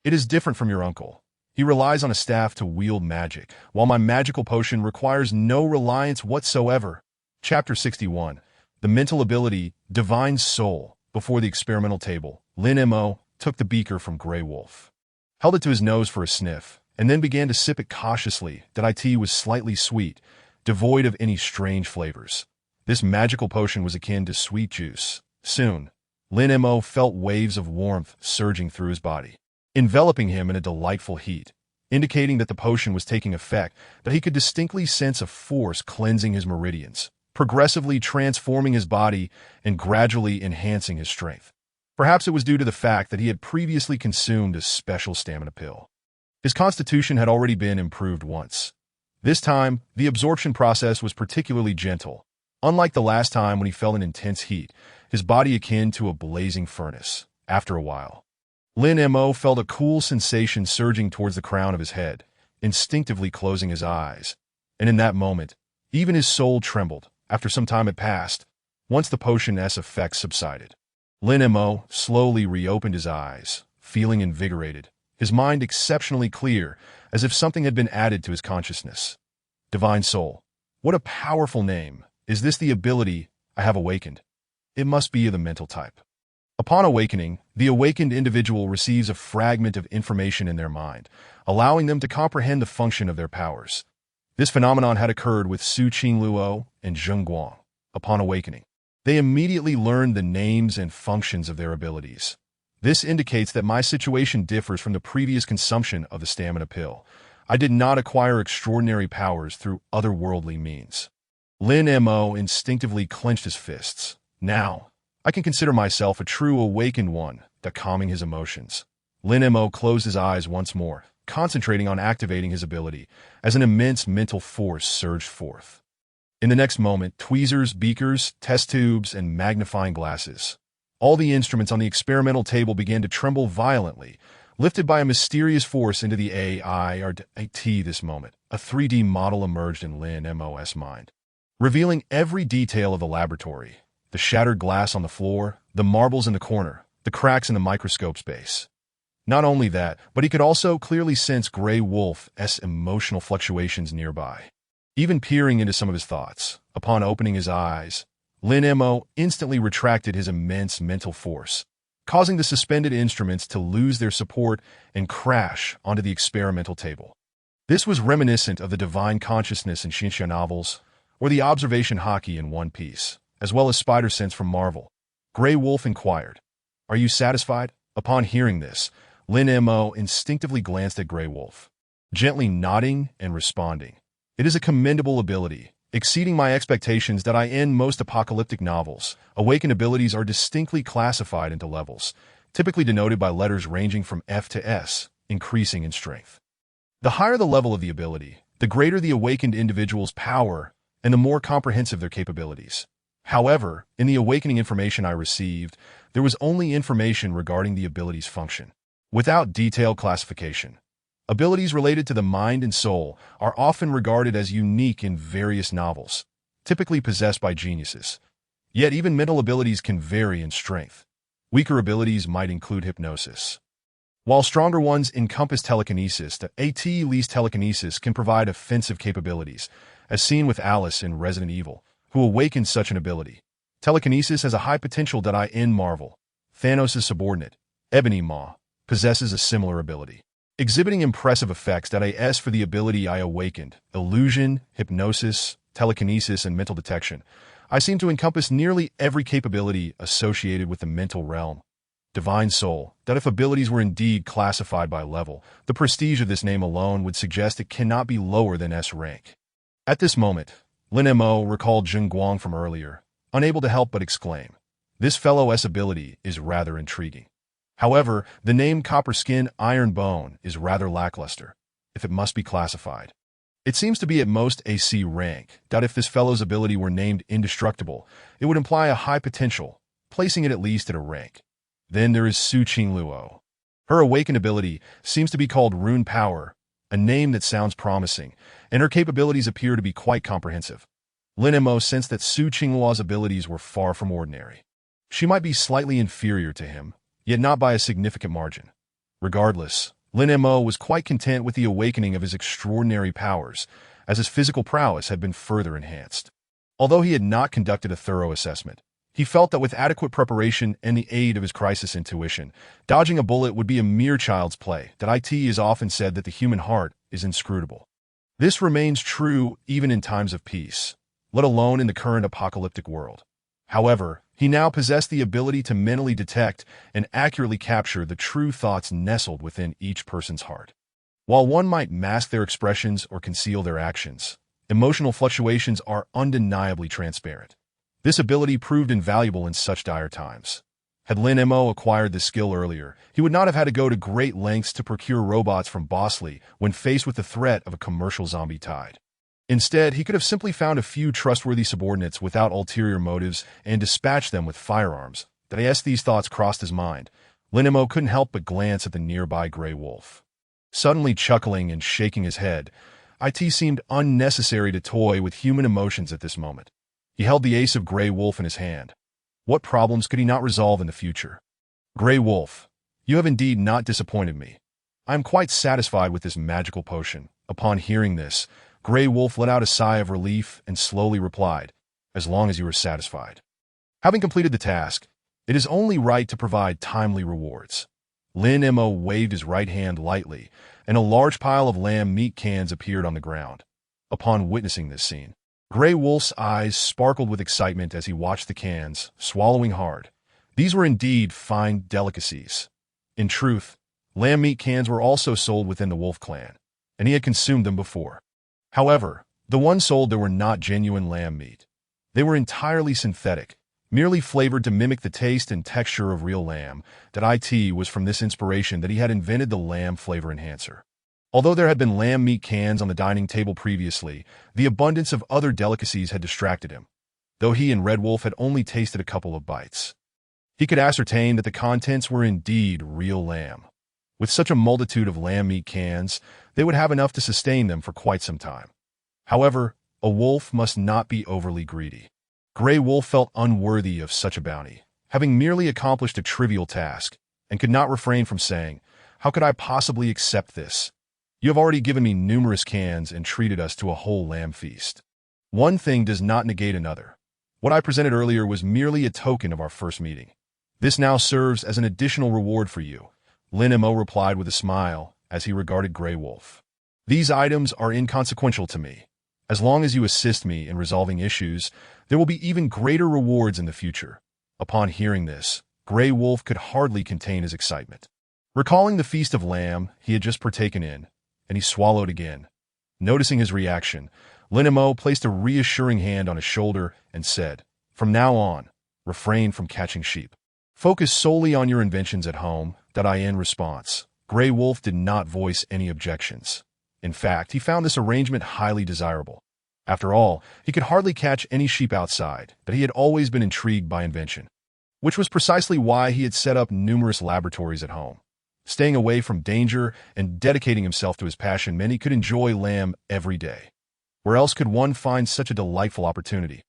it is different from your uncle. He relies on a staff to wield magic, while my magical potion requires no reliance whatsoever." Chapter 61. The Mental Ability, Divine Soul. Before the experimental table, Lin Mo took the beaker from Grey Wolf, held it to his nose for a sniff, and then began to sip it cautiously. It was slightly sweet, devoid of any strange flavors. This magical potion was akin to sweet juice. Soon, Lin Mo felt waves of warmth surging through his body, enveloping him in a delightful heat, indicating that the potion was taking effect, but he could distinctly sense a force cleansing his meridians, progressively transforming his body and gradually enhancing his strength. Perhaps it was due to the fact that he had previously consumed a special stamina pill. His constitution had already been improved once. This time, the absorption process was particularly gentle. Unlike the last time when he felt an intense heat, his body akin to a blazing furnace. After a while, Lin Mo felt a cool sensation surging towards the crown of his head, instinctively closing his eyes. And in that moment, even his soul trembled. After some time had passed, once the potion's effects subsided, Lin Mo slowly reopened his eyes, feeling invigorated, his mind exceptionally clear, as if something had been added to his consciousness. Divine Soul. What a powerful name. Is this the ability I have awakened? It must be of the mental type. Upon awakening, the awakened individual receives a fragment of information in their mind, allowing them to comprehend the function of their powers. This phenomenon had occurred with Su Qingluo and Zheng Guang. Upon awakening, they immediately learned the names and functions of their abilities. This indicates that my situation differs from the previous consumption of the stamina pill. I did not acquire extraordinary powers through otherworldly means. Lin Mo instinctively clenched his fists. Now, I can consider myself a true awakened one, calming his emotions. Lin Mo closed his eyes once more, concentrating on activating his ability, as an immense mental force surged forth. In the next moment, tweezers, beakers, test tubes, and magnifying glasses, all the instruments on the experimental table began to tremble violently, Lifted by a mysterious force into the AIRT this moment, a 3D model emerged in Lin Mo's mind, revealing every detail of the laboratory: the shattered glass on the floor, the marbles in the corner, the cracks in the microscope's base. Not only that, but he could also clearly sense Grey Wolf's emotional fluctuations nearby. Even peering into some of his thoughts, upon opening his eyes, Lin Mo instantly retracted his immense mental force, causing the suspended instruments to lose their support and crash onto the experimental table. This was reminiscent of the divine consciousness in Shinsha novels, or the observation haki in One Piece, as well as Spider Sense from Marvel. Grey Wolf inquired, "Are you satisfied?" Upon hearing this, Lin Mo instinctively glanced at Grey Wolf, gently nodding and responding. "It is a commendable ability, exceeding my expectations that I end most apocalyptic novels. Awakened abilities are distinctly classified into levels, typically denoted by letters ranging from F to S, increasing in strength. The higher the level of the ability, the greater the awakened individual's power and the more comprehensive their capabilities. However, in the awakening information I received, there was only information regarding the ability's function, without detailed classification. Abilities related to the mind and soul are often regarded as unique in various novels, typically possessed by geniuses. Yet even mental abilities can vary in strength. Weaker abilities might include hypnosis, while stronger ones encompass telekinesis. The at-least telekinesis can provide offensive capabilities, as seen with Alice in Resident Evil, who awakened such an ability. Telekinesis has a high potential that I in Marvel. Thanos' subordinate, Ebony Maw, possesses a similar ability, exhibiting impressive effects that is for the ability I awakened: illusion, hypnosis, telekinesis, and mental detection. I seem to encompass nearly every capability associated with the mental realm. Divine Soul, that if abilities were indeed classified by level, the prestige of this name alone would suggest it cannot be lower than S rank. At this moment, Lin Mo recalled Zheng Guang from earlier, unable to help but exclaim, "This fellow's ability is rather intriguing." However, the name Copper Skin Iron Bone is rather lackluster, if it must be classified. It seems to be at most a C rank. If this fellow's ability were named Indestructible, it would imply a high potential, placing it at least at a rank. Then there is Su Qingluo. Her awakened ability seems to be called Rune Power, a name that sounds promising, and her capabilities appear to be quite comprehensive. Lin Mo sensed that Su Qingluo's abilities were far from ordinary. She might be slightly inferior to him, yet not by a significant margin. Regardless, Lin Mo was quite content with the awakening of his extraordinary powers, as his physical prowess had been further enhanced. Although he had not conducted a thorough assessment, he felt that with adequate preparation and the aid of his crisis intuition, dodging a bullet would be a mere child's play. It is often said that the human heart is inscrutable. This remains true even in times of peace, let alone in the current apocalyptic world. However, he now possessed the ability to mentally detect and accurately capture the true thoughts nestled within each person's heart. While one might mask their expressions or conceal their actions, emotional fluctuations are undeniably transparent. This ability proved invaluable in such dire times. Had Lin Mo acquired this skill earlier, he would not have had to go to great lengths to procure robots from Bosley when faced with the threat of a commercial zombie tide. Instead, he could have simply found a few trustworthy subordinates without ulterior motives and dispatched them with firearms. As these thoughts crossed his mind, Lin Mo couldn't help but glance at the nearby Grey Wolf. Suddenly chuckling and shaking his head, it seemed unnecessary to toy with human emotions at this moment. He held the ace of Grey Wolf in his hand. What problems could he not resolve in the future? Grey Wolf, you have indeed not disappointed me. I am quite satisfied with this magical potion. Upon hearing this, Grey Wolf let out a sigh of relief and slowly replied, "As long as you are satisfied." Having completed the task, it is only right to provide timely rewards. Lin Mo waved his right hand lightly, and a large pile of lamb meat cans appeared on the ground. Upon witnessing this scene, Grey Wolf's eyes sparkled with excitement as he watched the cans, swallowing hard. These were indeed fine delicacies. In truth, lamb meat cans were also sold within the Wolf clan, and he had consumed them before. However, the ones sold there were not genuine lamb meat. They were entirely synthetic, merely flavored to mimic the taste and texture of real lamb. It was from this inspiration that he had invented the lamb flavor enhancer. Although there had been lamb meat cans on the dining table previously, the abundance of other delicacies had distracted him, though he and Red Wolf had only tasted a couple of bites. He could ascertain that the contents were indeed real lamb. With such a multitude of lamb meat cans, they would have enough to sustain them for quite some time. However, a wolf must not be overly greedy. Grey Wolf felt unworthy of such a bounty, having merely accomplished a trivial task, and could not refrain from saying, "How could I possibly accept this? You have already given me numerous cans and treated us to a whole lamb feast. One thing does not negate another. What I presented earlier was merely a token of our first meeting. This now serves as an additional reward for you," Lin Mo replied with a smile as he regarded Grey Wolf. "These items are inconsequential to me. As long as you assist me in resolving issues, there will be even greater rewards in the future." Upon hearing this, Grey Wolf could hardly contain his excitement. Recalling the feast of lamb he had just partaken in, and he swallowed again. Noticing his reaction, Lin Mo placed a reassuring hand on his shoulder and said, "From now on, refrain from catching sheep. Focus solely on your inventions at home." In response, Grey Wolf did not voice any objections. In fact, he found this arrangement highly desirable. After all, he could hardly catch any sheep outside, but he had always been intrigued by invention, which was precisely why he had set up numerous laboratories at home. Staying away from danger and dedicating himself to his passion meant he could enjoy lamb every day. Where else could one find such a delightful opportunity?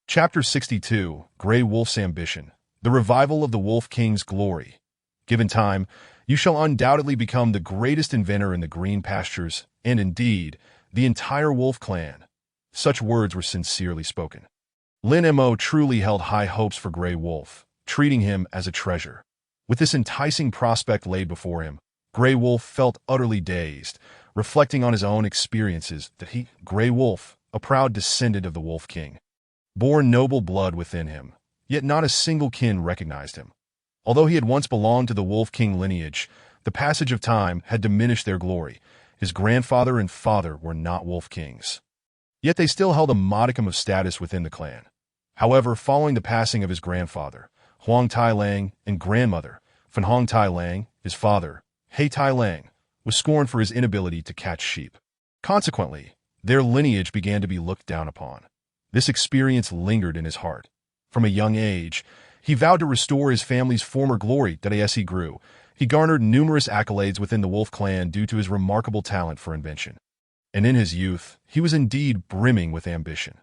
Chapter 62, Grey Wolf's Ambition, the Revival of the Wolf King's Glory. Given time, you shall undoubtedly become the greatest inventor in the green pastures, and indeed, the entire wolf clan. Such words were sincerely spoken. Lin Mo truly held high hopes for Grey Wolf, treating him as a treasure. With this enticing prospect laid before him, Grey Wolf felt utterly dazed, reflecting on his own experiences that he, Grey Wolf, a proud descendant of the Wolf King, bore noble blood within him, yet not a single kin recognized him. Although he had once belonged to the Wolf King lineage, the passage of time had diminished their glory. His grandfather and father were not Wolf Kings. Yet they still held a modicum of status within the clan. However, following the passing of his grandfather, Huang Tai Lang, and grandmother, Fan Hong Tai Lang, his father, He Tai Lang, was scorned for his inability to catch sheep. Consequently, their lineage began to be looked down upon. This experience lingered in his heart. From a young age, he vowed to restore his family's former glory. As he grew, he garnered numerous accolades within the Wolf clan due to his remarkable talent for invention. And in his youth, he was indeed brimming with ambition.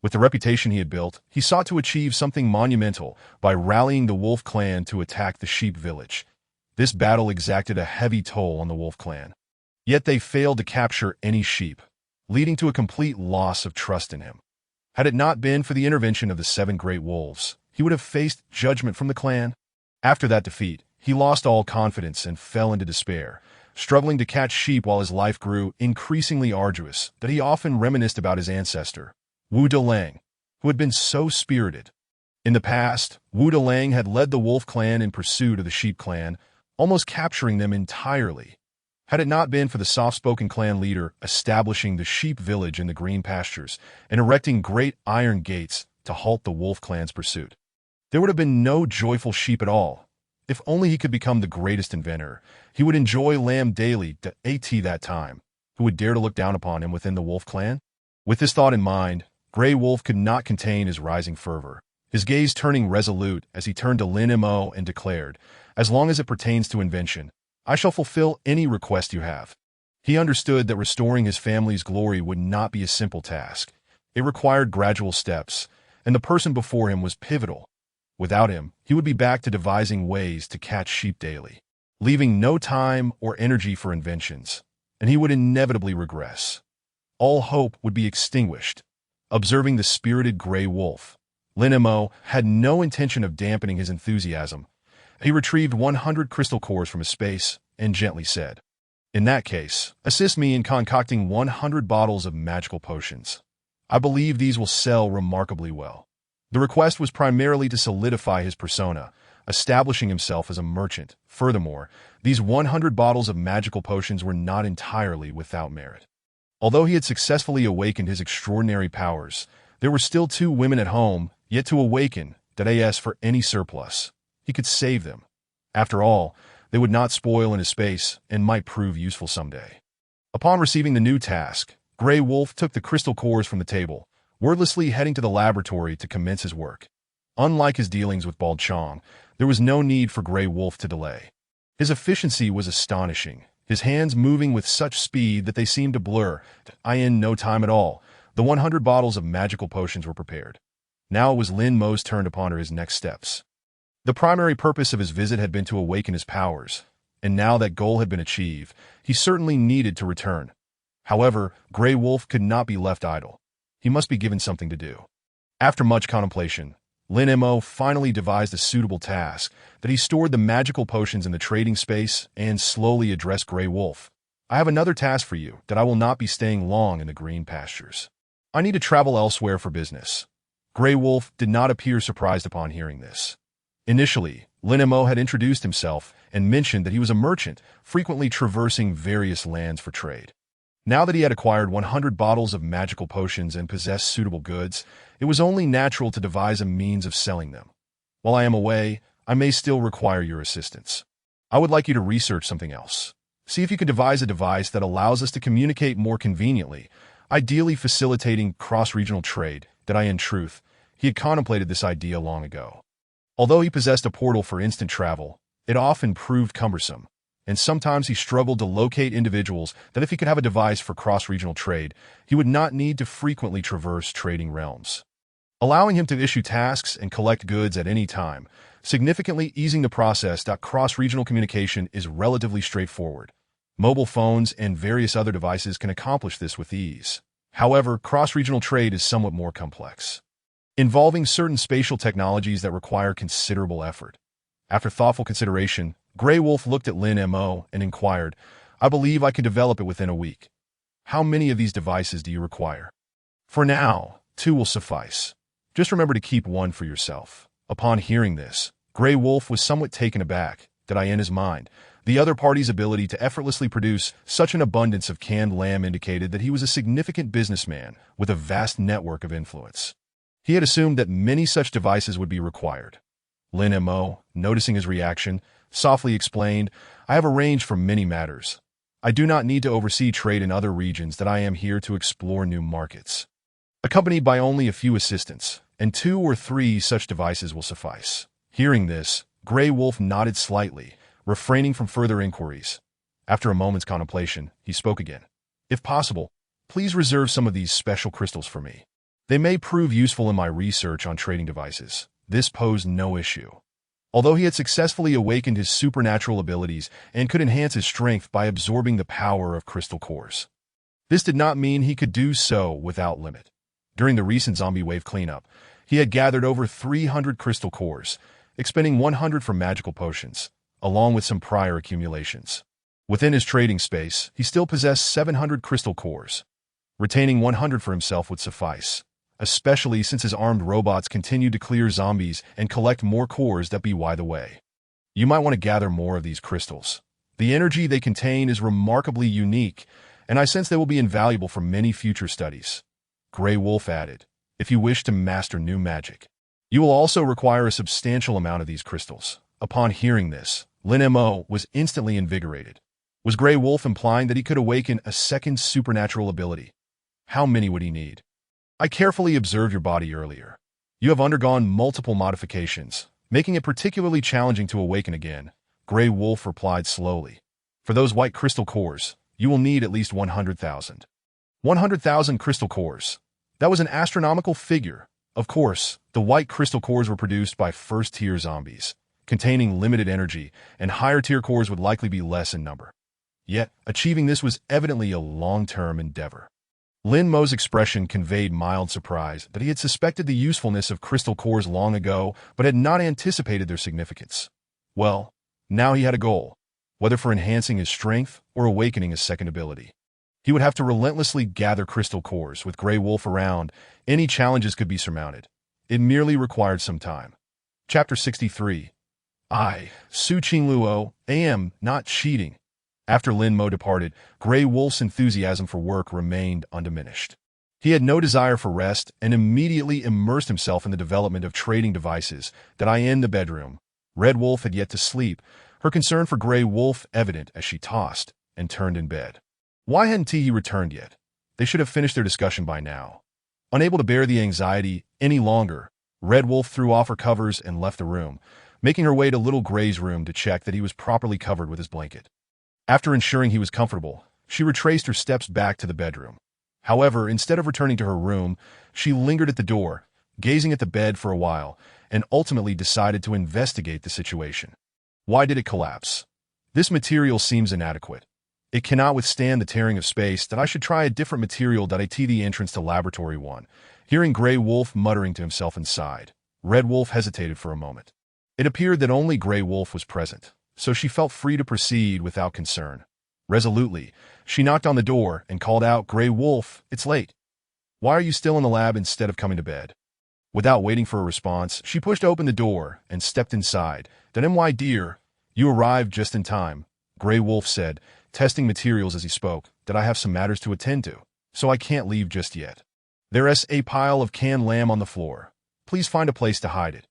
With the reputation he had built, he sought to achieve something monumental by rallying the Wolf clan to attack the sheep village. This battle exacted a heavy toll on the Wolf clan. Yet they failed to capture any sheep, leading to a complete loss of trust in him. Had it not been for the intervention of the 7 great wolves, he would have faced judgment from the clan. After that defeat, he lost all confidence and fell into despair, struggling to catch sheep while his life grew increasingly arduous. He often reminisced about his ancestor, Wu Delang, who had been so spirited. In the past, Wu Delang had led the Wolf clan in pursuit of the Sheep clan, almost capturing them entirely. Had it not been for the soft-spoken clan leader establishing the sheep village in the green pastures and erecting great iron gates to halt the Wolf clan's pursuit, there would have been no joyful sheep at all. If only he could become the greatest inventor, he would enjoy lamb daily. That time, who would dare to look down upon him within the Wolf clan? With this thought in mind, Grey Wolf could not contain his rising fervor, his gaze turning resolute as he turned to Lin Mo and declared, "As long as it pertains to invention, I shall fulfill any request you have." He understood that restoring his family's glory would not be a simple task. It required gradual steps, and the person before him was pivotal. Without him, he would be back to devising ways to catch sheep daily, leaving no time or energy for inventions, and he would inevitably regress. All hope would be extinguished. Observing the spirited Grey Wolf, Lin Mo had no intention of dampening his enthusiasm. He retrieved 100 crystal cores from his space and gently said, "In that case, assist me in concocting 100 bottles of magical potions. I believe these will sell remarkably well." The request was primarily to solidify his persona, establishing himself as a merchant. Furthermore, these 100 bottles of magical potions were not entirely without merit. Although he had successfully awakened his extraordinary powers, there were still 2 women at home yet to awaken. For any surplus, he could save them. After all, they would not spoil in his space and might prove useful someday. Upon receiving the new task, Grey Wolf took the crystal cores from the table, wordlessly heading to the laboratory to commence his work. Unlike his dealings with Bald Chong, there was no need for Grey Wolf to delay. His efficiency was astonishing, his hands moving with such speed that they seemed to blur. In no time at all, the 100 bottles of magical potions were prepared. Now it was Lin Mo's turn to ponder his next steps. The primary purpose of his visit had been to awaken his powers, and now that goal had been achieved, he certainly needed to return. However, Grey Wolf could not be left idle. He must be given something to do. After much contemplation, Lin Mo finally devised a suitable task that he stored the magical potions in the trading space and slowly addressed Grey Wolf. I have another task for you that I will not be staying long in the green pastures. I need to travel elsewhere for business. Grey Wolf did not appear surprised upon hearing this. Initially, Lin Mo had introduced himself and mentioned that he was a merchant, frequently traversing various lands for trade. Now that he had acquired 100 bottles of magical potions and possessed suitable goods, it was only natural to devise a means of selling them. While I am away, I may still require your assistance. I would like you to research something else. See if you can devise a device that allows us to communicate more conveniently, ideally facilitating cross-regional trade. In truth, he had contemplated this idea long ago. Although he possessed a portal for instant travel, it often proved cumbersome, and sometimes he struggled to locate individuals that if he could have a device for cross-regional trade, he would not need to frequently traverse trading realms, allowing him to issue tasks and collect goods at any time, significantly easing the process. Cross-regional communication is relatively straightforward. Mobile phones and various other devices can accomplish this with ease. However, cross-regional trade is somewhat more complex, involving certain spatial technologies that require considerable effort. After thoughtful consideration, Grey Wolf looked at Lin Mo and inquired, I believe I can develop it within a week. How many of these devices do you require? For now, 2 will suffice. Just remember to keep 1 for yourself. Upon hearing this, Grey Wolf was somewhat taken aback. In his mind, the other party's ability to effortlessly produce such an abundance of canned lamb indicated that he was a significant businessman with a vast network of influence. He had assumed that many such devices would be required. Lin Mo, noticing his reaction, softly explained, I have arranged for many matters. I do not need to oversee trade in other regions. I am here to explore new markets. Accompanied by only a few assistants, and 2 or 3 such devices will suffice. Hearing this, Grey Wolf nodded slightly, refraining from further inquiries. After a moment's contemplation, he spoke again. If possible, please reserve some of these special crystals for me. They may prove useful in my research on trading devices. This posed no issue. Although he had successfully awakened his supernatural abilities and could enhance his strength by absorbing the power of crystal cores, this did not mean he could do so without limit. During the recent zombie wave cleanup, he had gathered over 300 crystal cores, expending 100 for magical potions, along with some prior accumulations. Within his trading space, he still possessed 700 crystal cores. Retaining 100 for himself would suffice, especially since his armed robots continued to clear zombies and collect more cores that be the way. You might want to gather more of these crystals. The energy they contain is remarkably unique, and I sense they will be invaluable for many future studies. Grey Wolf added, if you wish to master new magic, you will also require a substantial amount of these crystals. Upon hearing this, Lin Mo was instantly invigorated. Was Grey Wolf implying that he could awaken a second supernatural ability? How many would he need? I carefully observed your body earlier. You have undergone multiple modifications, making it particularly challenging to awaken again. Grey Wolf replied slowly. For those white crystal cores, you will need at least 100,000. 100,000 crystal cores. That was an astronomical figure. Of course, the white crystal cores were produced by first-tier zombies, containing limited energy, and higher-tier cores would likely be less in number. Yet, achieving this was evidently a long-term endeavor. Lin Mo's expression conveyed mild surprise that he had suspected the usefulness of crystal cores long ago, but had not anticipated their significance. Well, now he had a goal, whether for enhancing his strength or awakening his second ability. He would have to relentlessly gather crystal cores. With Grey Wolf around, any challenges could be surmounted. It merely required some time. Chapter 63. Su Qing Luo, am not cheating. After Lin Mo departed, Grey Wolf's enthusiasm for work remained undiminished. He had no desire for rest and immediately immersed himself in the development of trading devices. In the bedroom, Red Wolf had yet to sleep, her concern for Grey Wolf evident as she tossed and turned in bed. Why hadn't he returned yet? They should have finished their discussion by now. Unable to bear the anxiety any longer, Red Wolf threw off her covers and left the room, making her way to little Gray's room to check that he was properly covered with his blanket. After ensuring he was comfortable, she retraced her steps back to the bedroom. However, instead of returning to her room, she lingered at the door, gazing at the bed for a while, and ultimately decided to investigate the situation. Why did it collapse? This material seems inadequate. It cannot withstand the tearing of space. That I should try a different material. At the entrance to Laboratory 1. Hearing Grey Wolf muttering to himself inside, Red Wolf hesitated for a moment. It appeared that only Grey Wolf was present, so she felt free to proceed without concern. Resolutely, she knocked on the door and called out, "Grey Wolf, it's late. Why are you still in the lab instead of coming to bed?" Without waiting for a response, she pushed open the door and stepped inside. "Then my dear, you arrived just in time," Grey Wolf said, testing materials as he spoke. "That I have some matters to attend to, so I can't leave just yet. There's a pile of canned lamb on the floor. Please find a place to hide it."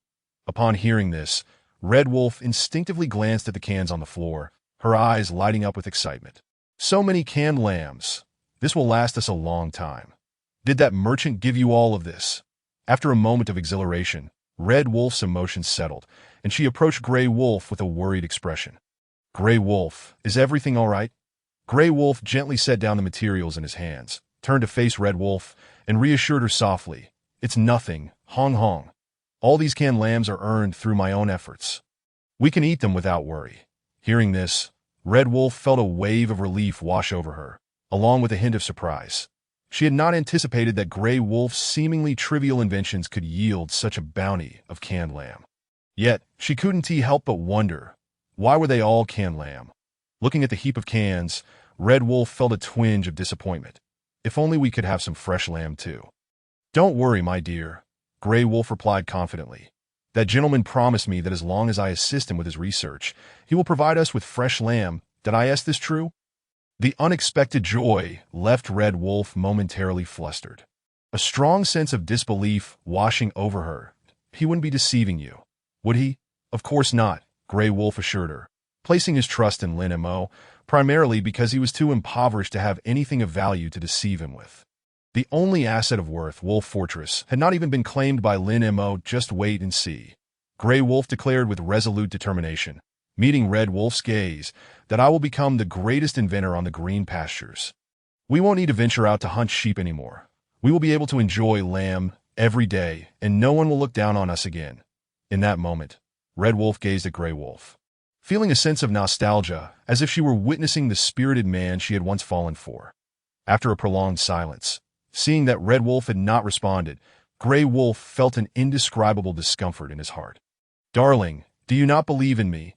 Upon hearing this, Red Wolf instinctively glanced at the cans on the floor, her eyes lighting up with excitement. "So many canned lambs. This will last us a long time. Did that merchant give you all of this?" After a moment of exhilaration, Red Wolf's emotions settled, and she approached Grey Wolf with a worried expression. "Grey Wolf, is everything all right?" Grey Wolf gently set down the materials in his hands, turned to face Red Wolf, and reassured her softly. "It's nothing, Hong Hong. All these canned lambs are earned through my own efforts. We can eat them without worry." Hearing this, Red Wolf felt a wave of relief wash over her, along with a hint of surprise. She had not anticipated that Grey Wolf's seemingly trivial inventions could yield such a bounty of canned lamb. Yet, she couldn't help but wonder, why were they all canned lamb? Looking at the heap of cans, Red Wolf felt a twinge of disappointment. If only we could have some fresh lamb too. "Don't worry, my dear," Grey Wolf replied confidently. "That gentleman promised me that as long as I assist him with his research, he will provide us with fresh lamb. Did I ask this true?" The unexpected joy left Red Wolf momentarily flustered. A strong sense of disbelief washing over her. "He wouldn't be deceiving you, would he?" "Of course not," Grey Wolf assured her, placing his trust in Lin Mo, primarily because he was too impoverished to have anything of value to deceive him with. The only asset of worth, Wolf Fortress, had not even been claimed by Lin Mo. "Just wait and see," Grey Wolf declared with resolute determination, meeting Red Wolf's gaze, "that I will become the greatest inventor on the green pastures. We won't need to venture out to hunt sheep anymore. We will be able to enjoy lamb every day, and no one will look down on us again." In that moment, Red Wolf gazed at Grey Wolf, feeling a sense of nostalgia, as if she were witnessing the spirited man she had once fallen for. After a prolonged silence, seeing that Red Wolf had not responded, Grey Wolf felt an indescribable discomfort in his heart. "Darling, do you not believe in me?"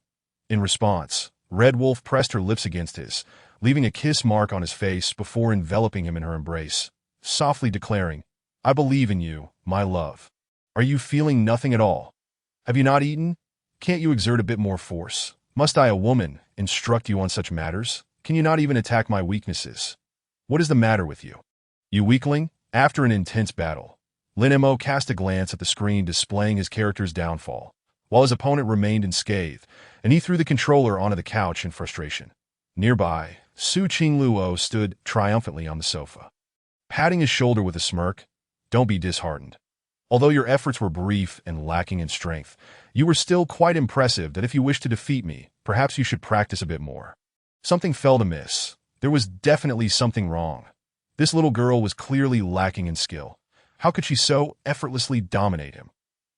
In response, Red Wolf pressed her lips against his, leaving a kiss mark on his face before enveloping him in her embrace, softly declaring, "I believe in you, my love. Are you feeling nothing at all? Have you not eaten? Can't you exert a bit more force? Must I, a woman, instruct you on such matters? Can you not even attack my weaknesses? What is the matter with you, you weakling?" After an intense battle, Lin Mo cast a glance at the screen displaying his character's downfall, while his opponent remained unscathed, and he threw the controller onto the couch in frustration. Nearby, Su Qingluo stood triumphantly on the sofa, patting his shoulder with a smirk. "Don't be disheartened. Although your efforts were brief and lacking in strength, you were still quite impressive. That if you wish to defeat me, perhaps you should practice a bit more." Something felt amiss. There was definitely something wrong. This little girl was clearly lacking in skill. How could she so effortlessly dominate him?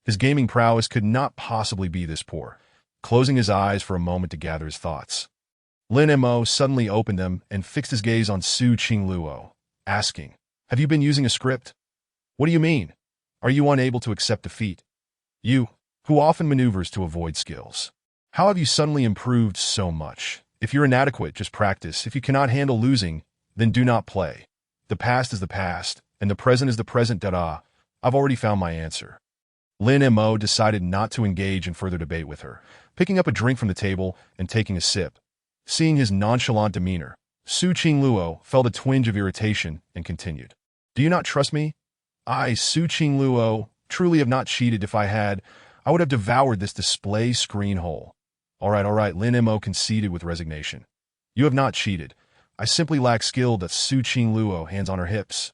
His gaming prowess could not possibly be this poor. Closing his eyes for a moment to gather his thoughts, Lin Mo suddenly opened them and fixed his gaze on Su Qingluo, asking, "Have you been using a script?" "What do you mean? Are you unable to accept defeat? You, who often maneuvers to avoid skills. How have you suddenly improved so much? If you're inadequate, just practice. If you cannot handle losing, then do not play. The past is the past, and the present is the present. Da-da. I've already found my answer." Lin Mo decided not to engage in further debate with her, picking up a drink from the table and taking a sip. Seeing his nonchalant demeanor, Su Qingluo felt a twinge of irritation and continued, "Do you not trust me? I, Su Qingluo, truly have not cheated. If I had, I would have devoured this display screen whole." All right, Lin Mo conceded with resignation. "You have not cheated. I simply lack skill." That Su Qingluo, hands on her hips,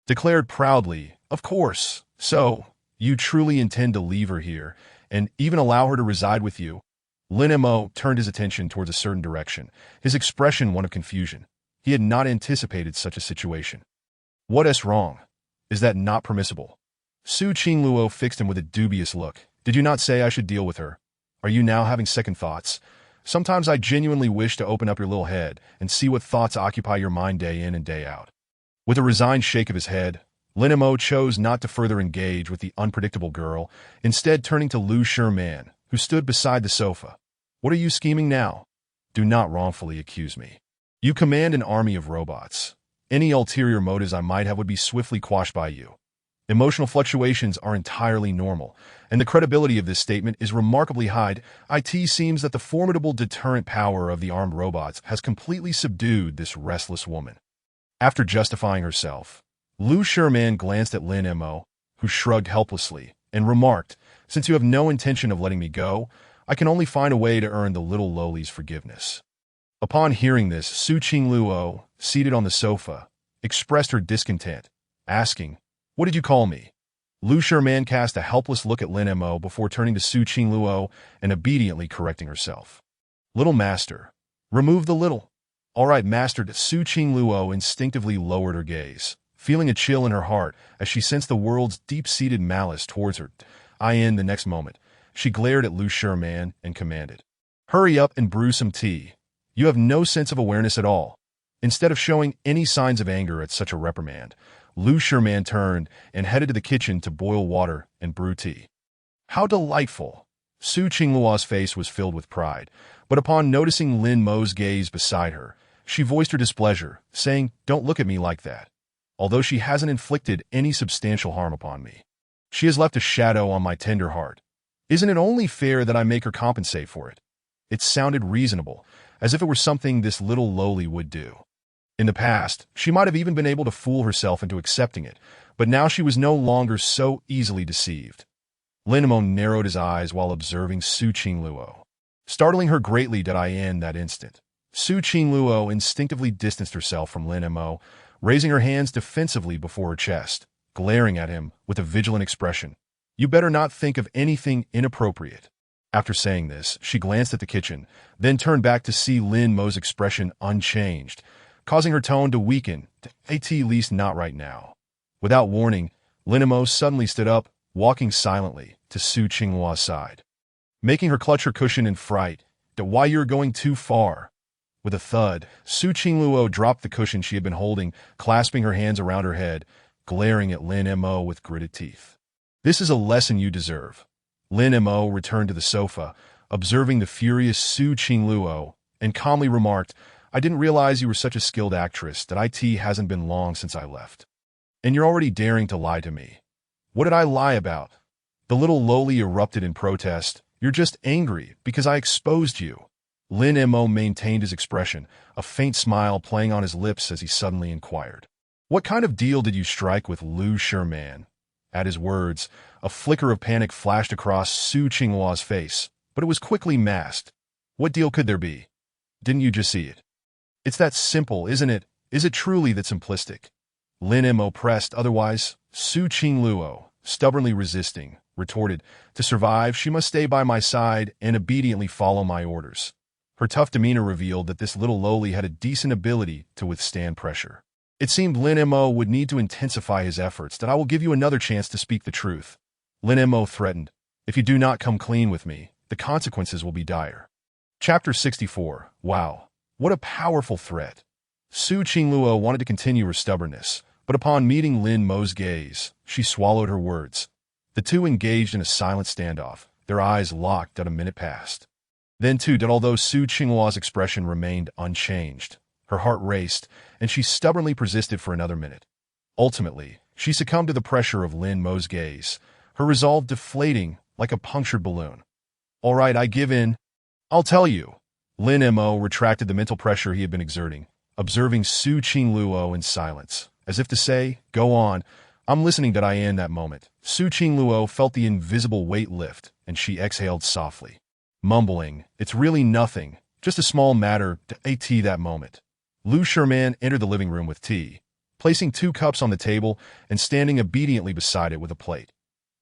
declared proudly, "Of course. So, You truly intend to leave her here, and even allow her to reside with you? Lin Mo turned his attention towards a certain direction, his expression one of confusion. He had not anticipated such a situation. What is wrong? Is that not permissible? Su Qingluo fixed him with a dubious look. Did you not say I should deal with her? Are you now having second thoughts? Sometimes I genuinely wish to open up your little head and see what thoughts occupy your mind day in and day out. With a resigned shake of his head, Lin Mo chose not to further engage with the unpredictable girl, instead turning to Lu Sherman, who stood beside the sofa. What are you scheming now? Do not wrongfully accuse me. You command an army of robots. Any ulterior motives I might have would be swiftly quashed by you. Emotional fluctuations are entirely normal, and the credibility of this statement is remarkably high. It seems that the formidable deterrent power of the armed robots has completely subdued this restless woman. After justifying herself, Lu Sherman glanced at Lin Mo, who shrugged helplessly, and remarked, "Since you have no intention of letting me go, I can only find a way to earn the little lowly's forgiveness." Upon hearing this, Su Qingluo, seated on the sofa, expressed her discontent, asking, "What did you call me?" Lu Sherman cast a helpless look at Lin Mo before turning to Su Qingluo and obediently correcting herself. "Little master. Remove the little." "All right, master." Su Qingluo instinctively lowered her gaze, feeling a chill in her heart as she sensed the world's deep-seated malice towards her. In the next moment, she glared at Lu Sherman and commanded, "Hurry up and brew some tea. You have no sense of awareness at all." Instead of showing any signs of anger at such a reprimand, Lu Sherman turned and headed to the kitchen to boil water and brew tea. "How delightful!" Su Qingluo's face was filled with pride, but upon noticing Lin Mo's gaze beside her, she voiced her displeasure, saying, "Don't look at me like that. Although she hasn't inflicted any substantial harm upon me, she has left a shadow on my tender heart. Isn't it only fair that I make her compensate for it?" It sounded reasonable, as if it were something this little lowly would do. In the past, she might have even been able to fool herself into accepting it, but now she was no longer so easily deceived. Lin Mo narrowed his eyes while observing Su Qingluo, startling her greatly in that instant. Su Qingluo instinctively distanced herself from Lin Mo, raising her hands defensively before her chest, glaring at him with a vigilant expression. "You better not think of anything inappropriate." After saying this, she glanced at the kitchen, then turned back to see Lin Mo's expression unchanged, causing her tone to weaken, at least not right now. Without warning, Lin Mo suddenly stood up, walking silently to Su Qingluo's side, making her clutch her cushion in fright. "Why, you're going too far." With a thud, Su Qingluo dropped the cushion she had been holding, clasping her hands around her head, glaring at Lin Mo with gritted teeth. "This is a lesson you deserve." Lin Mo returned to the sofa, observing the furious Su Qingluo, and calmly remarked, "I didn't realize you were such a skilled actress. That it hasn't been long since I left. And you're already daring to lie to me." "What did I lie about?" The little lowly erupted in protest. "You're just angry because I exposed you." Lin Mo maintained his expression, a faint smile playing on his lips as he suddenly inquired, "What kind of deal did you strike with Lu Sherman?" At his words, a flicker of panic flashed across Su Qingluo's face, but it was quickly masked. "What deal could there be? Didn't you just see it? It's that simple, isn't it? Is it truly that simplistic?" Lin Mo pressed otherwise. Su Qingluo, stubbornly resisting, retorted, "To survive, she must stay by my side and obediently follow my orders." Her tough demeanor revealed that this little lowly had a decent ability to withstand pressure. It seemed Lin Mo would need to intensify his efforts. "I will give you another chance to speak the truth," Lin Mo threatened. "If you do not come clean with me, the consequences will be dire." Chapter 64. Wow. What a powerful threat. Su Qingluo wanted to continue her stubbornness, but upon meeting Lin Mo's gaze, she swallowed her words. The two engaged in a silent standoff, their eyes locked. A minute passed. Then too, although Su Qingluo's expression remained unchanged, her heart raced, and she stubbornly persisted for another minute. Ultimately, she succumbed to the pressure of Lin Mo's gaze, her resolve deflating like a punctured balloon. "All right, I give in. I'll tell you." Lin Mo retracted the mental pressure he had been exerting, observing Su Qingluo in silence, as if to say, "Go on, I'm listening." In that moment, Su Qingluo felt the invisible weight lift, and she exhaled softly, mumbling, "It's really nothing, just a small matter." That moment, Lu Sherman entered the living room with tea, placing 2 cups on the table and standing obediently beside it with a plate.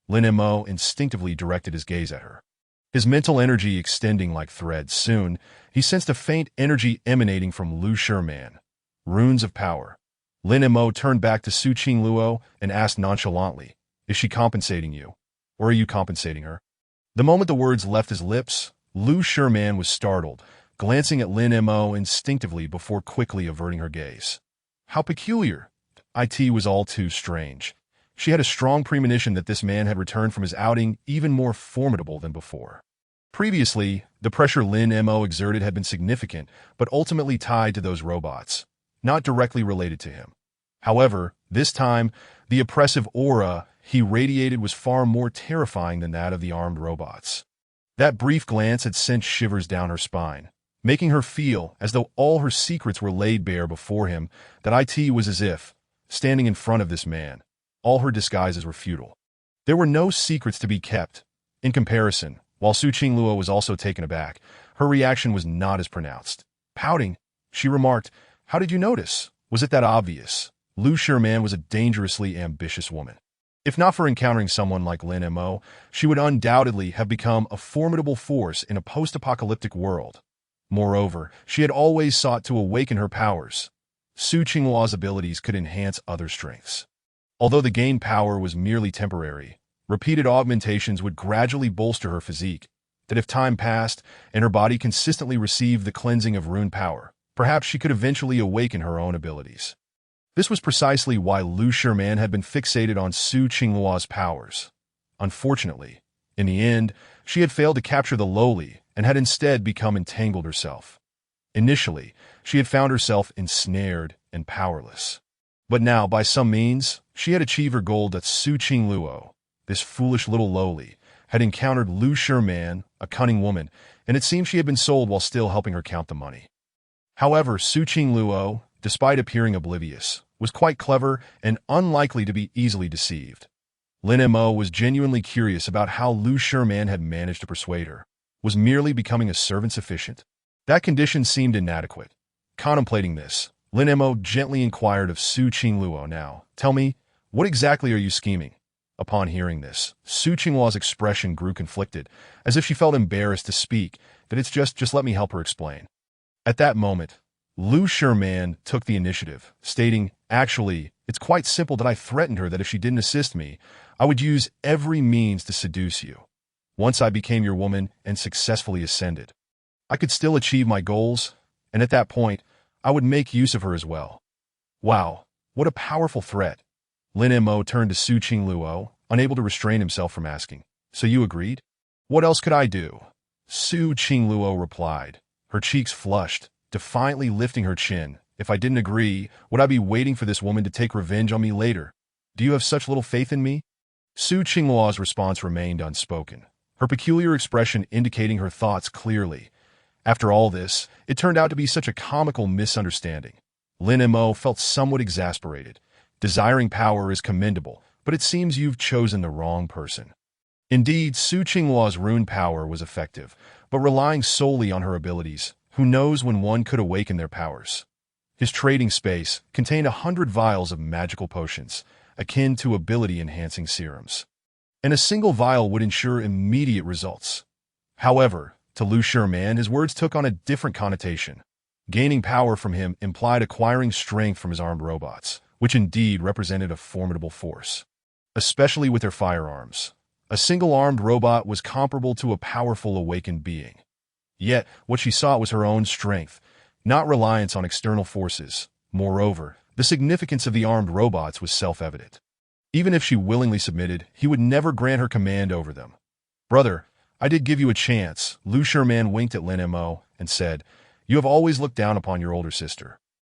Lin Mo instinctively directed his gaze at her, his mental energy extending like threads. Soon, he sensed a faint energy emanating from Lu Shiman. Runes of power. Lin Mo turned back to Su Qingluo and asked nonchalantly, "Is she compensating you? Or are you compensating her?" The moment the words left his lips, Lu Shiman was startled, glancing at Lin Mo instinctively before quickly averting her gaze. How peculiar! It was all too strange. She had a strong premonition that this man had returned from his outing even more formidable than before. Previously, the pressure Lin Mo exerted had been significant, but ultimately tied to those robots, not directly related to him. However, this time, the oppressive aura he radiated was far more terrifying than that of the armed robots. That brief glance had sent shivers down her spine, making her feel as though all her secrets were laid bare before him, that it was as if, standing in front of this man, all her disguises were futile. There were no secrets to be kept. In comparison, while Su Qingluo was also taken aback, her reaction was not as pronounced. Pouting, she remarked, "How did you notice? Was it that obvious?" Lu Shiman was a dangerously ambitious woman. If not for encountering someone like Lin Mo, she would undoubtedly have become a formidable force in a post-apocalyptic world. Moreover, she had always sought to awaken her powers. Su Qingluo's abilities could enhance other strengths. Although the gained power was merely temporary, repeated augmentations would gradually bolster her physique, that if time passed and her body consistently received the cleansing of rune power, perhaps she could eventually awaken her own abilities. This was precisely why Lu Shiman had been fixated on Su Qingluo's powers. Unfortunately, in the end, she had failed to capture the lowly and had instead become entangled herself. Initially, she had found herself ensnared and powerless. But now, by some means, she had achieved her goal that Su Qingluo, this foolish little lowly, had encountered Lu Shiman, a cunning woman, and it seemed she had been sold while still helping her count the money. However, Su Qingluo, despite appearing oblivious, was quite clever and unlikely to be easily deceived. Lin Mo was genuinely curious about how Lu Shiman had managed to persuade her. Was merely becoming a servant sufficient? That condition seemed inadequate. Contemplating this, Lin Mo gently inquired of Su Qingluo, "Now, tell me, what exactly are you scheming?" Upon hearing this, Su Qingluo's expression grew conflicted, as if she felt embarrassed to speak, that it's just let me help her explain. At that moment, Lu Shiman took the initiative, stating, "Actually, it's quite simple that I threatened her that if she didn't assist me, I would use every means to seduce you. Once I became your woman and successfully ascended, I could still achieve my goals, and at that point, I would make use of her as well." Wow, what a powerful threat. Lin Mo turned to Su Qingluo, unable to restrain himself from asking, "So you agreed? What else could I do?" Su Qingluo replied, her cheeks flushed, defiantly lifting her chin. "If I didn't agree, would I be waiting for this woman to take revenge on me later? Do you have such little faith in me?" Su Qingluo's response remained unspoken, her peculiar expression indicating her thoughts clearly. After all this, it turned out to be such a comical misunderstanding. Lin Mo felt somewhat exasperated. Desiring power is commendable, but it seems you've chosen the wrong person. Indeed, Su Qingluo's rune power was effective, but relying solely on her abilities, who knows when one could awaken their powers? His trading space contained 100 vials of magical potions, akin to ability-enhancing serums. And a single vial would ensure immediate results. However, to Lu Shiman, his words took on a different connotation. Gaining power from him implied acquiring strength from his armed robots, which indeed represented a formidable force, especially with their firearms. A single armed robot was comparable to a powerful awakened being. Yet, what she sought was her own strength, not reliance on external forces. Moreover, the significance of the armed robots was self-evident. Even if she willingly submitted, he would never grant her command over them. "Brother, I did give you a chance." Lu Shiman winked at Lin Mo and said, "You have always looked down upon your older sister."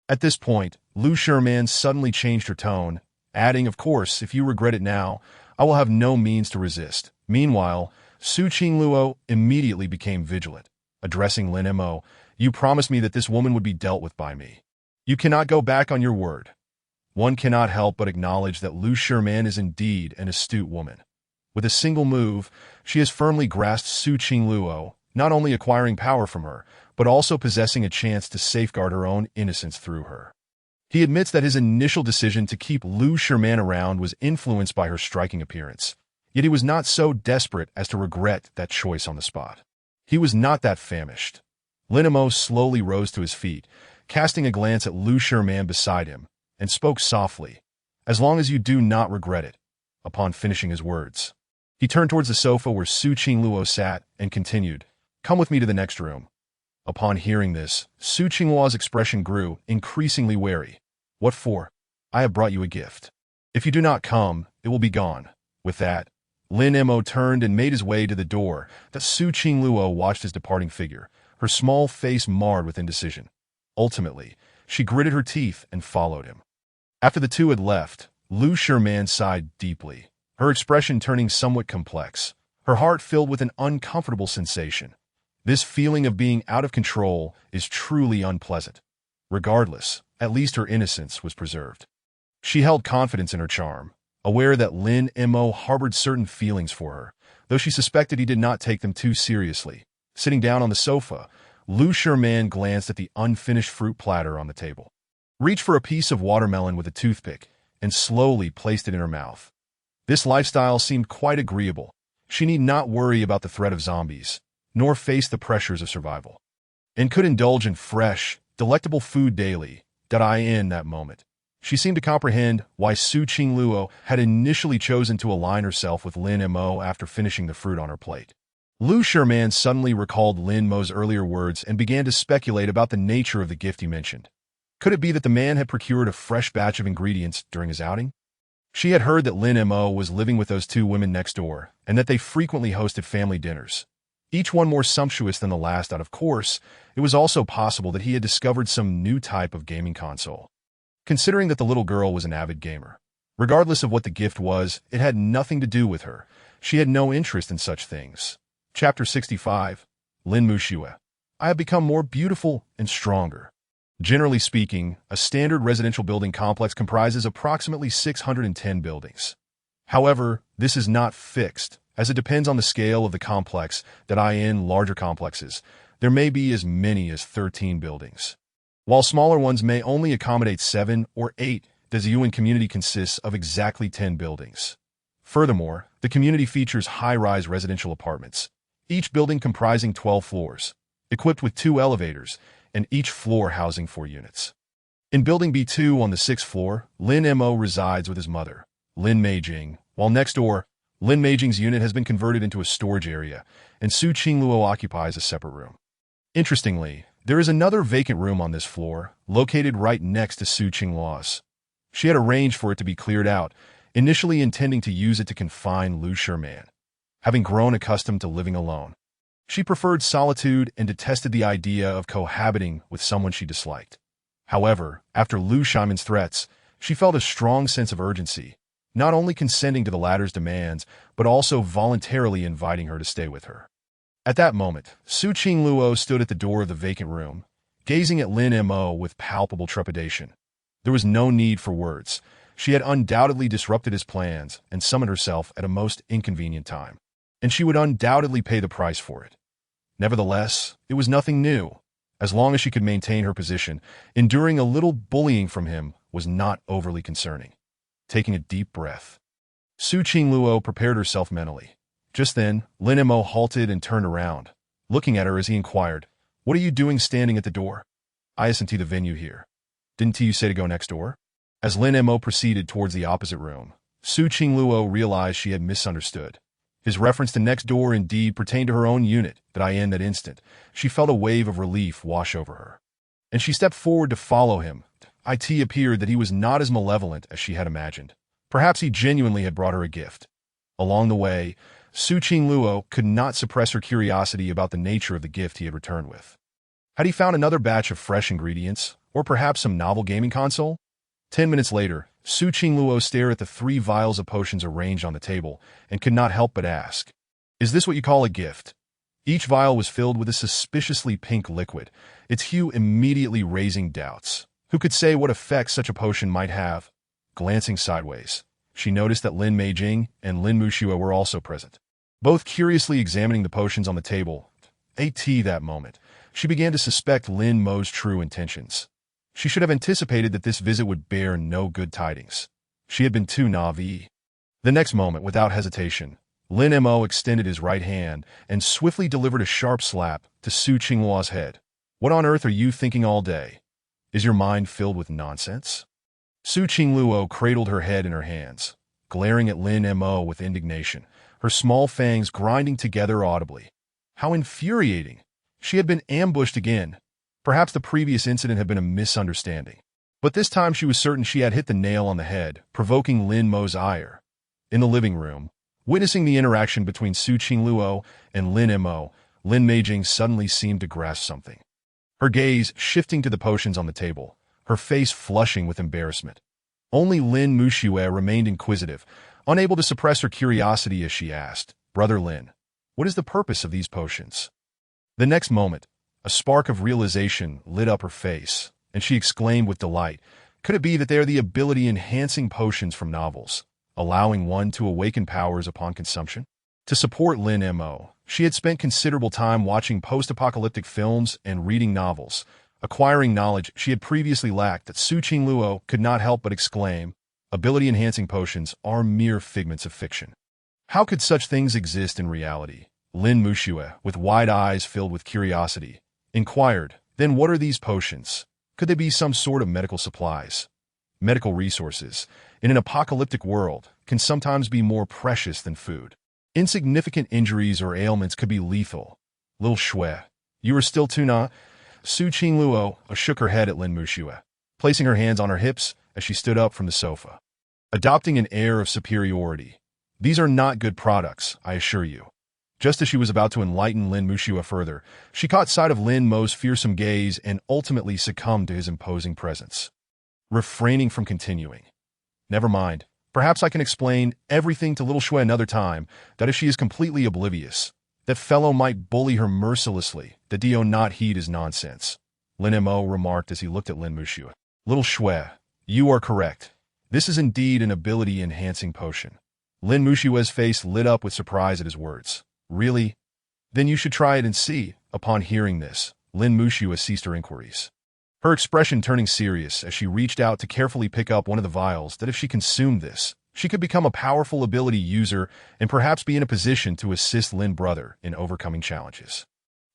At this point, Lu Shiman suddenly changed her tone, adding, "Of course, if you regret it now, I will have no means to resist." Meanwhile, Su Qingluo immediately became vigilant. Addressing Lin Mo, "You promised me that this woman would be dealt with by me. You cannot go back on your word." One cannot help but acknowledge that Lu Shiman is indeed an astute woman. With a single move, she has firmly grasped Su Qingluo, not only acquiring power from her, but also possessing a chance to safeguard her own innocence through her. He admits that his initial decision to keep Lu Shiman around was influenced by her striking appearance. Yet he was not so desperate as to regret that choice on the spot. He was not that famished. Lin Mo slowly rose to his feet, casting a glance at Lu Sherman beside him, and spoke softly, "As long as you do not regret it." Upon finishing his words, he turned towards the sofa where Su Qingluo sat and continued, "Come with me to the next room." Upon hearing this, Su Qingluo's expression grew increasingly wary. "What for? I have brought you a gift. If you do not come, it will be gone." With that, Lin Mo turned and made his way to the door. That Su Qingluo watched his departing figure, her small face marred with indecision. Ultimately, she gritted her teeth and followed him. After the two had left, Lu Sherman sighed deeply, her expression turning somewhat complex, her heart filled with an uncomfortable sensation. This feeling of being out of control is truly unpleasant. Regardless, at least her innocence was preserved. She held confidence in her charm, aware that Lin Mo harbored certain feelings for her, though she suspected he did not take them too seriously. Sitting down on the sofa, Lu Sherman glanced at the unfinished fruit platter on the table, reached for a piece of watermelon with a toothpick, and slowly placed it in her mouth. This lifestyle seemed quite agreeable. She need not worry about the threat of zombies, nor face the pressures of survival, and could indulge in fresh, delectable food daily. In that moment, she seemed to comprehend why Su Qingluo had initially chosen to align herself with Lin Mo after finishing the fruit on her plate. Lu Sherman suddenly recalled Lin Mo's earlier words and began to speculate about the nature of the gift he mentioned. Could it be that the man had procured a fresh batch of ingredients during his outing? She had heard that Lin Mo was living with those two women next door, and that they frequently hosted family dinners, each one more sumptuous than the last. Of course, it was also possible that he had discovered some new type of gaming console. Considering that the little girl was an avid gamer, regardless of what the gift was, it had nothing to do with her. She had no interest in such things. Chapter 65. Lin Muxue. I have become more beautiful and stronger. Generally speaking, a standard residential building complex comprises approximately 610 buildings. However, this is not fixed, as it depends on the scale of the complex. In larger complexes, there may be as many as 13 buildings, while smaller ones may only accommodate 7 or 8. The Ziyuan community consists of exactly 10 buildings. Furthermore, the community features high-rise residential apartments, each building comprising 12 floors, equipped with 2 elevators, and each floor housing 4 units. In Building B2 on the 6th floor, Lin Mo resides with his mother, Lin Meijing, while next door, Lin Meijing's unit has been converted into a storage area, and Su Qingluo occupies a separate room. Interestingly, there is another vacant room on this floor, located right next to Su Qingluo's. She had arranged for it to be cleared out, initially intending to use it to confine Lu Sherman. Having grown accustomed to living alone, she preferred solitude and detested the idea of cohabiting with someone she disliked. However, after Lu Sherman's threats, she felt a strong sense of urgency, not only consenting to the latter's demands, but also voluntarily inviting her to stay with her. At that moment, Su Qingluo stood at the door of the vacant room, gazing at Lin Mo with palpable trepidation. There was no need for words. She had undoubtedly disrupted his plans and summoned herself at a most inconvenient time, and she would undoubtedly pay the price for it. Nevertheless, it was nothing new. As long as she could maintain her position, enduring a little bullying from him was not overly concerning. Taking a deep breath, Su Qingluo prepared herself mentally. Just then, Lin Mo halted and turned around, looking at her as he inquired, "What are you doing standing at the door?" "I isn't the venue here. Didn't you say to go next door?" As Lin Mo proceeded towards the opposite room, Su Qingluo realized she had misunderstood. His reference to next door indeed pertained to her own unit. In that instant, she felt a wave of relief wash over her, and she stepped forward to follow him. It appeared that he was not as malevolent as she had imagined. Perhaps he genuinely had brought her a gift. Along the way, Su Qingluo could not suppress her curiosity about the nature of the gift he had returned with. Had he found another batch of fresh ingredients, or perhaps some novel gaming console? 10 minutes later, Su Qingluo stared at the 3 vials of potions arranged on the table and could not help but ask, "Is this what you call a gift?" Each vial was filled with a suspiciously pink liquid, its hue immediately raising doubts. Who could say what effect such a potion might have? Glancing sideways, she noticed that Lin Meijing and Lin Muxue were also present, both curiously examining the potions on the table. That moment, she began to suspect Lin Mo's true intentions. She should have anticipated that this visit would bear no good tidings. She had been too naive. The next moment, without hesitation, Lin Mo extended his right hand and swiftly delivered a sharp slap to Su Qingluo's head. What on earth are you thinking all day? Is your mind filled with nonsense? Su Qingluo cradled her head in her hands, glaring at Lin Mo with indignation, her small fangs grinding together audibly. How infuriating! She had been ambushed again. Perhaps the previous incident had been a misunderstanding. But this time she was certain she had hit the nail on the head, provoking Lin Mo's ire. In the living room, witnessing the interaction between Su Qingluo and Lin Mo, Lin Meijing suddenly seemed to grasp something. Her gaze shifting to the potions on the table, her face flushing with embarrassment. Only Lin Muxue remained inquisitive, unable to suppress her curiosity as she asked, "Brother Lin, what is the purpose of these potions?" The next moment, a spark of realization lit up her face, and she exclaimed with delight, "Could it be that they are the ability-enhancing potions from novels, allowing one to awaken powers upon consumption?" To support Lin Mo, she had spent considerable time watching post-apocalyptic films and reading novels, acquiring knowledge she had previously lacked that Su Qingluo could not help but exclaim, "Ability-enhancing potions are mere figments of fiction. How could such things exist in reality?" Lin Muxue, with wide eyes filled with curiosity, inquired, "Then what are these potions? Could they be some sort of medical supplies?" Medical resources, in an apocalyptic world, can sometimes be more precious than food. Insignificant injuries or ailments could be lethal. "Lil Shui, you are still too na—" Su Qingluo shook her head at Lin Muxue, placing her hands on her hips as she stood up from the sofa. Adopting an air of superiority. "These are not good products, I assure you." Just as she was about to enlighten Lin Muxue further, she caught sight of Lin Mo's fearsome gaze and ultimately succumbed to his imposing presence. Refraining from continuing. "Never mind. Perhaps I can explain everything to little Shui another time, that if she is completely oblivious, that fellow might bully her mercilessly, that do not heed his nonsense," Lin Mo remarked as he looked at Lin Muxue. "Little Shui, you are correct. This is indeed an ability-enhancing potion." Lin Muxue's face lit up with surprise at his words. "Really? Then you should try it and see." Upon hearing this, Lin Muxue ceased her inquiries, her expression turning serious as she reached out to carefully pick up one of the vials that if she consumed this, she could become a powerful ability user and perhaps be in a position to assist Lin brother in overcoming challenges.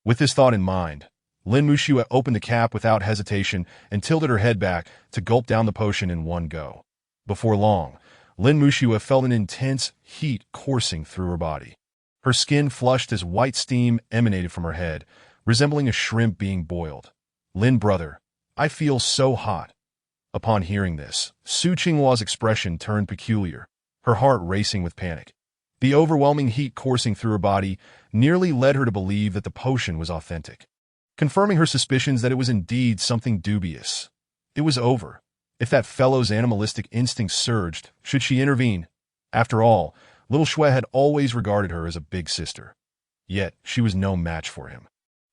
With this thought in mind, Lin Muxue opened the cap without hesitation and tilted her head back to gulp down the potion in one go. Before long, Lin Muxue felt an intense heat coursing through her body. Her skin flushed as white steam emanated from her head, resembling a shrimp being boiled. "Lin brother, I feel so hot." Upon hearing this, Su Qingluo's expression turned peculiar, her heart racing with panic. The overwhelming heat coursing through her body nearly led her to believe that the potion was authentic, confirming her suspicions that it was indeed something dubious. It was over. If that fellow's animalistic instincts surged, should she intervene? After all, little Shui had always regarded her as a big sister. Yet, she was no match for him.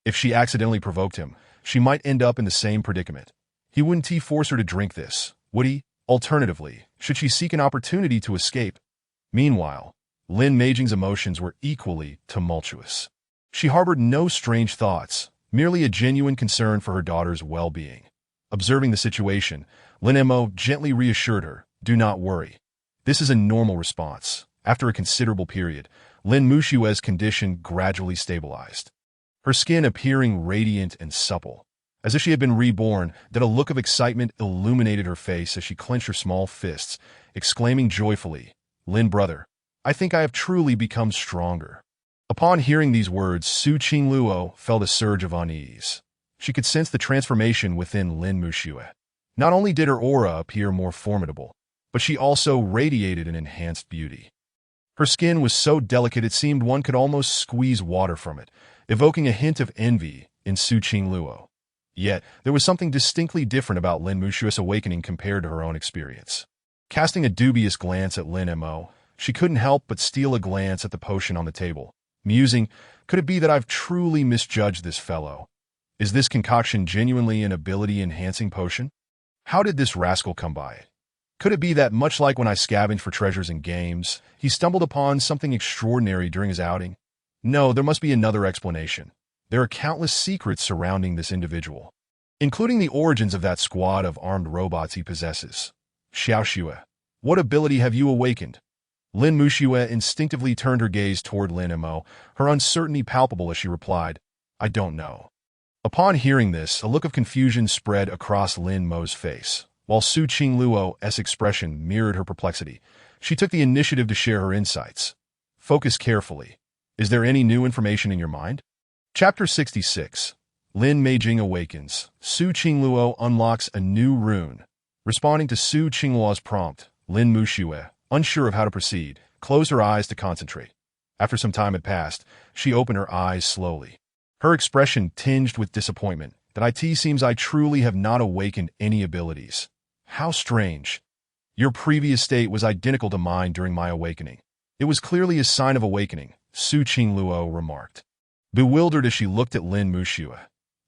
If she accidentally provoked him, she might end up in the same predicament. He wouldn't force her to drink this, would he? Alternatively, should she seek an opportunity to escape? Meanwhile, Lin Meijing's emotions were equally tumultuous. She harbored no strange thoughts, merely a genuine concern for her daughter's well-being. Observing the situation, Lin Mo gently reassured her, "Do not worry. This is a normal response." After a considerable period, Lin Muxue's condition gradually stabilized, her skin appearing radiant and supple, as if she had been reborn. That a look of excitement illuminated her face as she clenched her small fists, exclaiming joyfully, "Lin brother, I think I have truly become stronger." Upon hearing these words, Su Qingluo felt a surge of unease. She could sense the transformation within Lin Muxue. Not only did her aura appear more formidable, but she also radiated an enhanced beauty. Her skin was so delicate it seemed one could almost squeeze water from it, evoking a hint of envy in Su Qingluo. Yet, there was something distinctly different about Lin Muxue's awakening compared to her own experience. Casting a dubious glance at Lin Mo, she couldn't help but steal a glance at the potion on the table, musing, "Could it be that I've truly misjudged this fellow? Is this concoction genuinely an ability-enhancing potion? How did this rascal come by it? Could it be that, much like when I scavenged for treasures in games, he stumbled upon something extraordinary during his outing? No, there must be another explanation. There are countless secrets surrounding this individual, including the origins of that squad of armed robots he possesses. Xiao Xue, what ability have you awakened?" Lin Muxue instinctively turned her gaze toward Lin Mo, her uncertainty palpable as she replied, "I don't know." Upon hearing this, a look of confusion spread across Lin Mo's face. While Su Qingluo's expression mirrored her perplexity, she took the initiative to share her insights. Focus carefully. Is there any new information in your mind? Chapter 66. Lin Meijing awakens. Su Qingluo unlocks a new rune. Responding to Su Qingluo's prompt, Lin Muxue, unsure of how to proceed, closed her eyes to concentrate. After some time had passed, she opened her eyes slowly. Her expression tinged with disappointment. That it seems I truly have not awakened any abilities. How strange. Your previous state was identical to mine during my awakening. It was clearly a sign of awakening, Su Qingluo remarked. Bewildered as she looked at Lin Muxue.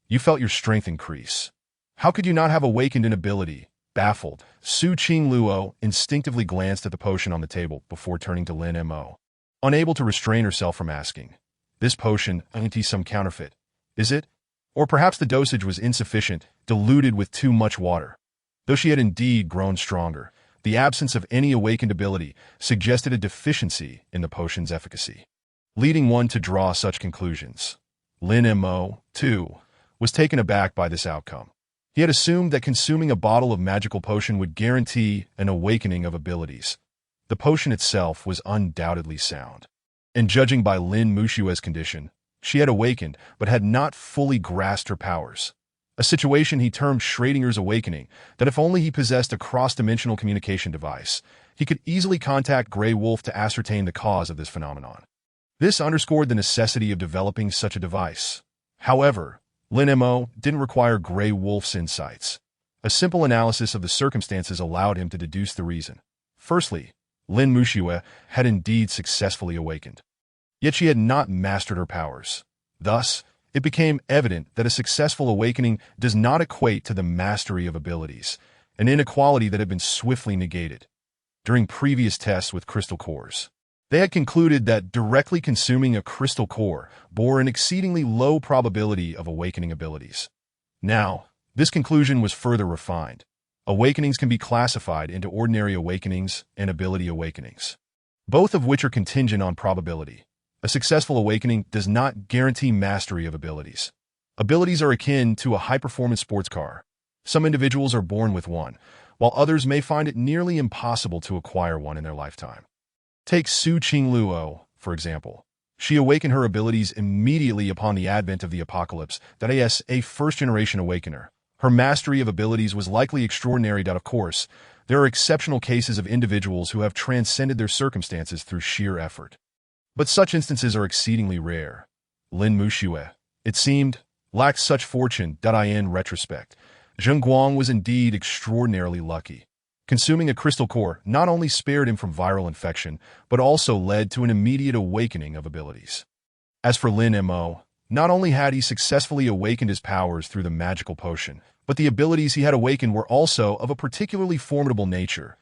You felt your strength increase. How could you not have awakened an ability? Baffled, Su Qingluo instinctively glanced at the potion on the table before turning to Lin Mo. Unable to restrain herself from asking, "This potion ain't some counterfeit, is it? Or perhaps the dosage was insufficient, diluted with too much water." Though she had indeed grown stronger, the absence of any awakened ability suggested a deficiency in the potion's efficacy, leading one to draw such conclusions. Lin Mo, too, was taken aback by this outcome. He had assumed that consuming a bottle of magical potion would guarantee an awakening of abilities. The potion itself was undoubtedly sound. And judging by Lin Muxue's condition, she had awakened but had not fully grasped her powers. A situation he termed Schrodinger's awakening, that if only he possessed a cross-dimensional communication device, he could easily contact Grey Wolf to ascertain the cause of this phenomenon. This underscored the necessity of developing such a device. However, Lin Mo didn't require Grey Wolf's insights. A simple analysis of the circumstances allowed him to deduce the reason. Firstly, Lin Muxue had indeed successfully awakened. Yet she had not mastered her powers. Thus, it became evident that a successful awakening does not equate to the mastery of abilities, an inequality that had been swiftly negated. During previous tests with crystal cores, they had concluded that directly consuming a crystal core bore an exceedingly low probability of awakening abilities. Now, this conclusion was further refined. Awakenings can be classified into ordinary awakenings and ability awakenings, both of which are contingent on probability. A successful awakening does not guarantee mastery of abilities. Abilities are akin to a high-performance sports car. Some individuals are born with one, while others may find it nearly impossible to acquire one in their lifetime. Take Su Qingluo, for example. She awakened her abilities immediately upon the advent of the apocalypse, that is, a first-generation awakener. Her mastery of abilities was likely extraordinary. Of course, there are exceptional cases of individuals who have transcended their circumstances through sheer effort. But such instances are exceedingly rare. Lin Muxue, it seemed, lacked such fortune. In retrospect, Zheng Guang was indeed extraordinarily lucky. Consuming a crystal core not only spared him from viral infection, but also led to an immediate awakening of abilities. As for Lin Mo, not only had he successfully awakened his powers through the magical potion, but the abilities he had awakened were also of a particularly formidable nature.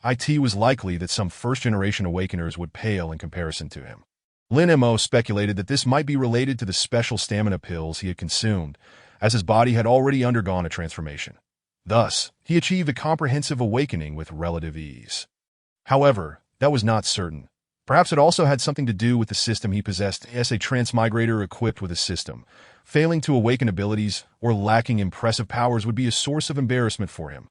It was likely that some first-generation awakeners would pale in comparison to him. Lin Mo speculated that this might be related to the special stamina pills he had consumed, as his body had already undergone a transformation. Thus, he achieved a comprehensive awakening with relative ease. However, that was not certain. Perhaps it also had something to do with the system he possessed as a transmigrator equipped with a system. Failing to awaken abilities or lacking impressive powers would be a source of embarrassment for him.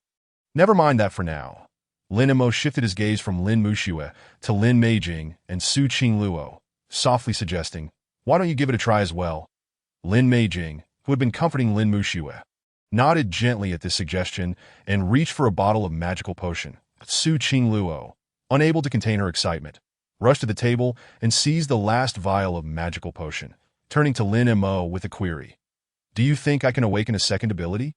Never mind that for now. Lin Mo shifted his gaze from Lin Muxue to Lin Meijing and Su Qingluo, softly suggesting, "Why don't you give it a try as well?" Lin Meijing, who had been comforting Lin Muxue, nodded gently at this suggestion and reached for a bottle of magical potion. Su Qingluo, unable to contain her excitement, rushed to the table and seized the last vial of magical potion, turning to Lin Mo with a query. "Do you think I can awaken a second ability?"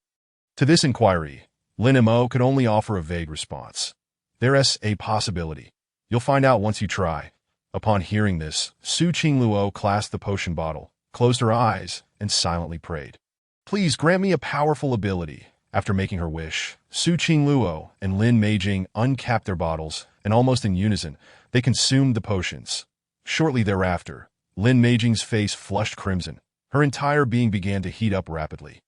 To this inquiry, Lin Mo could only offer a vague response. "There's a possibility. You'll find out once you try." Upon hearing this, Su Qingluo clasped the potion bottle, closed her eyes, and silently prayed. "Please grant me a powerful ability." After making her wish, Su Qingluo and Lin Meijing uncapped their bottles, and almost in unison, they consumed the potions. Shortly thereafter, Lin Meijing's face flushed crimson. Her entire being began to heat up rapidly,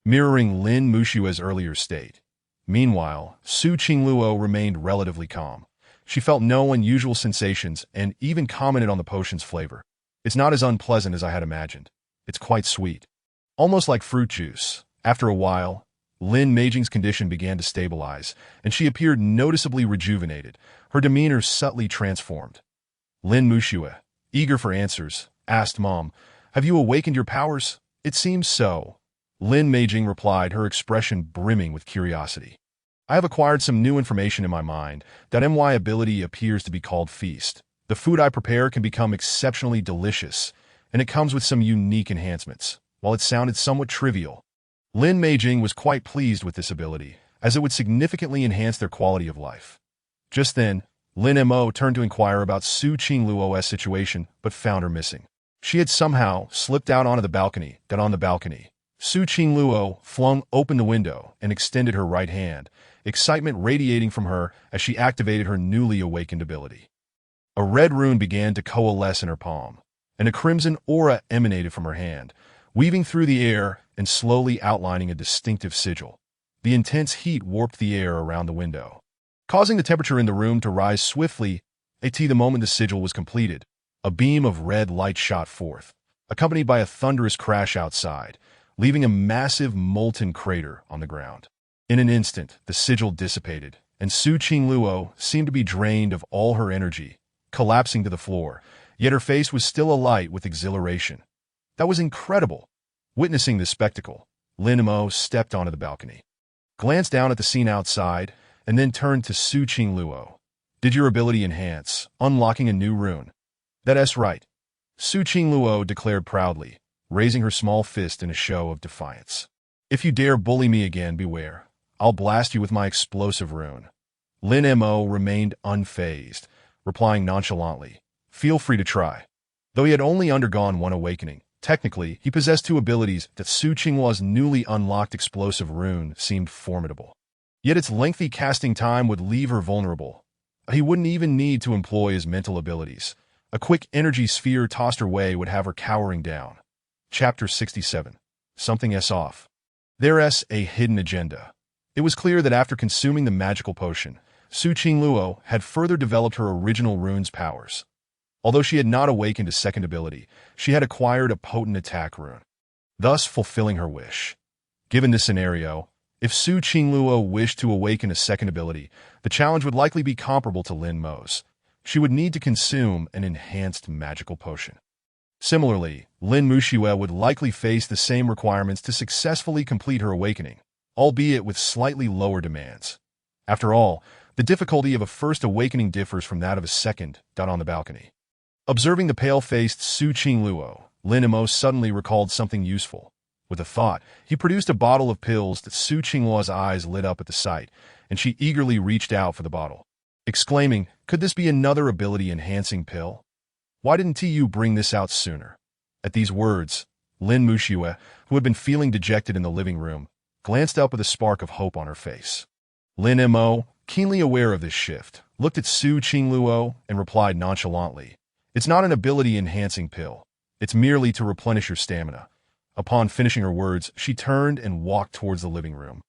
mirroring Lin Muxue's earlier state. Meanwhile, Su Qingluo remained relatively calm. She felt no unusual sensations and even commented on the potion's flavor. It's not as unpleasant as I had imagined. It's quite sweet. Almost like fruit juice. After a while, Lin Meijing's condition began to stabilize, and she appeared noticeably rejuvenated, her demeanor subtly transformed. Lin Muxue, eager for answers, asked Mom, "Have you awakened your powers?" "It seems so," Lin Meijing replied, her expression brimming with curiosity. "I have acquired some new information in my mind. That MY ability appears to be called Feast. The food I prepare can become exceptionally delicious, and it comes with some unique enhancements." While it sounded somewhat trivial, Lin Meijing was quite pleased with this ability, as it would significantly enhance their quality of life. Just then, Lin Mo turned to inquire about Su Qingluo's situation, but found her missing. She had somehow slipped out onto the balcony. Su Qingluo flung open the window and extended her right hand, excitement radiating from her as she activated her newly awakened ability. A red rune began to coalesce in her palm, and a crimson aura emanated from her hand, weaving through the air and slowly outlining a distinctive sigil. The intense heat warped the air around the window, causing the temperature in the room to rise swiftly. The moment the sigil was completed, a beam of red light shot forth, accompanied by a thunderous crash outside, leaving a massive molten crater on the ground. In an instant, the sigil dissipated, and Su Qingluo seemed to be drained of all her energy, collapsing to the floor, yet her face was still alight with exhilaration. That was incredible. Witnessing this spectacle, Lin Mo stepped onto the balcony, glanced down at the scene outside, and then turned to Su Qingluo. "Did your ability enhance, unlocking a new rune?" "That's right," Su Qingluo declared proudly, raising her small fist in a show of defiance. "If you dare bully me again, beware. I'll blast you with my explosive rune." Lin Mo remained unfazed, replying nonchalantly, "Feel free to try." Though he had only undergone one awakening, technically, he possessed two abilities that Su Qingluo's newly unlocked explosive rune seemed formidable. Yet its lengthy casting time would leave her vulnerable. He wouldn't even need to employ his mental abilities. A quick energy sphere tossed her way would have her cowering down. Chapter 67. Something's off. There's a hidden agenda. It was clear that after consuming the magical potion, Su Qingluo had further developed her original rune's powers. Although she had not awakened a second ability, she had acquired a potent attack rune, thus fulfilling her wish. Given this scenario, if Su Qingluo wished to awaken a second ability, the challenge would likely be comparable to Lin Mo's. She would need to consume an enhanced magical potion. Similarly, Lin Muxue would likely face the same requirements to successfully complete her awakening, albeit with slightly lower demands. After all, the difficulty of a first awakening differs from that of a second. On the balcony, observing the pale-faced Su Qingluo, Lin Mo suddenly recalled something useful. With a thought, he produced a bottle of pills that Su Qingluo's eyes lit up at the sight, and she eagerly reached out for the bottle, exclaiming, "Could this be another ability-enhancing pill? Why didn't you bring this out sooner?" At these words, Lin Muxue, who had been feeling dejected in the living room, glanced up with a spark of hope on her face. Lin Mo, keenly aware of this shift, looked at Su Qingluo and replied nonchalantly, "It's not an ability-enhancing pill. It's merely to replenish your stamina." Upon finishing her words, she turned and walked towards the living room,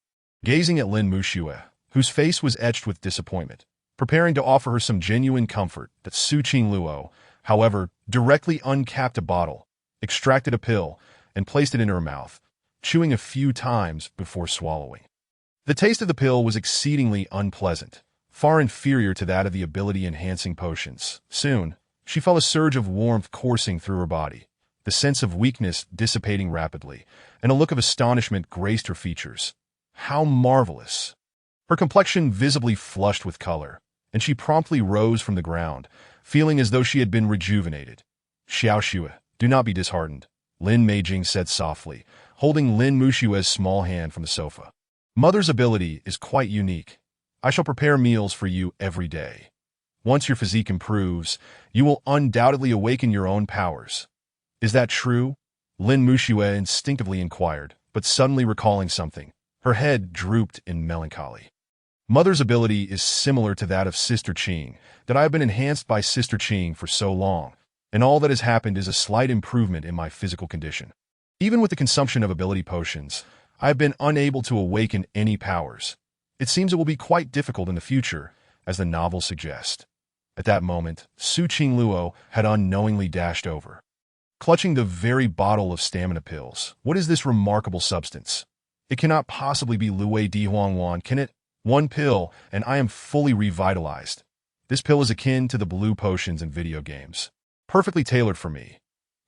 gazing at Lin Muxue, whose face was etched with disappointment, preparing to offer her some genuine comfort. That Su Qingluo, however, directly uncapped a bottle, extracted a pill, and placed it in her mouth, chewing a few times before swallowing. The taste of the pill was exceedingly unpleasant, far inferior to that of the ability-enhancing potions. Soon, she felt a surge of warmth coursing through her body, the sense of weakness dissipating rapidly, and a look of astonishment graced her features. How marvelous! Her complexion visibly flushed with color, and she promptly rose from the ground, feeling as though she had been rejuvenated. "Xiao Xue, do not be disheartened," Lin Meijing said softly, holding Lin Muxue's small hand from the sofa. "Mother's ability is quite unique. I shall prepare meals for you every day. Once your physique improves, you will undoubtedly awaken your own powers." "Is that true?" Lin Muxue instinctively inquired, but suddenly recalling something, her head drooped in melancholy. "Mother's ability is similar to that of Sister Qing, that I have been enhanced by Sister Qing for so long, and all that has happened is a slight improvement in my physical condition. Even with the consumption of ability potions, I have been unable to awaken any powers. It seems it will be quite difficult in the future, as the novels suggest. At that moment, Su Qingluo had unknowingly dashed over, clutching the very bottle of stamina pills. What is this remarkable substance? It cannot possibly be Luwei Di Huangwan, can it? One pill, and I am fully revitalized. This pill is akin to the blue potions in video games. Perfectly tailored for me.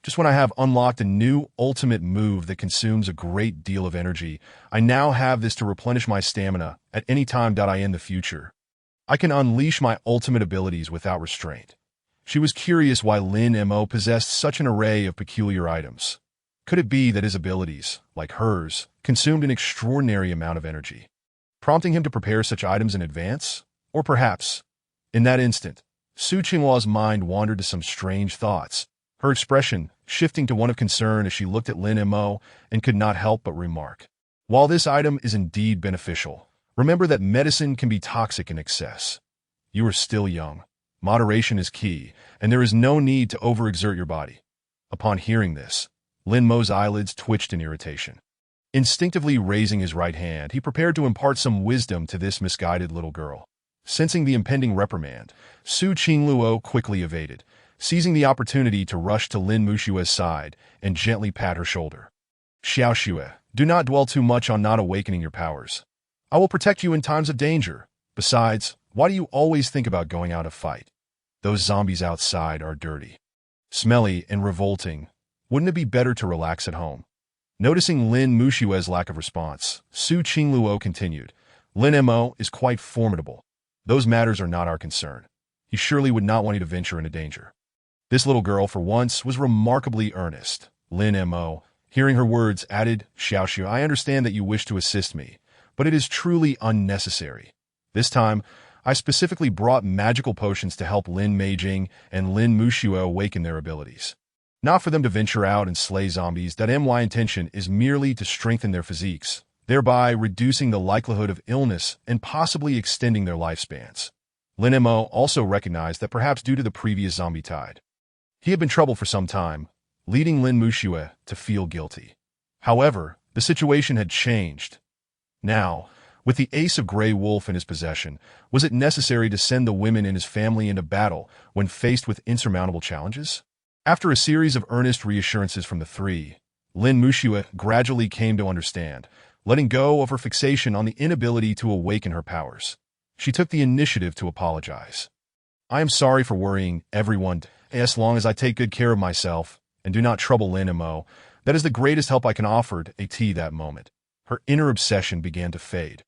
Just when I have unlocked a new ultimate move that consumes a great deal of energy, I now have this to replenish my stamina at any time in the future. I can unleash my ultimate abilities without restraint. She was curious why Lin Mo possessed such an array of peculiar items. Could it be that his abilities, like hers, consumed an extraordinary amount of energy, prompting him to prepare such items in advance? Or perhaps, in that instant, Su Qinghua's mind wandered to some strange thoughts, her expression shifting to one of concern as she looked at Lin Mo and could not help but remark, "While this item is indeed beneficial, remember that medicine can be toxic in excess. You are still young. Moderation is key, and there is no need to overexert your body." Upon hearing this, Lin Mo's eyelids twitched in irritation. Instinctively raising his right hand, he prepared to impart some wisdom to this misguided little girl. Sensing the impending reprimand, Su Qingluo quickly evaded, seizing the opportunity to rush to Lin Mushue's side and gently pat her shoulder. "Xiao Xue, do not dwell too much on not awakening your powers. I will protect you in times of danger. Besides, why do you always think about going out to fight? Those zombies outside are dirty, smelly, and revolting. Wouldn't it be better to relax at home?" Noticing Lin Mushue's lack of response, Su Qingluo continued, "Lin Mo is quite formidable. Those matters are not our concern. He surely would not want you to venture into danger." This little girl, for once, was remarkably earnest. Lin Mo, hearing her words, added, "Xiaoxiu, I understand that you wish to assist me, but it is truly unnecessary. This time, I specifically brought magical potions to help Lin Meijing and Lin Mushue awaken their abilities. Not for them to venture out and slay zombies. My intention is merely to strengthen their physiques, thereby reducing the likelihood of illness and possibly extending their lifespans." Lin Mo also recognized that perhaps due to the previous zombie tide, he had been troubled for some time, leading Lin Mushue to feel guilty. However, the situation had changed. Now, with the Ace of Grey Wolf in his possession, was it necessary to send the women in his family into battle when faced with insurmountable challenges? After a series of earnest reassurances from the three, Lin Mushue gradually came to understand, letting go of her fixation on the inability to awaken her powers. She took the initiative to apologize. "I am sorry for worrying everyone. As long as I take good care of myself and do not trouble Lin Mo, that is the greatest help I can offer." That moment, her inner obsession began to fade,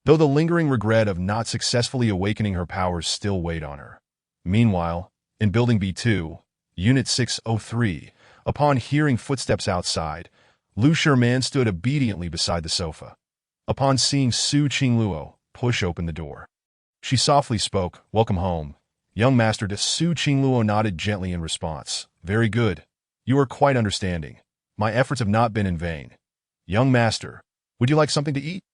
though the lingering regret of not successfully awakening her powers still weighed on her. Meanwhile, in Building B2, Unit 603, upon hearing footsteps outside, Lu Sherman stood obediently beside the sofa. Upon seeing Su Qingluo push open the door, she softly spoke, "Welcome home, young master." Su Qingluo nodded gently in response. "Very good. You are quite understanding. My efforts have not been in vain. Young master, would you like something to eat?"